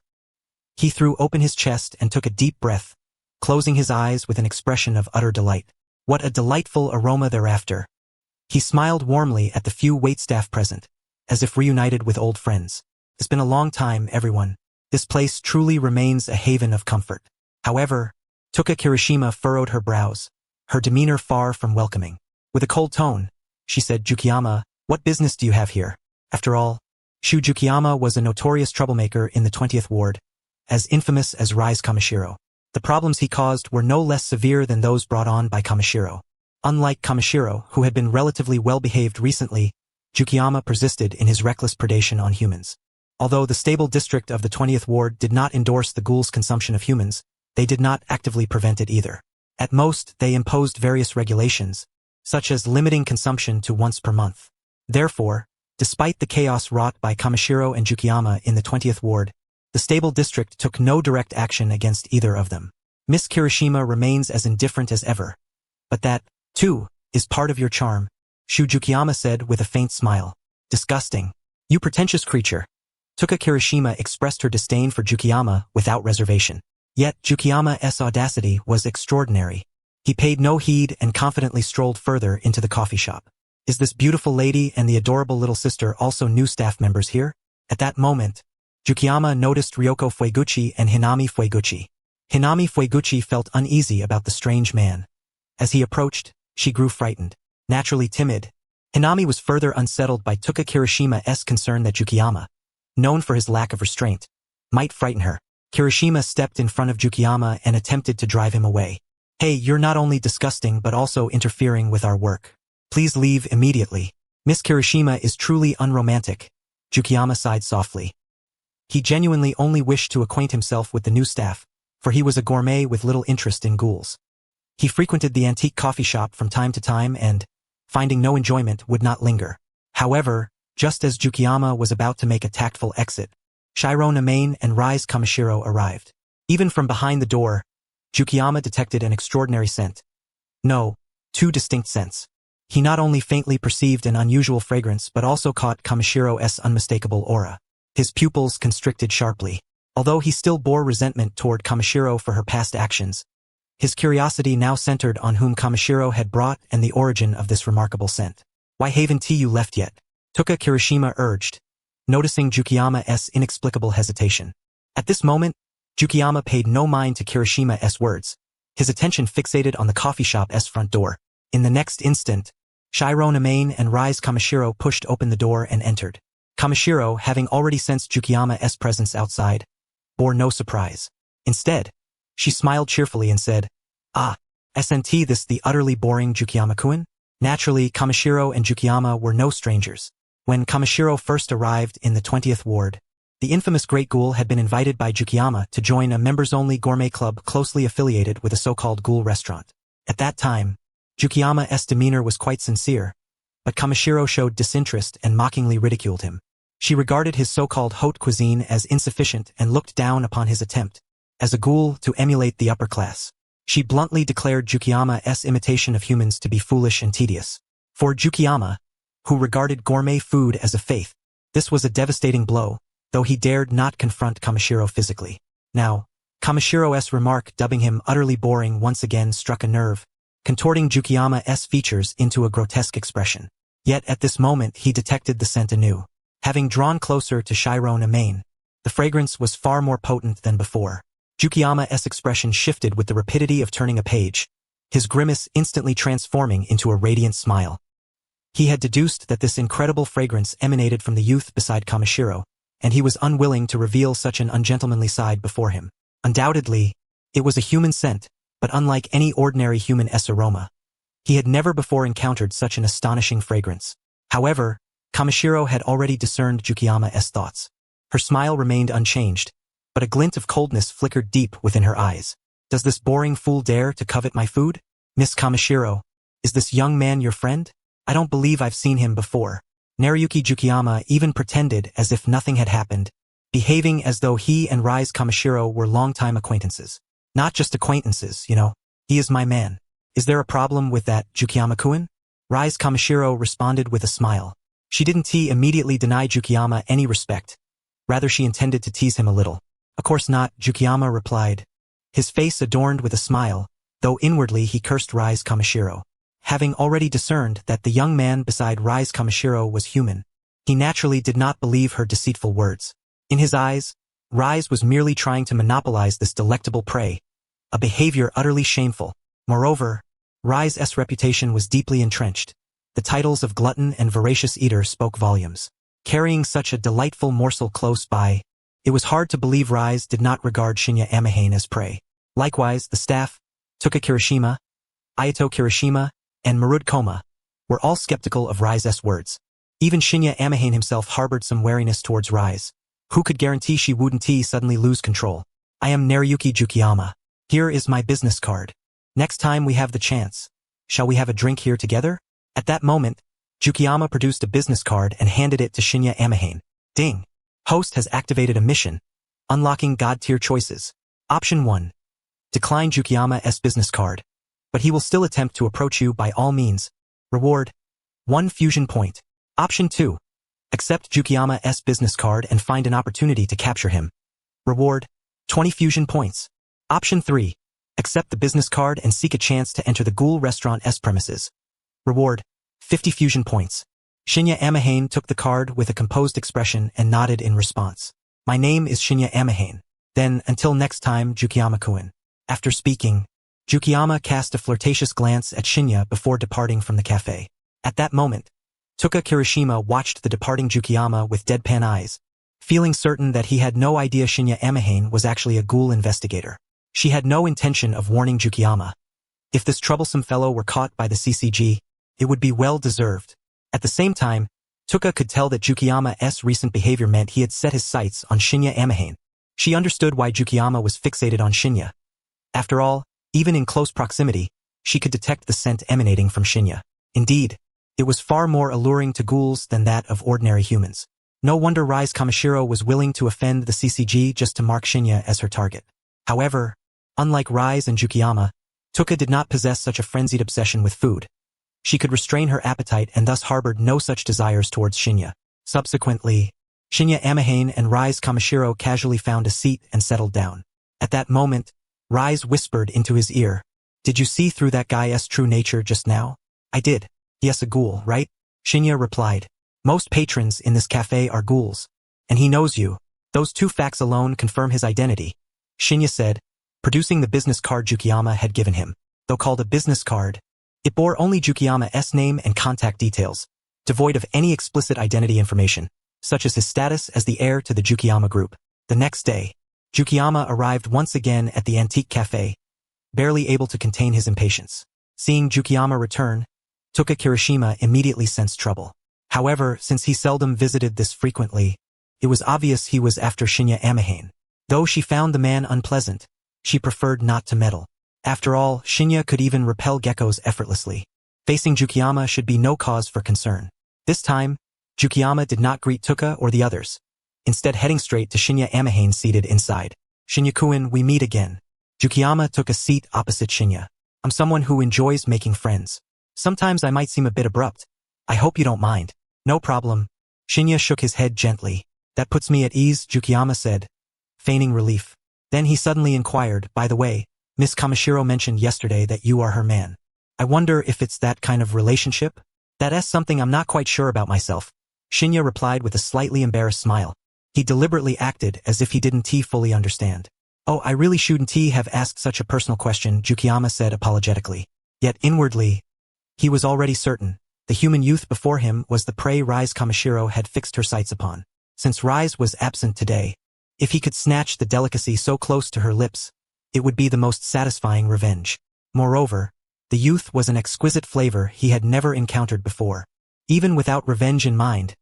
he threw open his chest and took a deep breath, closing his eyes with an expression of utter delight. What a delightful aroma thereafter. He smiled warmly at the few waitstaff present, as if reunited with old friends. It's been a long time, everyone. This place truly remains a haven of comfort. However, Tuka Kirishima furrowed her brows, her demeanor far from welcoming. With a cold tone, she said, Jukiyama, what business do you have here? After all, Shu Jukiyama was a notorious troublemaker in the 20th ward, as infamous as Rise Kamishiro. The problems he caused were no less severe than those brought on by Kamishiro. Unlike Kamishiro, who had been relatively well-behaved recently, Jukiyama persisted in his reckless predation on humans. Although the stable district of the 20th ward did not endorse the Ghoul's consumption of humans, they did not actively prevent it either. At most, they imposed various regulations, such as limiting consumption to once per month. Therefore, despite the chaos wrought by Kamishiro and Jukiyama in the 20th ward, the stable district took no direct action against either of them. Miss Kirishima remains as indifferent as ever. But that, too, is part of your charm, Shu Jukiyama said with a faint smile. Disgusting. You pretentious creature. Tuka Kirishima expressed her disdain for Jukiyama without reservation. Yet Jukiyama's audacity was extraordinary. He paid no heed and confidently strolled further into the coffee shop. Is this beautiful lady and the adorable little sister also new staff members here? At that moment, Jukiyama noticed Ryoko Fueguchi and Hinami Fueguchi. Hinami Fueguchi felt uneasy about the strange man. As he approached, she grew frightened. Naturally timid, Hinami was further unsettled by Tuka Kirishima's concern that Jukiyama, known for his lack of restraint, might frighten her. Kirishima stepped in front of Jukiyama and attempted to drive him away. Hey, you're not only disgusting but also interfering with our work. Please leave immediately. Miss Kirishima is truly unromantic. Jukiyama sighed softly. He genuinely only wished to acquaint himself with the new staff, for he was a gourmet with little interest in ghouls. He frequented the antique coffee shop from time to time and, finding no enjoyment, would not linger. However, just as Jukiyama was about to make a tactful exit, Shiro Namain and Rise Kamishiro arrived. Even from behind the door, Jukiyama detected an extraordinary scent. No, two distinct scents. He not only faintly perceived an unusual fragrance but also caught Kamishiro's unmistakable aura. His pupils constricted sharply. Although he still bore resentment toward Kamishiro for her past actions, his curiosity now centered on whom Kamishiro had brought and the origin of this remarkable scent. Why haven't you left yet? Tuka Kirishima urged, noticing Jukiyama's inexplicable hesitation. At this moment, Jukiyama paid no mind to Kirishima's words, his attention fixated on the coffee shop's front door. In the next instant, Shiro Namain and Rise Kamishiro pushed open the door and entered. Kamishiro, having already sensed Jukiyama's presence outside, bore no surprise. Instead, she smiled cheerfully and said, Ah, isn't this the utterly boring Jukiyama-kun? Naturally, Kamishiro and Jukiyama were no strangers. When Kamishiro first arrived in the 20th ward, the infamous Great Ghoul had been invited by Jukiyama to join a members-only gourmet club closely affiliated with a so-called Ghoul restaurant. At that time, Jukiyama's demeanor was quite sincere, but Kamishiro showed disinterest and mockingly ridiculed him. She regarded his so-called haute cuisine as insufficient and looked down upon his attempt, as a ghoul, to emulate the upper class. She bluntly declared Jukiyama's imitation of humans to be foolish and tedious. For Jukiyama, who regarded gourmet food as a faith, this was a devastating blow, though he dared not confront Kamishiro physically. Now, Kamishiro's remark dubbing him utterly boring once again struck a nerve, contorting Jukiyama's features into a grotesque expression. Yet at this moment he detected the scent anew. Having drawn closer to Shiro Namain, the fragrance was far more potent than before. Jukiyama's expression shifted with the rapidity of turning a page, his grimace instantly transforming into a radiant smile. He had deduced that this incredible fragrance emanated from the youth beside Kamishiro, and he was unwilling to reveal such an ungentlemanly side before him. Undoubtedly, it was a human scent, but unlike any ordinary human-esque aroma, he had never before encountered such an astonishing fragrance. However, Kamishiro had already discerned Jukiyama's thoughts. Her smile remained unchanged, but a glint of coldness flickered deep within her eyes. Does this boring fool dare to covet my food? Miss Kamishiro, is this young man your friend? I don't believe I've seen him before. Naruyuki Jukiyama even pretended as if nothing had happened, behaving as though he and Rise Kamishiro were longtime acquaintances. Not just acquaintances, you know. He is my man. Is there a problem with that, Jukiyama-kun? Rise Kamishiro responded with a smile. She didn't immediately deny Jukiyama any respect. Rather, she intended to tease him a little. Of course not, Jukiyama replied. His face adorned with a smile, though inwardly he cursed Rise Kamishiro. Having already discerned that the young man beside Rise Kamishiro was human, he naturally did not believe her deceitful words. In his eyes, Rise was merely trying to monopolize this delectable prey, a behavior utterly shameful. Moreover, Rise's reputation was deeply entrenched. The titles of glutton and voracious eater spoke volumes. Carrying such a delightful morsel close by, it was hard to believe Rise did not regard Shinya Amahane as prey. Likewise, the staff, Tuka Kirishima, Ayato Kirishima, and Marud Koma, were all skeptical of Rise's words. Even Shinya Amahane himself harbored some wariness towards Rise. Who could guarantee she wouldn't suddenly lose control? I am Naruyuki Jukiyama. Here is my business card. Next time we have the chance, shall we have a drink here together? At that moment, Jukiyama produced a business card and handed it to Shinya Amahane. Ding! Host has activated a mission. Unlocking God-tier choices. Option 1. Decline Jukiyama's business card. But he will still attempt to approach you by all means. Reward: 1 fusion point. Option 2. Accept Jukiyama's business card and find an opportunity to capture him. Reward: 20 fusion points. Option 3. Accept the business card and seek a chance to enter the Ghoul restaurant's premises. Reward: 50 fusion points. Shinya Amahane took the card with a composed expression and nodded in response. My name is Shinya Amahane. Then, until next time, Jukiyama-kun. After speaking, Jukiyama cast a flirtatious glance at Shinya before departing from the cafe. At that moment, Tuka Kirishima watched the departing Jukiyama with deadpan eyes, feeling certain that he had no idea Shinya Amahane was actually a Ghoul investigator. She had no intention of warning Jukiyama. If this troublesome fellow were caught by the CCG, it would be well deserved. At the same time, Tuka could tell that Jukiyama's recent behavior meant he had set his sights on Shinya Amahane. She understood why Jukiyama was fixated on Shinya. After all, even in close proximity, she could detect the scent emanating from Shinya. Indeed, it was far more alluring to ghouls than that of ordinary humans. No wonder Rise Kamishiro was willing to offend the CCG just to mark Shinya as her target. However, unlike Rise and Jukiyama, Tuka did not possess such a frenzied obsession with food. She could restrain her appetite and thus harbored no such desires towards Shinya. Subsequently, Shinya Amahane and Rise Kamishiro casually found a seat and settled down. At that moment, Rise whispered into his ear, "Did you see through that guy's true nature just now?" "I did. Yes, a ghoul, right?" Shinya replied. "Most patrons in this cafe are ghouls. And he knows you. Those 2 facts alone confirm his identity," Shinya said, producing the business card Jukiyama had given him. Though called a business card, it bore only Jukiyama's name and contact details, devoid of any explicit identity information, such as his status as the heir to the Jukiyama group. The next day, Jukiyama arrived once again at the antique cafe, barely able to contain his impatience. Seeing Jukiyama return, Tuka Kirishima immediately sensed trouble. However, since he seldom visited this frequently, it was obvious he was after Shinya Amahane. Though she found the man unpleasant, she preferred not to meddle. After all, Shinya could even repel geckos effortlessly. Facing Jukiyama should be no cause for concern. This time, Jukiyama did not greet Tuka or the others, instead heading straight to Shinya Amahane seated inside. "Shinya-kun, we meet again." Jukiyama took a seat opposite Shinya. "I'm someone who enjoys making friends. Sometimes I might seem a bit abrupt. I hope you don't mind." "No problem." Shinya shook his head gently. "That puts me at ease," Jukiyama said, feigning relief. Then he suddenly inquired, "By the way, Miss Kamishiro mentioned yesterday that you are her man. I wonder if it's that kind of relationship?" "That's something I'm not quite sure about myself," Shinya replied with a slightly embarrassed smile. He deliberately acted as if he didn't fully understand. "Oh, I really shouldn't have asked such a personal question," Jukiyama said apologetically. Yet inwardly, he was already certain the human youth before him was the prey Rise Kamishiro had fixed her sights upon. Since Rise was absent today, if he could snatch the delicacy so close to her lips, it would be the most satisfying revenge. Moreover, the youth was an exquisite flavor he had never encountered before. Even without revenge in mind,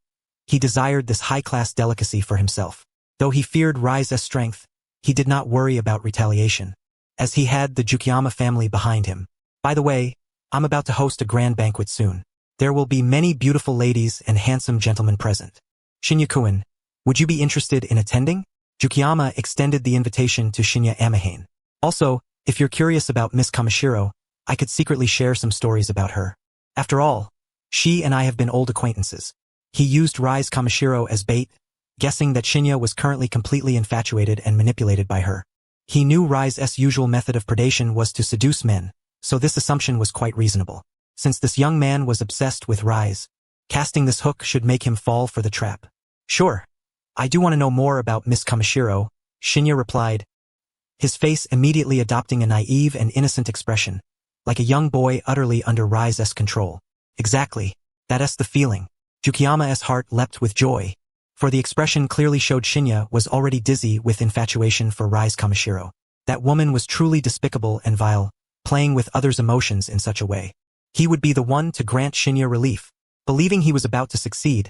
he desired this high-class delicacy for himself. Though he feared Rise's strength, he did not worry about retaliation. as he had the Jukiyama family behind him. By the way, I'm about to host a grand banquet soon. There will be many beautiful ladies and handsome gentlemen present. Shinya-kun, would you be interested in attending? Jukiyama extended the invitation to Shinya Amahane. Also, if you're curious about Miss Kamishiro, I could secretly share some stories about her. After all, she and I have been old acquaintances. He used Rise Kamishiro as bait, guessing that Shinya was currently completely infatuated and manipulated by her. He knew Rise's usual method of predation was to seduce men, so this assumption was quite reasonable. Since this young man was obsessed with Rise, casting this hook should make him fall for the trap. Sure, I do want to know more about Miss Kamishiro, Shinya replied, his face immediately adopting a naive and innocent expression, like a young boy utterly under Rise's control. Exactly, that's the feeling. Jukiyama's heart leapt with joy, for the expression clearly showed Shinya was already dizzy with infatuation for Rise Kamishiro. That woman was truly despicable and vile, playing with others' emotions in such a way. He would be the one to grant Shinya relief. Believing he was about to succeed,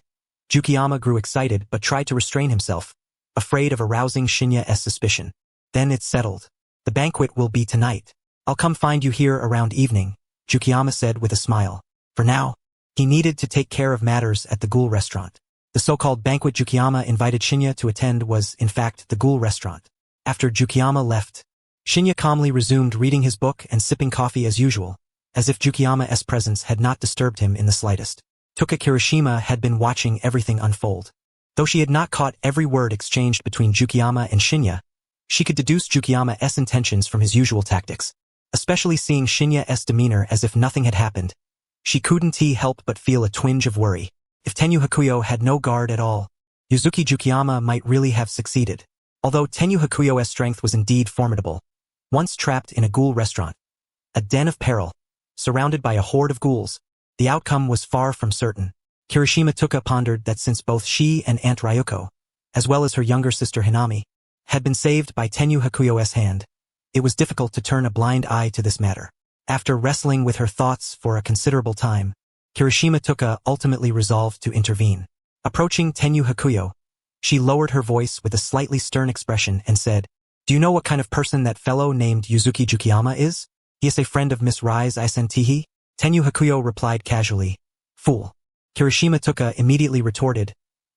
Jukiyama grew excited but tried to restrain himself, afraid of arousing Shinya's suspicion. Then it's settled. The banquet will be tonight. I'll come find you here around evening, Jukiyama said with a smile. For now, he needed to take care of matters at the Ghoul restaurant. The so-called banquet Jukiyama invited Shinya to attend was, in fact, the Ghoul restaurant. After Jukiyama left, Shinya calmly resumed reading his book and sipping coffee as usual, as if Jukiyama's presence had not disturbed him in the slightest. Tuka Kirishima had been watching everything unfold. Though she had not caught every word exchanged between Jukiyama and Shinya, she could deduce Jukiyama's intentions from his usual tactics, especially seeing Shinya's demeanor as if nothing had happened. She couldn't help but feel a twinge of worry. If Tenyu Hakuyo had no guard at all, Yuzuki Jukiyama might really have succeeded. Although Tenyu Hakuyo's strength was indeed formidable, once trapped in a ghoul restaurant, a den of peril, surrounded by a horde of ghouls, the outcome was far from certain. Kirishima Tuka pondered that since both she and Aunt Ryuko, as well as her younger sister Hinami, had been saved by Tenyu Hakuyo's hand, it was difficult to turn a blind eye to this matter. After wrestling with her thoughts for a considerable time, Kirishima Tuka ultimately resolved to intervene. Approaching Tenyu Hakuyo, she lowered her voice with a slightly stern expression and said, "Do you know what kind of person that fellow named Yuzuki Jukiyama is? He is a friend of Miss Rise Isentihi?" Tenyu Hakuyo replied casually, "Fool." Kirishima Tuka immediately retorted,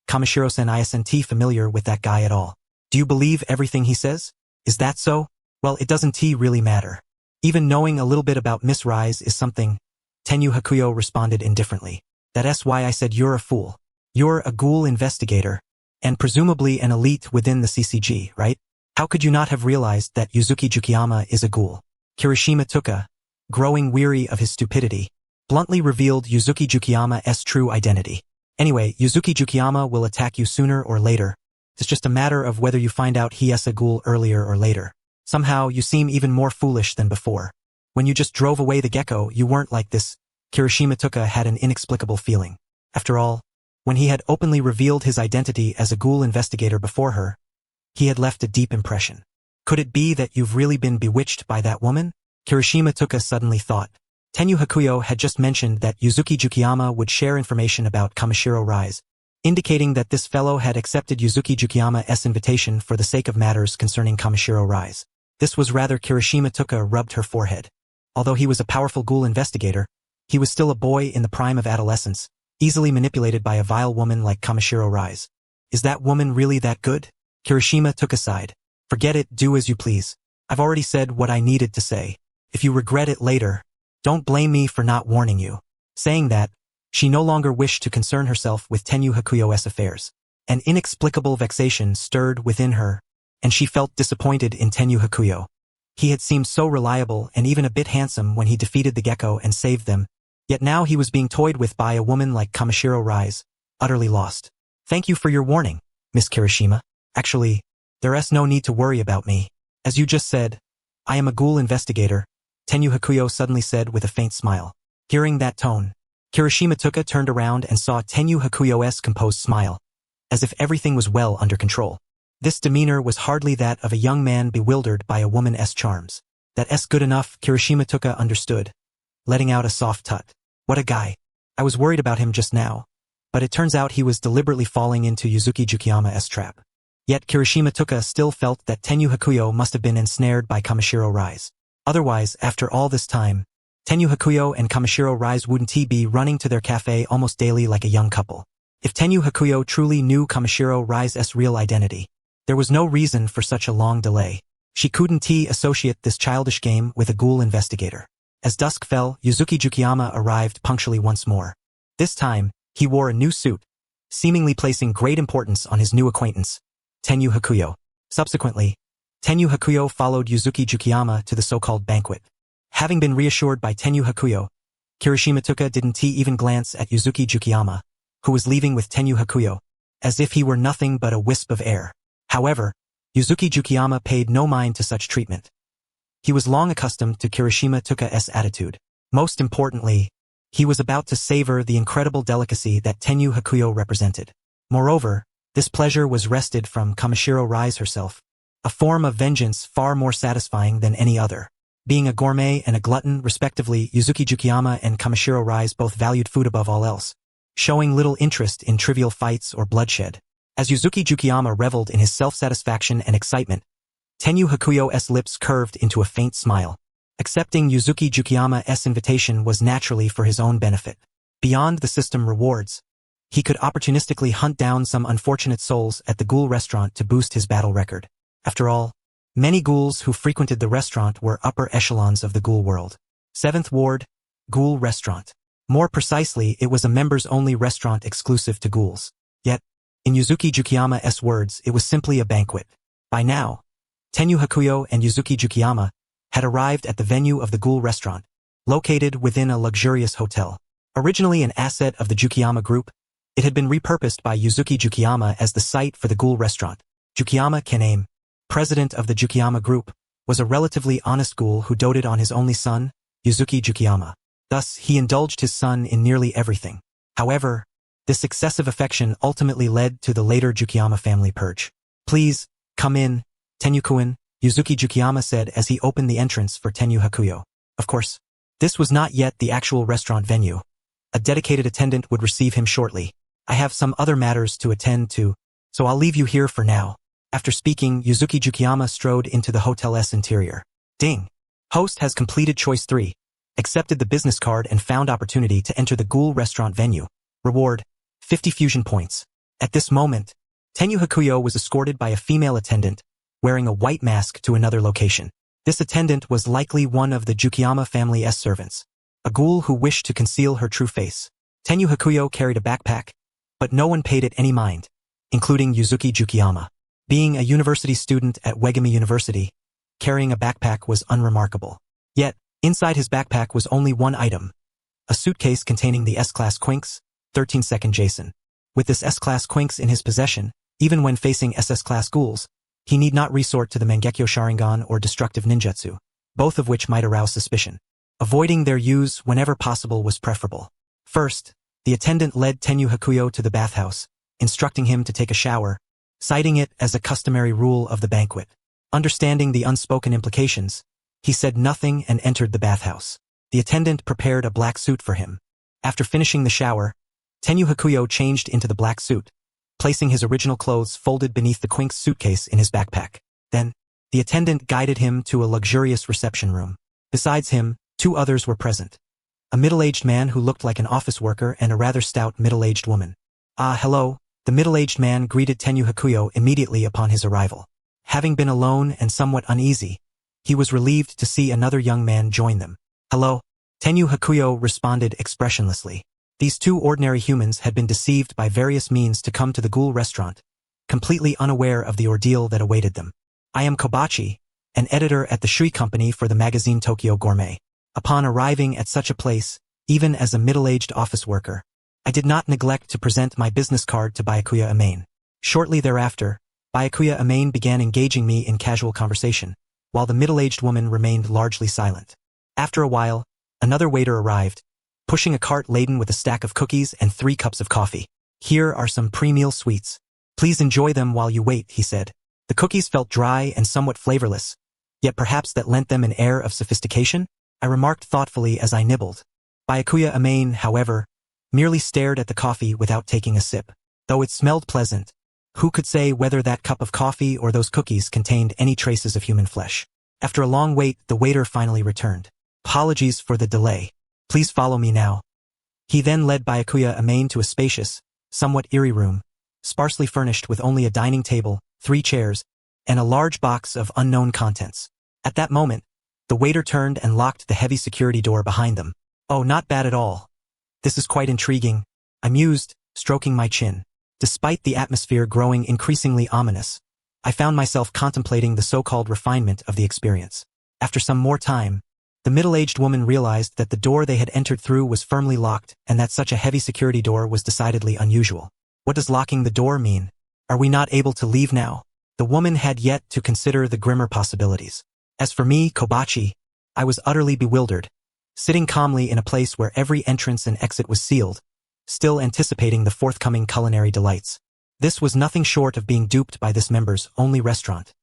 "Kamishiro-sen isn't familiar with that guy at all. Do you believe everything he says? Is that so? Well, it doesn't really matter. Even knowing a little bit about Miss Rise is something." Tenyu Hakuyo responded indifferently. "That's why I said you're a fool. You're a ghoul investigator, and presumably an elite within the CCG, right? How could you not have realized that Yuzuki Jukiyama is a ghoul?" Kirishima Tuka, growing weary of his stupidity, bluntly revealed Yuzuki Jukiyama's true identity. "Anyway, Yuzuki Jukiyama will attack you sooner or later. It's just a matter of whether you find out he is a ghoul earlier or later. Somehow, you seem even more foolish than before. When you just drove away the gecko, you weren't like this." Kirishima Tuka had an inexplicable feeling. After all, when he had openly revealed his identity as a ghoul investigator before her, he had left a deep impression. Could it be that you've really been bewitched by that woman? Kirishima Tuka suddenly thought. Tenyu Hakuyo had just mentioned that Yuzuki Jukiyama would share information about Kamishiro Rise, indicating that this fellow had accepted Yuzuki Jukiyama's invitation for the sake of matters concerning Kamishiro Rise. This was rather Kirishima Tuka rubbed her forehead. Although he was a powerful ghoul investigator, he was still a boy in the prime of adolescence, easily manipulated by a vile woman like Kamishiro Rise. Is that woman really that good? Kirishima took a side. Forget it, do as you please. I've already said what I needed to say. If you regret it later, don't blame me for not warning you. Saying that, she no longer wished to concern herself with Tenyu Hakuyo's affairs. An inexplicable vexation stirred within her, and she felt disappointed in Tenyu Hakuyo. He had seemed so reliable and even a bit handsome when he defeated the gecko and saved them, yet now he was being toyed with by a woman like Kamishiro Rise, utterly lost. "Thank you for your warning, Miss Kirishima. Actually, there's no need to worry about me. As you just said, I am a ghoul investigator," Tenyu Hakuyo suddenly said with a faint smile. Hearing that tone, Kirishima Tuka turned around and saw Tenyu Hakuyo's composed smile, as if everything was well under control. This demeanor was hardly that of a young man bewildered by a woman's charms. That's good enough, Kirishima Tuka understood, letting out a soft tut. What a guy. I was worried about him just now, but it turns out he was deliberately falling into Yuzuki Jukiyama's trap. Yet Kirishima Tuka still felt that Tenyu Hakuyo must have been ensnared by Kamishiro Rise. Otherwise, after all this time, Tenyu Hakuyo and Kamishiro Rise wouldn't be running to their cafe almost daily like a young couple. If Tenyu Hakuyo truly knew Kamishiro Rise's real identity, there was no reason for such a long delay. She couldn't associate this childish game with a ghoul investigator. As dusk fell, Yuzuki Jukiyama arrived punctually once more. This time, he wore a new suit, seemingly placing great importance on his new acquaintance, Tenyu Hakuyo. Subsequently, Tenyu Hakuyo followed Yuzuki Jukiyama to the so-called banquet. Having been reassured by Tenyu Hakuyo, Kirishima Tuka didn't even glance at Yuzuki Jukiyama, who was leaving with Tenyu Hakuyo, as if he were nothing but a wisp of air. However, Yuzuki Jukiyama paid no mind to such treatment. He was long accustomed to Kirishima Tuka's attitude. Most importantly, he was about to savor the incredible delicacy that Tenyu Hakuyo represented. Moreover, this pleasure was wrested from Kamishiro Rise herself, a form of vengeance far more satisfying than any other. Being a gourmet and a glutton, respectively, Yuzuki Jukiyama and Kamishiro Rise both valued food above all else, showing little interest in trivial fights or bloodshed. As Yuzuki Jukiyama reveled in his self-satisfaction and excitement, Tenyu Hakuyo's lips curved into a faint smile. Accepting Yuzuki Jukiyama's invitation was naturally for his own benefit. Beyond the system rewards, he could opportunistically hunt down some unfortunate souls at the Ghoul restaurant to boost his battle record. After all, many ghouls who frequented the restaurant were upper echelons of the Ghoul world. 7th Ward, Ghoul Restaurant. More precisely, it was a members-only restaurant exclusive to ghouls. Yet, in Yuzuki Jukiyama's words, it was simply a banquet. By now, Tenyu Hakuyo and Yuzuki Jukiyama had arrived at the venue of the Ghoul restaurant, located within a luxurious hotel. Originally an asset of the Jukiyama group, it had been repurposed by Yuzuki Jukiyama as the site for the Ghoul restaurant. Jukiyama Kaname, president of the Jukiyama group, was a relatively honest ghoul who doted on his only son, Yuzuki Jukiyama. Thus, he indulged his son in nearly everything. However, this excessive affection ultimately led to the later Jukiyama family purge. "Please, come in, Tenyu-kun," Yuzuki Jukiyama said as he opened the entrance for Tenyu Hakuyo. Of course, this was not yet the actual restaurant venue. A dedicated attendant would receive him shortly. "I have some other matters to attend to, so I'll leave you here for now." After speaking, Yuzuki Jukiyama strode into the hotel's interior. Ding! Host has completed choice 3, accepted the business card and found opportunity to enter the Ghoul restaurant venue. Reward, 50 fusion points. At this moment, Tenyu Hakuyo was escorted by a female attendant, wearing a white mask to another location. This attendant was likely one of the Jukiyama family's servants, a ghoul who wished to conceal her true face. Tenyu Hakuyo carried a backpack, but no one paid it any mind, including Yuzuki Jukiyama. Being a university student at Uegami University, carrying a backpack was unremarkable. Yet, inside his backpack was only one item, a suitcase containing the S-Class Quinks, 13th Jason. With this S-Class Quinks in his possession, even when facing SS-Class ghouls, he need not resort to the Mangekyo Sharingan or destructive ninjutsu, both of which might arouse suspicion. Avoiding their use whenever possible was preferable. First, the attendant led Tenyu Hakuyo to the bathhouse, instructing him to take a shower, citing it as a customary rule of the banquet. Understanding the unspoken implications, he said nothing and entered the bathhouse. The attendant prepared a black suit for him. After finishing the shower, Tenyu Hakuyo changed into the black suit, placing his original clothes folded beneath the Quink's suitcase in his backpack. Then, the attendant guided him to a luxurious reception room. Besides him, 2 others were present. A middle-aged man who looked like an office worker and a rather stout middle-aged woman. "Ah, hello," the middle-aged man greeted Tenyu Hakuyo immediately upon his arrival. Having been alone and somewhat uneasy, he was relieved to see another young man join them. "Hello," Tenyu Hakuyo responded expressionlessly. These 2 ordinary humans had been deceived by various means to come to the Ghoul restaurant, completely unaware of the ordeal that awaited them. "I am Kobachi, an editor at the Shui Company for the magazine Tokyo Gourmet. Upon arriving at such a place, even as a middle-aged office worker, I did not neglect to present my business card to Byakuya Amane." Shortly thereafter, Byakuya Amane began engaging me in casual conversation, while the middle-aged woman remained largely silent. After a while, another waiter arrived, pushing a cart laden with a stack of cookies and 3 cups of coffee. "Here are some pre-meal sweets. Please enjoy them while you wait," he said. The cookies felt dry and somewhat flavorless, yet perhaps that lent them an air of sophistication, I remarked thoughtfully as I nibbled. Byakuya Amane, however, merely stared at the coffee without taking a sip. Though it smelled pleasant, Who could say whether that cup of coffee or those cookies contained any traces of human flesh? After a long wait, the waiter finally returned. Apologies for the delay. Please follow me now. He then led Byakuya Amane to a spacious, somewhat eerie room, sparsely furnished with only a dining table, 3 chairs, and a large box of unknown contents. At that moment, the waiter turned and locked the heavy security door behind them. Oh, not bad at all. This is quite intriguing, I mused, stroking my chin. Despite the atmosphere growing increasingly ominous, I found myself contemplating the so-called refinement of the experience. After some more time, the middle-aged woman realized that the door they had entered through was firmly locked and that such a heavy security door was decidedly unusual. What does locking the door mean? Are we not able to leave now? The woman had yet to consider the grimmer possibilities. As for me, Kobachi, I was utterly bewildered, sitting calmly in a place where every entrance and exit was sealed, still anticipating the forthcoming culinary delights. This was nothing short of being duped by this members only restaurant.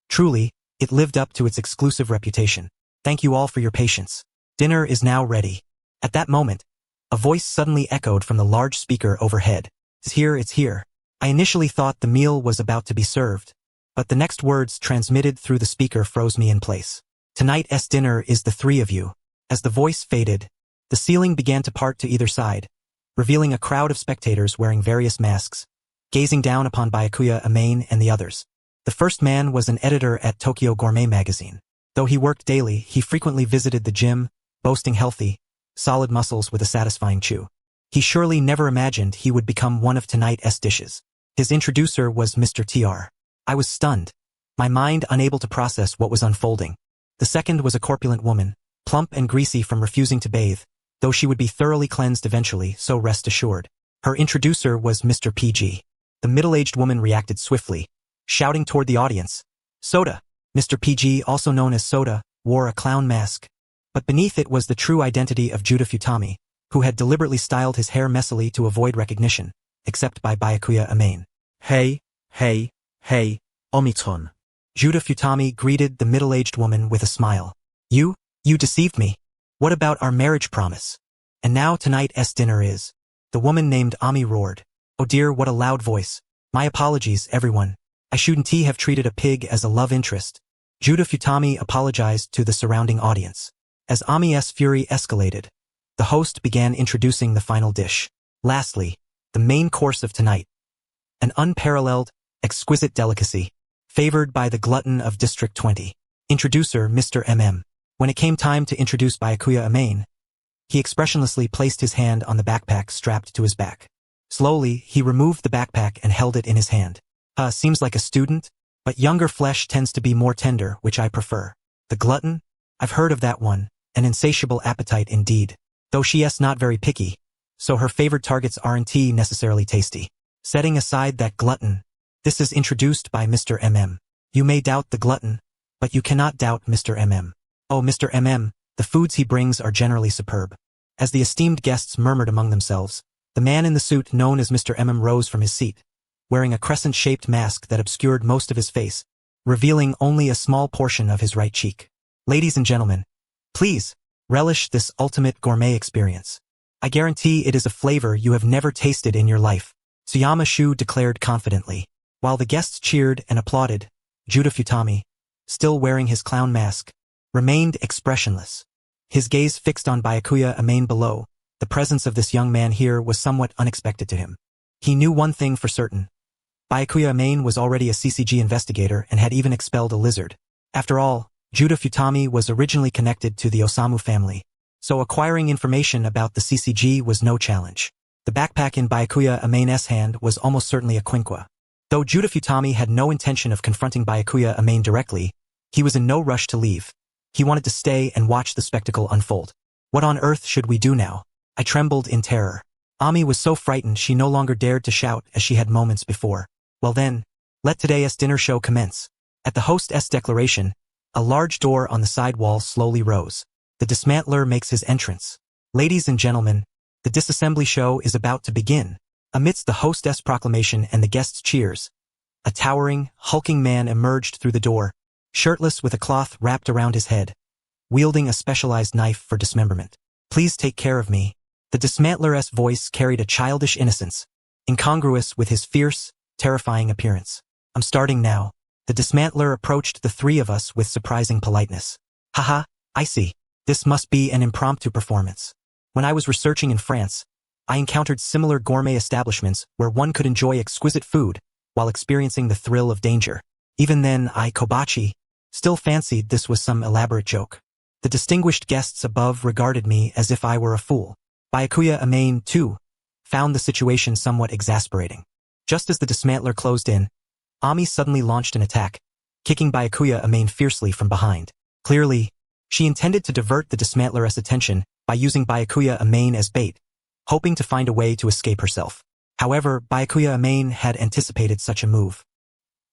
Truly, it lived up to its exclusive reputation. Thank you all for your patience. Dinner is now ready. At that moment, a voice suddenly echoed from the large speaker overhead. It's here. I initially thought the meal was about to be served, but the next words transmitted through the speaker froze me in place. Tonight's dinner is the 3 of you. As the voice faded, the ceiling began to part to either side, revealing a crowd of spectators wearing various masks, gazing down upon Byakuya Amane and the others. The first man was an editor at Tokyo Gourmet magazine. Though he worked daily, he frequently visited the gym, boasting healthy, solid muscles with a satisfying chew. He surely never imagined he would become one of tonight's dishes. His introducer was Mr. TR. I was stunned, my mind unable to process what was unfolding. The second was a corpulent woman, plump and greasy from refusing to bathe, though she would be thoroughly cleansed eventually, so rest assured. Her introducer was Mr. PG. The middle-aged woman reacted swiftly, shouting toward the audience, "Soda!" Mr. PG, also known as Soda, wore a clown mask, but beneath it was the true identity of Judah Futami, who had deliberately styled his hair messily to avoid recognition, except by Byakuya Amane. Hey, Omiton. Judah Futami greeted the middle-aged woman with a smile. You deceived me. What about our marriage promise? And now tonight's dinner is. The woman named Ami roared. Oh dear, what a loud voice. My apologies, everyone. I shouldn't have treated a pig as a love interest. Judah Futami apologized to the surrounding audience. As Ami's fury escalated, the host began introducing the final dish. Lastly, the main course of tonight. An unparalleled, exquisite delicacy, favored by the glutton of District 20. Introducer Mr. MM. When it came time to introduce Byakuya Amane, he expressionlessly placed his hand on the backpack strapped to his back. Slowly, he removed the backpack and held it in his hand. Seems like a student, but younger flesh tends to be more tender, which I prefer. The glutton? I've heard of that one, an insatiable appetite indeed. Though she's not very picky, so her favored targets aren't necessarily tasty. Setting aside that glutton, this is introduced by Mr. MM. You may doubt the glutton, but you cannot doubt Mr. MM. Oh, Mr. MM, the foods he brings are generally superb. As the esteemed guests murmured among themselves, the man in the suit known as Mr. MM rose from his seat, wearing a crescent-shaped mask that obscured most of his face, revealing only a small portion of his right cheek. Ladies and gentlemen, please, relish this ultimate gourmet experience. I guarantee it is a flavor you have never tasted in your life, Tsuyama Shu declared confidently. While the guests cheered and applauded, Judah Futami, still wearing his clown mask, remained expressionless. His gaze fixed on Byakuya Amane below. The presence of this young man here was somewhat unexpected to him. He knew one thing for certain. Byakuya Amane was already a CCG investigator and had even expelled a lizard. After all, Judah Futami was originally connected to the Osamu family, so acquiring information about the CCG was no challenge. The backpack in Byakuya Amane's hand was almost certainly a quinqua. Though Judah Futami had no intention of confronting Byakuya Amane directly, he was in no rush to leave. He wanted to stay and watch the spectacle unfold. What on earth should we do now? I trembled in terror. Ami was so frightened she no longer dared to shout as she had moments before. Well then, let today's dinner show commence. At the host's declaration, a large door on the side wall slowly rose. The dismantler makes his entrance. Ladies and gentlemen, the disassembly show is about to begin. Amidst the hostess proclamation and the guests' cheers, a towering, hulking man emerged through the door, shirtless with a cloth wrapped around his head, wielding a specialized knife for dismemberment. Please take care of me. The dismantler's voice carried a childish innocence, incongruous with his fierce, terrifying appearance. I'm starting now. The dismantler approached the three of us with surprising politeness. Haha, I see. This must be an impromptu performance. When I was researching in France, I encountered similar gourmet establishments where one could enjoy exquisite food while experiencing the thrill of danger. Even then, I, Kobachi, still fancied this was some elaborate joke. The distinguished guests above regarded me as if I were a fool. Byakuya Amane, too, found the situation somewhat exasperating. Just as the dismantler closed in, Ami suddenly launched an attack, kicking Byakuya Amane fiercely from behind. Clearly, she intended to divert the dismantler's attention by using Byakuya Amane as bait, hoping to find a way to escape herself. However, Byakuya Amane had anticipated such a move.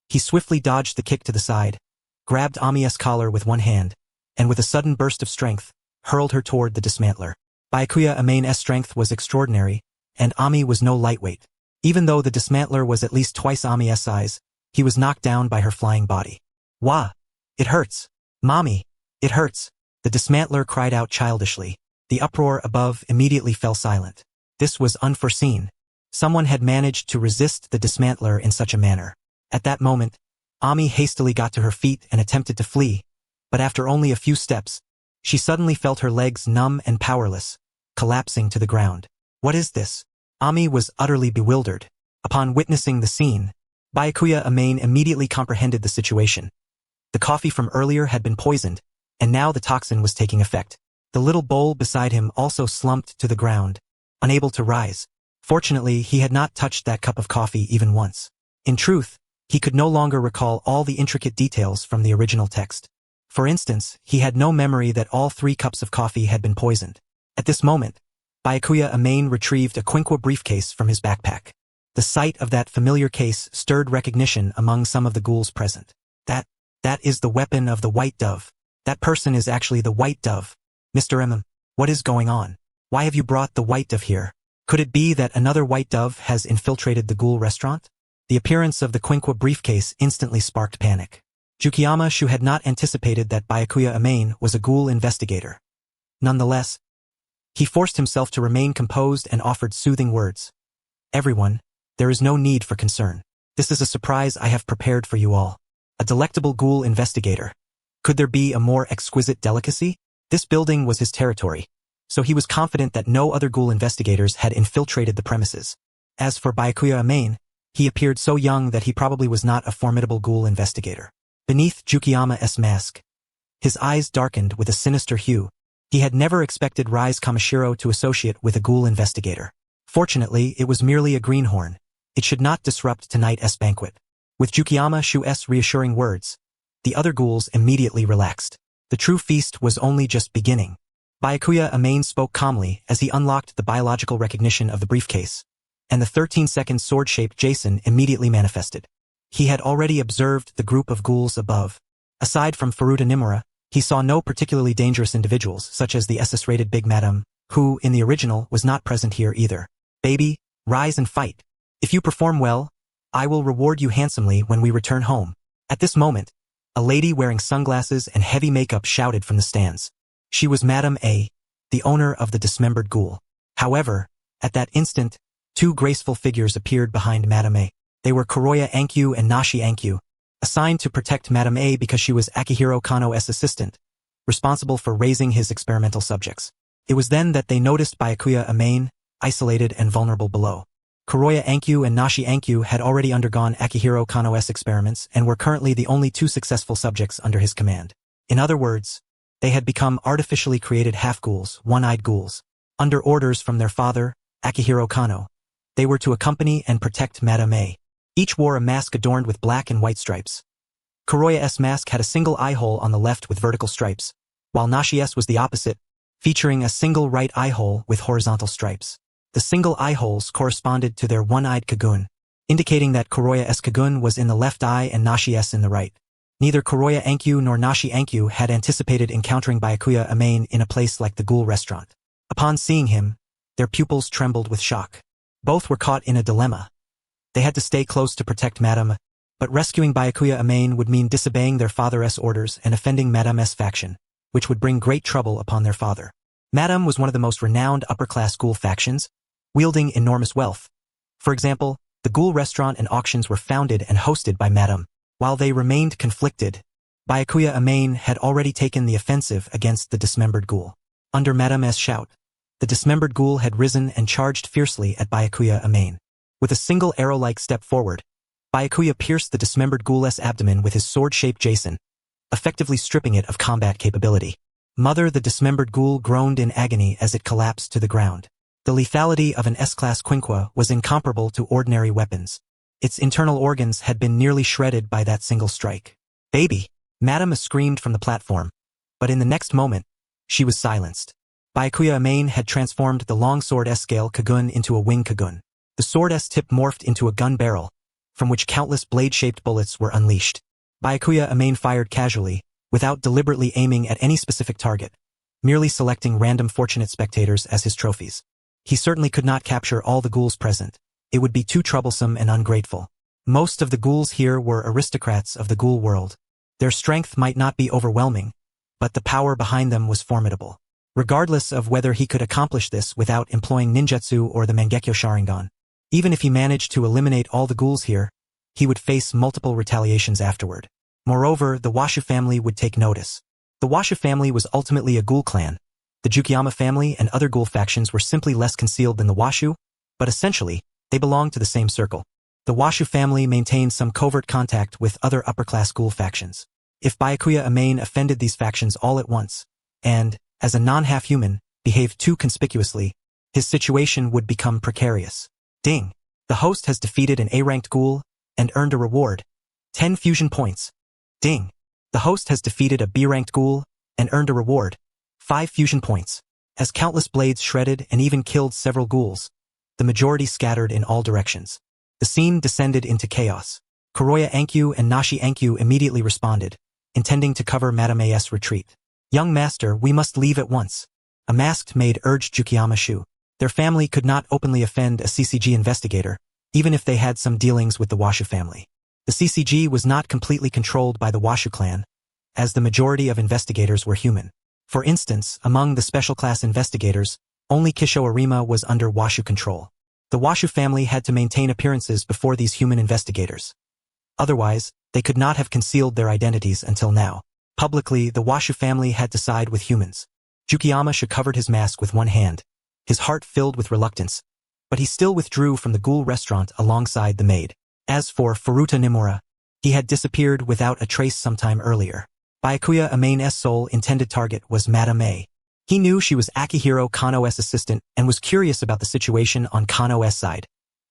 He swiftly dodged the kick to the side, grabbed Ami's collar with one hand, and with a sudden burst of strength, hurled her toward the dismantler. Byakuya Amane's strength was extraordinary, and Ami was no lightweight. Even though the dismantler was at least twice Ami's size, he was knocked down by her flying body. Wah! It hurts! Mommy! It hurts! The dismantler cried out childishly. The uproar above immediately fell silent. This was unforeseen. Someone had managed to resist the dismantler in such a manner. At that moment, Ami hastily got to her feet and attempted to flee, but after only a few steps, she suddenly felt her legs numb and powerless, collapsing to the ground. What is this? Ami was utterly bewildered. Upon witnessing the scene, Byakuya Amane immediately comprehended the situation. The coffee from earlier had been poisoned, and now the toxin was taking effect. The little bowl beside him also slumped to the ground, unable to rise. Fortunately, he had not touched that cup of coffee even once. In truth, he could no longer recall all the intricate details from the original text. For instance, he had no memory that all 3 cups of coffee had been poisoned. At this moment, Byakuya Amane retrieved a Quinqua briefcase from his backpack. The sight of that familiar case stirred recognition among some of the ghouls present. That is the weapon of the White Dove. That person is actually the White Dove. Mr. M. What is going on? Why have you brought the White Dove here? Could it be that another White Dove has infiltrated the Ghoul restaurant? The appearance of the Quinqua briefcase instantly sparked panic. Jukiyama Shu had not anticipated that Byakuya Amane was a Ghoul investigator. Nonetheless, he forced himself to remain composed and offered soothing words. Everyone, there is no need for concern. This is a surprise I have prepared for you all. A delectable Ghoul investigator. Could there be a more exquisite delicacy? This building was his territory, so he was confident that no other Ghoul investigators had infiltrated the premises. As for Byakuya Amane, he appeared so young that he probably was not a formidable Ghoul investigator. Beneath Jukiyama's mask, his eyes darkened with a sinister hue. He had never expected Rise Kamishiro to associate with a Ghoul investigator. Fortunately, it was merely a greenhorn. It should not disrupt tonight's banquet. With Jukiyama Shu's reassuring words, the other ghouls immediately relaxed. The true feast was only just beginning. Byakuya Amane spoke calmly as he unlocked the biological recognition of the briefcase, and the 13-second sword-shaped Jason immediately manifested. He had already observed the group of ghouls above. Aside from Furuta Nimura, he saw no particularly dangerous individuals, such as the SS-rated Big Madam, who, in the original, was not present here either. Baby, rise and fight. If you perform well, I will reward you handsomely when we return home. At this moment, a lady wearing sunglasses and heavy makeup shouted from the stands. She was Madame A, the owner of the dismembered ghoul. However, at that instant, 2 graceful figures appeared behind Madame A. They were Kuroya Ankyu and Nashi Ankyu, assigned to protect Madame A because she was Akihiro Kano's assistant, responsible for raising his experimental subjects. It was then that they noticed Byakuya Amane, isolated and vulnerable below. Kuroya Ankyu and Nashi Ankyu had already undergone Akihiro Kano's experiments and were currently the only 2 successful subjects under his command. In other words, they had become artificially created half-ghouls, one-eyed ghouls. Under orders from their father, Akihiro Kano, they were to accompany and protect Madame A. Each wore a mask adorned with black and white stripes. Kuroya's mask had a single eye hole on the left with vertical stripes, while Nashi's was the opposite, featuring a single right eye hole with horizontal stripes. The single eye holes corresponded to their one-eyed Kagun, indicating that Kuroya's Kagun was in the left eye and Nashi's in the right. Neither Kuroya Ankyu nor Nashi Ankyu had anticipated encountering Byakuya Amane in a place like the Ghoul restaurant. Upon seeing him, their pupils trembled with shock. Both were caught in a dilemma. They had to stay close to protect Madame, but rescuing Byakuya Amane would mean disobeying their father's orders and offending Madame's faction, which would bring great trouble upon their father. Madame was one of the most renowned upper-class Ghoul factions, wielding enormous wealth. For example, The Ghoul restaurant and auctions were founded and hosted by Madame. While they remained conflicted, Byakuya Amane had already taken the offensive against the dismembered Ghoul. Under Madame's shout, the dismembered Ghoul had risen and charged fiercely at Byakuya Amane. With a single arrow-like step forward, Byakuya pierced the dismembered Ghoul's abdomen with his sword-shaped Jason, effectively stripping it of combat capability. Mother, the dismembered Ghoul groaned in agony as it collapsed to the ground. The lethality of an S-class quinqua was incomparable to ordinary weapons. Its internal organs had been nearly shredded by that single strike. "Baby!" Madame screamed from the platform, but in the next moment, she was silenced. Byakuya Amane had transformed the longsword S-scale Kagun into a wing Kagun. The sword S-tip morphed into a gun barrel, from which countless blade-shaped bullets were unleashed. Byakuya Amane fired casually, without deliberately aiming at any specific target, merely selecting random fortunate spectators as his trophies. He certainly could not capture all the ghouls present. It would be too troublesome and ungrateful. Most of the ghouls here were aristocrats of the ghoul world. Their strength might not be overwhelming, but the power behind them was formidable. Regardless of whether he could accomplish this without employing ninjutsu or the Mangekyo Sharingan. Even if he managed to eliminate all the ghouls here, he would face multiple retaliations afterward. Moreover, the Washu family would take notice. The Washu family was ultimately a ghoul clan. The Jukiyama family and other ghoul factions were simply less concealed than the Washu, but essentially, they belonged to the same circle. The Washu family maintained some covert contact with other upper-class ghoul factions. If Byakuya Amane offended these factions all at once, and, as a non-half-human, behaved too conspicuously, his situation would become precarious. Ding! The host has defeated an A-ranked ghoul and earned a reward. 10 fusion points. Ding! The host has defeated a B-ranked ghoul and earned a reward. 5 fusion points. As countless blades shredded and even killed several ghouls, the majority scattered in all directions. The scene descended into chaos. Kuroya Ankyu and Nashi Ankyu immediately responded, intending to cover Madame A.'s retreat. "Young master, we must leave at once," a masked maid urged Jukiyama Shu. Their family could not openly offend a CCG investigator, even if they had some dealings with the Washu family. The CCG was not completely controlled by the Washu clan, as the majority of investigators were human. For instance, among the special class investigators, only Kisho Arima was under Washu control. The Washu family had to maintain appearances before these human investigators. Otherwise, they could not have concealed their identities until now. Publicly, the Washu family had to side with humans. Jukiyama Shu covered his mask with one hand, his heart filled with reluctance, but he still withdrew from the Ghoul restaurant alongside the maid. As for Furuta Nimura, he had disappeared without a trace sometime earlier. Byakuya Amane's sole intended target was Madame A. He knew she was Akihiro Kano's assistant and was curious about the situation on Kano's side.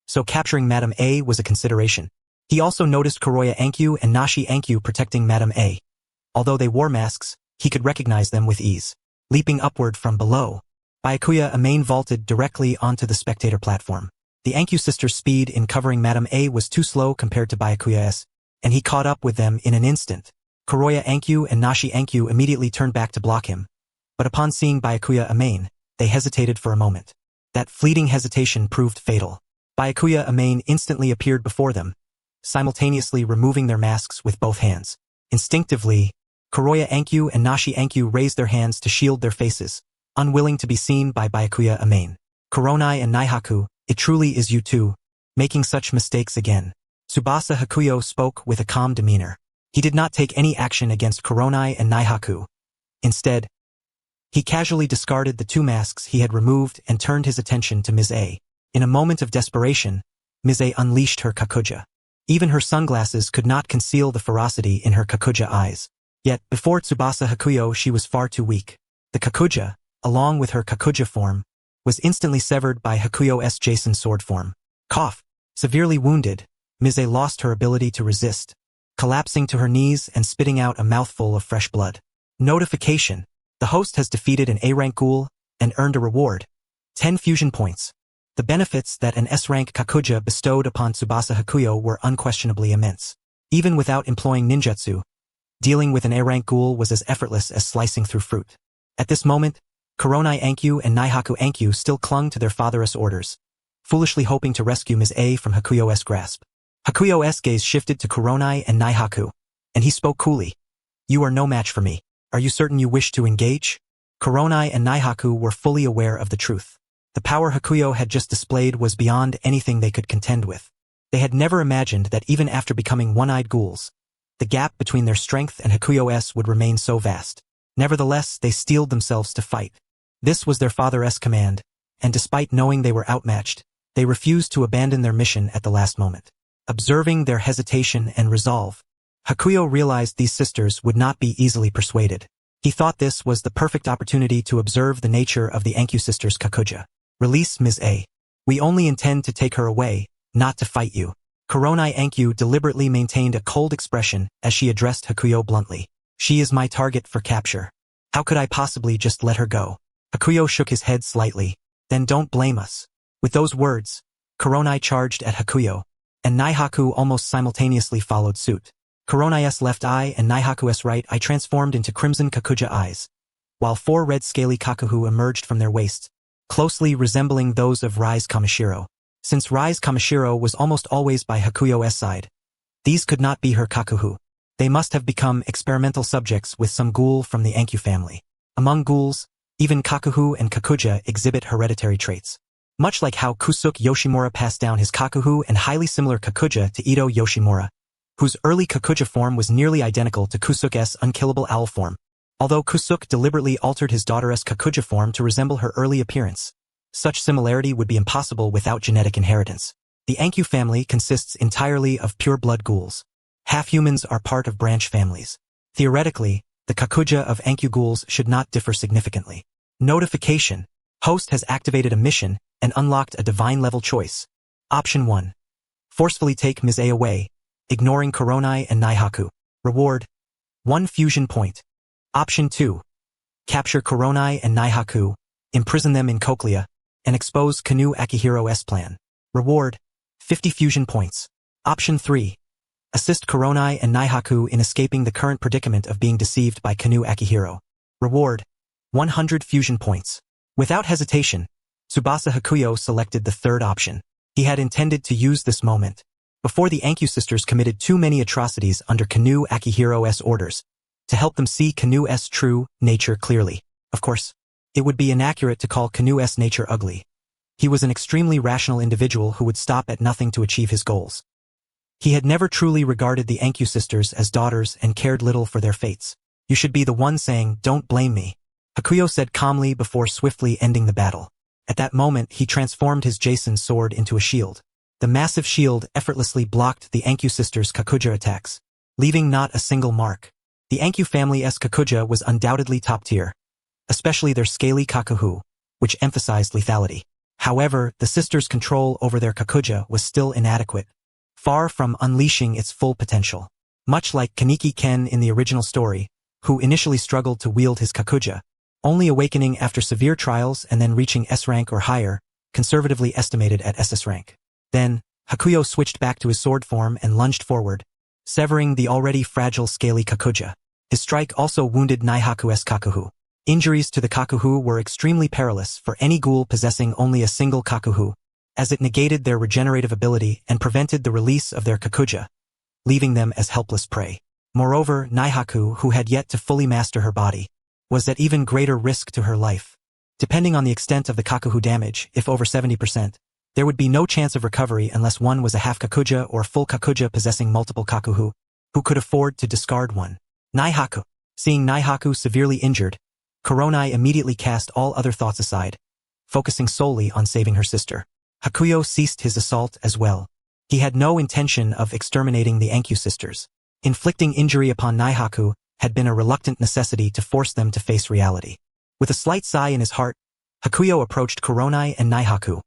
So capturing Madame A was a consideration. He also noticed Kuroya Ankyu and Nashi Ankyu protecting Madame A. Although they wore masks, he could recognize them with ease. Leaping upward from below, Byakuya Amane vaulted directly onto the spectator platform. The Ankyu sisters' speed in covering Madame A was too slow compared to Byakuya's, and he caught up with them in an instant. Kuroya Ankyu and Nashi Ankyu immediately turned back to block him, but upon seeing Byakuya Amane, they hesitated for a moment. That fleeting hesitation proved fatal. Byakuya Amane instantly appeared before them, simultaneously removing their masks with both hands. Instinctively, Kuroya Ankyu and Nashi Ankyu raised their hands to shield their faces, unwilling to be seen by Byakuya Amane. "Kuronai and Naihaku, it truly is you two, making such mistakes again." Tsubasa Hakuyo spoke with a calm demeanor. He did not take any action against Kuronai and Naihaku. Instead, he casually discarded the two masks he had removed and turned his attention to Ms. A. In a moment of desperation, Ms. A unleashed her Kakuja. Even her sunglasses could not conceal the ferocity in her Kakuja eyes. Yet, before Tsubasa Hakuyo, she was far too weak. The Kakuja, along with her Kakuja form, was instantly severed by Hakuyo's Jason sword form. Cough. Severely wounded, Ms. A lost her ability to resist, collapsing to her knees and spitting out a mouthful of fresh blood. Notification. The host has defeated an A-rank ghoul and earned a reward. 10 fusion points. The benefits that an S-rank Kakuja bestowed upon Tsubasa Hakuyo were unquestionably immense. Even without employing ninjutsu, dealing with an A-rank ghoul was as effortless as slicing through fruit. At this moment, Kuronai Ankyu and Naihaku Ankyu still clung to their father's orders, foolishly hoping to rescue Ms. A from Hakuyo's grasp. Hakuyo's gaze shifted to Kuronai and Naihaku, and he spoke coolly. "You are no match for me. Are you certain you wish to engage?" Kuronai and Naihaku were fully aware of the truth. The power Hakuyo had just displayed was beyond anything they could contend with. They had never imagined that even after becoming one-eyed ghouls, the gap between their strength and Hakuyo's would remain so vast. Nevertheless, they steeled themselves to fight. This was their father's command, and despite knowing they were outmatched, they refused to abandon their mission at the last moment. Observing their hesitation and resolve, Hakuyo realized these sisters would not be easily persuaded. He thought this was the perfect opportunity to observe the nature of the Ankyū sisters' Kakuja. Release Ms. A. We only intend to take her away, not to fight you. Kuronai Ankyū deliberately maintained a cold expression as she addressed Hakuyo bluntly. She is my target for capture. How could I possibly just let her go? Hakuyo shook his head slightly. Then don't blame us. With those words, Kuronai charged at Hakuyo, and Naihaku almost simultaneously followed suit. Kuronai's left eye and Naihaku's right eye transformed into crimson Kakuja eyes, while 4 red scaly Kakuhu emerged from their waists, closely resembling those of Rise Kamishiro. Since Rise Kamishiro was almost always by Hakuyo's side, these could not be her Kakuhu. They must have become experimental subjects with some ghoul from the Ankyū family. Among ghouls, even Kakuhu and Kakuja exhibit hereditary traits. Much like how Kusuke Yoshimura passed down his Kakuhu and highly similar Kakuja to Ito Yoshimura, whose early Kakuja form was nearly identical to Kusuke's unkillable owl form, although Kusuke deliberately altered his daughter's Kakuja form to resemble her early appearance. Such similarity would be impossible without genetic inheritance. The Ankyū family consists entirely of pure-blood ghouls. Half-humans are part of branch families. Theoretically, the Kakuja of Ankyū ghouls should not differ significantly. Notification. Host has activated a mission and unlocked a divine-level choice. Option 1. Forcefully take Ms. A away, ignoring Kuronai and Naihaku. Reward: 1 fusion point. Option 2. Capture Kuronai and Naihaku, imprison them in Cochlea, and expose Kanu Akihiro's plan. Reward: 50 fusion points. Option 3. Assist Kuronai and Naihaku in escaping the current predicament of being deceived by Kanu Akihiro. Reward: 100 fusion points. Without hesitation, Tsubasa Hakuyo selected the third option. He had intended to use this moment before the Ankyū sisters committed too many atrocities under Kanu Akihiro's orders to help them see Kanu's true nature clearly. Of course, it would be inaccurate to call Kanu's nature ugly. He was an extremely rational individual who would stop at nothing to achieve his goals. He had never truly regarded the Ankyū sisters as daughters and cared little for their fates. You should be the one saying, "Don't blame me," Hakuyo said calmly before swiftly ending the battle. At that moment, he transformed his Jason sword into a shield. The massive shield effortlessly blocked the Ankyū sisters' Kakuja attacks, leaving not a single mark. The Ankyū family's Kakuja was undoubtedly top tier, especially their scaly Kakuhu, which emphasized lethality. However, the sisters' control over their Kakuja was still inadequate, far from unleashing its full potential. Much like Kaneki Ken in the original story, who initially struggled to wield his Kakuja, only awakening after severe trials and then reaching S rank or higher, conservatively estimated at SS rank. Then, Hakuyo switched back to his sword form and lunged forward, severing the already fragile scaly Kakuja. His strike also wounded Naihaku's Kakuhu. Injuries to the Kakuhu were extremely perilous for any ghoul possessing only a single Kakuhu, as it negated their regenerative ability and prevented the release of their Kakuja, leaving them as helpless prey. Moreover, Naihaku, who had yet to fully master her body, was at even greater risk to her life. Depending on the extent of the Kakuhu damage, if over 70%, there would be no chance of recovery unless one was a half Kakuja or full Kakuja possessing multiple Kakuhu, who could afford to discard one. Naihaku. Seeing Naihaku severely injured, Kuronai immediately cast all other thoughts aside, focusing solely on saving her sister. Hakuyo ceased his assault as well. He had no intention of exterminating the Ankyū sisters. Inflicting injury upon Naihaku had been a reluctant necessity to force them to face reality. With a slight sigh in his heart, Hakuyo approached Kuronai and Naihaku,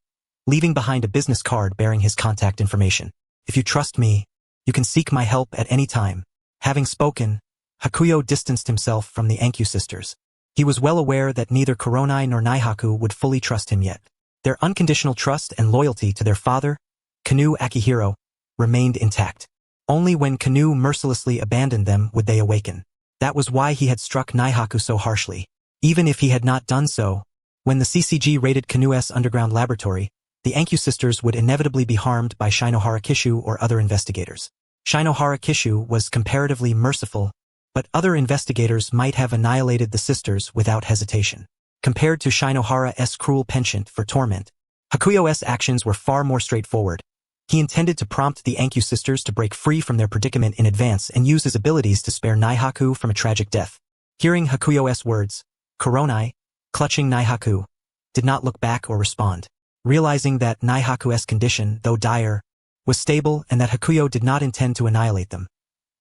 leaving behind a business card bearing his contact information. "If you trust me, you can seek my help at any time." Having spoken, Hakuyo distanced himself from the Ankyū sisters. He was well aware that neither Kuronai nor Naihaku would fully trust him yet. Their unconditional trust and loyalty to their father, Kanu Akihiro, remained intact. Only when Kanu mercilessly abandoned them would they awaken. That was why he had struck Naihaku so harshly. Even if he had not done so, when the CCG raided Kanu's underground laboratory, the Ankyū sisters would inevitably be harmed by Shinohara Kishu or other investigators. Shinohara Kishu was comparatively merciful, but other investigators might have annihilated the sisters without hesitation. Compared to Shinohara's cruel penchant for torment, Hakuyo's actions were far more straightforward, He intended to prompt the Ankyu sisters to break free from their predicament in advance and use his abilities to spare Naihaku from a tragic death. Hearing Hakuyo's words, Kuronai, clutching Naihaku, did not look back or respond. Realizing that Naihaku's condition, though dire, was stable and that Hakuyo did not intend to annihilate them,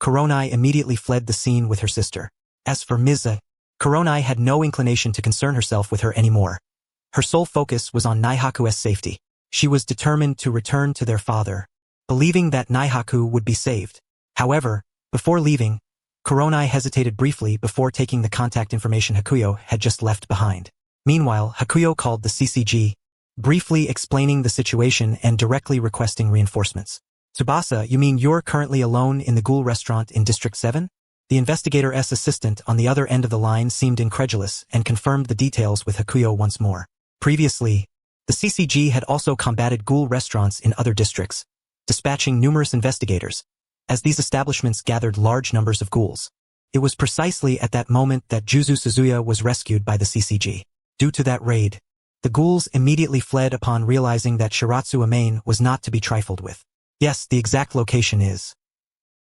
Kuronai immediately fled the scene with her sister. As for Miza, Kuronai had no inclination to concern herself with her anymore. Her sole focus was on Naihaku's safety. She was determined to return to their father, believing that Naihaku would be saved. However, before leaving, Kuronai hesitated briefly before taking the contact information Hakuyo had just left behind. Meanwhile, Hakuyo called the CCG, briefly explaining the situation and directly requesting reinforcements. Tsubasa, you mean you're currently alone in the Ghoul restaurant in District 7? The investigator's assistant on the other end of the line seemed incredulous and confirmed the details with Hakuyo once more. Previously, the CCG had also combated Ghoul restaurants in other districts, dispatching numerous investigators, as these establishments gathered large numbers of ghouls. It was precisely at that moment that Juzu Suzuya was rescued by the CCG. Due to that raid, the ghouls immediately fled upon realizing that Shiratsu Amain was not to be trifled with. Yes, the exact location is.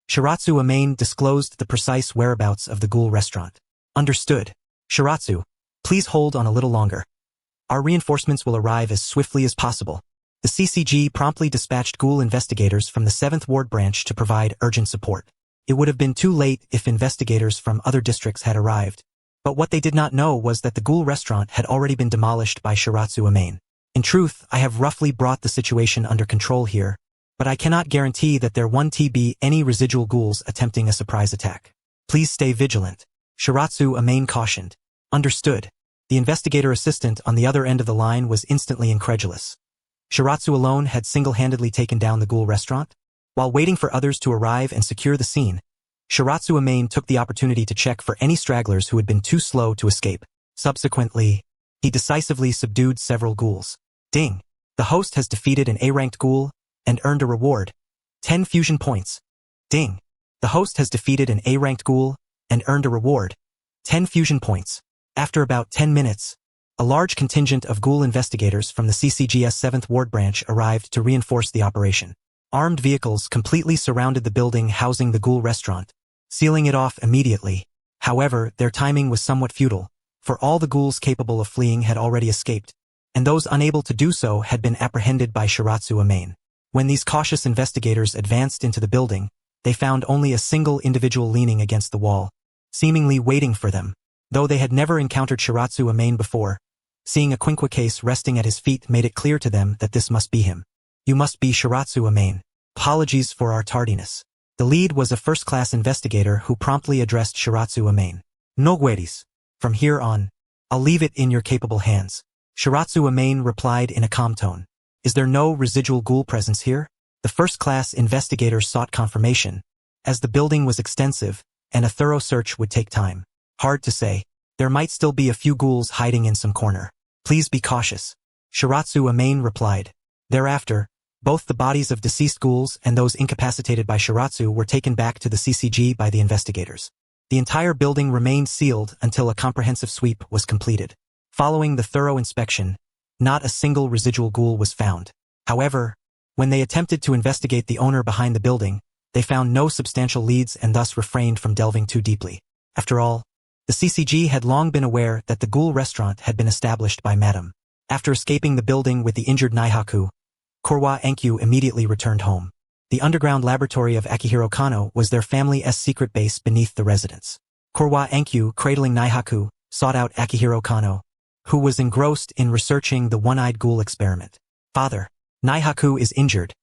Shiratsu Amain disclosed the precise whereabouts of the Ghoul restaurant. Understood. Shiratsu, please hold on a little longer. Our reinforcements will arrive as swiftly as possible. The CCG promptly dispatched Ghoul investigators from the 7th Ward branch to provide urgent support. It would have been too late if investigators from other districts had arrived. But what they did not know was that the Ghoul restaurant had already been demolished by Shiratsu Amain. In truth, I have roughly brought the situation under control here, but I cannot guarantee that there won't be any residual ghouls attempting a surprise attack. Please stay vigilant. Shiratsu Amain cautioned. Understood. The investigator assistant on the other end of the line was instantly incredulous. Shiratsu alone had single-handedly taken down the Ghoul restaurant? While waiting for others to arrive and secure the scene, Shiratsu Amain took the opportunity to check for any stragglers who had been too slow to escape. Subsequently, he decisively subdued several ghouls. Ding! The host has defeated an A-ranked ghoul and earned a reward. 10 fusion points. Ding! The host has defeated an A-ranked ghoul and earned a reward. 10 fusion points. After about 10 minutes, a large contingent of Ghoul investigators from the CCG's 7th Ward branch arrived to reinforce the operation. Armed vehicles completely surrounded the building housing the Ghoul restaurant, sealing it off immediately. However, their timing was somewhat futile, for all the ghouls capable of fleeing had already escaped, and those unable to do so had been apprehended by Shiratsu Amain. When these cautious investigators advanced into the building, they found only a single individual leaning against the wall, seemingly waiting for them. Though they had never encountered Shiratsu Amain before, seeing a Quinqua case resting at his feet made it clear to them that this must be him. You must be Shiratsu Amain. Apologies for our tardiness. The lead was a first-class investigator who promptly addressed Shiratsu Amain. No worries. From here on, I'll leave it in your capable hands. Shiratsu Amain replied in a calm tone. Is there no residual ghoul presence here? The first-class investigator sought confirmation, as the building was extensive and a thorough search would take time. Hard to say. There might still be a few ghouls hiding in some corner. Please be cautious. Shiratsu Amain replied. Thereafter, both the bodies of deceased ghouls and those incapacitated by Shiratsu were taken back to the CCG by the investigators. The entire building remained sealed until a comprehensive sweep was completed. Following the thorough inspection, not a single residual ghoul was found. However, when they attempted to investigate the owner behind the building, they found no substantial leads and thus refrained from delving too deeply. After all, the CCG had long been aware that the Ghoul restaurant had been established by Madame. After escaping the building with the injured Naihaku, Korwa Enkyu immediately returned home. The underground laboratory of Akihiro Kano was their family's secret base beneath the residence. Korwa Enkyu, cradling Naihaku, sought out Akihiro Kano, who was engrossed in researching the one-eyed ghoul experiment. Father, Naihaku is injured.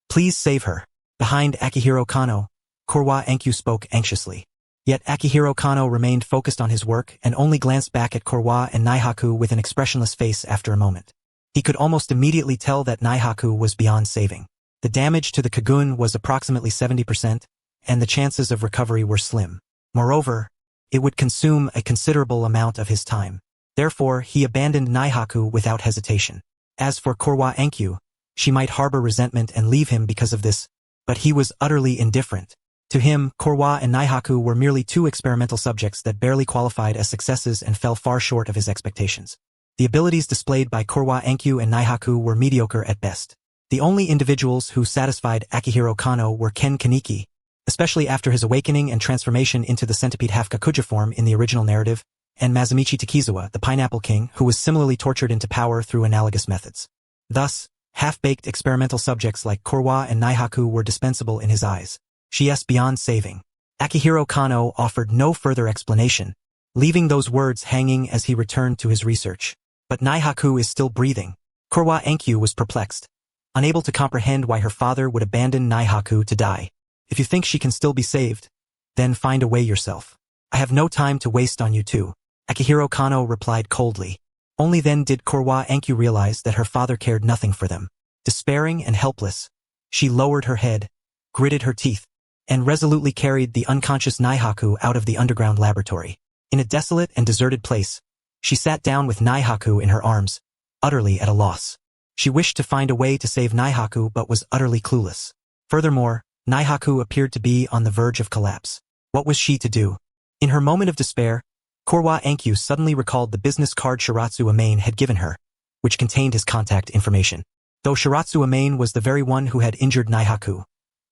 Please save her. Behind Akihiro Kano, Korwa Enkyu spoke anxiously. Yet Akihiro Kano remained focused on his work and only glanced back at Korwa and Naihaku with an expressionless face after a moment. He could almost immediately tell that Naihaku was beyond saving. The damage to the Kagun was approximately 70%, and the chances of recovery were slim. Moreover, it would consume a considerable amount of his time. Therefore, he abandoned Naihaku without hesitation. As for Korwa Enkyu, she might harbor resentment and leave him because of this, but he was utterly indifferent. To him, Korwa and Naihaku were merely two experimental subjects that barely qualified as successes and fell far short of his expectations. The abilities displayed by Korwa Enkyu and Naihaku were mediocre at best. The only individuals who satisfied Akihiro Kano were Ken Kaneki, especially after his awakening and transformation into the centipede half-Kakuja form in the original narrative, and Mazumichi Takizawa, the Pineapple King, who was similarly tortured into power through analogous methods. Thus, half-baked experimental subjects like Korwa and Naihaku were dispensable in his eyes. She beyond saving. Akihiro Kano offered no further explanation, leaving those words hanging as he returned to his research. But Naihaku is still breathing. Korwa Enkyu was perplexed, unable to comprehend why her father would abandon Naihaku to die. If you think she can still be saved, then find a way yourself. I have no time to waste on you two, Akihiro Kano replied coldly. Only then did Korwa Enkyu realize that her father cared nothing for them. Despairing and helpless, she lowered her head, gritted her teeth, and resolutely carried the unconscious Naihaku out of the underground laboratory. In a desolate and deserted place, she sat down with Naihaku in her arms, utterly at a loss. She wished to find a way to save Naihaku but was utterly clueless. Furthermore, Naihaku appeared to be on the verge of collapse. What was she to do? In her moment of despair, Korwa Enkyu suddenly recalled the business card Shiratsu Amane had given her, which contained his contact information. Though Shiratsu Amane was the very one who had injured Naihaku,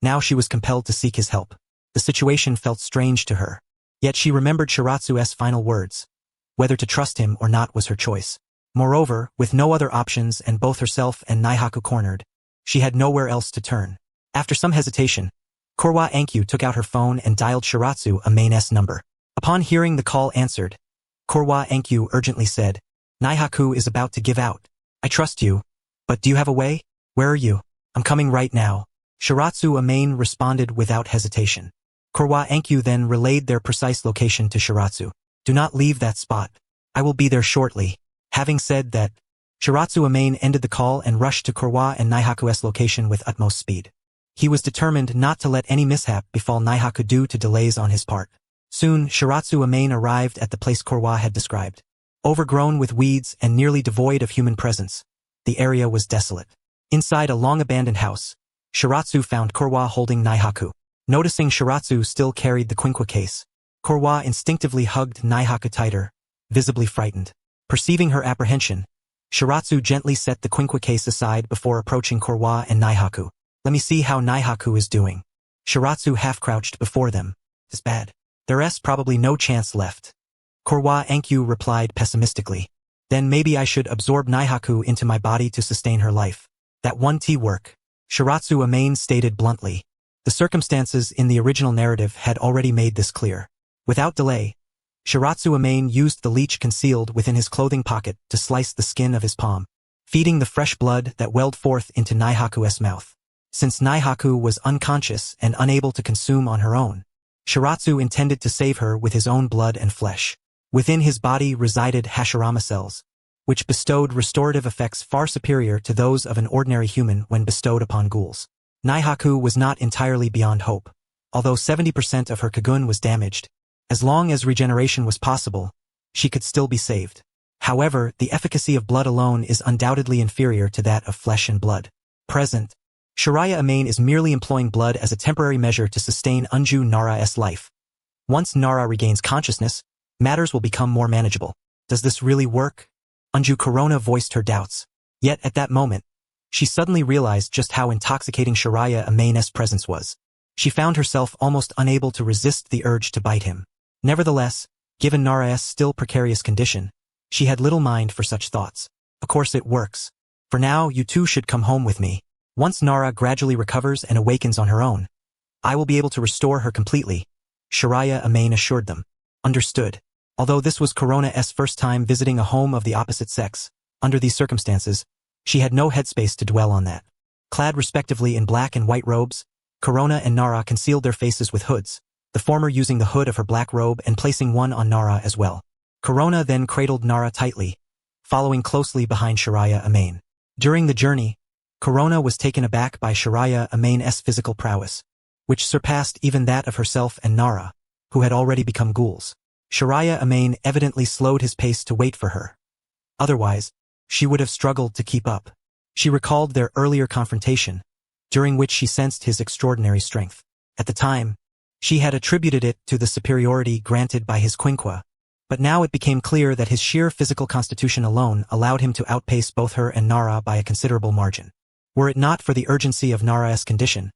now she was compelled to seek his help. The situation felt strange to her. Yet she remembered Shiratsu's final words. Whether to trust him or not was her choice. Moreover, with no other options and both herself and Naihaku cornered, she had nowhere else to turn. After some hesitation, Korwa Enkyu took out her phone and dialed Shiratsu Amane's number. Upon hearing the call answered, Korwa Enkyu urgently said, "Naihaku is about to give out. I trust you, but do you have a way? Where are you? I'm coming right now." Shiratsu Amane responded without hesitation. Korwa Enkyu then relayed their precise location to Shiratsu. "Do not leave that spot. I will be there shortly." Having said that, Shiratsu Amane ended the call and rushed to Korwa and Naihaku's location with utmost speed. He was determined not to let any mishap befall Naihaku due to delays on his part. Soon, Shiratsu Amane arrived at the place Korwa had described. Overgrown with weeds and nearly devoid of human presence, the area was desolate. Inside a long-abandoned house, Shiratsu found Korwa holding Naihaku. Noticing Shiratsu still carried the Quinqua case, Korwa instinctively hugged Naihaku tighter, visibly frightened. Perceiving her apprehension, Shiratsu gently set the Quinqua case aside before approaching Korwa and Naihaku. "Let me see how Naihaku is doing." Shiratsu half-crouched before them. "It's bad. There's probably no chance left." Korwa Enkyu replied pessimistically. "Then maybe I should absorb Naihaku into my body to sustain her life. That won't work," Shiratsu Amane stated bluntly. The circumstances in the original narrative had already made this clear. Without delay, Shiratsu Amane used the leech concealed within his clothing pocket to slice the skin of his palm, feeding the fresh blood that welled forth into Naihaku's mouth. Since Naihaku was unconscious and unable to consume on her own, Shiratsu intended to save her with his own blood and flesh. Within his body resided Hashirama cells, which bestowed restorative effects far superior to those of an ordinary human when bestowed upon ghouls. Naihaku was not entirely beyond hope. Although 70% of her Kagun was damaged, as long as regeneration was possible, she could still be saved. However, the efficacy of blood alone is undoubtedly inferior to that of flesh and blood. Present, Shiraya Amane is merely employing blood as a temporary measure to sustain Unju Nara's life. Once Nara regains consciousness, matters will become more manageable. Does this really work? Unju Corona voiced her doubts. Yet at that moment, she suddenly realized just how intoxicating Shiraya Amane's presence was. She found herself almost unable to resist the urge to bite him. Nevertheless, given Nara's still precarious condition, she had little mind for such thoughts. "Of course it works. For now, you two should come home with me. Once Nara gradually recovers and awakens on her own, I will be able to restore her completely," Shiraya Amane assured them. Understood. Although this was Corona's first time visiting a home of the opposite sex, under these circumstances, she had no headspace to dwell on that. Clad respectively in black and white robes, Corona and Nara concealed their faces with hoods, the former using the hood of her black robe and placing one on Nara as well. Corona then cradled Nara tightly, following closely behind Shiraya Amane. During the journey, Corona was taken aback by Shiraya Amane's physical prowess, which surpassed even that of herself and Nara, who had already become ghouls. Shiraya Amane evidently slowed his pace to wait for her. Otherwise, she would have struggled to keep up. She recalled their earlier confrontation, during which she sensed his extraordinary strength. At the time, she had attributed it to the superiority granted by his Quinqua, but now it became clear that his sheer physical constitution alone allowed him to outpace both her and Nara by a considerable margin. Were it not for the urgency of Nara's condition,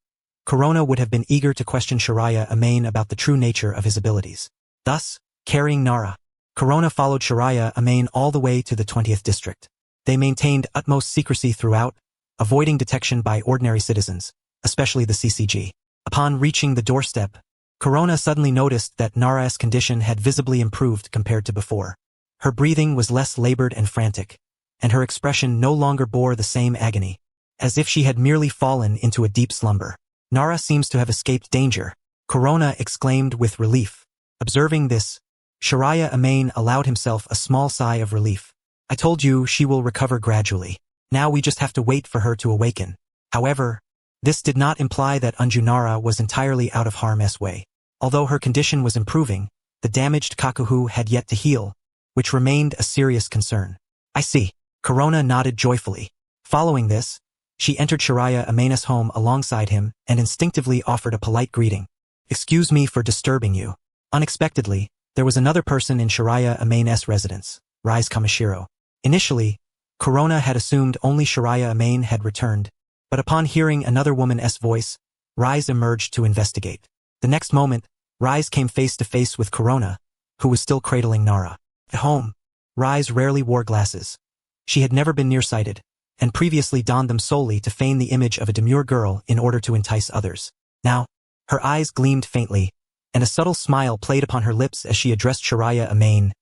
Corona would have been eager to question Shiraya Amain about the true nature of his abilities. Thus, carrying Nara, Corona followed Shiraya Amain all the way to the 20th district. They maintained utmost secrecy throughout, avoiding detection by ordinary citizens, especially the CCG. Upon reaching the doorstep, Corona suddenly noticed that Nara's condition had visibly improved compared to before. Her breathing was less labored and frantic, and her expression no longer bore the same agony, as if she had merely fallen into a deep slumber. Nara seems to have escaped danger, Corona exclaimed with relief. Observing this, Shiraya Amain allowed himself a small sigh of relief. I told you she will recover gradually. Now we just have to wait for her to awaken. However, this did not imply that Anju Nara was entirely out of harm's way. Although her condition was improving, the damaged Kakuhu had yet to heal, which remained a serious concern. I see. Corona nodded joyfully. Following this, she entered Shiraya Amain's home alongside him and instinctively offered a polite greeting. Excuse me for disturbing you. Unexpectedly, there was another person in Shiraya Amain's residence, Rise Kamishiro. Initially, Corona had assumed only Shiraya Amain had returned, but upon hearing another woman's voice, Rise emerged to investigate. The next moment, Rise came face to face with Corona, who was still cradling Nara. At home, Rise rarely wore glasses. She had never been nearsighted, and previously donned them solely to feign the image of a demure girl in order to entice others. Now, her eyes gleamed faintly, and a subtle smile played upon her lips as she addressed Shiraya Amain.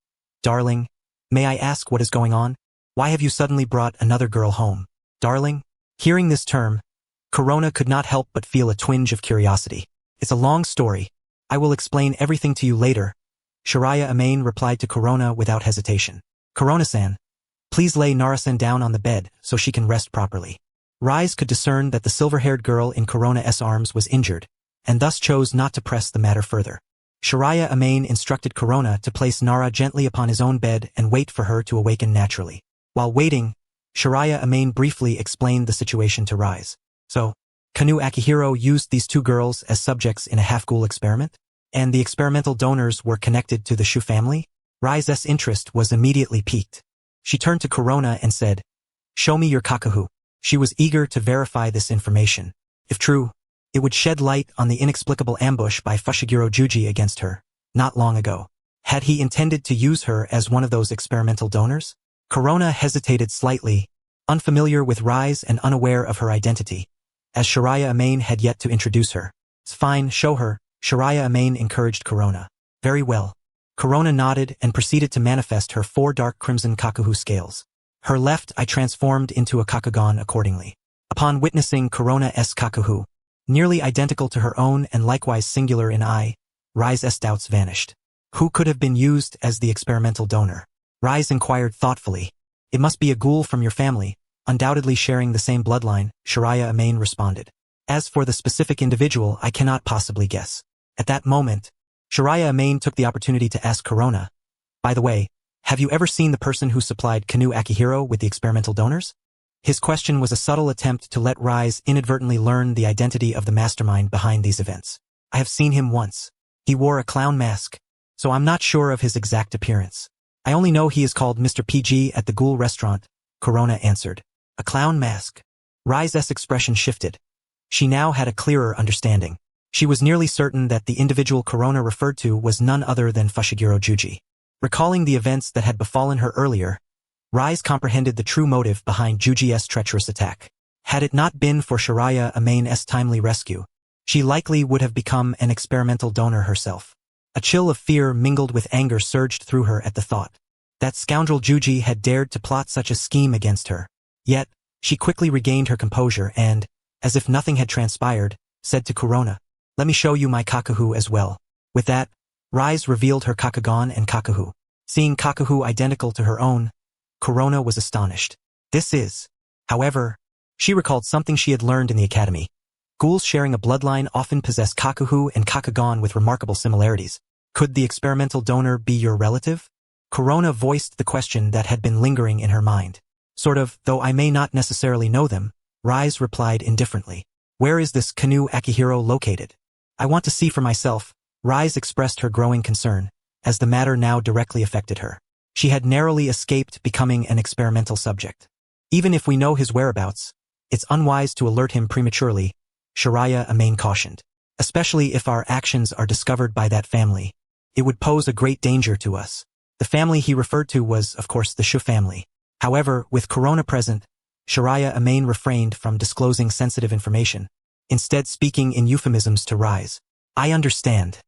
Darling, may I ask what is going on? Why have you suddenly brought another girl home? Darling? Hearing this term, Corona could not help but feel a twinge of curiosity. It's a long story. I will explain everything to you later. Shiraya Amain replied to Corona without hesitation. Corona-san, please lay Nara-san down on the bed so she can rest properly. Rise could discern that the silver-haired girl in Corona's arms was injured, and thus chose not to press the matter further. Shiraya Amain instructed Corona to place Nara gently upon his own bed and wait for her to awaken naturally. While waiting, Shiraya Amain briefly explained the situation to Rise. So, Kanu Akihiro used these two girls as subjects in a half-ghoul experiment? And the experimental donors were connected to the Shu family? Rise's interest was immediately piqued. She turned to Corona and said, "Show me your Kakuhu." She was eager to verify this information. If true, it would shed light on the inexplicable ambush by Fushiguro Juji against her, not long ago. Had he intended to use her as one of those experimental donors? Corona hesitated slightly, unfamiliar with Rise and unaware of her identity, as Shiraya Amain had yet to introduce her. It's fine, show her, Shiraya Amain encouraged Corona. Very well. Corona nodded and proceeded to manifest her 4 dark crimson Kakuhu scales. Her left eye transformed into a Kakugan accordingly. Upon witnessing Corona's Kakuhu, nearly identical to her own and likewise singular in eye, Rise's doubts vanished. Who could have been used as the experimental donor? Rise inquired thoughtfully. It must be a ghoul from your family, undoubtedly sharing the same bloodline, Shiraya Amain responded. As for the specific individual, I cannot possibly guess. At that moment, Shiraya Amain took the opportunity to ask Corona, by the way, have you ever seen the person who supplied Kanu Akihiro with the experimental donors? His question was a subtle attempt to let Rise inadvertently learn the identity of the mastermind behind these events. I have seen him once. He wore a clown mask, so I'm not sure of his exact appearance. I only know he is called Mr. PG at the Ghoul restaurant, Corona answered. A clown mask. Rise's expression shifted. She now had a clearer understanding. She was nearly certain that the individual Corona referred to was none other than Fushiguro Juji. Recalling the events that had befallen her earlier, Rise comprehended the true motive behind Juji's treacherous attack. Had it not been for Shiraya Amain's timely rescue, she likely would have become an experimental donor herself. A chill of fear mingled with anger surged through her at the thought. That scoundrel Juji had dared to plot such a scheme against her. Yet, she quickly regained her composure and, as if nothing had transpired, said to Corona, "Let me show you my Kakuhu as well." With that, Rise revealed her Kakugan and Kakuhu. Seeing Kakuhu identical to her own, Corona was astonished. This is, however, she recalled something she had learned in the academy. Ghouls sharing a bloodline often possess Kakuhu and Kakugan with remarkable similarities. Could the experimental donor be your relative? Corona voiced the question that had been lingering in her mind. Sort of, though I may not necessarily know them, Rise replied indifferently. Where is this Kanu Akihiro located? I want to see for myself. Rise expressed her growing concern, as the matter now directly affected her. She had narrowly escaped becoming an experimental subject. Even if we know his whereabouts, It's unwise to alert him prematurely, Shiraya Amain cautioned. Especially if our actions are discovered by that family. It would pose a great danger to us. The family he referred to was, of course, the Shu family. However, with Corona present, Shiraya Amain refrained from disclosing sensitive information, instead speaking in euphemisms to Rise. I understand.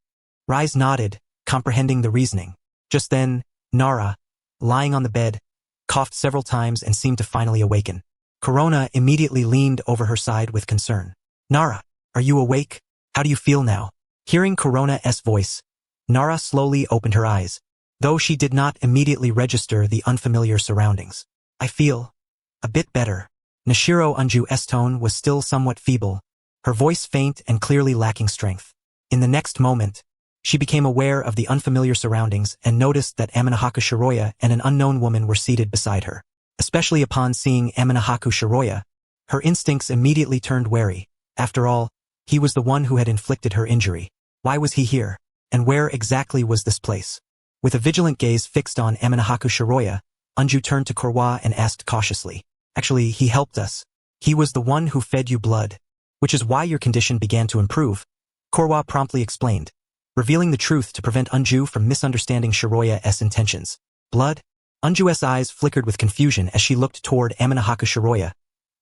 Rise nodded, comprehending the reasoning. Just then, Nara, lying on the bed, coughed several times and seemed to finally awaken. Corona immediately leaned over her side with concern. Nara, are you awake? How do you feel now? Hearing Corona's voice, Nara slowly opened her eyes, though she did not immediately register the unfamiliar surroundings. I feel a bit better. Nishiro Unju's tone was still somewhat feeble, her voice faint and clearly lacking strength. In the next moment, she became aware of the unfamiliar surroundings and noticed that Aminahaku Shiroya and an unknown woman were seated beside her. Especially upon seeing Aminahaku Shiroya, her instincts immediately turned wary. After all, he was the one who had inflicted her injury. Why was he here? And where exactly was this place? With a vigilant gaze fixed on Aminahaku Shiroya, Unju turned to Korwa and asked cautiously. Actually, he helped us. He was the one who fed you blood. Which is why your condition began to improve. Korwa promptly explained, revealing the truth to prevent Unju from misunderstanding Shiroya's intentions. Blood? Unju's eyes flickered with confusion as she looked toward Aminahaku Shiroya,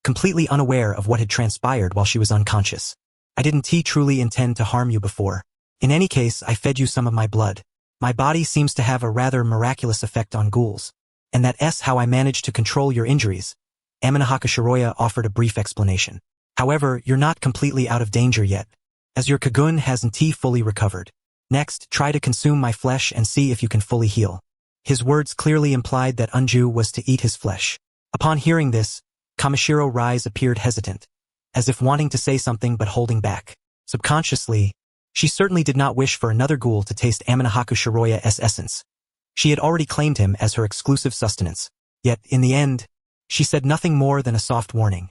completely unaware of what had transpired while she was unconscious. I didn't truly intend to harm you before. In any case, I fed you some of my blood. My body seems to have a rather miraculous effect on ghouls. And that's how I managed to control your injuries. Aminahaku Shiroya offered a brief explanation. However, you're not completely out of danger yet, as your Kagun hasn't fully recovered. Next, try to consume my flesh and see if you can fully heal. His words clearly implied that Unju was to eat his flesh. Upon hearing this, Kamishiro Rise appeared hesitant, as if wanting to say something but holding back. Subconsciously, she certainly did not wish for another ghoul to taste Aminahaku Shiroya's essence. She had already claimed him as her exclusive sustenance. Yet, in the end, she said nothing more than a soft warning.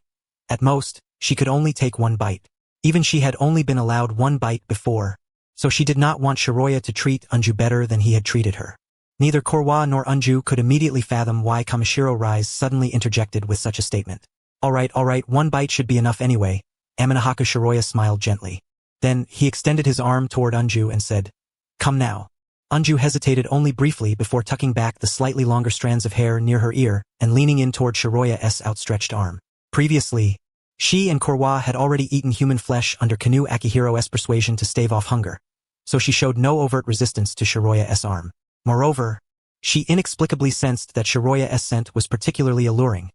At most, she could only take one bite. Even she had only been allowed one bite before, so she did not want Shiroya to treat Unju better than he had treated her. Neither Korwa nor Unju could immediately fathom why Kamishiro Rise suddenly interjected with such a statement. All right, one bite should be enough anyway. Aminahaku Shiroya smiled gently. Then, he extended his arm toward Unju and said, Come now. Unju hesitated only briefly before tucking back the slightly longer strands of hair near her ear and leaning in toward Shiroya's outstretched arm. Previously, she and Korwa had already eaten human flesh under Kanu Akihiro's persuasion to stave off hunger, so she showed no overt resistance to Shiroya's arm. Moreover, she inexplicably sensed that Shiroya's scent was particularly alluring.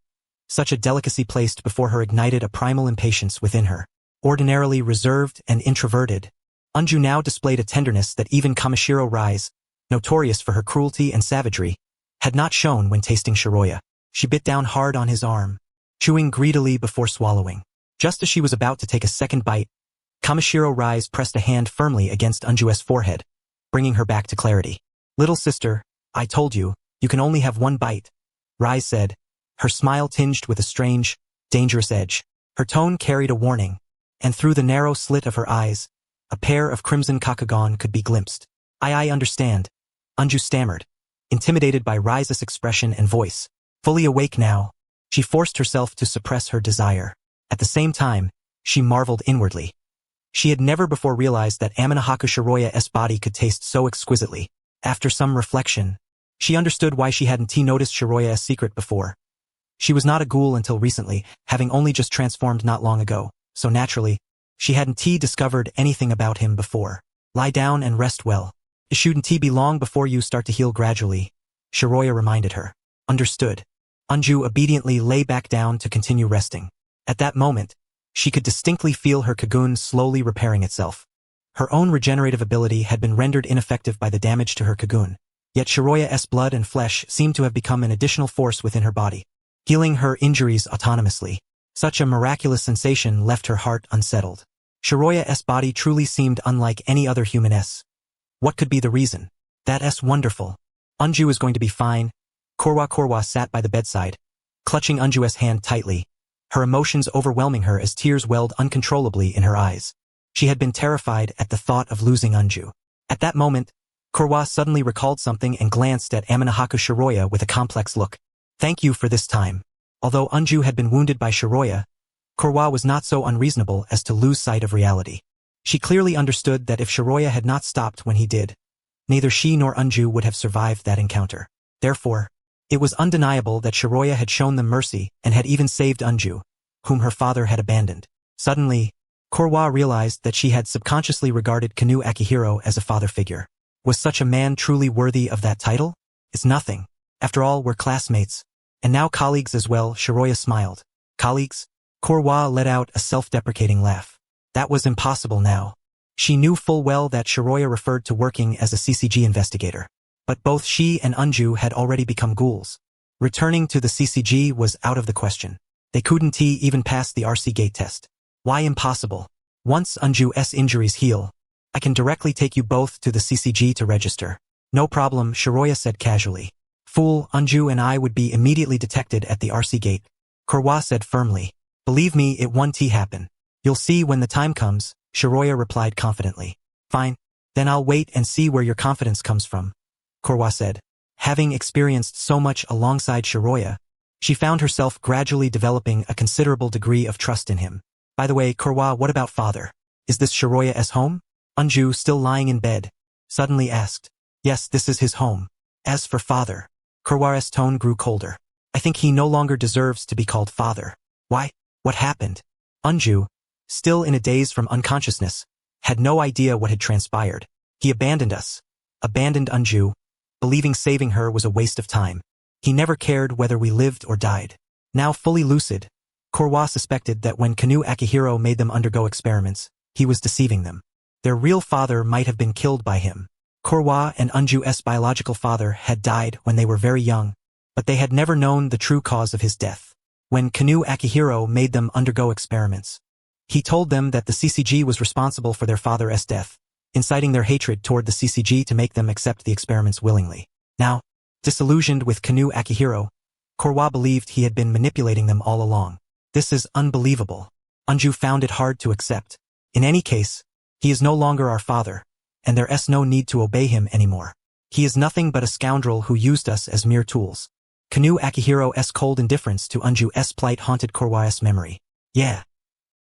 Such a delicacy placed before her ignited a primal impatience within her. Ordinarily reserved and introverted, Unju now displayed a tenderness that even Kamishiro Rise, notorious for her cruelty and savagery, had not shown when tasting Shiroya. She bit down hard on his arm, chewing greedily before swallowing. Just as she was about to take a second bite, Kamishiro Rise pressed a hand firmly against Unju's forehead, bringing her back to clarity. Little sister, I told you, you can only have one bite, Rise said, her smile tinged with a strange, dangerous edge. Her tone carried a warning, and through the narrow slit of her eyes, a pair of crimson kakugan could be glimpsed. I understand, Unju stammered, intimidated by Rise's expression and voice. Fully awake now, she forced herself to suppress her desire. At the same time, she marveled inwardly. She had never before realized that Aminahaku Shiroya's body could taste so exquisitely. After some reflection, she understood why she hadn't noticed Shiroya's secret before. She was not a ghoul until recently, having only just transformed not long ago, so naturally, she hadn't discovered anything about him before. Lie down and rest well. It shouldn't be long before you start to heal gradually, Shiroya reminded her. Understood. Unju obediently lay back down to continue resting. At that moment, she could distinctly feel her Kagun slowly repairing itself. Her own regenerative ability had been rendered ineffective by the damage to her Kagun, yet Shiroya's blood and flesh seemed to have become an additional force within her body, healing her injuries autonomously. Such a miraculous sensation left her heart unsettled. Shiroya's body truly seemed unlike any other human-s. What could be the reason? That's wonderful. Unju is going to be fine. Korwa sat by the bedside, clutching Unju's hand tightly, her emotions overwhelming her as tears welled uncontrollably in her eyes. She had been terrified at the thought of losing Unju. At that moment, Korwa suddenly recalled something and glanced at Aminahaku Shiroya with a complex look. Thank you for this time. Although Unju had been wounded by Shiroya, Korwa was not so unreasonable as to lose sight of reality. She clearly understood that if Shiroya had not stopped when he did, neither she nor Unju would have survived that encounter. Therefore, it was undeniable that Shiroya had shown them mercy and had even saved Unju, whom her father had abandoned. Suddenly, Korwa realized that she had subconsciously regarded Kanu Akihiro as a father figure. Was such a man truly worthy of that title? It's nothing. After all, we're classmates. And now colleagues as well. Shiroya smiled. Colleagues? Korwa let out a self-deprecating laugh. That was impossible now. She knew full well that Shiroya referred to working as a CCG investigator. But both she and Unju had already become ghouls. Returning to the CCG was out of the question. They couldn't even pass the RC gate test. Why impossible? Once Unju's injuries heal, I can directly take you both to the CCG to register. No problem, Shiroya said casually. Fool, Unju and I would be immediately detected at the RC gate. Korwa said firmly. Believe me, it won't happen. You'll see when the time comes, Shiroya replied confidently. Fine, then I'll wait and see where your confidence comes from, Korwa said. Having experienced so much alongside Shiroya, she found herself gradually developing a considerable degree of trust in him. By the way, Korwa, what about father? Is this Shiroya's home? Unju, still lying in bed, suddenly asked. Yes, this is his home. As for father, Korwa's tone grew colder. I think he no longer deserves to be called father. Why? What happened? Unju, still in a daze from unconsciousness, had no idea what had transpired. He abandoned us. Abandoned Unju, believing saving her was a waste of time. He never cared whether we lived or died. Now fully lucid, Korwa suspected that when Kanu Akihiro made them undergo experiments, he was deceiving them. Their real father might have been killed by him. Korwa and Unju's biological father had died when they were very young, but they had never known the true cause of his death. When Kanu Akihiro made them undergo experiments, he told them that the CCG was responsible for their father's death, inciting their hatred toward the CCG to make them accept the experiments willingly. Now, disillusioned with Kanu Akihiro, Korwa believed he had been manipulating them all along. This is unbelievable. Unju found it hard to accept. In any case, he is no longer our father, and there's no need to obey him anymore. He is nothing but a scoundrel who used us as mere tools. Kanu Akihiro's cold indifference to Unju's plight haunted Korwa's memory. Yeah.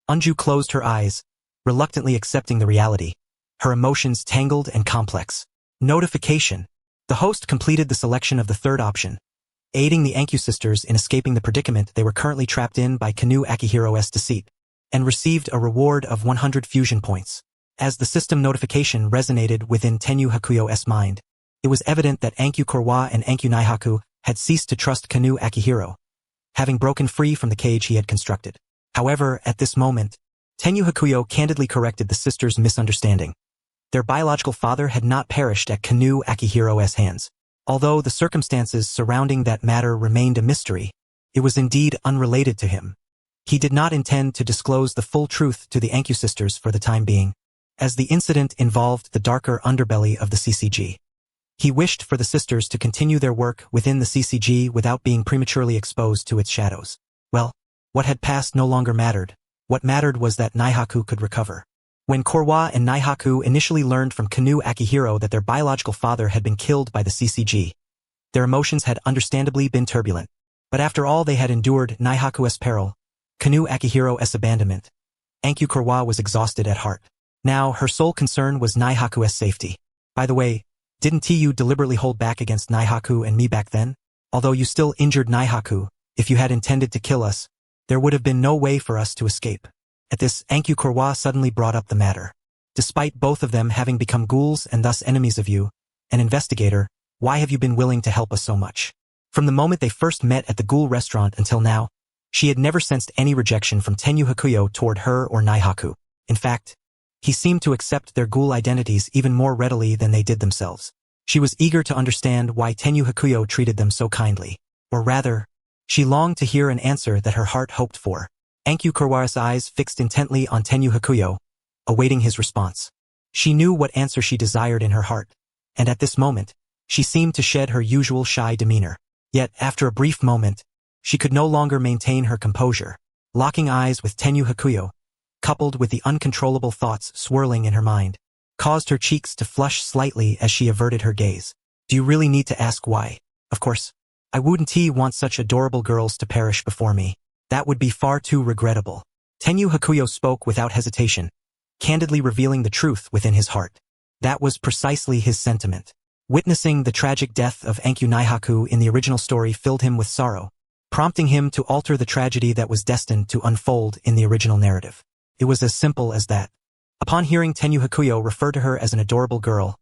Unju closed her eyes, reluctantly accepting the reality. Her emotions tangled and complex. Notification. The host completed the selection of the third option, aiding the Anku sisters in escaping the predicament they were currently trapped in by Kanu Akihiro's deceit, and received a reward of 100 fusion points. As the system notification resonated within Tenyu Hakuyo's mind, it was evident that Anku Korwa and Anku Naihaku had ceased to trust Kanu Akihiro, having broken free from the cage he had constructed. However, at this moment, Tenyu Hakuyo candidly corrected the sisters' misunderstanding. Their biological father had not perished at Kanu Akihiro's hands. Although the circumstances surrounding that matter remained a mystery, it was indeed unrelated to him. He did not intend to disclose the full truth to the Anku sisters for the time being, as the incident involved the darker underbelly of the CCG. He wished for the sisters to continue their work within the CCG without being prematurely exposed to its shadows. Well, what had passed no longer mattered. What mattered was that Naihaku could recover. When Korwa and Naihaku initially learned from Kanu Akihiro that their biological father had been killed by the CCG, their emotions had understandably been turbulent. But after all they had endured Naihaku's peril, Kanu Akihiro's abandonment, Anku Korwa was exhausted at heart. Now, her sole concern was Naihaku's safety. By the way, didn't you deliberately hold back against Naihaku and me back then? Although you still injured Naihaku, if you had intended to kill us, there would have been no way for us to escape. At this, Anku Korwa suddenly brought up the matter. Despite both of them having become ghouls and thus enemies of you, an investigator, why have you been willing to help us so much? From the moment they first met at the ghoul restaurant until now, she had never sensed any rejection from Tenyu Hakuyo toward her or Naihaku. In fact, he seemed to accept their ghoul identities even more readily than they did themselves. She was eager to understand why Tenyu Hakuyo treated them so kindly. Or rather, she longed to hear an answer that her heart hoped for. Anku Korwa's eyes fixed intently on Tenyu Hakuyo, awaiting his response. She knew what answer she desired in her heart, and at this moment, she seemed to shed her usual shy demeanor. Yet, after a brief moment, she could no longer maintain her composure. Locking eyes with Tenyu Hakuyo, coupled with the uncontrollable thoughts swirling in her mind, caused her cheeks to flush slightly as she averted her gaze. Do you really need to ask why? Of course, I wouldn't want such adorable girls to perish before me. That would be far too regrettable. Tenyu Hakuyo spoke without hesitation, candidly revealing the truth within his heart. That was precisely his sentiment. Witnessing the tragic death of Anku Naihaku in the original story filled him with sorrow, prompting him to alter the tragedy that was destined to unfold in the original narrative. It was as simple as that. Upon hearing Tenyu Hakuyo refer to her as an adorable girl,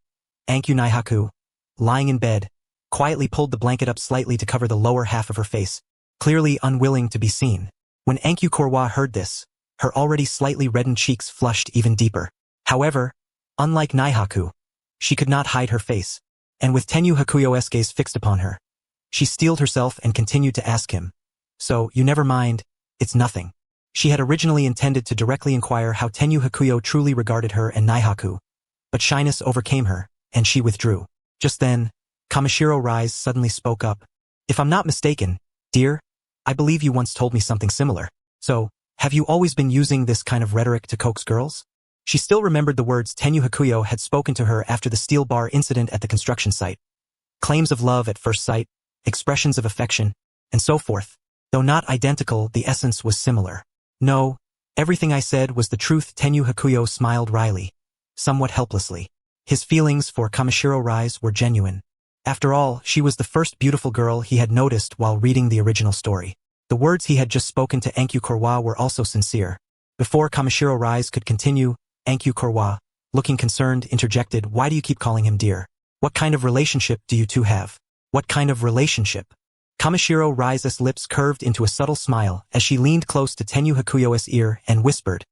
Anku Naihaku, lying in bed, quietly pulled the blanket up slightly to cover the lower half of her face, clearly unwilling to be seen. When Anku Korwa heard this, her already slightly reddened cheeks flushed even deeper. However, unlike Naihaku, she could not hide her face, and with Tenyu Hakuyo's gaze fixed upon her, she steeled herself and continued to ask him, "So, you never mind, it's nothing." She had originally intended to directly inquire how Tenyu Hakuyo truly regarded her and Naihaku, but shyness overcame her, and she withdrew. Just then, Kamishiro Rise suddenly spoke up. "If I'm not mistaken, dear, I believe you once told me something similar. So, have you always been using this kind of rhetoric to coax girls?" She still remembered the words Tenyu Hakuyo had spoken to her after the steel bar incident at the construction site. Claims of love at first sight, expressions of affection, and so forth. Though not identical, the essence was similar. "No, everything I said was the truth." Tenyu Hakuyo smiled wryly, somewhat helplessly. His feelings for Kamishiro Rise were genuine. After all, she was the first beautiful girl he had noticed while reading the original story. The words he had just spoken to Anku Korwa were also sincere. Before Kamishiro Rise could continue, Anku Korwa, looking concerned, interjected, "Why do you keep calling him dear? What kind of relationship do you two have?" "What kind of relationship?" Kamishiro Rise's lips curved into a subtle smile as she leaned close to Tenyu Hakuyo's ear and whispered,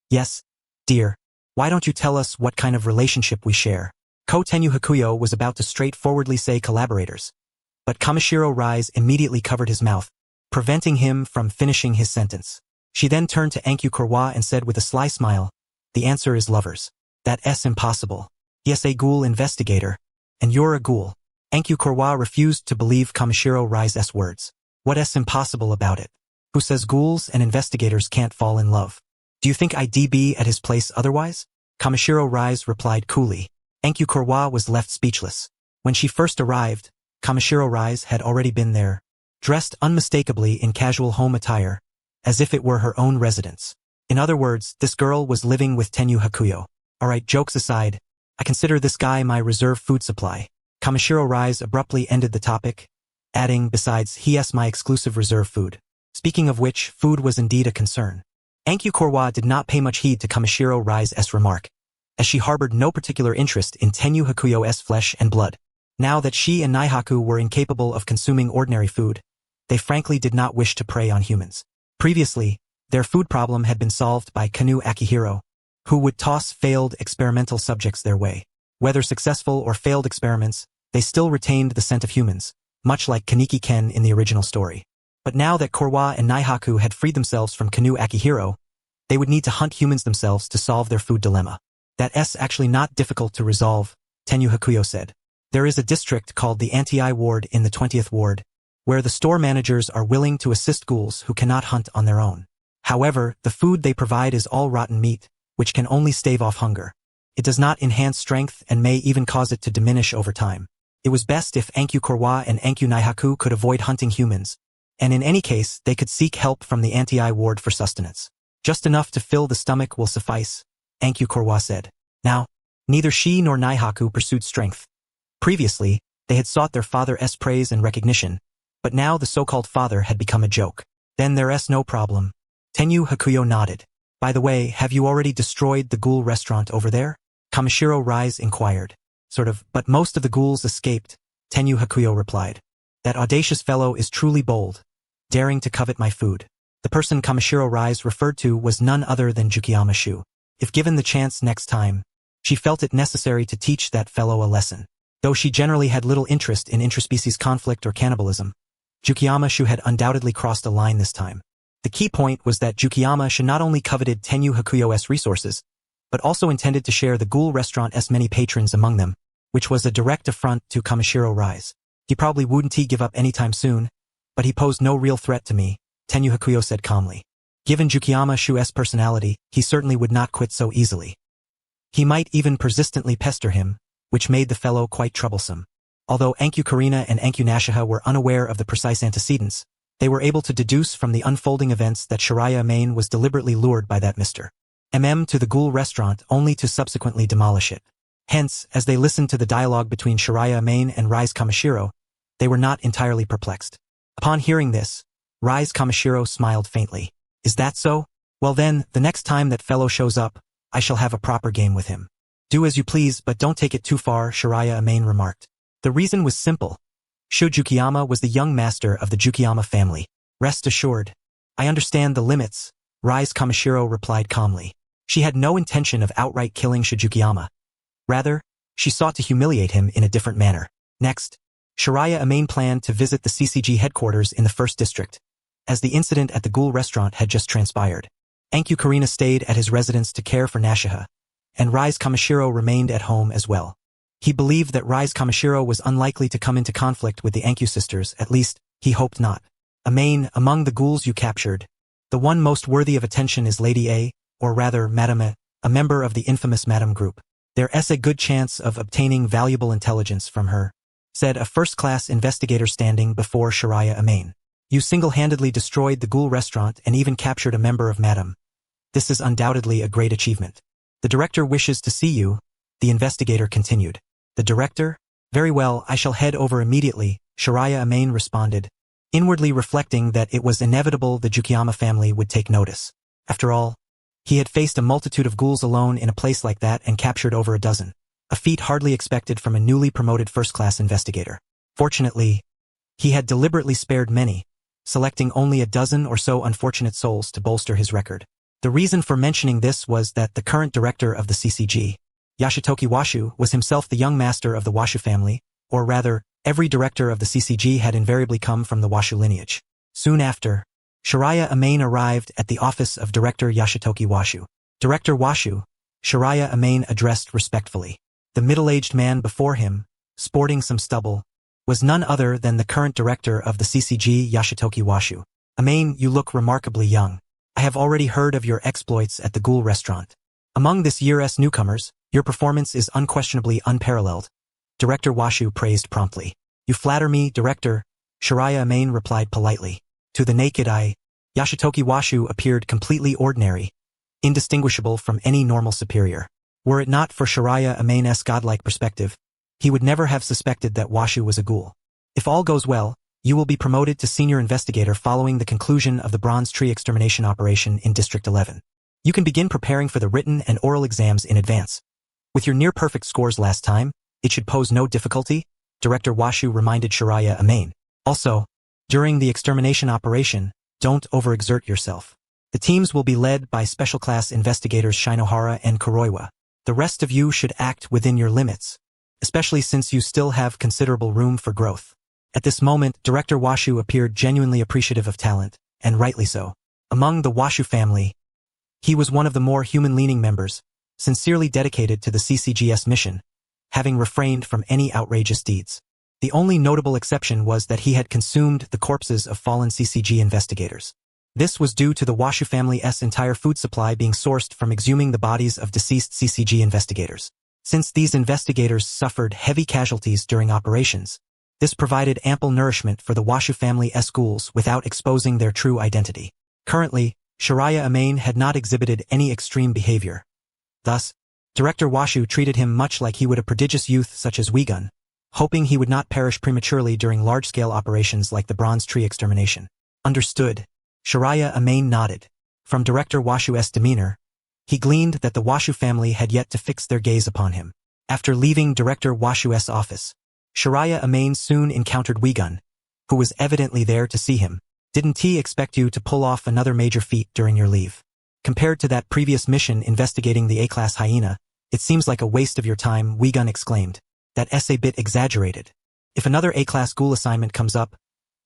"Yes, dear. Why don't you tell us what kind of relationship we share?" Tenyu Hakuyo was about to straightforwardly say collaborators, but Kamishiro Rise immediately covered his mouth, preventing him from finishing his sentence. She then turned to Anku Korwa and said with a sly smile, "The answer is lovers. That's impossible. Yes, a ghoul investigator. And you're a ghoul." Anku Korwa refused to believe Kamishiro Rise's words. "What's impossible about it? Who says ghouls and investigators can't fall in love? Do you think I'd be at his place otherwise?" Kamishiro Rise replied coolly. Anku Korwa was left speechless. When she first arrived, Kamishiro Rise had already been there, dressed unmistakably in casual home attire, as if it were her own residence. In other words, this girl was living with Tenyu Hakuyo. "Alright, jokes aside, I consider this guy my reserve food supply." Kamishiro Rise abruptly ended the topic, adding, "Besides, he's my exclusive reserve food." Speaking of which, food was indeed a concern. Anku Korwa did not pay much heed to Kamishiro Rise's remark, as she harbored no particular interest in Tenyu Hakuyo's flesh and blood. Now that she and Naihaku were incapable of consuming ordinary food, they frankly did not wish to prey on humans. Previously, their food problem had been solved by Kanu Akihiro, who would toss failed experimental subjects their way. Whether successful or failed experiments, they still retained the scent of humans, much like Kaneki Ken in the original story. But now that Korwa and Naihaku had freed themselves from Kanu Akihiro, they would need to hunt humans themselves to solve their food dilemma. "That's actually not difficult to resolve," Tenyu Hakuyo said. "There is a district called the Anti-I Ward in the 20th Ward, where the store managers are willing to assist ghouls who cannot hunt on their own. However, the food they provide is all rotten meat, which can only stave off hunger. It does not enhance strength and may even cause it to diminish over time. It was best if Anku Korwa and Anku Naihaku could avoid hunting humans, and in any case, they could seek help from the Anti-I Ward for sustenance. Just enough to fill the stomach will suffice," Anku Korwa said. Now, neither she nor Naihaku pursued strength. Previously, they had sought their father's praise and recognition, but now the so-called father had become a joke. "Then there's no problem." Tenyu Hakuyo nodded. "By the way, have you already destroyed the ghoul restaurant over there?" Kamishiro Rise inquired. "Sort of, but most of the ghouls escaped," Tenyu Hakuyo replied. "That audacious fellow is truly bold, daring to covet my food." The person Kamishiro Rise referred to was none other than Jukiyama Shu. If given the chance next time, she felt it necessary to teach that fellow a lesson. Though she generally had little interest in interspecies conflict or cannibalism, Jukiyama Shu had undoubtedly crossed a line this time. The key point was that Jukiyama Shu not only coveted Tenyu Hakuyo's resources, but also intended to share the ghoul restaurant's many patrons among them, which was a direct affront to Kamishiro Rise. "He probably wouldn't give up anytime soon, but he posed no real threat to me," Tenyu Hakuyo said calmly. Given Jukiyama Shu's personality, he certainly would not quit so easily. He might even persistently pester him, which made the fellow quite troublesome. Although Anku Karina and Anku Nashiha were unaware of the precise antecedents, They were able to deduce from the unfolding events that Shiraya Amain was deliberately lured by that Mr. To the Ghoul restaurant only to subsequently demolish it. Hence, as they listened to the dialogue between Shiraya Amain and Rise Kamishiro, they were not entirely perplexed. Upon hearing this, Rise Kamishiro smiled faintly. Is that so? Well then, the next time that fellow shows up, I shall have a proper game with him. Do as you please, but don't take it too far, Shiraya Amain remarked. The reason was simple. Sho Jukiyama was the young master of the Jukiyama family. Rest assured. I understand the limits, Rise Kamishiro replied calmly. She had no intention of outright killing Sho Jukiyama. Rather, she sought to humiliate him in a different manner. Next, Shiraya Amain planned to visit the CCG headquarters in the 1st district, as the incident at the Ghoul restaurant had just transpired. Anku Karina stayed at his residence to care for Nashiha, and Rise Kamishiro remained at home as well. He believed that Rise Kamishiro was unlikely to come into conflict with the Anku sisters, at least, he hoped not. Amain, among the ghouls you captured, the one most worthy of attention is Lady A, or rather Madame a member of the infamous Madame group. There's a good chance of obtaining valuable intelligence from her, said a first-class investigator standing before Shiraya Amain. You single-handedly destroyed the Ghoul restaurant and even captured a member of Madame. This is undoubtedly a great achievement. The director wishes to see you, the investigator continued. The director? Very well, I shall head over immediately, Shiraya Amain responded, inwardly reflecting that it was inevitable the Jukiyama family would take notice. After all, he had faced a multitude of ghouls alone in a place like that and captured over a dozen, a feat hardly expected from a newly promoted first-class investigator. Fortunately, he had deliberately spared many, selecting only a dozen or so unfortunate souls to bolster his record. The reason for mentioning this was that the current director of the CCG, Yashitoki Washu, was himself the young master of the Washu family, or rather, every director of the CCG had invariably come from the Washu lineage. Soon after, Shiraya Amain arrived at the office of Director Yashitoki Washu. Director Washu, Shiraya Amain addressed respectfully. The middle-aged man before him, sporting some stubble, was none other than the current director of the CCG, Yashitoki Washu. Amain, you look remarkably young. I have already heard of your exploits at the Ghoul restaurant. Among this year's newcomers, your performance is unquestionably unparalleled. Director Washu praised promptly. You flatter me, Director, Shiraya Amain replied politely. To the naked eye, Yashitoki Washu appeared completely ordinary, indistinguishable from any normal superior. Were it not for Shiraya Amain's godlike perspective, he would never have suspected that Washu was a ghoul. If all goes well, you will be promoted to senior investigator following the conclusion of the Bronze Tree extermination operation in District 11. You can begin preparing for the written and oral exams in advance. With your near-perfect scores last time, it should pose no difficulty, Director Washu reminded Shiraya Amain. Also, during the extermination operation, don't overexert yourself. The teams will be led by special class investigators Shinohara and Kuroiwa. The rest of you should act within your limits, especially since you still have considerable room for growth. At this moment, Director Washu appeared genuinely appreciative of talent, and rightly so. Among the Washu family, he was one of the more human-leaning members, sincerely dedicated to the CCGS mission, having refrained from any outrageous deeds. The only notable exception was that he had consumed the corpses of fallen CCG investigators. This was due to the Washu family's entire food supply being sourced from exhuming the bodies of deceased CCG investigators. Since these investigators suffered heavy casualties during operations, this provided ample nourishment for the Washu family's ghouls without exposing their true identity. Currently, Shiraya Amain had not exhibited any extreme behavior. Thus, Director Washu treated him much like he would a prodigious youth such as Wigun, hoping he would not perish prematurely during large-scale operations like the Bronze Tree extermination. Understood. Shiraya Amain nodded. From Director Washu's demeanor, he gleaned that the Washu family had yet to fix their gaze upon him. After leaving Director Washu's office, Shiraya Amain soon encountered Wigun, who was evidently there to see him. Didn't he expect you to pull off another major feat during your leave? Compared to that previous mission investigating the A-class hyena, it seems like a waste of your time, Wigun exclaimed. That's a bit exaggerated. If another A-class ghoul assignment comes up,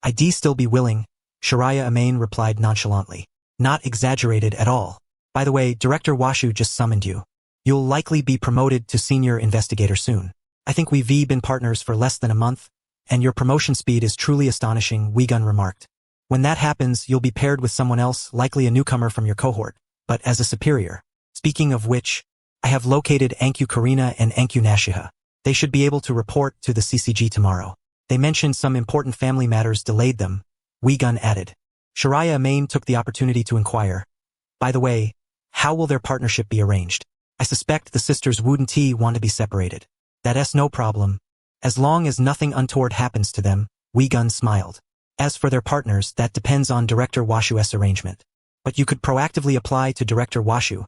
I'd still be willing, Shiraya Amain replied nonchalantly. Not exaggerated at all. By the way, Director Washu just summoned you. You'll likely be promoted to senior investigator soon. I think we've been partners for less than a month, and your promotion speed is truly astonishing, Wigun remarked. When that happens, you'll be paired with someone else, likely a newcomer from your cohort, but as a superior. Speaking of which, I have located Anku Karina and Anku Nashiha. They should be able to report to the CCG tomorrow. They mentioned some important family matters delayed them, Gun added. Shiraya Amain took the opportunity to inquire. By the way, how will their partnership be arranged? I suspect the sisters wouldn't want to be separated. That's no problem. As long as nothing untoward happens to them, Gun smiled. As for their partners, that depends on Director Washu's arrangement. But you could proactively apply to Director Washu.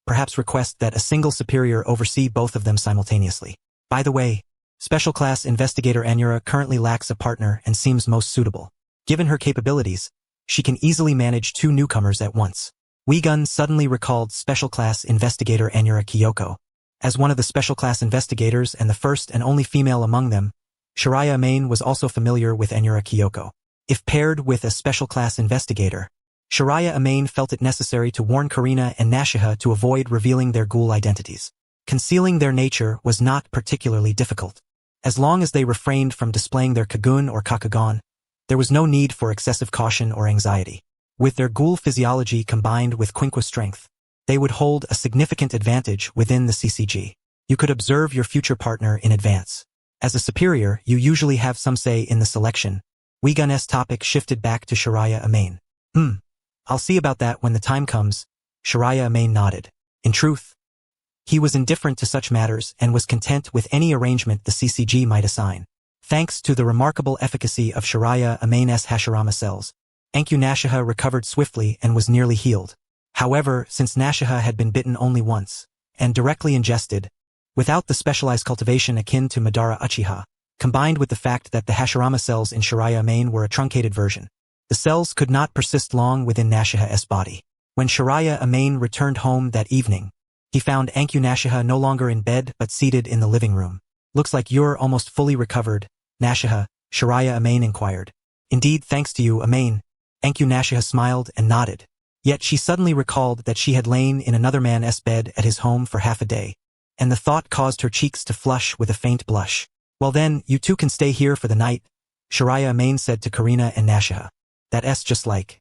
Perhaps request that a single superior oversee both of them simultaneously. By the way, Special Class Investigator Anura currently lacks a partner and seems most suitable. Given her capabilities, she can easily manage 2 newcomers at once. Gun suddenly recalled Special Class Investigator Anura Kyoko. As one of the Special Class Investigators and the first and only female among them, Shiraya Amain was also familiar with Anura Kyoko. If paired with a Special Class Investigator, Shiraya Amain felt it necessary to warn Karina and Nashiha to avoid revealing their ghoul identities. Concealing their nature was not particularly difficult. As long as they refrained from displaying their kagun or kakugan, there was no need for excessive caution or anxiety. With their ghoul physiology combined with Quinqua strength, they would hold a significant advantage within the CCG. You could observe your future partner in advance. As a superior, you usually have some say in the selection. Gun's topic shifted back to Shiraya Amain. I'll see about that when the time comes. Shiraya Amain nodded. In truth, he was indifferent to such matters and was content with any arrangement the CCG might assign. Thanks to the remarkable efficacy of Shiraya Amain's Hashirama cells, Anku Nashiha recovered swiftly and was nearly healed. However, since Nashiha had been bitten only once, and directly ingested, without the specialized cultivation akin to Madara Uchiha, combined with the fact that the Hashirama cells in Shiraya Amain were a truncated version, the cells could not persist long within Nashiha's body. When Shiraya Amain returned home that evening, he found Anku Nashiha no longer in bed but seated in the living room. Looks like you're almost fully recovered, Nashiha, Shiraya Amain inquired. Indeed, thanks to you, Amain. Anku Nashiha smiled and nodded. Yet she suddenly recalled that she had lain in another man's bed at his home for half a day, and the thought caused her cheeks to flush with a faint blush. Well then, you two can stay here for the night, Shiraya Amain said to Karina and Nashiha. That's just like.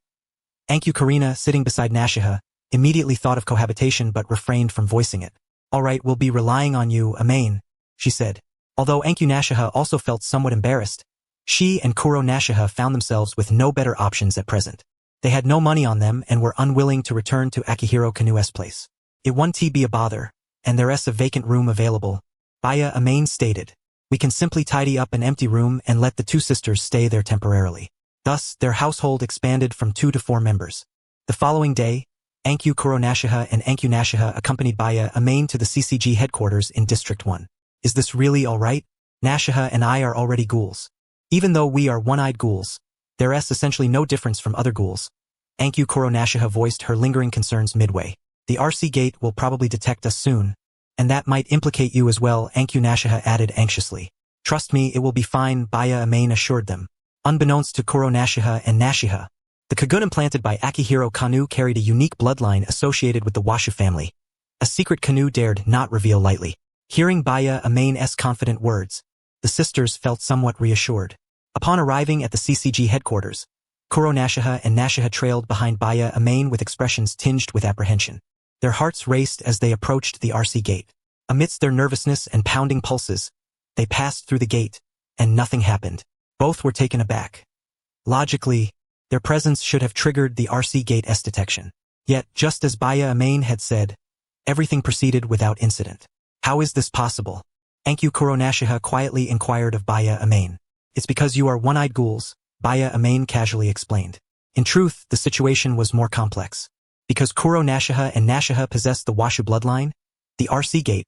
Anku Karina, sitting beside Nashiha, immediately thought of cohabitation but refrained from voicing it. Alright, we'll be relying on you, Amain, she said. Although Anku Nashiha also felt somewhat embarrassed, she and Kuro Nashiha found themselves with no better options at present. They had no money on them and were unwilling to return to Akihiro Kanu's place. It wouldn't be a bother, and there's a vacant room available, Baya Amain stated. We can simply tidy up an empty room and let the 2 sisters stay there temporarily. Thus, their household expanded from 2 to 4 members. The following day, Anku Kuro Nashiha and Anku Nashiha accompanied Baya Amain to the CCG headquarters in District 1. Is this really alright? Nashiha and I are already ghouls. Even though we are one-eyed ghouls, there's essentially no difference from other ghouls. Anku Kuro Nashiha voiced her lingering concerns midway. The RC gate will probably detect us soon, and that might implicate you as well, Anku Nashiha added anxiously. Trust me, it will be fine, Baya Amain assured them. Unbeknownst to Kuro Nashiha and Nashiha, the Kagun implanted by Akihiro Kanu carried a unique bloodline associated with the Washu family. A secret Kanu dared not reveal lightly. Hearing Baya Amain's confident words, the sisters felt somewhat reassured. Upon arriving at the CCG headquarters, Kuro Nashiha and Nashiha trailed behind Baya Amain with expressions tinged with apprehension. Their hearts raced as they approached the RC gate. Amidst their nervousness and pounding pulses, they passed through the gate, and nothing happened. Both were taken aback. Logically, their presence should have triggered the RC gate's detection. Yet, just as Baya Amain had said, everything proceeded without incident. How is this possible? Anku Kuro Nashiha quietly inquired of Baya Amain. It's because you are one-eyed ghouls, Baya Amain casually explained. In truth, the situation was more complex. Because Kuro Nashiha and Nashiha possessed the Washu bloodline, the RC gate,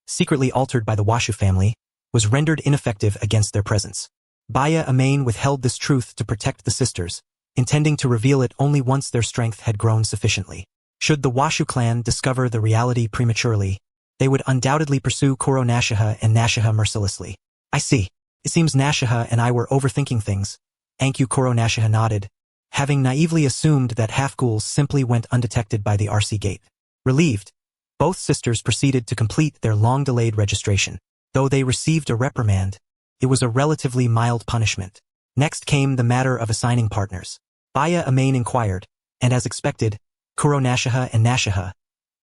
secretly altered by the Washu family, was rendered ineffective against their presence. Baya Amain withheld this truth to protect the sisters, intending to reveal it only once their strength had grown sufficiently. Should the Washu clan discover the reality prematurely, they would undoubtedly pursue Kuro Nashiha and Nashiha mercilessly. I see. It seems Nashiha and I were overthinking things. Anku Kuro Nashiha nodded, having naively assumed that half-ghouls simply went undetected by the RC gate. Relieved, both sisters proceeded to complete their long-delayed registration. Though they received a reprimand, it was a relatively mild punishment. Next came the matter of assigning partners. Baya Amain inquired, and as expected, Kuro Nashiha and Nashiha,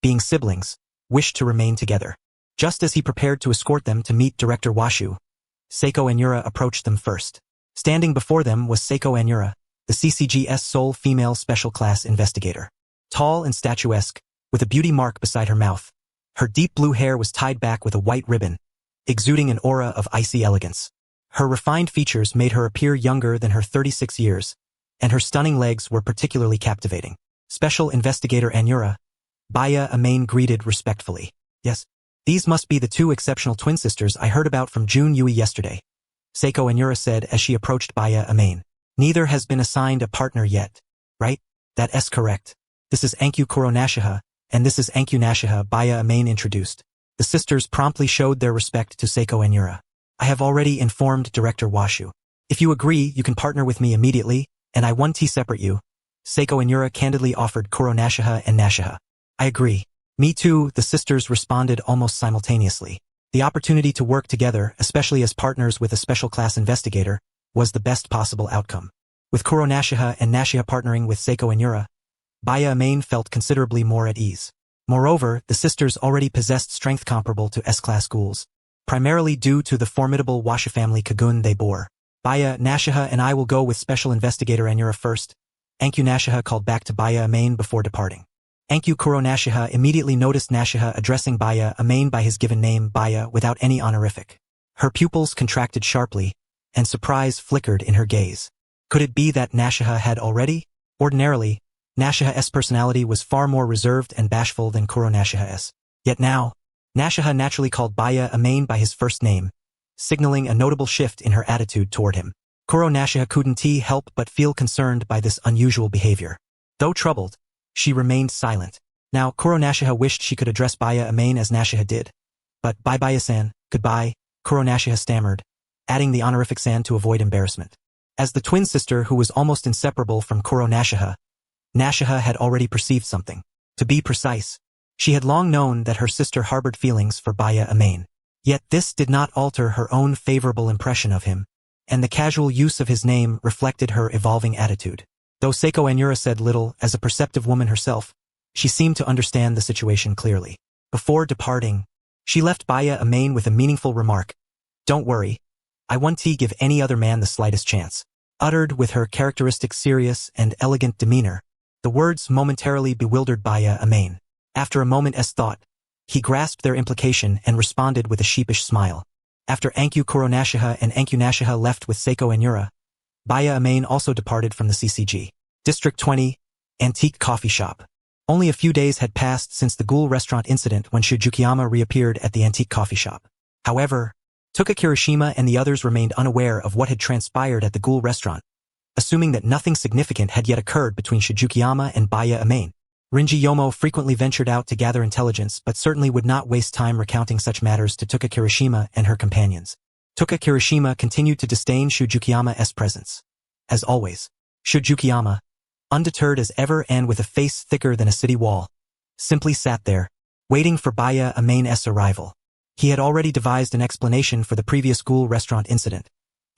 being siblings, wished to remain together. Just as he prepared to escort them to meet Director Washu, Seiko Anura approached them first. Standing before them was Seiko Anura, the CCG's sole female special class investigator. Tall and statuesque, with a beauty mark beside her mouth. Her deep blue hair was tied back with a white ribbon, exuding an aura of icy elegance. Her refined features made her appear younger than her 36 years, and her stunning legs were particularly captivating. Special Investigator Anura, Baya Amain greeted respectfully. Yes, these must be the two exceptional twin sisters I heard about from Jun Yui yesterday, Seiko Anura said as she approached Baya Amain. Neither has been assigned a partner yet, right? That's correct. This is Ankyu Kuronashiha, and this is Ankyu Nashiha, Baya Amain introduced. The sisters promptly showed their respect to Seiko Anura. I have already informed Director Washu. If you agree, you can partner with me immediately, and I 1T separate you. Seiko Anura candidly offered Kuronashiha and Nashiha. I agree. Me too, the sisters responded almost simultaneously. The opportunity to work together, especially as partners with a special class investigator, was the best possible outcome. With Kuronashiha and Nashiha partnering with Seiko Anura, Baya Amain felt considerably more at ease. Moreover, the sisters already possessed strength comparable to S-class ghouls, primarily due to the formidable Washa family Kagun they bore. Baya, Nashiha and I will go with Special Investigator Anura first. Ankyu Nashiha called back to Baya Amain before departing. Ankyu Kuronashiha immediately noticed Nashiha addressing Baya Amain by his given name Baya without any honorific. Her pupils contracted sharply, and surprise flickered in her gaze. Could it be that Nashiha had already? Ordinarily, Nashiha's personality was far more reserved and bashful than Kuronashiha's. Yet now, Nashiha naturally called Baya Amain by his first name, signaling a notable shift in her attitude toward him. Kuronashiha couldn't help but feel concerned by this unusual behavior. Though troubled, she remained silent. Now, Kuronashiha wished she could address Baya Amain as Nashiha did. But bye Baya-san, goodbye, Kuronashiha stammered, adding the honorific san to avoid embarrassment. As the twin sister who was almost inseparable from Kuronashiha, Nashiha had already perceived something. To be precise, she had long known that her sister harbored feelings for Baya Amain. Yet this did not alter her own favorable impression of him, and the casual use of his name reflected her evolving attitude. Though Seiko Anura said little, as a perceptive woman herself, she seemed to understand the situation clearly. Before departing, she left Baya Amain with a meaningful remark. Don't worry, I won't give any other man the slightest chance. Uttered with her characteristic serious and elegant demeanor, the words momentarily bewildered Baya Amain. After a moment's thought, he grasped their implication and responded with a sheepish smile. After Ankyu Kuronashiha and Ankyu Nashiha left with Seiko Anura, Baya Amain also departed from the CCG. District 20, Antique Coffee Shop. Only a few days had passed since the Ghoul restaurant incident when Tsukuyami reappeared at the antique coffee shop. However, Tuka Kirishima and the others remained unaware of what had transpired at the Ghoul restaurant, assuming that nothing significant had yet occurred between Tsukuyami and Baya Amain. Rinji Yomo frequently ventured out to gather intelligence but certainly would not waste time recounting such matters to Tuka Kirishima and her companions. Tuka Kirishima continued to disdain Tsukuyami's presence. As always, Tsukuyami, undeterred as ever and with a face thicker than a city wall, simply sat there, waiting for Baya Amain's arrival. He had already devised an explanation for the previous Ghoul restaurant incident,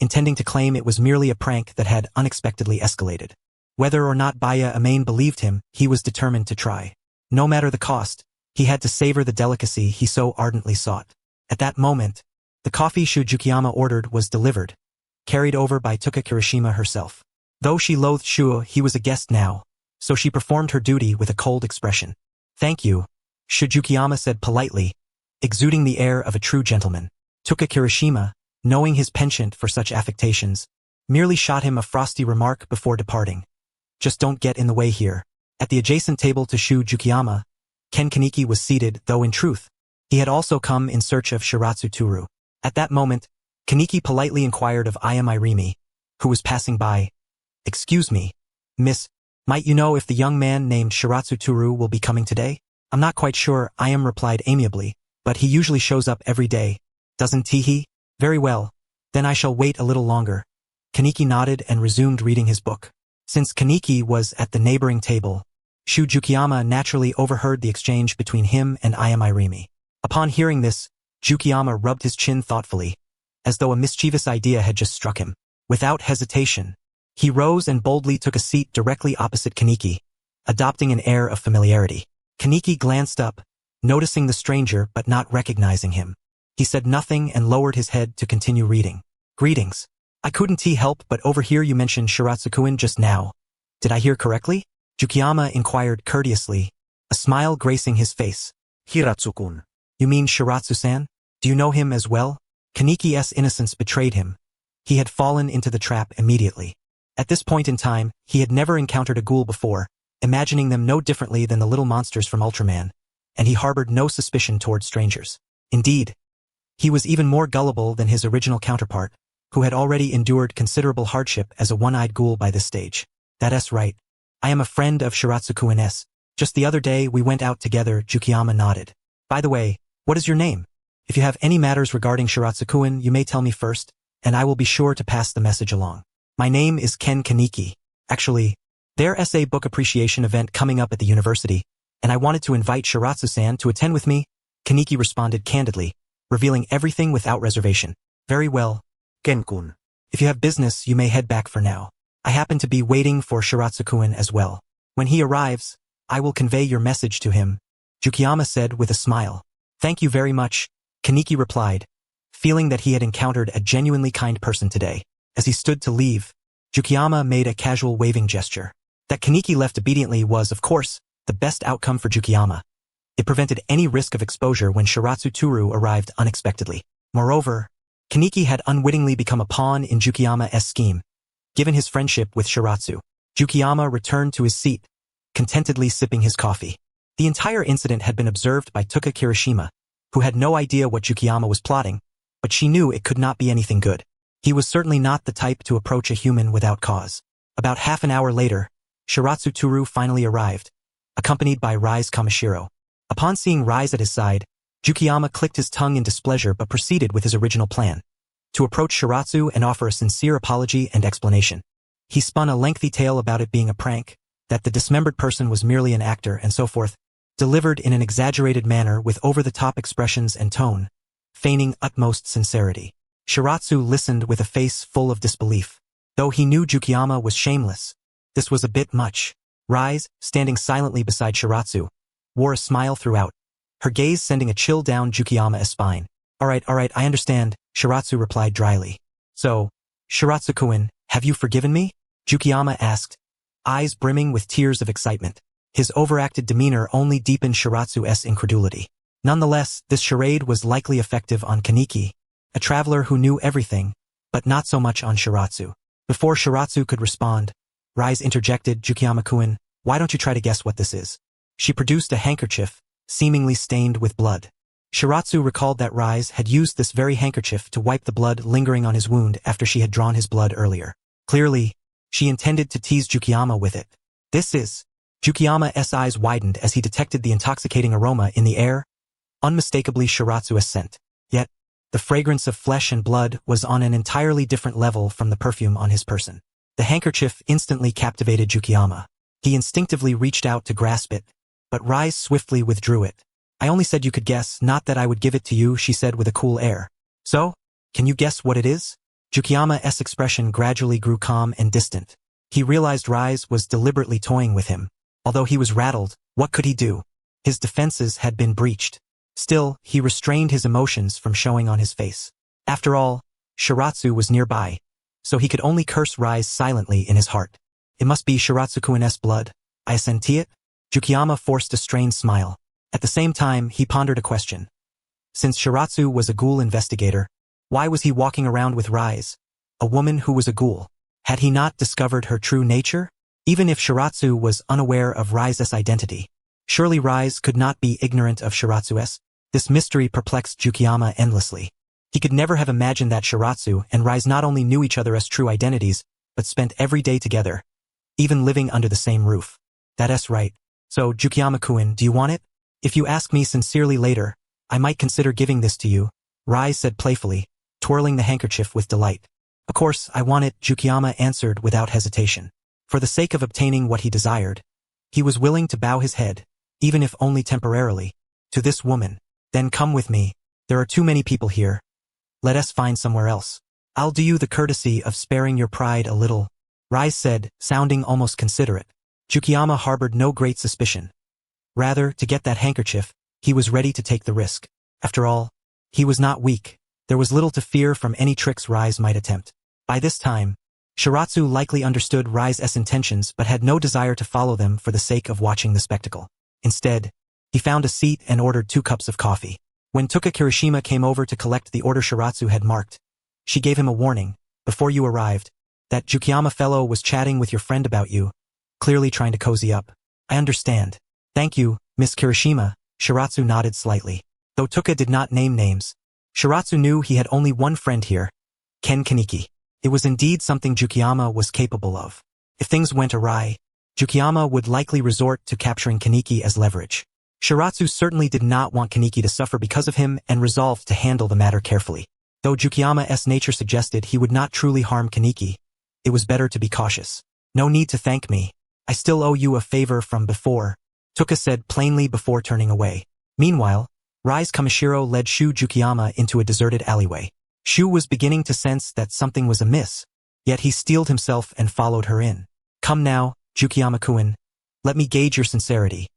intending to claim it was merely a prank that had unexpectedly escalated. Whether or not Baya Amain believed him, he was determined to try. No matter the cost, he had to savor the delicacy he so ardently sought. At that moment, the coffee Tsukuyami ordered was delivered, carried over by Tuka Kirishima herself. Though she loathed Shuo, he was a guest now, so she performed her duty with a cold expression. Thank you, Tsukuyami said politely, exuding the air of a true gentleman. Tuka Kirishima, knowing his penchant for such affectations, merely shot him a frosty remark before departing. Just don't get in the way here. At the adjacent table to Tsukuyami, Ken Kaneki was seated, though in truth, he had also come in search of Shiratsu Turu. At that moment, Kaneki politely inquired of Ayame Irimi, who was passing by. Excuse me, miss, might you know if the young man named Shiratsu Turu will be coming today? I'm not quite sure, Ayame replied amiably, but he usually shows up every day, doesn't he? Very well, then I shall wait a little longer. Kaneki nodded and resumed reading his book. Since Kaneki was at the neighboring table, Tsukuyami naturally overheard the exchange between him and Ayame Irimi. Upon hearing this, Tsukuyami rubbed his chin thoughtfully, as though a mischievous idea had just struck him. Without hesitation, he rose and boldly took a seat directly opposite Kaneki, adopting an air of familiarity. Kaneki glanced up, noticing the stranger but not recognizing him. He said nothing and lowered his head to continue reading. Greetings. I couldn't help but overhear you mention Shiratsu-kun just now. Did I hear correctly? Yukiyama inquired courteously, a smile gracing his face. Hiratsu-kun. You mean Shiratsu-san? Do you know him as well? Kaniki's innocence betrayed him. He had fallen into the trap immediately. At this point in time, he had never encountered a ghoul before, imagining them no differently than the little monsters from Ultraman, and he harbored no suspicion toward strangers. Indeed, he was even more gullible than his original counterpart, who had already endured considerable hardship as a one-eyed ghoul by this stage. That's right. I am a friend of Shiratsu-kun's. Just the other day we went out together. Yukiyama nodded. By the way, what is your name? If you have any matters regarding Shiratsu-kun, you may tell me first, and I will be sure to pass the message along. My name is Ken Kaniki. Actually, there's a book appreciation event coming up at the university, and I wanted to invite Shiratsu-san to attend with me. Kaniki responded candidly, revealing everything without reservation. Very well. Ken-kun. If you have business, you may head back for now. I happen to be waiting for Shiratsu-kun as well. When he arrives, I will convey your message to him, Yukiyama said with a smile. Thank you very much, Kaniki replied, feeling that he had encountered a genuinely kind person today. As he stood to leave, Yukiyama made a casual waving gesture. That Kaniki left obediently was, of course, the best outcome for Yukiyama. It prevented any risk of exposure when Shiratsu Toru arrived unexpectedly. Moreover, Kaniki had unwittingly become a pawn in Yukiyama's scheme. Given his friendship with Shiratsu, Yukiyama returned to his seat, contentedly sipping his coffee. The entire incident had been observed by Tuka Kirishima, who had no idea what Yukiyama was plotting, but she knew it could not be anything good. He was certainly not the type to approach a human without cause. About half an hour later, Shiratsu Toru finally arrived, accompanied by Rise Kamishiro. Upon seeing Rise at his side, Yukiyama clicked his tongue in displeasure but proceeded with his original plan, to approach Shiratsu and offer a sincere apology and explanation. He spun a lengthy tale about it being a prank, that the dismembered person was merely an actor and so forth, delivered in an exaggerated manner with over-the-top expressions and tone, feigning utmost sincerity. Shiratsu listened with a face full of disbelief. Though he knew Yukiyama was shameless, this was a bit much. Rise, standing silently beside Shiratsu, wore a smile throughout, her gaze sending a chill down Yukiyama's spine. All right, I understand, Shiratsu replied dryly. So, Shiratsu-kun, have you forgiven me? Yukiyama asked, eyes brimming with tears of excitement. His overacted demeanor only deepened Shiratsu's incredulity. Nonetheless, this charade was likely effective on Kaniki, a traveler who knew everything, but not so much on Shiratsu. Before Shiratsu could respond, Rise interjected, Yukiyama-kun, why don't you try to guess what this is? She produced a handkerchief, seemingly stained with blood. Shiratsu recalled that Rise had used this very handkerchief to wipe the blood lingering on his wound after she had drawn his blood earlier. Clearly, she intended to tease Yukiyama with it. This is... Yukiyama's eyes widened as he detected the intoxicating aroma in the air, unmistakably Shiratsu's scent. Yet, the fragrance of flesh and blood was on an entirely different level from the perfume on his person. The handkerchief instantly captivated Yukiyama. He instinctively reached out to grasp it, but Rise swiftly withdrew it. I only said you could guess, not that I would give it to you, she said with a cool air. So, can you guess what it is? Yukiyama's expression gradually grew calm and distant. He realized Rise was deliberately toying with him. Although he was rattled, what could he do? His defenses had been breached. Still, he restrained his emotions from showing on his face. After all, Shiratsu was nearby, so he could only curse Rise silently in his heart. It must be Shiratsu-kun's blood. I senti it? Yukiyama forced a strained smile. At the same time, he pondered a question. Since Shiratsu was a ghoul investigator, why was he walking around with Rise, a woman who was a ghoul? Had he not discovered her true nature? Even if Shiratsu was unaware of Rise's identity, surely Rise could not be ignorant of Shiratsu's. This mystery perplexed Yukiyama endlessly. He could never have imagined that Shiratsu and Rise not only knew each other as true identities, but spent every day together, even living under the same roof. That's right. So, Yukiyama-kun, do you want it? If you ask me sincerely later, I might consider giving this to you, Rise said playfully, twirling the handkerchief with delight. Of course, I want it, Yukiyama answered without hesitation. For the sake of obtaining what he desired, he was willing to bow his head, even if only temporarily, to this woman. Then come with me. There are too many people here. Let us find somewhere else. I'll do you the courtesy of sparing your pride a little, Rise said, sounding almost considerate. Yukiyama harbored no great suspicion. Rather, to get that handkerchief, he was ready to take the risk. After all, he was not weak. There was little to fear from any tricks Rise might attempt. By this time, Shiratsu likely understood Rai's intentions but had no desire to follow them for the sake of watching the spectacle. Instead, he found a seat and ordered 2 cups of coffee. When Tuka Kirishima came over to collect the order Shiratsu had marked, she gave him a warning, before you arrived, that Jukiyama fellow was chatting with your friend about you, clearly trying to cozy up. I understand. Thank you, Miss Kirishima, Shiratsu nodded slightly. Though Tuka did not name names, Shiratsu knew he had only one friend here, Ken Kaneki. It was indeed something Jukiyama was capable of. If things went awry, Jukiyama would likely resort to capturing Kaneki as leverage. Shiratsu certainly did not want Kaneki to suffer because of him and resolved to handle the matter carefully. Though Jukiyama's nature suggested he would not truly harm Kaneki, it was better to be cautious. No need to thank me. I still owe you a favor from before, Tuka said plainly before turning away. Meanwhile, Rai's Kamishiro led Shu Jukiyama into a deserted alleyway. Shu was beginning to sense that something was amiss, yet he steeled himself and followed her in. Come now, Jukiyama-kun. Let me gauge your sincerity,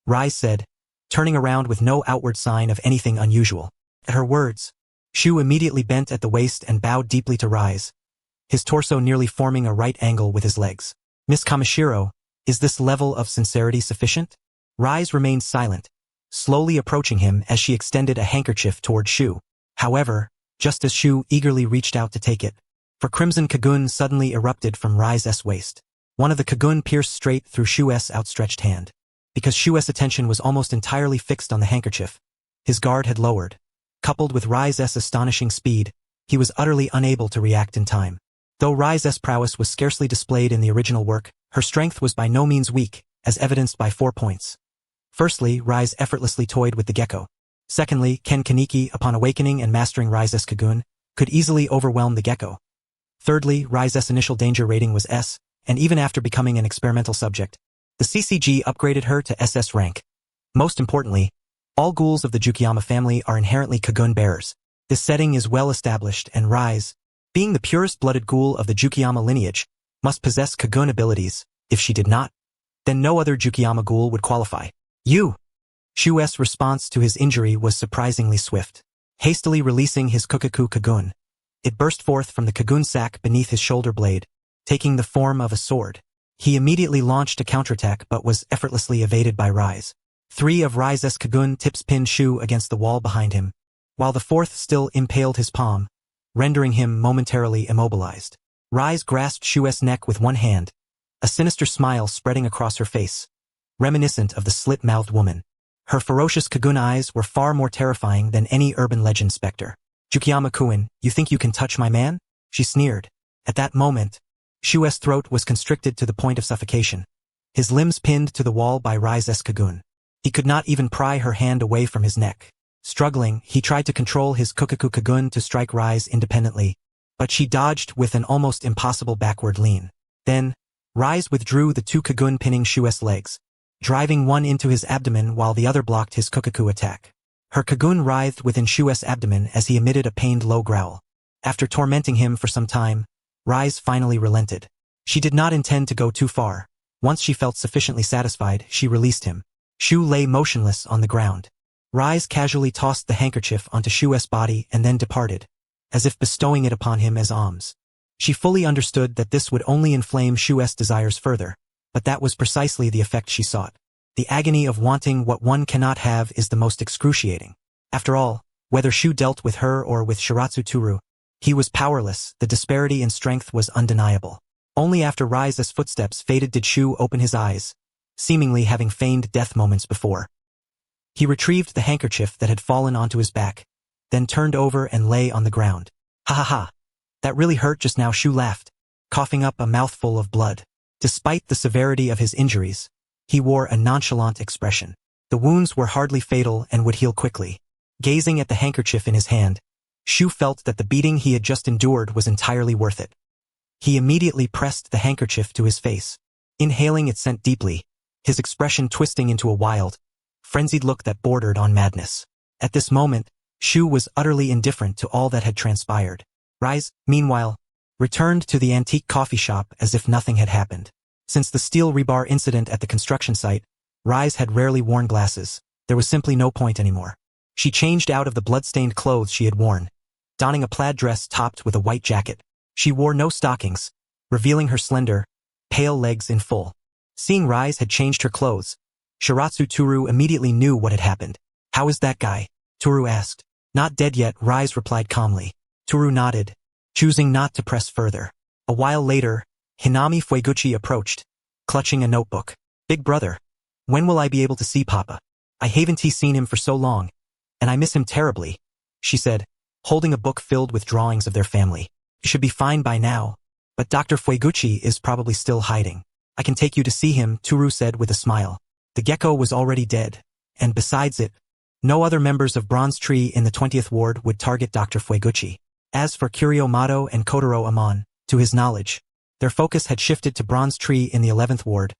Rai said, turning around with no outward sign of anything unusual. At her words, Shu immediately bent at the waist and bowed deeply to Rise, his torso nearly forming a right angle with his legs. Miss Kamishiro, is this level of sincerity sufficient? Rise remained silent, slowly approaching him as she extended a handkerchief toward Shu. However, just as Shu eagerly reached out to take it, for crimson kagun suddenly erupted from Rise's waist. One of the kagun pierced straight through Shu's outstretched hand. Because Shu's attention was almost entirely fixed on the handkerchief, his guard had lowered. Coupled with Rise's astonishing speed, he was utterly unable to react in time. Though Rise's prowess was scarcely displayed in the original work, her strength was by no means weak, as evidenced by 4 points. Firstly, Rise effortlessly toyed with the gecko. Secondly, Ken Kaneki, upon awakening and mastering Rise's kagun, could easily overwhelm the gecko. Thirdly, Rise's initial danger rating was S, and even after becoming an experimental subject, the CCG upgraded her to SS rank. Most importantly, all ghouls of the Jukiyama family are inherently kagun bearers. This setting is well established, and Rise, being the purest-blooded ghoul of the Jukiyama lineage, must possess kagun abilities. If she did not, then no other Jukiyama ghoul would qualify. You! Shu's response to his injury was surprisingly swift. Hastily releasing his Kukaku kagun, it burst forth from the kagun sack beneath his shoulder blade, taking the form of a sword. He immediately launched a counterattack but was effortlessly evaded by Rise. 3 of Rise's kagun tips pinned Shu against the wall behind him, while the 4th still impaled his palm, rendering him momentarily immobilized. Rise grasped Shu's neck with one hand, a sinister smile spreading across her face, reminiscent of the slit-mouthed woman. Her ferocious kagun eyes were far more terrifying than any urban legend specter. Jukiyama-kun, you think you can touch my man? She sneered. At that moment, Shu's throat was constricted to the point of suffocation, his limbs pinned to the wall by Rise's kagun. He could not even pry her hand away from his neck. Struggling, he tried to control his Kukaku kagun to strike Rise independently, but she dodged with an almost impossible backward lean. Then, Rise withdrew the 2 kagun pinning Shu's legs, driving one into his abdomen while the other blocked his Kukaku attack. Her kagun writhed within Shu's abdomen as he emitted a pained low growl. After tormenting him for some time, Rise finally relented. She did not intend to go too far. Once she felt sufficiently satisfied, she released him. Shu lay motionless on the ground. Rise casually tossed the handkerchief onto Shu's body and then departed, as if bestowing it upon him as alms. She fully understood that this would only inflame Shu's desires further, but that was precisely the effect she sought. The agony of wanting what one cannot have is the most excruciating. After all, whether Shu dealt with her or with Shiratsu Turu, he was powerless. The disparity in strength was undeniable. Only after Rise's footsteps faded did Shu open his eyes, seemingly having feigned death moments before. He retrieved the handkerchief that had fallen onto his back, then turned over and lay on the ground. Ha ha ha! That really hurt just now, Shu laughed, coughing up a mouthful of blood. Despite the severity of his injuries, he wore a nonchalant expression. The wounds were hardly fatal and would heal quickly. Gazing at the handkerchief in his hand, Shu felt that the beating he had just endured was entirely worth it. He immediately pressed the handkerchief to his face, inhaling its scent deeply, his expression twisting into a wild, frenzied look that bordered on madness. At this moment, Shu was utterly indifferent to all that had transpired. Rise, meanwhile, returned to the antique coffee shop as if nothing had happened. Since the steel rebar incident at the construction site, Rise had rarely worn glasses. There was simply no point anymore. She changed out of the blood-stained clothes she had worn, donning a plaid dress topped with a white jacket. She wore no stockings, revealing her slender, pale legs in full. Seeing Rise had changed her clothes, Shiratsu Toru immediately knew what had happened. How is that guy? Toru asked. Not dead yet, Rise replied calmly. Toru nodded, choosing not to press further. A while later, Hinami Fueguchi approached, clutching a notebook. Big brother, when will I be able to see Papa? I haven't seen him for so long, and I miss him terribly, she said, holding a book filled with drawings of their family. You should be fine by now, but Dr. Fueguchi is probably still hiding. I can take you to see him, Toru said with a smile. The gecko was already dead, and besides it, no other members of Bronze Tree in the 20th Ward would target Dr. Fueguchi. As for Kiryo Mato and Kotaro Amon, to his knowledge, their focus had shifted to Bronze Tree in the 11th Ward,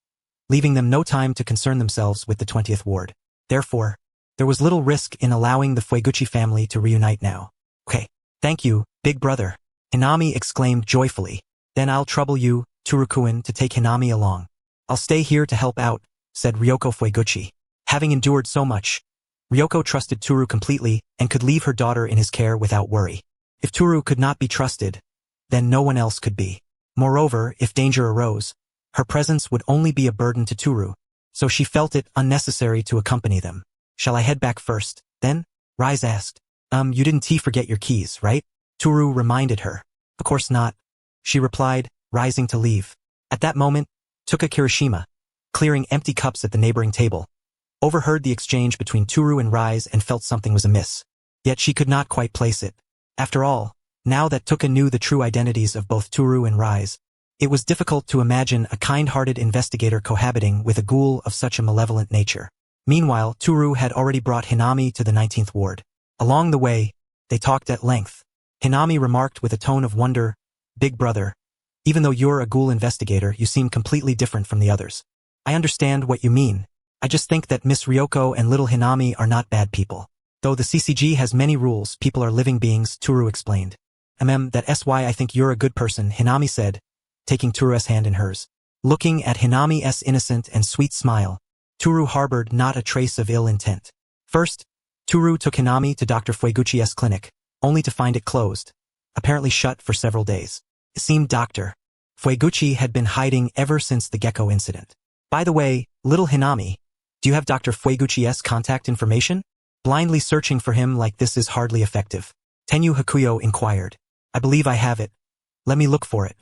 leaving them no time to concern themselves with the 20th Ward. Therefore, there was little risk in allowing the Fueguchi family to reunite now. Okay, thank you, big brother, Hinami exclaimed joyfully. Then I'll trouble you, Toru-kun, to take Hinami along. I'll stay here to help out, said Ryoko Fueguchi. Having endured so much, Ryoko trusted Toru completely and could leave her daughter in his care without worry. If Toru could not be trusted, then no one else could be. Moreover, if danger arose, her presence would only be a burden to Toru, so she felt it unnecessary to accompany them. Shall I head back first, then? Rise asked. You didn't forget your keys, right? Toru reminded her. Of course not, she replied, rising to leave. At that moment, Tuka Kirishima, clearing empty cups at the neighboring table, overheard the exchange between Toru and Rise and felt something was amiss. Yet she could not quite place it. After all, now that Tuka knew the true identities of both Toru and Rise, it was difficult to imagine a kind-hearted investigator cohabiting with a ghoul of such a malevolent nature. Meanwhile, Toru had already brought Hinami to the 19th Ward. Along the way, they talked at length. Hinami remarked with a tone of wonder, Big brother, even though you're a ghoul investigator, you seem completely different from the others. I understand what you mean. I just think that Miss Ryoko and little Hinami are not bad people. Though the CCG has many rules, people are living beings, Toru explained. That's why I think you're a good person, Hinami said, taking Toru's hand in hers. Looking at Hinami's innocent and sweet smile, Toru harbored not a trace of ill intent. First, Toru took Hinami to Dr. Fueguchi's clinic, only to find it closed, apparently shut for several days. It seemed Dr. Fueguchi had been hiding ever since the gecko incident. By the way, little Hinami, do you have Dr. Fueguchi's contact information? Blindly searching for him like this is hardly effective. Tenyu Hakuyo inquired. I believe I have it. Let me look for it.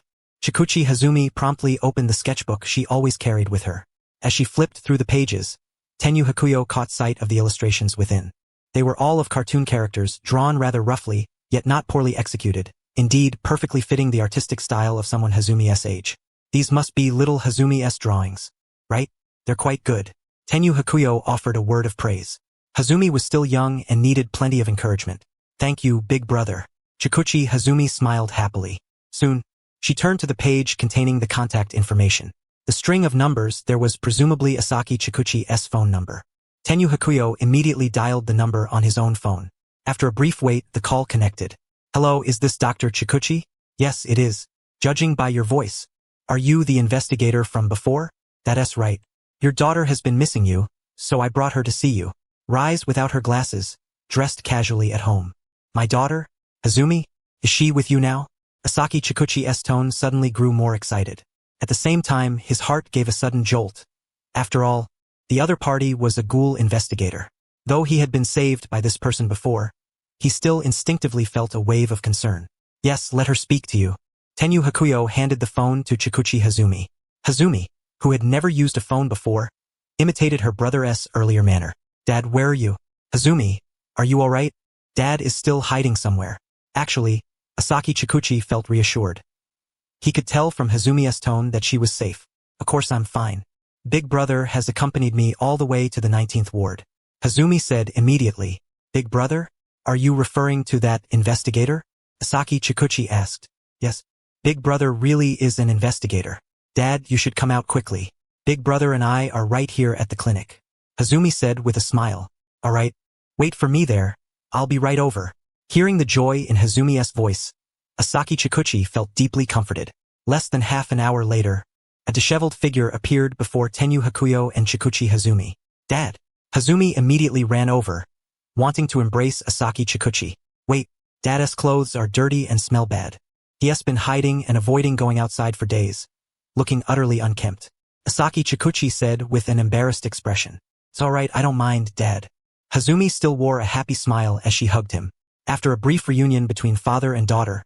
Chikuchi Hazumi promptly opened the sketchbook she always carried with her. As she flipped through the pages, Tenyu Hakuyo caught sight of the illustrations within. They were all of cartoon characters, drawn rather roughly, yet not poorly executed, indeed perfectly fitting the artistic style of someone Hazumi's age. These must be little Hazumi's drawings, right? They're quite good. Tenyu Hakuyo offered a word of praise. Hazumi was still young and needed plenty of encouragement. Thank you, big brother. Chikuchi Hazumi smiled happily. Soon, she turned to the page containing the contact information. The string of numbers there was presumably Asaki Chikuchi's phone number. Tenyu Hakuyo immediately dialed the number on his own phone. After a brief wait, the call connected. Hello, is this Dr. Chikuchi? Yes, it is. Judging by your voice. Are you the investigator from before? That's right. Your daughter has been missing you, so I brought her to see you. Rise without her glasses, dressed casually at home. My daughter? Hazumi? Is she with you now? Asaki Chikuchi's tone suddenly grew more excited. At the same time, his heart gave a sudden jolt. After all, the other party was a ghoul investigator. Though he had been saved by this person before, he still instinctively felt a wave of concern. Yes, let her speak to you. Tenyu Hakuyo handed the phone to Chikuchi Hazumi. Hazumi, who had never used a phone before, imitated her brother's earlier manner. Dad, where are you? Hazumi, are you alright? Dad is still hiding somewhere. Actually, Asaki Chikuchi felt reassured. He could tell from Hazumi's tone that she was safe. Of course I'm fine. Big brother has accompanied me all the way to the 19th Ward. Hazumi said immediately. Big brother? Are you referring to that investigator? Asaki Chikuchi asked. Yes. Big brother really is an investigator. Dad, you should come out quickly. Big brother and I are right here at the clinic. Hazumi said with a smile. Alright. Wait for me there. I'll be right over. Hearing the joy in Hazumi's voice, Asaki Chikuchi felt deeply comforted. Less than half an hour later, a disheveled figure appeared before Tenyu Hakuyo and Chikuchi Hazumi. Dad. Hazumi immediately ran over, wanting to embrace Asaki Chikuchi. Wait, Dad's clothes are dirty and smell bad. He has been hiding and avoiding going outside for days, looking utterly unkempt. Asaki Chikuchi said with an embarrassed expression. It's all right, I don't mind, Dad. Hazumi still wore a happy smile as she hugged him. After a brief reunion between father and daughter,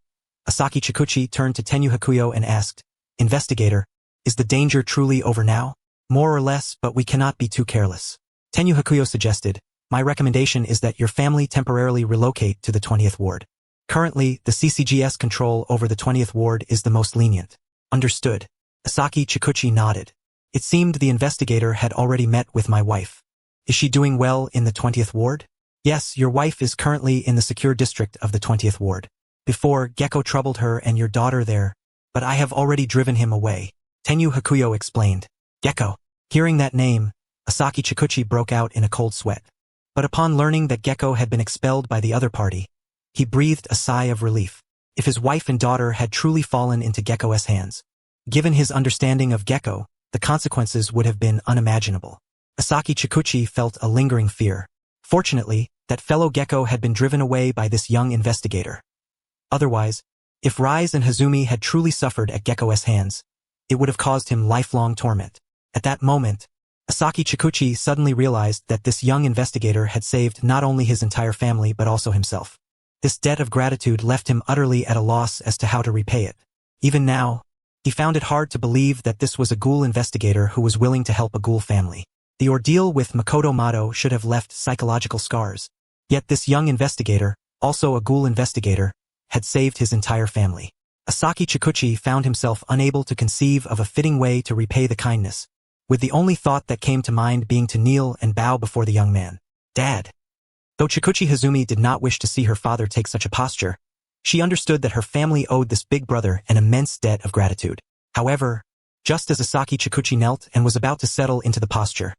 Asaki Chikuchi turned to Tenyu Hakuyo and asked, Investigator, is the danger truly over now? More or less, but we cannot be too careless. Tenyu Hakuyo suggested, my recommendation is that your family temporarily relocate to the 20th ward. Currently, the CCGS control over the 20th ward is the most lenient. Understood. Asaki Chikuchi nodded. It seemed the investigator had already met with my wife. Is she doing well in the 20th ward? Yes, your wife is currently in the secure district of the 20th ward. Before, Gecko troubled her and your daughter there, but I have already driven him away. Tenyu Hakuyo explained. Gecko. Hearing that name, Asaki Chikuchi broke out in a cold sweat. But upon learning that Gecko had been expelled by the other party, he breathed a sigh of relief. If his wife and daughter had truly fallen into Gecko's hands, given his understanding of Gecko, the consequences would have been unimaginable. Asaki Chikuchi felt a lingering fear. Fortunately, that fellow Gecko had been driven away by this young investigator. Otherwise, if Rise and Hazumi had truly suffered at Gecko's hands, it would have caused him lifelong torment. At that moment, Asaki Chikuchi suddenly realized that this young investigator had saved not only his entire family but also himself. This debt of gratitude left him utterly at a loss as to how to repay it. Even now, he found it hard to believe that this was a Ghoul investigator who was willing to help a Ghoul family. The ordeal with Makoto Mado should have left psychological scars. Yet this young investigator, also a Ghoul investigator, had saved his entire family. Asaki Chikuchi found himself unable to conceive of a fitting way to repay the kindness, with the only thought that came to mind being to kneel and bow before the young man. Dad. Though Chikuchi Hazumi did not wish to see her father take such a posture, she understood that her family owed this big brother an immense debt of gratitude. However, just as Asaki Chikuchi knelt and was about to settle into the posture,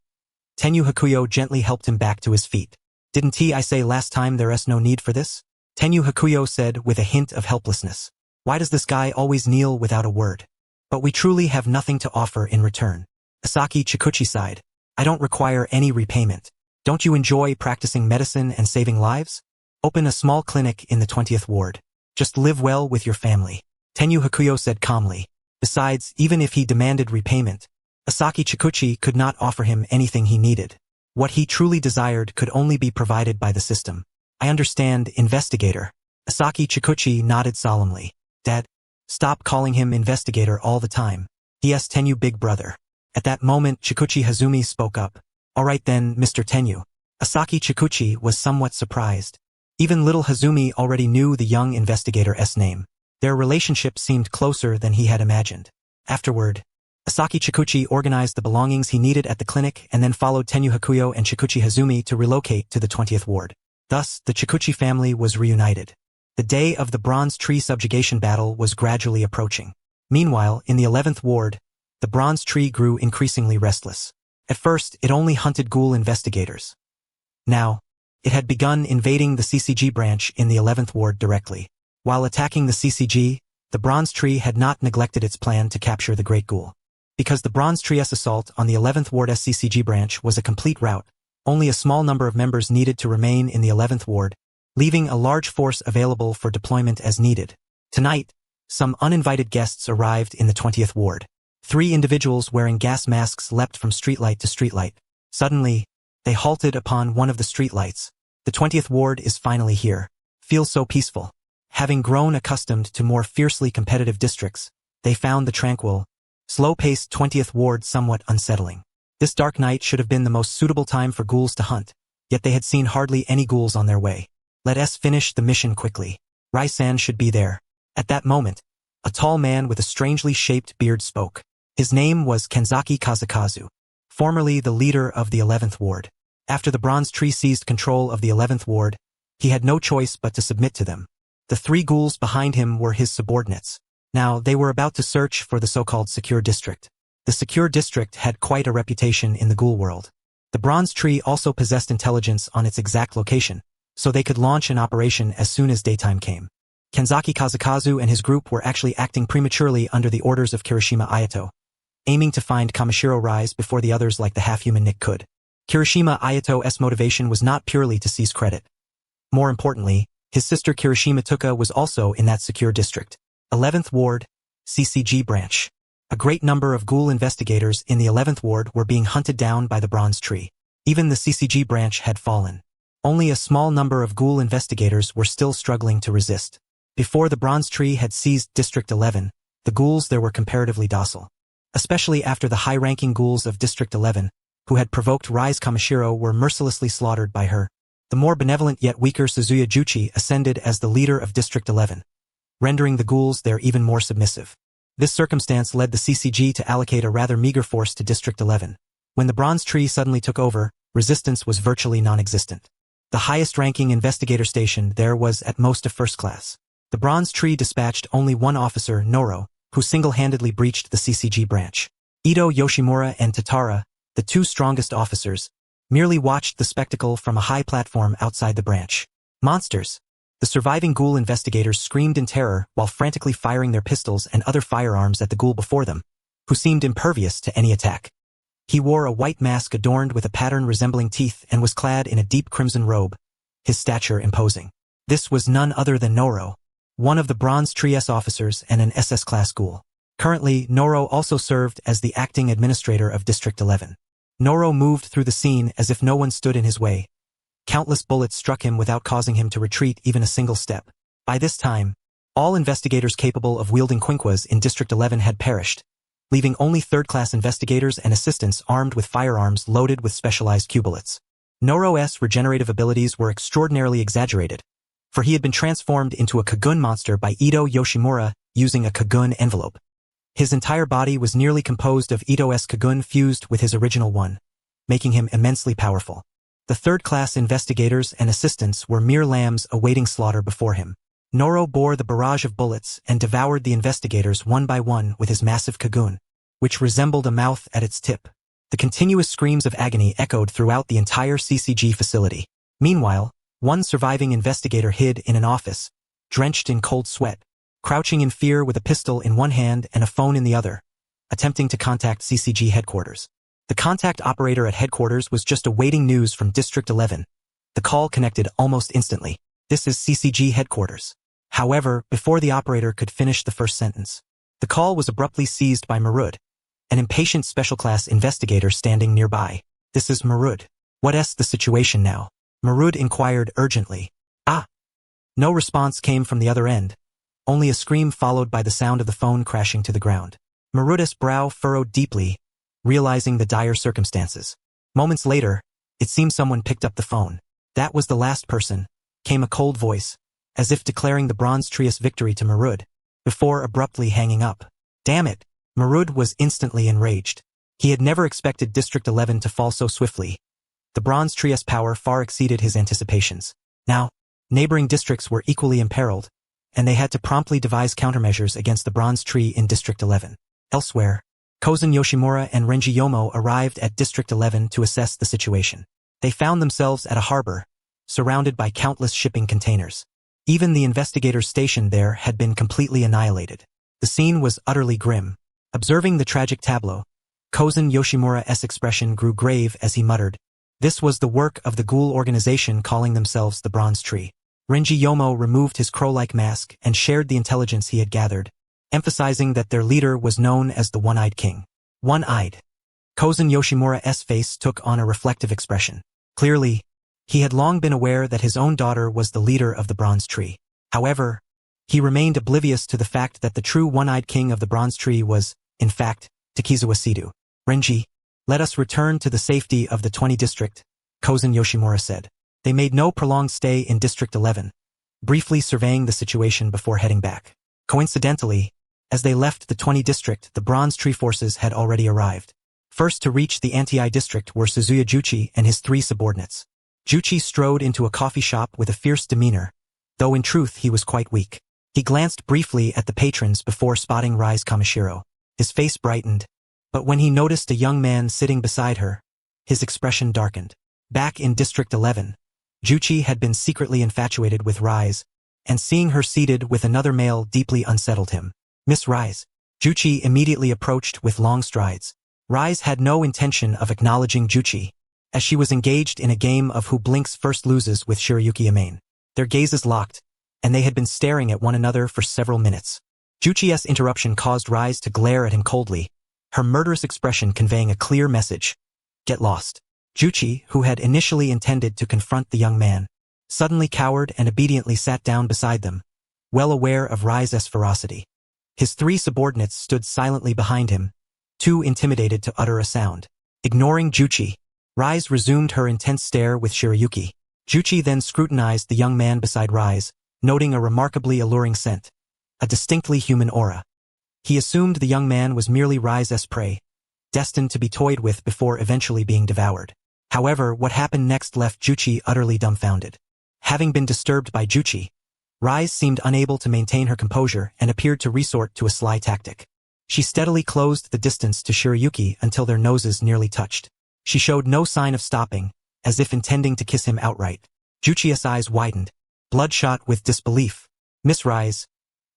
Tenyu Hakuyo gently helped him back to his feet. Didn't I say last time there is no need for this? Tenyu Hakuyo said with a hint of helplessness. Why does this guy always kneel without a word? But we truly have nothing to offer in return. Asaki Chikuchi sighed. I don't require any repayment. Don't you enjoy practicing medicine and saving lives? Open a small clinic in the 20th ward. Just live well with your family. Tenyu Hakuyo said calmly. Besides, even if he demanded repayment, Asaki Chikuchi could not offer him anything he needed. What he truly desired could only be provided by the system. I understand, investigator. Asaki Chikuchi nodded solemnly. Dad, stop calling him investigator all the time. Yes, Tenyu big brother. At that moment, Chikuchi Hazumi spoke up. All right then, Mr. Tenyu. Asaki Chikuchi was somewhat surprised. Even little Hazumi already knew the young investigator's name. Their relationship seemed closer than he had imagined. Afterward, Asaki Chikuchi organized the belongings he needed at the clinic and then followed Tenyu Hakuyo and Chikuchi Hazumi to relocate to the 20th ward. Thus, the Chikuchi family was reunited. The day of the Bronze Tree subjugation battle was gradually approaching. Meanwhile, in the 11th ward, the Bronze Tree grew increasingly restless. At first, it only hunted Ghoul investigators. Now, it had begun invading the CCG branch in the 11th ward directly. While attacking the CCG, the Bronze Tree had not neglected its plan to capture the Great Ghoul. Because the Bronze Tree's assault on the 11th ward's CCG branch was a complete rout, only a small number of members needed to remain in the 11th ward, leaving a large force available for deployment as needed. Tonight, some uninvited guests arrived in the 20th ward. 3 individuals wearing gas masks leapt from streetlight to streetlight. Suddenly, they halted upon one of the streetlights. The 20th ward is finally here. Feels so peaceful. Having grown accustomed to more fiercely competitive districts, they found the tranquil, slow-paced 20th ward somewhat unsettling. This dark night should have been the most suitable time for ghouls to hunt, yet they had seen hardly any ghouls on their way. Let us finish the mission quickly. Rai-san should be there. At that moment, a tall man with a strangely shaped beard spoke. His name was Kenzaki Kazukazu, formerly the leader of the 11th ward. After the Bronze Tree seized control of the 11th ward, he had no choice but to submit to them. The 3 ghouls behind him were his subordinates. Now, they were about to search for the so-called Secure District. The Secure District had quite a reputation in the Ghoul world. The Bronze Tree also possessed intelligence on its exact location, so they could launch an operation as soon as daytime came. Kenzaki Kazukazu and his group were actually acting prematurely under the orders of Kirishima Ayato, aiming to find Kamishiro Rise before the others like the half-human Nick could. Kirishima Ayato's motivation was not purely to seize credit. More importantly, his sister Kirishima Tuka was also in that secure district. 11th Ward, CCG Branch. A great number of Ghoul investigators in the 11th Ward were being hunted down by the Bronze Tree. Even the CCG branch had fallen. Only a small number of Ghoul investigators were still struggling to resist. Before the Bronze Tree had seized District 11, the Ghouls there were comparatively docile. Especially after the high-ranking Ghouls of District 11, who had provoked Rise Kamishiro, were mercilessly slaughtered by her. The more benevolent yet weaker Suzuya Juchi ascended as the leader of District 11, rendering the Ghouls there even more submissive. This circumstance led the CCG to allocate a rather meager force to District 11. When the Bronze Tree suddenly took over, resistance was virtually non-existent. The highest-ranking investigator station there was at most a first class. The Bronze Tree dispatched only one officer, Noro, who single-handedly breached the CCG branch. Ito Yoshimura and Tatara, the two strongest officers, merely watched the spectacle from a high platform outside the branch. Monsters! The surviving Ghoul investigators screamed in terror while frantically firing their pistols and other firearms at the Ghoul before them, who seemed impervious to any attack. He wore a white mask adorned with a pattern resembling teeth and was clad in a deep crimson robe, his stature imposing. This was none other than Noro, one of the Bronze Tree officers and an SS-class Ghoul. Currently, Noro also served as the acting administrator of District 11. Noro moved through the scene as if no one stood in his way. Countless bullets struck him without causing him to retreat even a single step. By this time, all investigators capable of wielding quinquas in District 11 had perished, leaving only third-class investigators and assistants armed with firearms loaded with specialized Q-bullets. Noro's regenerative abilities were extraordinarily exaggerated, for he had been transformed into a Kagun monster by Ito Yoshimura using a Kagun envelope. His entire body was nearly composed of Ito's Kagun fused with his original one, making him immensely powerful. The third-class investigators and assistants were mere lambs awaiting slaughter before him. Noro bore the barrage of bullets and devoured the investigators one by one with his massive Kagun, which resembled a mouth at its tip. The continuous screams of agony echoed throughout the entire CCG facility. Meanwhile, one surviving investigator hid in an office, drenched in cold sweat, crouching in fear with a pistol in one hand and a phone in the other, attempting to contact CCG headquarters. The contact operator at headquarters was just awaiting news from District 11. The call connected almost instantly. This is CCG headquarters. However, before the operator could finish the first sentence, the call was abruptly seized by Marud, an impatient special-class investigator standing nearby. This is Marud. What's the situation now? Marud inquired urgently. Ah! No response came from the other end, only a scream followed by the sound of the phone crashing to the ground. Marud's brow furrowed deeply, realizing the dire circumstances. Moments later, it seemed someone picked up the phone. That was the last person, came a cold voice, as if declaring the Bronze Tree's victory to Marud, before abruptly hanging up. Damn it! Marud was instantly enraged. He had never expected District 11 to fall so swiftly. The Bronze Tree's power far exceeded his anticipations. Now, neighboring districts were equally imperiled, and they had to promptly devise countermeasures against the Bronze Tree in District 11. Elsewhere, Kozen Yoshimura and Renji Yomo arrived at District 11 to assess the situation. They found themselves at a harbor, surrounded by countless shipping containers. Even the investigators stationed there had been completely annihilated. The scene was utterly grim. Observing the tragic tableau, Kozen Yoshimura's expression grew grave as he muttered, "This was the work of the Ghoul organization calling themselves the Bronze Tree." Renji Yomo removed his crow-like mask and shared the intelligence he had gathered, emphasizing that their leader was known as the One-Eyed King. One-Eyed. Kozen Yoshimura's face took on a reflective expression. Clearly, he had long been aware that his own daughter was the leader of the Bronze Tree. However, he remained oblivious to the fact that the true One-Eyed King of the Bronze Tree was, in fact, Takizawa Sidu. Renji, let us return to the safety of the 20 district, Kozen Yoshimura said. They made no prolonged stay in District 11, briefly surveying the situation before heading back. Coincidentally, as they left the 20 district, the Bronze Tree forces had already arrived. First to reach the Anti district were Suzuya Juchi and his 3 subordinates. Juchi strode into a coffee shop with a fierce demeanor, though in truth he was quite weak. He glanced briefly at the patrons before spotting Rise Kamishiro. His face brightened, but when he noticed a young man sitting beside her, his expression darkened. Back in District 11, Juchi had been secretly infatuated with Rise, and seeing her seated with another male deeply unsettled him. Miss Rise. Juchi immediately approached with long strides. Rise had no intention of acknowledging Juchi, as she was engaged in a game of who blinks first loses with Shirayuki Amane. Their gazes locked, and they had been staring at one another for several minutes. Juchi's interruption caused Rise to glare at him coldly, her murderous expression conveying a clear message. Get lost. Juchi, who had initially intended to confront the young man, suddenly cowered and obediently sat down beside them, well aware of Rise's ferocity. His three subordinates stood silently behind him, too intimidated to utter a sound. Ignoring Juchi, Rise resumed her intense stare with Shirayuki. Juchi then scrutinized the young man beside Rise, noting a remarkably alluring scent, a distinctly human aura. He assumed the young man was merely Rise's prey, destined to be toyed with before eventually being devoured. However, what happened next left Juchi utterly dumbfounded. Having been disturbed by Juchi, Rise seemed unable to maintain her composure and appeared to resort to a sly tactic. She steadily closed the distance to Shirayuki until their noses nearly touched. She showed no sign of stopping, as if intending to kiss him outright. Juchi's eyes widened, bloodshot with disbelief. Miss Rise,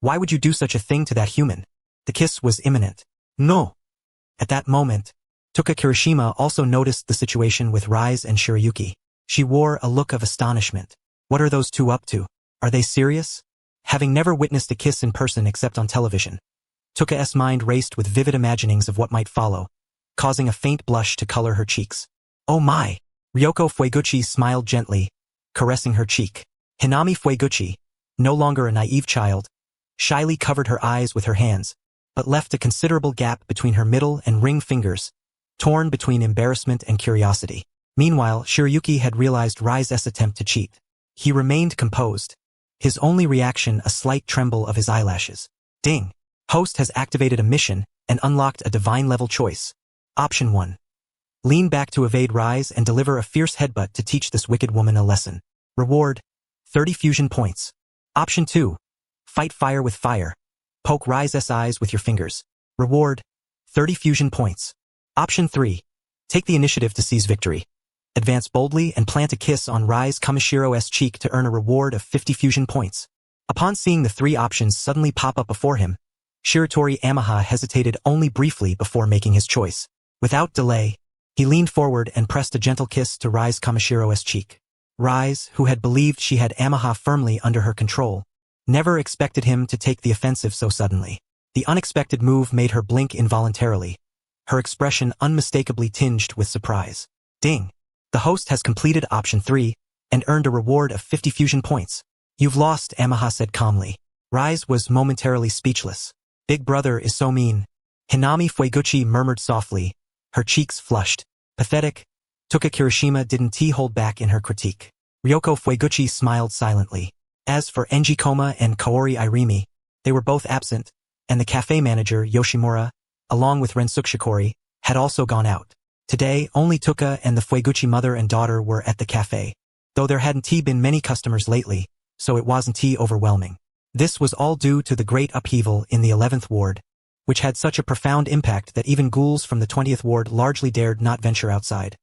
why would you do such a thing to that human? The kiss was imminent. No. At that moment, Tuka Kirishima also noticed the situation with Rise and Shirayuki. She wore a look of astonishment. What are those two up to? Are they serious? Having never witnessed a kiss in person except on television, Tuka's mind raced with vivid imaginings of what might follow, causing a faint blush to color her cheeks. Oh my! Ryoko Fueguchi smiled gently, caressing her cheek. Hinami Fueguchi, no longer a naive child, shyly covered her eyes with her hands, but left a considerable gap between her middle and ring fingers, torn between embarrassment and curiosity. Meanwhile, Shirayuki had realized Rise's attempt to cheat. He remained composed, his only reaction a slight tremble of his eyelashes. Ding! Host has activated a mission and unlocked a divine-level choice. Option 1. Lean back to evade Rise and deliver a fierce headbutt to teach this wicked woman a lesson. Reward: 30 fusion points. Option 2. Fight fire with fire. Poke Rise's eyes with your fingers. Reward: 30 fusion points. Option 3. Take the initiative to seize victory. Advance boldly and plant a kiss on Rise Kamashiro's cheek to earn a reward of 50 fusion points. Upon seeing the three options suddenly pop up before him, Shiratori Amaha hesitated only briefly before making his choice. Without delay, he leaned forward and pressed a gentle kiss to Rise Kamashiro's cheek. Rise, who had believed she had Amaha firmly under her control, never expected him to take the offensive so suddenly. The unexpected move made her blink involuntarily, her expression unmistakably tinged with surprise. Ding! The host has completed option 3 and earned a reward of 50 fusion points. You've lost, Amaha said calmly. Rise was momentarily speechless. Big brother is so mean. Hinami Fueguchi murmured softly, her cheeks flushed. Pathetic. Tuka Kirishima didn't hold back in her critique. Ryoko Fueguchi smiled silently. As for Enji Koma and Kaori Irimi, they were both absent, and the cafe manager, Yoshimura, along with Rensuke Shikori, had also gone out. Today, only Tuka and the Fueguchi mother and daughter were at the cafe, though there hadn't been many customers lately, so it wasn't overwhelming. This was all due to the great upheaval in the 11th ward, which had such a profound impact that even ghouls from the 20th ward largely dared not venture outside,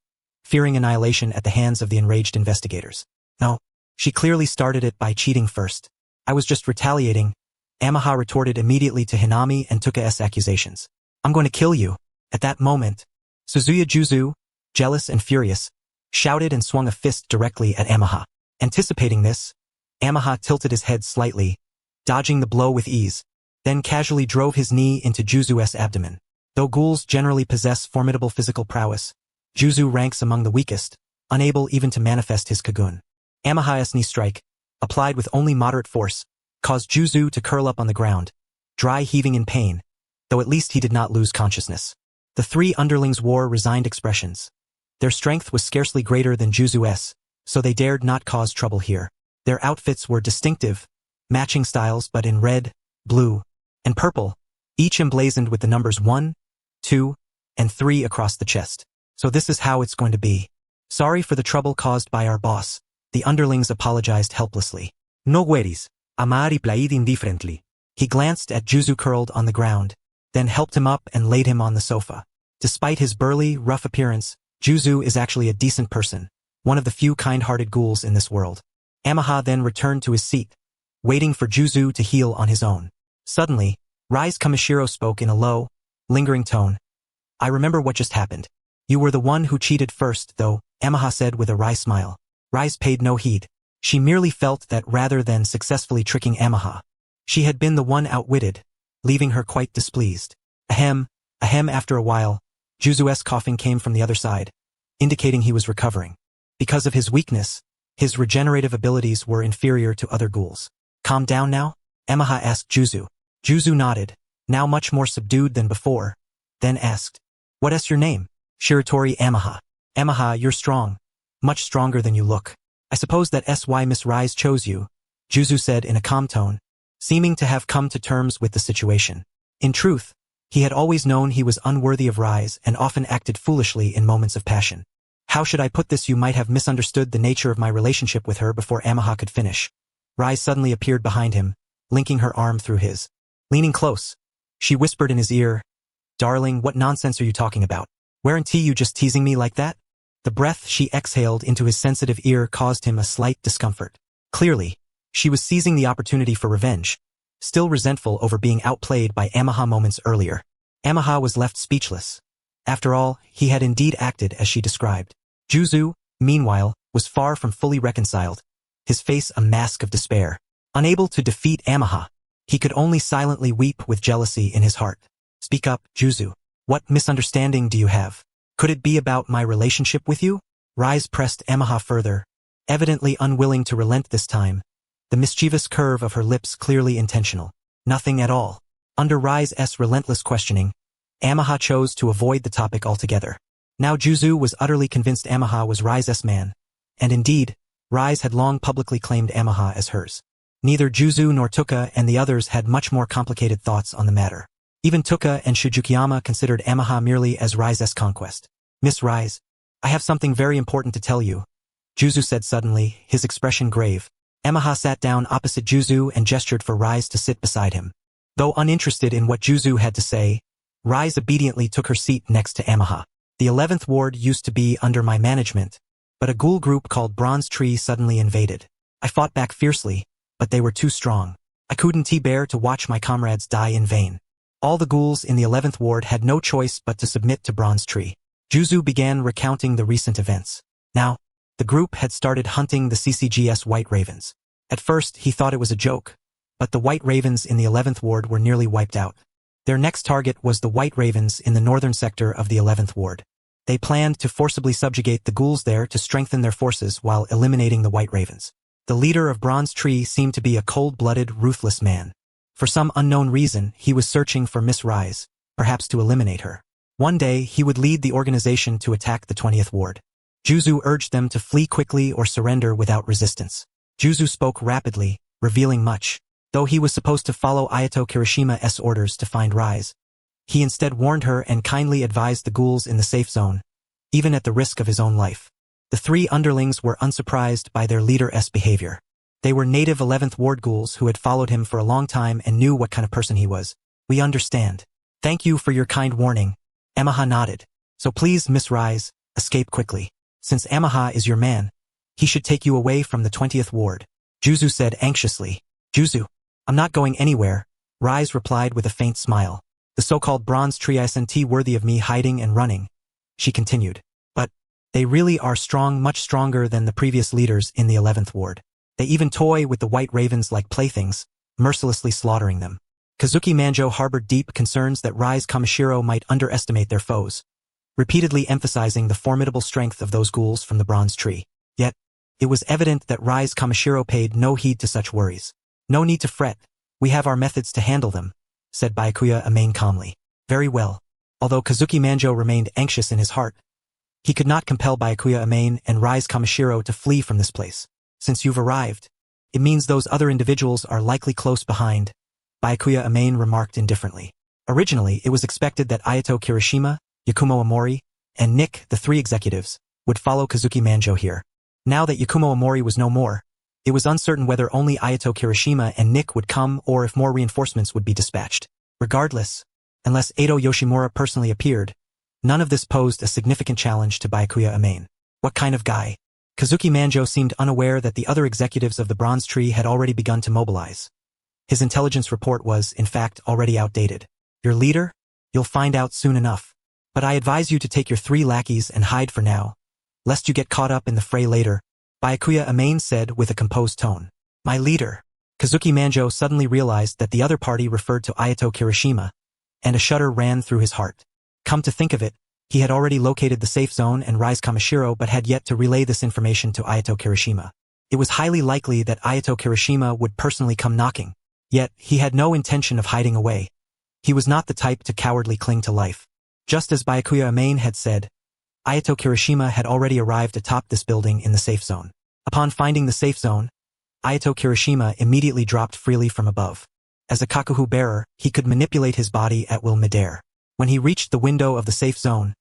fearing annihilation at the hands of the enraged investigators. No, she clearly started it by cheating first. I was just retaliating, Amaha retorted immediately to Hinami and Tuka's accusations. I'm going to kill you. At that moment, Suzuya Juzu, jealous and furious, shouted and swung a fist directly at Amaha. Anticipating this, Amaha tilted his head slightly, dodging the blow with ease, then casually drove his knee into Juzu's abdomen. Though ghouls generally possess formidable physical prowess, Juzu ranks among the weakest, unable even to manifest his Kagun. Amaha's knee strike, applied with only moderate force, caused Juzu to curl up on the ground, dry heaving in pain, though at least he did not lose consciousness. The three underlings wore resigned expressions. Their strength was scarcely greater than Juzu's, so they dared not cause trouble here. Their outfits were distinctive, matching styles but in red, blue, and purple, each emblazoned with the numbers 1, 2, and 3 across the chest. So this is how it's going to be. Sorry for the trouble caused by our boss, the underlings apologized helplessly. No worries, Ama replied indifferently. He glanced at Juzu curled on the ground, then helped him up and laid him on the sofa. Despite his burly, rough appearance, Juzu is actually a decent person, one of the few kind-hearted ghouls in this world. Amaha then returned to his seat, waiting for Juzu to heal on his own. Suddenly, Rise Kamishiro spoke in a low, lingering tone. I remember what just happened. You were the one who cheated first, though, Amaha said with a wry smile. Rise paid no heed. She merely felt that rather than successfully tricking Amaha, she had been the one outwitted, leaving her quite displeased. Ahem, ahem. After a while, Juzu's coughing came from the other side, indicating he was recovering. Because of his weakness, his regenerative abilities were inferior to other ghouls. Calm down now? Emaha asked Juzu. Juzu nodded, now much more subdued than before, then asked, "What is your name?" Shiratori Emaha. Emaha, you're strong. Much stronger than you look. I suppose that S.Y. Miss Rise chose you, Juzu said in a calm tone, seeming to have come to terms with the situation. In truth, he had always known he was unworthy of Rise and often acted foolishly in moments of passion. How should I put this? You might have misunderstood the nature of my relationship with her before Emaha could finish. Rise suddenly appeared behind him, linking her arm through his. Leaning close, she whispered in his ear, "Darling, what nonsense are you talking about? Weren't you just teasing me like that?" The breath she exhaled into his sensitive ear caused him a slight discomfort. Clearly, she was seizing the opportunity for revenge, still resentful over being outplayed by Emaha moments earlier. Emaha was left speechless. After all, he had indeed acted as she described. Juzu, meanwhile, was far from fully reconciled, his face a mask of despair. Unable to defeat Emaha, he could only silently weep with jealousy in his heart. Speak up, Juzu. What misunderstanding do you have? Could it be about my relationship with you? Rise pressed Emaha further, evidently unwilling to relent this time, the mischievous curve of her lips clearly intentional. Nothing at all. Under Rise's relentless questioning, Emaha chose to avoid the topic altogether. Now Juzu was utterly convinced Emaha was Rise's man, and indeed, Rise had long publicly claimed Emaha as hers. Neither Juzu nor Tuka and the others had much more complicated thoughts on the matter. Even Tuka and Shujukiyama considered Emaha merely as Rise's conquest. Miss Rise, I have something very important to tell you, Juzu said suddenly, his expression grave. Emaha sat down opposite Juzu and gestured for Rise to sit beside him. Though uninterested in what Juzu had to say, Rise obediently took her seat next to Emaha. The 11th ward used to be under my management, but a ghoul group called Bronze Tree suddenly invaded. I fought back fiercely, but they were too strong. I couldn't bear to watch my comrades die in vain. All the ghouls in the 11th ward had no choice but to submit to Bronze Tree. Juzu began recounting the recent events. Now, the group had started hunting the CCGS White Ravens. At first, he thought it was a joke, but the White Ravens in the 11th ward were nearly wiped out. Their next target was the White Ravens in the northern sector of the 11th ward. They planned to forcibly subjugate the ghouls there to strengthen their forces while eliminating the White Ravens. The leader of Bronze Tree seemed to be a cold-blooded, ruthless man. For some unknown reason, he was searching for Miss Rise, perhaps to eliminate her. One day, he would lead the organization to attack the 20th ward. Juzu urged them to flee quickly or surrender without resistance. Juzu spoke rapidly, revealing much. Though he was supposed to follow Ayato Kirishima's orders to find Rise, he instead warned her and kindly advised the ghouls in the safe zone, even at the risk of his own life. The three underlings were unsurprised by their leader's behavior. They were native 11th ward ghouls who had followed him for a long time and knew what kind of person he was. We understand. Thank you for your kind warning. Emaha nodded. So please, Miss Rise, escape quickly. Since Emaha is your man, he should take you away from the 20th ward. Juzu said anxiously. Juzu, I'm not going anywhere, Rise replied with a faint smile. The so-called Bronze Tree isn't worthy of me hiding and running, she continued. But they really are strong, much stronger than the previous leaders in the 11th ward. They even toy with the White Ravens like playthings, mercilessly slaughtering them. Kazuki Manjo harbored deep concerns that Rise Kamishiro might underestimate their foes, repeatedly emphasizing the formidable strength of those ghouls from the Bronze Tree. Yet, it was evident that Rise Kamishiro paid no heed to such worries. No need to fret, we have our methods to handle them, said Byakuya Amane calmly. Very well. Although Kazuki Manjo remained anxious in his heart, he could not compel Byakuya Amane and Rise Kamishiro to flee from this place. Since you've arrived, it means those other individuals are likely close behind, Byakuya Amane remarked indifferently. Originally, it was expected that Ayato Kirishima, Yakumo Omori, and Nick, the three executives, would follow Kazuki Manjo here. Now that Yakumo Omori was no more, it was uncertain whether only Ayato Kirishima and Nick would come or if more reinforcements would be dispatched. Regardless, unless Edo Yoshimura personally appeared, none of this posed a significant challenge to Byakuya Amane. What kind of guy? Kazuki Manjo seemed unaware that the other executives of the Bronze Tree had already begun to mobilize. His intelligence report was, in fact, already outdated. Your leader? You'll find out soon enough. But I advise you to take your 3 lackeys and hide for now, lest you get caught up in the fray later, Byakuya Amane said with a composed tone. My leader. Kazuki Manjo suddenly realized that the other party referred to Ayato Kirishima, and a shudder ran through his heart. Come to think of it, he had already located the safe zone and Rise Kamishiro but had yet to relay this information to Ayato Kirishima. It was highly likely that Ayato Kirishima would personally come knocking. Yet, he had no intention of hiding away. He was not the type to cowardly cling to life. Just as Byakuya Amane had said, Ayato Kirishima had already arrived atop this building in the safe zone. Upon finding the safe zone, Ayato Kirishima immediately dropped freely from above. As a kakuhu bearer, he could manipulate his body at will midair. When he reached the window of the safe zone,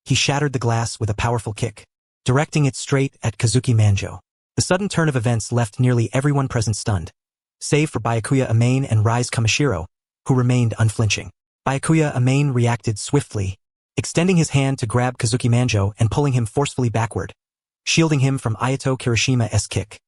he shattered the glass with a powerful kick, directing it straight at Kazuki Manjo. The sudden turn of events left nearly everyone present stunned, save for Byakuya Amane and Rise Kamishiro, who remained unflinching. Byakuya Amane reacted swiftly, extending his hand to grab Kazuki Manjo and pulling him forcefully backward, shielding him from Ayato Kirishima's kick.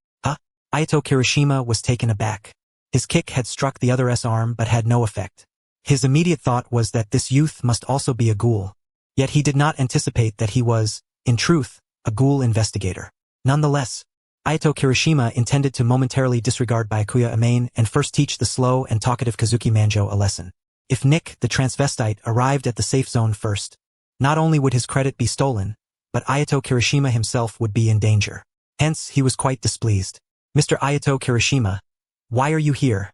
Ayato Kirishima was taken aback. His kick had struck the other's arm but had no effect. His immediate thought was that this youth must also be a ghoul. Yet he did not anticipate that he was, in truth, a ghoul investigator. Nonetheless, Ayato Kirishima intended to momentarily disregard Byakuya Amane and first teach the slow and talkative Kazuki Manjo a lesson. If Nick, the transvestite, arrived at the safe zone first, not only would his credit be stolen, but Ayato Kirishima himself would be in danger. Hence, he was quite displeased. Mr. Ayato Kirishima, why are you here?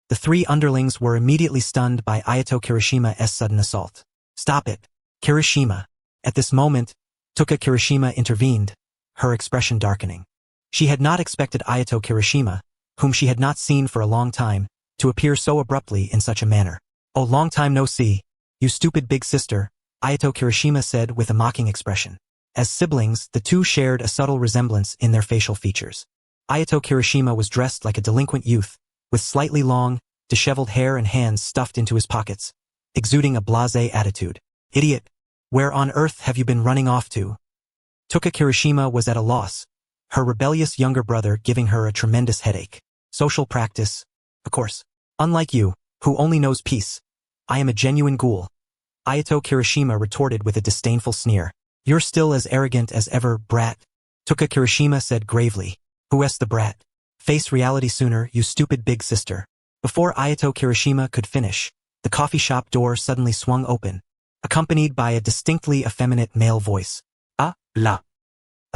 The three underlings were immediately stunned by Ayato Kirishima's sudden assault. Stop it, Kirishima. At this moment, Tuka Kirishima intervened, her expression darkening. She had not expected Ayato Kirishima, whom she had not seen for a long time, to appear so abruptly in such a manner. Oh, long time no see, you stupid big sister, Ayato Kirishima said with a mocking expression. As siblings, the two shared a subtle resemblance in their facial features. Ayato Kirishima was dressed like a delinquent youth, with slightly long, disheveled hair and hands stuffed into his pockets, exuding a blasé attitude. Idiot! Where on earth have you been running off to? Tuka Kirishima was at a loss, her rebellious younger brother giving her a tremendous headache. Social practice, of course. Unlike you, who only knows peace. I am a genuine ghoul. Ayato Kirishima retorted with a disdainful sneer. You're still as arrogant as ever, brat. Tuka Kirishima said gravely. Who's the brat? Face reality sooner, you stupid big sister. Before Ayato Kirishima could finish, the coffee shop door suddenly swung open, accompanied by a distinctly effeminate male voice. La.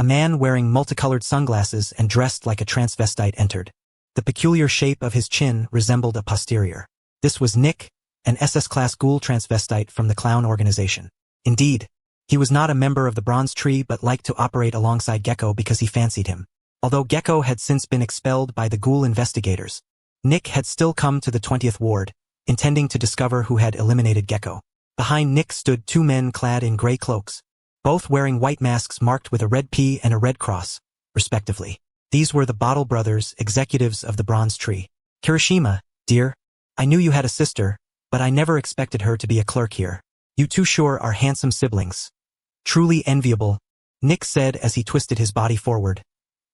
A man wearing multicolored sunglasses and dressed like a transvestite entered. The peculiar shape of his chin resembled a posterior. This was Nick, an SS-class ghoul transvestite from the clown organization. Indeed, he was not a member of the Bronze Tree but liked to operate alongside Gecko because he fancied him. Although Gecko had since been expelled by the ghoul investigators, Nick had still come to the 20th ward, intending to discover who had eliminated Gecko. Behind Nick stood two men clad in gray cloaks, both wearing white masks marked with a red P and a red cross, respectively. These were the Bottle Brothers, executives of the Bronze Tree. Kirishima, dear, I knew you had a sister, but I never expected her to be a clerk here. You two sure are handsome siblings. Truly enviable, Nick said as he twisted his body forward,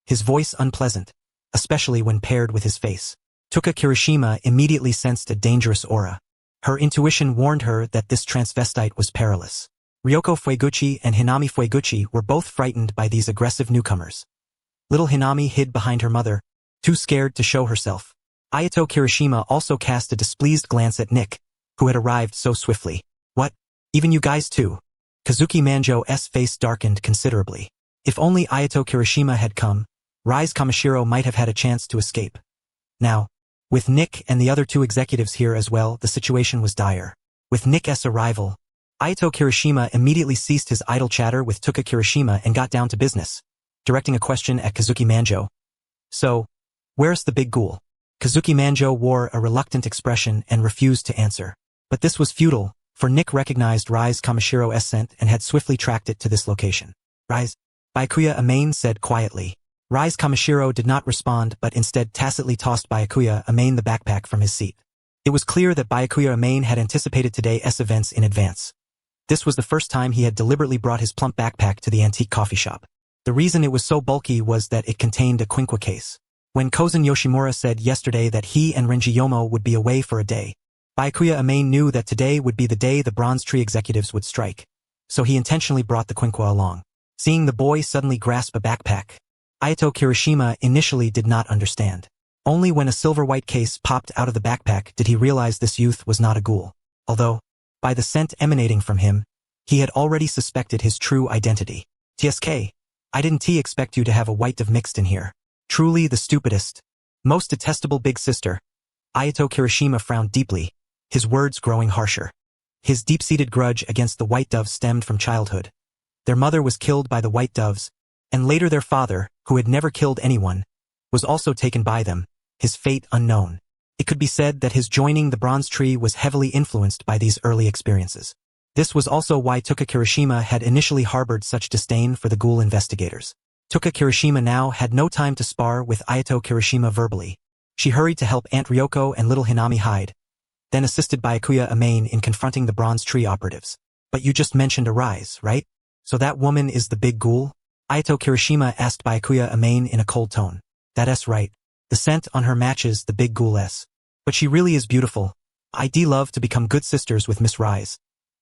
his voice unpleasant, especially when paired with his face. Tuka Kirishima immediately sensed a dangerous aura. Her intuition warned her that this transvestite was perilous. Ryoko Fueguchi and Hinami Fueguchi were both frightened by these aggressive newcomers. Little Hinami hid behind her mother, too scared to show herself. Ayato Kirishima also cast a displeased glance at Nick, who had arrived so swiftly. What? Even you guys too? Kazuki Manjo's face darkened considerably. If only Ayato Kirishima had come, Rise Kamishiro might have had a chance to escape. Now, with Nick and the other two executives here as well, the situation was dire. With Nick's arrival, Ayato Kirishima immediately ceased his idle chatter with Tuka Kirishima and got down to business, directing a question at Kazuki Manjo. So, where's the big ghoul? Kazuki Manjo wore a reluctant expression and refused to answer. But this was futile, for Nick recognized Rise Kamashiro's scent and had swiftly tracked it to this location. Rise, Byakuya Amane said quietly. Rise Kamishiro did not respond but instead tacitly tossed Byakuya Amane the backpack from his seat. It was clear that Byakuya Amane had anticipated today's events in advance. This was the first time he had deliberately brought his plump backpack to the antique coffee shop. The reason it was so bulky was that it contained a quinkwa case. When Kozen Yoshimura said yesterday that he and Renji Yomo would be away for a day, Byakuya Amane knew that today would be the day the Bronze Tree executives would strike, so he intentionally brought the quinkwa along. Seeing the boy suddenly grasp a backpack, Ayato Kirishima initially did not understand. Only when a silver-white case popped out of the backpack did he realize this youth was not a ghoul. Although, by the scent emanating from him, he had already suspected his true identity. TSK, I didn't expect you to have a white dove mixed in here. Truly the stupidest, most detestable big sister. Ayato Kirishima frowned deeply, his words growing harsher. His deep-seated grudge against the white doves stemmed from childhood. Their mother was killed by the white doves, and later their father, who had never killed anyone, was also taken by them, his fate unknown. It could be said that his joining the bronze tree was heavily influenced by these early experiences. This was also why Tsukuyomi Kirishima had initially harbored such disdain for the ghoul investigators. Tsukuyomi Kirishima now had no time to spar with Ayato Kirishima verbally. She hurried to help Aunt Ryoko and little Hinami hide, then assisted Byakuya Amane in confronting the bronze tree operatives. But you just mentioned a rise, right? So that woman is the big ghoul? Ayato Kirishima asked Byakuya Amane in a cold tone. That's right. The scent on her matches the big ghouless. But she really is beautiful. I'd love to become good sisters with Miss Rise.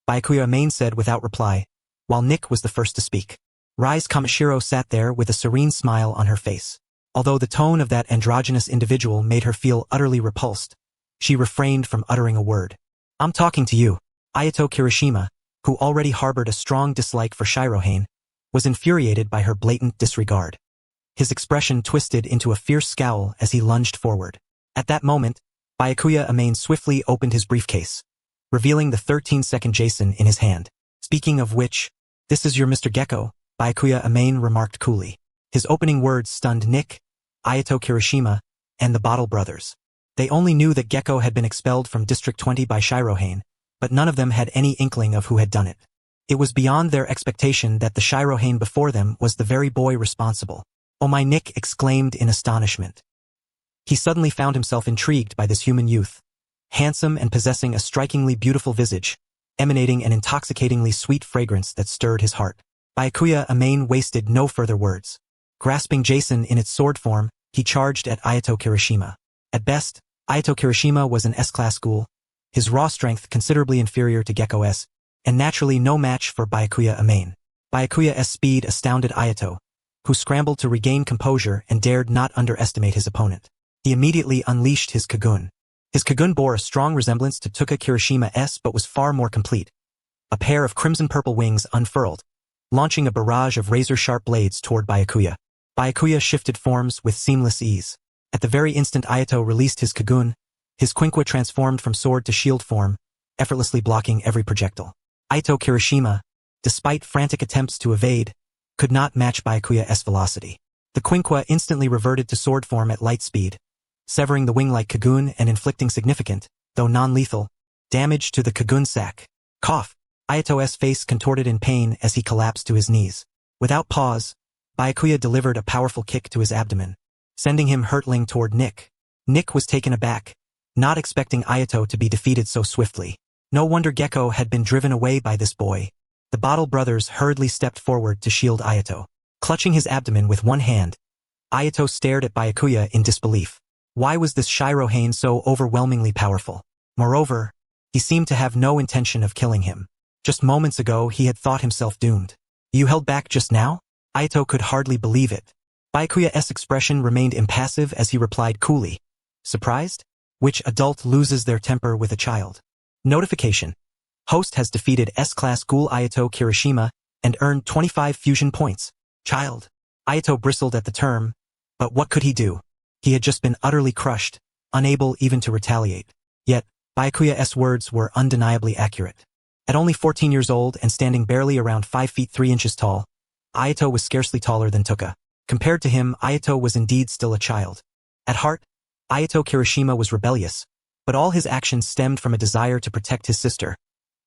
Byakuya Amane said without reply, while Nick was the first to speak. Rise Kamishiro sat there with a serene smile on her face. Although the tone of that androgynous individual made her feel utterly repulsed, she refrained from uttering a word. I'm talking to you. Ayato Kirishima, who already harbored a strong dislike for Shirohane, was infuriated by her blatant disregard. His expression twisted into a fierce scowl as he lunged forward. At that moment, Byakuya Amane swiftly opened his briefcase, revealing the 13-second Jason in his hand. Speaking of which, this is your Mr. Gecko, Byakuya Amane remarked coolly. His opening words stunned Nick, Ayato Kirishima, and the Bottle brothers. They only knew that Gecko had been expelled from District 20 by Shirohane, but none of them had any inkling of who had done it. It was beyond their expectation that the Shirohane before them was the very boy responsible. Oh my! Nick exclaimed in astonishment. He suddenly found himself intrigued by this human youth, handsome and possessing a strikingly beautiful visage, emanating an intoxicatingly sweet fragrance that stirred his heart. Byakuya Amane wasted no further words. Grasping Jason in its sword form, he charged at Ayato Kirishima. At best, Ayato Kirishima was an S-class ghoul, his raw strength considerably inferior to Gecko S, and naturally no match for Byakuya Amane. Byakuya's speed astounded Ayato, who scrambled to regain composure and dared not underestimate his opponent. He immediately unleashed his Kagun. His Kagun bore a strong resemblance to Tsukuyomi Kirishima's but was far more complete. A pair of crimson-purple wings unfurled, launching a barrage of razor-sharp blades toward Byakuya. Byakuya shifted forms with seamless ease. At the very instant Ayato released his Kagun, his Quinkwa transformed from sword to shield form, effortlessly blocking every projectile. Ayato Kirishima, despite frantic attempts to evade, could not match Byakuya's velocity. The Quinkwa instantly reverted to sword form at light speed, severing the wing-like Kagun and inflicting significant, though non-lethal, damage to the Kagun sac. Cough! Ayato's face contorted in pain as he collapsed to his knees. Without pause, Byakuya delivered a powerful kick to his abdomen, sending him hurtling toward Nick. Nick was taken aback, not expecting Ayato to be defeated so swiftly. No wonder Gecko had been driven away by this boy. The Bottle brothers hurriedly stepped forward to shield Ayato. Clutching his abdomen with one hand, Ayato stared at Byakuya in disbelief. Why was this Shirohane so overwhelmingly powerful? Moreover, he seemed to have no intention of killing him. Just moments ago he had thought himself doomed. You held back just now? Ayato could hardly believe it. Byakuya's expression remained impassive as he replied coolly. Surprised? Which adult loses their temper with a child? Notification. Host has defeated S-class ghoul Ayato Kirishima and earned 25 fusion points. Child. Ayato bristled at the term, but what could he do? He had just been utterly crushed, unable even to retaliate. Yet, Byakuya's words were undeniably accurate. At only 14 years old and standing barely around 5 feet 3 inches tall, Ayato was scarcely taller than Tuka. Compared to him, Ayato was indeed still a child. At heart, Ayato Kirishima was rebellious, but all his actions stemmed from a desire to protect his sister.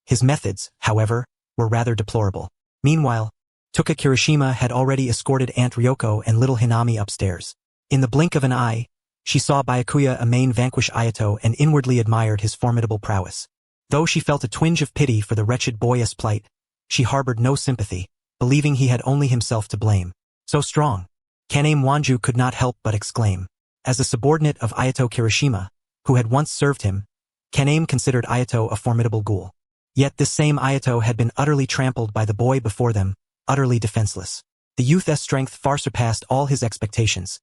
His methods, however, were rather deplorable. Meanwhile, Tsukuyomi Kirishima had already escorted Aunt Ryoko and little Hinami upstairs. In the blink of an eye, she saw Byakuya Amane vanquish Ayato and inwardly admired his formidable prowess. Though she felt a twinge of pity for the wretched boy's plight, she harbored no sympathy, believing he had only himself to blame. So strong. Kaname Wanju could not help but exclaim. As a subordinate of Ayato Kirishima, who had once served him, Kaname considered Ayato a formidable ghoul. Yet this same Ayato had been utterly trampled by the boy before them, utterly defenseless. The youth's strength far surpassed all his expectations,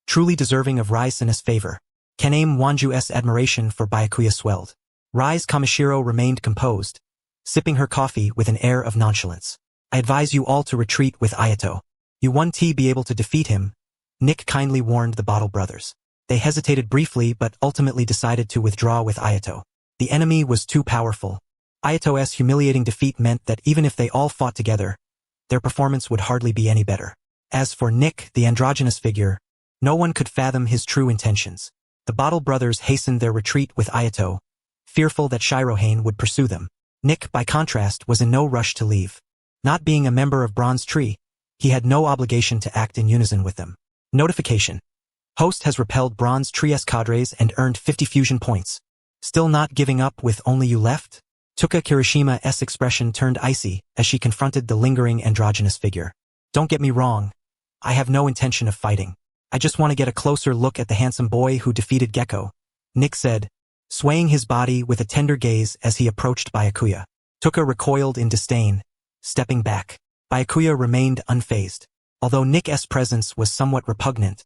truly deserving of Rise-san's favor. Kaname Wanju's admiration for Byakuya swelled. Rise Kamishiro remained composed, sipping her coffee with an air of nonchalance. I advise you all to retreat with Ayato. You won't be able to defeat him, Nick kindly warned the Bottle brothers. They hesitated briefly but ultimately decided to withdraw with Ayato. The enemy was too powerful. Ayato's humiliating defeat meant that even if they all fought together, their performance would hardly be any better. As for Nick, the androgynous figure, no one could fathom his true intentions. The Bottle brothers hastened their retreat with Ayato, fearful that Shirohane would pursue them. Nick, by contrast, was in no rush to leave. Not being a member of Bronze Tree, he had no obligation to act in unison with them. Notification. Host has repelled Bronze Tree's cadres and earned 50 fusion points. Still not giving up with only you left? Tuka Kirishima's expression turned icy as she confronted the lingering androgynous figure. Don't get me wrong. I have no intention of fighting. I just want to get a closer look at the handsome boy who defeated Gecko, Nick said, swaying his body with a tender gaze as he approached Byakuya. Tuka recoiled in disdain, stepping back. Byakuya remained unfazed. Although Nick's presence was somewhat repugnant,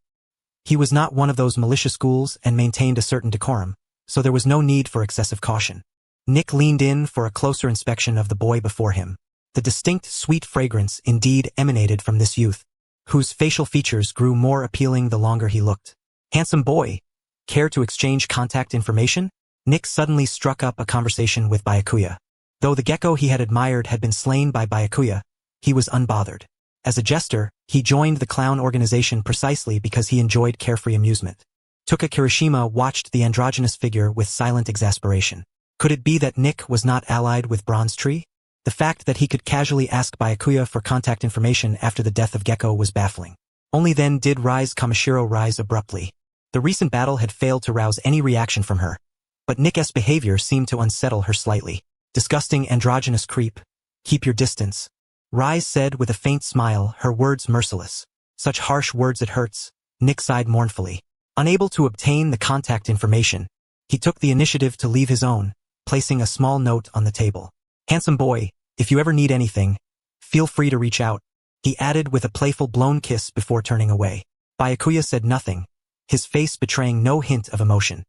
he was not one of those malicious ghouls and maintained a certain decorum, so there was no need for excessive caution. Nick leaned in for a closer inspection of the boy before him. The distinct, sweet fragrance indeed emanated from this youth, whose facial features grew more appealing the longer he looked. Handsome boy, care to exchange contact information? Nick suddenly struck up a conversation with Byakuya. Though the gecko he had admired had been slain by Byakuya, he was unbothered. As a jester, he joined the clown organization precisely because he enjoyed carefree amusement. Tuka Kirishima watched the androgynous figure with silent exasperation. Could it be that Nick was not allied with Bronze Tree? The fact that he could casually ask Byakuya for contact information after the death of Gecko was baffling. Only then did Rise Kamishiro rise abruptly. The recent battle had failed to rouse any reaction from her, but Nick's behavior seemed to unsettle her slightly. Disgusting androgynous creep. Keep your distance. Rise said with a faint smile, her words merciless. Such harsh words it hurts, Nick sighed mournfully. Unable to obtain the contact information, he took the initiative to leave his own, placing a small note on the table. Handsome boy, if you ever need anything, feel free to reach out, he added with a playful blown kiss before turning away. Byakuya said nothing, his face betraying no hint of emotion.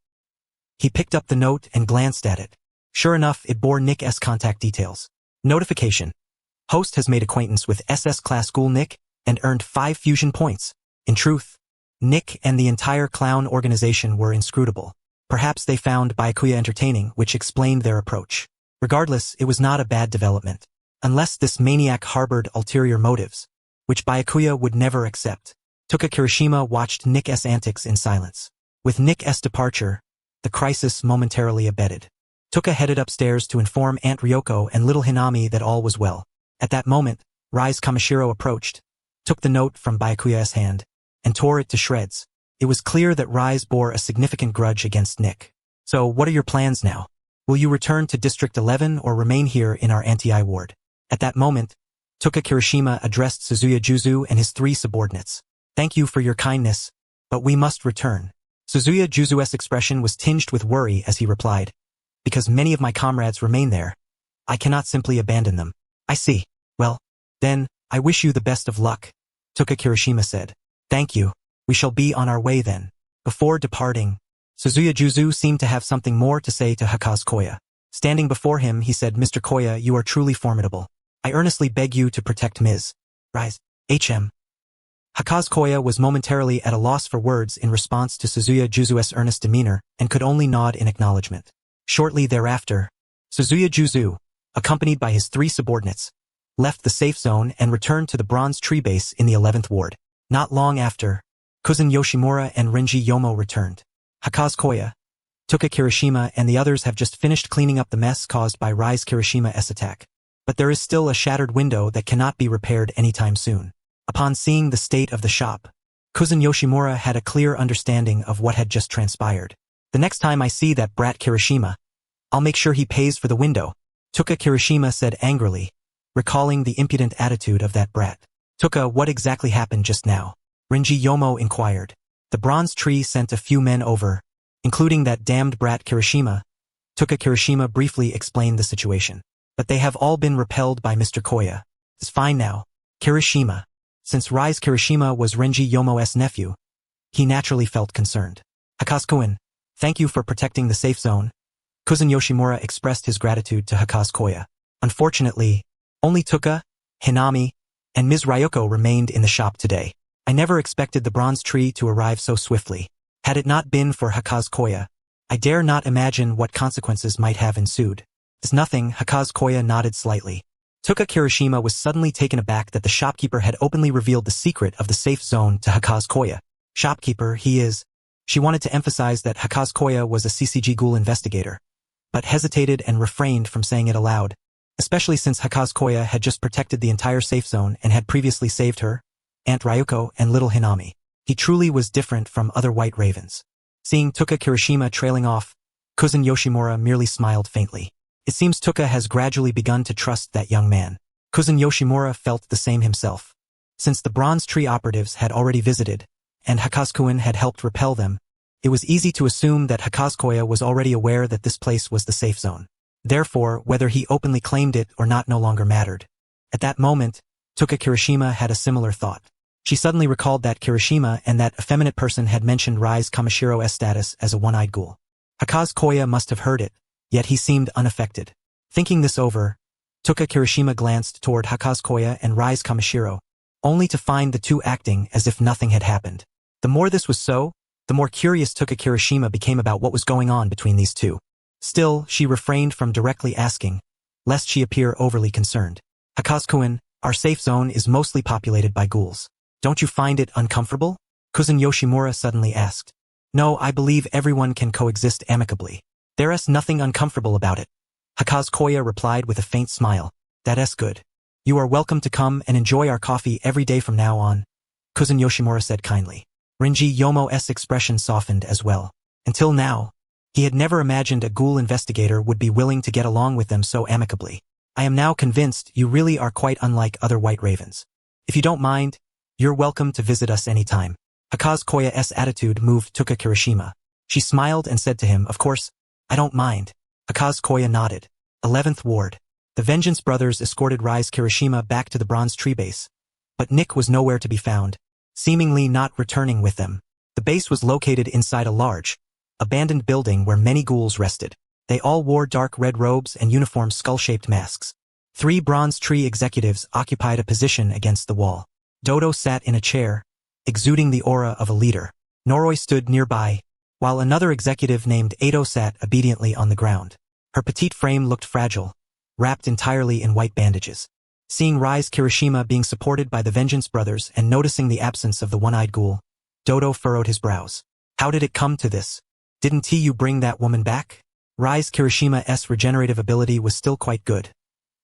He picked up the note and glanced at it. Sure enough, it bore Nick's contact details. Notification. Host has made acquaintance with SS-class Ghoul Nick and earned 5 fusion points. In truth, Nick and the entire clown organization were inscrutable. Perhaps they found Byakuya entertaining, which explained their approach. Regardless, it was not a bad development. Unless this maniac harbored ulterior motives, which Byakuya would never accept. Tuka Kirishima watched Nick's antics in silence. With Nick's departure, the crisis momentarily abated. Tuka headed upstairs to inform Aunt Ryoko and little Hinami that all was well. At that moment, Rise Kamishiro approached, took the note from Byakuya's hand, and tore it to shreds. It was clear that Rise bore a significant grudge against Nick. So what are your plans now? Will you return to District 11 or remain here in our anti-I ward? At that moment, Tuka Kirishima addressed Suzuya Juzu and his 3 subordinates. Thank you for your kindness, but we must return. Suzuya Juzu's expression was tinged with worry as he replied, because many of my comrades remain there. I cannot simply abandon them. I see. Well, then, I wish you the best of luck, Tuka Kirishima said. Thank you. We shall be on our way then. Before departing, Suzuya Juzu seemed to have something more to say to Hakaze Koya. Standing before him, he said, Mr. Koya, you are truly formidable. I earnestly beg you to protect Ms. Rise. HM. Hakaze Koya was momentarily at a loss for words in response to Suzuya Juzu's earnest demeanor and could only nod in acknowledgement. Shortly thereafter, Suzuya Juzu, accompanied by his 3 subordinates, left the safe zone and returned to the Bronze Tree base in the 11th ward. Not long after, Cousin Yoshimura and Renji Yomo returned. Hakaze Koya, Tuka Kirishima and the others have just finished cleaning up the mess caused by Rise Kirishima's attack. But there is still a shattered window that cannot be repaired anytime soon. Upon seeing the state of the shop, Cousin Yoshimura had a clear understanding of what had just transpired. The next time I see that brat Kirishima, I'll make sure he pays for the window, Tuka Kirishima said angrily, recalling the impudent attitude of that brat. Tuka, what exactly happened just now? Renji Yomo inquired. The Bronze Tree sent a few men over, including that damned brat Kirishima. Tuka Kirishima briefly explained the situation. But they have all been repelled by Mr. Koya. It's fine now. Kirishima. Since Rise Kirishima was Renji Yomo's nephew, he naturally felt concerned. Hakazukoin, thank you for protecting the safe zone. Cousin Yoshimura expressed his gratitude to Hakazukoya. Unfortunately, only Tuka, Hinami, and Ms. Ryoko remained in the shop today. I never expected the bronze tree to arrive so swiftly. Had it not been for Hakazukoya, I dare not imagine what consequences might have ensued. As nothing, Hakazukoya nodded slightly. Tuka Kirishima was suddenly taken aback that the shopkeeper had openly revealed the secret of the safe zone to Hakazukoya. Shopkeeper, he is. She wanted to emphasize that Hakazukoya was a CCG Ghoul investigator, but hesitated and refrained from saying it aloud, especially since Hakazukoya had just protected the entire safe zone and had previously saved her, Aunt Ryoko, and little Hinami. He truly was different from other white ravens. Seeing Tuka Kirishima trailing off, Cousin Yoshimura merely smiled faintly. It seems Tuka has gradually begun to trust that young man. Cousin Yoshimura felt the same himself. Since the bronze tree operatives had already visited, and Hakazukoin had helped repel them, it was easy to assume that Hakazukoya was already aware that this place was the safe zone. Therefore, whether he openly claimed it or not no longer mattered. At that moment, Tuka Kirishima had a similar thought. She suddenly recalled that Kirishima and that effeminate person had mentioned Rise Kamashiro's status as a one-eyed ghoul. Hakazukoya must have heard it, yet he seemed unaffected. Thinking this over, Tuka Kirishima glanced toward Hakazukoya and Rise Kamashiro, only to find the two acting as if nothing had happened. The more this was so, the more curious Tuka Kirishima became about what was going on between these two. Still, she refrained from directly asking, lest she appear overly concerned. Hakazukoin, our safe zone is mostly populated by ghouls. Don't you find it uncomfortable? Cousin Yoshimura suddenly asked. No, I believe everyone can coexist amicably. There's nothing uncomfortable about it. Hakazukoya replied with a faint smile. That's good. You are welcome to come and enjoy our coffee every day from now on, Cousin Yoshimura said kindly. Renji Yomo's expression softened as well. Until now, he had never imagined a ghoul investigator would be willing to get along with them so amicably. I am now convinced you really are quite unlike other white ravens. If you don't mind, you're welcome to visit us anytime. Hakazukoya's attitude moved Tuka Kirishima. She smiled and said to him, of course, I don't mind. Hakazukoya nodded. 11th Ward. The Vengeance brothers escorted Rise Kirishima back to the bronze tree base, but Nick was nowhere to be found, seemingly not returning with them. The base was located inside a large, abandoned building where many ghouls rested. They all wore dark red robes and uniform skull-shaped masks. 3 bronze tree executives occupied a position against the wall. Dodo sat in a chair, exuding the aura of a leader. Noroi stood nearby, while another executive named Edo sat obediently on the ground. Her petite frame looked fragile, wrapped entirely in white bandages. Seeing Rise Kirishima being supported by the Vengeance brothers and noticing the absence of the one-eyed ghoul, Dodo furrowed his brows. How did it come to this? Didn't you bring that woman back? Rise Kirishima's regenerative ability was still quite good.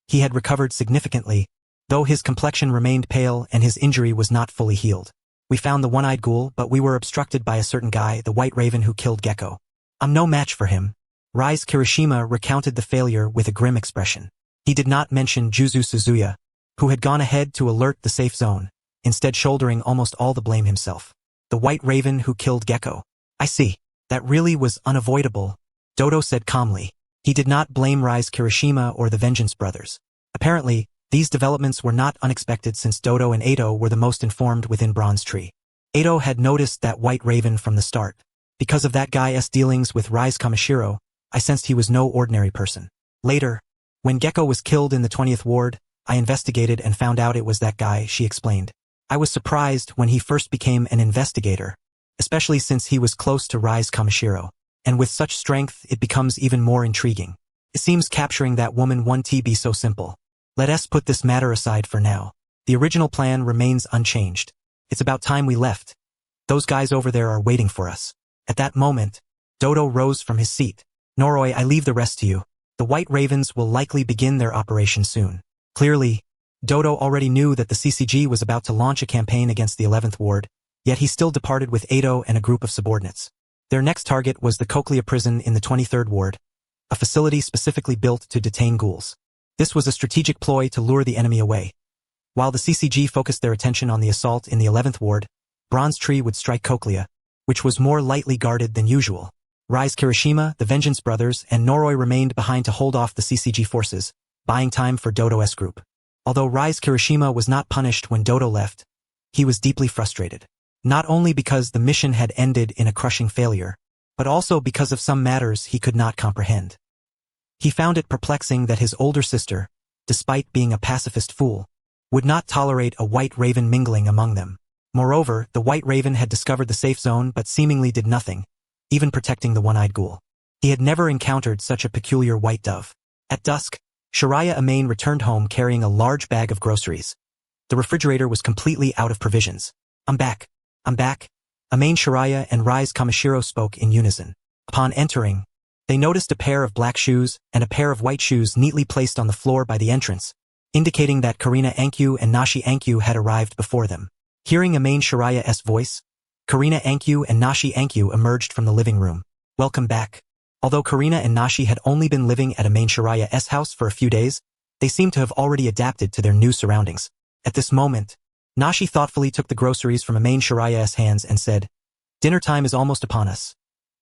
He had recovered significantly, though his complexion remained pale and his injury was not fully healed. We found the one-eyed ghoul, but we were obstructed by a certain guy, the White Raven who killed Gecko. I'm no match for him. Rise Kirishima recounted the failure with a grim expression. He did not mention Juzu Suzuya, who had gone ahead to alert the safe zone, instead shouldering almost all the blame himself. The White Raven who killed Gecko. I see. That really was unavoidable, Dodo said calmly. He did not blame Rise Kirishima or the Vengeance brothers. Apparently, these developments were not unexpected since Dodo and Edo were the most informed within Bronze Tree. Edo had noticed that White Raven from the start. Because of that guy's dealings with Rise Kamashiro, I sensed he was no ordinary person. Later, when Gecko was killed in the 20th Ward, I investigated and found out it was that guy, she explained. I was surprised when he first became an investigator, especially since he was close to Rise Kamashiro, and with such strength it becomes even more intriguing. It seems capturing that woman won't be so simple. Let us put this matter aside for now. The original plan remains unchanged. It's about time we left. Those guys over there are waiting for us. At that moment, Dodo rose from his seat. Noroi, I leave the rest to you. The White Ravens will likely begin their operation soon. Clearly, Dodo already knew that the CCG was about to launch a campaign against the 11th Ward, yet he still departed with Edo and a group of subordinates. Their next target was the Cochlea prison in the 23rd Ward, a facility specifically built to detain ghouls. This was a strategic ploy to lure the enemy away. While the CCG focused their attention on the assault in the 11th Ward, Bronze Tree would strike Cochlea, which was more lightly guarded than usual. Rise Kirishima, the Vengeance brothers, and Noroi remained behind to hold off the CCG forces, buying time for Dodo's group. Although Rise Kirishima was not punished when Dodo left, he was deeply frustrated. not only because the mission had ended in a crushing failure, but also because of some matters he could not comprehend. He found it perplexing that his older sister, despite being a pacifist fool, would not tolerate a white raven mingling among them. Moreover, the white raven had discovered the safe zone but seemingly did nothing, even protecting the one-eyed ghoul. He had never encountered such a peculiar white dove. At dusk, Shiraya Amain returned home carrying a large bag of groceries. The refrigerator was completely out of provisions. I'm back. I'm back. Amain Shiraya and Rise Kamishiro spoke in unison. Upon entering, they noticed a pair of black shoes and a pair of white shoes neatly placed on the floor by the entrance, indicating that Karina Ankyu and Nashi Ankyu had arrived before them. Hearing Amain Shiraya's voice, Karina Ankyu and Nashi Ankyu emerged from the living room. Welcome back. Although Karina and Nashi had only been living at Amain Shiraya's house for a few days, they seemed to have already adapted to their new surroundings. At this moment, Nashi thoughtfully took the groceries from Amain Shiraya's hands and said, "Dinner time is almost upon us.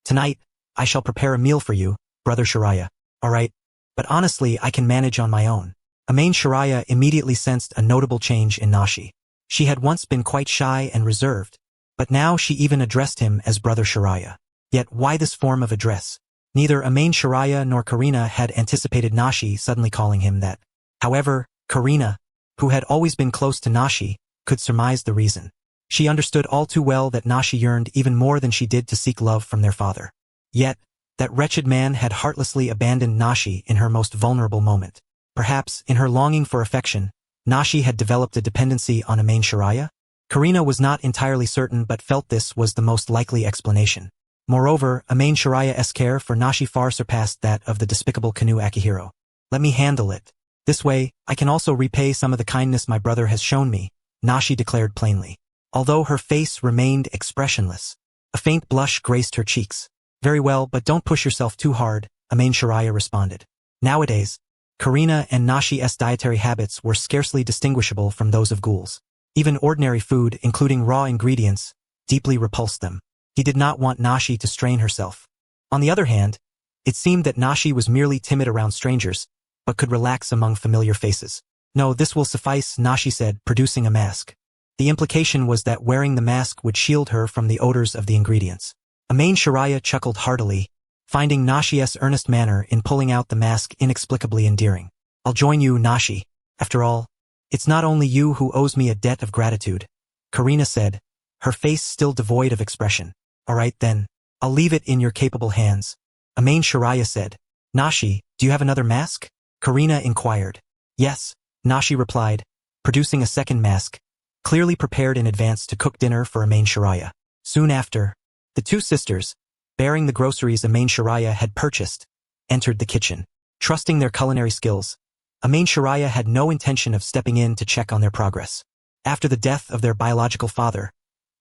Tonight, I shall prepare a meal for you, brother Shiraya. Alright, but honestly I can manage on my own." Amain Shiraya immediately sensed a notable change in Nashi. She had once been quite shy and reserved, but now she even addressed him as brother Shiraya. Yet why this form of address? Neither Amain Shiraya nor Karina had anticipated Nashi suddenly calling him that. However, Karina, who had always been close to Nashi, could surmise the reason. She understood all too well that Nashi yearned even more than she did to seek love from their father. Yet, that wretched man had heartlessly abandoned Nashi in her most vulnerable moment. Perhaps, in her longing for affection, Nashi had developed a dependency on Amain Shiraya? Karina was not entirely certain but felt this was the most likely explanation. Moreover, Amain Shiraya's care for Nashi far surpassed that of the despicable Kanu Akihiro. "Let me handle it. This way, I can also repay some of the kindness my brother has shown me," Nashi declared plainly. Although her face remained expressionless, a faint blush graced her cheeks. "Very well, but don't push yourself too hard," Amain Shiraya responded. Nowadays, Karina and Nashi's dietary habits were scarcely distinguishable from those of ghouls. Even ordinary food, including raw ingredients, deeply repulsed them. He did not want Nashi to strain herself. On the other hand, it seemed that Nashi was merely timid around strangers, but could relax among familiar faces. "No, this will suffice," Nashi said, producing a mask. The implication was that wearing the mask would shield her from the odors of the ingredients. Amain Shiraya chuckled heartily, finding Nashi's earnest manner in pulling out the mask inexplicably endearing. "I'll join you, Nashi. After all, it's not only you who owes me a debt of gratitude," Karina said, her face still devoid of expression. "Alright then, I'll leave it in your capable hands," Amain Shiraya said. "Nashi, do you have another mask?" Karina inquired. "Yes," Nashi replied, producing a second mask, clearly prepared in advance to cook dinner for Amain Shiraya. Soon after, the two sisters, bearing the groceries Amain Shiraya had purchased, entered the kitchen. Trusting their culinary skills, Amain Shiraya had no intention of stepping in to check on their progress. After the death of their biological father,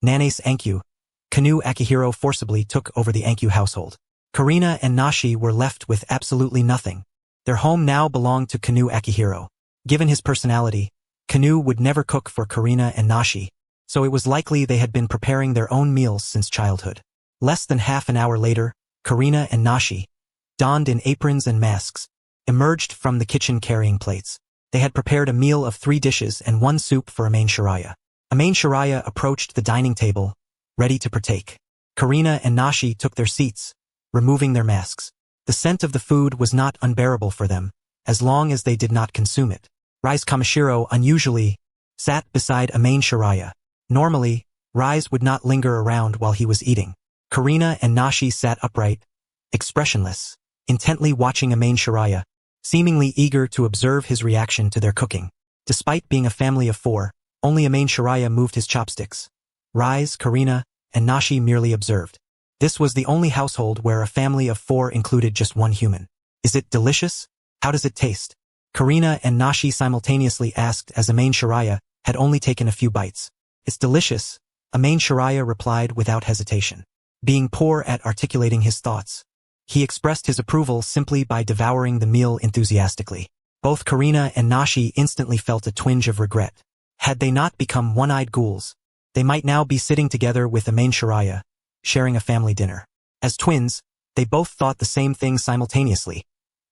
Nanace Ankyu, Kanu Akihiro forcibly took over the Ankyu household. Karina and Nashi were left with absolutely nothing. Their home now belonged to Kanu Akihiro. Given his personality, Kanu would never cook for Karina and Nashi, so it was likely they had been preparing their own meals since childhood. Less than half an hour later, Karina and Nashi, donned in aprons and masks, emerged from the kitchen carrying plates. They had prepared a meal of 3 dishes and 1 soup for Amain Shiraya. Amain Shiraya approached the dining table, ready to partake. Karina and Nashi took their seats, removing their masks. The scent of the food was not unbearable for them, as long as they did not consume it. Rise Kamishiro unusually sat beside Amain Shiraya. Normally, Rise would not linger around while he was eating. Karina and Nashi sat upright, expressionless, intently watching Amain Shiraya, seemingly eager to observe his reaction to their cooking. Despite being a family of 4, only Amain Shiraya moved his chopsticks. Rise, Karina, and Nashi merely observed. This was the only household where a family of 4 included just 1 human. "Is it delicious? How does it taste?" Karina and Nashi simultaneously asked as Amain Shiraya had only taken a few bites. "It's delicious," Amain Shiraya replied without hesitation. Being poor at articulating his thoughts, he expressed his approval simply by devouring the meal enthusiastically. Both Karina and Nashi instantly felt a twinge of regret. Had they not become one-eyed ghouls, they might now be sitting together with Amain Shiraya, sharing a family dinner. As twins, they both thought the same thing simultaneously,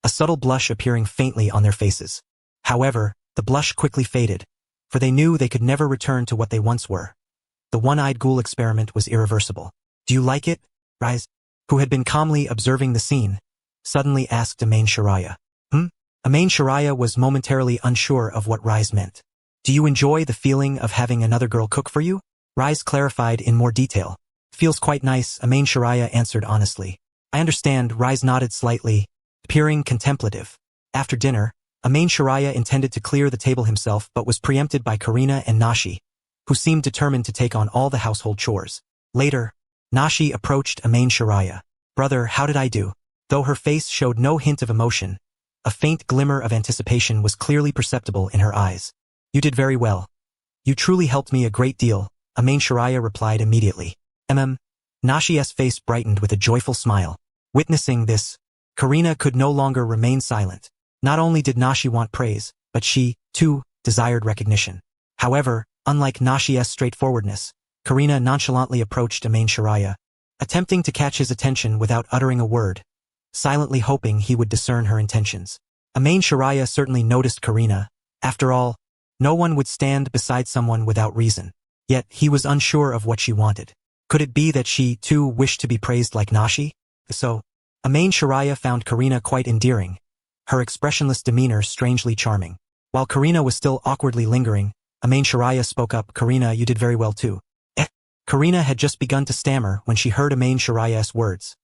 a subtle blush appearing faintly on their faces. However, the blush quickly faded, for they knew they could never return to what they once were. The one-eyed ghoul experiment was irreversible. Do you like it, Rise? Who had been calmly observing the scene, suddenly asked Amain Shiraya. Amain Shiraya was momentarily unsure of what Rise meant. Do you enjoy the feeling of having another girl cook for you? Rise clarified in more detail. Feels quite nice, Amain Shiraya answered honestly. I understand, Rise nodded slightly, appearing contemplative. After dinner, Amain Shiraya intended to clear the table himself but was preempted by Karina and Nashi, who seemed determined to take on all the household chores. Later, Nashi approached Amain Shiraya. Brother, how did I do? Though her face showed no hint of emotion, a faint glimmer of anticipation was clearly perceptible in her eyes. You did very well. You truly helped me a great deal, Amain Shiraya replied immediately. Nashi's face brightened with a joyful smile. Witnessing this, Karina could no longer remain silent. Not only did Nashi want praise, but she, too, desired recognition. However, unlike Nashi's straightforwardness, Karina nonchalantly approached Amain Shiraya, attempting to catch his attention without uttering a word, silently hoping he would discern her intentions. Amain Shiraya certainly noticed Karina. After all, no one would stand beside someone without reason. Yet he was unsure of what she wanted. Could it be that she, too, wished to be praised like Nashi? So, Amain Shiraya found Karina quite endearing, her expressionless demeanor strangely charming. While Karina was still awkwardly lingering, Amain Shiraya spoke up. Karina, you did very well too. Karina had just begun to stammer when she heard Amain Shiraya's words,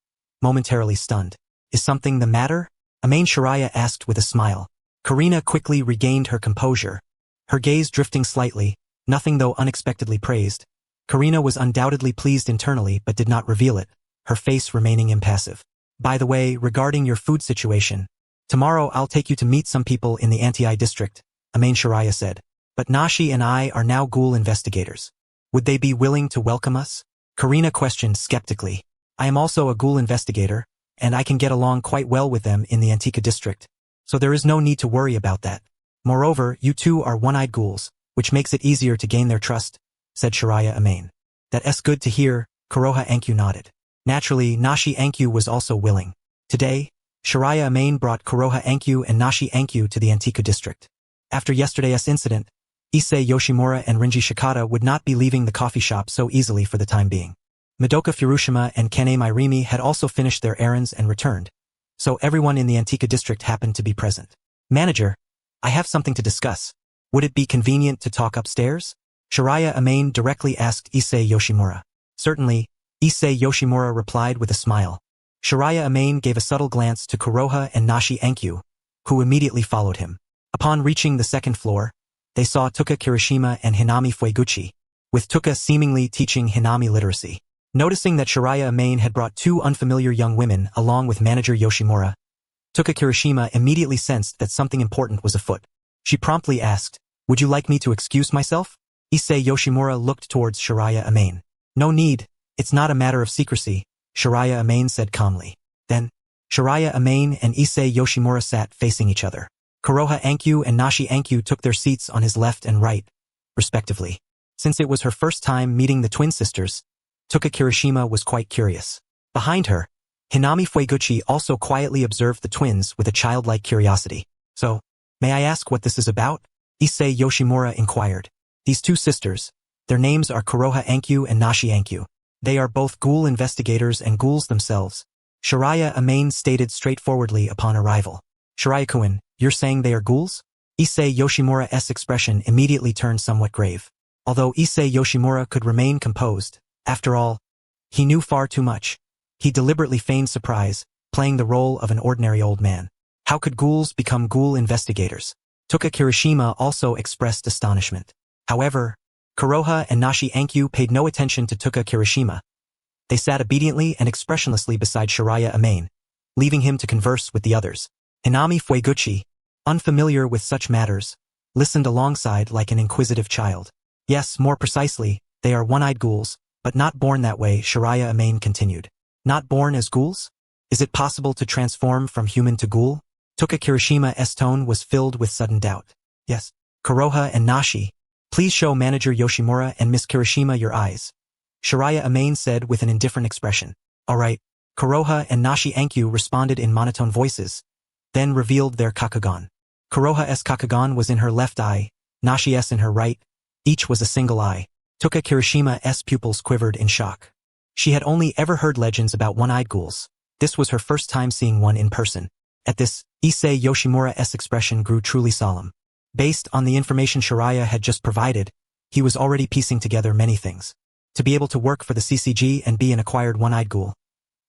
momentarily stunned. Is something the matter? Amain Shiraya asked with a smile. Karina quickly regained her composure, her gaze drifting slightly, nothing though unexpectedly praised. Karina was undoubtedly pleased internally but did not reveal it, her face remaining impassive. By the way, regarding your food situation, tomorrow I'll take you to meet some people in the Anti district, Amain Shiraya said. But Nashi and I are now ghoul investigators. Would they be willing to welcome us? Karina questioned skeptically. I am also a ghoul investigator, and I can get along quite well with them in the Antika district, so there is no need to worry about that. Moreover, you two are one-eyed ghouls, which makes it easier to gain their trust, said Shiraya Amain. That's good to hear, Kuroha Ankyu nodded. Naturally, Nashi Ankyu was also willing. Today, Shiraya Amain brought Kuroha Ankyu and Nashi Ankyu to the Antika district. After yesterday's incident, Issei Yoshimura and Rinji Shikata would not be leaving the coffee shop so easily for the time being. Madoka Furushima and Kane Mairimi had also finished their errands and returned, so everyone in the Antika district happened to be present. Manager, I have something to discuss. Would it be convenient to talk upstairs? Shiraya Amain directly asked Issei Yoshimura. Certainly, Issei Yoshimura replied with a smile. Shiraya Amain gave a subtle glance to Kuroha and Nashi Ankyu, who immediately followed him. Upon reaching the second floor, they saw Tuka Kirishima and Hinami Fueguchi, with Tuka seemingly teaching Hinami literacy. Noticing that Shiraya Amain had brought two unfamiliar young women along with manager Yoshimura, Tuka Kirishima immediately sensed that something important was afoot. She promptly asked, Would you like me to excuse myself? Issei Yoshimura looked towards Shiraya Amain. No need, it's not a matter of secrecy, Shiraya Amain said calmly. Then, Shiraya Amain and Issei Yoshimura sat facing each other. Kuroha Ankyu and Nashi Ankyu took their seats on his left and right, respectively. Since it was her first time meeting the twin sisters, Tuka Kirishima was quite curious. Behind her, Hinami Fueguchi also quietly observed the twins with a childlike curiosity. So, may I ask what this is about? Issei Yoshimura inquired. These two sisters, their names are Kuroha Ankyu and Nashi Ankyu. They are both ghoul investigators and ghouls themselves, Shiraya Amain stated straightforwardly upon arrival. Shiraya-kun, you're saying they are ghouls? Issei Yoshimura's expression immediately turned somewhat grave. Although Issei Yoshimura could remain composed, after all, he knew far too much. He deliberately feigned surprise, playing the role of an ordinary old man. How could ghouls become ghoul investigators? Tuka Kirishima also expressed astonishment. However, Kuroha and Nashi Ankyu paid no attention to Tuka Kirishima. They sat obediently and expressionlessly beside Shiraya Amain, leaving him to converse with the others. Hinami Fueguchi, unfamiliar with such matters, listened alongside like an inquisitive child. Yes, more precisely, they are one-eyed ghouls, but not born that way, Shiraya Amain continued. Not born as ghouls? Is it possible to transform from human to ghoul? Tuka Kirishima's tone was filled with sudden doubt. Yes. Kuroha and Nashi, please show Manager Yoshimura and Miss Kirishima your eyes, Shiraya Amain said with an indifferent expression. All right. Kuroha and Nashi Ankyu responded in monotone voices, then revealed their kakugan. Kuroha's kakugan was in her left eye, Nashi's in her right, each was a single eye. Toka Kirishima's pupils quivered in shock. She had only ever heard legends about one-eyed ghouls. This was her first time seeing one in person. At this, Issei Yoshimura's expression grew truly solemn. Based on the information Shiraya had just provided, he was already piecing together many things. To be able to work for the CCG and be an acquired one-eyed ghoul.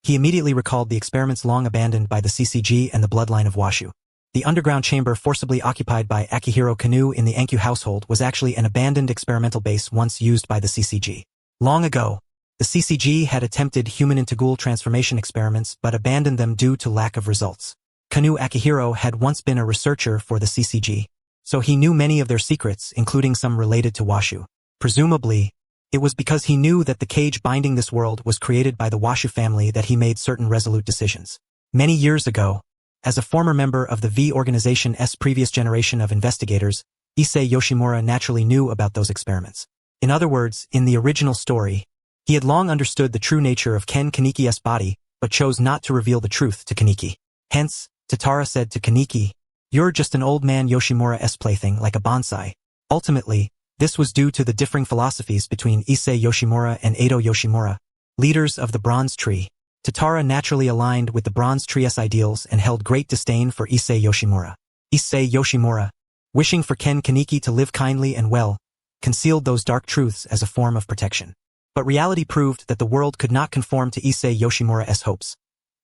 He immediately recalled the experiments long abandoned by the CCG and the bloodline of Washu. The underground chamber forcibly occupied by Akihiro Kanu in the Anku household was actually an abandoned experimental base once used by the CCG. Long ago, the CCG had attempted human-into-ghoul transformation experiments but abandoned them due to lack of results. Kanu Akihiro had once been a researcher for the CCG, so he knew many of their secrets, including some related to Washu. Presumably, it was because he knew that the cage binding this world was created by the Washu family that he made certain resolute decisions. Many years ago, as a former member of the V organization's previous generation of investigators, Issei Yoshimura naturally knew about those experiments. In other words, in the original story, he had long understood the true nature of Ken Kaniki's body, but chose not to reveal the truth to Kaniki. Hence, Tatara said to Kaniki, "You're just an old man Yoshimura's plaything like a bonsai." Ultimately, this was due to the differing philosophies between Issei Yoshimura and Edo Yoshimura, leaders of the Bronze Tree. Tatara naturally aligned with the Bronze Tree's ideals and held great disdain for Issei Yoshimura. Issei Yoshimura, wishing for Ken Kaniki to live kindly and well, concealed those dark truths as a form of protection. But reality proved that the world could not conform to Issei Yoshimura's hopes.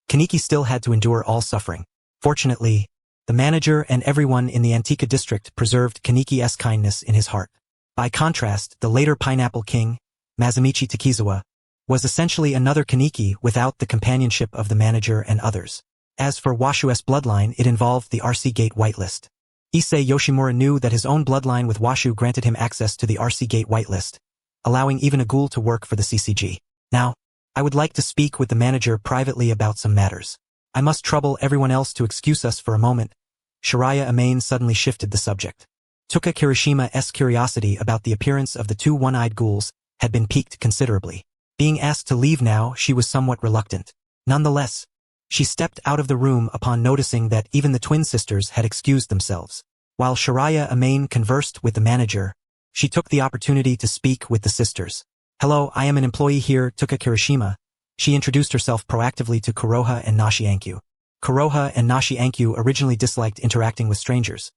Kaniki still had to endure all suffering. Fortunately, the manager and everyone in the Antika district preserved Kaniki's kindness in his heart. By contrast, the later Pineapple King, Mazumichi Takizawa, was essentially another Kaniki without the companionship of the manager and others. As for Washu's bloodline, it involved the RC Gate whitelist. Issei Yoshimura knew that his own bloodline with Washu granted him access to the RC Gate whitelist, allowing even a ghoul to work for the CCG. Now, I would like to speak with the manager privately about some matters. I must trouble everyone else to excuse us for a moment. Shiraya Amane suddenly shifted the subject. Toka Kirishima's curiosity about the appearance of the two one-eyed ghouls had been piqued considerably. Being asked to leave now, she was somewhat reluctant. Nonetheless, she stepped out of the room upon noticing that even the twin sisters had excused themselves. While Shiraya Amane conversed with the manager, she took the opportunity to speak with the sisters. "Hello, I am an employee here, Toka Kirishima." She introduced herself proactively to Kuroha and Nashi Ankyu. Kuroha and Nashi Ankyu originally disliked interacting with strangers,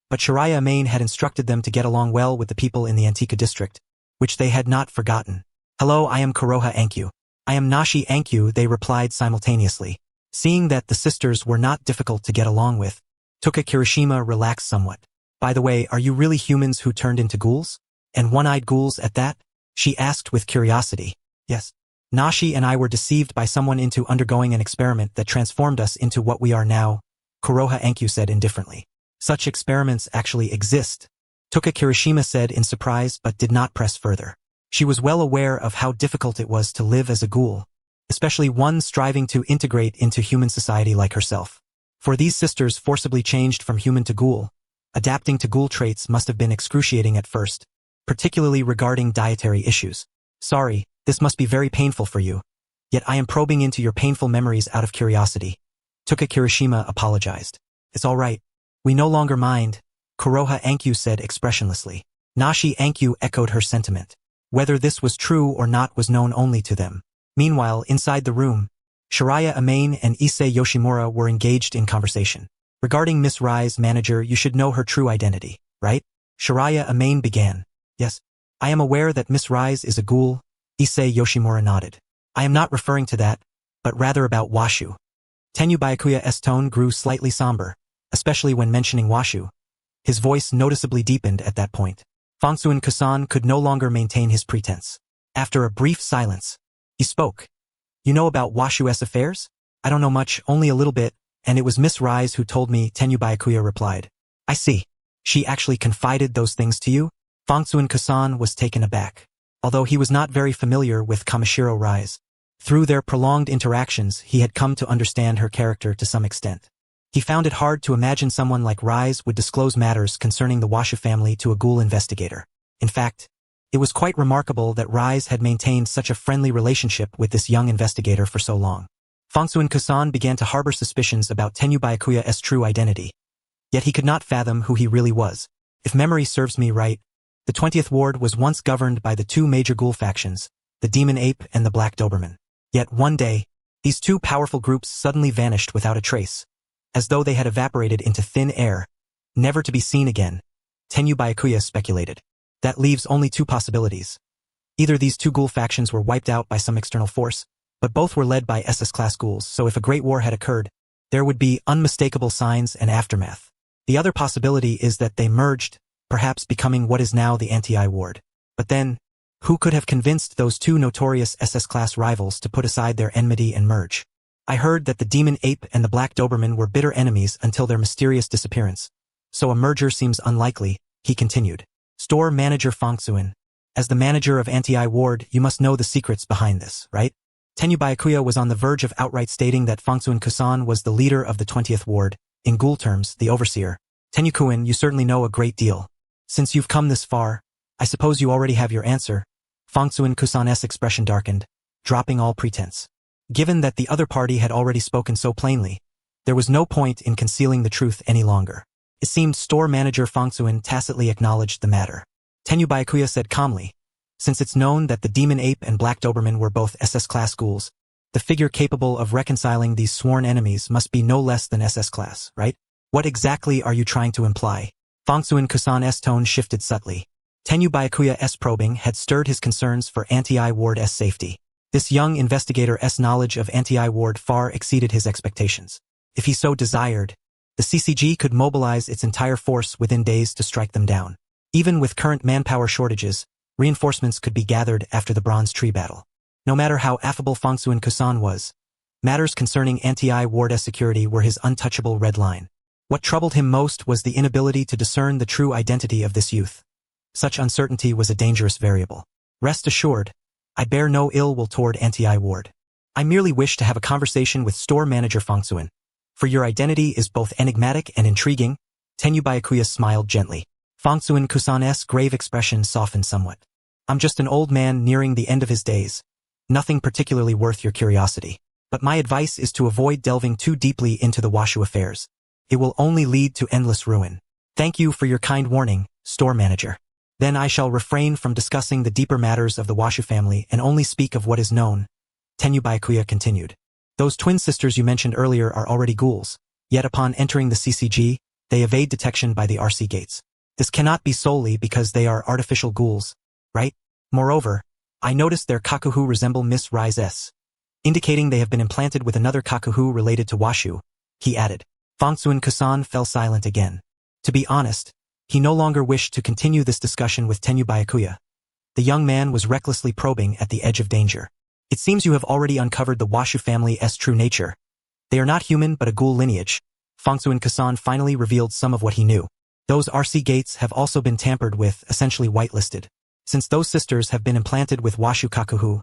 but Shiraya Amane had instructed them to get along well with the people in the Antika district, which they had not forgotten. "Hello, I am Kuroha Ankyu." "I am Nashi Ankyu," they replied simultaneously. Seeing that the sisters were not difficult to get along with, Toka Kirishima relaxed somewhat. "By the way, are you really humans who turned into ghouls? And one-eyed ghouls at that?" she asked with curiosity. "Yes. Nashi and I were deceived by someone into undergoing an experiment that transformed us into what we are now," Kuroha Ankyu said indifferently. "Such experiments actually exist," Toka Kirishima said in surprise but did not press further. She was well aware of how difficult it was to live as a ghoul, especially one striving to integrate into human society like herself. For these sisters forcibly changed from human to ghoul, adapting to ghoul traits must have been excruciating at first, particularly regarding dietary issues. "Sorry, this must be very painful for you. Yet I am probing into your painful memories out of curiosity." Toka Kirishima apologized. "It's all right. We no longer mind," Kuroha Ankyu said expressionlessly. Nashi Ankyu echoed her sentiment. Whether this was true or not was known only to them. Meanwhile, inside the room, Shiraya Amane and Issei Yoshimura were engaged in conversation. "Regarding Miss Rai's manager, you should know her true identity, right?" Shiraya Amane began. "Yes. I am aware that Miss Rise is a ghoul," Issei Yoshimura nodded. "I am not referring to that, but rather about Washu." Tenyu Byakuya's tone grew slightly somber, especially when mentioning Washu. His voice noticeably deepened at that point. Fangsuan Kusan could no longer maintain his pretense. After a brief silence, he spoke. "You know about Washu's affairs?" "I don't know much, only a little bit, and it was Miss Rise who told me," Tenyu Byakuya replied. "I see. She actually confided those things to you?" Fangsuan Kusan was taken aback. Although he was not very familiar with Kamishiro Rise, through their prolonged interactions he had come to understand her character to some extent. He found it hard to imagine someone like Rise would disclose matters concerning the Washu family to a ghoul investigator. In fact, it was quite remarkable that Rise had maintained such a friendly relationship with this young investigator for so long. Fangsuan Kusan began to harbor suspicions about Tenyu Byakuya's true identity. Yet he could not fathom who he really was. If memory serves me right, The 20th Ward was once governed by the two major ghoul factions, the Demon Ape and the Black Doberman. Yet one day, these two powerful groups suddenly vanished without a trace, as though they had evaporated into thin air, never to be seen again. Tenyu Byakuya speculated. That leaves only two possibilities. Either these two ghoul factions were wiped out by some external force, but both were led by SS-class ghouls, so if a great war had occurred, there would be unmistakable signs and aftermath. The other possibility is that they merged, perhaps becoming what is now the Anti-I Ward. But then, who could have convinced those two notorious SS-class rivals to put aside their enmity and merge? I heard that the Demon Ape and the Black Doberman were bitter enemies until their mysterious disappearance. So a merger seems unlikely, he continued. Store manager Fongsuin. As the manager of Anti-I Ward, you must know the secrets behind this, right? Tenyu Byakuya was on the verge of outright stating that Fongsuin Kusan was the leader of the 20th Ward, in ghoul terms, the overseer. Tenyu-kun, you certainly know a great deal. Since you've come this far, I suppose you already have your answer. Fongsuin Kusan's expression darkened, dropping all pretense. Given that the other party had already spoken so plainly, there was no point in concealing the truth any longer. It seemed store manager Fongsuin tacitly acknowledged the matter. Tenyu Byakuya said calmly, since it's known that the Demon Ape and Black Doberman were both SS-class ghouls, the figure capable of reconciling these sworn enemies must be no less than SS-class, right? What exactly are you trying to imply? Fongsuin Kusan's tone shifted subtly. Tenyu Byakuya's probing had stirred his concerns for Anti-I Ward's safety. This young investigator's knowledge of Anti-I Ward far exceeded his expectations. If he so desired, the CCG could mobilize its entire force within days to strike them down. Even with current manpower shortages, reinforcements could be gathered after the Bronze Tree battle. No matter how affable Fongsuin Kusan was, matters concerning Anti-I Ward's security were his untouchable red line. What troubled him most was the inability to discern the true identity of this youth. Such uncertainty was a dangerous variable. Rest assured, I bear no ill will toward Anti-I Ward. I merely wish to have a conversation with store manager Fongsuin. For your identity is both enigmatic and intriguing. Tenyu Byakuya smiled gently. Fongsuin Kusan's grave expression softened somewhat. I'm just an old man nearing the end of his days. Nothing particularly worth your curiosity. But my advice is to avoid delving too deeply into the Washu affairs. It will only lead to endless ruin. Thank you for your kind warning, store manager. Then I shall refrain from discussing the deeper matters of the Washu family and only speak of what is known. Tenyu Byakuya continued. Those twin sisters you mentioned earlier are already ghouls, yet upon entering the CCG, they evade detection by the RC gates. This cannot be solely because they are artificial ghouls, right? Moreover, I noticed their kakuhu resemble Miss Rise's, indicating they have been implanted with another kakuhu related to Washu, he added. Fongsuin Kusan fell silent again. To be honest, he no longer wished to continue this discussion with Tenyu Byakuya. The young man was recklessly probing at the edge of danger. It seems you have already uncovered the Washu family's true nature. They are not human but a ghoul lineage. Fongsuin Kusan finally revealed some of what he knew. Those RC gates have also been tampered with, essentially whitelisted. Since those sisters have been implanted with Washu kakuhu,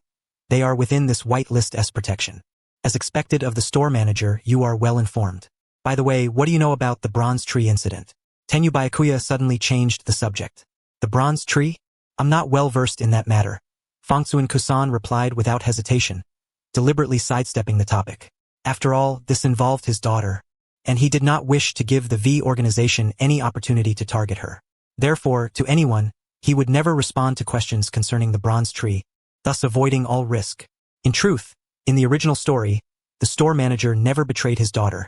they are within this whitelist's protection. As expected of the store manager, you are well informed. By the way, what do you know about the Bronze Tree incident? Tenyu Byakuya suddenly changed the subject. The Bronze Tree? I'm not well versed in that matter. Fongsuin Kusan replied without hesitation, deliberately sidestepping the topic. After all, this involved his daughter, and he did not wish to give the V organization any opportunity to target her. Therefore, to anyone, he would never respond to questions concerning the Bronze Tree, thus avoiding all risk. In truth, in the original story, the store manager never betrayed his daughter,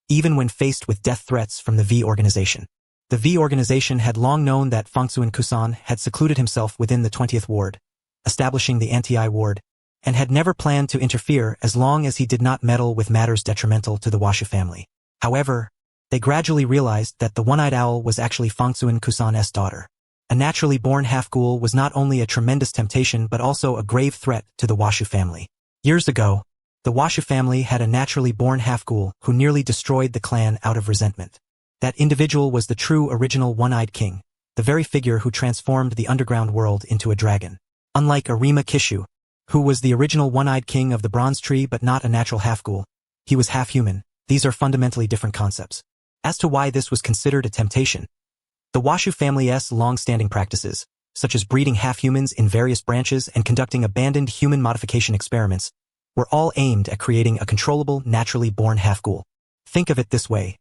even when faced with death threats from the V organization. The V organization had long known that Fongsuin Kusan had secluded himself within the 20th Ward, establishing the Anti-I Ward, and had never planned to interfere as long as he did not meddle with matters detrimental to the Washu family. However, they gradually realized that the one-eyed owl was actually Fongsuin Kusan's daughter. A naturally born half-ghoul was not only a tremendous temptation but also a grave threat to the Washu family. Years ago, the Washu family had a naturally born half-ghoul who nearly destroyed the clan out of resentment. That individual was the true original one-eyed king, the very figure who transformed the underground world into a dragon. Unlike Arima Kishu, who was the original one-eyed king of the Bronze Tree but not a natural half-ghoul, he was half-human. These are fundamentally different concepts. As to why this was considered a temptation, the Washu family's long-standing practices, such as breeding half-humans in various branches and conducting abandoned human modification experiments, were all aimed at creating a controllable, naturally born half-ghoul. Think of it this way.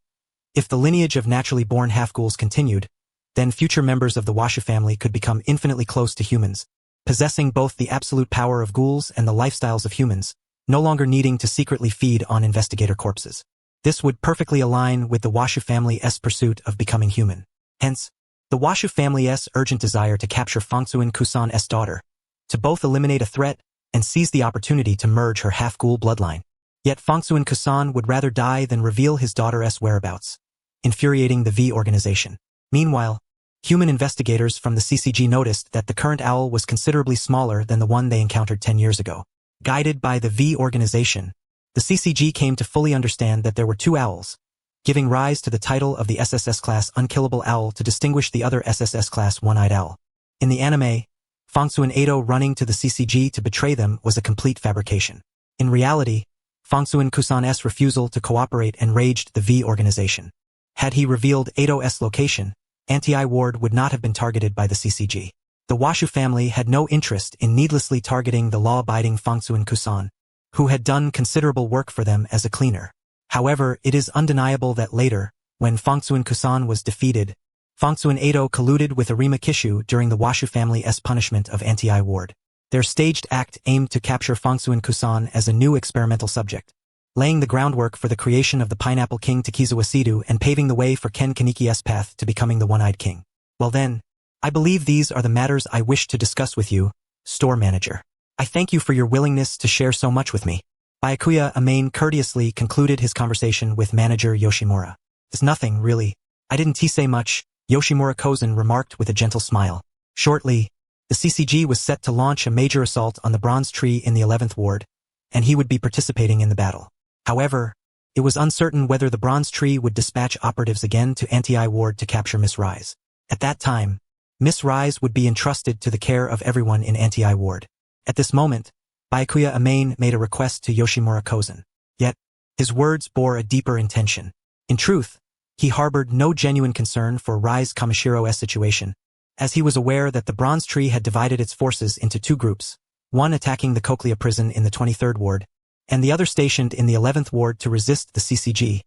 If the lineage of naturally born half-ghouls continued, then future members of the Washu family could become infinitely close to humans, possessing both the absolute power of ghouls and the lifestyles of humans, no longer needing to secretly feed on investigator corpses. This would perfectly align with the Washu family's pursuit of becoming human. Hence, the Washu family's urgent desire to capture Fangsuin Kusan's daughter, to both eliminate a threat and seize the opportunity to merge her half-ghoul bloodline. Yet Fangsuin Kusan would rather die than reveal his daughter's whereabouts, infuriating the V organization. Meanwhile, human investigators from the CCG noticed that the current owl was considerably smaller than the one they encountered 10 years ago. Guided by the V organization, the CCG came to fully understand that there were two owls, giving rise to the title of the SSS class Unkillable Owl to distinguish the other SSS class One-Eyed Owl. In the anime, Fangsuin Edo running to the CCG to betray them was a complete fabrication. In reality, Fangsuin Kusan's refusal to cooperate enraged the V organization. Had he revealed Edo's location, Anti-I Ward would not have been targeted by the CCG. The Washu family had no interest in needlessly targeting the law-abiding Fangsuin Kusan, who had done considerable work for them as a cleaner. However, it is undeniable that later, when Fangsuin Kusan was defeated, Fangsuin Edo colluded with Arima Kishu during the Washu family's punishment of Anti-I Ward. Their staged act aimed to capture Fangsuin Kusan as a new experimental subject, laying the groundwork for the creation of the Pineapple King Takizawa Sidu and paving the way for Ken Kaniki's path to becoming the One-Eyed King. Well then, I believe these are the matters I wish to discuss with you, store manager. I thank you for your willingness to share so much with me. Byakuya Amane courteously concluded his conversation with manager Yoshimura. There's nothing, really. I didn't say much, Yoshimura Kozen remarked with a gentle smile. Shortly, the CCG was set to launch a major assault on the Bronze Tree in the 11th Ward, and he would be participating in the battle. However, it was uncertain whether the Bronze Tree would dispatch operatives again to Anti-I Ward to capture Miss Rise. At that time, Miss Rise would be entrusted to the care of everyone in Anti-I Ward. At this moment, Byakuya Amane made a request to Yoshimura Kozen. Yet, his words bore a deeper intention. In truth, he harbored no genuine concern for Rise Kamashiro's situation, as he was aware that the Bronze Tree had divided its forces into two groups, one attacking the Cochlea prison in the 23rd Ward, and the other stationed in the 11th Ward to resist the CCG,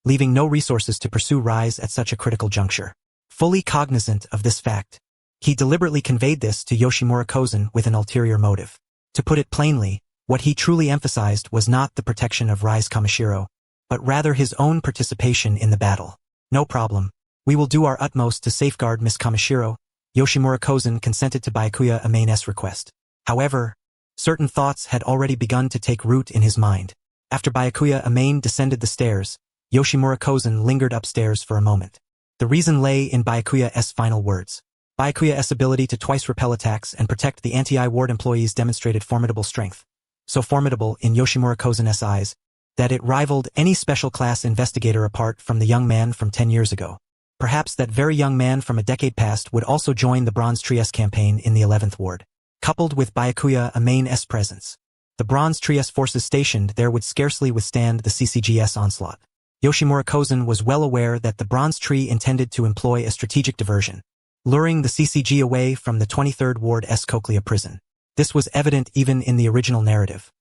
leaving no resources to pursue Rise at such a critical juncture. Fully cognizant of this fact, he deliberately conveyed this to Yoshimura Kozen with an ulterior motive. To put it plainly, what he truly emphasized was not the protection of Rise Kamashiro, but rather his own participation in the battle. No problem. We will do our utmost to safeguard Miss Kamashiro. Yoshimura Kozen consented to Byakuya Amane's request. However, certain thoughts had already begun to take root in his mind. After Byakuya Amane descended the stairs, Yoshimura Kozen lingered upstairs for a moment. The reason lay in Byakuya's final words. Byakuya's ability to twice repel attacks and protect the Anti-I Ward employees demonstrated formidable strength. So formidable in Yoshimura Kozen's eyes, that it rivaled any special class investigator apart from the young man from 10 years ago. Perhaps that very young man from a decade past would also join the Bronze Tree's campaign in the 11th Ward. Coupled with Byakuya Amane's presence, the Bronze Tree's forces stationed there would scarcely withstand the CCG's onslaught. Yoshimura Kozen was well aware that the Bronze Tree intended to employ a strategic diversion, luring the CCG away from the 23rd Ward's Cochlea prison. This was evident even in the original narrative.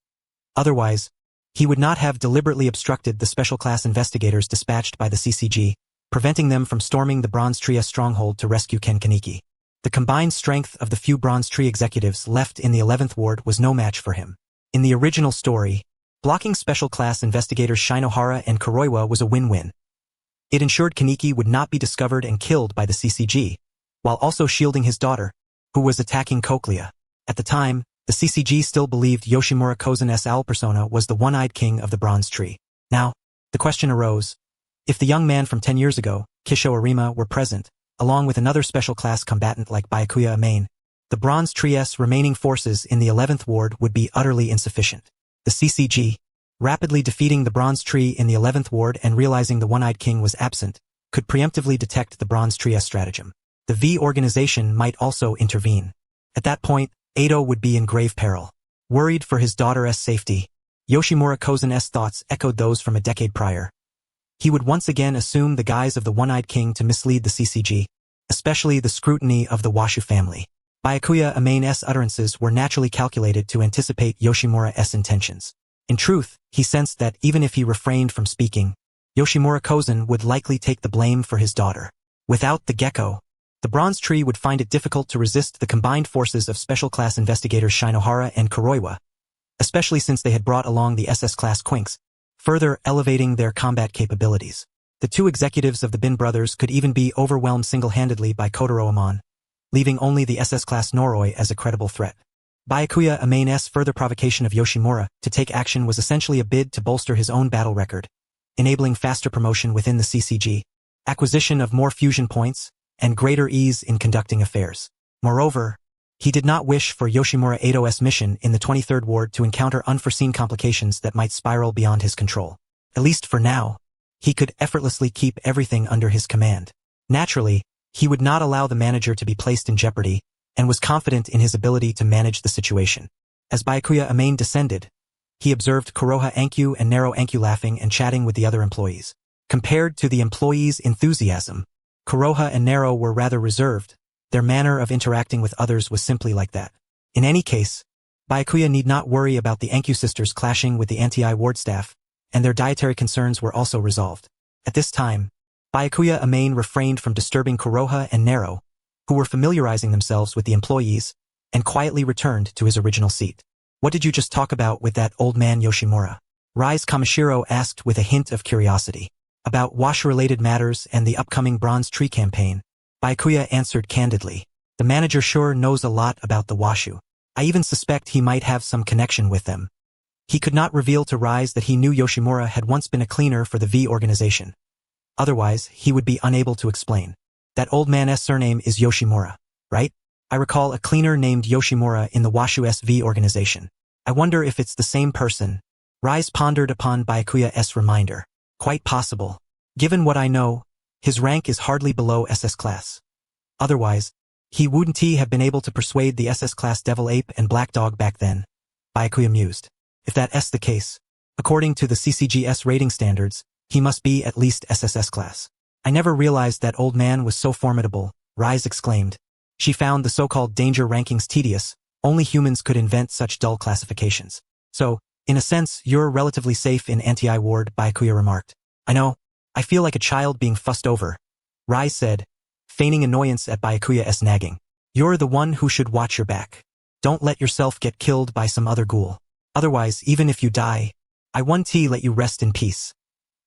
Otherwise, he would not have deliberately obstructed the special class investigators dispatched by the CCG, preventing them from storming the Bronze Tree's stronghold to rescue Ken Kaneki. The combined strength of the few Bronze Tree executives left in the 11th Ward was no match for him. In the original story, blocking special class investigators Shinohara and Kuroiwa was a win-win. It ensured Kaneki would not be discovered and killed by the CCG, while also shielding his daughter, who was attacking Cochlea. At the time, the CCG still believed Yoshimura Kozen's owl persona was the one-eyed king of the Bronze Tree. Now, the question arose, if the young man from 10 years ago, Kisho Arima, were present, along with another special class combatant like Byakuya Amane, the Bronze Tree's remaining forces in the 11th Ward would be utterly insufficient. The CCG, rapidly defeating the Bronze Tree in the 11th Ward and realizing the one-eyed king was absent, could preemptively detect the Bronze Tree's stratagem. The V organization might also intervene. At that point, Edo would be in grave peril. Worried for his daughter's safety, Yoshimura Kozen's thoughts echoed those from a decade prior. He would once again assume the guise of the one-eyed king to mislead the CCG, especially the scrutiny of the Washu family. Byakuya Amane's utterances were naturally calculated to anticipate Yoshimura's intentions. In truth, he sensed that even if he refrained from speaking, Yoshimura Kozen would likely take the blame for his daughter. Without the gecko, The Bronze Tree would find it difficult to resist the combined forces of Special Class Investigators Shinohara and Kuroiwa, especially since they had brought along the SS-class Quinks, further elevating their combat capabilities. The two executives of the Bin brothers could even be overwhelmed single-handedly by Kotaro-amon, leaving only the SS-class Noroi as a credible threat. Byakuya Amane's further provocation of Yoshimura to take action was essentially a bid to bolster his own battle record, enabling faster promotion within the CCG, acquisition of more fusion points, and greater ease in conducting affairs. Moreover, he did not wish for Yoshimura Edo's mission in the 23rd Ward to encounter unforeseen complications that might spiral beyond his control. At least for now, he could effortlessly keep everything under his command. Naturally, he would not allow the manager to be placed in jeopardy, and was confident in his ability to manage the situation. As Byakuya Amane descended, he observed Kuroha Ankyu and Nero Ankyu laughing and chatting with the other employees. Compared to the employees' enthusiasm, Kuroha and Nero were rather reserved. Their manner of interacting with others was simply like that. In any case, Byakuya need not worry about the Ankyu sisters clashing with the anti-I ward staff, and their dietary concerns were also resolved. At this time, Byakuya Amane refrained from disturbing Kuroha and Nero, who were familiarizing themselves with the employees, and quietly returned to his original seat. "What did you just talk about with that old man Yoshimura?" Rise Kamishiro asked with a hint of curiosity. "About Washu-related matters and the upcoming Bronze Tree campaign," Byakuya answered candidly. "The manager sure knows a lot about the Washu. I even suspect he might have some connection with them." He could not reveal to Rise that he knew Yoshimura had once been a cleaner for the V organization. Otherwise, he would be unable to explain. "That old man's surname is Yoshimura, right? I recall a cleaner named Yoshimura in the Washu SV organization. I wonder if it's the same person." Rise pondered upon Byakuya's reminder. "Quite possible. Given what I know, his rank is hardly below SS class. Otherwise, he wouldn't have been able to persuade the SS class Devil Ape and Black Dog back then," Byakuya mused. "If that's the case, according to the CCGS rating standards, he must be at least SSS class. I never realized that old man was so formidable," Rise exclaimed. She found the so-called danger rankings tedious. Only humans could invent such dull classifications. "So, in a sense, you're relatively safe in anti-I ward," Byakuya remarked. "I know. I feel like a child being fussed over," Rise said, feigning annoyance at Byakuya's nagging. "You're the one who should watch your back. Don't let yourself get killed by some other ghoul. Otherwise, even if you die, I won't let you rest in peace.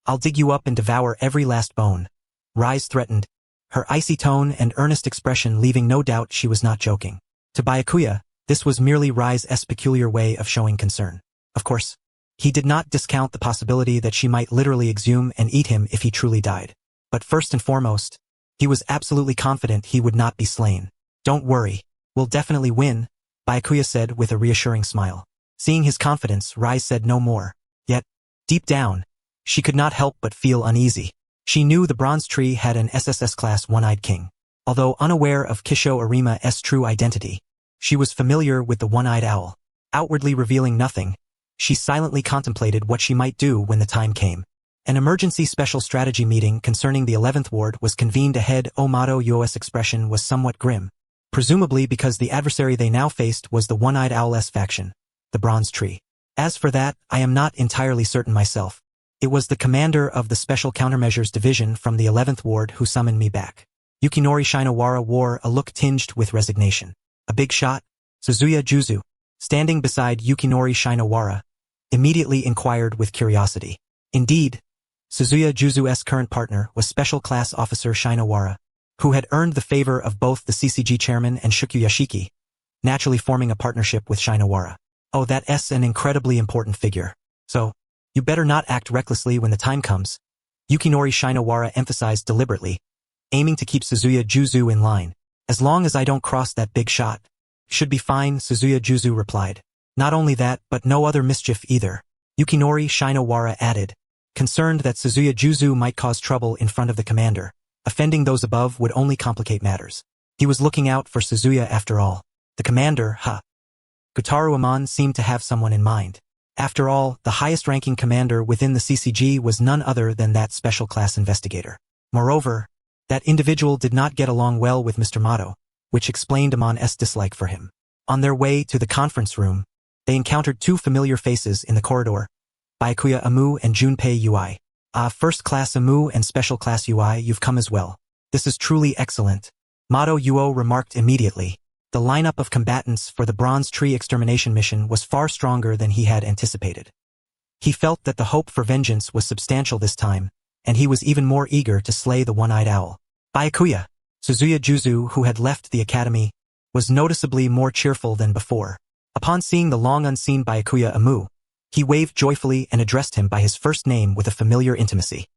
I'll dig you up and devour every last bone," Rise threatened, her icy tone and earnest expression leaving no doubt she was not joking. To Byakuya, this was merely Rise's peculiar way of showing concern. Of course, he did not discount the possibility that she might literally exhume and eat him if he truly died. But first and foremost, he was absolutely confident he would not be slain. "Don't worry, we'll definitely win," Byakuya said with a reassuring smile. Seeing his confidence, Rise said no more. Yet, deep down, she could not help but feel uneasy. She knew the Bronze Tree had an SSS class One-Eyed King. Although unaware of Kisho Arima's true identity, she was familiar with the One-Eyed Owl. Outwardly revealing nothing, she silently contemplated what she might do when the time came. An emergency special strategy meeting concerning the 11th Ward was convened ahead. Omato Yo's expression was somewhat grim, presumably because the adversary they now faced was the One-Eyed Owl's faction, the Bronze Tree. "As for that, I am not entirely certain myself. It was the commander of the Special Countermeasures Division from the 11th Ward who summoned me back." Yukinori Shinowara wore a look tinged with resignation. "A big shot?" Suzuya Juzu, standing beside Yukinori Shinowara, immediately inquired with curiosity. Indeed, Suzuya Juzu's current partner was Special Class Officer Shinowara, who had earned the favor of both the CCG chairman and Shukyu Yashiki, naturally forming a partnership with Shinowara. "Oh, that's an incredibly important figure. So, you better not act recklessly when the time comes," Yukinori Shinowara emphasized deliberately, aiming to keep Suzuya Juzu in line. "As long as I don't cross that big shot, should be fine," Suzuya Juzu replied. "Not only that, but no other mischief either," Yukinori Shinowara added, concerned that Suzuya Juzu might cause trouble in front of the commander. Offending those above would only complicate matters. He was looking out for Suzuya after all. The commander, Gutaru Amon seemed to have someone in mind. After all, the highest-ranking commander within the CCG was none other than that special class investigator. Moreover, that individual did not get along well with Mr. Mato, which explained Amon's dislike for him. On their way to the conference room, they encountered two familiar faces in the corridor, Byakuya Amu and Junpei Ui. "Ah, First Class Amu and Special Class Ui, you've come as well. This is truly excellent," Mado Yuo remarked immediately. The lineup of combatants for the Bronze Tree extermination mission was far stronger than he had anticipated. He felt that the hope for vengeance was substantial this time, and he was even more eager to slay the one-eyed owl. Byakuya, Suzuya Juzu, who had left the academy, was noticeably more cheerful than before. Upon seeing the long-unseen Byakuya Amu, he waved joyfully and addressed him by his first name with a familiar intimacy.